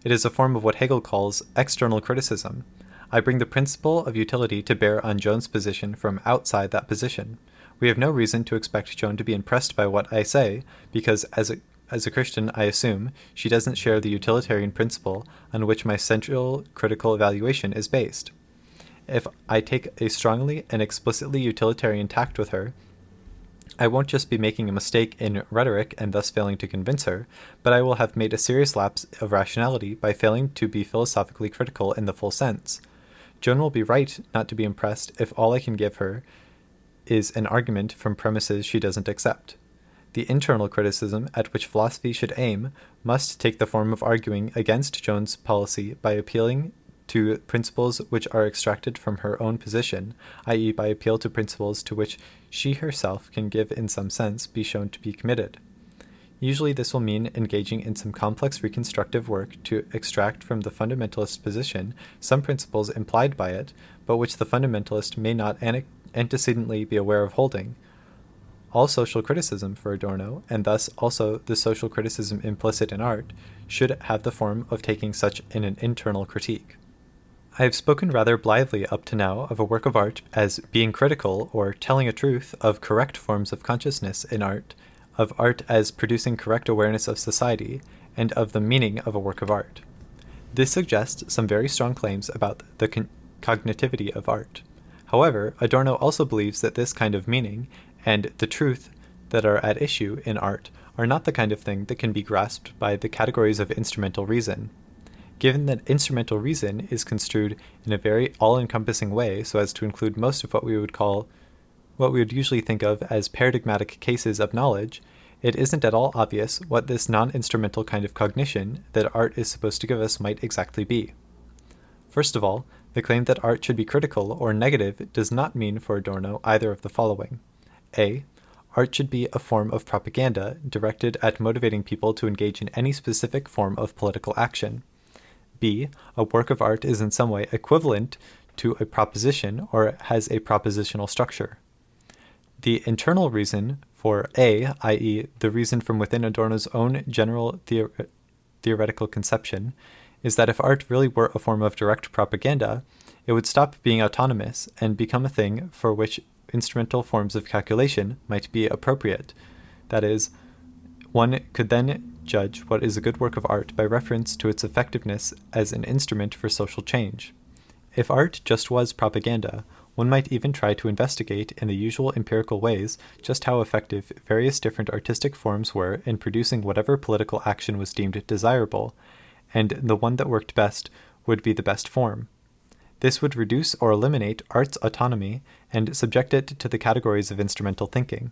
It is a form of what Hegel calls external criticism. I bring the principle of utility to bear on Joan's position from outside that position. We have no reason to expect Joan to be impressed by what I say, because as a Christian, I assume, she doesn't share the utilitarian principle on which my central critical evaluation is based. If I take a strongly and explicitly utilitarian tact with her, I won't just be making a mistake in rhetoric and thus failing to convince her, but I will have made a serious lapse of rationality by failing to be philosophically critical in the full sense. Joan will be right not to be impressed if all I can give her is an argument from premises she doesn't accept. The internal criticism at which philosophy should aim must take the form of arguing against Joan's policy by appealing to principles which are extracted from her own position, i.e. by appeal to principles to which she herself can give in some sense be shown to be committed. Usually this will mean engaging in some complex reconstructive work to extract from the fundamentalist position some principles implied by it, but which the fundamentalist may not antecedently be aware of holding. All social criticism for Adorno, and thus also the social criticism implicit in art, should have the form of taking such an internal critique. I have spoken rather blithely up to now of a work of art as being critical or telling a truth of correct forms of consciousness in art, of art as producing correct awareness of society, and of the meaning of a work of art. This suggests some very strong claims about the cognitivity of art. However, Adorno also believes that this kind of meaning and the truth that are at issue in art are not the kind of thing that can be grasped by the categories of instrumental reason. Given that instrumental reason is construed in a very all-encompassing way so as to include most of what we would usually think of as paradigmatic cases of knowledge, it isn't at all obvious what this non-instrumental kind of cognition that art is supposed to give us might exactly be. First of all, the claim that art should be critical or negative does not mean for Adorno either of the following. A. Art should be a form of propaganda directed at motivating people to engage in any specific form of political action. B. A work of art is in some way equivalent to a proposition or has a propositional structure. The internal reason for A, i.e., the reason from within Adorno's own general theoretical conception, is that if art really were a form of direct propaganda, it would stop being autonomous and become a thing for which instrumental forms of calculation might be appropriate. That is, one could then judge what is a good work of art by reference to its effectiveness as an instrument for social change. If art just was propaganda, one might even try to investigate in the usual empirical ways just how effective various different artistic forms were in producing whatever political action was deemed desirable, and the one that worked best would be the best form. This would reduce or eliminate art's autonomy and subject it to the categories of instrumental thinking.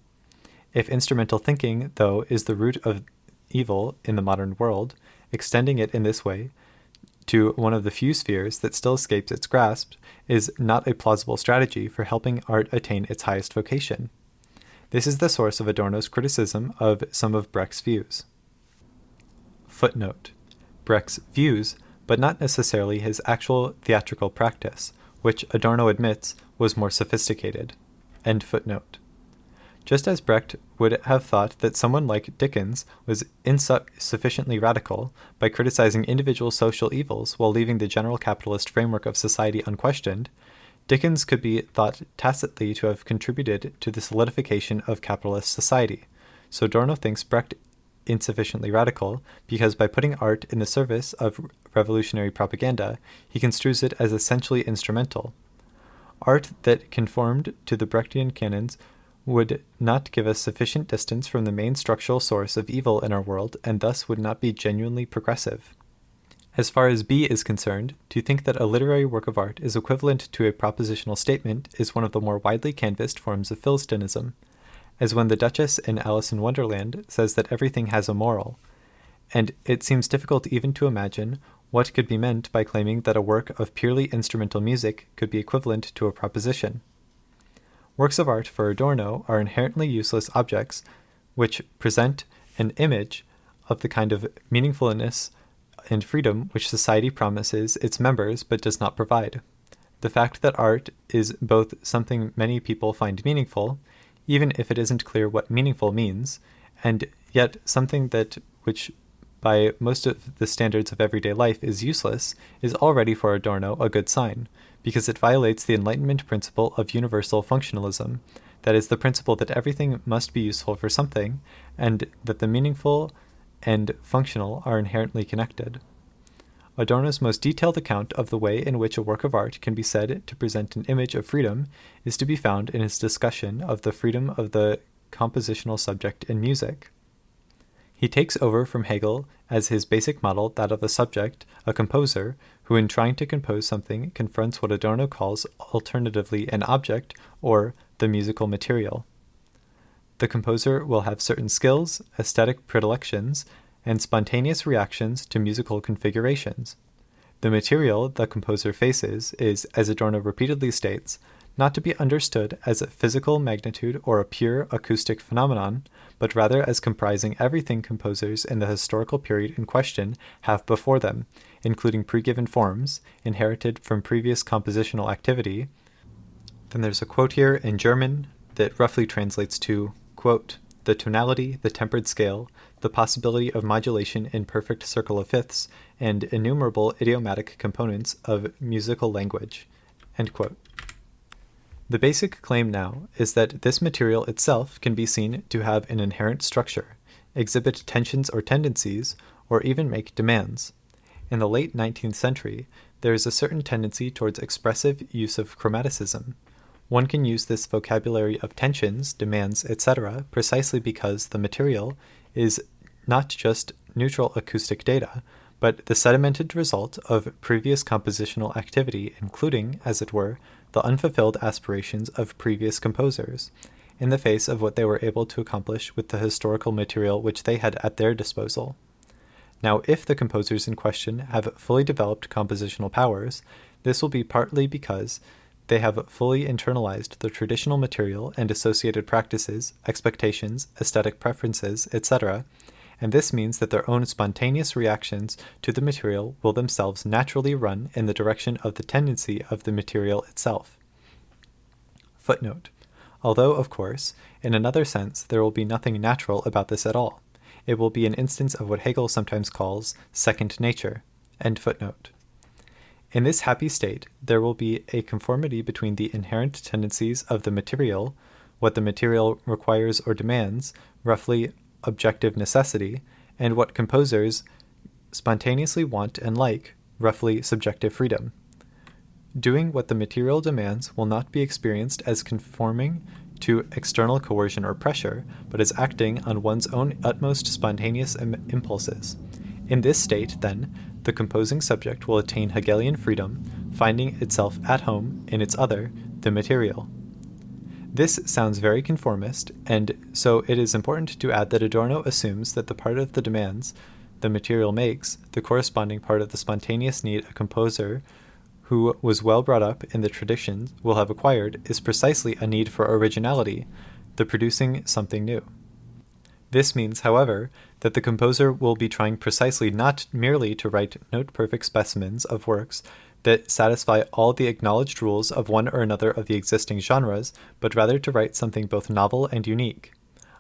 If instrumental thinking, though, is the root of evil in the modern world, extending it in this way to one of the few spheres that still escapes its grasp is not a plausible strategy for helping art attain its highest vocation. This is the source of Adorno's criticism of some of Brecht's views. Footnote: Brecht's views, but not necessarily his actual theatrical practice, which Adorno admits was more sophisticated. End footnote. Just as Brecht would have thought that someone like Dickens was insufficiently radical by criticizing individual social evils while leaving the general capitalist framework of society unquestioned, Dickens could be thought tacitly to have contributed to the solidification of capitalist society. So Adorno thinks Brecht insufficiently radical because by putting art in the service of revolutionary propaganda, he construes it as essentially instrumental. Art that conformed to the Brechtian canons would not give us sufficient distance from the main structural source of evil in our world and thus would not be genuinely progressive. As far as B is concerned, to think that a literary work of art is equivalent to a propositional statement is one of the more widely canvassed forms of Philistinism, as when the Duchess in Alice in Wonderland says that everything has a moral, and it seems difficult even to imagine what could be meant by claiming that a work of purely instrumental music could be equivalent to a proposition. Works of art for Adorno are inherently useless objects which present an image of the kind of meaningfulness and freedom which society promises its members but does not provide. The fact that art is both something many people find meaningful, even if it isn't clear what meaningful means, and yet something that which by most of the standards of everyday life is useless, is already for Adorno a good sign, because it violates the Enlightenment principle of universal functionalism, that is, the principle that everything must be useful for something, and that the meaningful and functional are inherently connected. Adorno's most detailed account of the way in which a work of art can be said to present an image of freedom is to be found in his discussion of the freedom of the compositional subject in music. He takes over from Hegel as his basic model that of a subject, a composer, who in trying to compose something confronts what Adorno calls alternatively an object, or the musical material. The composer will have certain skills, aesthetic predilections, and spontaneous reactions to musical configurations. The material the composer faces is, as Adorno repeatedly states, not to be understood as a physical magnitude or a pure acoustic phenomenon, but rather as comprising everything composers in the historical period in question have before them, including pre-given forms, inherited from previous compositional activity. Then there's a quote here in German that roughly translates to, quote, the tonality, the tempered scale, the possibility of modulation in perfect circle of fifths, and innumerable idiomatic components of musical language, end quote. The basic claim now is that this material itself can be seen to have an inherent structure, exhibit tensions or tendencies, or even make demands. In the late 19th century, there is a certain tendency towards expressive use of chromaticism. One can use this vocabulary of tensions, demands, etc. precisely because the material is not just neutral acoustic data, but the sedimented result of previous compositional activity, including, as it were, the unfulfilled aspirations of previous composers, in the face of what they were able to accomplish with the historical material which they had at their disposal. Now, if the composers in question have fully developed compositional powers, this will be partly because they have fully internalized the traditional material and associated practices, expectations, aesthetic preferences, etc., and this means that their own spontaneous reactions to the material will themselves naturally run in the direction of the tendency of the material itself. Footnote. Although, of course, in another sense, there will be nothing natural about this at all. It will be an instance of what Hegel sometimes calls second nature. End footnote. In this happy state, there will be a conformity between the inherent tendencies of the material, what the material requires or demands, roughly objective necessity, and what composers spontaneously want and like, roughly subjective freedom. Doing what the material demands will not be experienced as conforming to external coercion or pressure, but as acting on one's own utmost spontaneous impulses. In this state, then, the composing subject will attain Hegelian freedom, finding itself at home in its other, the material. This sounds very conformist, and so it is important to add that Adorno assumes that the part of the demands the material makes, the corresponding part of the spontaneous need a composer who was well brought up in the traditions will have acquired, is precisely a need for originality, the producing something new. This means, however, that the composer will be trying precisely not merely to write note-perfect specimens of works that satisfy all the acknowledged rules of one or another of the existing genres, but rather to write something both novel and unique.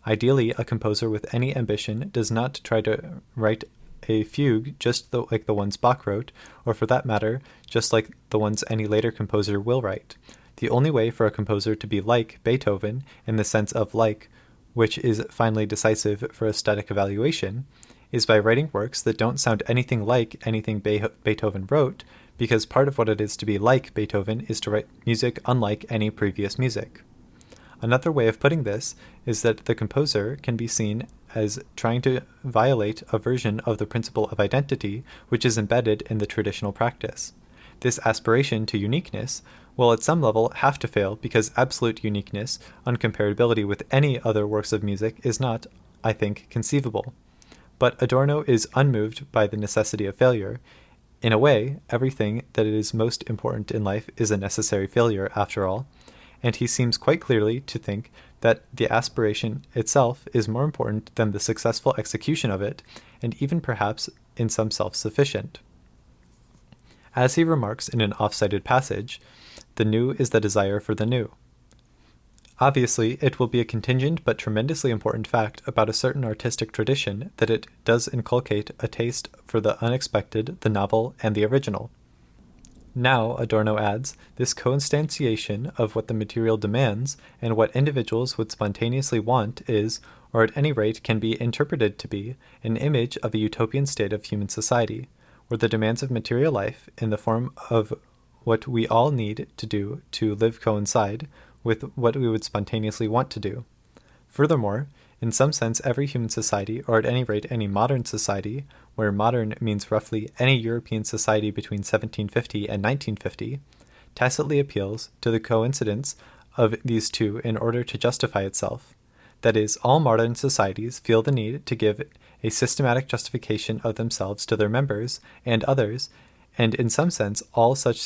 Ideally, a composer with any ambition does not try to write a fugue just like the ones Bach wrote, or for that matter, just like the ones any later composer will write. The only way for a composer to be like Beethoven, in the sense of like, which is finally decisive for aesthetic evaluation, is by writing works that don't sound anything like anything Beethoven wrote, because part of what it is to be like Beethoven is to write music unlike any previous music. Another way of putting this is that the composer can be seen as trying to violate a version of the principle of identity which is embedded in the traditional practice. This aspiration to uniqueness will at some level have to fail because absolute uniqueness, uncomparability with any other works of music, is not, I think, conceivable. But Adorno is unmoved by the necessity of failure. In a way, everything that is most important in life is a necessary failure, after all, and he seems quite clearly to think that the aspiration itself is more important than the successful execution of it, and even perhaps in some self-sufficient. As he remarks in an off-cited passage, the new is the desire for the new. Obviously, it will be a contingent but tremendously important fact about a certain artistic tradition that it does inculcate a taste for the unexpected, the novel, and the original. Now, Adorno adds, this coinstantiation of what the material demands and what individuals would spontaneously want is, or at any rate can be interpreted to be, an image of a utopian state of human society, where the demands of material life, in the form of what we all need to do to live, coincide with what we would spontaneously want to do. Furthermore, in some sense, every human society, or at any rate any modern society, where modern means roughly any European society between 1750 and 1950, tacitly appeals to the coincidence of these two in order to justify itself. That is, all modern societies feel the need to give a systematic justification of themselves to their members and others, and in some sense all such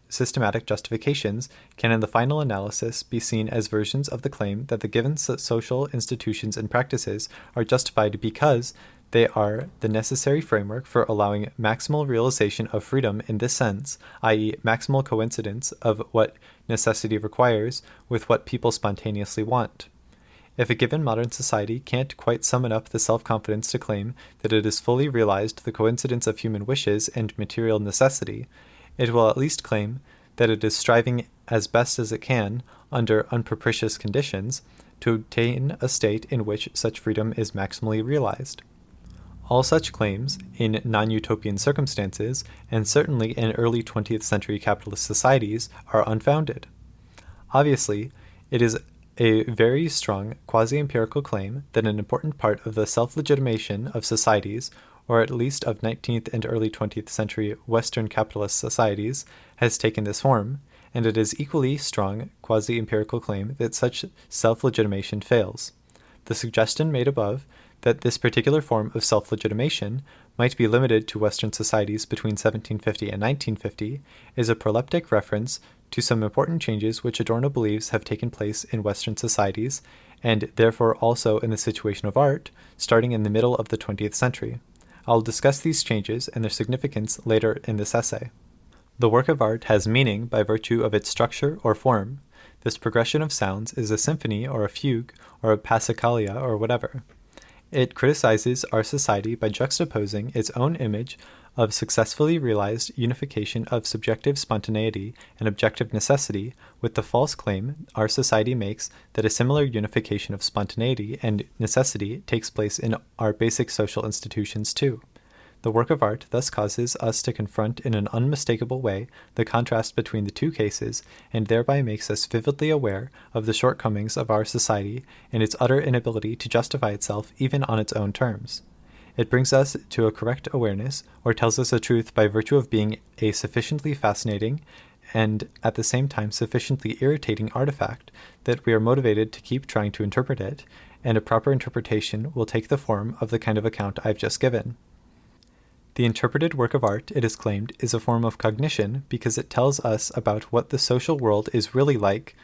systematic justifications can in the final analysis be seen as versions of the claim that the given social institutions and practices are justified because they are the necessary framework for allowing maximal realization of freedom in this sense, i.e., maximal coincidence of what necessity requires with what people spontaneously want. If a given modern society can't quite summon up the self-confidence to claim that it has fully realized the coincidence of human wishes and material necessity, it will at least claim that it is striving as best as it can, under unpropitious conditions, to obtain a state in which such freedom is maximally realized. All such claims, in non-utopian circumstances, and certainly in early 20th century capitalist societies, are unfounded. Obviously, it is a very strong quasi-empirical claim that an important part of the self-legitimation of societies, or at least of 19th and early 20th century Western capitalist societies, has taken this form, and it is equally strong quasi-empirical claim that such self-legitimation fails. The suggestion made above that this particular form of self-legitimation might be limited to Western societies between 1750 and 1950 is a proleptic reference to some important changes which Adorno believes have taken place in Western societies, and therefore also in the situation of art, starting in the middle of the 20th century. I'll discuss these changes and their significance later in this essay. The work of art has meaning by virtue of its structure or form. This progression of sounds is a symphony or a fugue or a passacaglia or whatever. It criticizes our society by juxtaposing its own image of successfully realized unification of subjective spontaneity and objective necessity with the false claim our society makes that a similar unification of spontaneity and necessity takes place in our basic social institutions too. The work of art thus causes us to confront in an unmistakable way the contrast between the two cases, and thereby makes us vividly aware of the shortcomings of our society and its utter inability to justify itself even on its own terms. It brings us to a correct awareness, or tells us a truth by virtue of being a sufficiently fascinating and at the same time sufficiently irritating artifact that we are motivated to keep trying to interpret it, and a proper interpretation will take the form of the kind of account I've just given. The interpreted work of art, it is claimed, is a form of cognition because it tells us about what the social world is really like,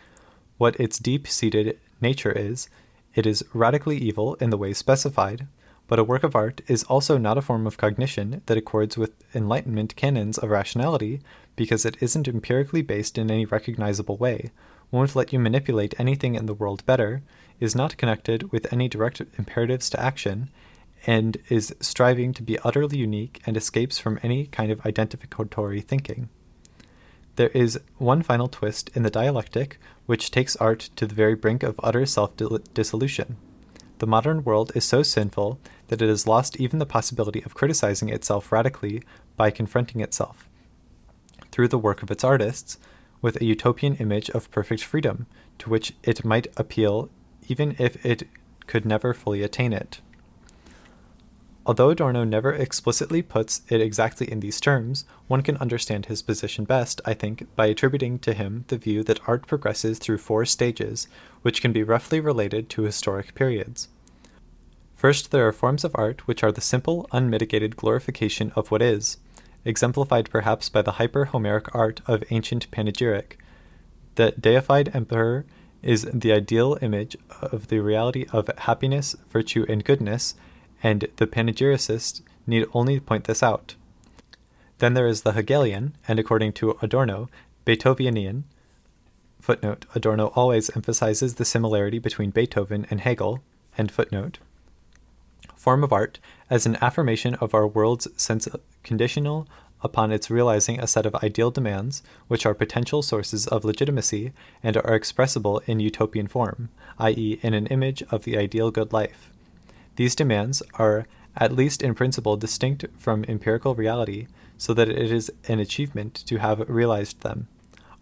what its deep-seated nature is. It is radically evil in the way specified, but a work of art is also not a form of cognition that accords with Enlightenment canons of rationality because it isn't empirically based in any recognizable way, won't let you manipulate anything in the world better, is not connected with any direct imperatives to action, and is striving to be utterly unique and escapes from any kind of identificatory thinking. There is one final twist in the dialectic which takes art to the very brink of utter self-dissolution. The modern world is so sinful that it has lost even the possibility of criticizing itself radically by confronting itself, through the work of its artists, with a utopian image of perfect freedom, to which it might appeal even if it could never fully attain it. Although Adorno never explicitly puts it exactly in these terms, one can understand his position best, I think, by attributing to him the view that art progresses through 4 stages, which can be roughly related to historic periods. First, there are forms of art which are the simple, unmitigated glorification of what is, exemplified perhaps by the hyper-Homeric art of ancient panegyric. The deified emperor is the ideal image of the reality of happiness, virtue, and goodness, and the panegyricist need only point this out. Then there is the Hegelian, and according to Adorno, Beethovenian. Footnote: Adorno always emphasizes the similarity between Beethoven and Hegel. End footnote. Form of art as an affirmation of our world's sense conditional upon its realizing a set of ideal demands, which are potential sources of legitimacy and are expressible in utopian form, i.e., in an image of the ideal good life. These demands are, at least in principle, distinct from empirical reality, so that it is an achievement to have realized them.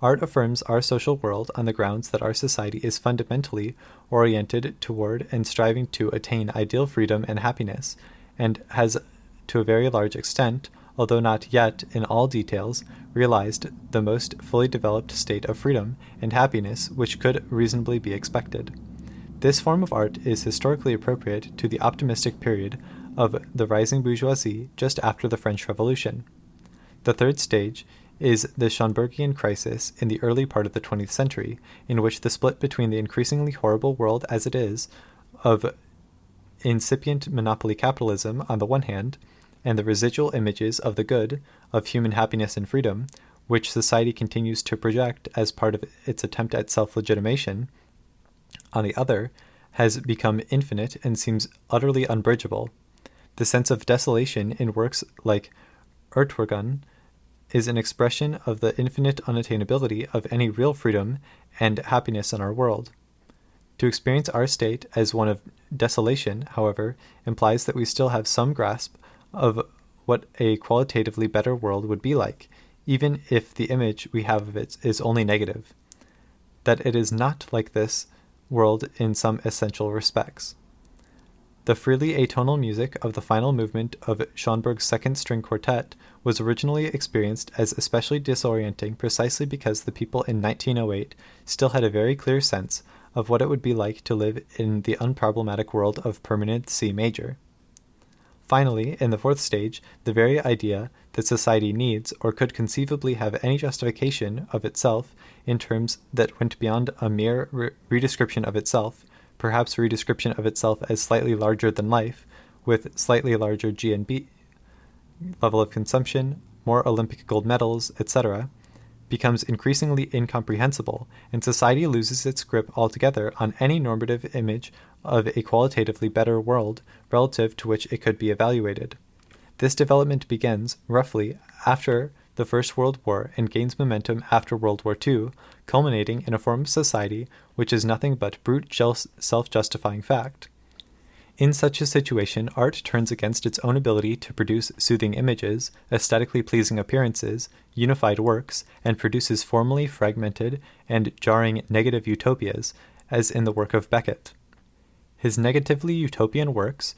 Art affirms our social world on the grounds that our society is fundamentally oriented toward and striving to attain ideal freedom and happiness, and has, to a very large extent, although not yet in all details, realized the most fully developed state of freedom and happiness which could reasonably be expected. This form of art is historically appropriate to the optimistic period of the rising bourgeoisie just after the French Revolution. The third stage is the Schönbergian crisis in the early part of the 20th century, in which the split between the increasingly horrible world as it is of incipient monopoly capitalism on the one hand, and the residual images of the good, of human happiness and freedom, which society continues to project as part of its attempt at self-legitimation, on the other, has become infinite and seems utterly unbridgeable. The sense of desolation in works like Drunken is an expression of the infinite unattainability of any real freedom and happiness in our world. To experience our state as one of desolation, however, implies that we still have some grasp of what a qualitatively better world would be like, even if the image we have of it is only negative. That it is not like this world in some essential respects. The freely atonal music of the final movement of Schönberg's second string quartet was originally experienced as especially disorienting precisely because the people in 1908 still had a very clear sense of what it would be like to live in the unproblematic world of permanent C major. Finally, in the fourth stage, the very idea that society needs or could conceivably have any justification of itself in terms that went beyond a mere redescription of itself, perhaps redescription of itself as slightly larger than life, with slightly larger G and B level of consumption, more Olympic gold medals, etc., becomes increasingly incomprehensible, and society loses its grip altogether on any normative image of a qualitatively better world relative to which it could be evaluated. This development begins, roughly, after the First World War and gains momentum after World War II, culminating in a form of society which is nothing but brute self-justifying fact. In such a situation, art turns against its own ability to produce soothing images, aesthetically pleasing appearances, unified works, and produces formally fragmented and jarring negative utopias, as in the work of Beckett. His negatively utopian works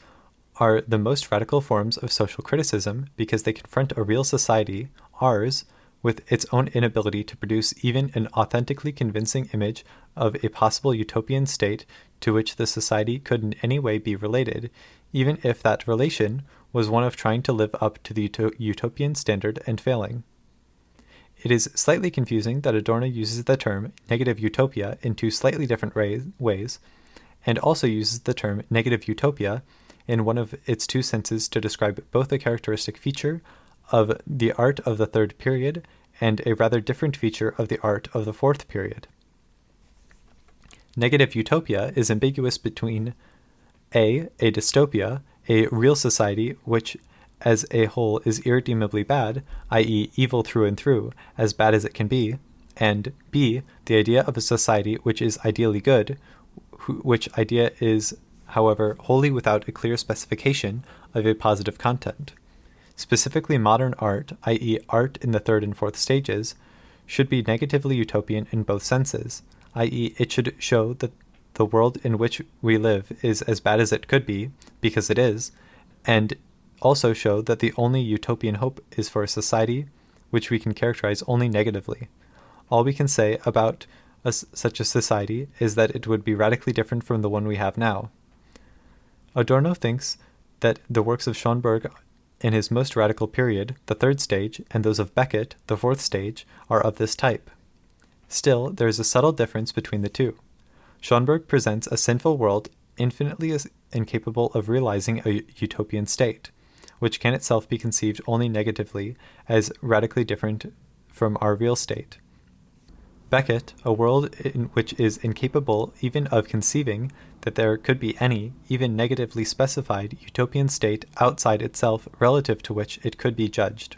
are the most radical forms of social criticism because they confront a real society, ours, with its own inability to produce even an authentically convincing image of a possible utopian state to which the society could in any way be related, even if that relation was one of trying to live up to the utopian standard and failing. It is slightly confusing that Adorno uses the term negative utopia in two slightly different ways, and also uses the term negative utopia in one of its two senses to describe both a characteristic feature of the art of the third period and a rather different feature of the art of the fourth period. Negative utopia is ambiguous between a dystopia, a real society which as a whole is irredeemably bad, i.e. evil through and through, as bad as it can be, and b, the idea of a society which is ideally good, which idea is, however, wholly without a clear specification of a positive content. Specifically modern art, i.e. art in the third and fourth stages, should be negatively utopian in both senses, i.e. it should show that the world in which we live is as bad as it could be, because it is, and also show that the only utopian hope is for a society which we can characterize only negatively. All we can say about such a society is that it would be radically different from the one we have now. Adorno thinks that the works of Schönberg in his most radical period, the third stage, and those of Beckett, the fourth stage, are of this type. Still, there is a subtle difference between the two. Schönberg presents a sinful world infinitely incapable of realizing a utopian state, which can itself be conceived only negatively as radically different from our real state. Beckett, a world which is incapable even of conceiving that there could be any, even negatively specified, utopian state outside itself relative to which it could be judged.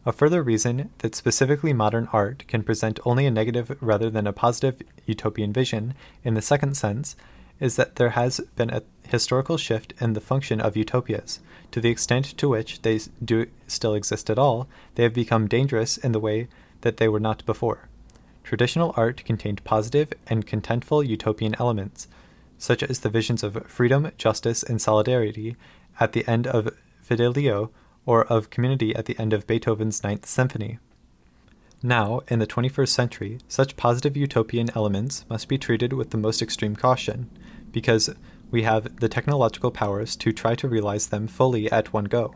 A further reason that specifically modern art can present only a negative rather than a positive utopian vision, in the second sense, is that there has been a historical shift in the function of utopias. To the extent to which they do still exist at all, they have become dangerous in the way that they were not before. Traditional art contained positive and contentful utopian elements, such as the visions of freedom, justice, and solidarity at the end of Fidelio, or of community at the end of Beethoven's Ninth Symphony. Now, in the 21st century, such positive utopian elements must be treated with the most extreme caution, because we have the technological powers to try to realize them fully at one go.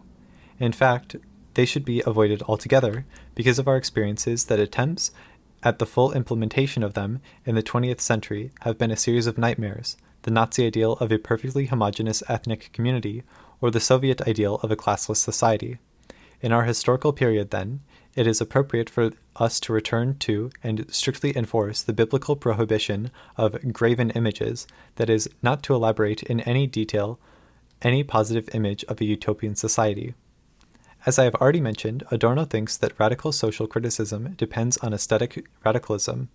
In fact, they should be avoided altogether because of our experiences that attempts at the full implementation of them in the 20th century have been a series of nightmares, the Nazi ideal of a perfectly homogeneous ethnic community, or the Soviet ideal of a classless society. In our historical period, then, it is appropriate for us to return to and strictly enforce the biblical prohibition of graven images, that is, not to elaborate in any detail any positive image of a utopian society. As I have already mentioned, Adorno thinks that radical social criticism depends on aesthetic radicalism,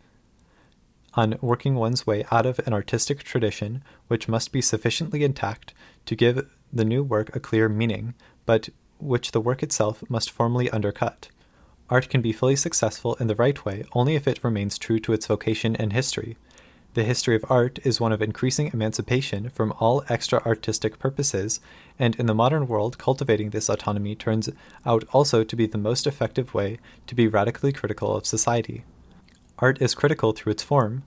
on working one's way out of an artistic tradition which must be sufficiently intact to give the new work a clear meaning, but which the work itself must formally undercut. Art can be fully successful in the right way only if it remains true to its vocation and history. The history of art is one of increasing emancipation from all extra-artistic purposes, and in the modern world cultivating this autonomy turns out also to be the most effective way to be radically critical of society. Art is critical through its form.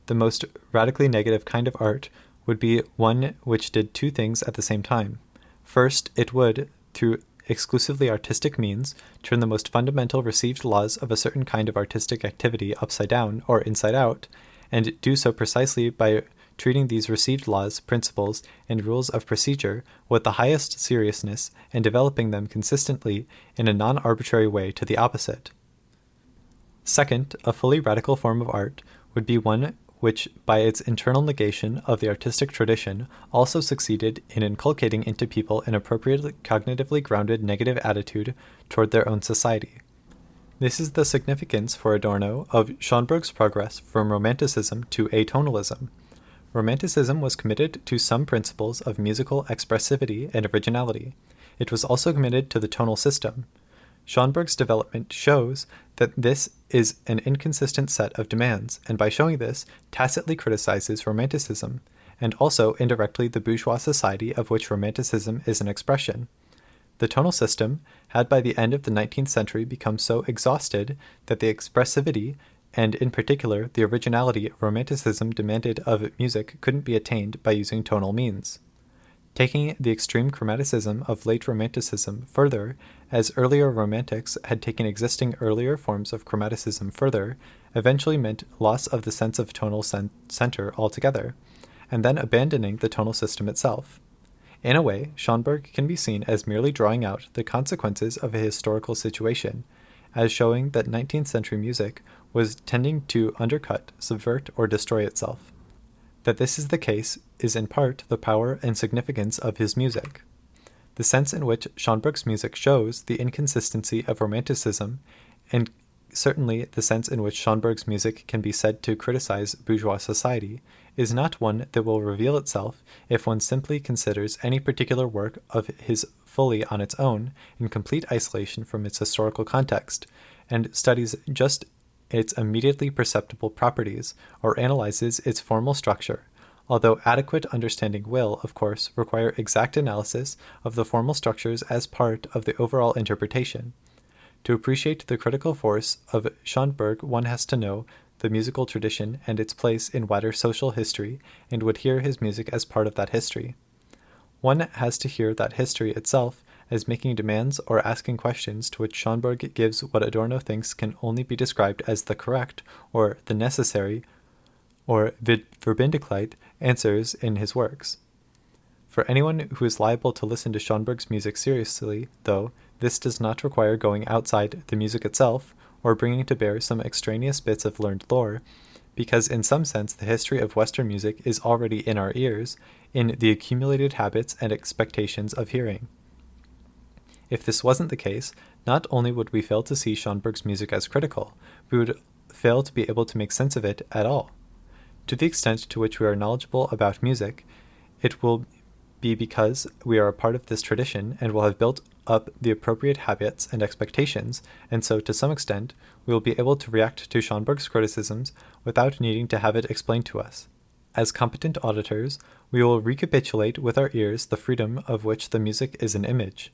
The most radically negative kind of art would be one which did two things at the same time. First, it would, through exclusively artistic means, turn the most fundamental received laws of a certain kind of artistic activity upside down or inside out, and do so precisely by treating these received laws, principles, and rules of procedure with the highest seriousness and developing them consistently in a non-arbitrary way to the opposite. Second, a fully radical form of art would be one which, by its internal negation of the artistic tradition, also succeeded in inculcating into people an appropriately cognitively grounded negative attitude toward their own society. This is the significance for Adorno of Schönberg's progress from Romanticism to atonalism. Romanticism was committed to some principles of musical expressivity and originality. It was also committed to the tonal system. Schönberg's development shows that this is an inconsistent set of demands, and by showing this, tacitly criticizes Romanticism, and also indirectly the bourgeois society of which Romanticism is an expression. The tonal system had by the end of the 19th century become so exhausted that the expressivity, and in particular the originality Romanticism demanded of music, couldn't be attained by using tonal means. Taking the extreme chromaticism of late Romanticism further, as earlier Romantics had taken existing earlier forms of chromaticism further, eventually meant loss of the sense of tonal center altogether, and then abandoning the tonal system itself. In a way, Schönberg can be seen as merely drawing out the consequences of a historical situation, as showing that 19th century music was tending to undercut, subvert, or destroy itself. That this is the case is in part the power and significance of his music. The sense in which Schönberg's music shows the inconsistency of Romanticism, and certainly the sense in which Schönberg's music can be said to criticize bourgeois society, is not one that will reveal itself if one simply considers any particular work of his fully on its own, in complete isolation from its historical context, and studies just its immediately perceptible properties, or analyzes its formal structure, although adequate understanding will, of course, require exact analysis of the formal structures as part of the overall interpretation. To appreciate the critical force of Schönberg, one has to know the musical tradition and its place in wider social history, and would hear his music as part of that history. One has to hear that history itself as making demands or asking questions to which Schönberg gives what Adorno thinks can only be described as the correct, or the necessary, or verbindlichkeit answers in his works. For anyone who is liable to listen to Schönberg's music seriously, though, this does not require going outside the music itself, or bringing to bear some extraneous bits of learned lore, because in some sense the history of Western music is already in our ears, in the accumulated habits and expectations of hearing. If this wasn't the case, not only would we fail to see Schönberg's music as critical, we would fail to be able to make sense of it at all. To the extent to which we are knowledgeable about music, it will be because we are a part of this tradition and will have built up the appropriate habits and expectations, and so to some extent we will be able to react to Schönberg's criticisms without needing to have it explained to us. As competent auditors, we will recapitulate with our ears the freedom of which the music is an image.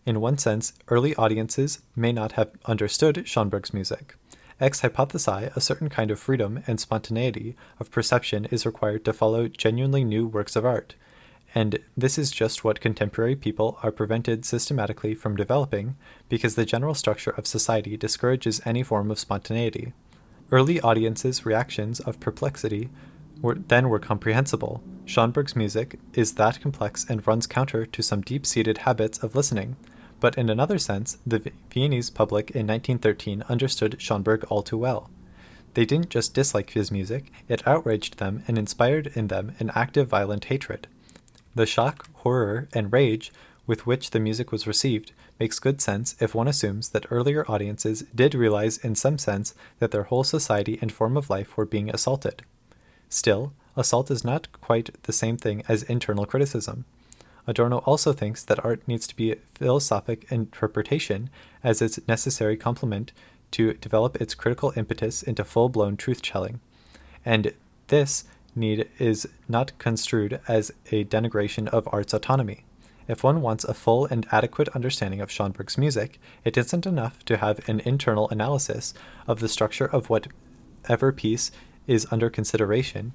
In one sense, early audiences may not have understood Schönberg's music. Ex hypothesi, a certain kind of freedom and spontaneity of perception is required to follow genuinely new works of art, and this is just what contemporary people are prevented systematically from developing because the general structure of society discourages any form of spontaneity. Early audiences' reactions of perplexity were comprehensible. Schönberg's music is that complex and runs counter to some deep-seated habits of listening, but in another sense, the Viennese public in 1913 understood Schönberg all too well. They didn't just dislike his music, it outraged them and inspired in them an active violent hatred. The shock, horror, and rage with which the music was received makes good sense if one assumes that earlier audiences did realize in some sense that their whole society and form of life were being assaulted. Still, assault is not quite the same thing as internal criticism. Adorno also thinks that art needs to be a philosophic interpretation as its necessary complement to develop its critical impetus into full-blown truth-telling, and this need is not construed as a denigration of art's autonomy. If one wants a full and adequate understanding of Schönberg's music, it isn't enough to have an internal analysis of the structure of whatever piece is under consideration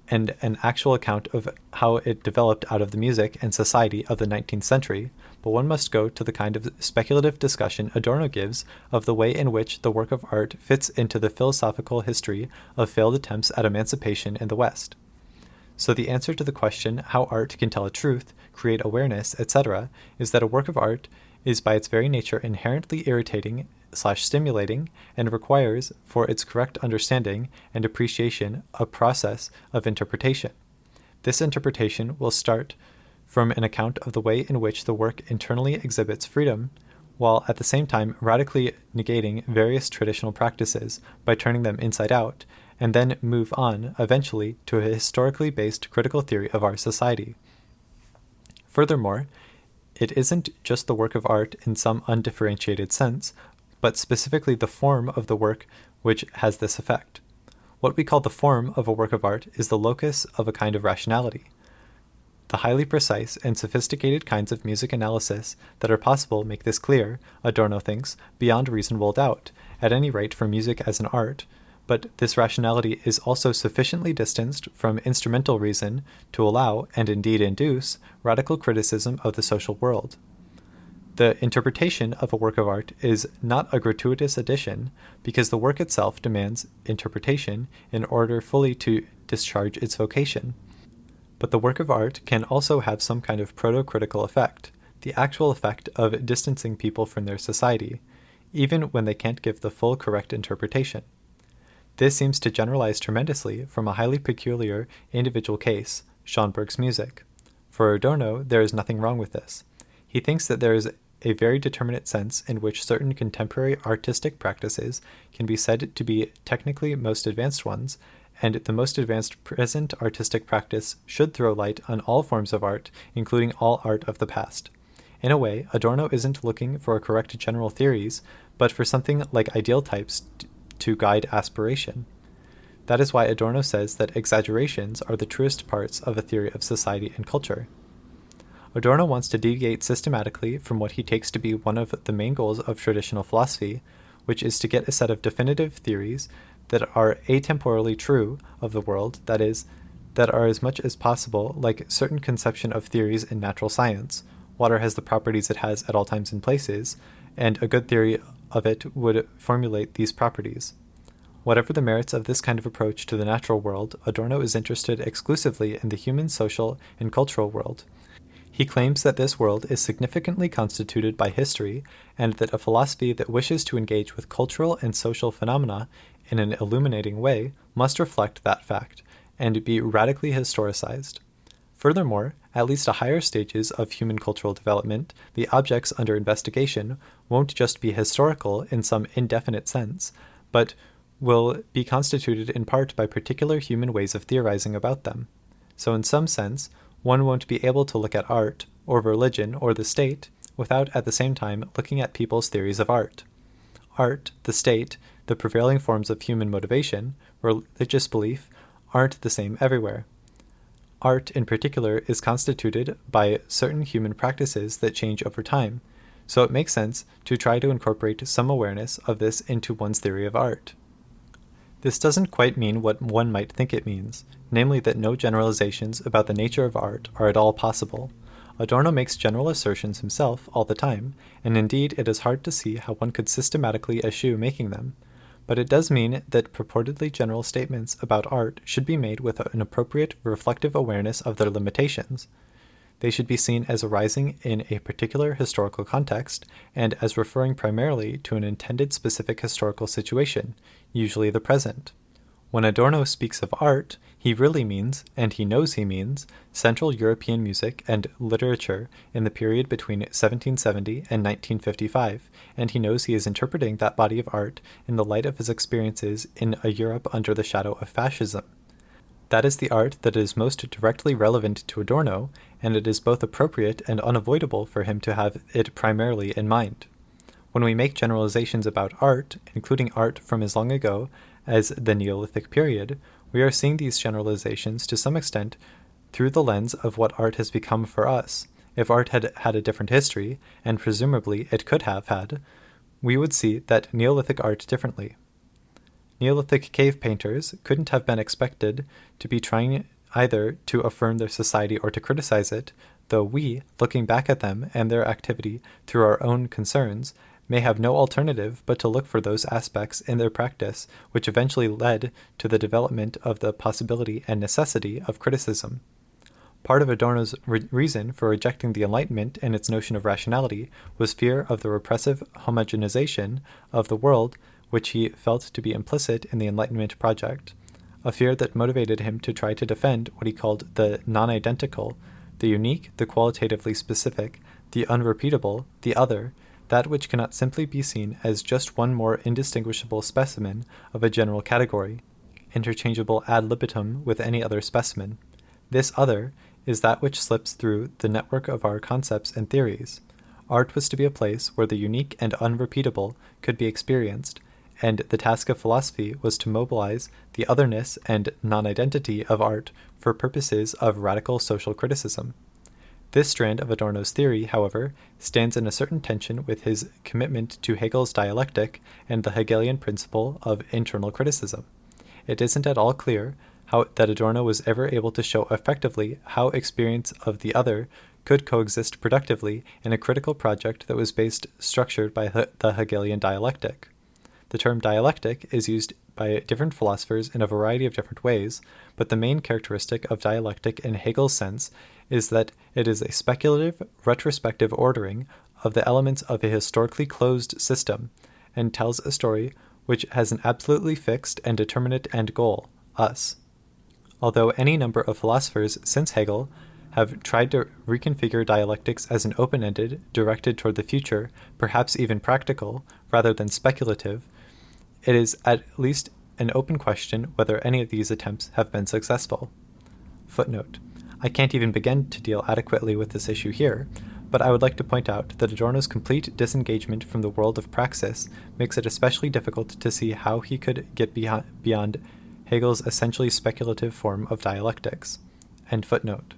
and an actual account of how it developed out of the music and society of the 19th century, but one must go to the kind of speculative discussion Adorno gives of the way in which the work of art fits into the philosophical history of failed attempts at emancipation in the West. So the answer to the question how art can tell a truth, create awareness, etc., is that a work of art is by its very nature inherently irritating/stimulating and requires, for its correct understanding and appreciation, a process of interpretation. This interpretation will start from an account of the way in which the work internally exhibits freedom, while at the same time radically negating various traditional practices by turning them inside out, and then move on, eventually, to a historically based critical theory of our society. Furthermore, it isn't just the work of art in some undifferentiated sense, but specifically the form of the work which has this effect. What we call the form of a work of art is the locus of a kind of rationality. The highly precise and sophisticated kinds of music analysis that are possible make this clear, Adorno thinks, beyond reasonable doubt, at any rate for music as an art, but this rationality is also sufficiently distanced from instrumental reason to allow, and indeed induce, radical criticism of the social world. The interpretation of a work of art is not a gratuitous addition, because the work itself demands interpretation in order fully to discharge its vocation. But the work of art can also have some kind of proto-critical effect, the actual effect of distancing people from their society, even when they can't give the full correct interpretation. This seems to generalize tremendously from a highly peculiar individual case, Schönberg's music. For Adorno, there is nothing wrong with this. He thinks that there is a very determinate sense in which certain contemporary artistic practices can be said to be technically most advanced ones, and the most advanced present artistic practice should throw light on all forms of art, including all art of the past. In a way, Adorno isn't looking for correct general theories, but for something like ideal types to guide aspiration. That is why Adorno says that exaggerations are the truest parts of a theory of society and culture. Adorno wants to deviate systematically from what he takes to be one of the main goals of traditional philosophy, which is to get a set of definitive theories that are atemporally true of the world, that is, that are as much as possible like certain conception of theories in natural science. Water has the properties it has at all times and places, and a good theory of it would formulate these properties. Whatever the merits of this kind of approach to the natural world, Adorno is interested exclusively in the human, social, and cultural world. He claims that this world is significantly constituted by history, and that a philosophy that wishes to engage with cultural and social phenomena in an illuminating way must reflect that fact, and be radically historicized. Furthermore, at least at higher stages of human cultural development, the objects under investigation won't just be historical in some indefinite sense, but will be constituted in part by particular human ways of theorizing about them. So in some sense, one won't be able to look at art, or religion, or the state, without at the same time looking at people's theories of art. Art, the state, the prevailing forms of human motivation, religious belief, aren't the same everywhere. Art, in particular, is constituted by certain human practices that change over time, so it makes sense to try to incorporate some awareness of this into one's theory of art. This doesn't quite mean what one might think it means. namely that no generalizations about the nature of art are at all possible. Adorno makes general assertions himself all the time, and indeed it is hard to see how one could systematically eschew making them. But it does mean that purportedly general statements about art should be made with an appropriate reflective awareness of their limitations. They should be seen as arising in a particular historical context, and as referring primarily to an intended specific historical situation, usually the present. When Adorno speaks of art, he really means, and he knows he means, Central European music and literature in the period between 1770 and 1955, and he knows he is interpreting that body of art in the light of his experiences in a Europe under the shadow of fascism. That is the art that is most directly relevant to Adorno, and it is both appropriate and unavoidable for him to have it primarily in mind. When we make generalizations about art, including art from as long ago as the Neolithic period, we are seeing these generalizations to some extent through the lens of what art has become for us. If art had had a different history, and presumably it could have had, we would see that Neolithic art differently. Neolithic cave painters couldn't have been expected to be trying either to affirm their society or to criticize it, though we, looking back at them and their activity through our own concerns, may have no alternative but to look for those aspects in their practice which eventually led to the development of the possibility and necessity of criticism. Part of Adorno's reason for rejecting the Enlightenment and its notion of rationality was fear of the repressive homogenization of the world which he felt to be implicit in the Enlightenment project, a fear that motivated him to try to defend what he called the non-identical, the unique, the qualitatively specific, the unrepeatable, the other, that which cannot simply be seen as just one more indistinguishable specimen of a general category, interchangeable ad libitum with any other specimen. This other is that which slips through the network of our concepts and theories. Art was to be a place where the unique and unrepeatable could be experienced, and the task of philosophy was to mobilize the otherness and non-identity of art for purposes of radical social criticism. This strand of Adorno's theory, however, stands in a certain tension with his commitment to Hegel's dialectic and the Hegelian principle of internal criticism. It isn't at all clear that Adorno was ever able to show effectively how experience of the other could coexist productively in a critical project that was structured by the Hegelian dialectic. The term dialectic is used by different philosophers in a variety of different ways, but the main characteristic of dialectic in Hegel's sense is that it is a speculative, retrospective ordering of the elements of a historically closed system, and tells a story which has an absolutely fixed and determinate end goal, us. Although any number of philosophers since Hegel have tried to reconfigure dialectics as an open-ended, directed toward the future, perhaps even practical, rather than speculative, it is at least an open question whether any of these attempts have been successful. Footnote. I can't even begin to deal adequately with this issue here, but I would like to point out that Adorno's complete disengagement from the world of praxis makes it especially difficult to see how he could get beyond Hegel's essentially speculative form of dialectics. End footnote.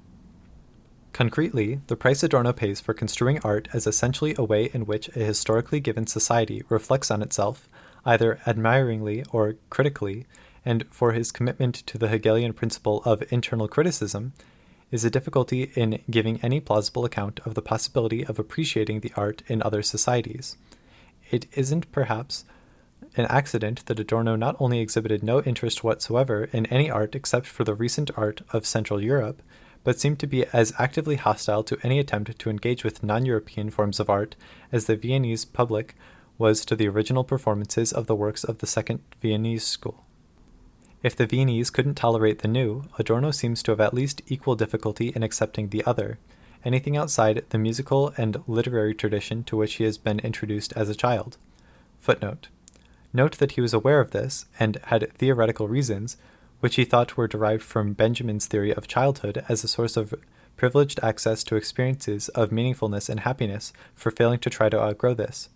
Concretely, the price Adorno pays for construing art as essentially a way in which a historically given society reflects on itself, either admiringly or critically, and for his commitment to the Hegelian principle of internal criticism, is a difficulty in giving any plausible account of the possibility of appreciating the art in other societies. It isn't perhaps an accident that Adorno not only exhibited no interest whatsoever in any art except for the recent art of Central Europe, but seemed to be as actively hostile to any attempt to engage with non-European forms of art as the Viennese public was to the original performances of the works of the Second Viennese School. If the Viennese couldn't tolerate the new, Adorno seems to have at least equal difficulty in accepting the other, anything outside the musical and literary tradition to which he has been introduced as a child. Footnote. Note that he was aware of this, and had theoretical reasons, which he thought were derived from Benjamin's theory of childhood as a source of privileged access to experiences of meaningfulness and happiness, for failing to try to outgrow this.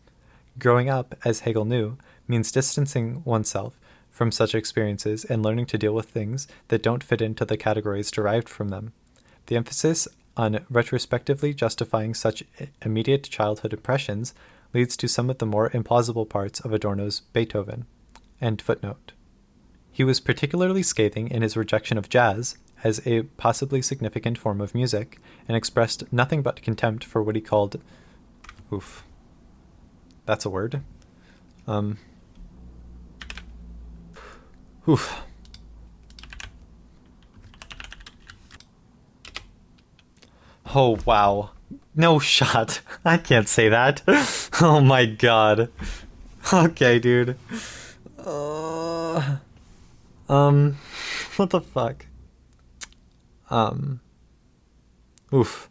Growing up, as Hegel knew, means distancing oneself from such experiences and learning to deal with things that don't fit into the categories derived from them. The emphasis on retrospectively justifying such immediate childhood impressions leads to some of the more implausible parts of Adorno's Beethoven. End footnote. He was particularly scathing in his rejection of jazz as a possibly significant form of music, and expressed nothing but contempt for what he called... Oof. That's a word. Oof. Oh, wow. No shot. I can't say that. Oh my god. Okay, dude. What the fuck? Oof.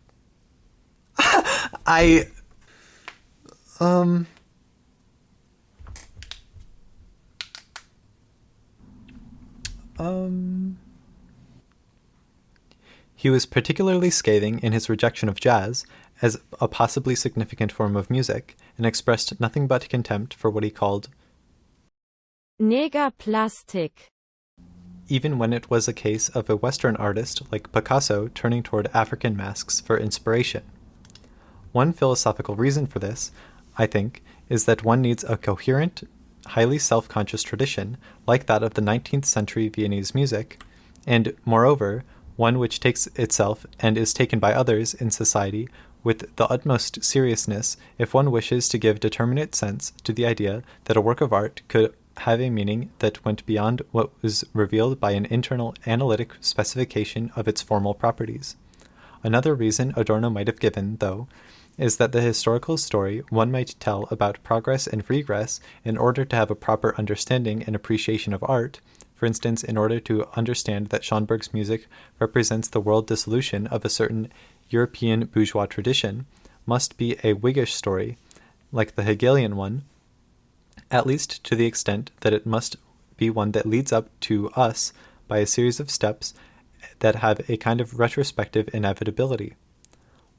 He was particularly scathing in his rejection of jazz as a possibly significant form of music, and expressed nothing but contempt for what he called Negerplastik. Even when it was a case of a Western artist like Picasso turning toward African masks for inspiration. One philosophical reason for this, I think, is that one needs a coherent, highly self-conscious tradition like that of the 19th century Viennese music, and, moreover, one which takes itself and is taken by others in society with the utmost seriousness if one wishes to give determinate sense to the idea that a work of art could have a meaning that went beyond what was revealed by an internal analytic specification of its formal properties. Another reason Adorno might have given, though, is that the historical story one might tell about progress and regress in order to have a proper understanding and appreciation of art, for instance, in order to understand that Schönberg's music represents the world dissolution of a certain European bourgeois tradition, must be a Whiggish story, like the Hegelian one, at least to the extent that it must be one that leads up to us by a series of steps that have a kind of retrospective inevitability.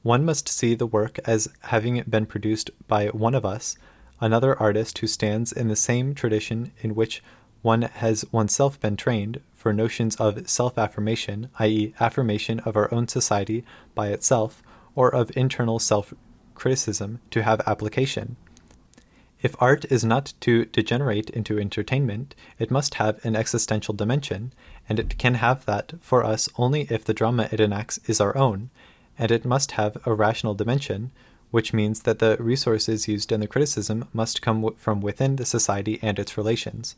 One must see the work as having been produced by one of us, another artist who stands in the same tradition in which one has oneself been trained for notions of self-affirmation, i.e. affirmation of our own society by itself, or of internal self-criticism to have application. If art is not to degenerate into entertainment, it must have an existential dimension, and it can have that for us only if the drama it enacts is our own, and it must have a rational dimension, which means that the resources used in the criticism must come from within the society and its relations.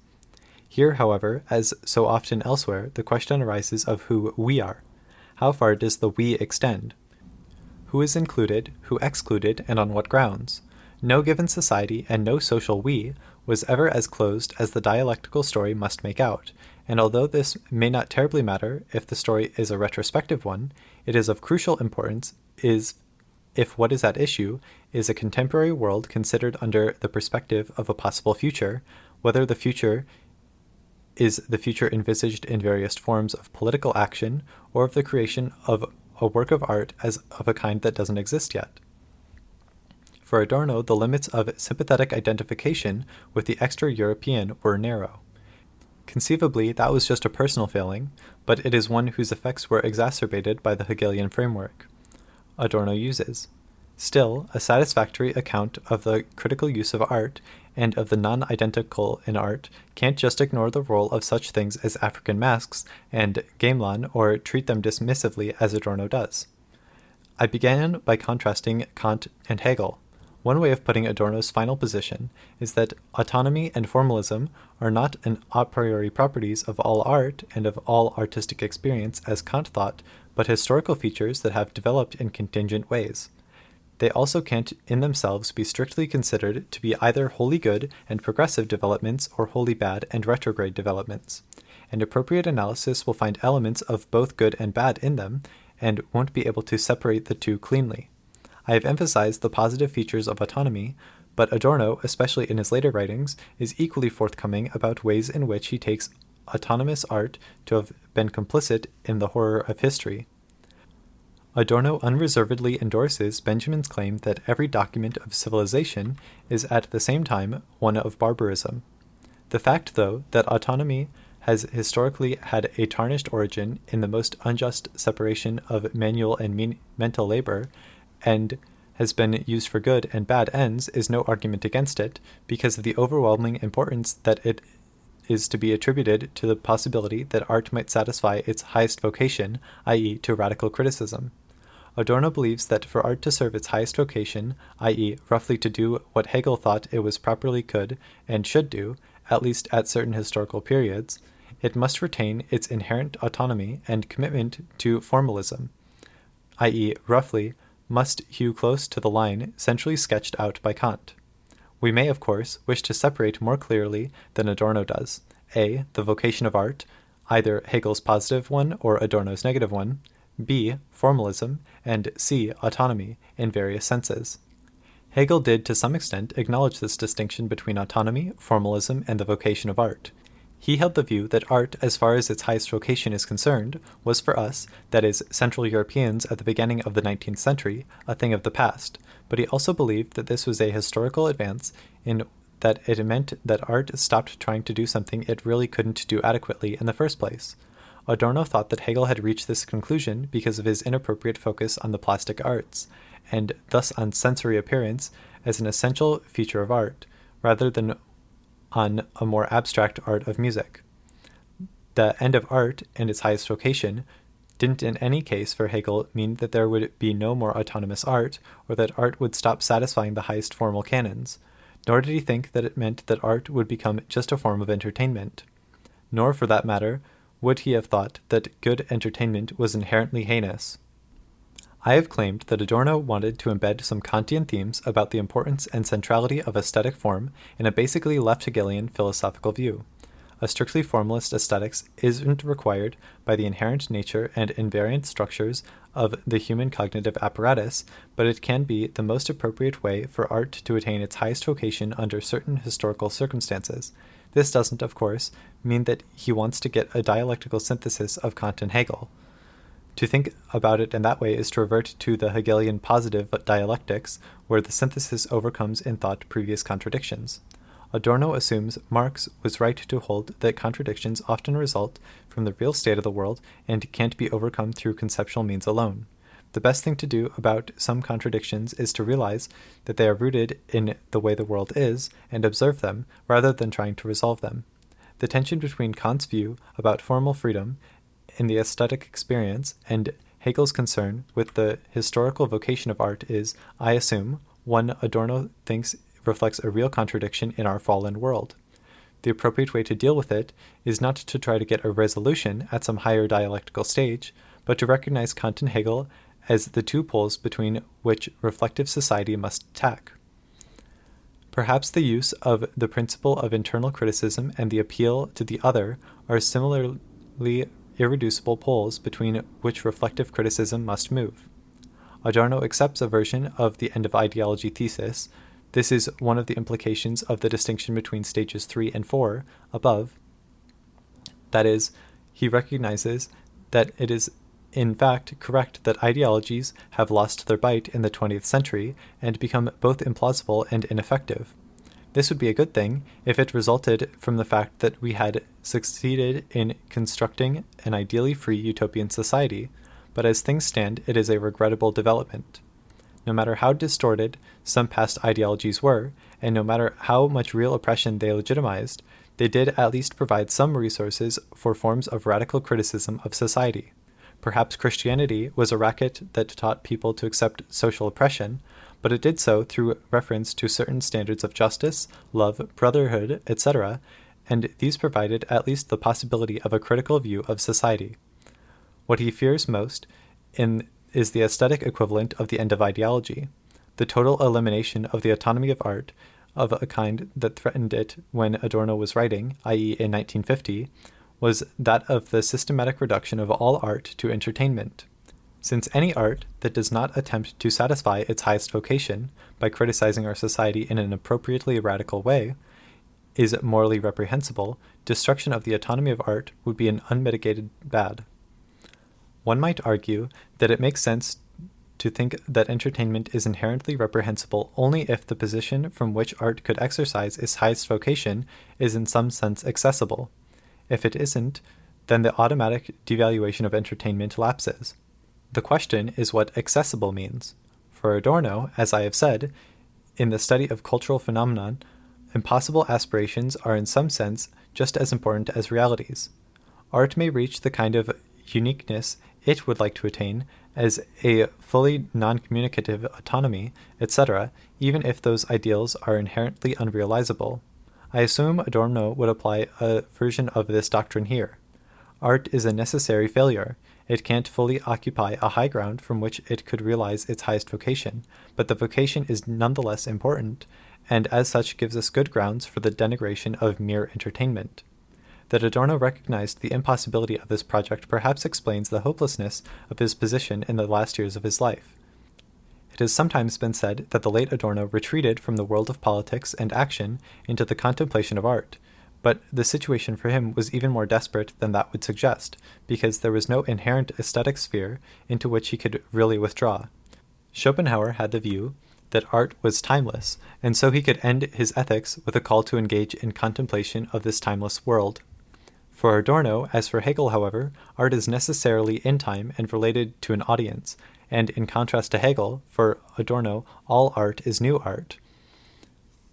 Here, however, as so often elsewhere, the question arises of who we are. How far does the we extend? Who is included, who excluded, and on what grounds? No given society and no social we was ever as closed as the dialectical story must make out, and although this may not terribly matter if the story is a retrospective one, it is of crucial importance if what is at issue is a contemporary world considered under the perspective of a possible future, whether the future is the future envisaged in various forms of political action, or of the creation of a work of art as of a kind that doesn't exist yet. For Adorno, the limits of sympathetic identification with the extra-European were narrow. Conceivably, that was just a personal failing, but it is one whose effects were exacerbated by the Hegelian framework Adorno uses. Still, a satisfactory account of the critical use of art and of the non-identical in art can't just ignore the role of such things as African masks and gamelan or treat them dismissively as Adorno does. I began by contrasting Kant and Hegel. One way of putting Adorno's final position is that autonomy and formalism are not an a priori properties of all art and of all artistic experience as Kant thought, but historical features that have developed in contingent ways. They also can't in themselves be strictly considered to be either wholly good and progressive developments or wholly bad and retrograde developments. An appropriate analysis will find elements of both good and bad in them, and won't be able to separate the two cleanly. I have emphasized the positive features of autonomy, but Adorno, especially in his later writings, is equally forthcoming about ways in which he takes autonomous art to have been complicit in the horror of history. Adorno unreservedly endorses Benjamin's claim that every document of civilization is at the same time one of barbarism. The fact, though, that autonomy has historically had a tarnished origin in the most unjust separation of manual and mental labor, and has been used for good and bad ends, is no argument against it, because of the overwhelming importance that it is to be attributed to the possibility that art might satisfy its highest vocation, i.e., to radical criticism. Adorno believes that for art to serve its highest vocation, i.e., roughly to do what Hegel thought it was properly could and should do, at least at certain historical periods, it must retain its inherent autonomy and commitment to formalism, i.e., roughly, must hew close to the line centrally sketched out by Kant. We may, of course, wish to separate more clearly than Adorno does, a. the vocation of art, either Hegel's positive one or Adorno's negative one, b. formalism, and c. autonomy, in various senses. Hegel did to some extent acknowledge this distinction between autonomy, formalism, and the vocation of art. He held the view that art, as far as its highest vocation is concerned, was for us, that is, Central Europeans at the beginning of the 19th century, a thing of the past, but he also believed that this was a historical advance in that it meant that art stopped trying to do something it really couldn't do adequately in the first place. Adorno thought that Hegel had reached this conclusion because of his inappropriate focus on the plastic arts, and thus on sensory appearance as an essential feature of art, rather than on a more abstract art of music. The end of art and its highest vocation didn't in any case for Hegel mean that there would be no more autonomous art, or that art would stop satisfying the highest formal canons, nor did he think that it meant that art would become just a form of entertainment. Nor, for that matter, would he have thought that good entertainment was inherently heinous. I have claimed that Adorno wanted to embed some Kantian themes about the importance and centrality of aesthetic form in a basically left-Hegelian philosophical view. A strictly formalist aesthetics isn't required by the inherent nature and invariant structures of the human cognitive apparatus, but it can be the most appropriate way for art to attain its highest vocation under certain historical circumstances. This doesn't, of course, mean that he wants to get a dialectical synthesis of Kant and Hegel. To think about it in that way is to revert to the Hegelian positive dialectics, where the synthesis overcomes in thought previous contradictions. Adorno assumes Marx was right to hold that contradictions often result from the real state of the world and can't be overcome through conceptual means alone. The best thing to do about some contradictions is to realize that they are rooted in the way the world is and observe them, rather than trying to resolve them. The tension between Kant's view about formal freedom in the aesthetic experience and Hegel's concern with the historical vocation of art is, I assume, one Adorno thinks reflects a real contradiction in our fallen world. The appropriate way to deal with it is not to try to get a resolution at some higher dialectical stage, but to recognize Kant and Hegel as the two poles between which reflective society must tack. Perhaps the use of the principle of internal criticism and the appeal to the other are similarly irreducible poles between which reflective criticism must move. Adorno accepts a version of the end of ideology thesis. This is one of the implications of the distinction between stages 3 and 4 above. That is, he recognizes that it is in fact correct that ideologies have lost their bite in the 20th century and become both implausible and ineffective. This would be a good thing if it resulted from the fact that we had succeeded in constructing an ideally free utopian society, but as things stand, it is a regrettable development. No matter how distorted some past ideologies were, and no matter how much real oppression they legitimized, they did at least provide some resources for forms of radical criticism of society. Perhaps Christianity was a racket that taught people to accept social oppression, but it did so through reference to certain standards of justice, love, brotherhood, etc., and these provided at least the possibility of a critical view of society. What he fears most is the aesthetic equivalent of the end of ideology, the total elimination of the autonomy of art, of a kind that threatened it when Adorno was writing, i.e. in 1950, was that of the systematic reduction of all art to entertainment. Since any art that does not attempt to satisfy its highest vocation by criticizing our society in an appropriately radical way is morally reprehensible, destruction of the autonomy of art would be an unmitigated bad. One might argue that it makes sense to think that entertainment is inherently reprehensible only if the position from which art could exercise its highest vocation is in some sense accessible. If it isn't, then the automatic devaluation of entertainment lapses. The question is what accessible means. For Adorno, as I have said, in the study of cultural phenomenon, impossible aspirations are in some sense just as important as realities. Art may reach the kind of uniqueness it would like to attain as a fully non-communicative autonomy, etc., even if those ideals are inherently unrealizable. I assume Adorno would apply a version of this doctrine here. Art is a necessary failure. It can't fully occupy a high ground from which it could realize its highest vocation, but the vocation is nonetheless important, and as such gives us good grounds for the denigration of mere entertainment. That Adorno recognized the impossibility of this project perhaps explains the hopelessness of his position in the last years of his life. It has sometimes been said that the late Adorno retreated from the world of politics and action into the contemplation of art, but the situation for him was even more desperate than that would suggest, because there was no inherent aesthetic sphere into which he could really withdraw. Schopenhauer had the view that art was timeless, and so he could end his ethics with a call to engage in contemplation of this timeless world. For Adorno, as for Hegel, however, art is necessarily in time and related to an audience, and in contrast to Hegel, for Adorno, all art is new art.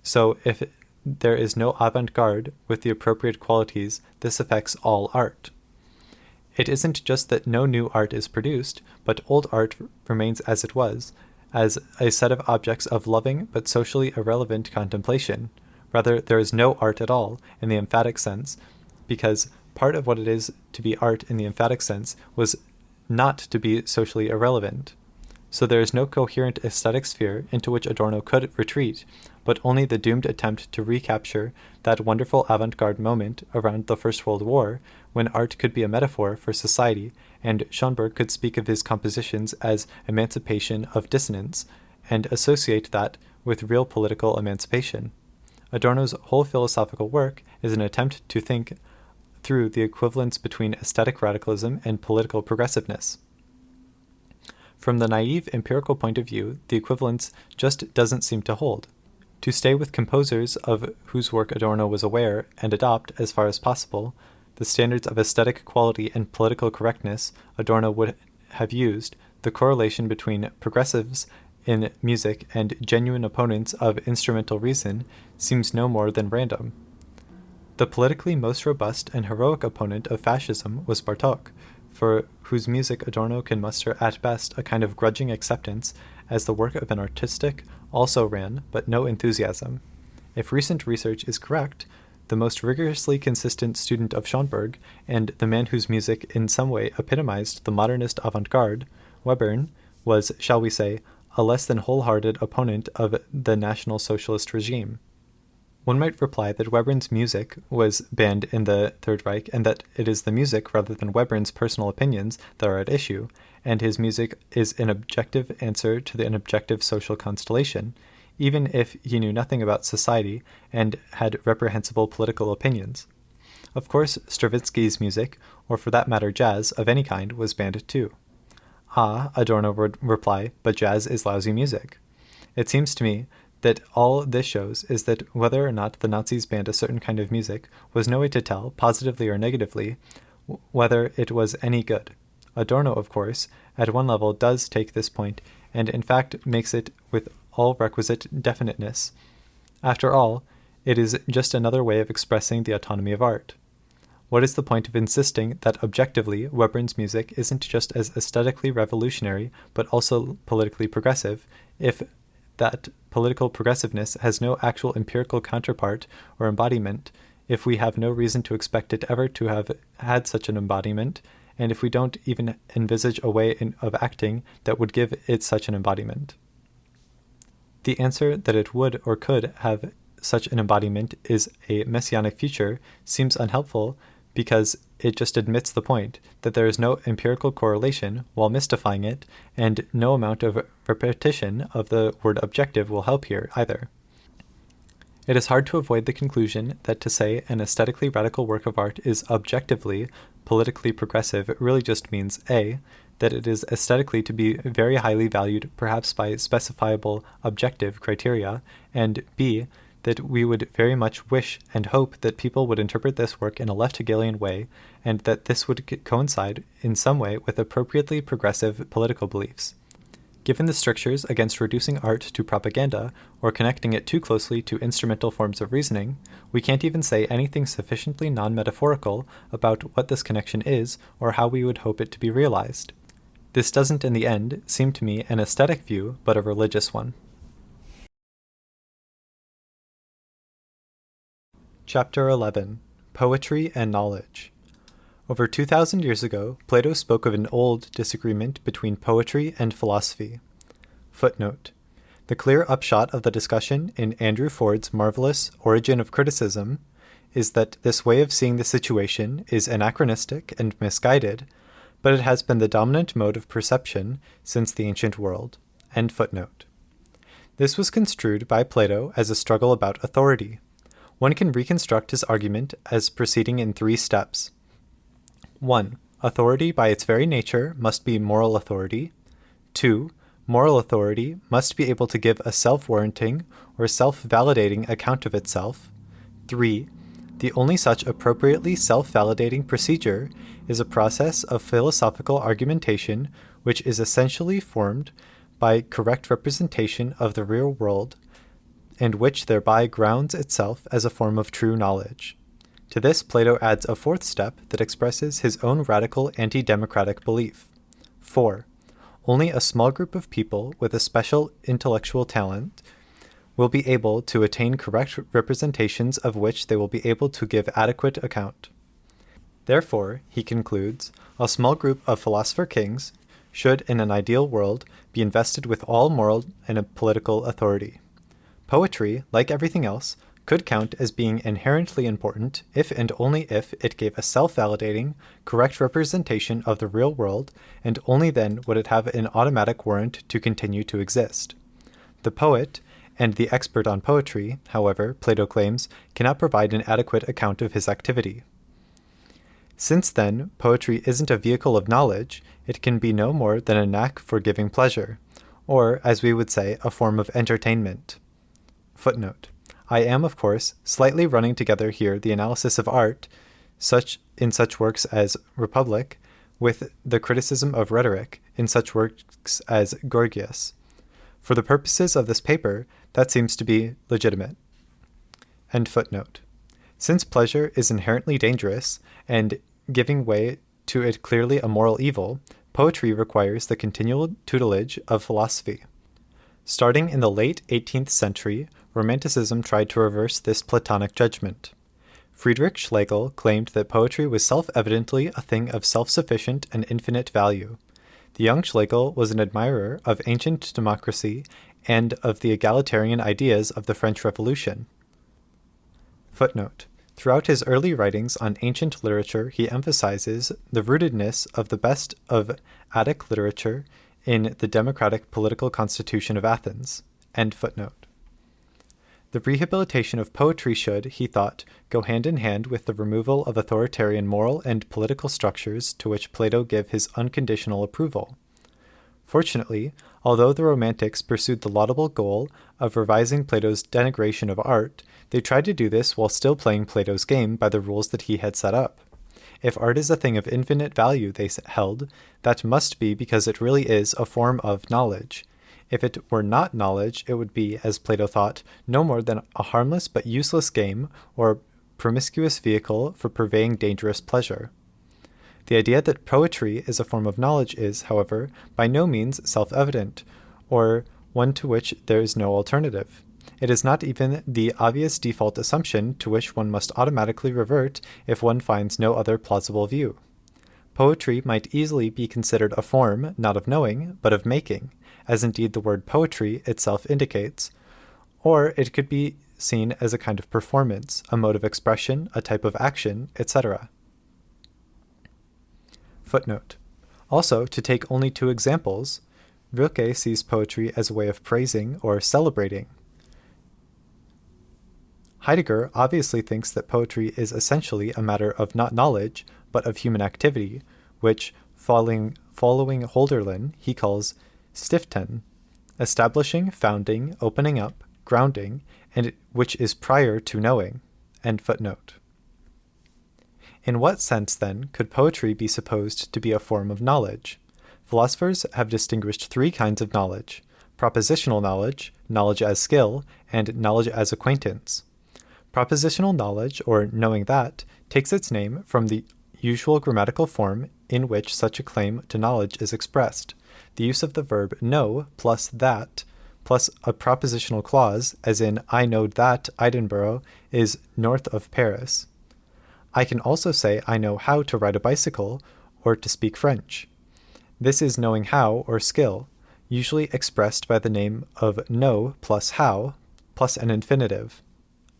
So if there is no avant-garde with the appropriate qualities, this affects all art. It isn't just that no new art is produced, but old art remains as it was, as a set of objects of loving but socially irrelevant contemplation. Rather, there is no art at all, in the emphatic sense, because part of what it is to be art in the emphatic sense was not to be socially irrelevant. So there is no coherent aesthetic sphere into which Adorno could retreat, but only the doomed attempt to recapture that wonderful avant-garde moment around the First World War, when art could be a metaphor for society, and Schönberg could speak of his compositions as emancipation of dissonance, and associate that with real political emancipation. Adorno's whole philosophical work is an attempt to think through the equivalence between aesthetic radicalism and political progressiveness. From the naive empirical point of view, the equivalence just doesn't seem to hold. To stay with composers of whose work Adorno was aware and adopt, as far as possible, the standards of aesthetic quality and political correctness Adorno would have used, the correlation between progressives in music and genuine opponents of instrumental reason seems no more than random. The politically most robust and heroic opponent of fascism was Bartók, for whose music Adorno can muster at best a kind of grudging acceptance as the work of an artistic, also-ran, but no enthusiasm. If recent research is correct, the most rigorously consistent student of Schönberg, and the man whose music in some way epitomized the modernist avant-garde, Webern, was, shall we say, a less than wholehearted opponent of the National Socialist regime. One might reply that Webern's music was banned in the Third Reich, and that it is the music rather than Webern's personal opinions that are at issue, and his music is an objective answer to an objective social constellation, even if he knew nothing about society and had reprehensible political opinions. Of course, Stravinsky's music, or for that matter jazz of any kind, was banned too. Ah, Adorno would reply, but jazz is lousy music. It seems to me that all this shows is that whether or not the Nazis banned a certain kind of music was no way to tell, positively or negatively, whether it was any good. Adorno, of course, at one level does take this point, and in fact makes it with all requisite definiteness. After all, it is just another way of expressing the autonomy of art. What is the point of insisting that objectively Webern's music isn't just as aesthetically revolutionary, but also politically progressive, if that political progressiveness has no actual empirical counterpart or embodiment, if we have no reason to expect it ever to have had such an embodiment, and if we don't even envisage a way of acting that would give it such an embodiment? The answer that it would or could have such an embodiment is a messianic future seems unhelpful, because it just admits the point that there is no empirical correlation while mystifying it, and no amount of repetition of the word objective will help here either. It is hard to avoid the conclusion that to say an aesthetically radical work of art is objectively politically progressive really just means A, that it is aesthetically to be very highly valued perhaps by specifiable objective criteria, and B, that we would very much wish and hope that people would interpret this work in a left Hegelian way, and that this would coincide in some way with appropriately progressive political beliefs. Given the strictures against reducing art to propaganda or connecting it too closely to instrumental forms of reasoning, we can't even say anything sufficiently non-metaphorical about what this connection is or how we would hope it to be realized. This doesn't in the end seem to me an aesthetic view, but a religious one. Chapter 11. Poetry and Knowledge. Over 2,000 years ago, Plato spoke of an old disagreement between poetry and philosophy. Footnote. The clear upshot of the discussion in Andrew Ford's marvelous Origin of Criticism is that this way of seeing the situation is anachronistic and misguided, but it has been the dominant mode of perception since the ancient world. End footnote. This was construed by Plato as a struggle about authority. One can reconstruct his argument as proceeding in 3 steps. 1. Authority by its very nature must be moral authority. 2. Moral authority must be able to give a self-warranting or self-validating account of itself. 3. The only such appropriately self-validating procedure is a process of philosophical argumentation which is essentially formed by correct representation of the real world, and which thereby grounds itself as a form of true knowledge. To this, Plato adds a 4th step that expresses his own radical anti-democratic belief. 4. Only a small group of people with a special intellectual talent will be able to attain correct representations of which they will be able to give adequate account. Therefore, he concludes, a small group of philosopher kings should, in an ideal world, be invested with all moral and political authority. Poetry, like everything else, could count as being inherently important if and only if it gave a self-validating, correct representation of the real world, and only then would it have an automatic warrant to continue to exist. The poet, and the expert on poetry, however, Plato claims, cannot provide an adequate account of his activity. Since then, poetry isn't a vehicle of knowledge, it can be no more than a knack for giving pleasure, or, as we would say, a form of entertainment. Footnote. I am, of course, slightly running together here the analysis of art, in such works as Republic, with the criticism of rhetoric, in such works as Geuss. For the purposes of this paper, that seems to be legitimate. End footnote. Since pleasure is inherently dangerous, and giving way to it clearly a moral evil, poetry requires the continual tutelage of philosophy. Starting in the late 18th century, Romanticism tried to reverse this Platonic judgment. Friedrich Schlegel claimed that poetry was self-evidently a thing of self-sufficient and infinite value. The young Schlegel was an admirer of ancient democracy and of the egalitarian ideas of the French Revolution. Footnote. Throughout his early writings on ancient literature, he emphasizes the rootedness of the best of Attic literature in the democratic political constitution of Athens. End footnote. The rehabilitation of poetry should, he thought, go hand in hand with the removal of authoritarian moral and political structures to which Plato gave his unconditional approval. Fortunately, although the Romantics pursued the laudable goal of revising Plato's denigration of art, they tried to do this while still playing Plato's game by the rules that he had set up. If art is a thing of infinite value, they held, that must be because it really is a form of knowledge. If it were not knowledge, it would be, as Plato thought, no more than a harmless but useless game or promiscuous vehicle for purveying dangerous pleasure. The idea that poetry is a form of knowledge is, however, by no means self-evident, or one to which there is no alternative. It is not even the obvious default assumption to which one must automatically revert if one finds no other plausible view. Poetry might easily be considered a form, not of knowing, but of making, as indeed the word poetry itself indicates, or it could be seen as a kind of performance, a mode of expression, a type of action, etc. Footnote. Also, to take only 2 examples, Rilke sees poetry as a way of praising or celebrating. Heidegger obviously thinks that poetry is essentially a matter of not knowledge, but of human activity, which, following Hölderlin, he calls Stiften, establishing, founding, opening up, grounding, and which is prior to knowing. End footnote. In what sense, then, could poetry be supposed to be a form of knowledge? Philosophers have distinguished three kinds of knowledge: propositional knowledge, knowledge as skill, and knowledge as acquaintance. Propositional knowledge, or knowing that, takes its name from the usual grammatical form in which such a claim to knowledge is expressed. The use of the verb know plus that plus a propositional clause, as in I know that Edinburgh is north of Paris. I can also say I know how to ride a bicycle or to speak French. This is knowing how or skill, usually expressed by the name of know plus how plus an infinitive.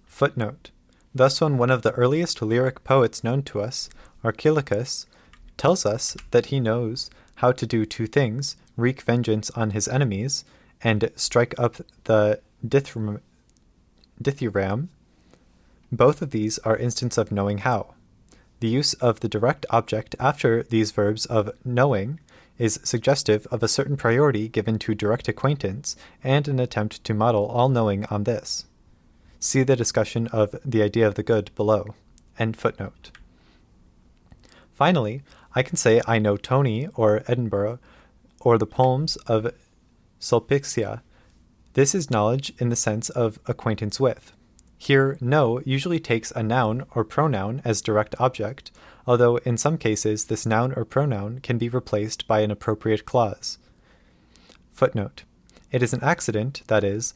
Footnote. Thus, when one of the earliest lyric poets known to us, Archeologico, tells us that he knows how to do two things, wreak vengeance on his enemies, and strike up the dithyramb, both of these are instances of knowing how. The use of the direct object after these verbs of knowing is suggestive of a certain priority given to direct acquaintance and an attempt to model all knowing on this. See the discussion of the idea of the good below. End footnote. Finally, I can say I know Tony or Edinburgh or the poems of Sulpicia. This is knowledge in the sense of acquaintance with. Here, know usually takes a noun or pronoun as direct object, although in some cases this noun or pronoun can be replaced by an appropriate clause. Footnote. It is an accident, that is,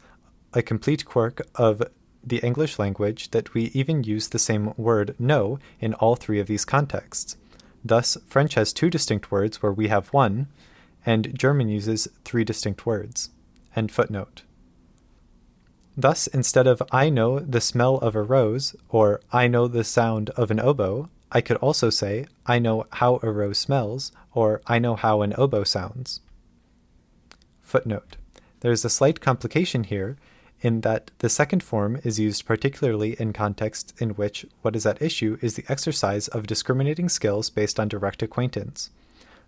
a complete quirk of the English language, that we even use the same word know in all three of these contexts. Thus, French has two distinct words where we have one, and German uses three distinct words. End footnote. Thus, instead of I know the smell of a rose, or I know the sound of an oboe, I could also say I know how a rose smells, or I know how an oboe sounds. Footnote. There is a slight complication here, in that the second form is used particularly in contexts in which what is at issue is the exercise of discriminating skills based on direct acquaintance.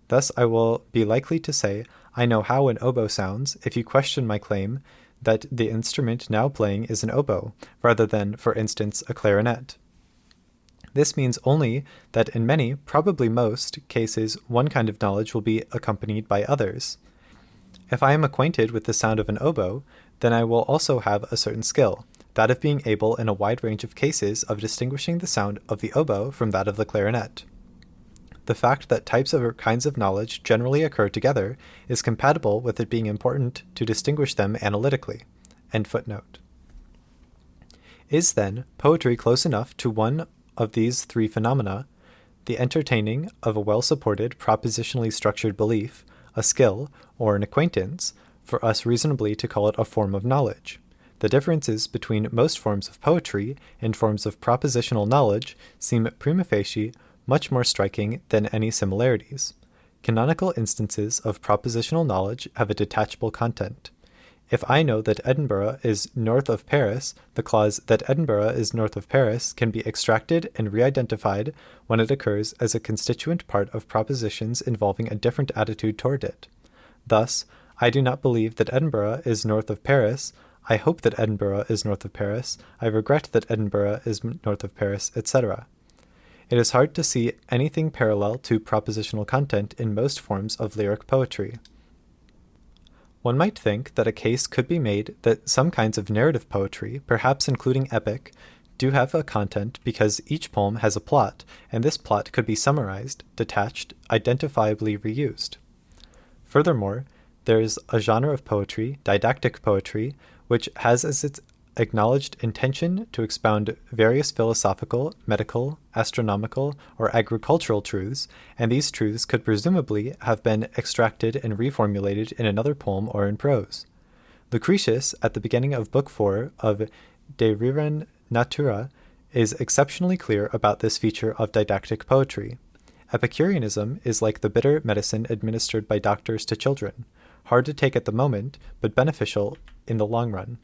Thus, I will be likely to say, I know how an oboe sounds, if you question my claim that the instrument now playing is an oboe, rather than, for instance, a clarinet. This means only that in many, probably most, cases, one kind of knowledge will be accompanied by others. If I am acquainted with the sound of an oboe, then I will also have a certain skill, that of being able in a wide range of cases of distinguishing the sound of the oboe from that of the clarinet. The fact that types or kinds of knowledge generally occur together is compatible with it being important to distinguish them analytically. End footnote. Is, then, poetry close enough to one of these three phenomena, the entertaining of a well-supported, propositionally structured belief, a skill, or an acquaintance, for us reasonably to call it a form of knowledge? The differences between most forms of poetry and forms of propositional knowledge seem prima facie much more striking than any similarities. Canonical instances of propositional knowledge have a detachable content. If I know that Edinburgh is north of Paris, the clause that Edinburgh is north of Paris can be extracted and re-identified when it occurs as a constituent part of propositions involving a different attitude toward it. Thus, I do not believe that Edinburgh is north of Paris, I hope that Edinburgh is north of Paris, I regret that Edinburgh is north of Paris, etc. It is hard to see anything parallel to propositional content in most forms of lyric poetry. One might think that a case could be made that some kinds of narrative poetry, perhaps including epic, do have a content because each poem has a plot, and this plot could be summarized, detached, identifiably reused. Furthermore, there is a genre of poetry, didactic poetry, which has as its acknowledged intention to expound various philosophical, medical, astronomical, or agricultural truths, and these truths could presumably have been extracted and reformulated in another poem or in prose. Lucretius, at the beginning of Book 4 of De Rerum Natura, is exceptionally clear about this feature of didactic poetry. Epicureanism is like the bitter medicine administered by doctors to children, hard to take at the moment, but beneficial in the long run.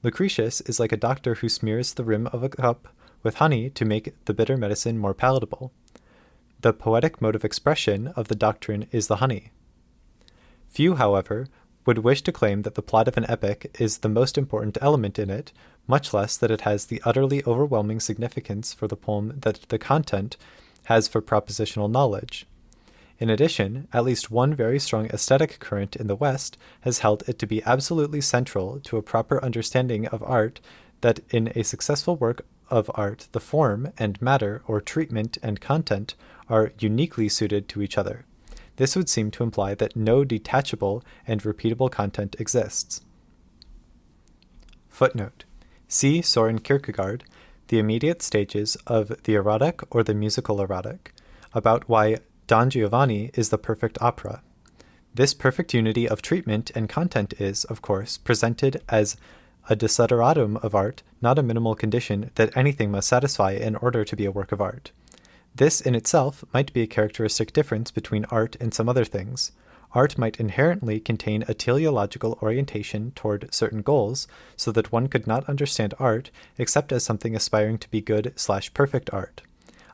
Lucretius is like a doctor who smears the rim of a cup with honey to make the bitter medicine more palatable. The poetic mode of expression of the doctrine is the honey. Few, however, would wish to claim that the plot of an epic is the most important element in it, much less that it has the utterly overwhelming significance for the poem that the content has for propositional knowledge. In addition, at least one very strong aesthetic current in the West has held it to be absolutely central to a proper understanding of art that in a successful work of art, the form and matter, or treatment and content, are uniquely suited to each other. This would seem to imply that no detachable and repeatable content exists. Footnote. See Soren Kierkegaard, The Immediate Stages of the Erotic or the Musical Erotic, about why Don Giovanni is the perfect opera. This perfect unity of treatment and content is, of course, presented as a desideratum of art, not a minimal condition that anything must satisfy in order to be a work of art. This in itself might be a characteristic difference between art and some other things. Art might inherently contain a teleological orientation toward certain goals, so that one could not understand art except as something aspiring to be good/perfect art.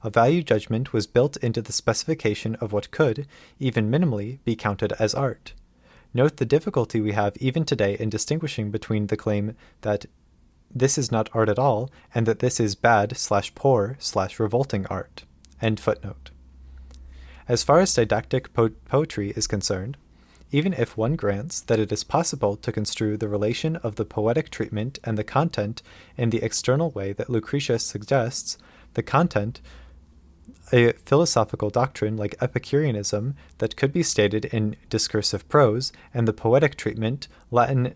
A value judgment was built into the specification of what could, even minimally, be counted as art. Note the difficulty we have even today in distinguishing between the claim that this is not art at all and that this is bad/poor/revolting art. End footnote. As far as didactic poetry is concerned, even if one grants that it is possible to construe the relation of the poetic treatment and the content in the external way that Lucretius suggests, the content, a philosophical doctrine like Epicureanism that could be stated in discursive prose, and the poetic treatment, Latin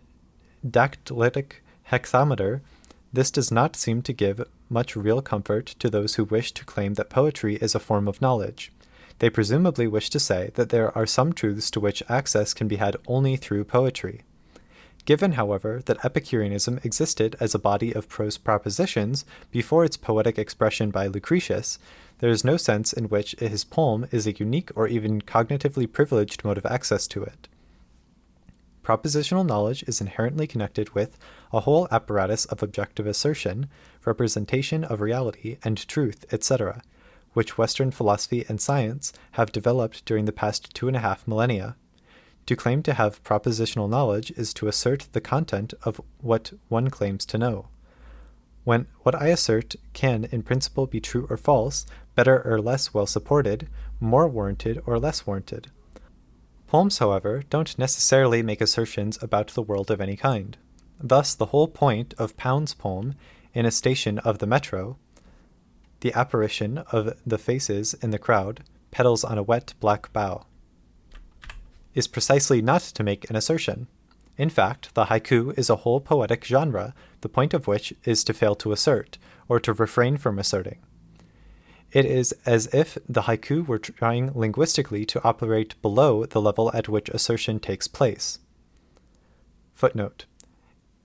dactylic hexameter, this does not seem to give much real comfort to those who wish to claim that poetry is a form of knowledge. They presumably wish to say that there are some truths to which access can be had only through poetry. Given, however, that Epicureanism existed as a body of prose propositions before its poetic expression by Lucretius, there is no sense in which his poem is a unique or even cognitively privileged mode of access to it. Propositional knowledge is inherently connected with a whole apparatus of objective assertion, representation of reality and truth, etc., which Western philosophy and science have developed during the past 2.5 millennia. To claim to have propositional knowledge is to assert the content of what one claims to know. When what I assert can in principle be true or false, better or less well supported, more warranted or less warranted. Poems, however, don't necessarily make assertions about the world of any kind. Thus, the whole point of Pound's poem, In a Station of the Metro, the apparition of the faces in the crowd, petals on a wet black bough, is precisely not to make an assertion. In fact, the haiku is a whole poetic genre, the point of which is to fail to assert, or to refrain from asserting. It is as if the haiku were trying linguistically to operate below the level at which assertion takes place. Footnote.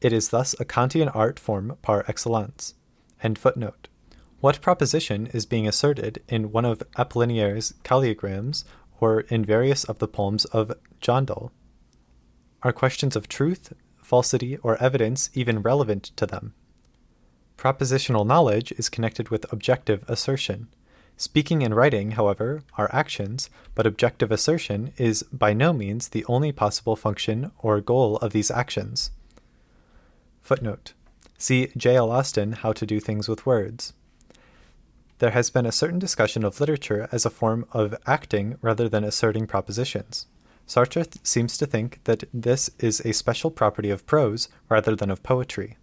It is thus a Kantian art form par excellence. End footnote. What proposition is being asserted in one of Apollinaire's calligrams or in various of the poems of Jondal? Are questions of truth, falsity, or evidence even relevant to them? Propositional knowledge is connected with objective assertion. Speaking and writing, however, are actions, but objective assertion is by no means the only possible function or goal of these actions. Footnote. See J. L. Austin, How to Do Things with Words. There has been a certain discussion of literature as a form of acting rather than asserting propositions. Sartre seems to think that this is a special property of prose rather than of poetry.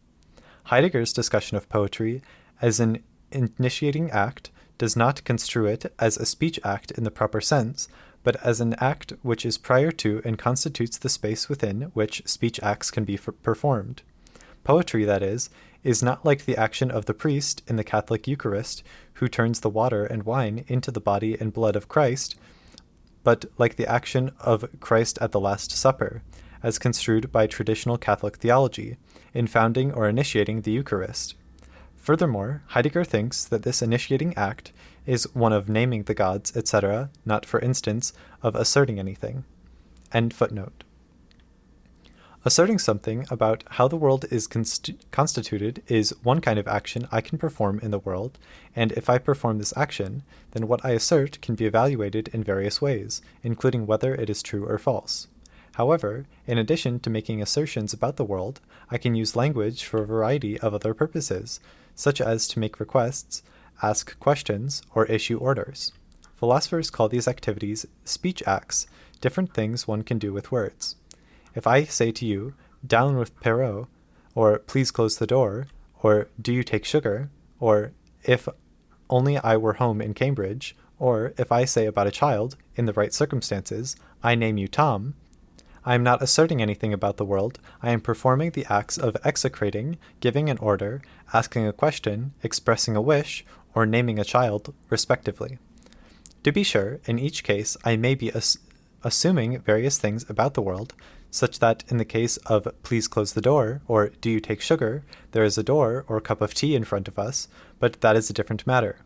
Heidegger's discussion of poetry as an initiating act does not construe it as a speech act in the proper sense, but as an act which is prior to and constitutes the space within which speech acts can be performed. Poetry, that is not like the action of the priest in the Catholic Eucharist, who turns the water and wine into the body and blood of Christ, but like the action of Christ at the Last Supper, as construed by traditional Catholic theology, in founding or initiating the Eucharist. Furthermore, Heidegger thinks that this initiating act is one of naming the gods, etc., not, for instance, of asserting anything. End footnote. Asserting something about how the world is constituted is one kind of action I can perform in the world, and if I perform this action, then what I assert can be evaluated in various ways, including whether it is true or false. However, in addition to making assertions about the world, I can use language for a variety of other purposes, such as to make requests, ask questions, or issue orders. Philosophers call these activities speech acts, different things one can do with words. If I say to you, down with Perrault, or please close the door, or do you take sugar, or if only I were home in Cambridge, or if I say about a child, in the right circumstances, I name you Tom, I am not asserting anything about the world, I am performing the acts of execrating, giving an order, asking a question, expressing a wish, or naming a child, respectively. To be sure, in each case I may be assuming various things about the world, such that in the case of please close the door, or do you take sugar, there is a door or cup of tea in front of us, but that is a different matter.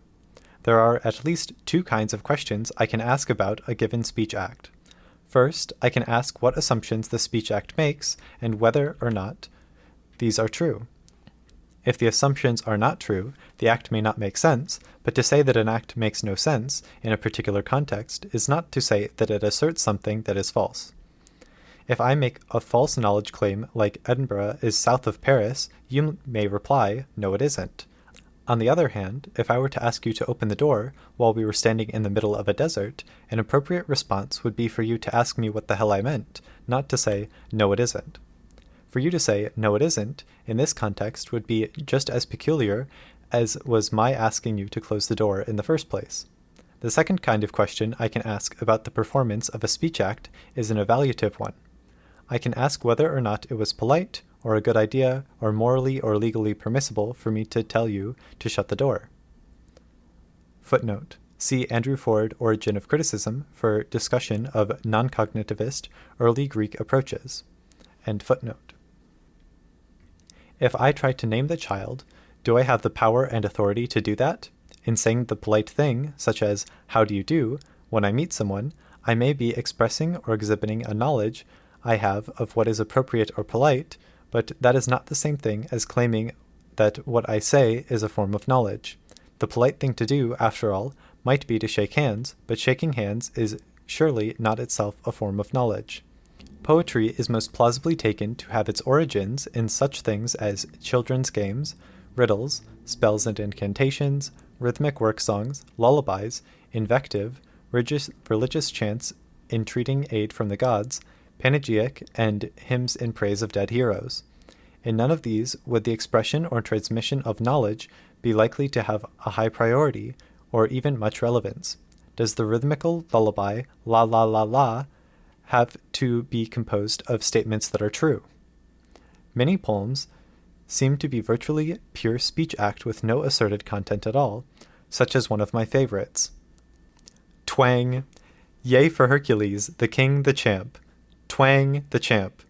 There are at least two kinds of questions I can ask about a given speech act. First, I can ask what assumptions the speech act makes, and whether or not these are true. If the assumptions are not true, the act may not make sense, but to say that an act makes no sense in a particular context is not to say that it asserts something that is false. If I make a false knowledge claim like Edinburgh is south of Paris, you may reply, no it isn't. On the other hand, if I were to ask you to open the door while we were standing in the middle of a desert, an appropriate response would be for you to ask me what the hell I meant, not to say, no it isn't. For you to say, no it isn't, in this context would be just as peculiar as was my asking you to close the door in the first place. The second kind of question I can ask about the performance of a speech act is an evaluative one. I can ask whether or not it was polite, or a good idea, or morally or legally permissible for me to tell you to shut the door. Footnote. See Andrew Ford, Origin of Criticism, for discussion of non-cognitivist early Greek approaches. End footnote. If I try to name the child, do I have the power and authority to do that? In saying the polite thing, such as, how do you do, when I meet someone, I may be expressing or exhibiting a knowledge I have of what is appropriate or polite, but that is not the same thing as claiming that what I say is a form of knowledge. The polite thing to do, after all, might be to shake hands, but shaking hands is surely not itself a form of knowledge. Poetry is most plausibly taken to have its origins in such things as children's games, riddles, spells and incantations, rhythmic work songs, lullabies, invective, religious chants entreating aid from the gods, panegyric, and hymns in praise of dead heroes. In none of these would the expression or transmission of knowledge be likely to have a high priority, or even much relevance. Does the rhythmical lullaby, la la la la, have to be composed of statements that are true? Many poems seem to be virtually pure speech act with no asserted content at all, such as one of my favorites. Twang! Yea for Hercules, the king, the champ. Twang, the champ.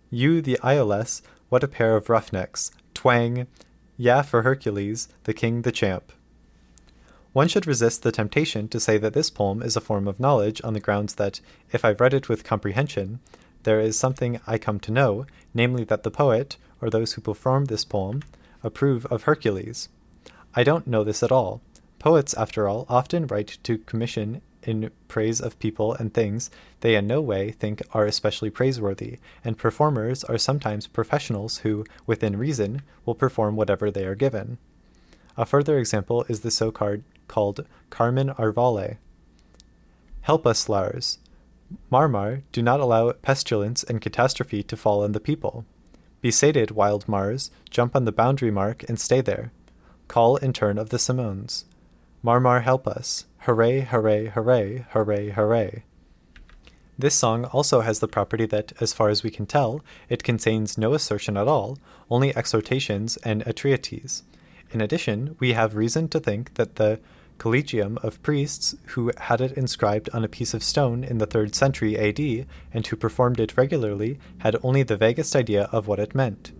You, the Ioless, what a pair of roughnecks. Twang! Yeah for Hercules, the king, the champ. One should resist the temptation to say that this poem is a form of knowledge on the grounds that, if I've read it with comprehension, there is something I come to know, namely that the poet, or those who perform this poem, approve of Hercules. I don't know this at all. Poets, after all, often write to commission in praise of people and things they in no way think are especially praiseworthy, and performers are sometimes professionals who, within reason, will perform whatever they are given. A further example is the so-called Carmen Arvale. Help us, Lars. Marmar, do not allow pestilence and catastrophe to fall on the people. Be sated, wild Mars, jump on the boundary mark and stay there. Call in turn of the Simones. Marmar, help us. Hooray, hooray, hooray, hooray, hooray. This song also has the property that, as far as we can tell, it contains no assertion at all, only exhortations and entreaties. In addition, we have reason to think that the collegium of priests who had it inscribed on a piece of stone in the 3rd century AD and who performed it regularly had only the vaguest idea of what it meant.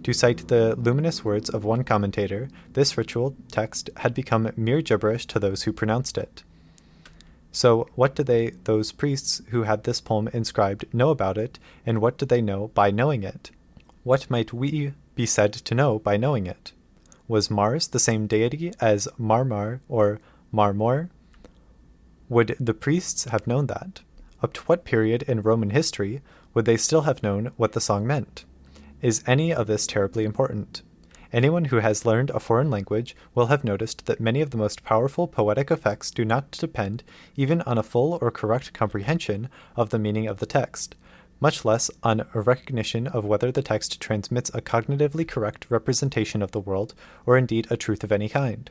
To cite the luminous words of one commentator, this ritual text had become mere gibberish to those who pronounced it. So what did those priests who had this poem inscribed know about it, and what did they know by knowing it? What might we be said to know by knowing it? Was Mars the same deity as Marmar or Marmor? Would the priests have known that? Up to what period in Roman history would they still have known what the song meant? Is any of this terribly important? Anyone who has learned a foreign language will have noticed that many of the most powerful poetic effects do not depend even on a full or correct comprehension of the meaning of the text, much less on a recognition of whether the text transmits a cognitively correct representation of the world or indeed a truth of any kind.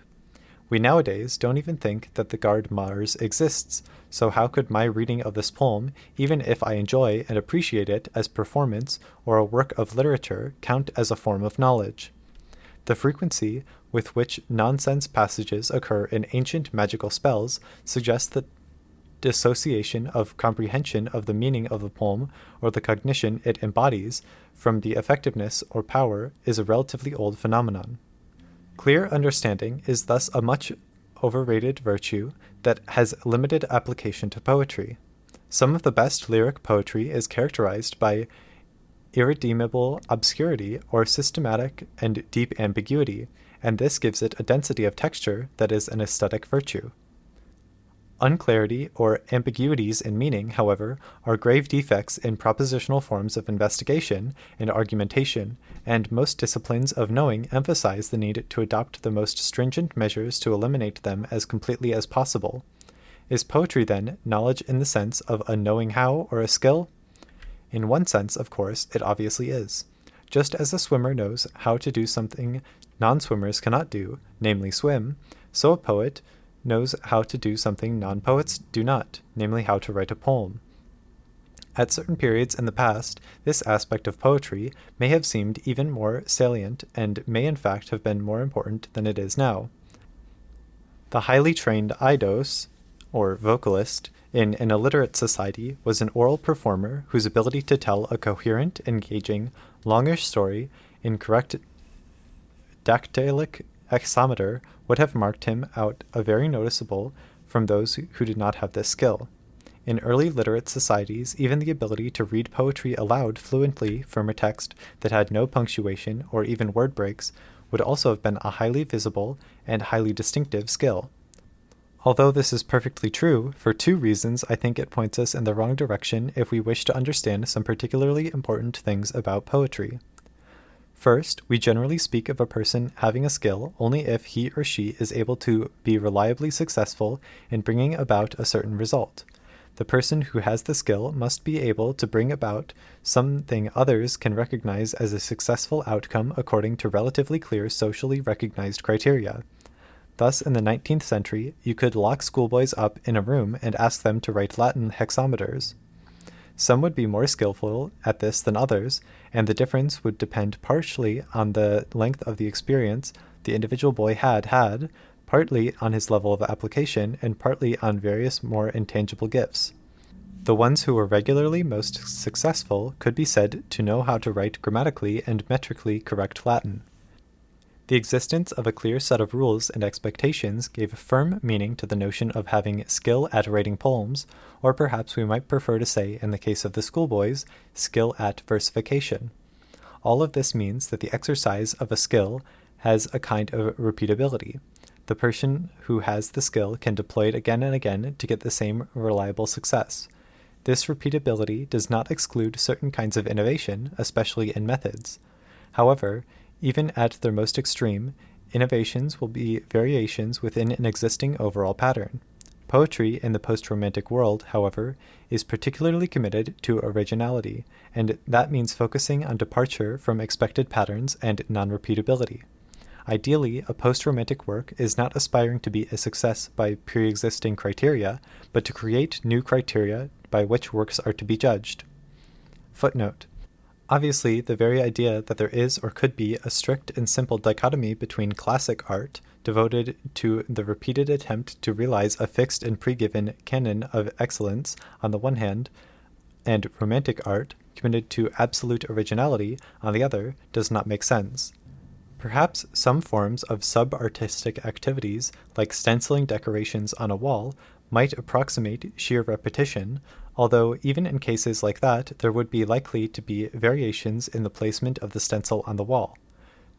We nowadays don't even think that the god Mars exists, so how could my reading of this poem, even if I enjoy and appreciate it as performance or a work of literature, count as a form of knowledge? The frequency with which nonsense passages occur in ancient magical spells suggests that dissociation of comprehension of the meaning of the poem or the cognition it embodies from the effectiveness or power is a relatively old phenomenon. Clear understanding is thus a much overrated virtue that has limited application to poetry. Some of the best lyric poetry is characterized by irredeemable obscurity or systematic and deep ambiguity, and this gives it a density of texture that is an aesthetic virtue. Unclarity or ambiguities in meaning, however, are grave defects in propositional forms of investigation and argumentation, and most disciplines of knowing emphasize the need to adopt the most stringent measures to eliminate them as completely as possible. Is poetry, then, knowledge in the sense of a knowing how or a skill? In one sense, of course, it obviously is. Just as a swimmer knows how to do something non-swimmers cannot do, namely swim, so a poet knows how to do something non-poets do not, namely how to write a poem. At certain periods in the past, this aspect of poetry may have seemed even more salient and may in fact have been more important than it is now. The highly trained eidos, or vocalist, in an illiterate society was an oral performer whose ability to tell a coherent, engaging, longish story in correct dactylic hexameter would have marked him out a very noticeable from those who did not have this skill. In early literate societies, even the ability to read poetry aloud fluently from a text that had no punctuation or even word breaks would also have been a highly visible and highly distinctive skill. Although this is perfectly true, for two reasons I think it points us in the wrong direction if we wish to understand some particularly important things about poetry. First, we generally speak of a person having a skill only if he or she is able to be reliably successful in bringing about a certain result. The person who has the skill must be able to bring about something others can recognize as a successful outcome according to relatively clear socially recognized criteria. Thus, in the 19th century, you could lock schoolboys up in a room and ask them to write Latin hexameters. Some would be more skillful at this than others, and the difference would depend partially on the length of the experience the individual boy had, partly on his level of application, and partly on various more intangible gifts. The ones who were regularly most successful could be said to know how to write grammatically and metrically correct Latin. The existence of a clear set of rules and expectations gave firm meaning to the notion of having skill at writing poems, or perhaps we might prefer to say, in the case of the schoolboys, skill at versification. All of this means that the exercise of a skill has a kind of repeatability. The person who has the skill can deploy it again and again to get the same reliable success. This repeatability does not exclude certain kinds of innovation, especially in methods. However, even at their most extreme, innovations will be variations within an existing overall pattern. Poetry in the post-romantic world, however, is particularly committed to originality, and that means focusing on departure from expected patterns and non-repeatability. Ideally, a post-romantic work is not aspiring to be a success by pre-existing criteria, but to create new criteria by which works are to be judged. Footnote. Obviously, the very idea that there is or could be a strict and simple dichotomy between classic art, devoted to the repeated attempt to realize a fixed and pre-given canon of excellence on the one hand, and romantic art, committed to absolute originality on the other, does not make sense. Perhaps some forms of sub-artistic activities, like stenciling decorations on a wall, might approximate sheer repetition, although even in cases like that, there would be likely to be variations in the placement of the stencil on the wall.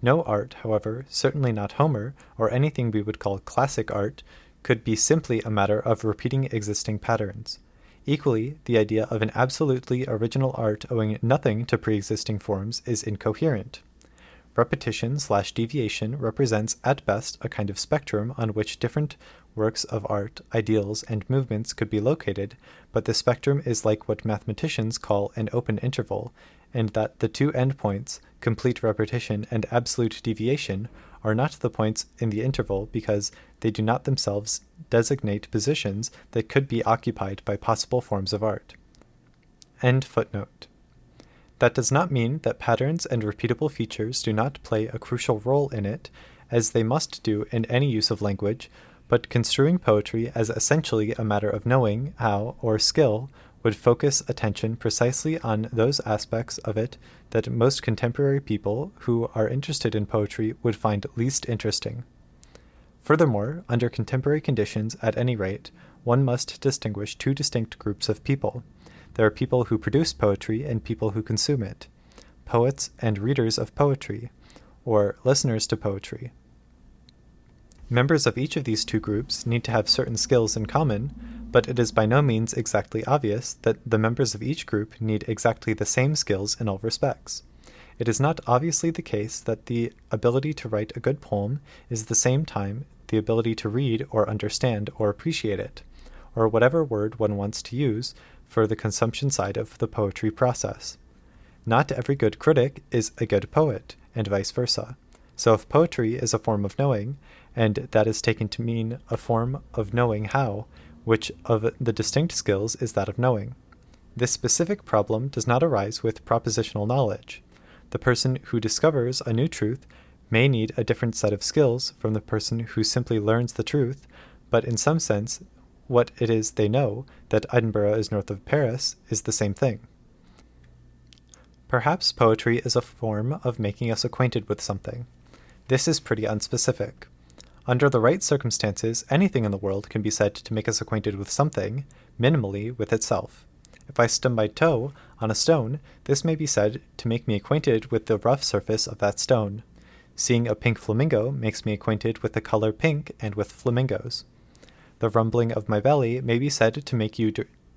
No art, however, certainly not Homer, or anything we would call classic art, could be simply a matter of repeating existing patterns. Equally, the idea of an absolutely original art owing nothing to pre-existing forms is incoherent. Repetition/deviation represents at best a kind of spectrum on which different works of art, ideals, and movements could be located, but the spectrum is like what mathematicians call an open interval, and that the two endpoints, complete repetition and absolute deviation, are not the points in the interval because they do not themselves designate positions that could be occupied by possible forms of art. End footnote. That does not mean that patterns and repeatable features do not play a crucial role in it, as they must do in any use of language, but construing poetry as essentially a matter of knowing how, or skill, would focus attention precisely on those aspects of it that most contemporary people who are interested in poetry would find least interesting. Furthermore, under contemporary conditions at any rate, one must distinguish two distinct groups of people. There are people who produce poetry and people who consume it, poets and readers of poetry, or listeners to poetry. Members of each of these two groups need to have certain skills in common, but it is by no means exactly obvious that the members of each group need exactly the same skills in all respects. It is not obviously the case that the ability to write a good poem is at the same time the ability to read or understand or appreciate it, or whatever word one wants to use for the consumption side of the poetry process. Not every good critic is a good poet, and vice versa. So if poetry is a form of knowing, and that is taken to mean a form of knowing how, which of the distinct skills is that of knowing? This specific problem does not arise with propositional knowledge. The person who discovers a new truth may need a different set of skills from the person who simply learns the truth, but in some sense, what it is they know, that Edinburgh is north of Paris, is the same thing. Perhaps poetry is a form of making us acquainted with something. This is pretty unspecific. Under the right circumstances, anything in the world can be said to make us acquainted with something, minimally with itself. If I stub my toe on a stone, this may be said to make me acquainted with the rough surface of that stone. Seeing a pink flamingo makes me acquainted with the color pink and with flamingos. The rumbling of my belly may be said to make you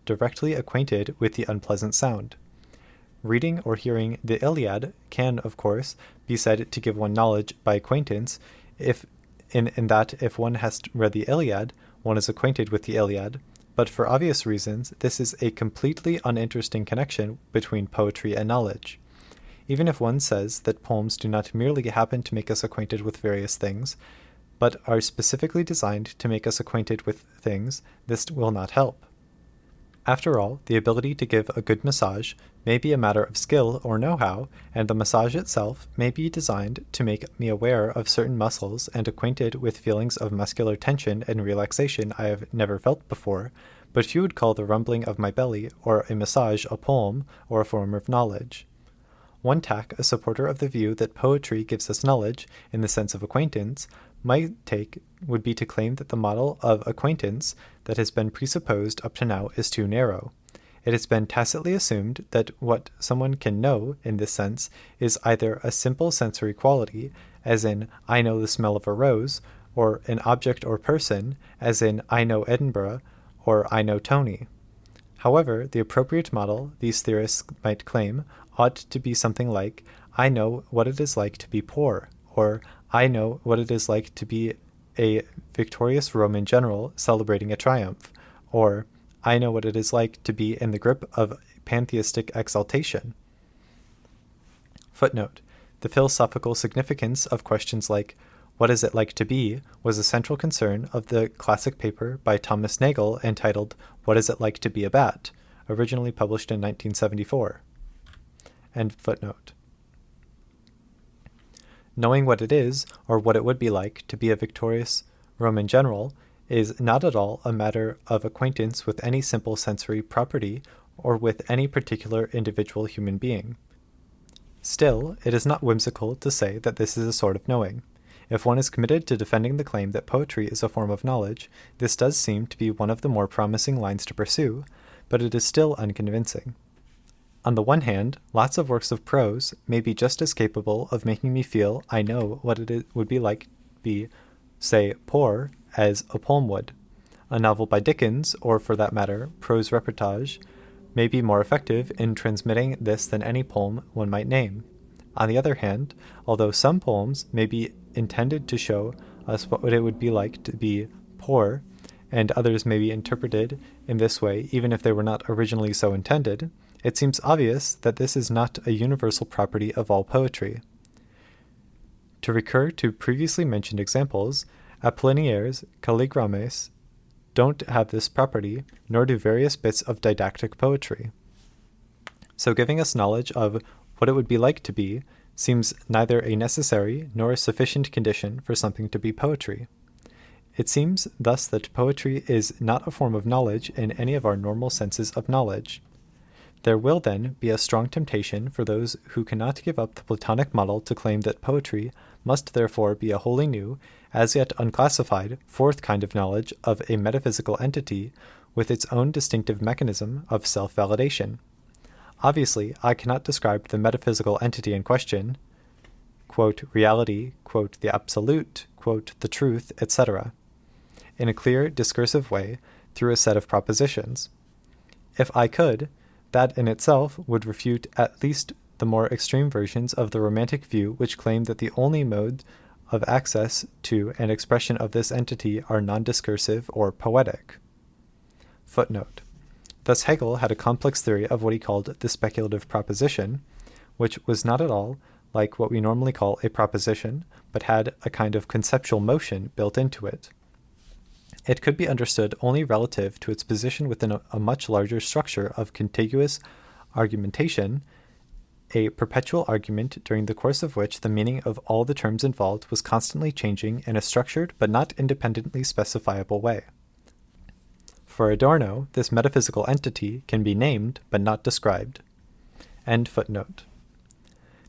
directly acquainted with the unpleasant sound. Reading or hearing the Iliad can, of course, be said to give one knowledge by acquaintance, in that if one has read the Iliad, one is acquainted with the Iliad, but for obvious reasons, this is a completely uninteresting connection between poetry and knowledge. Even if one says that poems do not merely happen to make us acquainted with various things, but are specifically designed to make us acquainted with things, this will not help. After all, the ability to give a good massage may be a matter of skill or know-how, and the massage itself may be designed to make me aware of certain muscles and acquainted with feelings of muscular tension and relaxation I have never felt before, but few would call the rumbling of my belly or a massage a poem or a form of knowledge. One tack a supporter of the view that poetry gives us knowledge, in the sense of acquaintance, might take would be to claim that the model of acquaintance that has been presupposed up to now is too narrow. It has been tacitly assumed that what someone can know, in this sense, is either a simple sensory quality, as in, I know the smell of a rose, or an object or person, as in, I know Edinburgh, or I know Tony. However, the appropriate model, these theorists might claim, ought to be something like, I know what it is like to be poor, or I know what it is like to be a victorious Roman general celebrating a triumph, or I know what it is like to be in the grip of pantheistic exaltation. Footnote: the philosophical significance of questions like, what is it like to be, was a central concern of the classic paper by Thomas Nagel entitled, What is it like to be a bat?, originally published in 1974. End footnote. Knowing what it is, or what it would be like, to be a victorious Roman general is not at all a matter of acquaintance with any simple sensory property or with any particular individual human being. Still, it is not whimsical to say that this is a sort of knowing. If one is committed to defending the claim that poetry is a form of knowledge, this does seem to be one of the more promising lines to pursue, but it is still unconvincing. On the one hand, lots of works of prose may be just as capable of making me feel I know what would be like to be, say, poor, as a poem would. A novel by Dickens, or for that matter, prose reportage, may be more effective in transmitting this than any poem one might name. On the other hand, although some poems may be intended to show us what it would be like to be poor, and others may be interpreted in this way even if they were not originally so intended, it seems obvious that this is not a universal property of all poetry. To recur to previously mentioned examples, Apollinaires calligrams don't have this property, nor do various bits of didactic poetry. So giving us knowledge of what it would be like to be seems neither a necessary nor a sufficient condition for something to be poetry. It seems thus that poetry is not a form of knowledge in any of our normal senses of knowledge. There will then be a strong temptation for those who cannot give up the Platonic model to claim that poetry must therefore be a wholly new, as yet unclassified, fourth kind of knowledge of a metaphysical entity with its own distinctive mechanism of self-validation. Obviously, I cannot describe the metaphysical entity in question, quote, reality, quote, the absolute, quote, the truth, etc., in a clear, discursive way through a set of propositions. If I could, that in itself would refute at least the more extreme versions of the Romantic view which claim that the only mode of access to and expression of this entity are non-discursive or poetic. Footnote. Thus Hegel had a complex theory of what he called the speculative proposition, which was not at all like what we normally call a proposition, but had a kind of conceptual motion built into it. It could be understood only relative to its position within a much larger structure of contiguous argumentation, a perpetual argument during the course of which the meaning of all the terms involved was constantly changing in a structured but not independently specifiable way. For Adorno, this metaphysical entity can be named but not described. End footnote.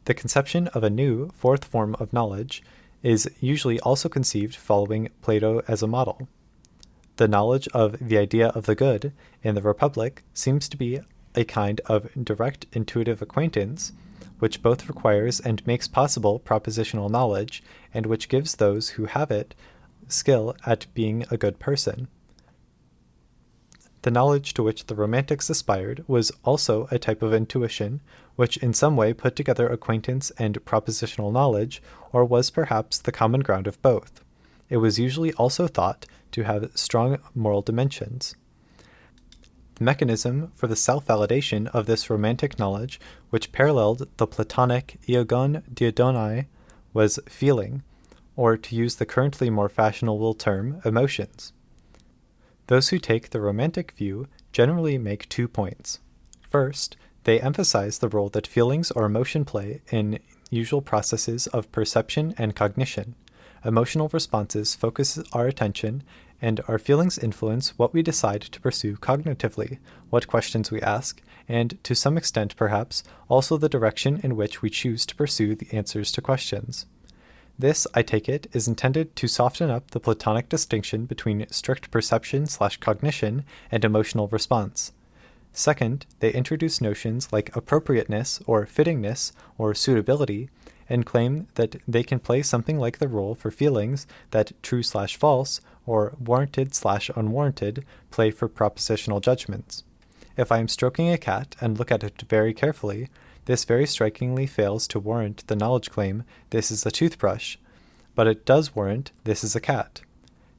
The conception of a new, fourth form of knowledge is usually also conceived following Plato as a model. The knowledge of the idea of the good in the Republic seems to be a kind of direct intuitive acquaintance, which both requires and makes possible propositional knowledge, and which gives those who have it skill at being a good person. The knowledge to which the Romantics aspired was also a type of intuition, which in some way put together acquaintance and propositional knowledge, or was perhaps the common ground of both. It was usually also thought to have strong moral dimensions. The mechanism for the self-validation of this romantic knowledge, which paralleled the Platonic iagon diadonai, was feeling, or to use the currently more fashionable term, emotions. Those who take the romantic view generally make 2 points. First, they emphasize the role that feelings or emotion play in usual processes of perception and cognition. Emotional responses focus our attention, and our feelings influence what we decide to pursue cognitively, what questions we ask, and, to some extent perhaps, also the direction in which we choose to pursue the answers to questions. This, I take it, is intended to soften up the Platonic distinction between strict perception/cognition and emotional response. Second, they introduce notions like appropriateness or fittingness or suitability, and claim that they can play something like the role for feelings that true/false or warranted/unwarranted play for propositional judgments. If I am stroking a cat and look at it very carefully, this very strikingly fails to warrant the knowledge claim, this is a toothbrush, but it does warrant, this is a cat.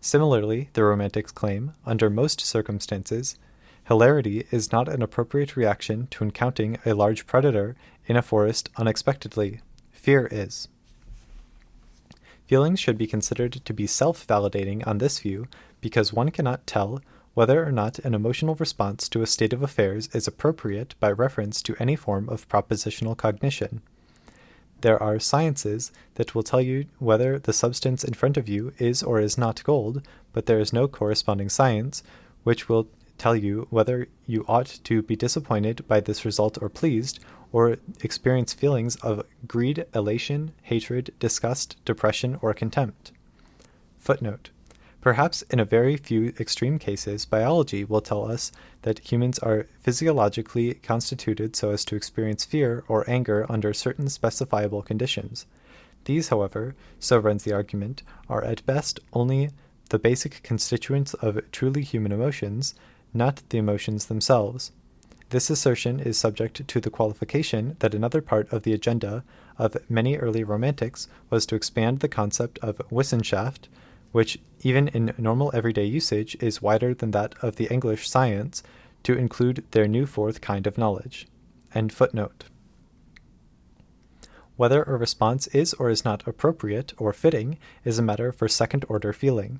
Similarly, the Romantics claim, under most circumstances, hilarity is not an appropriate reaction to encountering a large predator in a forest unexpectedly. Fear is. Feelings should be considered to be self-validating on this view because one cannot tell whether or not an emotional response to a state of affairs is appropriate by reference to any form of propositional cognition. There are sciences that will tell you whether the substance in front of you is or is not gold, but there is no corresponding science which will tell you whether you ought to be disappointed by this result or pleased, or experience feelings of greed, elation, hatred, disgust, depression, or contempt. Footnote. Perhaps in a very few extreme cases, biology will tell us that humans are physiologically constituted so as to experience fear or anger under certain specifiable conditions. These, however, so runs the argument, are at best only the basic constituents of truly human emotions, not the emotions themselves. This assertion is subject to the qualification that another part of the agenda of many early Romantics was to expand the concept of Wissenschaft, which, even in normal everyday usage, is wider than that of the English science, to include their new fourth kind of knowledge. End footnote. Whether a response is or is not appropriate or fitting is a matter for second-order feeling.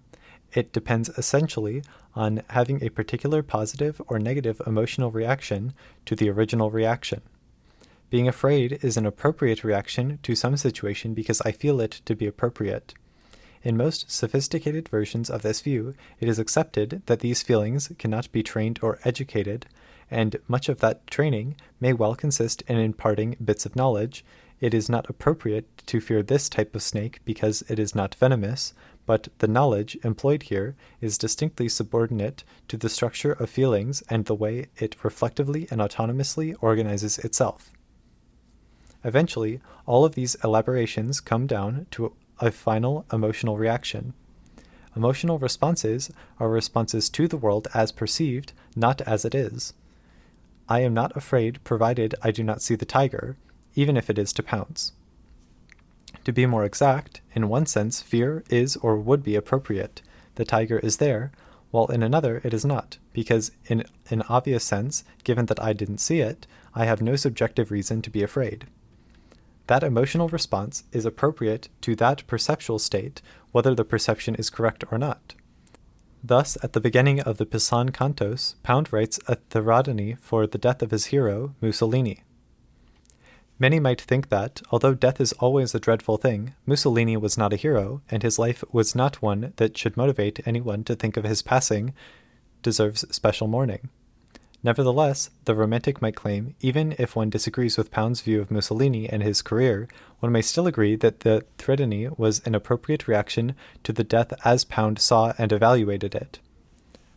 It depends essentially on having a particular positive or negative emotional reaction to the original reaction. Being afraid is an appropriate reaction to some situation because I feel it to be appropriate. In most sophisticated versions of this view, it is accepted that these feelings cannot be trained or educated, and much of that training may well consist in imparting bits of knowledge. It is not appropriate to fear this type of snake because it is not venomous, but the knowledge employed here is distinctly subordinate to the structure of feelings and the way it reflectively and autonomously organizes itself. Eventually, all of these elaborations come down to a final emotional reaction. Emotional responses are responses to the world as perceived, not as it is. I am not afraid provided I do not see the tiger, even if it is to pounce. To be more exact, in one sense, fear is or would be appropriate. The tiger is there, while in another it is not, because in an obvious sense, given that I didn't see it, I have no subjective reason to be afraid. That emotional response is appropriate to that perceptual state, whether the perception is correct or not. Thus, at the beginning of the Pisan Cantos, Pound writes a theratony for the death of his hero, Mussolini. Many might think that, although death is always a dreadful thing, Mussolini was not a hero, and his life was not one that should motivate anyone to think of his passing deserves special mourning. Nevertheless, the Romantic might claim, even if one disagrees with Pound's view of Mussolini and his career, one may still agree that the theratony was an appropriate reaction to the death as Pound saw and evaluated it.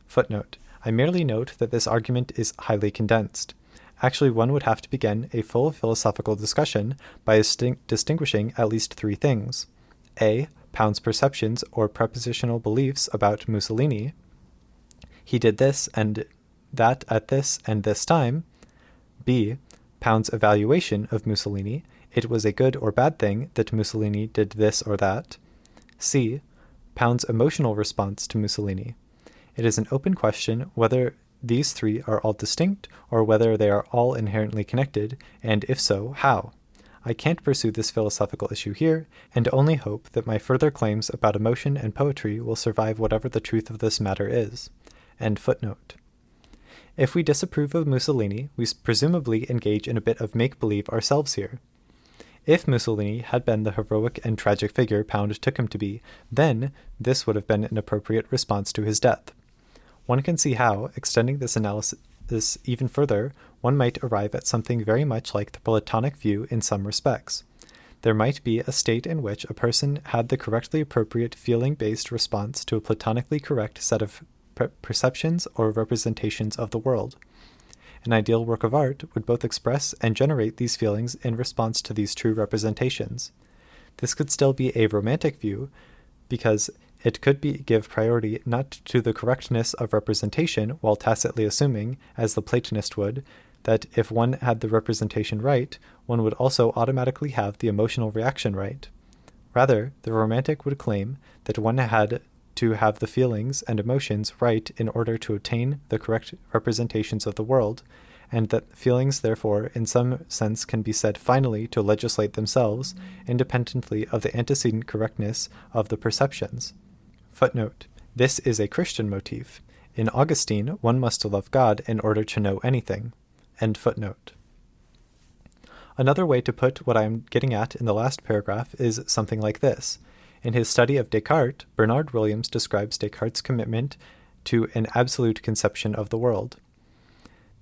Footnote. I merely note that this argument is highly condensed. Actually, one would have to begin a full philosophical discussion by distinguishing at least three things. A. Pound's perceptions or prepositional beliefs about Mussolini. He did this and that at this and this time. B. Pound's evaluation of Mussolini. It was a good or bad thing that Mussolini did this or that. C. Pound's emotional response to Mussolini. It is an open question whether these three are all distinct or whether they are all inherently connected, and if so, how. I can't pursue this philosophical issue here, and only hope that my further claims about emotion and poetry will survive whatever the truth of this matter is. End footnote. If we disapprove of Mussolini, we presumably engage in a bit of make-believe ourselves here. If Mussolini had been the heroic and tragic figure Pound took him to be, then this would have been an appropriate response to his death. One can see how, extending this analysis even further, one might arrive at something very much like the Platonic view in some respects. There might be a state in which a person had the correctly appropriate feeling-based response to a platonically correct set of perceptions or representations of the world. An ideal work of art would both express and generate these feelings in response to these true representations. This could still be a romantic view, because it could give priority not to the correctness of representation while tacitly assuming, as the Platonist would, that if one had the representation right, one would also automatically have the emotional reaction right. Rather, the Romantic would claim that one had to have the feelings and emotions right in order to obtain the correct representations of the world, and that feelings, therefore, in some sense can be said finally to legislate themselves, independently of the antecedent correctness of the perceptions. Footnote. This is a Christian motif. In Augustine, one must love God in order to know anything. End footnote. Another way to put what I am getting at in the last paragraph is something like this. In his study of Descartes, Bernard Williams describes Descartes' commitment to an absolute conception of the world.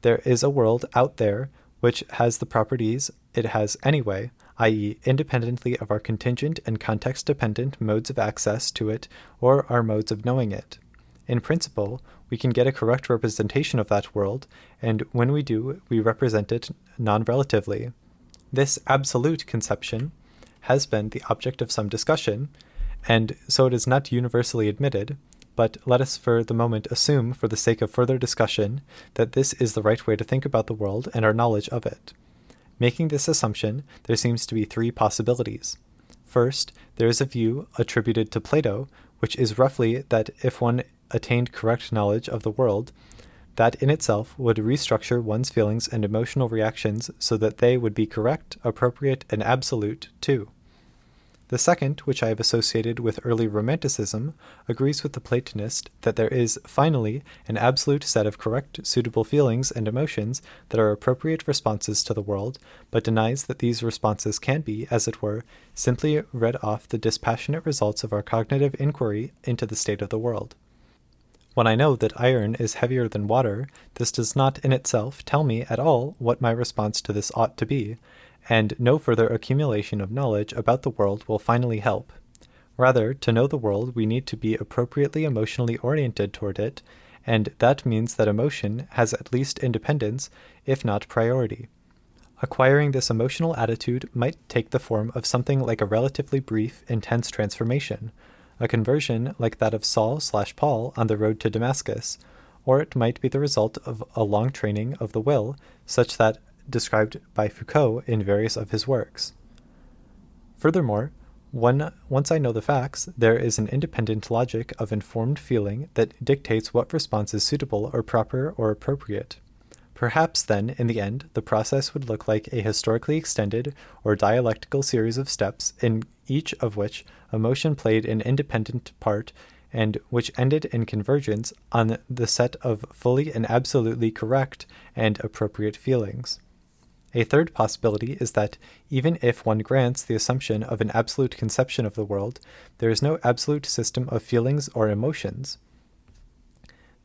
There is a world out there which has the properties it has anyway, i.e., independently of our contingent and context-dependent modes of access to it or our modes of knowing it. In principle, we can get a correct representation of that world, and when we do, we represent it non-relatively. This absolute conception has been the object of some discussion, and so it is not universally admitted, but let us for the moment assume, for the sake of further discussion, that this is the right way to think about the world and our knowledge of it. Making this assumption, there seems to be three possibilities. First, there is a view attributed to Plato, which is roughly that if one attained correct knowledge of the world, that in itself would restructure one's feelings and emotional reactions so that they would be correct, appropriate, and absolute too. The second, which I have associated with early Romanticism, agrees with the Platonist that there is, finally, an absolute set of correct, suitable feelings and emotions that are appropriate responses to the world, but denies that these responses can be, as it were, simply read off the dispassionate results of our cognitive inquiry into the state of the world. When I know that iron is heavier than water, this does not in itself tell me at all what my response to this ought to be, and no further accumulation of knowledge about the world will finally help. Rather, to know the world, we need to be appropriately emotionally oriented toward it, and that means that emotion has at least independence, if not priority. Acquiring this emotional attitude might take the form of something like a relatively brief, intense transformation, a conversion like that of Saul/Paul on the road to Damascus, or it might be the result of a long training of the will, such that described by Foucault in various of his works. Furthermore, once I know the facts, there is an independent logic of informed feeling that dictates what response is suitable or proper or appropriate. Perhaps then, in the end, the process would look like a historically extended or dialectical series of steps, in each of which emotion played an independent part, and which ended in convergence on the set of fully and absolutely correct and appropriate feelings. A third possibility is that, even if one grants the assumption of an absolute conception of the world, there is no absolute system of feelings or emotions.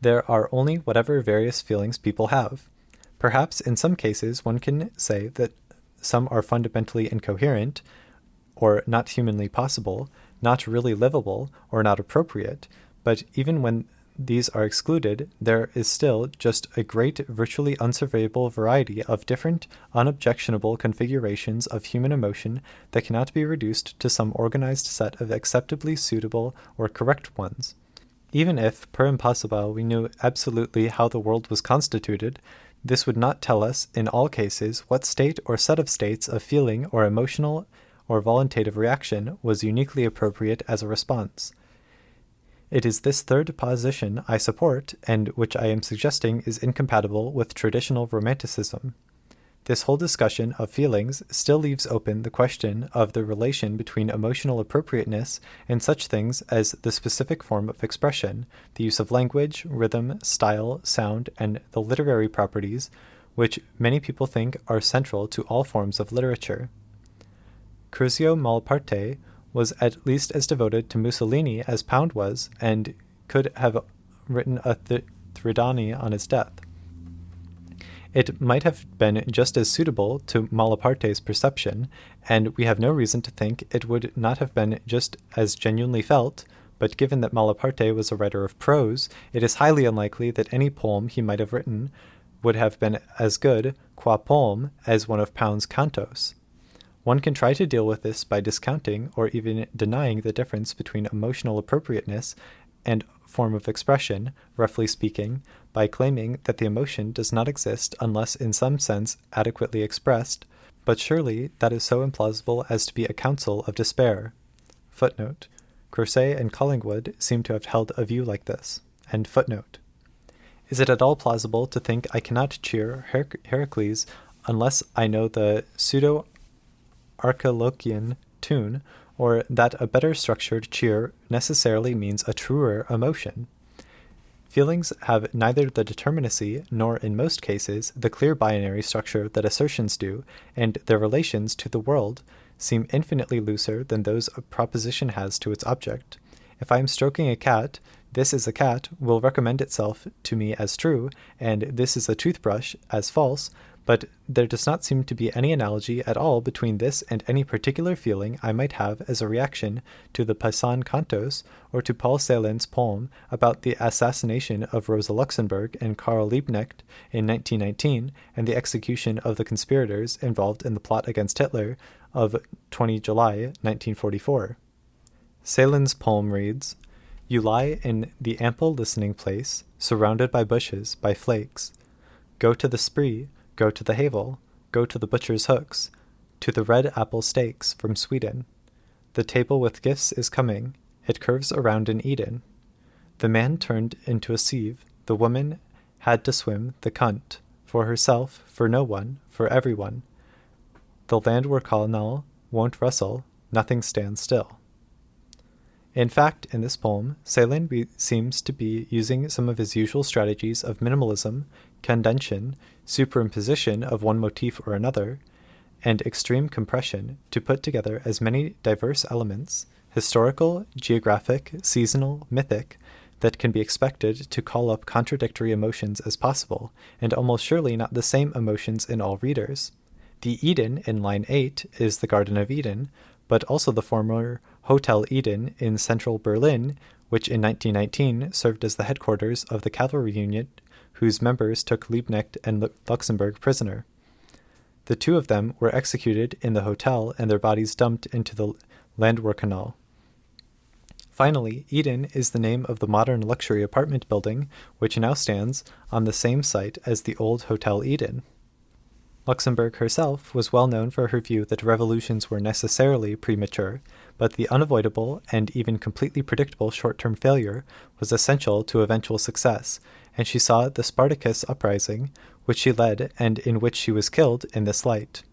There are only whatever various feelings people have. Perhaps in some cases one can say that some are fundamentally incoherent, or not humanly possible, not really livable, or not appropriate, but even when these are excluded, there is still just a great, virtually unsurveyable variety of different, unobjectionable configurations of human emotion that cannot be reduced to some organized set of acceptably suitable or correct ones. Even if, per impossible, we knew absolutely how the world was constituted, this would not tell us, in all cases, what state or set of states of feeling or emotional or voluntative reaction was uniquely appropriate as a response. It is this third position I support, and which I am suggesting is incompatible with traditional Romanticism. This whole discussion of feelings still leaves open the question of the relation between emotional appropriateness and such things as the specific form of expression, the use of language, rhythm, style, sound, and the literary properties, which many people think are central to all forms of literature. Curzio Malaparte was at least as devoted to Mussolini as Pound was, and could have written a Thridani on his death. It might have been just as suitable to Malaparte's perception, and we have no reason to think it would not have been just as genuinely felt, but given that Malaparte was a writer of prose, it is highly unlikely that any poem he might have written would have been as good, qua poem, as one of Pound's cantos. One can try to deal with this by discounting or even denying the difference between emotional appropriateness and form of expression, roughly speaking, by claiming that the emotion does not exist unless in some sense adequately expressed, but surely that is so implausible as to be a counsel of despair. Footnote. Crousset and Collingwood seem to have held a view like this. End footnote. Is it at all plausible to think I cannot cheer Hercules unless I know the pseudo-Archeologian tune, or that a better structured cheer necessarily means a truer emotion? Feelings have neither the determinacy nor, in most cases, the clear binary structure that assertions do, and their relations to the world seem infinitely looser than those a proposition has to its object. If I am stroking a cat, this is a cat will recommend itself to me as true, and this is a toothbrush as false, but there does not seem to be any analogy at all between this and any particular feeling I might have as a reaction to the Paysanne cantos or to Paul Celan's poem about the assassination of Rosa Luxemburg and Karl Liebknecht in 1919 and the execution of the conspirators involved in the plot against Hitler of 20 July 1944. Celan's poem reads, You lie in the ample listening place, surrounded by bushes, by flakes. Go to the spree, go to the havel, go to the butcher's hooks, to the red apple steaks from Sweden. The table with gifts is coming, it curves around in Eden. The man turned into a sieve, the woman had to swim the cunt, for herself, for no one, for everyone. The landward canal won't rustle, nothing stands still. In fact, in this poem, Celan seems to be using some of his usual strategies of minimalism, condension, superimposition of one motif or another, and extreme compression to put together as many diverse elements, historical, geographic, seasonal, mythic, that can be expected to call up contradictory emotions as possible, and almost surely not the same emotions in all readers. The Eden in line 8 is the Garden of Eden, but also the former Hotel Eden in central Berlin, which in 1919 served as the headquarters of the cavalry unit whose members took Liebknecht and Luxemburg prisoner. The two of them were executed in the hotel and their bodies dumped into the Landwehr Canal. Finally, Eden is the name of the modern luxury apartment building, which now stands on the same site as the old Hotel Eden. Luxemburg herself was well known for her view that revolutions were necessarily premature, but the unavoidable and even completely predictable short-term failure was essential to eventual success, and she saw the Spartacus uprising, which she led and in which she was killed, in this light.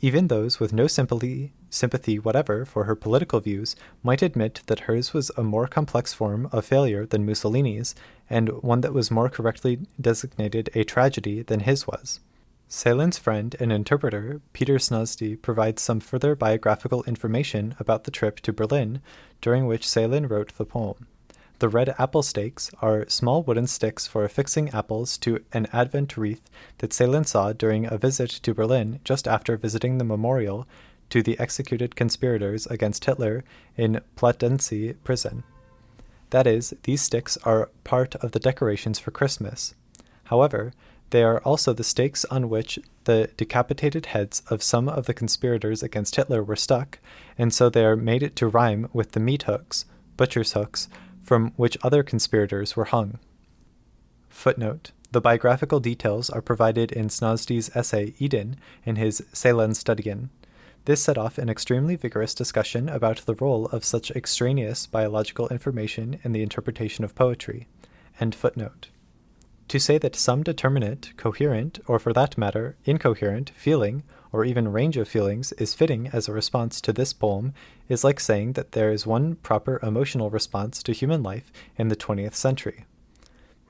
Even those with no sympathy whatever for her political views might admit that hers was a more complex form of failure than Mussolini's, and one that was more correctly designated a tragedy than his was. Celan's friend and interpreter, Peter Snosdy, provides some further biographical information about the trip to Berlin, during which Celan wrote the poem. The red apple stakes are small wooden sticks for affixing apples to an Advent wreath that Celan saw during a visit to Berlin just after visiting the memorial to the executed conspirators against Hitler in Platense prison. That is, these sticks are part of the decorations for Christmas. However, they are also the stakes on which the decapitated heads of some of the conspirators against Hitler were stuck, and so they are made to rhyme with the meat hooks, butcher's hooks, from which other conspirators were hung. Footnote: the biographical details are provided in Snosdy's essay Eden in his Celanstudien. This set off an extremely vigorous discussion about the role of such extraneous biological information in the interpretation of poetry. End footnote. To say that some determinate, coherent, or for that matter, incoherent feeling, or even range of feelings, is fitting as a response to this poem is like saying that there is one proper emotional response to human life in the 20th century.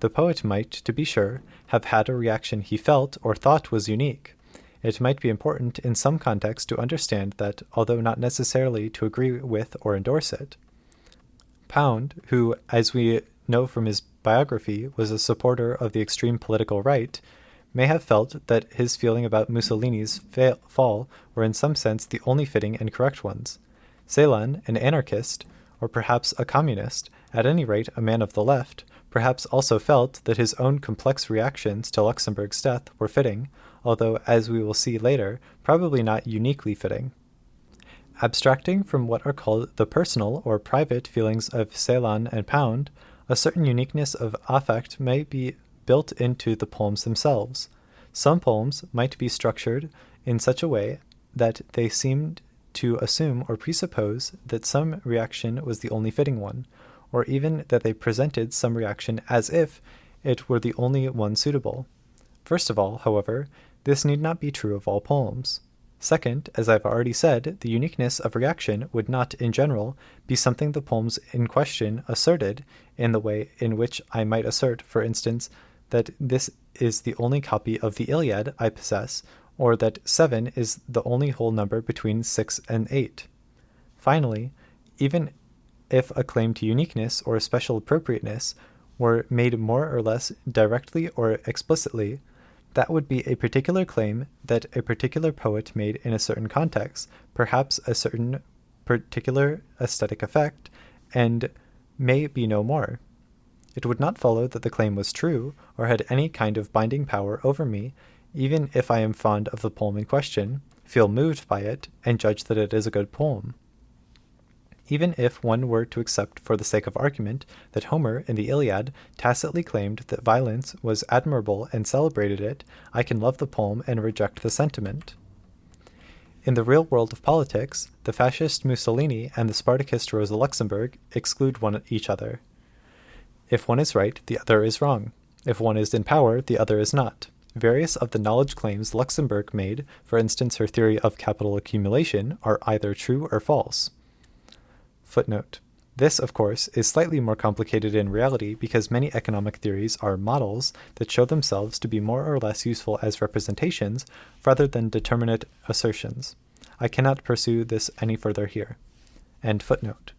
The poet might, to be sure, have had a reaction he felt or thought was unique. It might be important in some context to understand that, although not necessarily to agree with or endorse it. Pound, who, as we know from his biography, was a supporter of the extreme political right, may have felt that his feeling about Mussolini's fall were in some sense the only fitting and correct ones. Celan, an anarchist, or perhaps a communist, at any rate a man of the left, perhaps also felt that his own complex reactions to Luxemburg's death were fitting, although, as we will see later, probably not uniquely fitting. Abstracting from what are called the personal or private feelings of Celan and Pound, a certain uniqueness of affect may be built into the poems themselves. Some poems might be structured in such a way that they seemed to assume or presuppose that some reaction was the only fitting one, or even that they presented some reaction as if it were the only one suitable. First of all, however, this need not be true of all poems. Second, as I've already said, the uniqueness of reaction would not, in general, be something the poems in question asserted in the way in which I might assert, for instance, that this is the only copy of the Iliad I possess, or that 7 is the only whole number between 6 and 8. Finally, even if a claim to uniqueness or special appropriateness were made more or less directly or explicitly, that would be a particular claim that a particular poet made in a certain context, perhaps a certain particular aesthetic effect, and may be no more. It would not follow that the claim was true, or had any kind of binding power over me, even if I am fond of the poem in question, feel moved by it, and judge that it is a good poem. Even if one were to accept for the sake of argument that Homer in the Iliad tacitly claimed that violence was admirable and celebrated it, I can love the poem and reject the sentiment. In the real world of politics, the fascist Mussolini and the Spartacist Rosa Luxemburg exclude each other. If one is right, the other is wrong. If one is in power, the other is not. Various of the knowledge claims Luxemburg made, for instance her theory of capital accumulation, are either true or false. Footnote. This, of course, is slightly more complicated in reality because many economic theories are models that show themselves to be more or less useful as representations rather than determinate assertions. I cannot pursue this any further here. End footnote.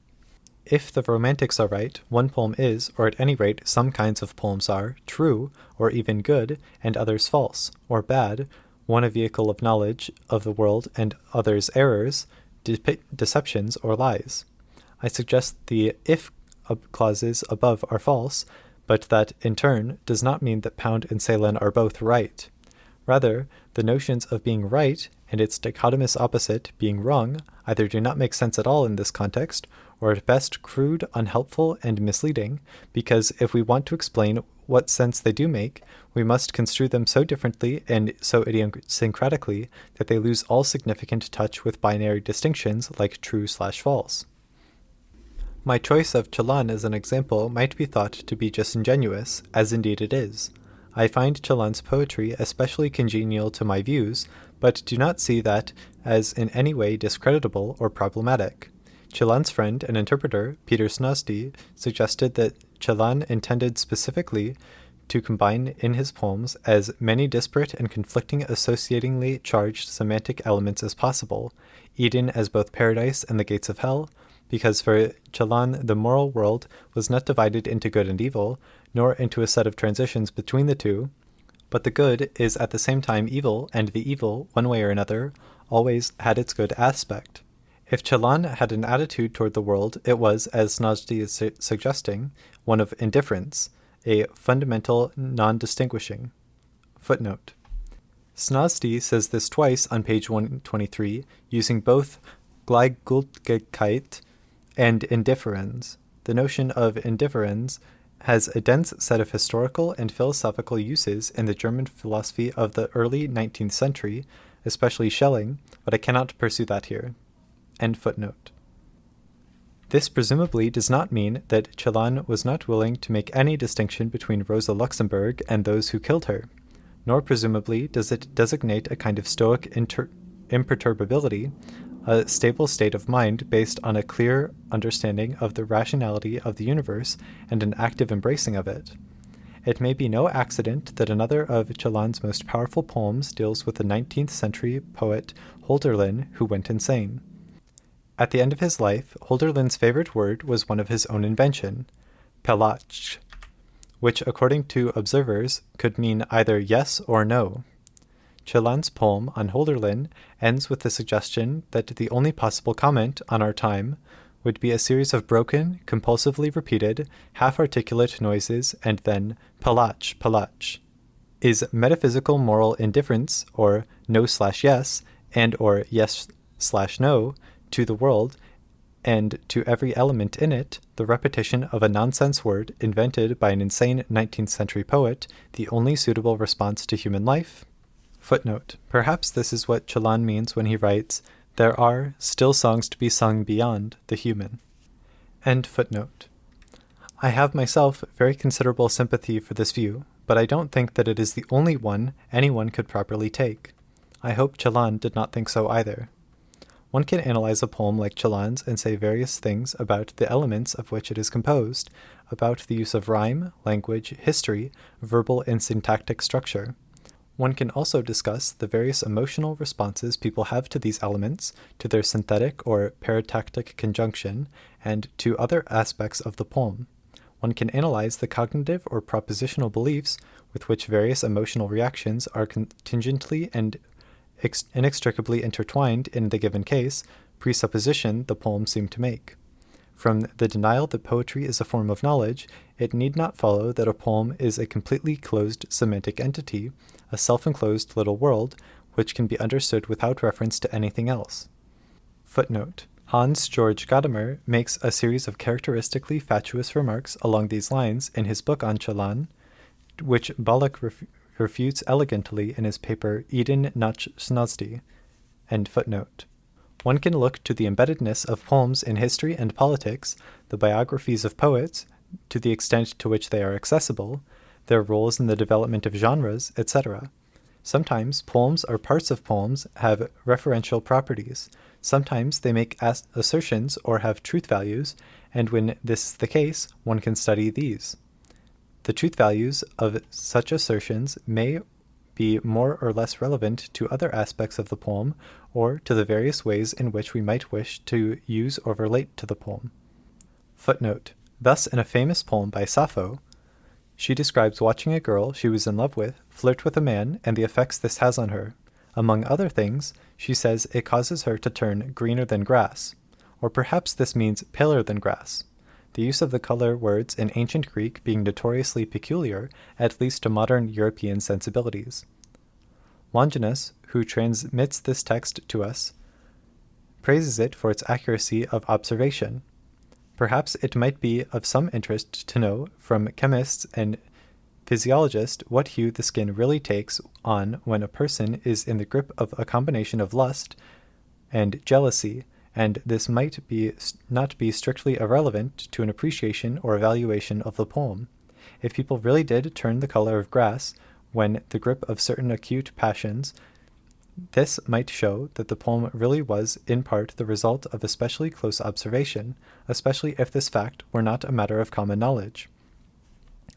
If the Romantics are right, one poem is, or at any rate some kinds of poems are, true, or even good, and others false, or bad, one a vehicle of knowledge of the world and others errors, deceptions, or lies. I suggest the if clauses above are false, but that, in turn, does not mean that Pound and Celan are both right. Rather, the notions of being right and its dichotomous opposite, being wrong, either do not make sense at all in this context, or at best crude, unhelpful, and misleading, because if we want to explain what sense they do make, we must construe them so differently and so idiosyncratically that they lose all significant touch with binary distinctions like true/false. My choice of Celan as an example might be thought to be disingenuous, as indeed it is. I find Celan's poetry especially congenial to my views, but do not see that as in any way discreditable or problematic. Celan's friend and interpreter, Peter Snosdy, suggested that Celan intended specifically to combine in his poems as many disparate and conflicting associatingly charged semantic elements as possible, Eden as both paradise and the gates of hell, because for Celan the moral world was not divided into good and evil, nor into a set of transitions between the two, but the good is at the same time evil, and the evil, one way or another, always had its good aspect. If Celan had an attitude toward the world, it was, as Snosdy is suggesting, one of indifference, a fundamental non-distinguishing. Footnote. Snosdy says this twice on page 123, using both Gleichgültigkeit and indifference. The notion of indifference has a dense set of historical and philosophical uses in the German philosophy of the early 19th century, especially Schelling, but I cannot pursue that here. End footnote. This presumably does not mean that Celan was not willing to make any distinction between Rosa Luxemburg and those who killed her, nor presumably does it designate a kind of stoic imperturbability, a stable state of mind based on a clear understanding of the rationality of the universe and an active embracing of it. It may be no accident that another of Celan's most powerful poems deals with the 19th century poet Hölderlin, who went insane. At the end of his life, Hölderlin's favorite word was one of his own invention, Pelach, which, according to observers, could mean either yes or no. Celan's poem on Hölderlin ends with the suggestion that the only possible comment on our time would be a series of broken, compulsively repeated, half-articulate noises and then Pelach, Pelach. Is metaphysical moral indifference, or no/yes, and or yes/no, to the world, and to every element in it, the repetition of a nonsense word invented by an insane 19th century poet, the only suitable response to human life? Footnote. Perhaps this is what Celan means when he writes, "There are still songs to be sung beyond the human." End footnote. I have myself very considerable sympathy for this view, but I don't think that it is the only one anyone could properly take. I hope Celan did not think so either. One can analyze a poem like Celan's and say various things about the elements of which it is composed, about the use of rhyme, language, history, verbal and syntactic structure. One can also discuss the various emotional responses people have to these elements, to their synthetic or paratactic conjunction, and to other aspects of the poem. One can analyze the cognitive or propositional beliefs with which various emotional reactions are contingently and inextricably intertwined in the given case, presupposition the poem seemed to make. From the denial that poetry is a form of knowledge, it need not follow that a poem is a completely closed semantic entity, a self-enclosed little world, which can be understood without reference to anything else. Footnote. Hans Georg Gadamer makes a series of characteristically fatuous remarks along these lines in his book on Challan, which Bollock refutes elegantly in his paper Eden nach Snosdi. End footnote. One can look to the embeddedness of poems in history and politics, the biographies of poets, to the extent to which they are accessible, their roles in the development of genres, etc. Sometimes poems or parts of poems have referential properties. Sometimes they make assertions or have truth values, and when this is the case, one can study these. The truth values of such assertions may be more or less relevant to other aspects of the poem, or to the various ways in which we might wish to use or relate to the poem. Footnote. Thus, in a famous poem by Sappho, she describes watching a girl she was in love with flirt with a man and the effects this has on her. Among other things, she says it causes her to turn greener than grass, or perhaps this means paler than grass, the use of the color words in ancient Greek being notoriously peculiar, at least to modern European sensibilities. Longinus, who transmits this text to us, praises it for its accuracy of observation. Perhaps it might be of some interest to know from chemists and physiologists what hue the skin really takes on when a person is in the grip of a combination of lust and jealousy, and this might not be strictly irrelevant to an appreciation or evaluation of the poem. If people really did turn the color of grass when the grip of certain acute passions, this might show that the poem really was, in part, the result of especially close observation, especially if this fact were not a matter of common knowledge.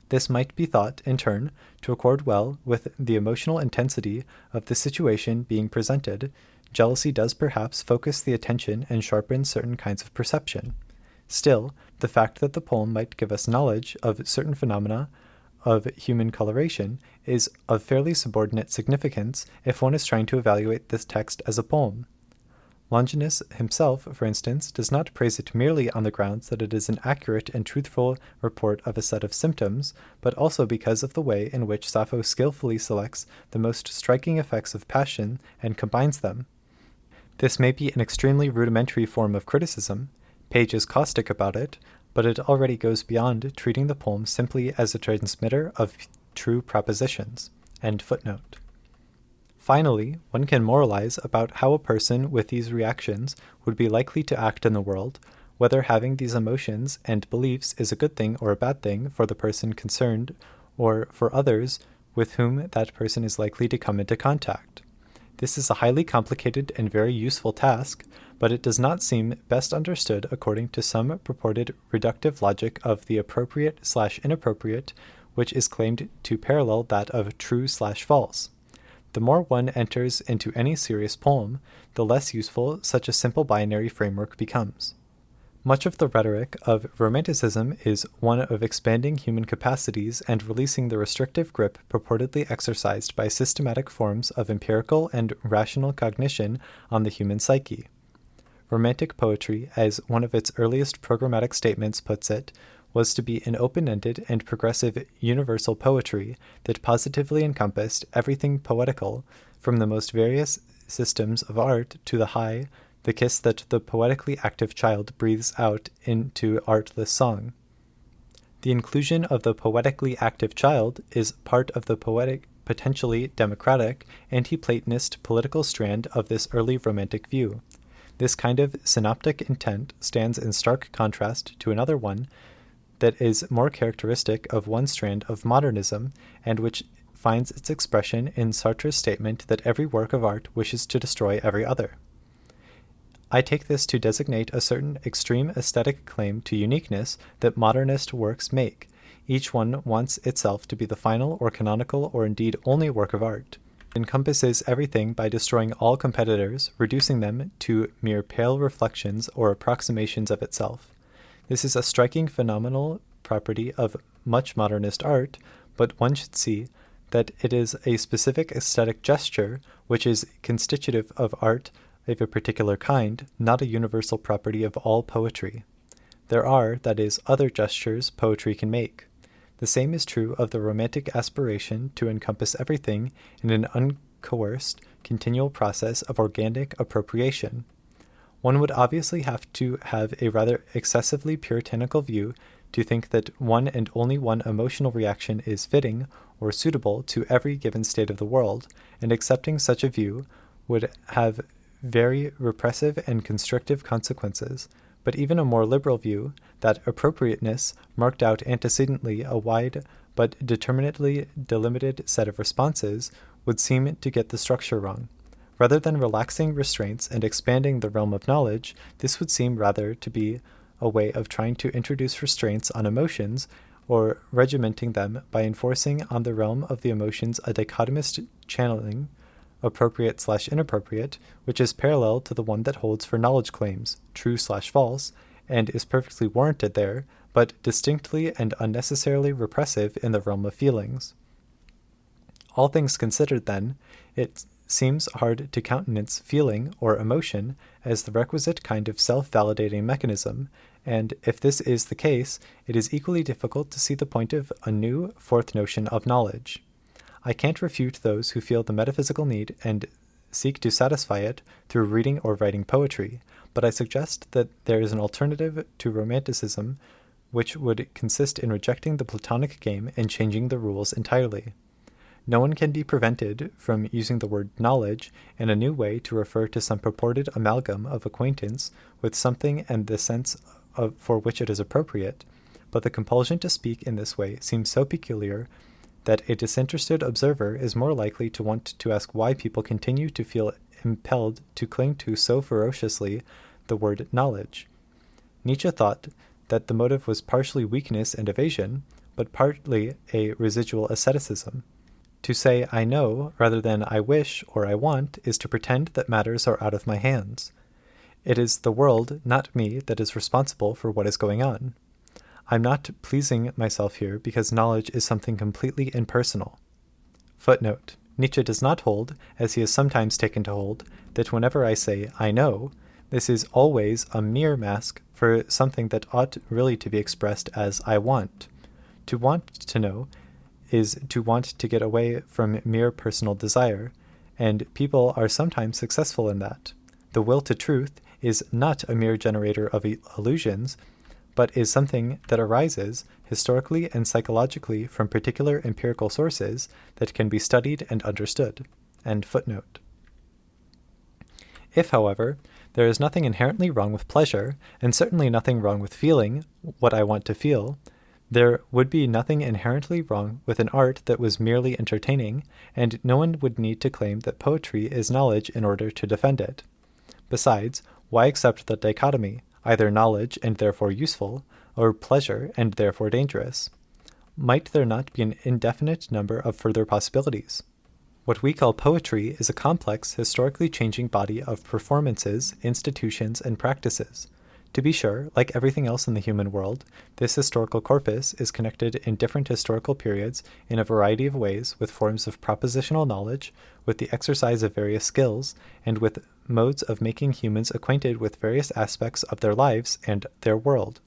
This might be thought, in turn, to accord well with the emotional intensity of the situation being presented. Jealousy does perhaps focus the attention and sharpen certain kinds of perception. Still, the fact that the poem might give us knowledge of certain phenomena of human coloration is of fairly subordinate significance if one is trying to evaluate this text as a poem. Longinus himself, for instance, does not praise it merely on the grounds that it is an accurate and truthful report of a set of symptoms, but also because of the way in which Sappho skillfully selects the most striking effects of passion and combines them. This may be an extremely rudimentary form of criticism. Page is caustic about it, but it already goes beyond treating the poem simply as a transmitter of true propositions. End footnote. Finally, one can moralize about how a person with these reactions would be likely to act in the world, whether having these emotions and beliefs is a good thing or a bad thing for the person concerned, or for others with whom that person is likely to come into contact. This is a highly complicated and very useful task, but it does not seem best understood according to some purported reductive logic of the appropriate/inappropriate, which is claimed to parallel that of true/false. The more one enters into any serious poem, the less useful such a simple binary framework becomes. Much of the rhetoric of Romanticism is one of expanding human capacities and releasing the restrictive grip purportedly exercised by systematic forms of empirical and rational cognition on the human psyche. Romantic poetry, as one of its earliest programmatic statements puts it, was to be an open-ended and progressive universal poetry that positively encompassed everything poetical, from the most various systems of art to the kiss that the poetically active child breathes out into artless song. The inclusion of the poetically active child is part of the poetic, potentially democratic, anti-Platonist political strand of this early Romantic view. This kind of synoptic intent stands in stark contrast to another one that is more characteristic of one strand of modernism, and which finds its expression in Sartre's statement that every work of art wishes to destroy every other. I take this to designate a certain extreme aesthetic claim to uniqueness that modernist works make. Each one wants itself to be the final or canonical or indeed only work of art. It encompasses everything by destroying all competitors, reducing them to mere pale reflections or approximations of itself. This is a striking phenomenal property of much modernist art, but one should see that it is a specific aesthetic gesture which is constitutive of art of a particular kind, not a universal property of all poetry. There are, that is, other gestures poetry can make. The same is true of the romantic aspiration to encompass everything in an uncoerced, continual process of organic appropriation. One would obviously have to have a rather excessively puritanical view to think that one and only one emotional reaction is fitting or suitable to every given state of the world, and accepting such a view would have very repressive and constrictive consequences. But even a more liberal view, that appropriateness marked out antecedently a wide but determinately delimited set of responses, would seem to get the structure wrong. Rather than relaxing restraints and expanding the realm of knowledge, this would seem rather to be a way of trying to introduce restraints on emotions, or regimenting them by enforcing on the realm of the emotions a dichotomist channeling, appropriate/inappropriate, which is parallel to the one that holds for knowledge claims, true/false, and is perfectly warranted there, but distinctly and unnecessarily repressive in the realm of feelings. All things considered, then, it seems hard to countenance feeling or emotion as the requisite kind of self-validating mechanism, and if this is the case, it is equally difficult to see the point of a new fourth notion of knowledge. I can't refute those who feel the metaphysical need and seek to satisfy it through reading or writing poetry, but I suggest that there is an alternative to Romanticism which would consist in rejecting the Platonic game and changing the rules entirely. No one can be prevented from using the word knowledge in a new way to refer to some purported amalgam of acquaintance with something and the sense for which it is appropriate, but the compulsion to speak in this way seems so peculiar that a disinterested observer is more likely to want to ask why people continue to feel impelled to cling to so ferociously the word knowledge. Nietzsche thought that the motive was partially weakness and evasion, but partly a residual asceticism. To say I know rather than I wish or I want is to pretend that matters are out of my hands. It is the world, not me, that is responsible for what is going on. I'm not pleasing myself here because knowledge is something completely impersonal. Footnote: Nietzsche does not hold, as he is sometimes taken to hold, that whenever I say I know, this is always a mere mask for something that ought really to be expressed as I want. To want to know is to want to get away from mere personal desire, and people are sometimes successful in that. The will to truth is not a mere generator of illusions, but is something that arises historically and psychologically from particular empirical sources that can be studied and understood. End footnote. If, however, there is nothing inherently wrong with pleasure, and certainly nothing wrong with feeling what I want to feel, there would be nothing inherently wrong with an art that was merely entertaining, and no one would need to claim that poetry is knowledge in order to defend it. Besides, why accept the dichotomy, either knowledge and therefore useful, or pleasure and therefore dangerous? Might there not be an indefinite number of further possibilities? What we call poetry is a complex, historically changing body of performances, institutions, and practices. To be sure, like everything else in the human world, this historical corpus is connected in different historical periods in a variety of ways with forms of propositional knowledge, with the exercise of various skills, and with modes of making humans acquainted with various aspects of their lives and their world.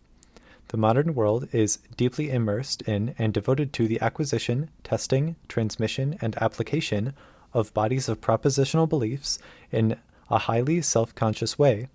The modern world is deeply immersed in and devoted to the acquisition, testing, transmission, and application of bodies of propositional beliefs in a highly self-conscious way,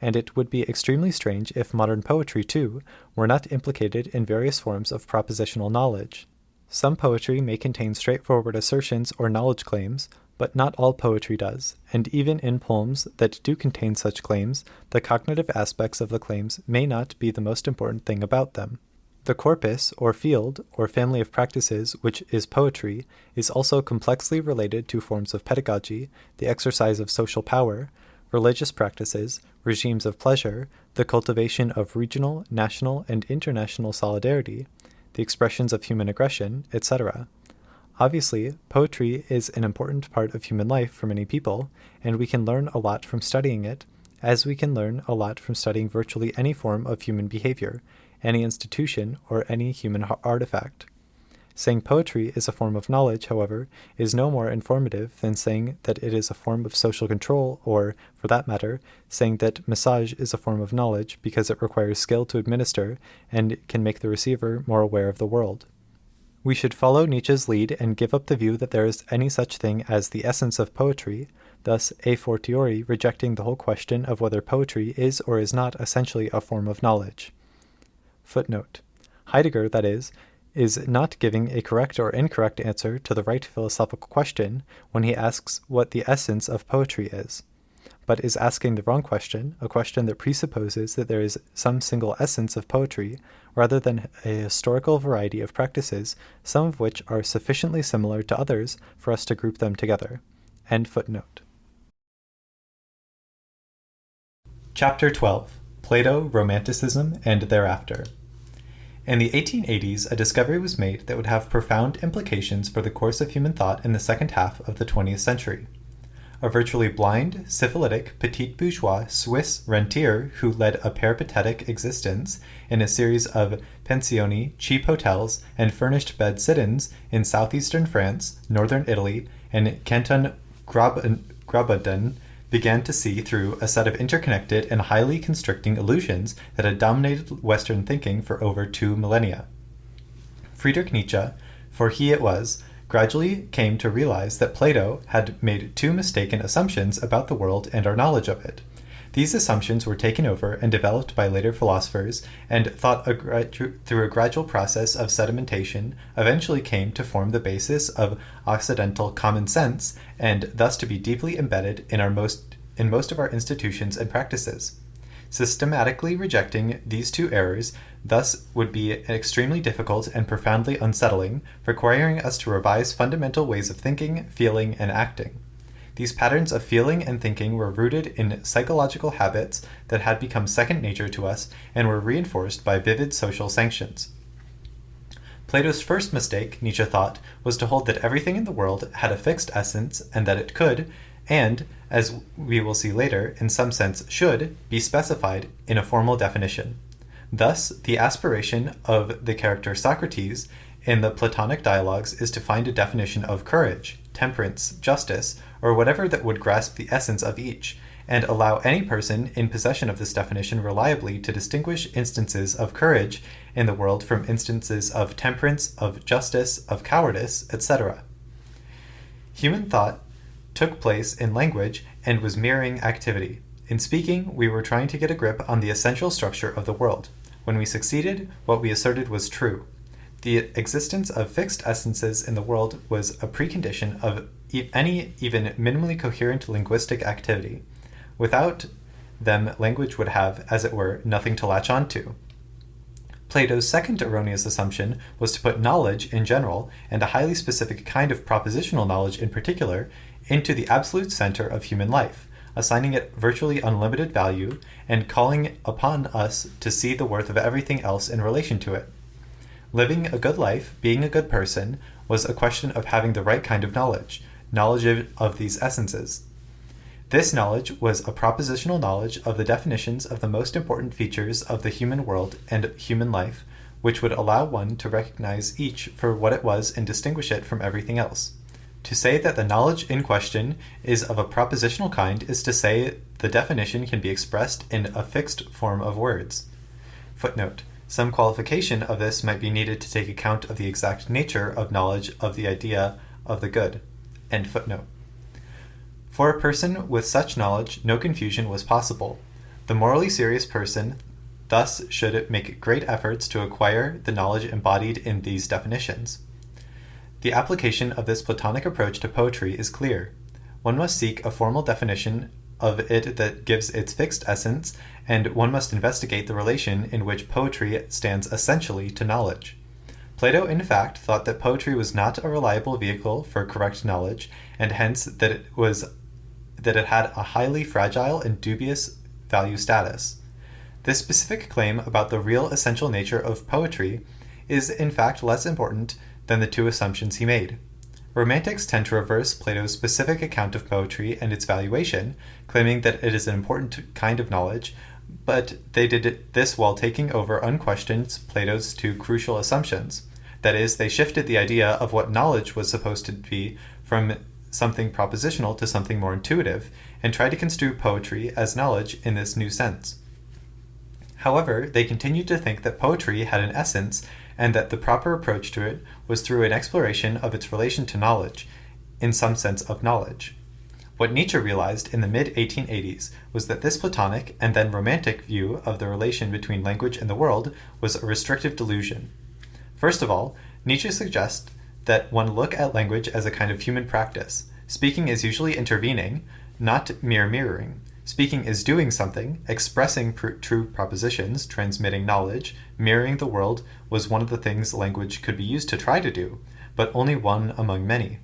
and it would be extremely strange if modern poetry, too, were not implicated in various forms of propositional knowledge. Some poetry may contain straightforward assertions or knowledge claims, but not all poetry does, and even in poems that do contain such claims, the cognitive aspects of the claims may not be the most important thing about them. The corpus, or field, or family of practices which is poetry, is also complexly related to forms of pedagogy, the exercise of social power, religious practices, regimes of pleasure, the cultivation of regional, national, and international solidarity, the expressions of human aggression, etc. Obviously, poetry is an important part of human life for many people, and we can learn a lot from studying it, as we can learn a lot from studying virtually any form of human behavior, any institution, or any human artifact. Saying poetry is a form of knowledge, however, is no more informative than saying that it is a form of social control, or, for that matter, saying that massage is a form of knowledge because it requires skill to administer and can make the receiver more aware of the world. We should follow Nietzsche's lead and give up the view that there is any such thing as the essence of poetry, thus a fortiori rejecting the whole question of whether poetry is or is not essentially a form of knowledge. Footnote. Heidegger, that is not giving a correct or incorrect answer to the right philosophical question when he asks what the essence of poetry is, but is asking the wrong question, a question that presupposes that there is some single essence of poetry, rather than a historical variety of practices, some of which are sufficiently similar to others for us to group them together. End footnote. Chapter 12. Plato, Romanticism, and Thereafter. In the 1880s, a discovery was made that would have profound implications for the course of human thought in the second half of the 20th century. A virtually blind, syphilitic, petit bourgeois Swiss rentier who led a peripatetic existence in a series of pensioni, cheap hotels, and furnished bed sit-ins in southeastern France, northern Italy, and Canton Graubünden began to see through a set of interconnected and highly constricting illusions that had dominated Western thinking for over 2 millennia. Friedrich Nietzsche, for he it was, gradually came to realize that Plato had made 2 mistaken assumptions about the world and our knowledge of it. These assumptions were taken over and developed by later philosophers, and thought through a gradual process of sedimentation eventually came to form the basis of Occidental common sense, and thus to be deeply embedded in most of our institutions and practices. Systematically rejecting these 2 errors thus would be extremely difficult and profoundly unsettling, requiring us to revise fundamental ways of thinking, feeling, and acting. These patterns of feeling and thinking were rooted in psychological habits that had become second nature to us and were reinforced by vivid social sanctions. Plato's first mistake, Nietzsche thought, was to hold that everything in the world had a fixed essence and that it could, and, as we will see later, in some sense should, be specified in a formal definition. Thus, the aspiration of the character Socrates in the Platonic dialogues is to find a definition of courage, temperance, justice, or whatever that would grasp the essence of each, and allow any person in possession of this definition reliably to distinguish instances of courage in the world from instances of temperance, of justice, of cowardice, etc. Human thought took place in language and was mirroring activity. In speaking, we were trying to get a grip on the essential structure of the world. When we succeeded, what we asserted was true. The existence of fixed essences in the world was a precondition of any even minimally coherent linguistic activity. Without them, language would have, as it were, nothing to latch onto. Plato's second erroneous assumption was to put knowledge in general, and a highly specific kind of propositional knowledge in particular, into the absolute center of human life, assigning it virtually unlimited value, and calling upon us to see the worth of everything else in relation to it. Living a good life, being a good person, was a question of having the right kind of knowledge of these essences. This knowledge was a propositional knowledge of the definitions of the most important features of the human world and human life, which would allow one to recognize each for what it was and distinguish it from everything else. To say that the knowledge in question is of a propositional kind is to say the definition can be expressed in a fixed form of words. Footnote. Some qualification of this might be needed to take account of the exact nature of knowledge of the idea of the good. End footnote. For a person with such knowledge, no confusion was possible. The morally serious person thus should make great efforts to acquire the knowledge embodied in these definitions. The application of this Platonic approach to poetry is clear. One must seek a formal definition of it that gives its fixed essence, and one must investigate the relation in which poetry stands essentially to knowledge. Plato, in fact, thought that poetry was not a reliable vehicle for correct knowledge, and hence that it had a highly fragile and dubious value status. This specific claim about the real essential nature of poetry is, in fact, less important than the 2 assumptions he made. Romantics tend to reverse Plato's specific account of poetry and its valuation, claiming that it is an important kind of knowledge, but they did this while taking over unquestioned Plato's 2 crucial assumptions. That is, they shifted the idea of what knowledge was supposed to be from something propositional to something more intuitive, and tried to construe poetry as knowledge in this new sense. However, they continued to think that poetry had an essence, and that the proper approach to it was through an exploration of its relation to knowledge, in some sense of knowledge. What Nietzsche realized in the mid-1880s was that this Platonic and then Romantic view of the relation between language and the world was a restrictive delusion. First of all, Nietzsche suggests that one look at language as a kind of human practice. Speaking is usually intervening, not mere mirroring. Speaking is doing something, expressing true propositions, transmitting knowledge. Mirroring the world was one of the things language could be used to try to do, but only one among many.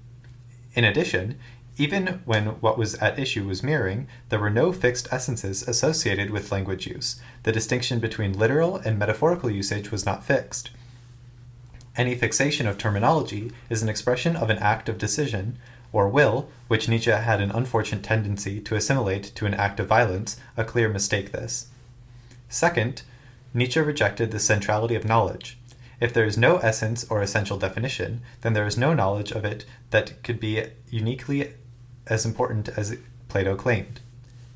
In addition, even when what was at issue was mirroring, there were no fixed essences associated with language use. The distinction between literal and metaphorical usage was not fixed. Any fixation of terminology is an expression of an act of decision, or will, which Nietzsche had an unfortunate tendency to assimilate to an act of violence, a clear mistake this. Second, Nietzsche rejected the centrality of knowledge. If there is no essence or essential definition, then there is no knowledge of it that could be uniquely as important as Plato claimed.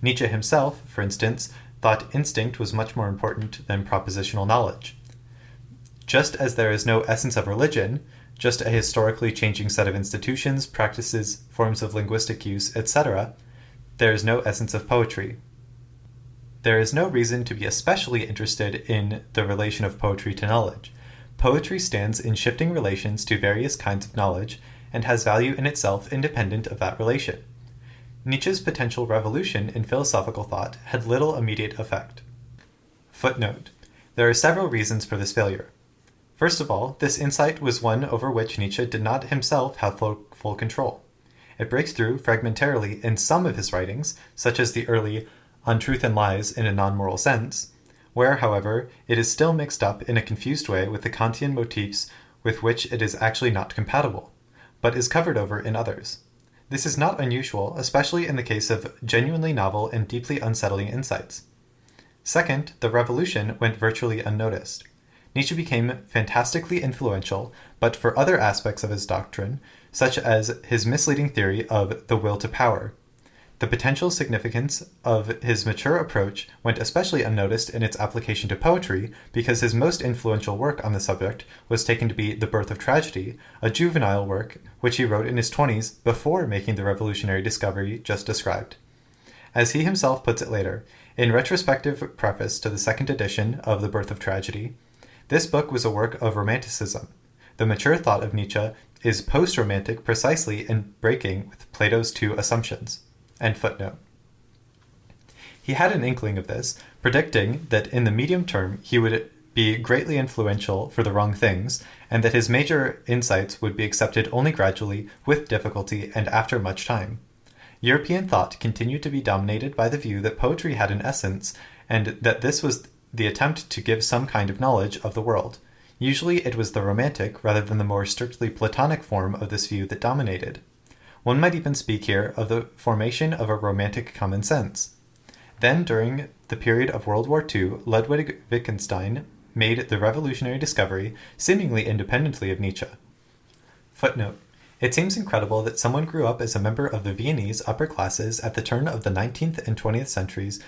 Nietzsche himself, for instance, thought instinct was much more important than propositional knowledge. Just as there is no essence of religion, just a historically changing set of institutions, practices, forms of linguistic use, etc., there is no essence of poetry. There is no reason to be especially interested in the relation of poetry to knowledge. Poetry stands in shifting relations to various kinds of knowledge and has value in itself independent of that relation. Nietzsche's potential revolution in philosophical thought had little immediate effect. Footnote: there are several reasons for this failure. First of all, this insight was one over which Nietzsche did not himself have full control. It breaks through fragmentarily in some of his writings, such as the early On Truth and Lies in a Non-Moral Sense, where, however, it is still mixed up in a confused way with the Kantian motifs with which it is actually not compatible, but is covered over in others. This is not unusual, especially in the case of genuinely novel and deeply unsettling insights. Second, the revolution went virtually unnoticed. Nietzsche became fantastically influential, but for other aspects of his doctrine, such as his misleading theory of the will to power. The potential significance of his mature approach went especially unnoticed in its application to poetry because his most influential work on the subject was taken to be The Birth of Tragedy, a juvenile work which he wrote in his 20s before making the revolutionary discovery just described. As he himself puts it later, in retrospective preface to the second edition of The Birth of Tragedy, this book was a work of Romanticism. The mature thought of Nietzsche is post-romantic precisely in breaking with Plato's two assumptions. End footnote. He had an inkling of this, predicting that in the medium term he would be greatly influential for the wrong things, and that his major insights would be accepted only gradually, with difficulty, and after much time. European thought continued to be dominated by the view that poetry had an essence, and that this was the attempt to give some kind of knowledge of the world. Usually it was the romantic rather than the more strictly Platonic form of this view that dominated. One might even speak here of the formation of a romantic common sense. Then, during the period of World War II, Ludwig Wittgenstein made the revolutionary discovery seemingly independently of Nietzsche. Footnote: it seems incredible that someone grew up as a member of the Viennese upper classes at the turn of the 19th and 20th centuries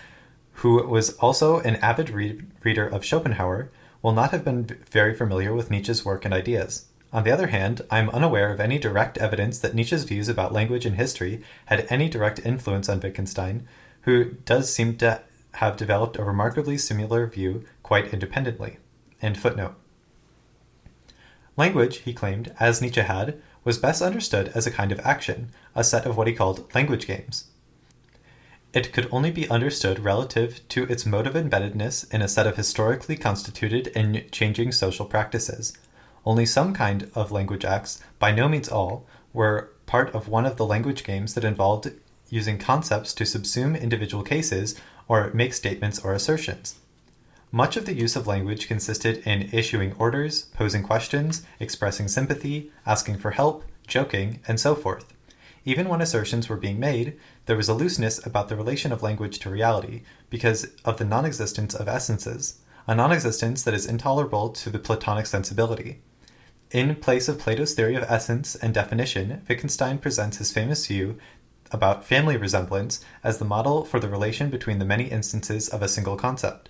who was also an avid reader of Schopenhauer, will not have been very familiar with Nietzsche's work and ideas. On the other hand, I am unaware of any direct evidence that Nietzsche's views about language and history had any direct influence on Wittgenstein, who does seem to have developed a remarkably similar view quite independently. End footnote. Language, he claimed, as Nietzsche had, was best understood as a kind of action, a set of what he called language games. It could only be understood relative to its mode of embeddedness in a set of historically constituted and changing social practices. Only some kind of language acts, by no means all, were part of one of the language games that involved using concepts to subsume individual cases or make statements or assertions. Much of the use of language consisted in issuing orders, posing questions, expressing sympathy, asking for help, joking, and so forth. Even when assertions were being made, there was a looseness about the relation of language to reality because of the non-existence of essences, a non-existence that is intolerable to the Platonic sensibility. In place of Plato's theory of essence and definition, Wittgenstein presents his famous view about family resemblance as the model for the relation between the many instances of a single concept.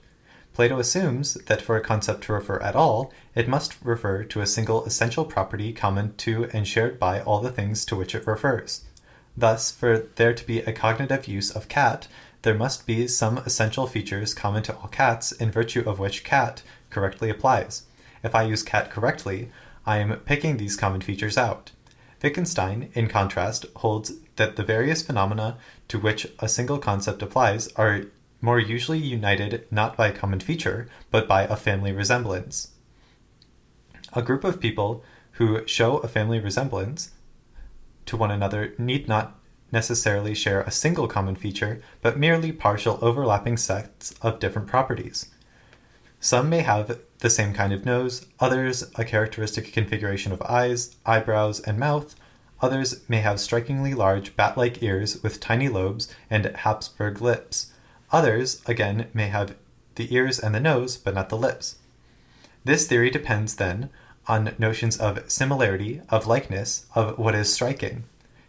Plato assumes that for a concept to refer at all, it must refer to a single essential property common to and shared by all the things to which it refers. Thus, for there to be a cognitive use of cat, there must be some essential features common to all cats, in virtue of which cat correctly applies. If I use cat correctly, I am picking these common features out. Wittgenstein, in contrast, holds that the various phenomena to which a single concept applies are more usually united not by a common feature, but by a family resemblance. A group of people who show a family resemblance to one another need not necessarily share a single common feature, but merely partial overlapping sets of different properties. Some may have the same kind of nose, others a characteristic configuration of eyes, eyebrows, and mouth. Others may have strikingly large bat-like ears with tiny lobes and Habsburg lips. Others, again, may have the ears and the nose, but not the lips. This theory depends, then, on notions of similarity, of likeness, of what is striking.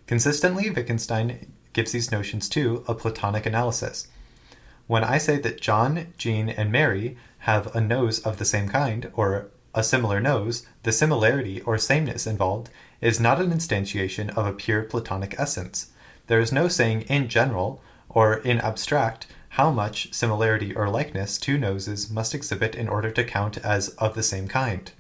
Consistently, Wittgenstein gives these notions, too, a Platonic analysis. When I say that John, Jean, and Mary have a nose of the same kind, or a similar nose, the similarity or sameness involved is not an instantiation of a pure Platonic essence. There is no saying in general, or in abstract, how much similarity or likeness two noses must exhibit in order to count as of the same kind.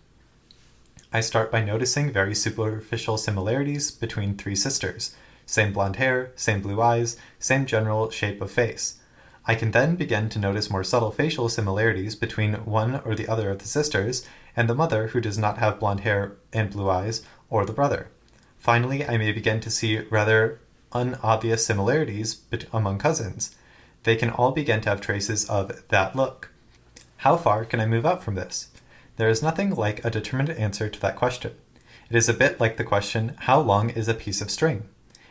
I start by noticing very superficial similarities between three sisters: same blonde hair, same blue eyes, same general shape of face. I can then begin to notice more subtle facial similarities between one or the other of the sisters, and the mother who does not have blonde hair and blue eyes, or the brother. Finally, I may begin to see rather unobvious similarities among cousins. They can all begin to have traces of that look. How far can I move out from this? There is nothing like a determinate answer to that question. It is a bit like the question, how long is a piece of string?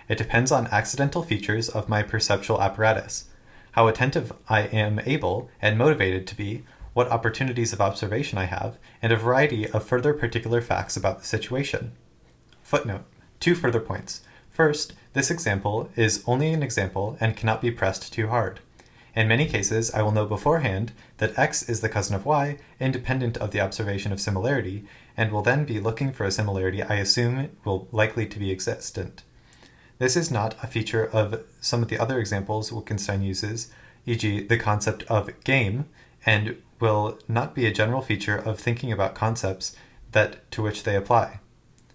It depends on accidental features of my perceptual apparatus, how attentive I am able and motivated to be, what opportunities of observation I have, and a variety of further particular facts about the situation. Footnote: 2 further points. First, this example is only an example and cannot be pressed too hard. In many cases, I will know beforehand that X is the cousin of Y, independent of the observation of similarity, and will then be looking for a similarity I assume will likely to be existent. This is not a feature of some of the other examples Wittgenstein uses, e.g. the concept of game, and will not be a general feature of thinking about concepts to which they apply.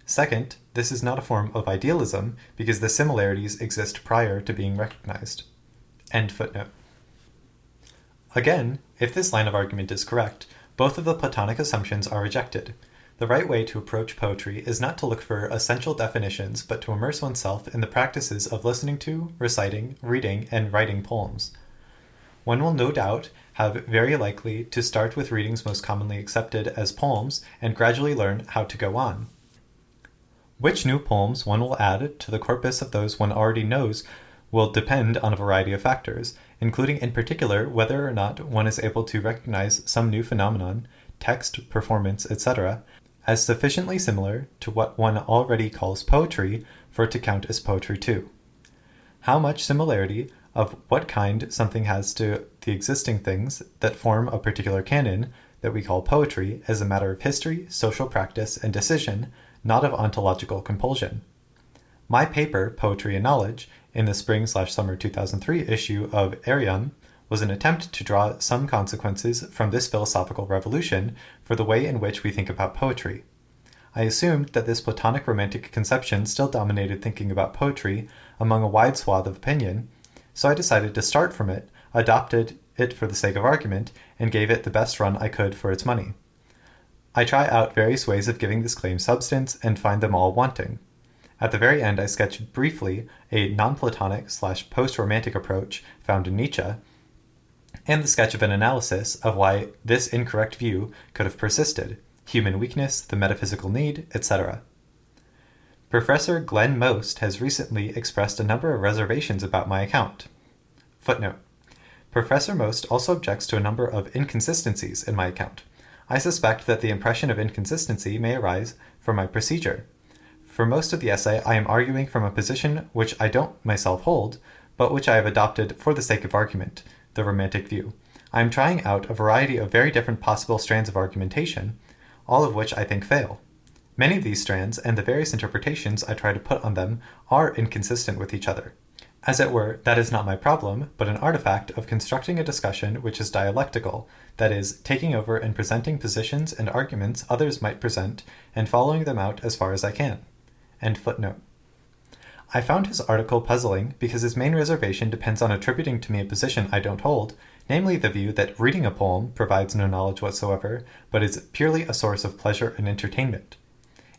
Second, this is not a form of idealism, because the similarities exist prior to being recognized. End footnote. Again, if this line of argument is correct, both of the Platonic assumptions are rejected. The right way to approach poetry is not to look for essential definitions, but to immerse oneself in the practices of listening to, reciting, reading, and writing poems. One will no doubt have very likely to start with readings most commonly accepted as poems and gradually learn how to go on. Which new poems one will add to the corpus of those one already knows will depend on a variety of factors, including in particular whether or not one is able to recognize some new phenomenon, text, performance, etc., as sufficiently similar to what one already calls poetry for it to count as poetry too. How much similarity of what kind something has to the existing things that form a particular canon that we call poetry is a matter of history, social practice, and decision, not of ontological compulsion. My paper, Poetry and Knowledge, in the spring/summer 2003 issue of Arion, was an attempt to draw some consequences from this philosophical revolution for the way in which we think about poetry. I assumed that this Platonic romantic conception still dominated thinking about poetry among a wide swath of opinion, so I decided to start from it, adopted it for the sake of argument, and gave it the best run I could for its money. I try out various ways of giving this claim substance and find them all wanting. At the very end, I sketch briefly a non-Platonic/post-romantic approach found in Nietzsche, and the sketch of an analysis of why this incorrect view could have persisted, human weakness, the metaphysical need, etc. Professor Glenn Most has recently expressed a number of reservations about my account. Footnote: Professor Most also objects to a number of inconsistencies in my account. I suspect that the impression of inconsistency may arise from my procedure. For most of the essay, I am arguing from a position which I don't myself hold, but which I have adopted for the sake of argument, the romantic view. I am trying out a variety of very different possible strands of argumentation, all of which I think fail. Many of these strands and the various interpretations I try to put on them are inconsistent with each other. As it were, that is not my problem, but an artifact of constructing a discussion which is dialectical, that is, taking over and presenting positions and arguments others might present, and following them out as far as I can. End footnote. I found his article puzzling because his main reservation depends on attributing to me a position I don't hold, namely the view that reading a poem provides no knowledge whatsoever, but is purely a source of pleasure and entertainment.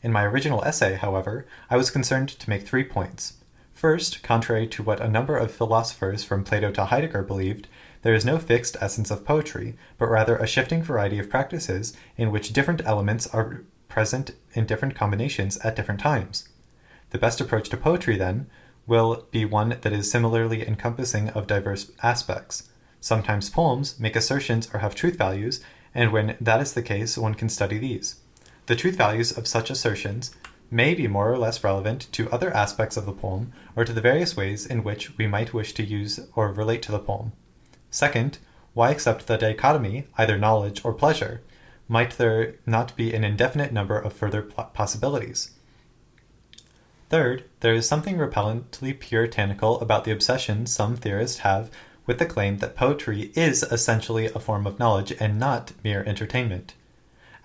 In my original essay, however, I was concerned to make 3 points. First, contrary to what a number of philosophers from Plato to Heidegger believed, there is no fixed essence of poetry, but rather a shifting variety of practices in which different elements are present in different combinations at different times. The best approach to poetry, then, will be one that is similarly encompassing of diverse aspects. Sometimes poems make assertions or have truth values, and when that is the case, one can study these. The truth values of such assertions may be more or less relevant to other aspects of the poem or to the various ways in which we might wish to use or relate to the poem. Second, why accept the dichotomy, either knowledge or pleasure? Might there not be an indefinite number of further possibilities? Third, there is something repellently puritanical about the obsession some theorists have with the claim that poetry is essentially a form of knowledge and not mere entertainment.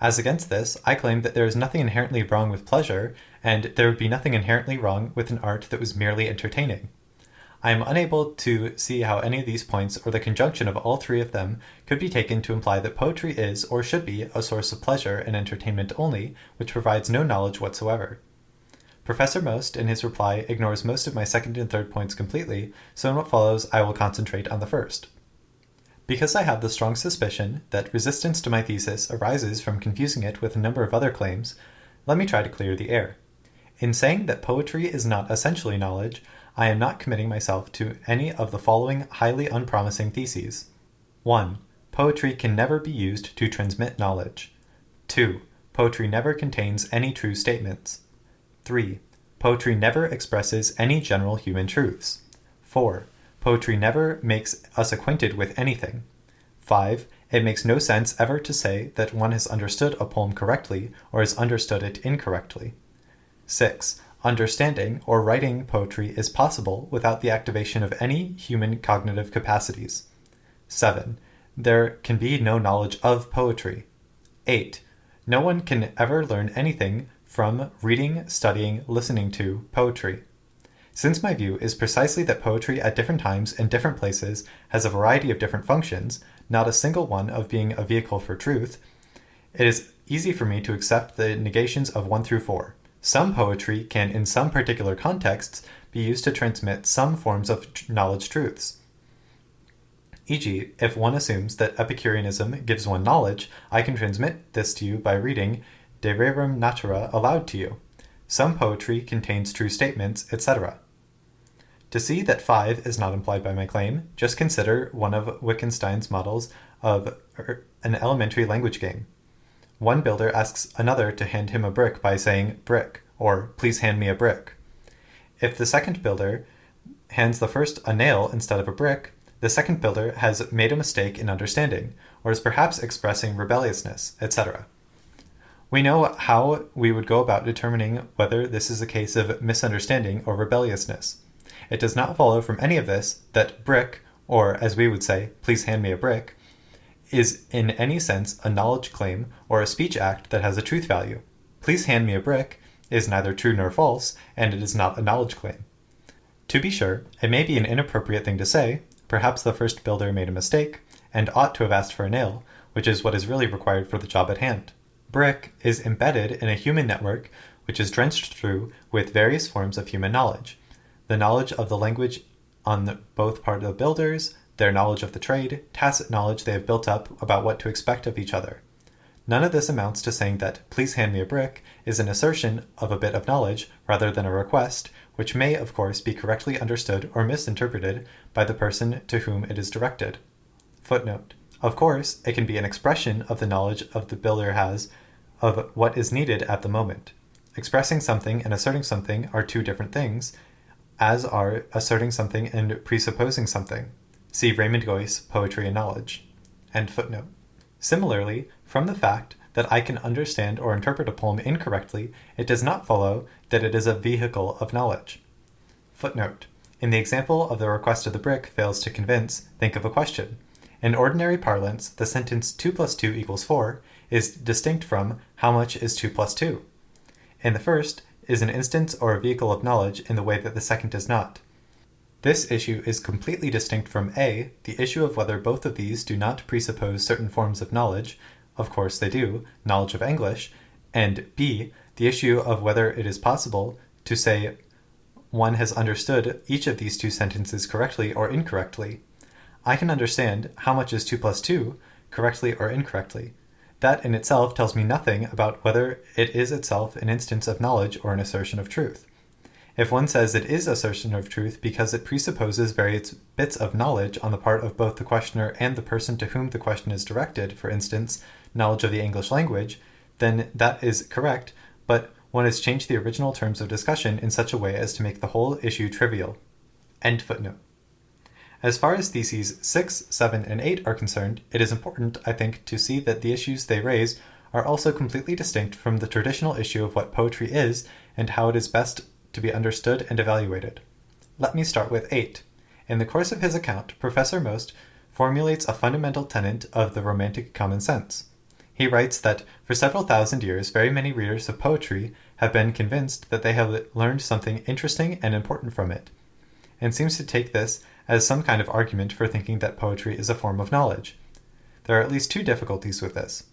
As against this, I claim that there is nothing inherently wrong with pleasure, and there would be nothing inherently wrong with an art that was merely entertaining. I am unable to see how any of these points, or the conjunction of all 3 of them, could be taken to imply that poetry is, or should be, a source of pleasure and entertainment only, which provides no knowledge whatsoever. Professor Most, in his reply, ignores most of my second and third points completely, so in what follows I will concentrate on the first. Because I have the strong suspicion that resistance to my thesis arises from confusing it with a number of other claims, let me try to clear the air. In saying that poetry is not essentially knowledge, I am not committing myself to any of the following highly unpromising theses. 1. Poetry can never be used to transmit knowledge. 2. Poetry never contains any true statements. 3. Poetry never expresses any general human truths. 4. Poetry never makes us acquainted with anything. 5. It makes no sense ever to say that one has understood a poem correctly or has understood it incorrectly. 6. Understanding or writing poetry is possible without the activation of any human cognitive capacities. 7. There can be no knowledge of poetry. 8. No one can ever learn anything from reading, studying, listening to poetry. Since my view is precisely that poetry at different times and different places has a variety of different functions, not a single one of being a vehicle for truth, it is easy for me to accept the negations of 1 through 4. Some poetry can, in some particular contexts, be used to transmit some forms of knowledge truths. E.g., if one assumes that Epicureanism gives one knowledge, I can transmit this to you by reading De Rerum Natura aloud to you. Some poetry contains true statements, etc. To see that 5 is not implied by my claim, just consider one of Wittgenstein's models of an elementary language game. One builder asks another to hand him a brick by saying brick, or please hand me a brick. If the second builder hands the first a nail instead of a brick, the second builder has made a mistake in understanding, or is perhaps expressing rebelliousness, etc. We know how we would go about determining whether this is a case of misunderstanding or rebelliousness. It does not follow from any of this that brick, or as we would say, please hand me a brick, is in any sense a knowledge claim or a speech act that has a truth value. Please hand me a brick is neither true nor false, and it is not a knowledge claim. To be sure, it may be an inappropriate thing to say, perhaps the first builder made a mistake, and ought to have asked for a nail, which is what is really required for the job at hand. Brick is embedded in a human network which is drenched through with various forms of human knowledge. The knowledge of the language on both part of the builders, their knowledge of the trade, tacit knowledge they have built up about what to expect of each other. None of this amounts to saying that, please hand me a brick, is an assertion of a bit of knowledge rather than a request, which may, of course, be correctly understood or misinterpreted by the person to whom it is directed. Footnote. Of course, it can be an expression of the knowledge of the builder has of what is needed at the moment. Expressing something and asserting something are 2 different things, as are asserting something and presupposing something. See Raymond Geuss, Poetry and Knowledge. End footnote. Similarly, from the fact that I can understand or interpret a poem incorrectly, it does not follow that it is a vehicle of knowledge. Footnote. In the example of the request of the brick fails to convince, think of a question. In ordinary parlance, the sentence 2 plus 2 equals 4 is distinct from how much is 2 plus 2. In the first is an instance or a vehicle of knowledge in the way that the second is not. This issue is completely distinct from A, the issue of whether both of these do not presuppose certain forms of knowledge, of course they do, knowledge of English, and B, the issue of whether it is possible to say one has understood each of these two sentences correctly or incorrectly. I can understand how much is 2 plus 2 correctly or incorrectly. That in itself tells me nothing about whether it is itself an instance of knowledge or an assertion of truth. If one says it is assertion of truth because it presupposes various bits of knowledge on the part of both the questioner and the person to whom the question is directed, for instance, knowledge of the English language, then that is correct, but one has changed the original terms of discussion in such a way as to make the whole issue trivial. End footnote. As far as theses 6, 7, and 8 are concerned, it is important, I think, to see that the issues they raise are also completely distinct from the traditional issue of what poetry is and how it is best to be understood and evaluated. Let me start with 8. In the course of his account, Professor Most formulates a fundamental tenet of the Romantic common sense. He writes that for several thousand years, very many readers of poetry have been convinced that they have learned something interesting and important from it, and seems to take this as some kind of argument for thinking that poetry is a form of knowledge. There are at least two difficulties with this.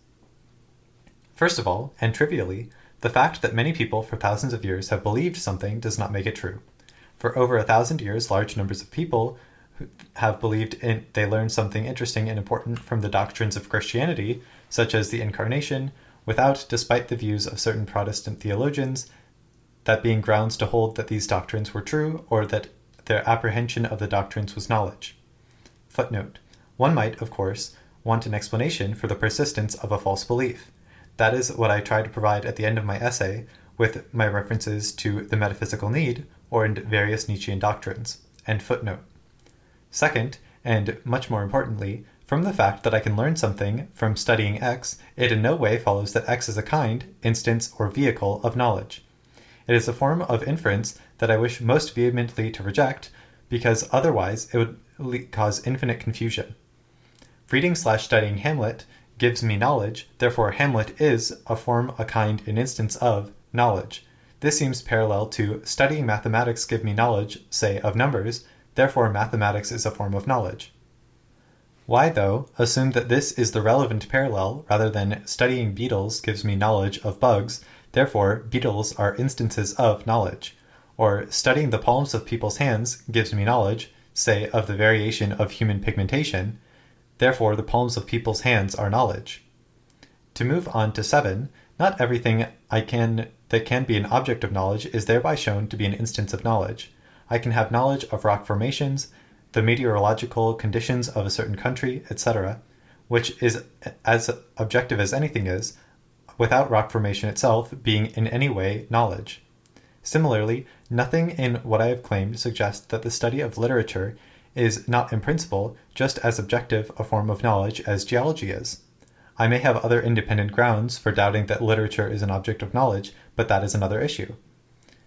First of all, and trivially, the fact that many people for thousands of years have believed something does not make it true. For over 1,000 years, large numbers of people have believed they learned something interesting and important from the doctrines of Christianity, such as the Incarnation, without, despite the views of certain Protestant theologians, that being grounds to hold that these doctrines were true or that their apprehension of the doctrines was knowledge. Footnote. One might, of course, want an explanation for the persistence of a false belief. That is what I try to provide at the end of my essay with my references to the metaphysical need or in various Nietzschean doctrines. End footnote. Second, and much more importantly, from the fact that I can learn something from studying X, it in no way follows that X is a kind, instance, or vehicle of knowledge. It is a form of inference that I wish most vehemently to reject, because otherwise it would cause infinite confusion. Reading/studying Hamlet gives me knowledge, therefore Hamlet is a form, a kind, an instance of knowledge. This seems parallel to studying mathematics give me knowledge, say, of numbers, therefore mathematics is a form of knowledge. Why, though, assume that this is the relevant parallel rather than studying beetles gives me knowledge of bugs, therefore beetles are instances of knowledge, or studying the palms of people's hands gives me knowledge, say, of the variation of human pigmentation, therefore the palms of people's hands are knowledge. To move on to 7, not everything that can be an object of knowledge is thereby shown to be an instance of knowledge. I can have knowledge of rock formations, the meteorological conditions of a certain country, etc., which is as objective as anything is, without rock formation itself being in any way knowledge. Similarly, nothing in what I have claimed suggests that the study of literature is not in principle just as objective a form of knowledge as geology is. I may have other independent grounds for doubting that literature is an object of knowledge, but that is another issue.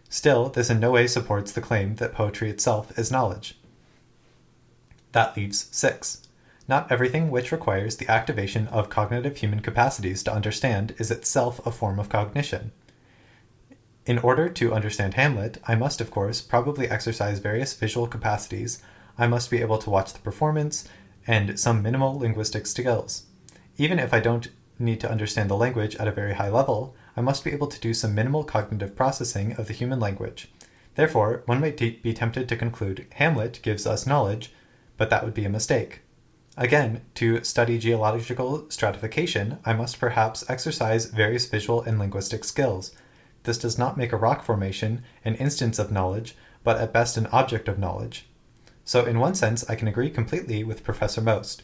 Still, this in no way supports the claim that poetry itself is knowledge. That leaves 6. Not everything which requires the activation of cognitive human capacities to understand is itself a form of cognition. In order to understand Hamlet, I must, of course, probably exercise various visual capacities. I must be able to watch the performance and some minimal linguistic skills. Even if I don't need to understand the language at a very high level, I must be able to do some minimal cognitive processing of the human language. Therefore, one might be tempted to conclude Hamlet gives us knowledge, but that would be a mistake. Again, to study geological stratification, I must perhaps exercise various visual and linguistic skills. This does not make a rock formation an instance of knowledge, but at best an object of knowledge. So in one sense, I can agree completely with Professor Most.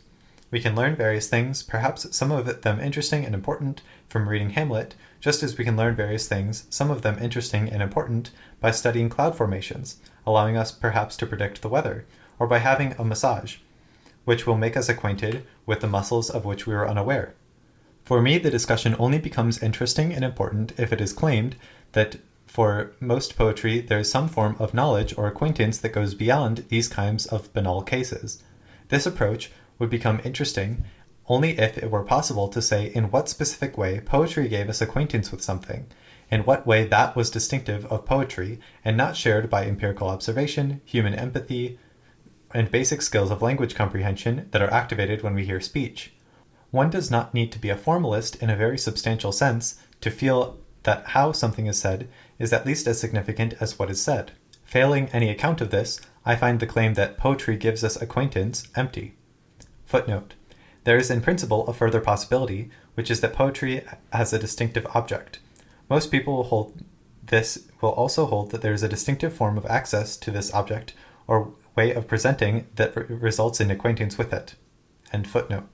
We can learn various things, perhaps some of them interesting and important, from reading Hamlet, just as we can learn various things, some of them interesting and important, by studying cloud formations, allowing us perhaps to predict the weather, or by having a massage, which will make us acquainted with the muscles of which we were unaware. For me, the discussion only becomes interesting and important if it is claimed that for most poetry there is some form of knowledge or acquaintance that goes beyond these kinds of banal cases. This approach would become interesting only if it were possible to say in what specific way poetry gave us acquaintance with something, in what way that was distinctive of poetry and not shared by empirical observation, human empathy, and basic skills of language comprehension that are activated when we hear speech. One does not need to be a formalist in a very substantial sense to feel that how something is said is at least as significant as what is said. Failing any account of this, I find the claim that poetry gives us acquaintance empty. Footnote. There is in principle a further possibility, which is that poetry has a distinctive object. Most people will also hold that there is a distinctive form of access to this object or way of presenting that results in acquaintance with it. End footnote.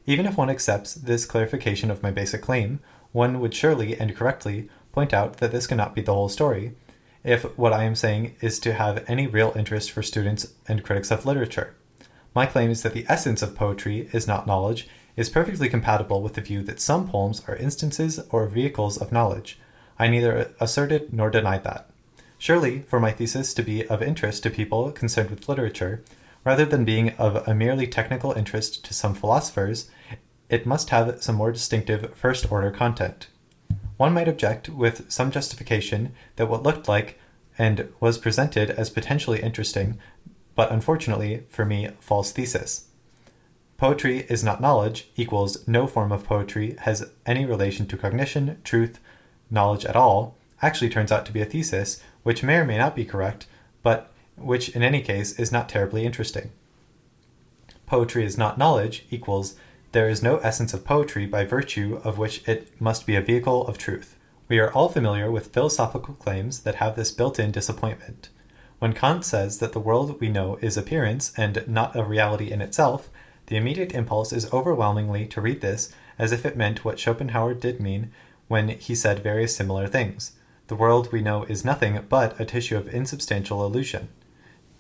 Even if one accepts this clarification of my basic claim, one would surely and correctly point out that this cannot be the whole story, if what I am saying is to have any real interest for students and critics of literature. My claim is that the essence of poetry is not knowledge, is perfectly compatible with the view that some poems are instances or vehicles of knowledge. I neither asserted nor denied that. Surely, for my thesis to be of interest to people concerned with literature, rather than being of a merely technical interest to some philosophers, it must have some more distinctive first-order content. One might object with some justification that what looked like and was presented as potentially interesting, but unfortunately, for me, false thesis. Poetry is not knowledge equals no form of poetry has any relation to cognition, truth, knowledge at all, actually turns out to be a thesis, which may or may not be correct, but which in any case is not terribly interesting. Poetry is not knowledge equals there is no essence of poetry by virtue of which it must be a vehicle of truth. We are all familiar with philosophical claims that have this built-in disappointment. When Kant says that the world we know is appearance and not a reality in itself, the immediate impulse is overwhelmingly to read this as if it meant what Schopenhauer did mean when he said various similar things. The world we know is nothing but a tissue of insubstantial illusion.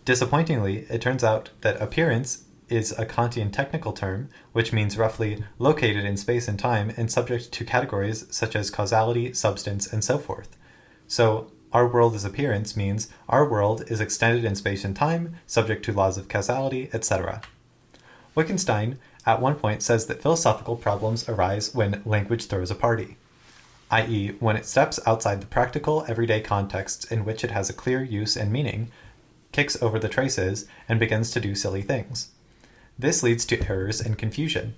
Disappointingly, it turns out that appearance is a Kantian technical term, which means roughly located in space and time and subject to categories such as causality, substance, and so forth. So, our world is appearance means our world is extended in space and time, subject to laws of causality, etc. Wittgenstein at one point says that philosophical problems arise when language throws a party, i.e. when it steps outside the practical, everyday contexts in which it has a clear use and meaning, kicks over the traces, and begins to do silly things. This leads to errors and confusion.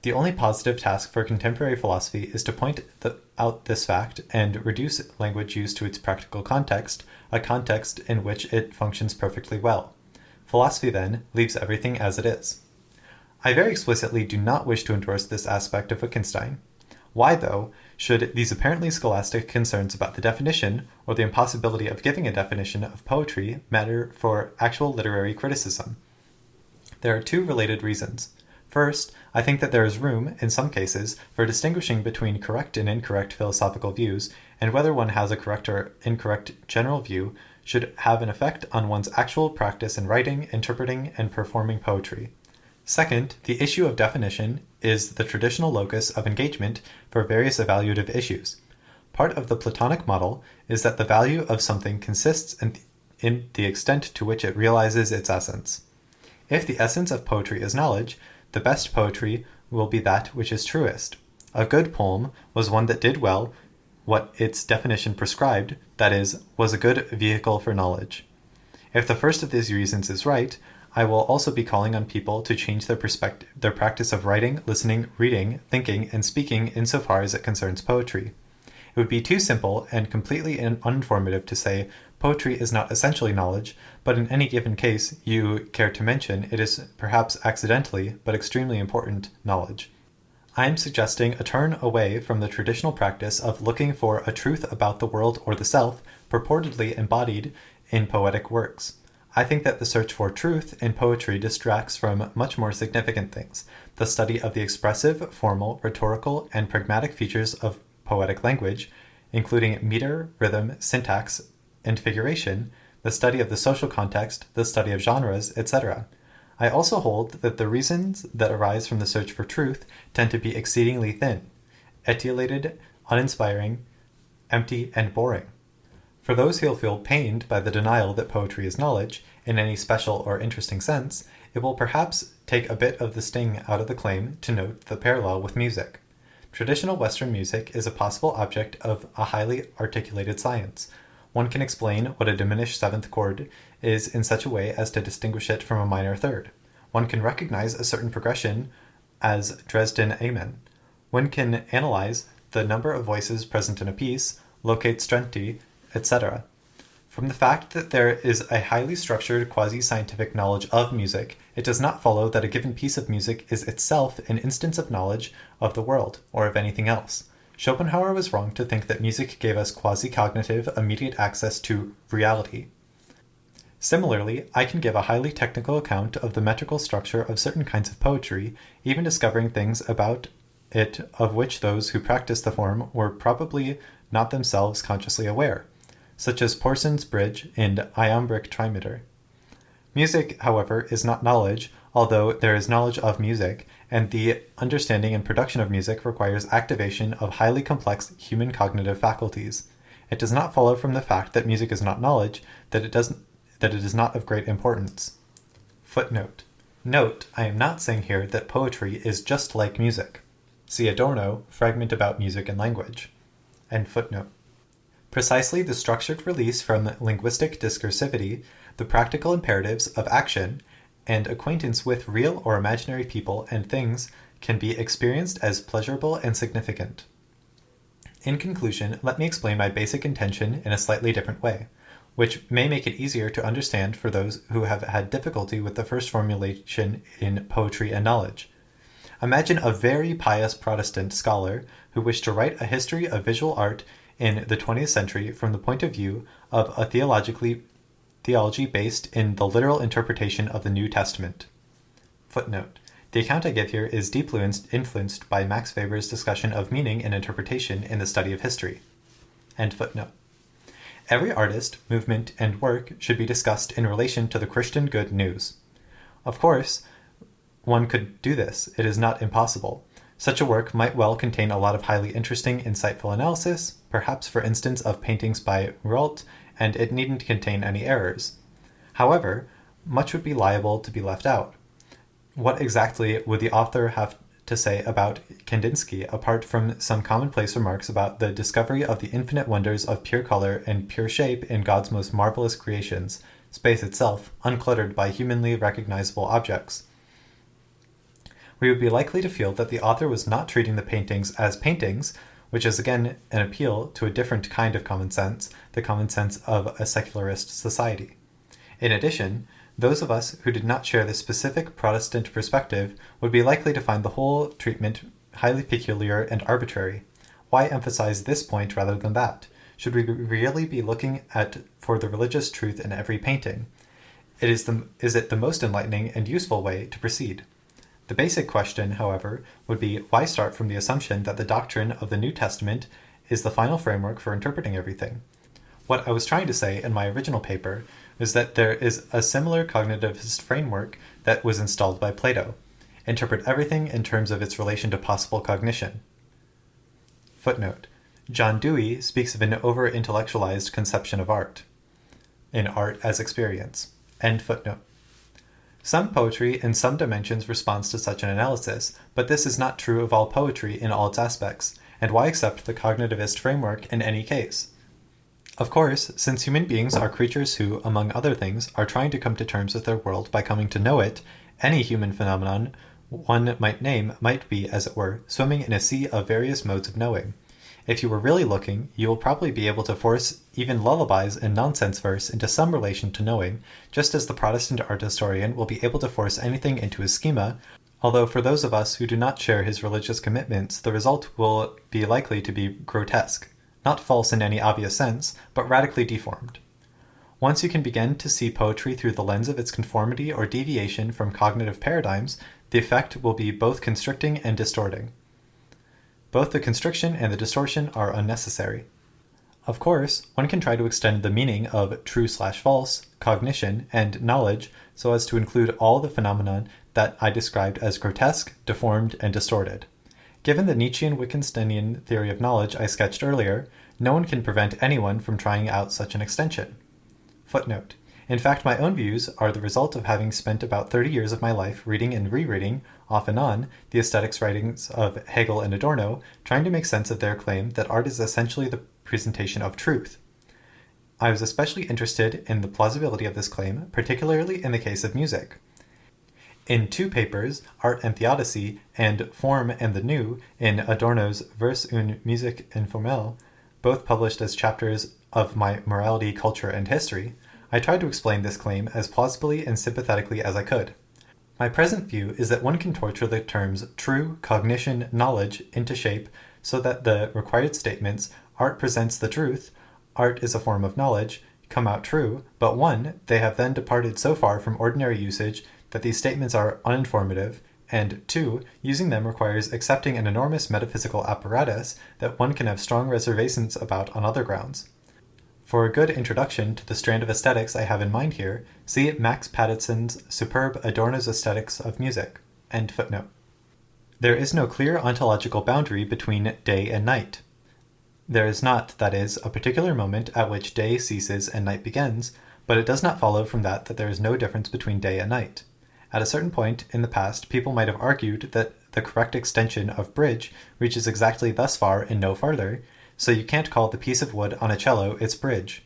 The only positive task for contemporary philosophy is to point out this fact and reduce language use to its practical context, a context in which it functions perfectly well. Philosophy, then, leaves everything as it is. I very explicitly do not wish to endorse this aspect of Wittgenstein. Why, though, should these apparently scholastic concerns about the definition, or the impossibility of giving a definition of poetry, matter for actual literary criticism? There are two related reasons. First, I think that there is room, in some cases, for distinguishing between correct and incorrect philosophical views, and whether one has a correct or incorrect general view should have an effect on one's actual practice in writing, interpreting, and performing poetry. Second, the issue of definition is the traditional locus of engagement for various evaluative issues. Part of the Platonic model is that the value of something consists in the extent to which it realizes its essence. If the essence of poetry is knowledge, the best poetry will be that which is truest. A good poem was one that did well what its definition prescribed, that is, was a good vehicle for knowledge. If the first of these reasons is right, I will also be calling on people to change their practice of writing, listening, reading, thinking, and speaking insofar as it concerns poetry. It would be too simple and completely uninformative to say poetry is not essentially knowledge, but in any given case you care to mention it is perhaps accidentally, but extremely important, knowledge. I am suggesting a turn away from the traditional practice of looking for a truth about the world or the self purportedly embodied in poetic works. I think that the search for truth in poetry distracts from much more significant things, the study of the expressive, formal, rhetorical, and pragmatic features of poetic language, including meter, rhythm, syntax, and figuration, the study of the social context, the study of genres, etc. I also hold that the reasons that arise from the search for truth tend to be exceedingly thin, etiolated, uninspiring, empty, and boring. For those who feel pained by the denial that poetry is knowledge, in any special or interesting sense, it will perhaps take a bit of the sting out of the claim to note the parallel with music. Traditional Western music is a possible object of a highly articulated science. One can explain what a diminished seventh chord is in such a way as to distinguish it from a minor third. One can recognize a certain progression as Dresden Amen. One can analyze the number of voices present in a piece, locate strenti, etc. From the fact that there is a highly structured quasi-scientific knowledge of music, it does not follow that a given piece of music is itself an instance of knowledge of the world, or of anything else. Schopenhauer was wrong to think that music gave us quasi-cognitive, immediate access to reality. Similarly, I can give a highly technical account of the metrical structure of certain kinds of poetry, even discovering things about it of which those who practiced the form were probably not themselves consciously aware, such as Porson's bridge in iambic trimeter. Music, however, is not knowledge, although there is knowledge of music, and the understanding and production of music requires activation of highly complex human cognitive faculties. It does not follow from the fact that music is not knowledge that it is not of great importance. Footnote. Note, I am not saying here that poetry is just like music. See Adorno, Fragment about Music and Language. End footnote. Precisely the structured release from linguistic discursivity, the practical imperatives of action, and acquaintance with real or imaginary people and things can be experienced as pleasurable and significant. In conclusion, let me explain my basic intention in a slightly different way, which may make it easier to understand for those who have had difficulty with the first formulation in poetry and knowledge. Imagine a very pious Protestant scholar who wished to write a history of visual art in the 20th century from the point of view of a theology based in the literal interpretation of the New Testament. Footnote. The account I give here is deeply influenced by Max Weber's discussion of meaning and interpretation in the study of history. End footnote. Every artist, movement, and work should be discussed in relation to the Christian good news. Of course, one could do this. It is not impossible. Such a work might well contain a lot of highly interesting, insightful analysis, perhaps for instance of paintings by Rolt, and it needn't contain any errors. However, much would be liable to be left out. What exactly would the author have to say about Kandinsky, apart from some commonplace remarks about the discovery of the infinite wonders of pure color and pure shape in God's most marvelous creations, space itself, uncluttered by humanly recognizable objects? We would be likely to feel that the author was not treating the paintings as paintings, which is again an appeal to a different kind of common sense, the common sense of a secularist society. In addition, those of us who did not share this specific Protestant perspective would be likely to find the whole treatment highly peculiar and arbitrary. Why emphasize this point rather than that? Should we really be looking for the religious truth in every painting? Is it the most enlightening and useful way to proceed? The basic question, however, would be why start from the assumption that the doctrine of the New Testament is the final framework for interpreting everything? What I was trying to say in my original paper is that there is a similar cognitivist framework that was installed by Plato. Interpret everything in terms of its relation to possible cognition. Footnote. John Dewey speaks of an over-intellectualized conception of art, in art as experience. End footnote. Some poetry in some dimensions responds to such an analysis, but this is not true of all poetry in all its aspects, and why accept the cognitivist framework in any case? Of course, since human beings are creatures who, among other things, are trying to come to terms with their world by coming to know it, any human phenomenon one might name might be, as it were, swimming in a sea of various modes of knowing. If you were really looking, you will probably be able to force even lullabies and nonsense verse into some relation to knowing, just as the Protestant art historian will be able to force anything into his schema, although for those of us who do not share his religious commitments, the result will be likely to be grotesque, not false in any obvious sense, but radically deformed. Once you can begin to see poetry through the lens of its conformity or deviation from cognitive paradigms, the effect will be both constricting and distorting. Both the constriction and the distortion are unnecessary. Of course, one can try to extend the meaning of true/false, cognition, and knowledge so as to include all the phenomena that I described as grotesque, deformed, and distorted. Given the Nietzschean Wittgensteinian theory of knowledge I sketched earlier, no one can prevent anyone from trying out such an extension. Footnote. In fact, my own views are the result of having spent about 30 years of my life reading and rereading, off and on, the aesthetics writings of Hegel and Adorno, trying to make sense of their claim that art is essentially the presentation of truth. I was especially interested in the plausibility of this claim, particularly in the case of music. In two papers, Art and Theodicy and Form and the New, in Adorno's Vers und Musik informelle, both published as chapters of my Morality, Culture, and History, I tried to explain this claim as plausibly and sympathetically as I could. My present view is that one can torture the terms true, cognition, knowledge into shape so that the required statements, art presents the truth, art is a form of knowledge, come out true, but 1, they have then departed so far from ordinary usage that these statements are uninformative, and 2, using them requires accepting an enormous metaphysical apparatus that one can have strong reservations about on other grounds. For a good introduction to the strand of aesthetics I have in mind here, see Max Patterson's superb Adorno's Aesthetics of Music. End footnote. There is no clear ontological boundary between day and night. There is not, that is, a particular moment at which day ceases and night begins, but it does not follow from that there is no difference between day and night. At a certain point in the past, people might have argued that the correct extension of bridge reaches exactly thus far and no farther, so you can't call the piece of wood on a cello its bridge.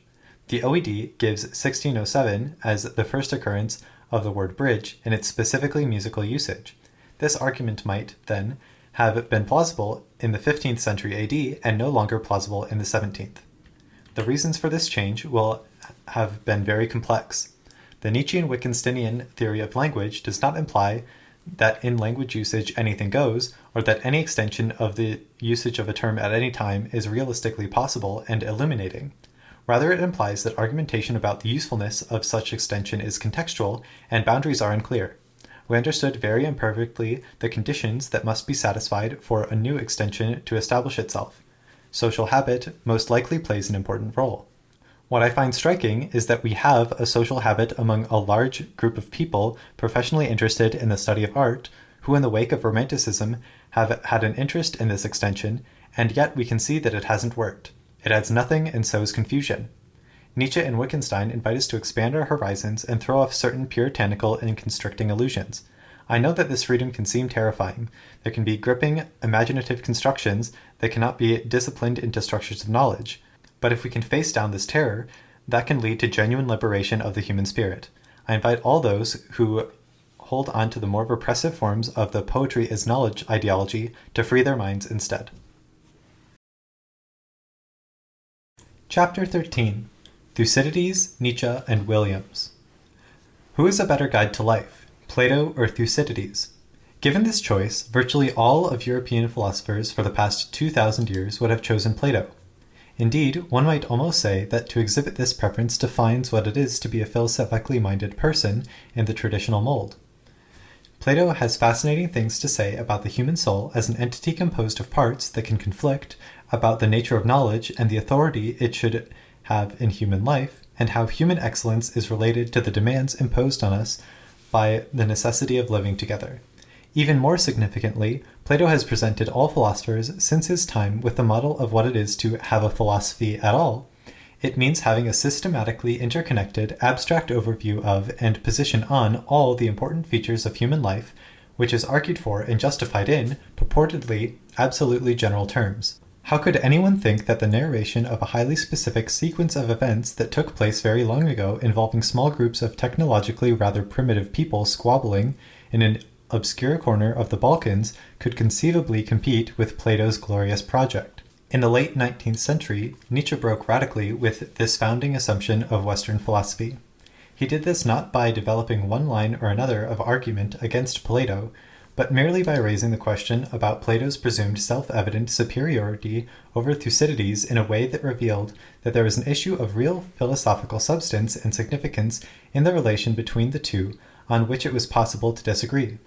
The OED gives 1607 as the first occurrence of the word bridge in its specifically musical usage. This argument might, then, have been plausible in the 15th century AD and no longer plausible in the 17th. The reasons for this change will have been very complex. The Nietzschean Wittgensteinian theory of language does not imply that in language usage anything goes, or that any extension of the usage of a term at any time is realistically possible and illuminating. Rather, it implies that argumentation about the usefulness of such extension is contextual, and boundaries are unclear. We understood very imperfectly the conditions that must be satisfied for a new extension to establish itself. Social habit most likely plays an important role. What I find striking is that we have a social habit among a large group of people professionally interested in the study of art, who in the wake of Romanticism have had an interest in this extension, and yet we can see that it hasn't worked. It adds nothing and sows confusion. Nietzsche and Wittgenstein invite us to expand our horizons and throw off certain puritanical and constricting illusions. I know that this freedom can seem terrifying. There can be gripping, imaginative constructions that cannot be disciplined into structures of knowledge. But if we can face down this terror, that can lead to genuine liberation of the human spirit. I invite all those who hold on to the more repressive forms of the poetry is knowledge ideology to free their minds instead. Chapter 13. Thucydides, Nietzsche, and Williams. Who is a better guide to life, Plato or Thucydides? Given this choice, virtually all of European philosophers for the past 2,000 years would have chosen Plato. Indeed, one might almost say that to exhibit this preference defines what it is to be a philosophically minded person in the traditional mold. Plato has fascinating things to say about the human soul as an entity composed of parts that can conflict, about the nature of knowledge and the authority it should have in human life, and how human excellence is related to the demands imposed on us by the necessity of living together. Even more significantly, Plato has presented all philosophers since his time with the model of what it is to have a philosophy at all. It means having a systematically interconnected, abstract overview of and position on all the important features of human life, which is argued for and justified in, purportedly, absolutely general terms. How could anyone think that the narration of a highly specific sequence of events that took place very long ago involving small groups of technologically rather primitive people squabbling in an obscure corner of the Balkans could conceivably compete with Plato's glorious project? In the late 19th century, Nietzsche broke radically with this founding assumption of Western philosophy. He did this not by developing one line or another of argument against Plato, but merely by raising the question about Plato's presumed self-evident superiority over Thucydides in a way that revealed that there was an issue of real philosophical substance and significance in the relation between the two on which it was possible to disagree.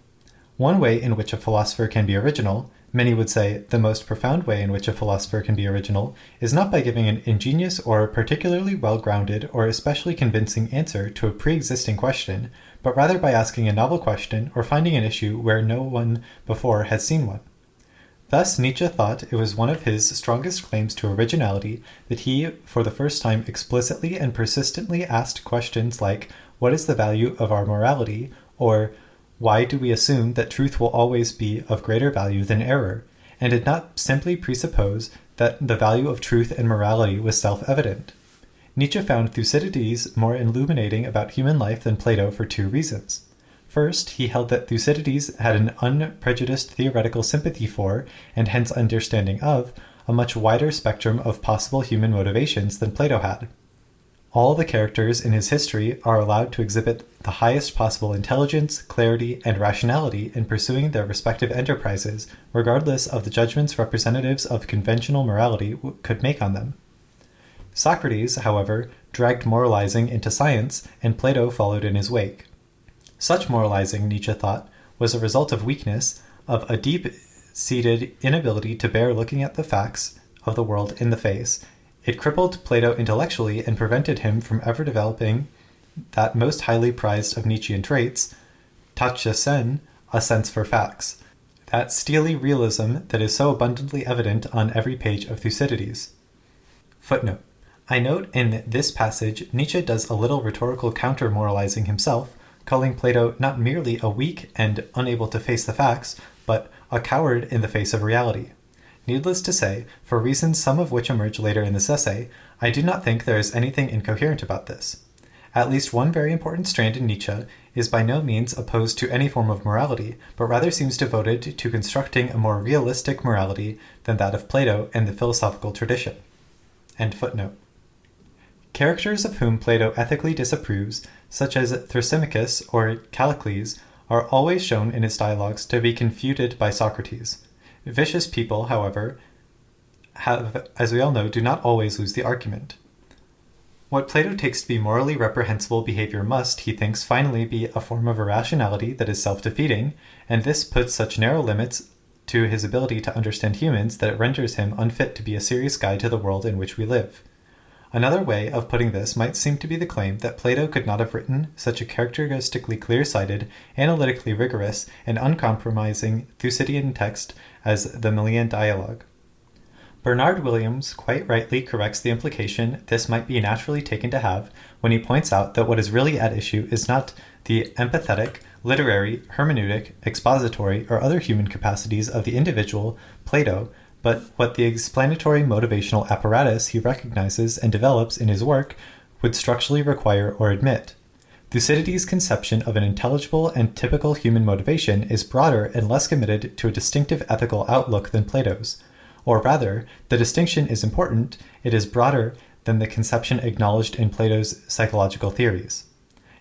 One way in which a philosopher can be original, Many would say the most profound way in which a philosopher can be original is not by giving an ingenious or particularly well-grounded or especially convincing answer to a pre-existing question, but rather by asking a novel question or finding an issue where no one before has seen one. Thus, Nietzsche thought it was one of his strongest claims to originality that he, for the first time, explicitly and persistently asked questions like, "What is the value of our morality?" or "Why do we assume that truth will always be of greater value than error?" and did not simply presuppose that the value of truth and morality was self-evident. Nietzsche found Thucydides more illuminating about human life than Plato for two reasons. First, he held that Thucydides had an unprejudiced theoretical sympathy for, and hence understanding of, a much wider spectrum of possible human motivations than Plato had. All the characters in his history are allowed to exhibit the highest possible intelligence, clarity, and rationality in pursuing their respective enterprises, regardless of the judgments representatives of conventional morality could make on them. Socrates, however, dragged moralizing into science, and Plato followed in his wake. Such moralizing, Nietzsche thought, was a result of weakness, of a deep-seated inability to bear looking at the facts of the world in the face. It crippled Plato intellectually and prevented him from ever developing that most highly prized of Nietzschean traits, Tatsachen, a sense for facts, that steely realism that is so abundantly evident on every page of Thucydides. Footnote. I note in this passage Nietzsche does a little rhetorical counter-moralizing himself, calling Plato not merely a weak and unable to face the facts, but a coward in the face of reality. Needless to say, for reasons some of which emerge later in this essay, I do not think there is anything incoherent about this. At least one very important strand in Nietzsche is by no means opposed to any form of morality, but rather seems devoted to constructing a more realistic morality than that of Plato and the philosophical tradition. End footnote. Characters of whom Plato ethically disapproves, such as Thrasymachus or Callicles, are always shown in his dialogues to be confuted by Socrates. Vicious people, however, as we all know, do not always lose the argument. What Plato takes to be morally reprehensible behavior must, he thinks, finally be a form of irrationality that is self-defeating, and this puts such narrow limits to his ability to understand humans that it renders him unfit to be a serious guide to the world in which we live. Another way of putting this might seem to be the claim that Plato could not have written such a characteristically clear-sighted, analytically rigorous, and uncompromising Thucydidean text as the Melian Dialogue. Bernard Williams quite rightly corrects the implication this might be naturally taken to have when he points out that what is really at issue is not the empathetic, literary, hermeneutic, expository, or other human capacities of the individual Plato, but what the explanatory motivational apparatus he recognizes and develops in his work would structurally require or admit. Thucydides' conception of an intelligible and typical human motivation is broader and less committed to a distinctive ethical outlook than Plato's. Or rather, the distinction is important, it is broader than the conception acknowledged in Plato's psychological theories.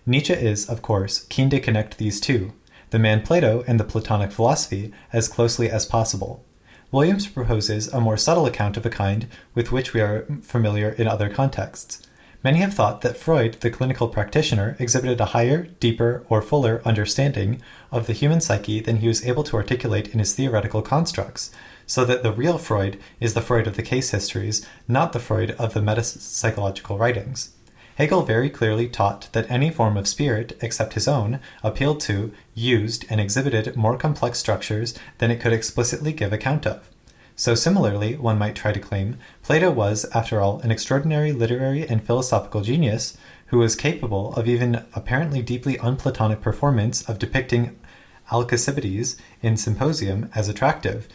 Nietzsche is, of course, keen to connect these two, the man Plato and the Platonic philosophy, as closely as possible. Williams proposes a more subtle account of a kind with which we are familiar in other contexts. Many have thought that Freud, the clinical practitioner, exhibited a higher, deeper, or fuller understanding of the human psyche than he was able to articulate in his theoretical constructs, so that the real Freud is the Freud of the case histories, not the Freud of the metapsychological writings. Hegel very clearly taught that any form of spirit, except his own, appealed to, used, and exhibited more complex structures than it could explicitly give account of. So similarly, one might try to claim, Plato was, after all, an extraordinary literary and philosophical genius who was capable of even apparently deeply unplatonic performance of depicting Alcibiades in Symposium as attractive.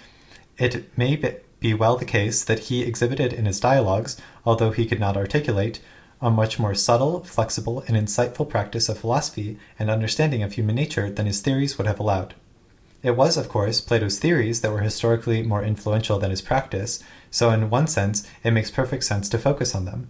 It may be well the case that he exhibited in his dialogues, although he could not articulate, a much more subtle, flexible, and insightful practice of philosophy and understanding of human nature than his theories would have allowed. It was, of course, Plato's theories that were historically more influential than his practice, so in one sense, it makes perfect sense to focus on them.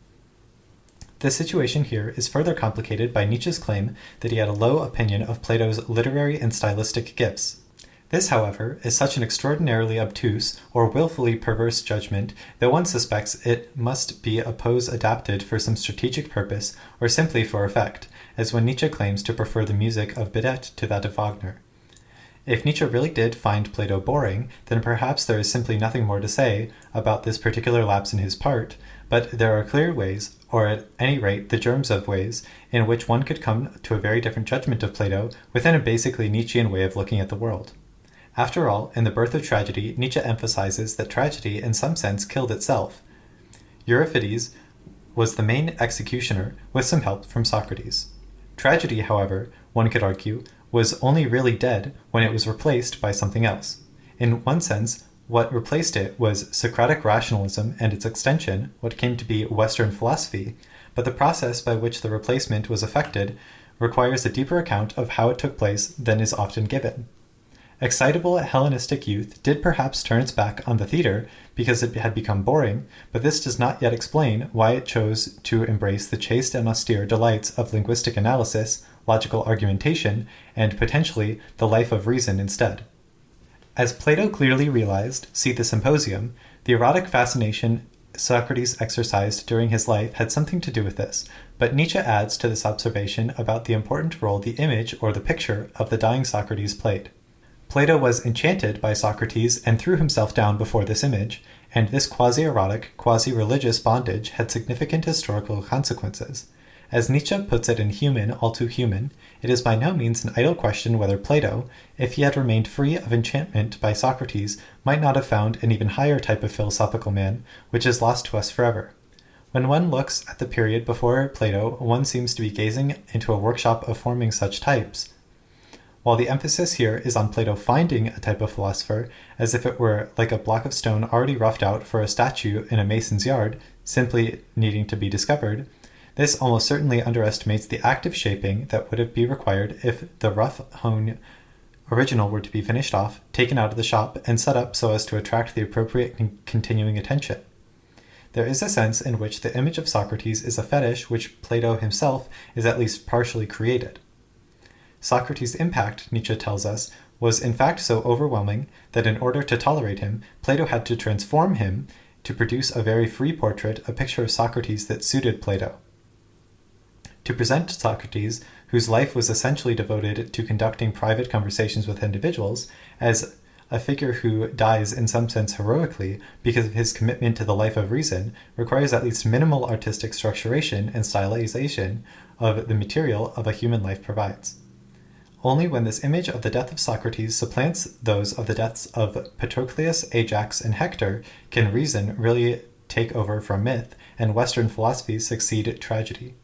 The situation here is further complicated by Nietzsche's claim that he had a low opinion of Plato's literary and stylistic gifts. This, however, is such an extraordinarily obtuse or willfully perverse judgment that one suspects it must be a pose adapted for some strategic purpose or simply for effect, as when Nietzsche claims to prefer the music of Bidet to that of Wagner. If Nietzsche really did find Plato boring, then perhaps there is simply nothing more to say about this particular lapse in his part, but there are clear ways, or at any rate the germs of ways, in which one could come to a very different judgment of Plato within a basically Nietzschean way of looking at the world. After all, in The Birth of Tragedy, Nietzsche emphasizes that tragedy in some sense killed itself. Euripides was the main executioner with some help from Socrates. Tragedy, however, one could argue, was only really dead when it was replaced by something else. In one sense, what replaced it was Socratic rationalism and its extension, what came to be Western philosophy, but the process by which the replacement was effected requires a deeper account of how it took place than is often given. Excitable Hellenistic youth did perhaps turn its back on the theatre because it had become boring, but this does not yet explain why it chose to embrace the chaste and austere delights of linguistic analysis, logical argumentation, and potentially the life of reason instead. As Plato clearly realized, see the Symposium, the erotic fascination Socrates exercised during his life had something to do with this, but Nietzsche adds to this observation about the important role the image or the picture of the dying Socrates played. Plato was enchanted by Socrates and threw himself down before this image, and this quasi-erotic, quasi-religious bondage had significant historical consequences. As Nietzsche puts it in Human, All Too Human, it is by no means an idle question whether Plato, if he had remained free of enchantment by Socrates, might not have found an even higher type of philosophical man, which is lost to us forever. When one looks at the period before Plato, one seems to be gazing into a workshop of forming such types. While the emphasis here is on Plato finding a type of philosopher, as if it were like a block of stone already roughed out for a statue in a mason's yard, simply needing to be discovered, this almost certainly underestimates the active shaping that would be required if the rough-hewn original were to be finished off, taken out of the shop, and set up so as to attract the appropriate continuing attention. There is a sense in which the image of Socrates is a fetish which Plato himself is at least partially created. Socrates' impact, Nietzsche tells us, was in fact so overwhelming that in order to tolerate him, Plato had to transform him to produce a very free portrait, a picture of Socrates that suited Plato. To present Socrates, whose life was essentially devoted to conducting private conversations with individuals, as a figure who dies in some sense heroically because of his commitment to the life of reason, requires at least minimal artistic structuration and stylization of the material of a human life provides. Only when this image of the death of Socrates supplants those of the deaths of Patroclus, Ajax, and Hector can reason really take over from myth, and Western philosophy succeed tragedy.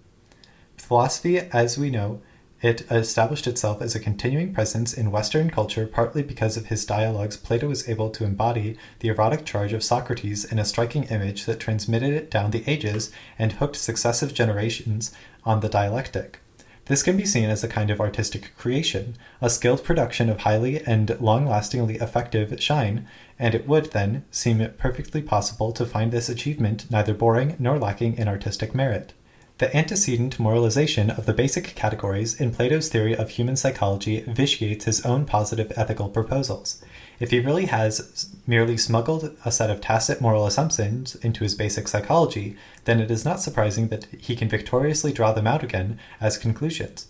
Philosophy, as we know, it established itself as a continuing presence in Western culture partly because of his dialogues. Plato was able to embody the erotic charge of Socrates in a striking image that transmitted it down the ages and hooked successive generations on the dialectic. This can be seen as a kind of artistic creation, a skilled production of highly and long-lastingly effective shine, and it would, then, seem perfectly possible to find this achievement neither boring nor lacking in artistic merit. The antecedent moralization of the basic categories in Plato's theory of human psychology vitiates his own positive ethical proposals. If he really has merely smuggled a set of tacit moral assumptions into his basic psychology, then it is not surprising that he can victoriously draw them out again as conclusions.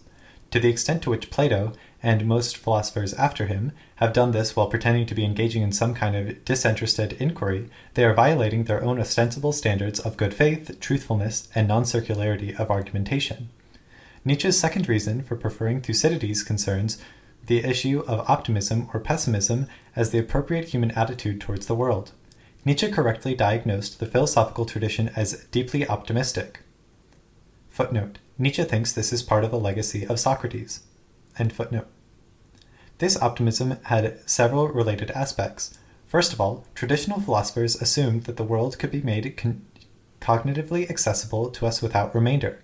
To the extent to which Plato, and most philosophers after him, have done this while pretending to be engaging in some kind of disinterested inquiry, they are violating their own ostensible standards of good faith, truthfulness, and non-circularity of argumentation. Nietzsche's second reason for preferring Thucydides concerns the issue of optimism or pessimism as the appropriate human attitude towards the world. Nietzsche correctly diagnosed the philosophical tradition as deeply optimistic. Footnote: Nietzsche thinks this is part of the legacy of Socrates. End footnote. This optimism had several related aspects. First of all, traditional philosophers assumed that the world could be made cognitively accessible to us without remainder.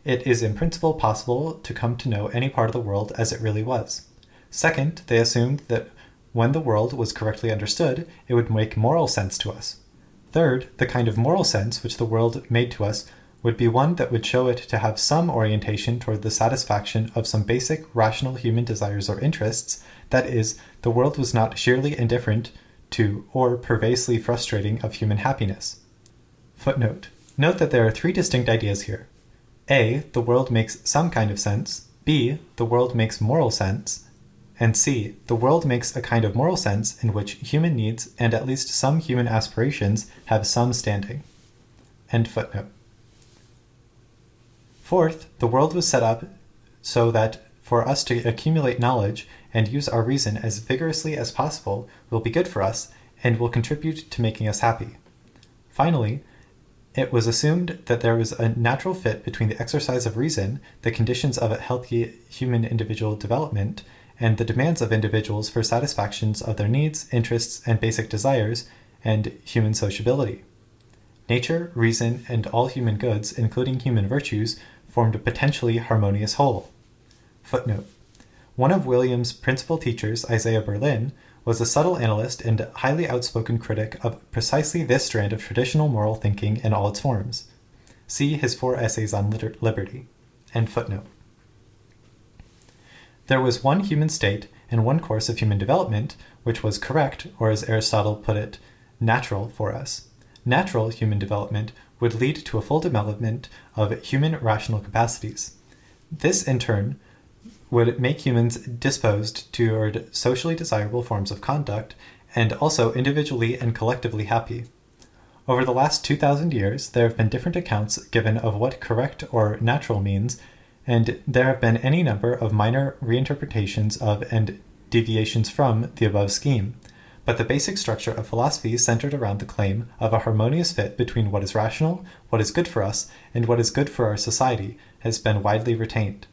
It is in principle possible to come to know any part of the world as it really was. Second, they assumed that when the world was correctly understood, it would make moral sense to us. Third, the kind of moral sense which the world made to us would be one that would show it to have some orientation toward the satisfaction of some basic rational human desires or interests, that is, the world was not sheerly indifferent to or pervasively frustrating of human happiness. Footnote: Note that there are three distinct ideas here. A. The world makes some kind of sense. B. The world makes moral sense. And C. The world makes a kind of moral sense in which human needs and at least some human aspirations have some standing. End footnote. Fourth, the world was set up so that for us to accumulate knowledge and use our reason as vigorously as possible will be good for us and will contribute to making us happy. Finally, it was assumed that there was a natural fit between the exercise of reason, the conditions of a healthy human individual development, and the demands of individuals for satisfactions of their needs, interests, and basic desires, and human sociability. Nature, reason, and all human goods, including human virtues, formed a potentially harmonious whole. Footnote. One of William's principal teachers, Isaiah Berlin, was a subtle analyst and highly outspoken critic of precisely this strand of traditional moral thinking in all its forms. See his 4 essays on liberty. End footnote. There was one human state and one course of human development which was correct, or as Aristotle put it, natural for us. Natural human development would lead to a full development of human rational capacities. This, in turn, would make humans disposed toward socially desirable forms of conduct and also individually and collectively happy. Over the last 2,000 years, there have been different accounts given of what correct or natural means, and there have been any number of minor reinterpretations of and deviations from the above scheme. But the basic structure of philosophy is centered around the claim of a harmonious fit between what is rational, what is good for us, and what is good for our society has been widely retained.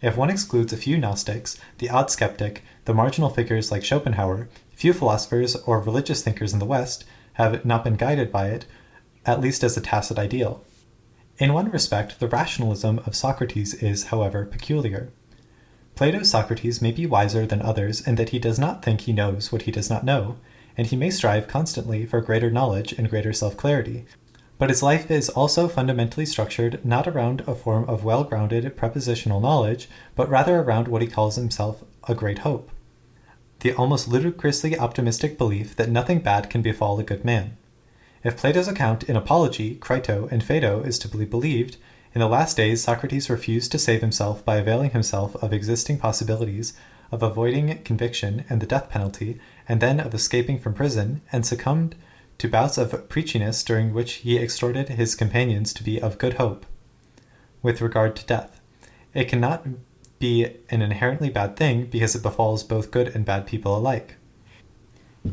If one excludes a few Gnostics, the odd skeptic, the marginal figures like Schopenhauer, few philosophers or religious thinkers in the West have not been guided by it, at least as a tacit ideal. In one respect, the rationalism of Socrates is, however, peculiar. Plato's Socrates may be wiser than others in that he does not think he knows what he does not know, and he may strive constantly for greater knowledge and greater self-clarity, but his life is also fundamentally structured not around a form of well-grounded prepositional knowledge, but rather around what he calls himself a great hope, the almost ludicrously optimistic belief that nothing bad can befall a good man. If Plato's account in Apology, Crito, and Phaedo is to be believed, in the last days Socrates refused to save himself by availing himself of existing possibilities, of avoiding conviction and the death penalty, and then of escaping from prison, and succumbed to bouts of preachiness during which he exhorted his companions to be of good hope. With regard to death, it cannot be an inherently bad thing because it befalls both good and bad people alike.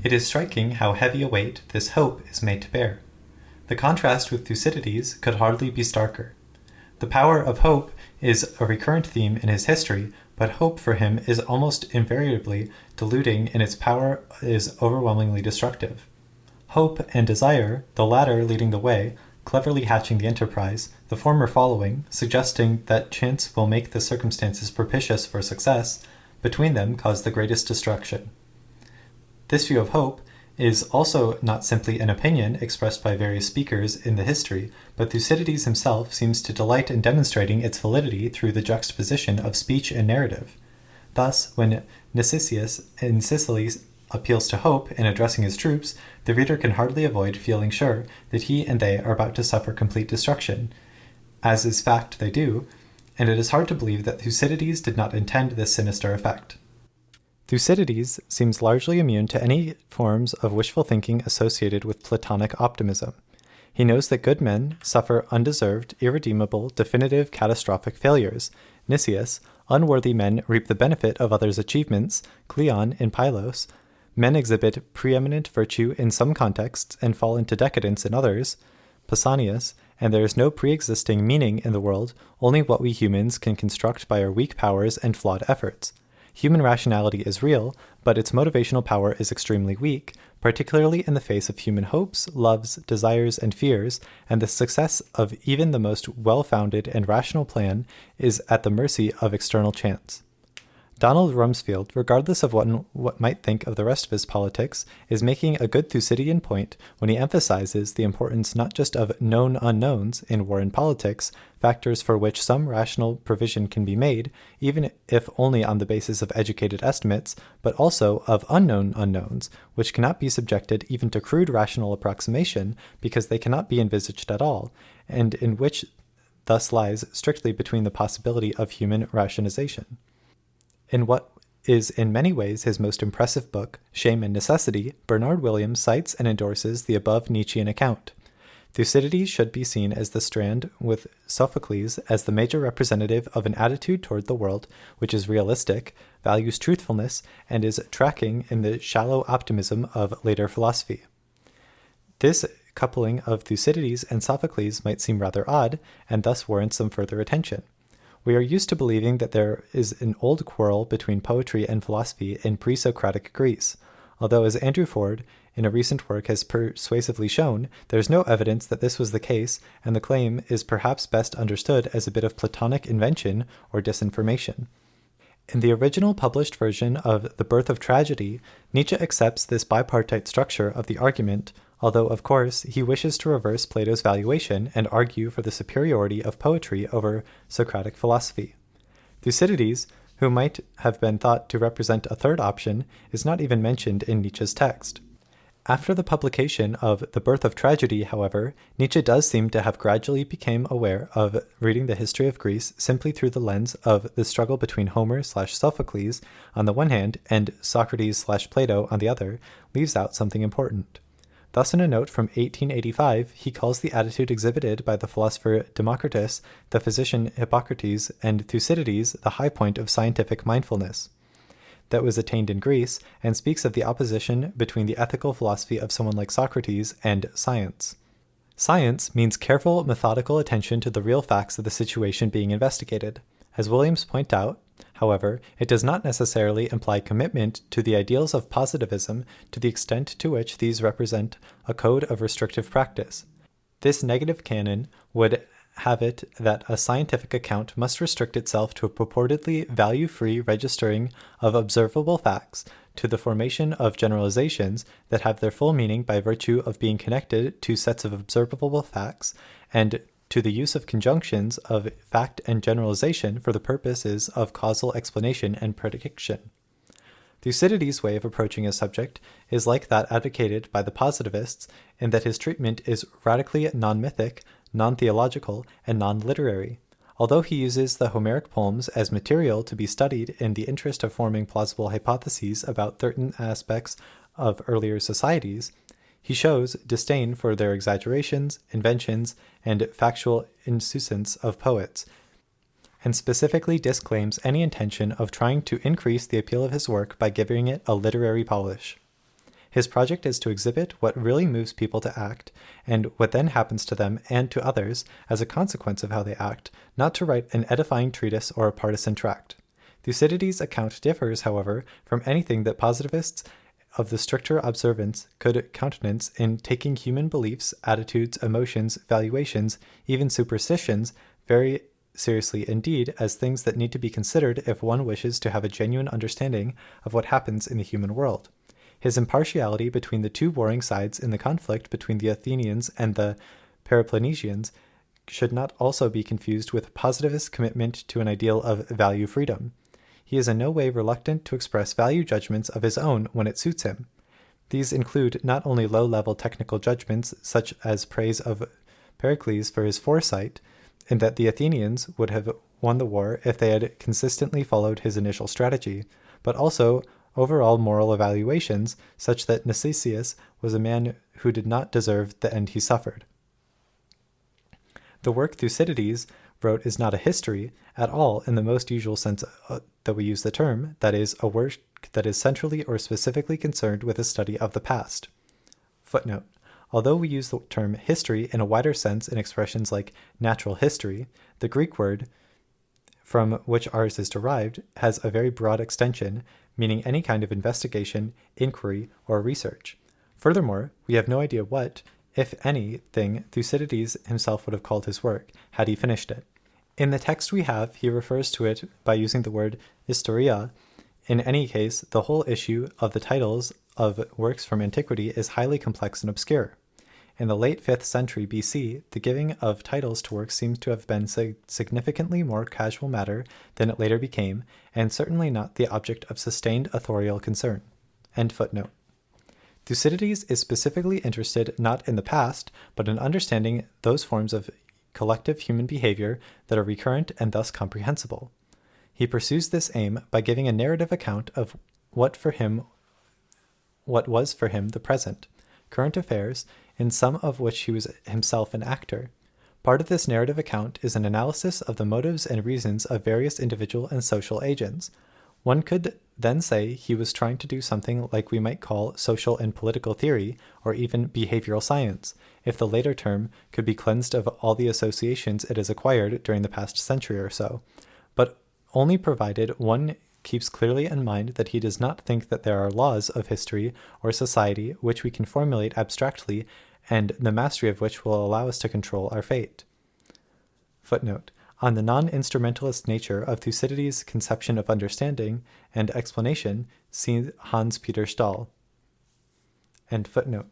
It is striking how heavy a weight this hope is made to bear. The contrast with Thucydides could hardly be starker. The power of hope is a recurrent theme in his history, but hope for him is almost invariably deluding and its power is overwhelmingly destructive. Hope and desire, the latter leading the way, cleverly hatching the enterprise, the former following, suggesting that chance will make the circumstances propitious for success, between them cause the greatest destruction. This view of hope is also not simply an opinion expressed by various speakers in the history, but Thucydides himself seems to delight in demonstrating its validity through the juxtaposition of speech and narrative. Thus, when Nicesius in Sicily appeals to hope in addressing his troops, the reader can hardly avoid feeling sure that he and they are about to suffer complete destruction, as is fact they do, and it is hard to believe that Thucydides did not intend this sinister effect. Thucydides seems largely immune to any forms of wishful thinking associated with Platonic optimism. He knows that good men suffer undeserved, irredeemable, definitive, catastrophic failures. Nicias, unworthy men reap the benefit of others' achievements. Cleon in Pylos, men exhibit preeminent virtue in some contexts and fall into decadence in others. Pausanias, and there is no pre-existing meaning in the world, only what we humans can construct by our weak powers and flawed efforts. Human rationality is real, but its motivational power is extremely weak, particularly in the face of human hopes, loves, desires, and fears, and the success of even the most well-founded and rational plan is at the mercy of external chance. Donald Rumsfeld, regardless of what might think of the rest of his politics, is making a good Thucydidean point when he emphasizes the importance not just of known unknowns in war and politics, factors for which some rational provision can be made, even if only on the basis of educated estimates, but also of unknown unknowns, which cannot be subjected even to crude rational approximation because they cannot be envisaged at all, and in which thus lies strictly between the possibility of human rationalization. In what is in many ways his most impressive book, Shame and Necessity, Bernard Williams cites and endorses the above Nietzschean account. Thucydides should be seen as the strand, with Sophocles as the major representative of an attitude toward the world which is realistic, values truthfulness, and is tracking in the shallow optimism of later philosophy. This coupling of Thucydides and Sophocles might seem rather odd, and thus warrants some further attention. We are used to believing that there is an old quarrel between poetry and philosophy in pre-Socratic Greece, although, as Andrew Ford in a recent work has persuasively shown, there is no evidence that this was the case, and the claim is perhaps best understood as a bit of Platonic invention or disinformation. In the original published version of The Birth of Tragedy, Nietzsche accepts this bipartite structure of the argument, although, of course, he wishes to reverse Plato's valuation and argue for the superiority of poetry over Socratic philosophy. Thucydides, who might have been thought to represent a third option, is not even mentioned in Nietzsche's text. After the publication of The Birth of Tragedy, however, Nietzsche does seem to have gradually become aware of reading the history of Greece simply through the lens of the struggle between Homer/Sophocles on the one hand and Socrates/Plato on the other, leaves out something important. Thus, in a note from 1885, he calls the attitude exhibited by the philosopher Democritus, the physician Hippocrates, and Thucydides the high point of scientific mindfulness that was attained in Greece, and speaks of the opposition between the ethical philosophy of someone like Socrates and science. Science means careful, methodical attention to the real facts of the situation being investigated. As Williams points out, however, it does not necessarily imply commitment to the ideals of positivism to the extent to which these represent a code of restrictive practice. This negative canon would have it that a scientific account must restrict itself to a purportedly value-free registering of observable facts, to the formation of generalizations that have their full meaning by virtue of being connected to sets of observable facts, and to the use of conjunctions of fact and generalization for the purposes of causal explanation and prediction. Thucydides' way of approaching a subject is like that advocated by the positivists in that his treatment is radically non-mythic, non-theological, and non-literary. Although he uses the Homeric poems as material to be studied in the interest of forming plausible hypotheses about certain aspects of earlier societies, he shows disdain for their exaggerations, inventions, and factual insouciance of poets, and specifically disclaims any intention of trying to increase the appeal of his work by giving it a literary polish. His project is to exhibit what really moves people to act, and what then happens to them and to others as a consequence of how they act, not to write an edifying treatise or a partisan tract. Thucydides' account differs, however, from anything that positivists of the stricter observance could countenance in taking human beliefs, attitudes, emotions, valuations, even superstitions, very seriously indeed as things that need to be considered if one wishes to have a genuine understanding of what happens in the human world. His impartiality between the two warring sides in the conflict between the Athenians and the Peloponnesians should not also be confused with positivist commitment to an ideal of value freedom. He is in no way reluctant to express value judgments of his own when it suits him. These include not only low-level technical judgments such as praise of Hercules for his foresight, in that the Athenians would have won the war if they had consistently followed his initial strategy, but also overall moral evaluations such that Narcissus was a man who did not deserve the end he suffered. The work Thucydides wrote is not a history at all in the most usual sense that we use the term, that is, a work that is centrally or specifically concerned with a study of the past. Footnote. Although we use the term history in a wider sense in expressions like natural history, the Greek word from which ours is derived has a very broad extension, meaning any kind of investigation, inquiry, or research. Furthermore, we have no idea what, if anything, Thucydides himself would have called his work, had he finished it. In the text we have, he refers to it by using the word historia. In any case, the whole issue of the titles of works from antiquity is highly complex and obscure. In the late 5th century BC, the giving of titles to works seems to have been significantly more casual matter than it later became, and certainly not the object of sustained authorial concern. End footnote. Thucydides is specifically interested not in the past, but in understanding those forms of collective human behavior that are recurrent and thus comprehensible. He pursues this aim by giving a narrative account of what was for him the present, current affairs, in some of which he was himself an actor. Part of this narrative account is an analysis of the motives and reasons of various individual and social agents. One could then say he was trying to do something like we might call social and political theory, or even behavioral science, if the later term could be cleansed of all the associations it has acquired during the past century or so, but only provided one keeps clearly in mind that he does not think that there are laws of history or society which we can formulate abstractly and the mastery of which will allow us to control our fate. Footnote. On the non-instrumentalist nature of Thucydides' conception of understanding and explanation, see Hans-Peter Stahl. End footnote.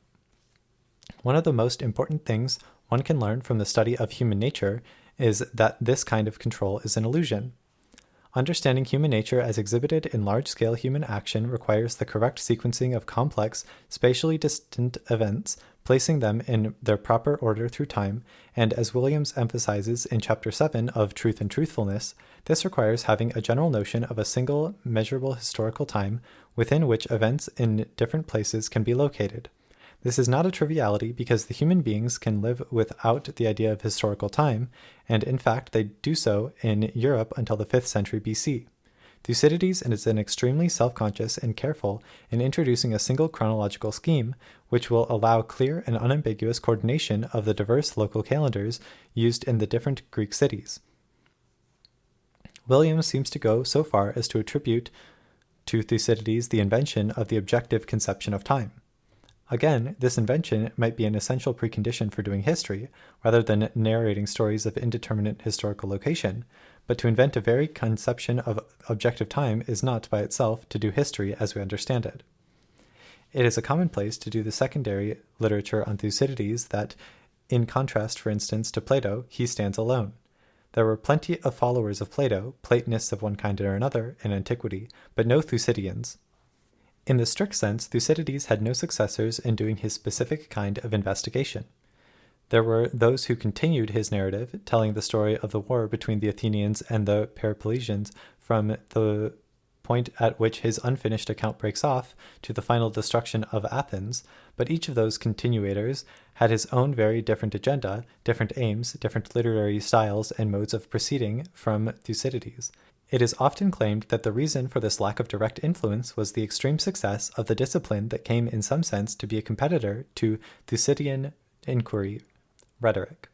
One of the most important things one can learn from the study of human nature is that this kind of control is an illusion. Understanding human nature as exhibited in large-scale human action requires the correct sequencing of complex, spatially distant events, placing them in their proper order through time, and as Williams emphasizes in Chapter 7 of Truth and Truthfulness, this requires having a general notion of a single, measurable historical time within which events in different places can be located. This is not a triviality because the human beings can live without the idea of historical time, and in fact they do so in Europe until the 5th century BC. Thucydides is an extremely self-conscious and careful in introducing a single chronological scheme, which will allow clear and unambiguous coordination of the diverse local calendars used in the different Greek cities. Williams seems to go so far as to attribute to Thucydides the invention of the objective conception of time. Again, this invention might be an essential precondition for doing history, rather than narrating stories of indeterminate historical location, but to invent a very conception of objective time is not, by itself, to do history as we understand it. It is a commonplace to do the secondary literature on Thucydides that, in contrast, for instance, to Plato, he stands alone. There were plenty of followers of Plato, Platonists of one kind or another, in antiquity, but no Thucydians. In the strict sense, Thucydides had no successors in doing his specific kind of investigation. There were those who continued his narrative, telling the story of the war between the Athenians and the Peloponnesians from the point at which his unfinished account breaks off to the final destruction of Athens, but each of those continuators had his own very different agenda, different aims, different literary styles and modes of proceeding from Thucydides. It is often claimed that the reason for this lack of direct influence was the extreme success of the discipline that came in some sense to be a competitor to Thucydidean inquiry, rhetoric.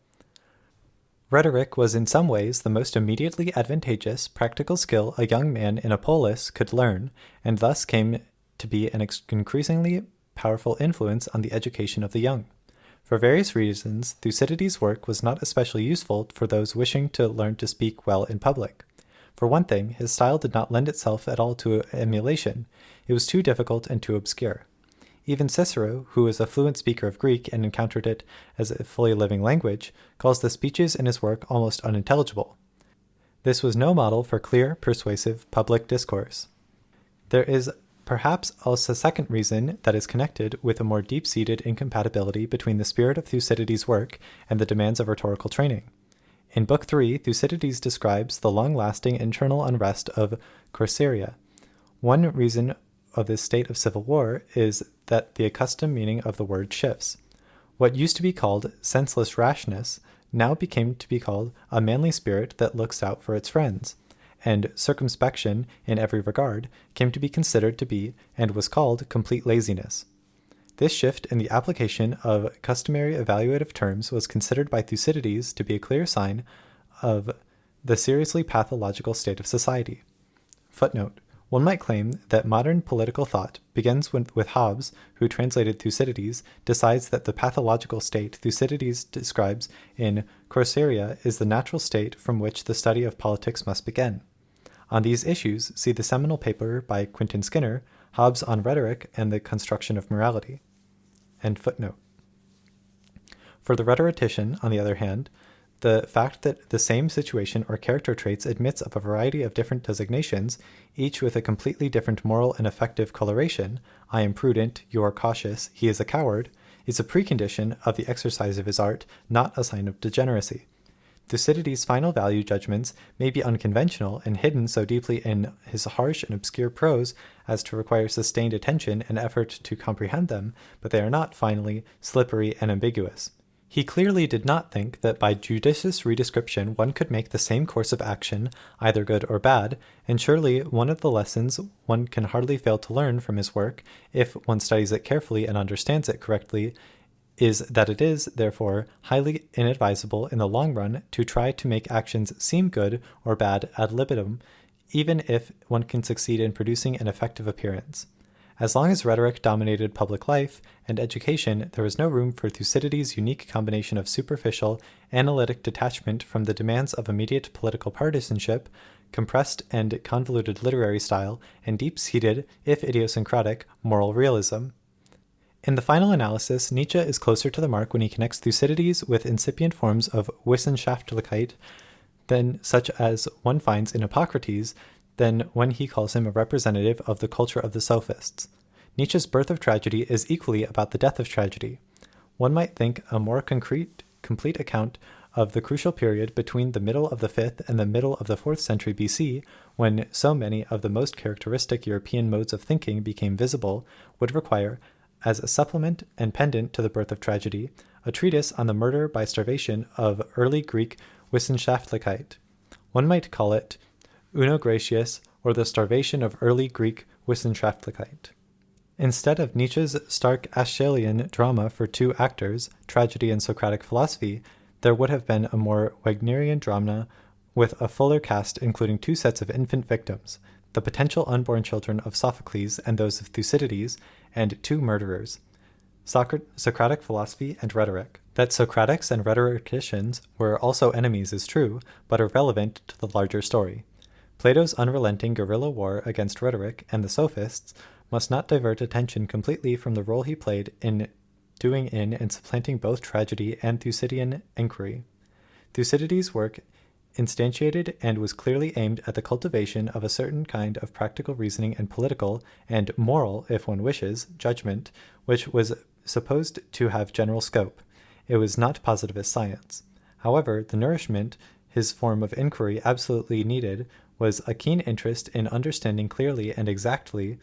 Rhetoric was in some ways the most immediately advantageous practical skill a young man in a polis could learn, and thus came to be an increasingly powerful influence on the education of the young. For various reasons, Thucydides' work was not especially useful for those wishing to learn to speak well in public. For one thing, his style did not lend itself at all to emulation. It was too difficult and too obscure. Even Cicero, who is a fluent speaker of Greek and encountered it as a fully living language, calls the speeches in his work almost unintelligible. This was no model for clear, persuasive public discourse. There is perhaps also a second reason that is connected with a more deep-seated incompatibility between the spirit of Thucydides' work and the demands of rhetorical training. In Book 3, Thucydides describes the long-lasting internal unrest of Corcyra. One reason of this state of civil war is that the accustomed meaning of the word shifts. What used to be called senseless rashness now became to be called a manly spirit that looks out for its friends, and circumspection in every regard came to be considered to be, and was called, complete laziness. This shift in the application of customary evaluative terms was considered by Thucydides to be a clear sign of the seriously pathological state of society. Footnote. One might claim that modern political thought begins with Hobbes, who translated Thucydides, decides that the pathological state Thucydides describes in Corcyra is the natural state from which the study of politics must begin. On these issues, see the seminal paper by Quentin Skinner, Hobbes on Rhetoric and the Construction of Morality. End footnote. For the rhetorician, on the other hand, the fact that the same situation or character traits admits of a variety of different designations, each with a completely different moral and affective coloration, I am prudent, you are cautious, he is a coward, is a precondition of the exercise of his art, not a sign of degeneracy. Thucydides' final value judgments may be unconventional and hidden so deeply in his harsh and obscure prose as to require sustained attention and effort to comprehend them, but they are not, finally, slippery and ambiguous. He clearly did not think that by judicious redescription one could make the same course of action either good or bad, and surely one of the lessons one can hardly fail to learn from his work, if one studies it carefully and understands it correctly, is that it is, therefore, highly inadvisable in the long run to try to make actions seem good or bad ad libitum, even if one can succeed in producing an effective appearance. As long as rhetoric dominated public life and education, there was no room for Thucydides' unique combination of superficial, analytic detachment from the demands of immediate political partisanship, compressed and convoluted literary style, and deep-seated, if idiosyncratic, moral realism. In the final analysis, Nietzsche is closer to the mark when he connects Thucydides with incipient forms of Wissenschaftlichkeit than such as one finds in Hippocrates, than when he calls him a representative of the culture of the sophists. Nietzsche's Birth of Tragedy is equally about the death of tragedy. One might think a more complete account of the crucial period between the middle of the 5th and the middle of the 4th century BC, when so many of the most characteristic European modes of thinking became visible, would require, as a supplement and pendant to the Birth of Tragedy, a treatise on the murder by starvation of early Greek Wissenschaftlichkeit. One might call it Uno Gratius, or the starvation of early Greek Wissenschaftlichkeit. Instead of Nietzsche's stark Aeschylean drama for two actors, tragedy and Socratic philosophy, there would have been a more Wagnerian drama with a fuller cast including two sets of infant victims, the potential unborn children of Sophocles and those of Thucydides, and two murderers, Socratic philosophy and rhetoric. That Socratics and rhetoricians were also enemies is true, but irrelevant to the larger story. Plato's unrelenting guerrilla war against rhetoric and the sophists must not divert attention completely from the role he played in doing in and supplanting both tragedy and Thucydidean inquiry. Thucydides' work instantiated and was clearly aimed at the cultivation of a certain kind of practical reasoning and political, and moral, if one wishes, judgment, which was supposed to have general scope. It was not positivist science. However, the nourishment his form of inquiry absolutely needed was a keen interest in understanding clearly and exactly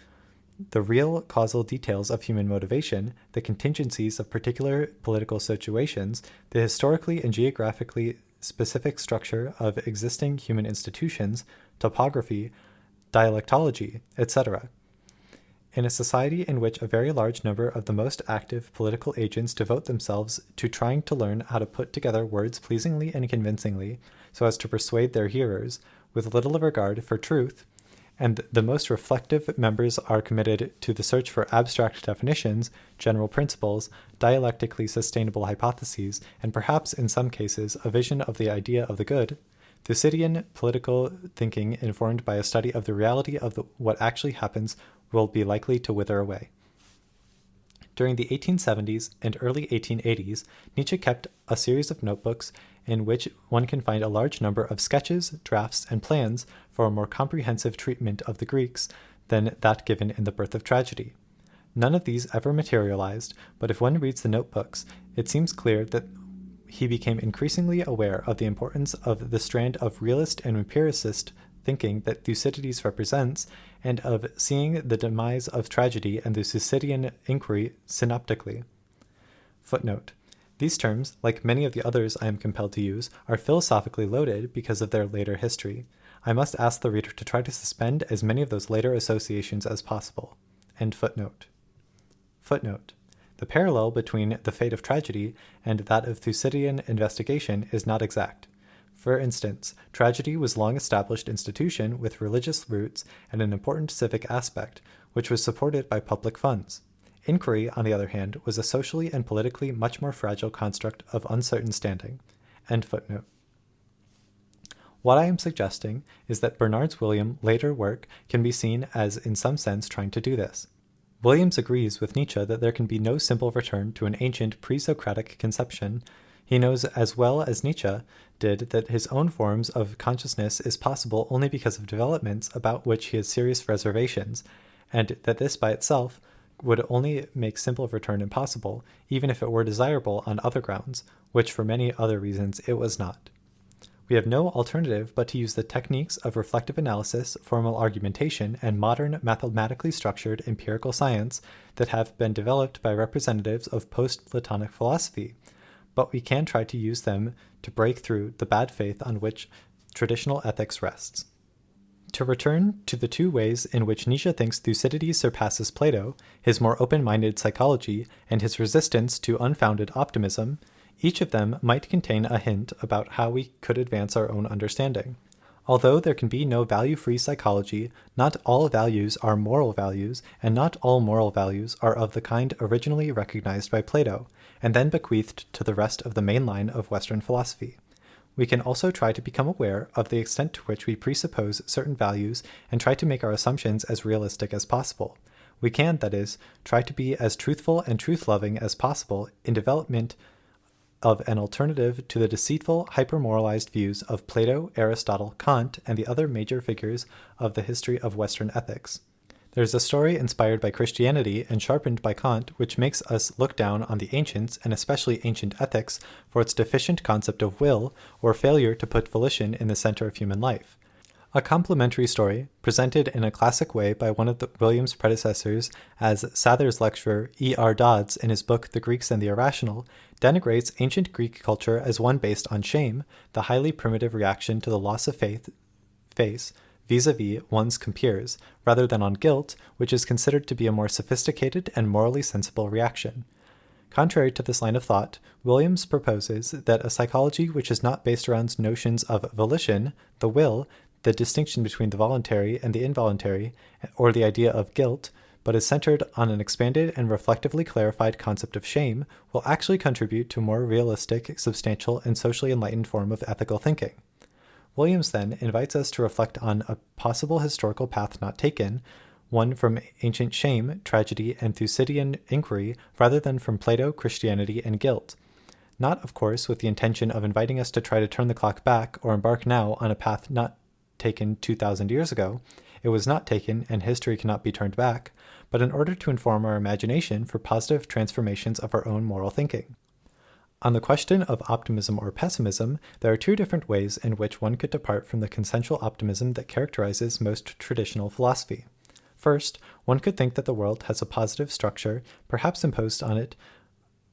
the real causal details of human motivation, the contingencies of particular political situations, the historically and geographically specific structure of existing human institutions, topography, dialectology, etc. In a society in which a very large number of the most active political agents devote themselves to trying to learn how to put together words pleasingly and convincingly so as to persuade their hearers, with little regard for truth, and the most reflective members are committed to the search for abstract definitions, general principles, dialectically sustainable hypotheses, and perhaps, in some cases, a vision of the idea of the good, Thucydidean political thinking informed by a study of the reality of what actually happens will be likely to wither away. During the 1870s and early 1880s, Nietzsche kept a series of notebooks in which one can find a large number of sketches, drafts, and plans for a more comprehensive treatment of the Greeks than that given in The Birth of Tragedy. None of these ever materialized, but if one reads the notebooks, it seems clear that he became increasingly aware of the importance of the strand of realist and empiricist thinking that Thucydides represents, and of seeing the demise of tragedy and the Thucydidean inquiry synoptically. Footnote. These terms, like many of the others I am compelled to use, are philosophically loaded because of their later history. I must ask the reader to try to suspend as many of those later associations as possible. End footnote. Footnote. The parallel between the fate of tragedy and that of Thucydidean investigation is not exact. For instance, tragedy was a long-established institution with religious roots and an important civic aspect, which was supported by public funds. Inquiry, on the other hand, was a socially and politically much more fragile construct of uncertain standing. End footnote. What I am suggesting is that Bernard's William later work can be seen as in some sense trying to do this. Williams agrees with Nietzsche that there can be no simple return to an ancient pre-Socratic conception. He knows as well as Nietzsche did that his own forms of consciousness is possible only because of developments about which he has serious reservations, and that this by itself would only make simple return impossible, even if it were desirable on other grounds, which for many other reasons it was not. We have no alternative but to use the techniques of reflective analysis, formal argumentation, and modern mathematically structured empirical science that have been developed by representatives of post-Platonic philosophy, but we can try to use them to break through the bad faith on which traditional ethics rests. To return to the two ways in which Nietzsche thinks Thucydides surpasses Plato, his more open-minded psychology and his resistance to unfounded optimism, each of them might contain a hint about how we could advance our own understanding. Although there can be no value-free psychology, not all values are moral values, and not all moral values are of the kind originally recognized by Plato, and then bequeathed to the rest of the main line of Western philosophy. We can also try to become aware of the extent to which we presuppose certain values and try to make our assumptions as realistic as possible. We can, that is, try to be as truthful and truth-loving as possible in development of an alternative to the deceitful, hyper-moralized views of Plato, Aristotle, Kant, and the other major figures of the history of Western ethics. There is a story inspired by Christianity and sharpened by Kant which makes us look down on the ancients, and especially ancient ethics, for its deficient concept of will, or failure to put volition in the center of human life. A complementary story, presented in a classic way by one of William's predecessors as Sather's lecturer E.R. Dodds in his book The Greeks and the Irrational, denigrates ancient Greek culture as one based on shame, the highly primitive reaction to the loss of faith vis-a-vis one's compeers, rather than on guilt, which is considered to be a more sophisticated and morally sensible reaction. Contrary to this line of thought, Williams proposes that a psychology which is not based around notions of volition, the will, the distinction between the voluntary and the involuntary, or the idea of guilt, but is centered on an expanded and reflectively clarified concept of shame, will actually contribute to a more realistic, substantial, and socially enlightened form of ethical thinking. Williams then invites us to reflect on a possible historical path not taken, one from ancient shame, tragedy, and Thucydidean inquiry, rather than from Plato, Christianity, and guilt. Not, of course, with the intention of inviting us to try to turn the clock back or embark now on a path not taken 2,000 years ago. It was not taken, and history cannot be turned back, but in order to inform our imagination for positive transformations of our own moral thinking. On the question of optimism or pessimism, there are two different ways in which one could depart from the consensual optimism that characterizes most traditional philosophy. First, one could think that the world has a positive structure, perhaps imposed on it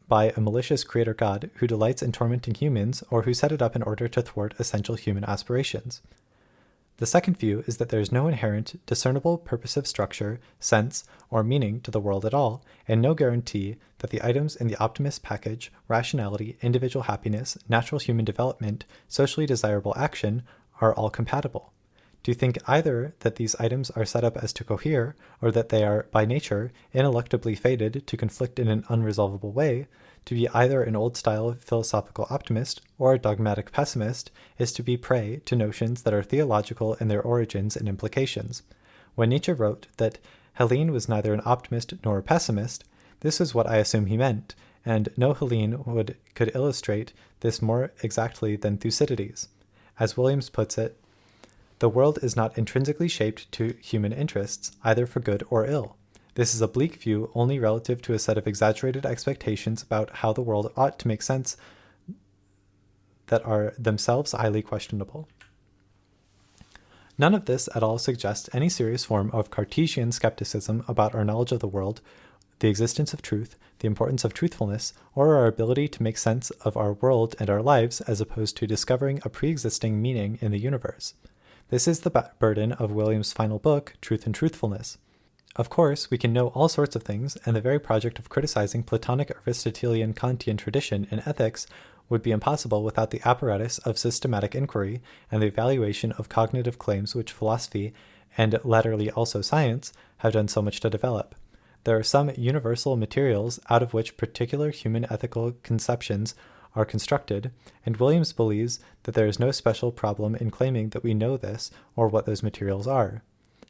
by a malicious creator god who delights in tormenting humans or who set it up in order to thwart essential human aspirations. The second view is that there is no inherent, discernible purposive structure, sense, or meaning to the world at all, and no guarantee that the items in the optimist package, rationality, individual happiness, natural human development, socially desirable action, are all compatible. Do you think either that these items are set up as to cohere, or that they are, by nature, ineluctably fated to conflict in an unresolvable way? To be either an old-style philosophical optimist or a dogmatic pessimist is to be prey to notions that are theological in their origins and implications. When Nietzsche wrote that Hellene was neither an optimist nor a pessimist, this is what I assume he meant, and no Hellene could illustrate this more exactly than Thucydides. As Williams puts it, the world is not intrinsically shaped to human interests, either for good or ill. This is a bleak view only relative to a set of exaggerated expectations about how the world ought to make sense that are themselves highly questionable. None of this at all suggests any serious form of Cartesian skepticism about our knowledge of the world, the existence of truth, the importance of truthfulness, or our ability to make sense of our world and our lives as opposed to discovering a pre-existing meaning in the universe. This is the burden of Williams' final book, Truth and Truthfulness. Of course, we can know all sorts of things, and the very project of criticizing Platonic Aristotelian Kantian tradition in ethics would be impossible without the apparatus of systematic inquiry and the evaluation of cognitive claims which philosophy, and latterly also science, have done so much to develop. There are some universal materials out of which particular human ethical conceptions are constructed, and Williams believes that there is no special problem in claiming that we know this or what those materials are.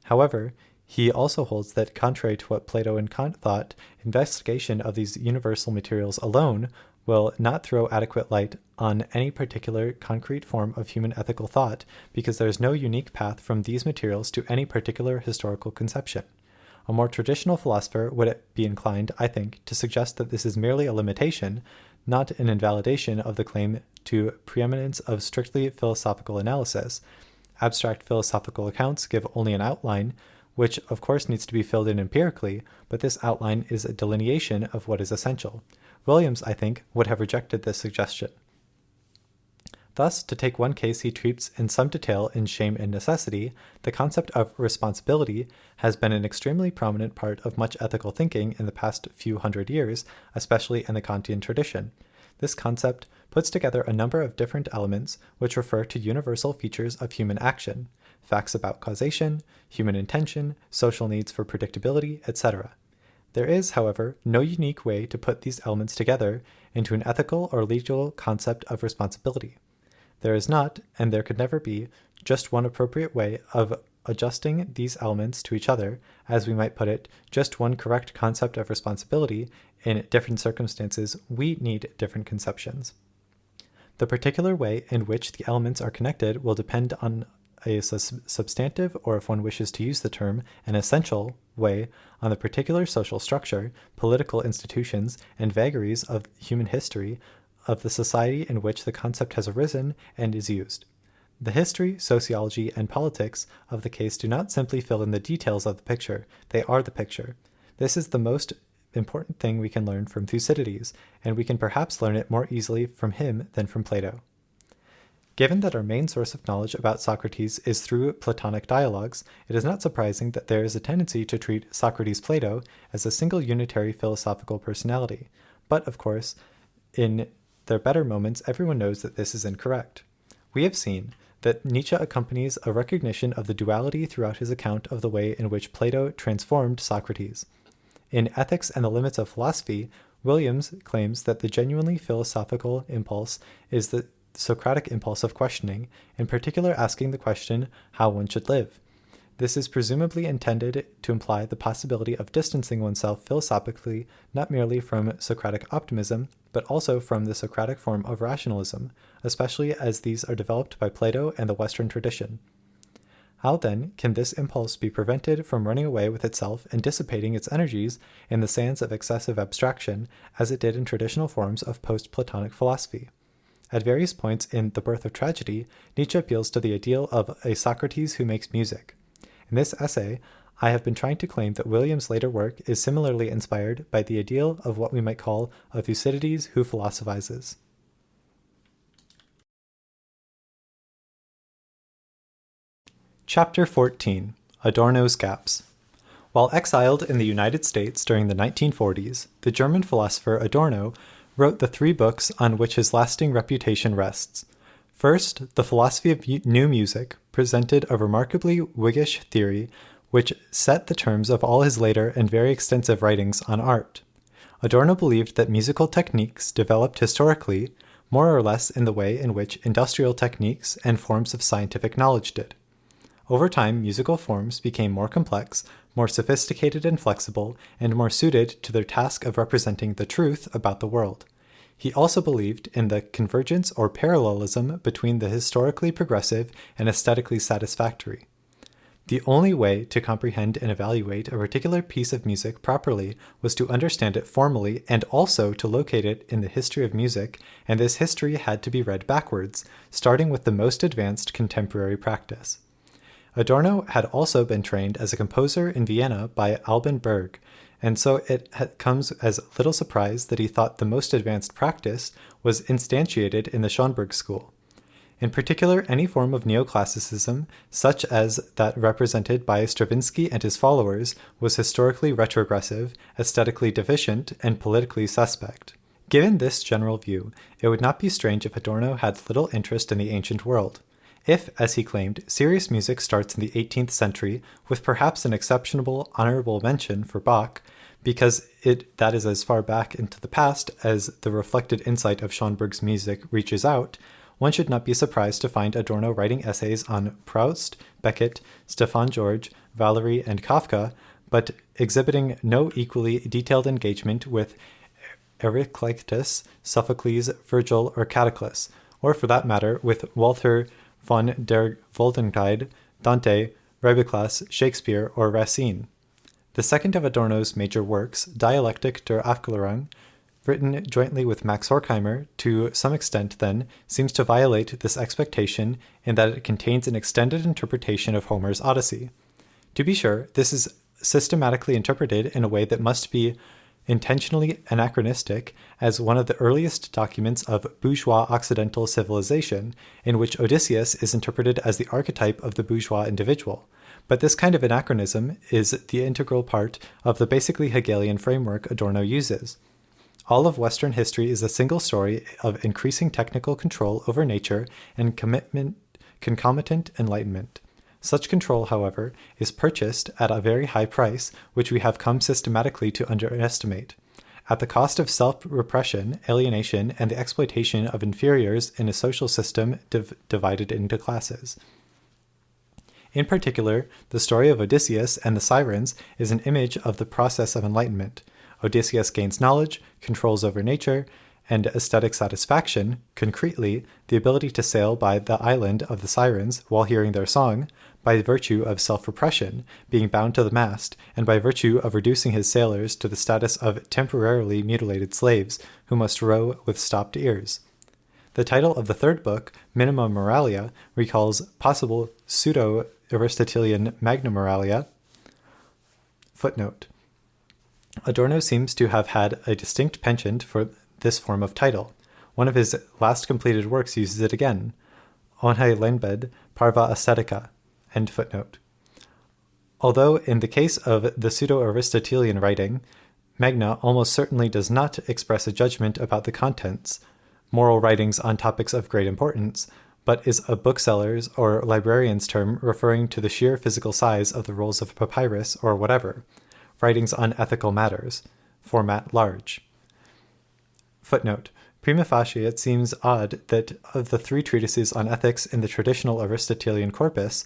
However, he also holds that, contrary to what Plato and Kant thought, investigation of these universal materials alone will not throw adequate light on any particular concrete form of human ethical thought, because there is no unique path from these materials to any particular historical conception. A more traditional philosopher would be inclined, I think, to suggest that this is merely a limitation, not an invalidation of the claim to preeminence of strictly philosophical analysis. Abstract philosophical accounts give only an outline, which of course needs to be filled in empirically, but this outline is a delineation of what is essential. Williams, I think, would have rejected this suggestion. Thus, to take one case he treats in some detail in Shame and Necessity, the concept of responsibility has been an extremely prominent part of much ethical thinking in the past few hundred years, especially in the Kantian tradition. This concept puts together a number of different elements which refer to universal features of human action, facts about causation, human intention, social needs for predictability, etc. There is, however, no unique way to put these elements together into an ethical or legal concept of responsibility. There is not, and there could never be, just one appropriate way of adjusting these elements to each other, as we might put it, just one correct concept of responsibility. In different circumstances, we need different conceptions. The particular way in which the elements are connected will depend on a substantive, or if one wishes to use the term, an essential way on the particular social structure, political institutions, and vagaries of human history of the society in which the concept has arisen and is used. The history, sociology, and politics of the case do not simply fill in the details of the picture, they are the picture. This is the most important thing we can learn from Thucydides, and we can perhaps learn it more easily from him than from Plato. Given that our main source of knowledge about Socrates is through Platonic dialogues, it is not surprising that there is a tendency to treat Socrates-Plato as a single unitary philosophical personality. But, of course, in their better moments, everyone knows that this is incorrect. We have seen that Nietzsche accompanies a recognition of the duality throughout his account of the way in which Plato transformed Socrates. In Ethics and the Limits of Philosophy, Williams claims that the genuinely philosophical impulse is the Socratic impulse of questioning, in particular asking the question how one should live. This is presumably intended to imply the possibility of distancing oneself philosophically not merely from Socratic optimism, but also from the Socratic form of rationalism, especially as these are developed by Plato and the Western tradition. How then can this impulse be prevented from running away with itself and dissipating its energies in the sands of excessive abstraction, as it did in traditional forms of post-Platonic philosophy? At various points in The Birth of Tragedy, Nietzsche appeals to the ideal of a Socrates who makes music. In this essay, I have been trying to claim that Williams' later work is similarly inspired by the ideal of what we might call a Thucydides who philosophizes. Chapter 14. Adorno's Gaps. While exiled in the United States during the 1940s, the German philosopher Adorno wrote the three books on which his lasting reputation rests. First, The Philosophy of New Music presented a remarkably Whiggish theory which set the terms of all his later and very extensive writings on art. Adorno believed that musical techniques developed historically more or less in the way in which industrial techniques and forms of scientific knowledge did. Over time, musical forms became more complex, more sophisticated and flexible, and more suited to their task of representing the truth about the world. He also believed in the convergence or parallelism between the historically progressive and aesthetically satisfactory. The only way to comprehend and evaluate a particular piece of music properly was to understand it formally and also to locate it in the history of music, and this history had to be read backwards, starting with the most advanced contemporary practice. Adorno had also been trained as a composer in Vienna by Alban Berg, and so it comes as little surprise that he thought the most advanced practice was instantiated in the Schönberg school. In particular, any form of neoclassicism, such as that represented by Stravinsky and his followers, was historically retrogressive, aesthetically deficient, and politically suspect. Given this general view, it would not be strange if Adorno had little interest in the ancient world. If, as he claimed, serious music starts in the 18th century, with perhaps an exceptional honorable mention for Bach, because that is as far back into the past as the reflected insight of Schönberg's music reaches out, one should not be surprised to find Adorno writing essays on Proust, Beckett, Stefan George, Valery, and Kafka, but exhibiting no equally detailed engagement with Heraclitus, Sophocles, Virgil, or Cataclys, or for that matter, with Walther von der Wolkenkeit, Dante, Rebeklas, Shakespeare, or Racine. The second of Adorno's major works, Dialectic der Aufklärung, written jointly with Max Horkheimer, to some extent, then, seems to violate this expectation in that it contains an extended interpretation of Homer's Odyssey. To be sure, this is systematically interpreted in a way that must be intentionally anachronistic as one of the earliest documents of bourgeois Occidental civilization, in which Odysseus is interpreted as the archetype of the bourgeois individual. But this kind of anachronism is the integral part of the basically Hegelian framework Adorno uses. All of Western history is a single story of increasing technical control over nature and concomitant enlightenment. Such control, however, is purchased at a very high price, which we have come systematically to underestimate, at the cost of self-repression, alienation, and the exploitation of inferiors in a social system divided into classes. In particular, the story of Odysseus and the Sirens is an image of the process of enlightenment. Odysseus gains knowledge, controls over nature, and aesthetic satisfaction, concretely, the ability to sail by the island of the Sirens while hearing their song, by virtue of self-repression, being bound to the mast, and by virtue of reducing his sailors to the status of temporarily mutilated slaves who must row with stopped ears. The title of the third book, Minima Moralia, recalls possible pseudo-Aristotelian Magna Moralia. Footnote. Adorno seems to have had a distinct penchant for this form of title. One of his last completed works uses it again, Onhe Lenbed Parva Aesthetica. End footnote. Although in the case of the pseudo-Aristotelian writing, Magna almost certainly does not express a judgment about the contents, moral writings on topics of great importance, but is a bookseller's or librarian's term referring to the sheer physical size of the rolls of papyrus or whatever, writings on ethical matters, format large. Footnote. Prima facie, it seems odd that of the three treatises on ethics in the traditional Aristotelian corpus,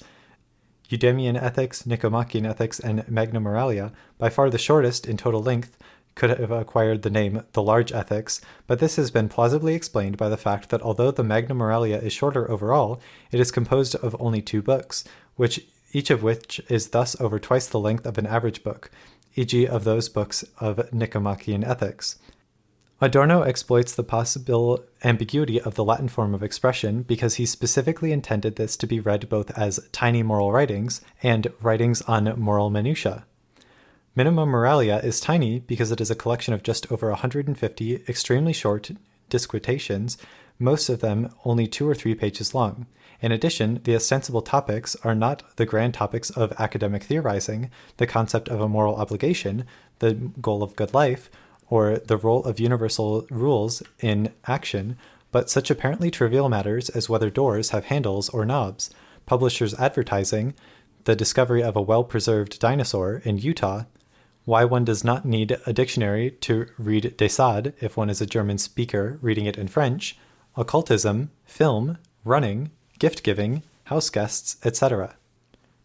Eudemian Ethics, Nicomachean Ethics, and Magna Moralia, by far the shortest in total length, could have acquired the name The Large Ethics, but this has been plausibly explained by the fact that although the Magna Moralia is shorter overall, it is composed of only 2 books, each of which is thus over twice the length of an average book, e.g. of those books of Nicomachean Ethics. Adorno exploits the possible ambiguity of the Latin form of expression because he specifically intended this to be read both as tiny moral writings and writings on moral minutiae. Minima Moralia is tiny because it is a collection of just over 150 extremely short disquisitions, most of them only 2 or 3 pages long. In addition, the ostensible topics are not the grand topics of academic theorizing, the concept of a moral obligation, the goal of good life, or the role of universal rules in action, but such apparently trivial matters as whether doors have handles or knobs, publishers' advertising, the discovery of a well-preserved dinosaur in Utah, why one does not need a dictionary to read de Sade if one is a German speaker reading it in French, occultism, film, running, gift-giving, house guests, etc.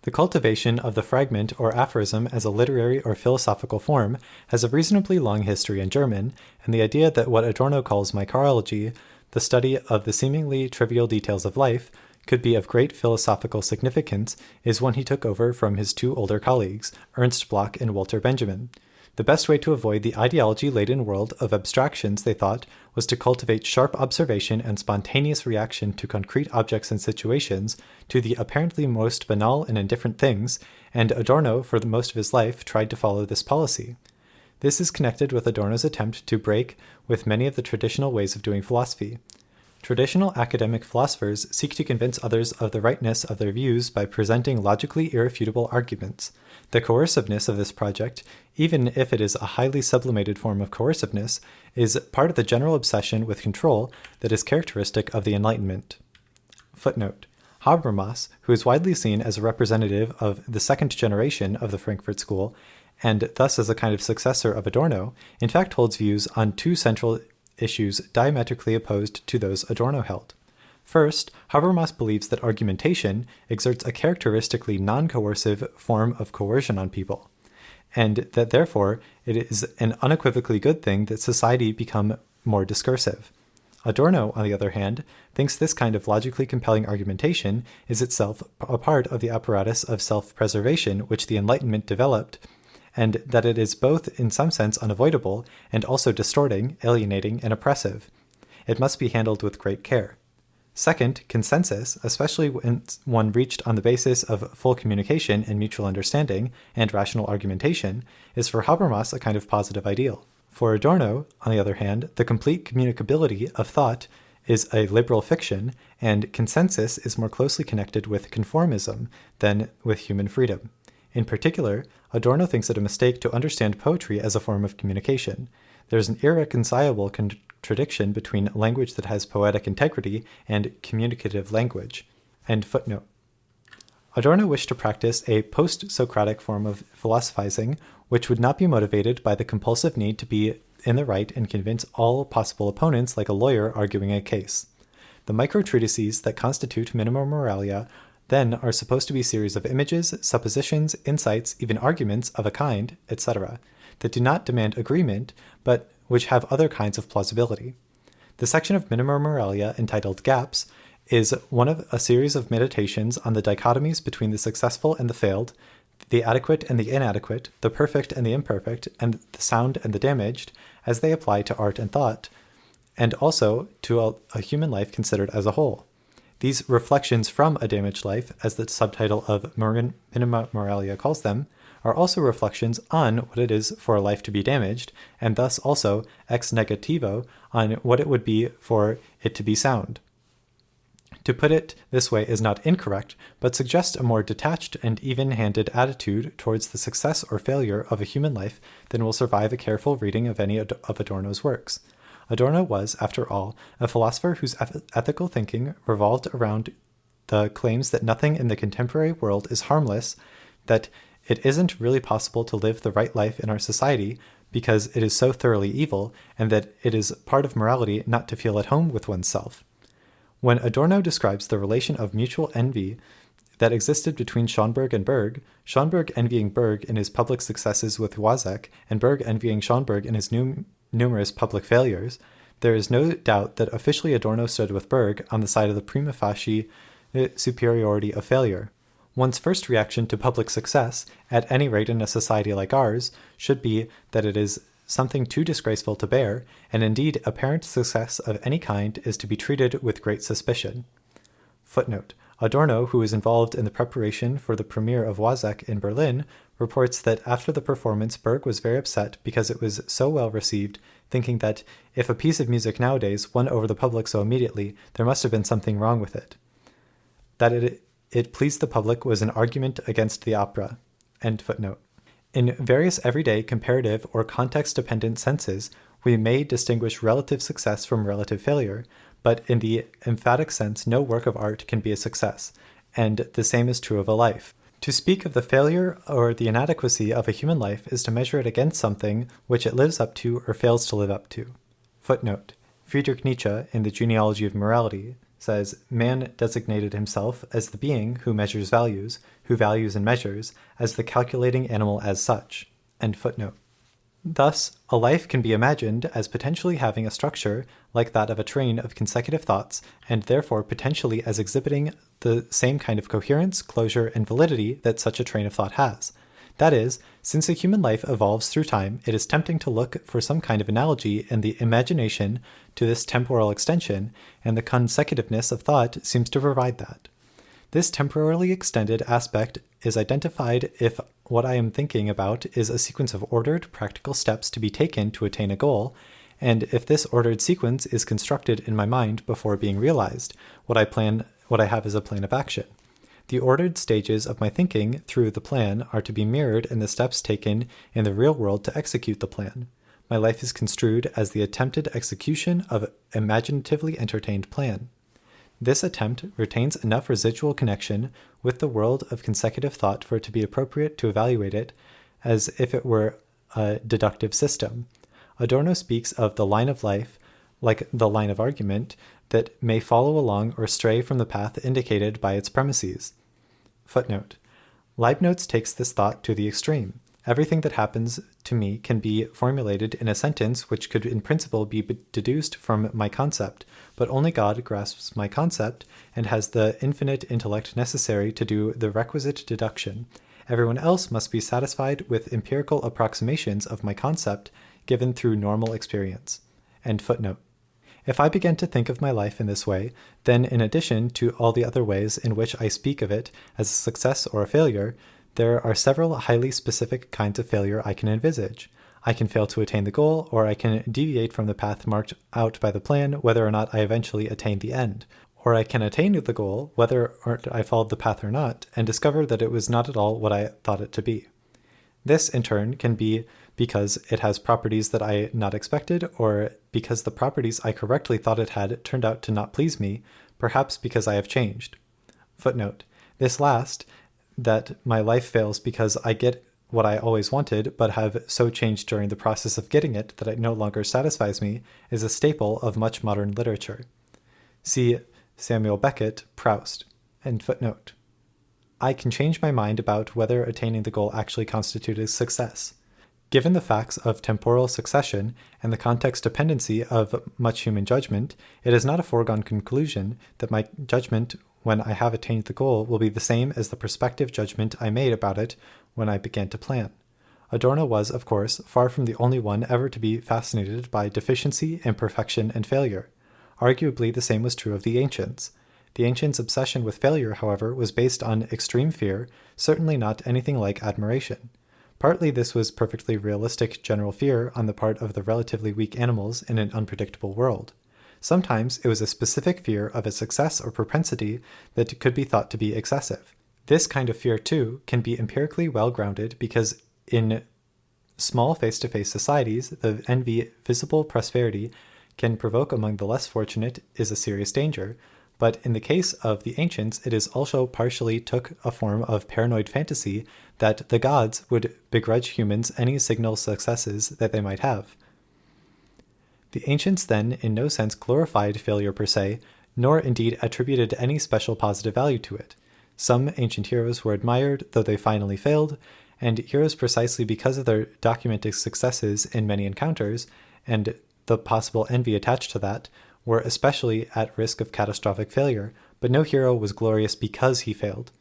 The cultivation of the fragment or aphorism as a literary or philosophical form has a reasonably long history in German, and the idea that what Adorno calls mycology, the study of the seemingly trivial details of life, could be of great philosophical significance is one he took over from his 2 older colleagues, Ernst Bloch and Walter Benjamin. The best way to avoid the ideology-laden world of abstractions, they thought, was to cultivate sharp observation and spontaneous reaction to concrete objects and situations, to the apparently most banal and indifferent things, and Adorno, for the most of his life, tried to follow this policy. This is connected with Adorno's attempt to break with many of the traditional ways of doing philosophy. Traditional academic philosophers seek to convince others of the rightness of their views by presenting logically irrefutable arguments. The coerciveness of this project, even if it is a highly sublimated form of coerciveness, is part of the general obsession with control that is characteristic of the Enlightenment. Footnote. Habermas, who is widely seen as a representative of the second generation of the Frankfurt School, and thus as a kind of successor of Adorno, in fact holds views on 2 central issues diametrically opposed to those Adorno held. First, Habermas believes that argumentation exerts a characteristically non-coercive form of coercion on people, and that therefore it is an unequivocally good thing that society become more discursive. Adorno, on the other hand, thinks this kind of logically compelling argumentation is itself a part of the apparatus of self-preservation which the Enlightenment developed, and that it is both in some sense unavoidable and also distorting, alienating, and oppressive. It must be handled with great care. Second, consensus, especially when one reached on the basis of full communication and mutual understanding and rational argumentation, is for Habermas a kind of positive ideal. For Adorno, on the other hand, the complete communicability of thought is a liberal fiction, and consensus is more closely connected with conformism than with human freedom. In particular, Adorno thinks it a mistake to understand poetry as a form of communication. There is an irreconcilable contradiction between language that has poetic integrity and communicative language. End footnote. Adorno wished to practice a post-Socratic form of philosophizing, which would not be motivated by the compulsive need to be in the right and convince all possible opponents like a lawyer arguing a case. The micro-treatises that constitute Minima Moralia then are supposed to be a series of images, suppositions, insights, even arguments of a kind, etc., that do not demand agreement, but which have other kinds of plausibility. The section of Minima Moralia entitled Gaps is one of a series of meditations on the dichotomies between the successful and the failed, the adequate and the inadequate, the perfect and the imperfect, and the sound and the damaged, as they apply to art and thought, and also to a human life considered as a whole. These reflections from a damaged life, as the subtitle of Minima Moralia calls them, are also reflections on what it is for a life to be damaged, and thus also ex negativo on what it would be for it to be sound. To put it this way is not incorrect, but suggests a more detached and even-handed attitude towards the success or failure of a human life than will survive a careful reading of any of Adorno's works. Adorno was, after all, a philosopher whose ethical thinking revolved around the claims that nothing in the contemporary world is harmless, that it isn't really possible to live the right life in our society because it is so thoroughly evil, and that it is part of morality not to feel at home with oneself. When Adorno describes the relation of mutual envy that existed between Schönberg and Berg, Schönberg envying Berg in his public successes with Wozzeck, and Berg envying Schönberg in his numerous public failures, there is no doubt that officially Adorno stood with Berg on the side of the prima facie superiority of failure. One's first reaction to public success, at any rate in a society like ours, should be that it is something too disgraceful to bear, and indeed apparent success of any kind is to be treated with great suspicion. Footnote. Adorno, who was involved in the preparation for the premiere of Wozzeck in Berlin, reports that after the performance Berg was very upset because it was so well received, thinking that if a piece of music nowadays won over the public so immediately, there must have been something wrong with it. That it pleased the public was an argument against the opera. End footnote. In various everyday comparative or context-dependent senses, we may distinguish relative success from relative failure, but in the emphatic sense no work of art can be a success, and the same is true of a life. To speak of the failure or the inadequacy of a human life is to measure it against something which it lives up to or fails to live up to. Footnote. Friedrich Nietzsche, in the Genealogy of Morality, says, man designated himself as the being who measures values, who values and measures, as the calculating animal as such. End footnote. Thus, a life can be imagined as potentially having a structure like that of a train of consecutive thoughts, and therefore potentially as exhibiting the same kind of coherence, closure, and validity that such a train of thought has. That is, since a human life evolves through time, it is tempting to look for some kind of analogy in the imagination to this temporal extension, and the consecutiveness of thought seems to provide that. This temporally extended aspect is identified if what I am thinking about is a sequence of ordered, practical steps to be taken to attain a goal, and if this ordered sequence is constructed in my mind before being realized, what I have is a plan of action. The ordered stages of my thinking through the plan are to be mirrored in the steps taken in the real world to execute the plan. My life is construed as the attempted execution of an imaginatively entertained plan. This attempt retains enough residual connection with the world of consecutive thought for it to be appropriate to evaluate it as if it were a deductive system. Adorno speaks of the line of life, like the line of argument, that may follow along or stray from the path indicated by its premises. Footnote. Leibniz takes this thought to the extreme. Everything that happens to me can be formulated in a sentence which could in principle be deduced from my concept, but only God grasps my concept and has the infinite intellect necessary to do the requisite deduction. everyone else must be satisfied with empirical approximations of my concept given through normal experience. End footnote. If I begin to think of my life in this way, then in addition to all the other ways in which I speak of it as a success or a failure, there are several highly specific kinds of failure I can envisage. I can fail to attain the goal, or I can deviate from the path marked out by the plan, whether or not I eventually attain the end. Or I can attain the goal, whether I followed the path or not, and discover that it was not at all what I thought it to be. This, in turn, can be because it has properties that I not expected, or because the properties I correctly thought it had turned out to not please me, perhaps because I have changed. Footnote. This last, that my life fails because I get what I always wanted, but have so changed during the process of getting it that it no longer satisfies me, is a staple of much modern literature. See Samuel Beckett, Proust. End footnote. I can change my mind about whether attaining the goal actually constituted success. Given the facts of temporal succession and the context dependency of much human judgment, it is not a foregone conclusion that my judgment when I have attained the goal will be the same as the prospective judgment I made about it when I began to plan. Adorno was, of course, far from the only one ever to be fascinated by deficiency, imperfection, and failure. Arguably, the same was true of the ancients. The ancients' obsession with failure, however, was based on extreme fear, certainly not anything like admiration. Partly this was perfectly realistic general fear on the part of the relatively weak animals in an unpredictable world. Sometimes it was a specific fear of a success or propensity that could be thought to be excessive. This kind of fear, too, can be empirically well grounded because in small face-to-face societies, the envy visible prosperity can provoke among the less fortunate is a serious danger, but in the case of the ancients, it is also partially took a form of paranoid fantasy that the gods would begrudge humans any signal successes that they might have. The ancients then in no sense glorified failure per se, nor indeed attributed any special positive value to it. Some ancient heroes were admired, though they finally failed, and heroes precisely because of their documented successes in many encounters, and the possible envy attached to that, were especially at risk of catastrophic failure, but no hero was glorious because he failed.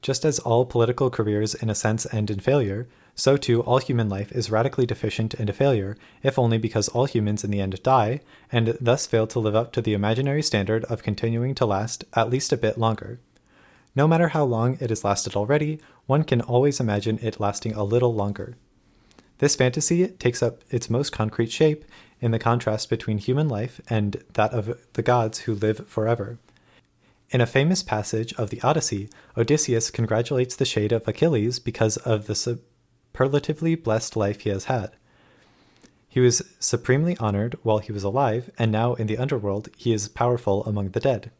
Just as all political careers in a sense end in failure, so too all human life is radically deficient and a failure, if only because all humans in the end die, and thus fail to live up to the imaginary standard of continuing to last at least a bit longer. No matter how long it has lasted already, one can always imagine it lasting a little longer. This fantasy takes up its most concrete shape in the contrast between human life and that of the gods who live forever. In a famous passage of the Odyssey, Odysseus congratulates the shade of Achilles because of the superlatively blessed life he has had. He was supremely honored while he was alive, and now in the underworld he is powerful among the dead.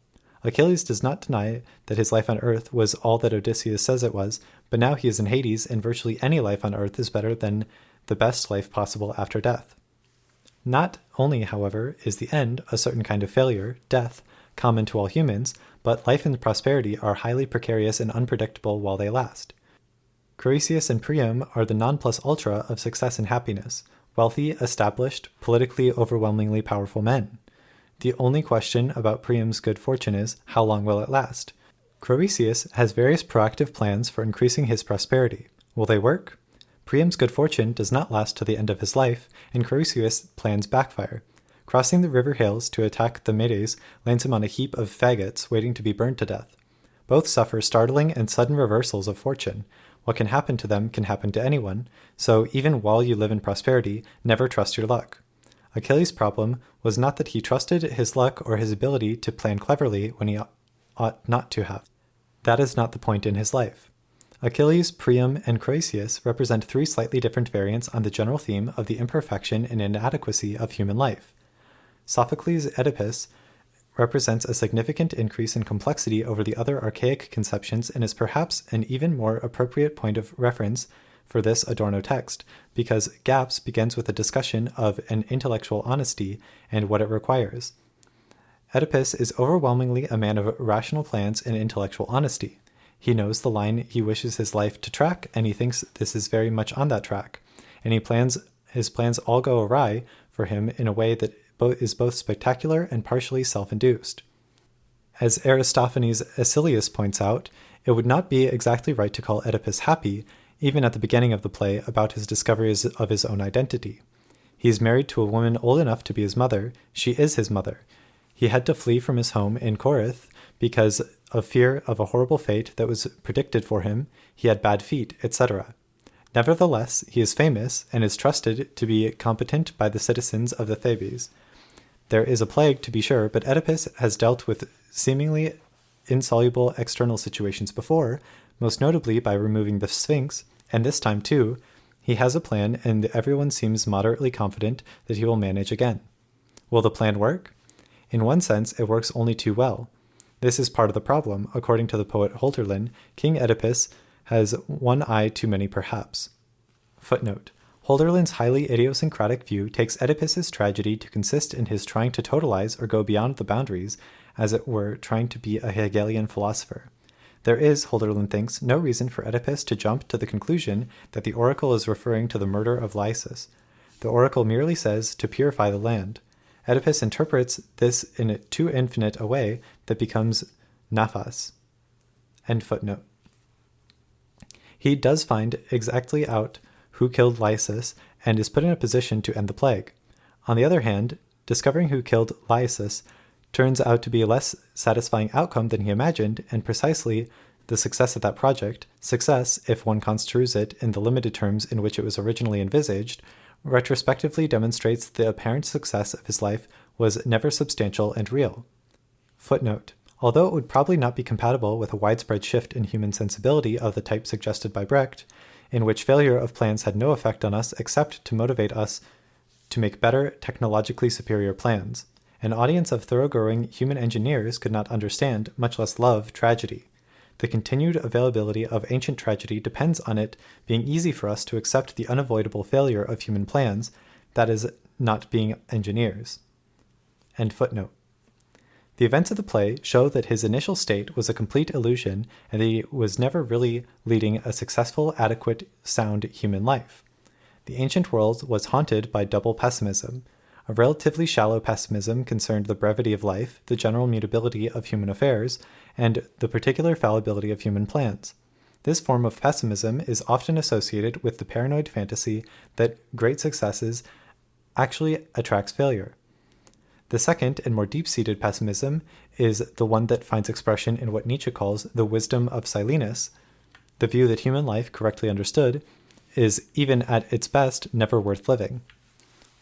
Achilles does not deny that his life on earth was all that Odysseus says it was, but now he is in Hades, and virtually any life on earth is better than the best life possible after death. Not only, however, is the end a certain kind of failure, death, common to all humans, but life and prosperity are highly precarious and unpredictable while they last. Croesus and Priam are the non plus ultra of success and happiness, wealthy, established, politically overwhelmingly powerful men. The only question about Priam's good fortune is, how long will it last? Croesus has various proactive plans for increasing his prosperity. Will they work? Priam's good fortune does not last to the end of his life, and Croesus' plans backfire. Crossing the river hills to attack the Medes lands him on a heap of faggots waiting to be burned to death. Both suffer startling and sudden reversals of fortune. What can happen to them can happen to anyone, so even while you live in prosperity, never trust your luck. Achilles' problem was not that he trusted his luck or his ability to plan cleverly when he ought not to have. That is not the point in his life. Achilles, Priam, and Croesus represent three slightly different variants on the general theme of the imperfection and inadequacy of human life. Sophocles' Oedipus represents a significant increase in complexity over the other archaic conceptions and is perhaps an even more appropriate point of reference for this Adorno text, because Gaps begins with a discussion of an intellectual honesty and what it requires. Oedipus is overwhelmingly a man of rational plans and intellectual honesty. He knows the line he wishes his life to track, and he thinks this is very much on that track, and his plans all go awry for him in a way that is both spectacular and partially self-induced. As Aristophanes' Hecules points out, it would not be exactly right to call Oedipus happy, even at the beginning of the play, about his discoveries of his own identity. He is married to a woman old enough to be his mother. She is his mother. He had to flee from his home in Corinth because of fear of a horrible fate that was predicted for him. He had bad feet, etc. Nevertheless, he is famous and is trusted to be competent by the citizens of the Thebes. There is a plague, to be sure, but Oedipus has dealt with seemingly insoluble external situations before, most notably by removing the Sphinx, and this time, too, he has a plan and everyone seems moderately confident that he will manage again. Will the plan work? In one sense, it works only too well. This is part of the problem. According to the poet Holderlin, King Oedipus has one eye too many perhaps. Footnote. Holderlin's highly idiosyncratic view takes Oedipus's tragedy to consist in his trying to totalize or go beyond the boundaries, as it were, trying to be a Hegelian philosopher. There is, Holderlin thinks, no reason for Oedipus to jump to the conclusion that the oracle is referring to the murder of Lysis. The oracle merely says to purify the land. Oedipus interprets this in a too infinite a way that becomes naphas. End footnote. He does find exactly out who killed Lysis and is put in a position to end the plague. On the other hand, discovering who killed Lysis turns out to be a less satisfying outcome than he imagined, and precisely the success of that project, success, if one construes it in the limited terms in which it was originally envisaged, retrospectively demonstrates the apparent success of his life was never substantial and real. Footnote. Although it would probably not be compatible with a widespread shift in human sensibility of the type suggested by Brecht, in which failure of plans had no effect on us except to motivate us to make better, technologically superior plans, an audience of thoroughgoing human engineers could not understand, much less love, tragedy. The continued availability of ancient tragedy depends on it being easy for us to accept the unavoidable failure of human plans, that is, not being engineers. End footnote. The events of the play show that his initial state was a complete illusion and that he was never really leading a successful, adequate, sound human life. The ancient world was haunted by double pessimism. A relatively shallow pessimism concerned the brevity of life, the general mutability of human affairs, and the particular fallibility of human plans. This form of pessimism is often associated with the paranoid fantasy that great successes actually attracts failure. The second and more deep-seated pessimism is the one that finds expression in what Nietzsche calls the wisdom of Silenus, the view that human life, correctly understood, is, even at its best, never worth living.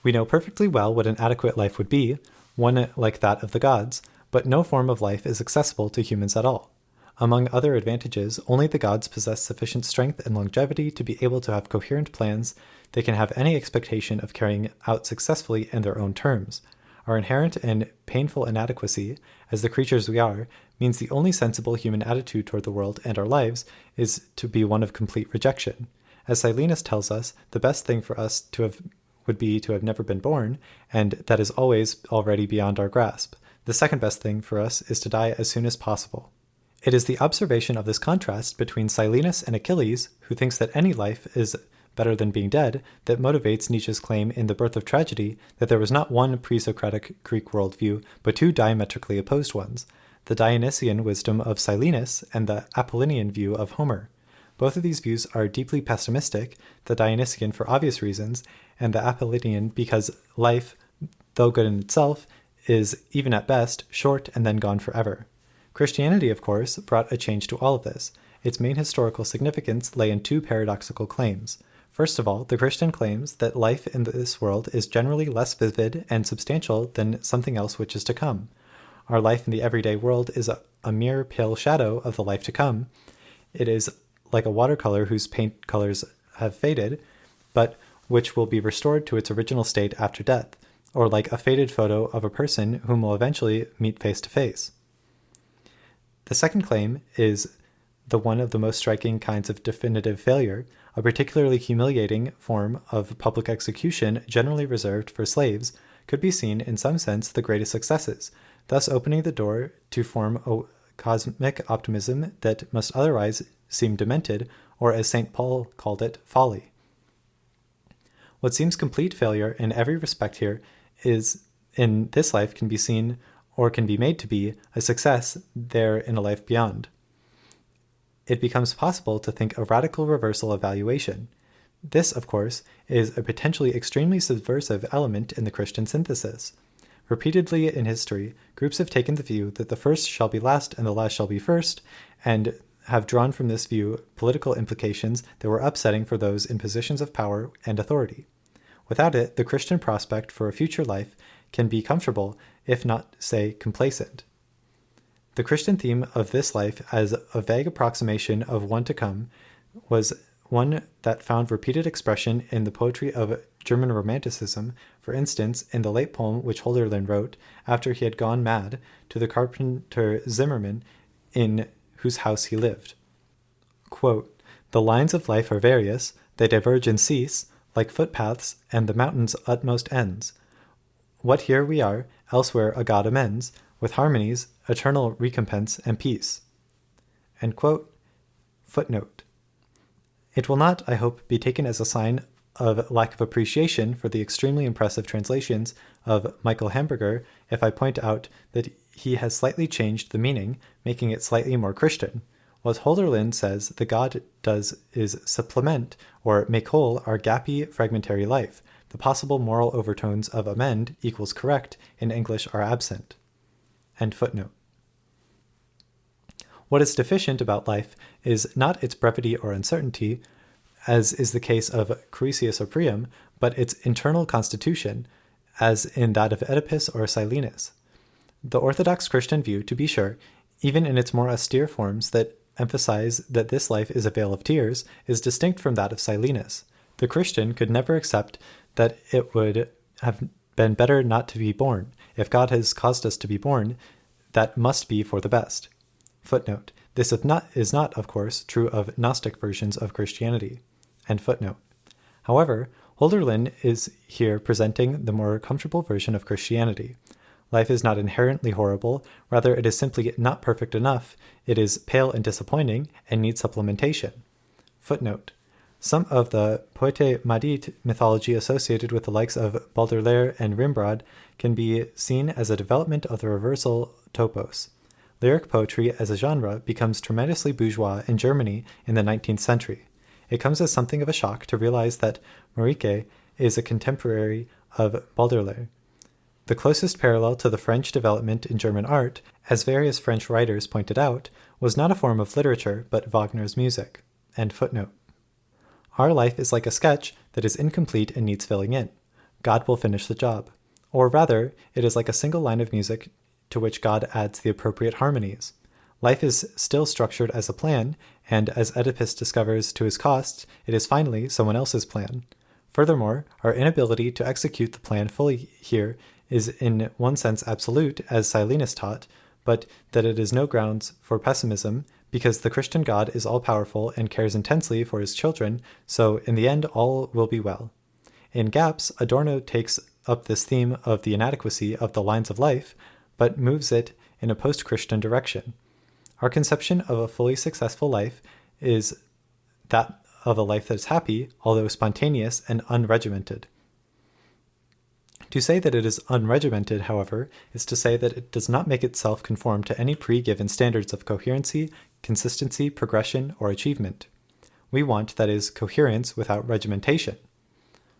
We know perfectly well what an adequate life would be, one like that of the gods, but no form of life is accessible to humans at all. Among other advantages, only the gods possess sufficient strength and longevity to be able to have coherent plans they can have any expectation of carrying out successfully in their own terms. Our inherent and painful inadequacy, as the creatures we are, means the only sensible human attitude toward the world and our lives is to be one of complete rejection. As Silenus tells us, the best thing for us would be to have never been born, and that is always already beyond our grasp. The second best thing for us is to die as soon as possible. It is the observation of this contrast between Silenus and Achilles, who thinks that any life is better than being dead, that motivates Nietzsche's claim in The Birth of Tragedy that there was not one pre-Socratic Greek worldview, but two diametrically opposed ones, the Dionysian wisdom of Silenus and the Apollinian view of Homer. Both of these views are deeply pessimistic, the Dionysian for obvious reasons, and the Apollinian because life, though good in itself, is, even at best, short and then gone forever. Christianity, of course, brought a change to all of this. Its main historical significance lay in two paradoxical claims. First of all, the Christian claims that life in this world is generally less vivid and substantial than something else which is to come. Our life in the everyday world is a mere pale shadow of the life to come. It is like a watercolor whose paint colors have faded, but which will be restored to its original state after death, or like a faded photo of a person whom we'll eventually meet face to face. The second claim is the one of the most striking kinds of definitive failure, a particularly humiliating form of public execution generally reserved for slaves, could be seen in some sense the greatest successes, thus opening the door to form a cosmic optimism that must otherwise seem demented, or as St. Paul called it, folly. What seems complete failure in every respect here is in this life can be seen or can be made to be, a success there in a life beyond. It becomes possible to think a radical reversal of valuation. This, of course, is a potentially extremely subversive element in the Christian synthesis. Repeatedly in history, groups have taken the view that the first shall be last and the last shall be first, and have drawn from this view political implications that were upsetting for those in positions of power and authority. Without it, the Christian prospect for a future life can be comfortable, if not, say, complacent. The Christian theme of this life as a vague approximation of one to come was one that found repeated expression in the poetry of German Romanticism, for instance, in the late poem which Hölderlin wrote after he had gone mad to the carpenter Zimmermann in whose house he lived. Quote, "The lines of life are various, they diverge and cease, like footpaths and the mountain's utmost ends. What here we are, elsewhere a God amends, with harmonies, eternal recompense and peace." End quote. Footnote. It will not, I hope, be taken as a sign of lack of appreciation for the extremely impressive translations of Michael Hamburger if I point out that he has slightly changed the meaning, making it slightly more Christian. What Hölderlin says the God does is supplement or make whole our gappy, fragmentary life. The possible moral overtones of amend equals correct in English are absent. End footnote. What is deficient about life is not its brevity or uncertainty, as is the case of Croesus or Priam, but its internal constitution, as in that of Oedipus or Silenus. The orthodox Christian view, to be sure, even in its more austere forms that emphasize that this life is a vale of tears, is distinct from that of Silenus. The Christian could never accept that it would have been better not to be born. If God has caused us to be born, that must be for the best. Footnote. This is not, of course, true of Gnostic versions of Christianity. End footnote. However, Hölderlin is here presenting the more comfortable version of Christianity. Life is not inherently horrible, rather it is simply not perfect enough, it is pale and disappointing, and needs supplementation. Footnote. Some of the Poetae Madit mythology associated with the likes of Baudelaire and Rimbaud can be seen as a development of the reversal topos. Lyric poetry as a genre becomes tremendously bourgeois in Germany in the 19th century. It comes as something of a shock to realize that Maurice is a contemporary of Baudelaire. The closest parallel to the French development in German art, as various French writers pointed out, was not a form of literature, but Wagner's music. End footnote. Our life is like a sketch that is incomplete and needs filling in. God will finish the job. Or rather, it is like a single line of music to which God adds the appropriate harmonies. Life is still structured as a plan, and as Oedipus discovers to his cost, it is finally someone else's plan. Furthermore, our inability to execute the plan fully here is in one sense absolute, as Silenus taught, but that it is no grounds for pessimism, because the Christian God is all-powerful and cares intensely for his children, so in the end all will be well. In Gaps, Adorno takes up this theme of the inadequacy of the lines of life, but moves it in a post-Christian direction. Our conception of a fully successful life is that of a life that is happy, although spontaneous and unregimented. To say that it is unregimented, however, is to say that it does not make itself conform to any pre-given standards of coherency, consistency, progression, or achievement. We want, that is, coherence without regimentation.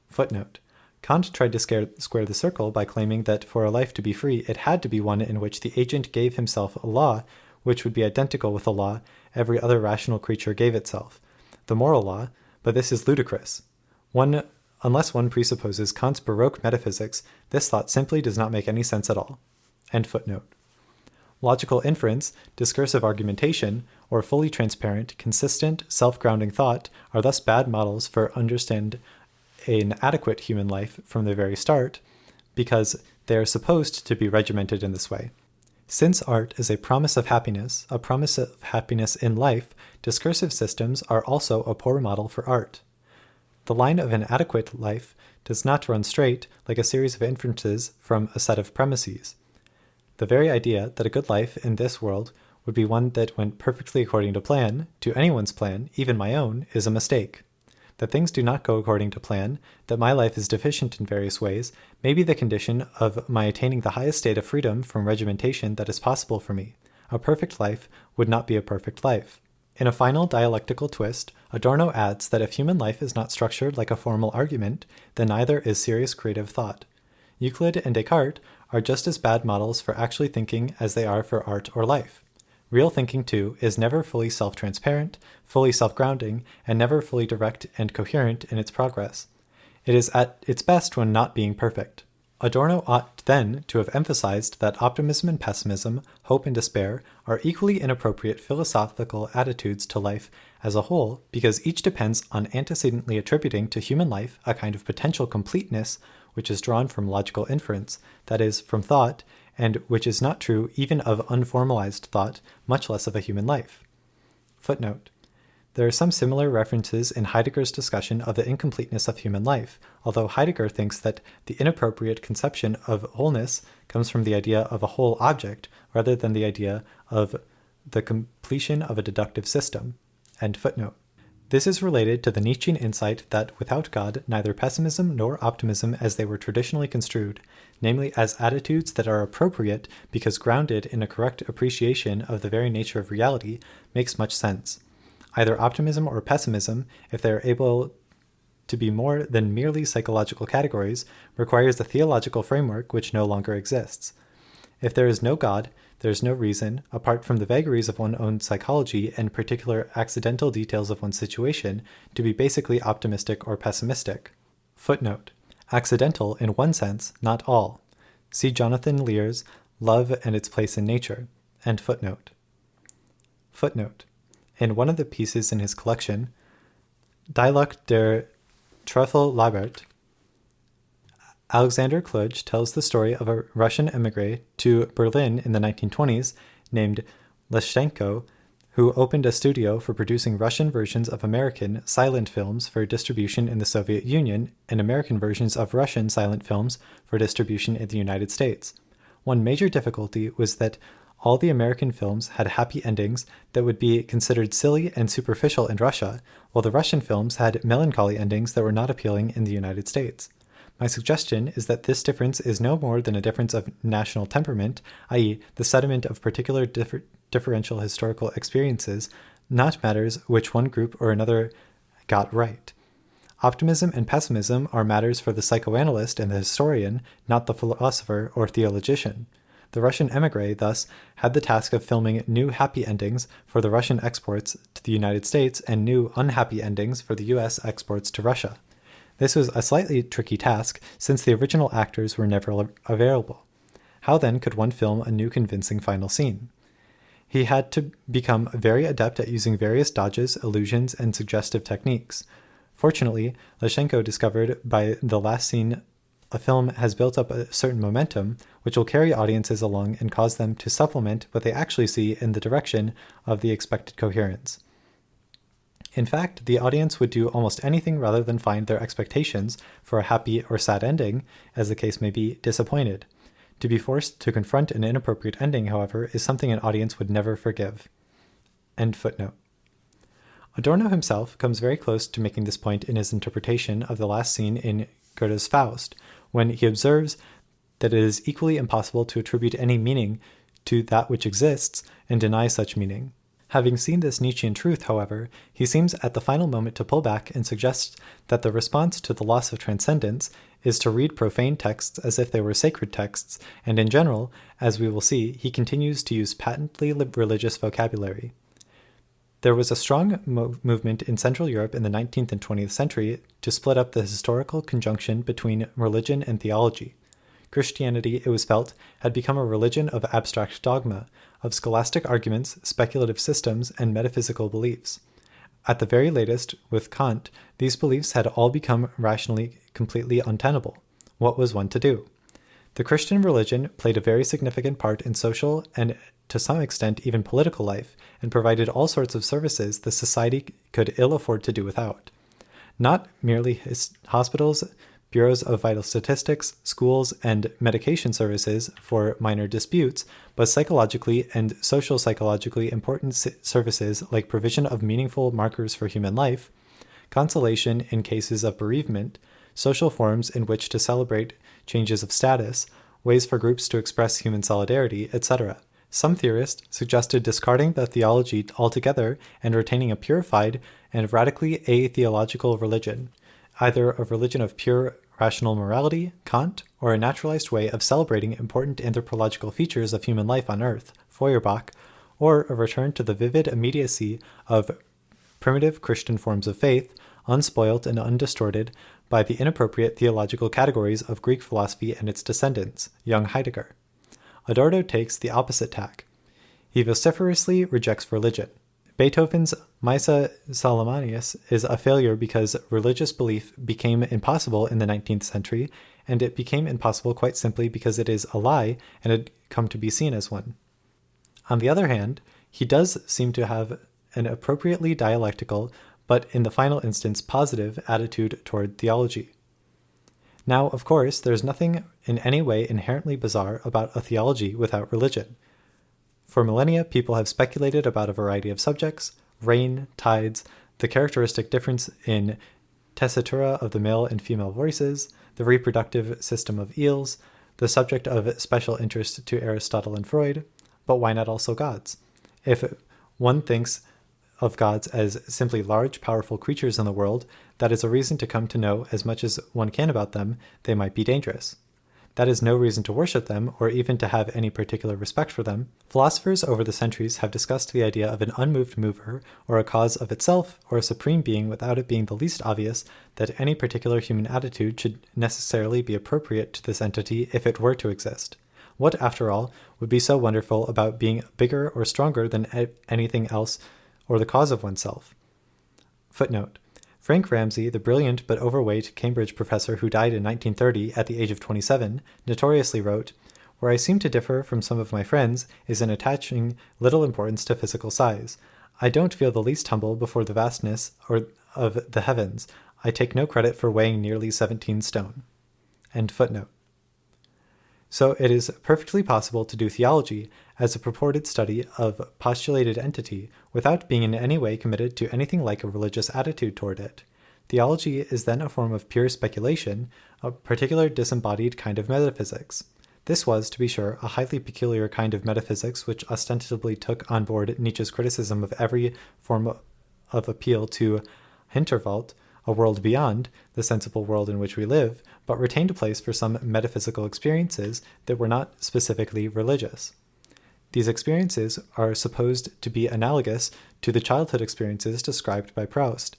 Footnote. Kant tried to square the circle by claiming that for a life to be free, it had to be one in which the agent gave himself a law which would be identical with the law every other rational creature gave itself, the moral law, but this is ludicrous. Unless one presupposes Kant's Baroque metaphysics, this thought simply does not make any sense at all. End footnote. Logical inference, discursive argumentation, or fully transparent, consistent, self-grounding thought are thus bad models for understand an adequate human life from the very start, because they are supposed to be regimented in this way. Since art is a promise of happiness in life, discursive systems are also a poor model for art. The line of an adequate life does not run straight like a series of inferences from a set of premises. The very idea that a good life in this world would be one that went perfectly according to plan, to anyone's plan, even my own, is a mistake. that things do not go according to plan, that my life is deficient in various ways, may be the condition of my attaining the highest state of freedom from regimentation that is possible for me. A perfect life would not be a perfect life. In a final dialectical twist, Adorno adds that if human life is not structured like a formal argument, then neither is serious creative thought. Euclid and Descartes are just as bad models for actually thinking as they are for art or life. Real thinking, too, is never fully self-transparent, fully self-grounding, and never fully direct and coherent in its progress. It is at its best when not being perfect. Adorno ought then to have emphasized that optimism and pessimism, hope and despair, are equally inappropriate philosophical attitudes to life as a whole, because each depends on antecedently attributing to human life a kind of potential completeness which is drawn from logical inference, that is, from thought, and which is not true even of unformalized thought, much less of a human life. Footnote. There are some similar references in Heidegger's discussion of the incompleteness of human life, although Heidegger thinks that the inappropriate conception of wholeness comes from the idea of a whole object, rather than the idea of the completion of a deductive system. End footnote. This is related to the Nietzschean insight that without God, neither pessimism nor optimism as they were traditionally construed, namely as attitudes that are appropriate because grounded in a correct appreciation of the very nature of reality, makes much sense. Either optimism or pessimism, if they are able to be more than merely psychological categories, requires a theological framework which no longer exists. If there is no God, there is no reason, apart from the vagaries of one's own psychology and particular accidental details of one's situation, to be basically optimistic or pessimistic. Footnote. Accidental in one sense, not all. See Jonathan Lear's Love and Its Place in Nature. End footnote. Footnote. In one of the pieces in his collection, Dialogue der Trüffel-Liebert, Alexander Kluge tells the story of a Russian emigre to Berlin in the 1920s named Leschenko, who opened a studio for producing Russian versions of American silent films for distribution in the Soviet Union and American versions of Russian silent films for distribution in the United States. One major difficulty was that all the American films had happy endings that would be considered silly and superficial in Russia, while the Russian films had melancholy endings that were not appealing in the United States. My suggestion is that this difference is no more than a difference of national temperament, i.e., the sediment of particular differential historical experiences, not matters which one group or another got right. Optimism and pessimism are matters for the psychoanalyst and the historian, not the philosopher or theologian. The Russian émigré, thus, had the task of filming new happy endings for the Russian exports to the United States and new unhappy endings for the U.S. exports to Russia. This was a slightly tricky task, since the original actors were never available. How then could one film a new convincing final scene? He had to become very adept at using various dodges, illusions, and suggestive techniques. Fortunately, Leschenko discovered by the last scene a film has built up a certain momentum, which will carry audiences along and cause them to supplement what they actually see in the direction of the expected coherence. In fact, the audience would do almost anything rather than find their expectations for a happy or sad ending, as the case may be, disappointed. To be forced to confront an inappropriate ending, however, is something an audience would never forgive. End footnote. Adorno himself comes very close to making this point in his interpretation of the last scene in Goethe's Faust, when he observes that it is equally impossible to attribute any meaning to that which exists and deny such meaning. Having seen this Nietzschean truth, however, he seems at the final moment to pull back and suggests that the response to the loss of transcendence is to read profane texts as if they were sacred texts, and in general, as we will see, he continues to use patently religious vocabulary. There was a strong movement in Central Europe in the 19th and 20th century to split up the historical conjunction between religion and theology. Christianity, it was felt, had become a religion of abstract dogma, of scholastic arguments, speculative systems, and metaphysical beliefs. At the very latest, with Kant, these beliefs had all become rationally completely untenable. What was one to do? The Christian religion played a very significant part in social and, to some extent, even political life, and provided all sorts of services the society could ill afford to do without. Not merely hospitals, bureaus of vital statistics, schools, and medication services for minor disputes, but psychologically and social psychologically important services like provision of meaningful markers for human life, consolation in cases of bereavement, social forms in which to celebrate changes of status, ways for groups to express human solidarity, etc. Some theorists suggested discarding the theology altogether and retaining a purified and radically atheological religion, either a religion of pure rational morality, Kant, or a naturalized way of celebrating important anthropological features of human life on Earth, Feuerbach, or a return to the vivid immediacy of primitive Christian forms of faith, unspoilt and undistorted by the inappropriate theological categories of Greek philosophy and its descendants, young Heidegger. Adorno takes the opposite tack. He vociferously rejects religion. Beethoven's Missa Solemnis is a failure because religious belief became impossible in the 19th century, and it became impossible quite simply because it is a lie and had come to be seen as one. On the other hand, he does seem to have an appropriately dialectical, but in the final instance positive, attitude toward theology. Now, of course, there's nothing in any way inherently bizarre about a theology without religion. For millennia, people have speculated about a variety of subjects: rain, tides, the characteristic difference in tessitura of the male and female voices, the reproductive system of eels, the subject of special interest to Aristotle and Freud. But why not also gods? If one thinks of gods as simply large, powerful creatures in the world, that is a reason to come to know as much as one can about them. They might be dangerous. That is no reason to worship them, or even to have any particular respect for them. Philosophers over the centuries have discussed the idea of an unmoved mover, or a cause of itself, or a supreme being, without it being the least obvious that any particular human attitude should necessarily be appropriate to this entity if it were to exist. What, after all, would be so wonderful about being bigger or stronger than anything else, or the cause of oneself? Footnote. Frank Ramsey, the brilliant but overweight Cambridge professor who died in 1930 at the age of 27, notoriously wrote, "Where I seem to differ from some of my friends is in attaching little importance to physical size. I don't feel the least humble before the vastness of the heavens. I take no credit for weighing nearly 17 stone." End footnote. So it is perfectly possible to do theology as a purported study of postulated entity without being in any way committed to anything like a religious attitude toward it. Theology is then a form of pure speculation, a particular disembodied kind of metaphysics. This was, to be sure, a highly peculiar kind of metaphysics which ostensibly took on board Nietzsche's criticism of every form of appeal to Hinterwelt, a world beyond the sensible world in which we live, but retained a place for some metaphysical experiences that were not specifically religious. These experiences are supposed to be analogous to the childhood experiences described by Proust,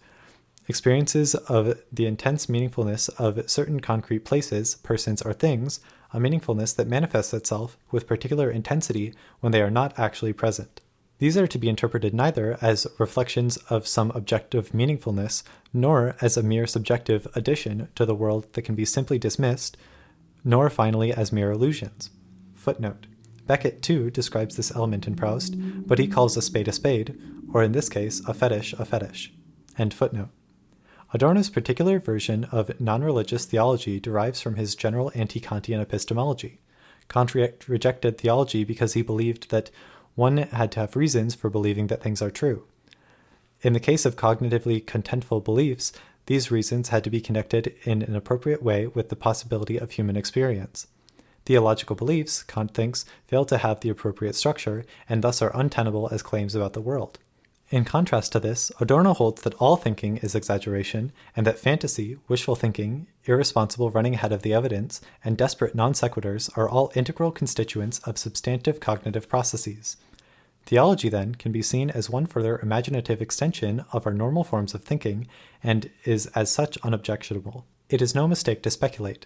experiences of the intense meaningfulness of certain concrete places, persons, or things, a meaningfulness that manifests itself with particular intensity when they are not actually present. These are to be interpreted neither as reflections of some objective meaningfulness, nor as a mere subjective addition to the world that can be simply dismissed, nor finally as mere illusions. Footnote. Beckett, too, describes this element in Proust, but he calls a spade, or in this case, a fetish. End footnote. Adorno's particular version of non-religious theology derives from his general anti-Kantian epistemology. Kant rejected theology because he believed that one had to have reasons for believing that things are true. In the case of cognitively contentful beliefs, these reasons had to be connected in an appropriate way with the possibility of human experience. Theological beliefs, Kant thinks, fail to have the appropriate structure, and thus are untenable as claims about the world. In contrast to this, Adorno holds that all thinking is exaggeration, and that fantasy, wishful thinking, irresponsible running ahead of the evidence, and desperate non sequiturs are all integral constituents of substantive cognitive processes. Theology, then, can be seen as one further imaginative extension of our normal forms of thinking, and is as such unobjectionable. It is no mistake to speculate.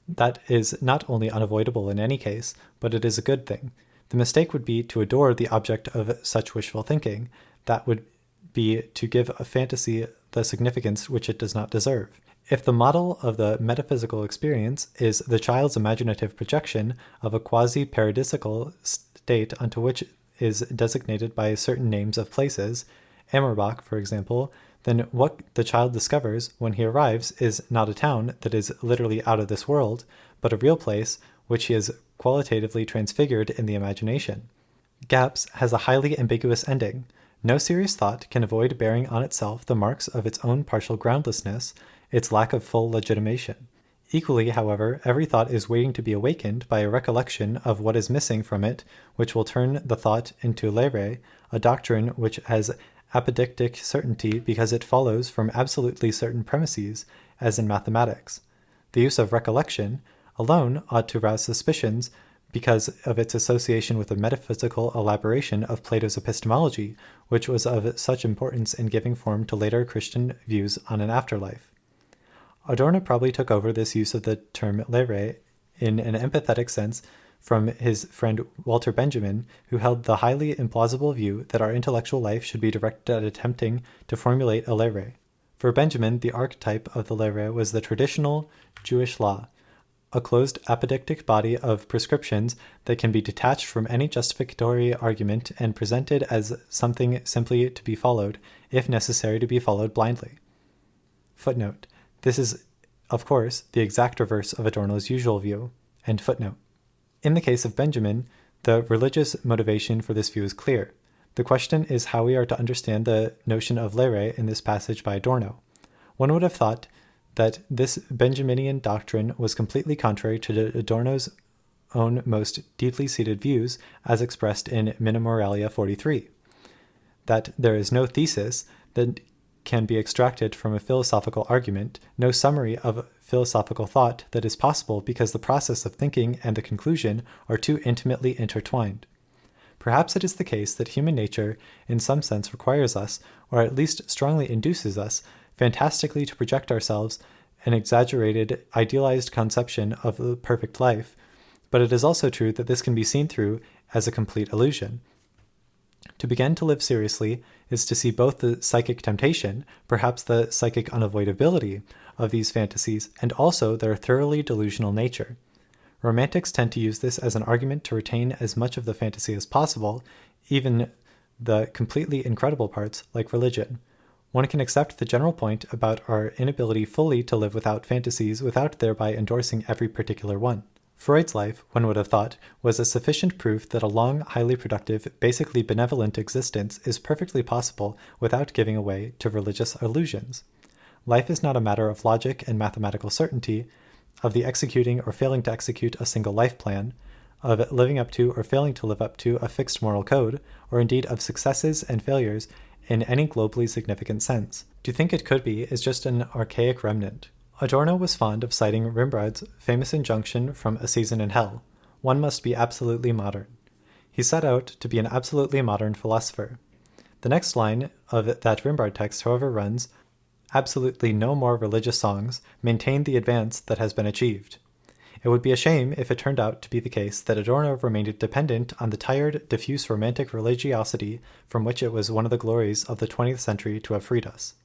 That is not only unavoidable in any case, but it is a good thing. The mistake would be to adore the object of such wishful thinking. That would be to give a fantasy the significance which it does not deserve. If the model of the metaphysical experience is the child's imaginative projection of a quasi-paradisical state unto which is designated by certain names of places, Amerbach, for example, then what the child discovers when he arrives is not a town that is literally out of this world, but a real place which he has qualitatively transfigured in the imagination. Gaps has a highly ambiguous ending. No serious thought can avoid bearing on itself the marks of its own partial groundlessness, its lack of full legitimation. Equally, however, every thought is waiting to be awakened by a recollection of what is missing from it, which will turn the thought into lere, a doctrine which has apodictic certainty because it follows from absolutely certain premises, as in mathematics. The use of recollection alone ought to rouse suspicions because of its association with the metaphysical elaboration of Plato's epistemology, which was of such importance in giving form to later Christian views on an afterlife. Adorno probably took over this use of the term lere in an empathetic sense from his friend Walter Benjamin, who held the highly implausible view that our intellectual life should be directed at attempting to formulate a lere. For Benjamin, the archetype of the lere was the traditional Jewish law, a closed apodictic body of prescriptions that can be detached from any justificatory argument and presented as something simply to be followed, if necessary to be followed blindly. Footnote. This is, of course, the exact reverse of Adorno's usual view. End footnote. In the case of Benjamin, the religious motivation for this view is clear. The question is how we are to understand the notion of lere in this passage by Adorno. One would have thought that this Benjaminian doctrine was completely contrary to Adorno's own most deeply seated views as expressed in Minimoralia 43, that there is no thesis that can be extracted from a philosophical argument, no summary of philosophical thought that is possible because the process of thinking and the conclusion are too intimately intertwined. Perhaps it is the case that human nature in some sense requires us, or at least strongly induces us, fantastically to project ourselves an exaggerated, idealized conception of the perfect life, but it is also true that this can be seen through as a complete illusion. To begin to live seriously is to see both the psychic temptation, perhaps the psychic unavoidability of these fantasies, and also their thoroughly delusional nature. Romantics tend to use this as an argument to retain as much of the fantasy as possible, even the completely incredible parts, like religion. One can accept the general point about our inability fully to live without fantasies without thereby endorsing every particular one. Freud's life, one would have thought, was a sufficient proof that a long, highly productive, basically benevolent existence is perfectly possible without giving way to religious illusions. Life is not a matter of logic and mathematical certainty, of the executing or failing to execute a single life plan, of living up to or failing to live up to a fixed moral code, or indeed of successes and failures in any globally significant sense. To think it could be is just an archaic remnant. Adorno was fond of citing Rembrandt's famous injunction from A Season in Hell, one must be absolutely modern. He set out to be an absolutely modern philosopher. The next line of that Rembrandt text, however, runs, absolutely no more religious songs, maintain the advance that has been achieved. It would be a shame if it turned out to be the case that Adorno remained dependent on the tired, diffuse romantic religiosity from which it was one of the glories of the 20th century to have freed us.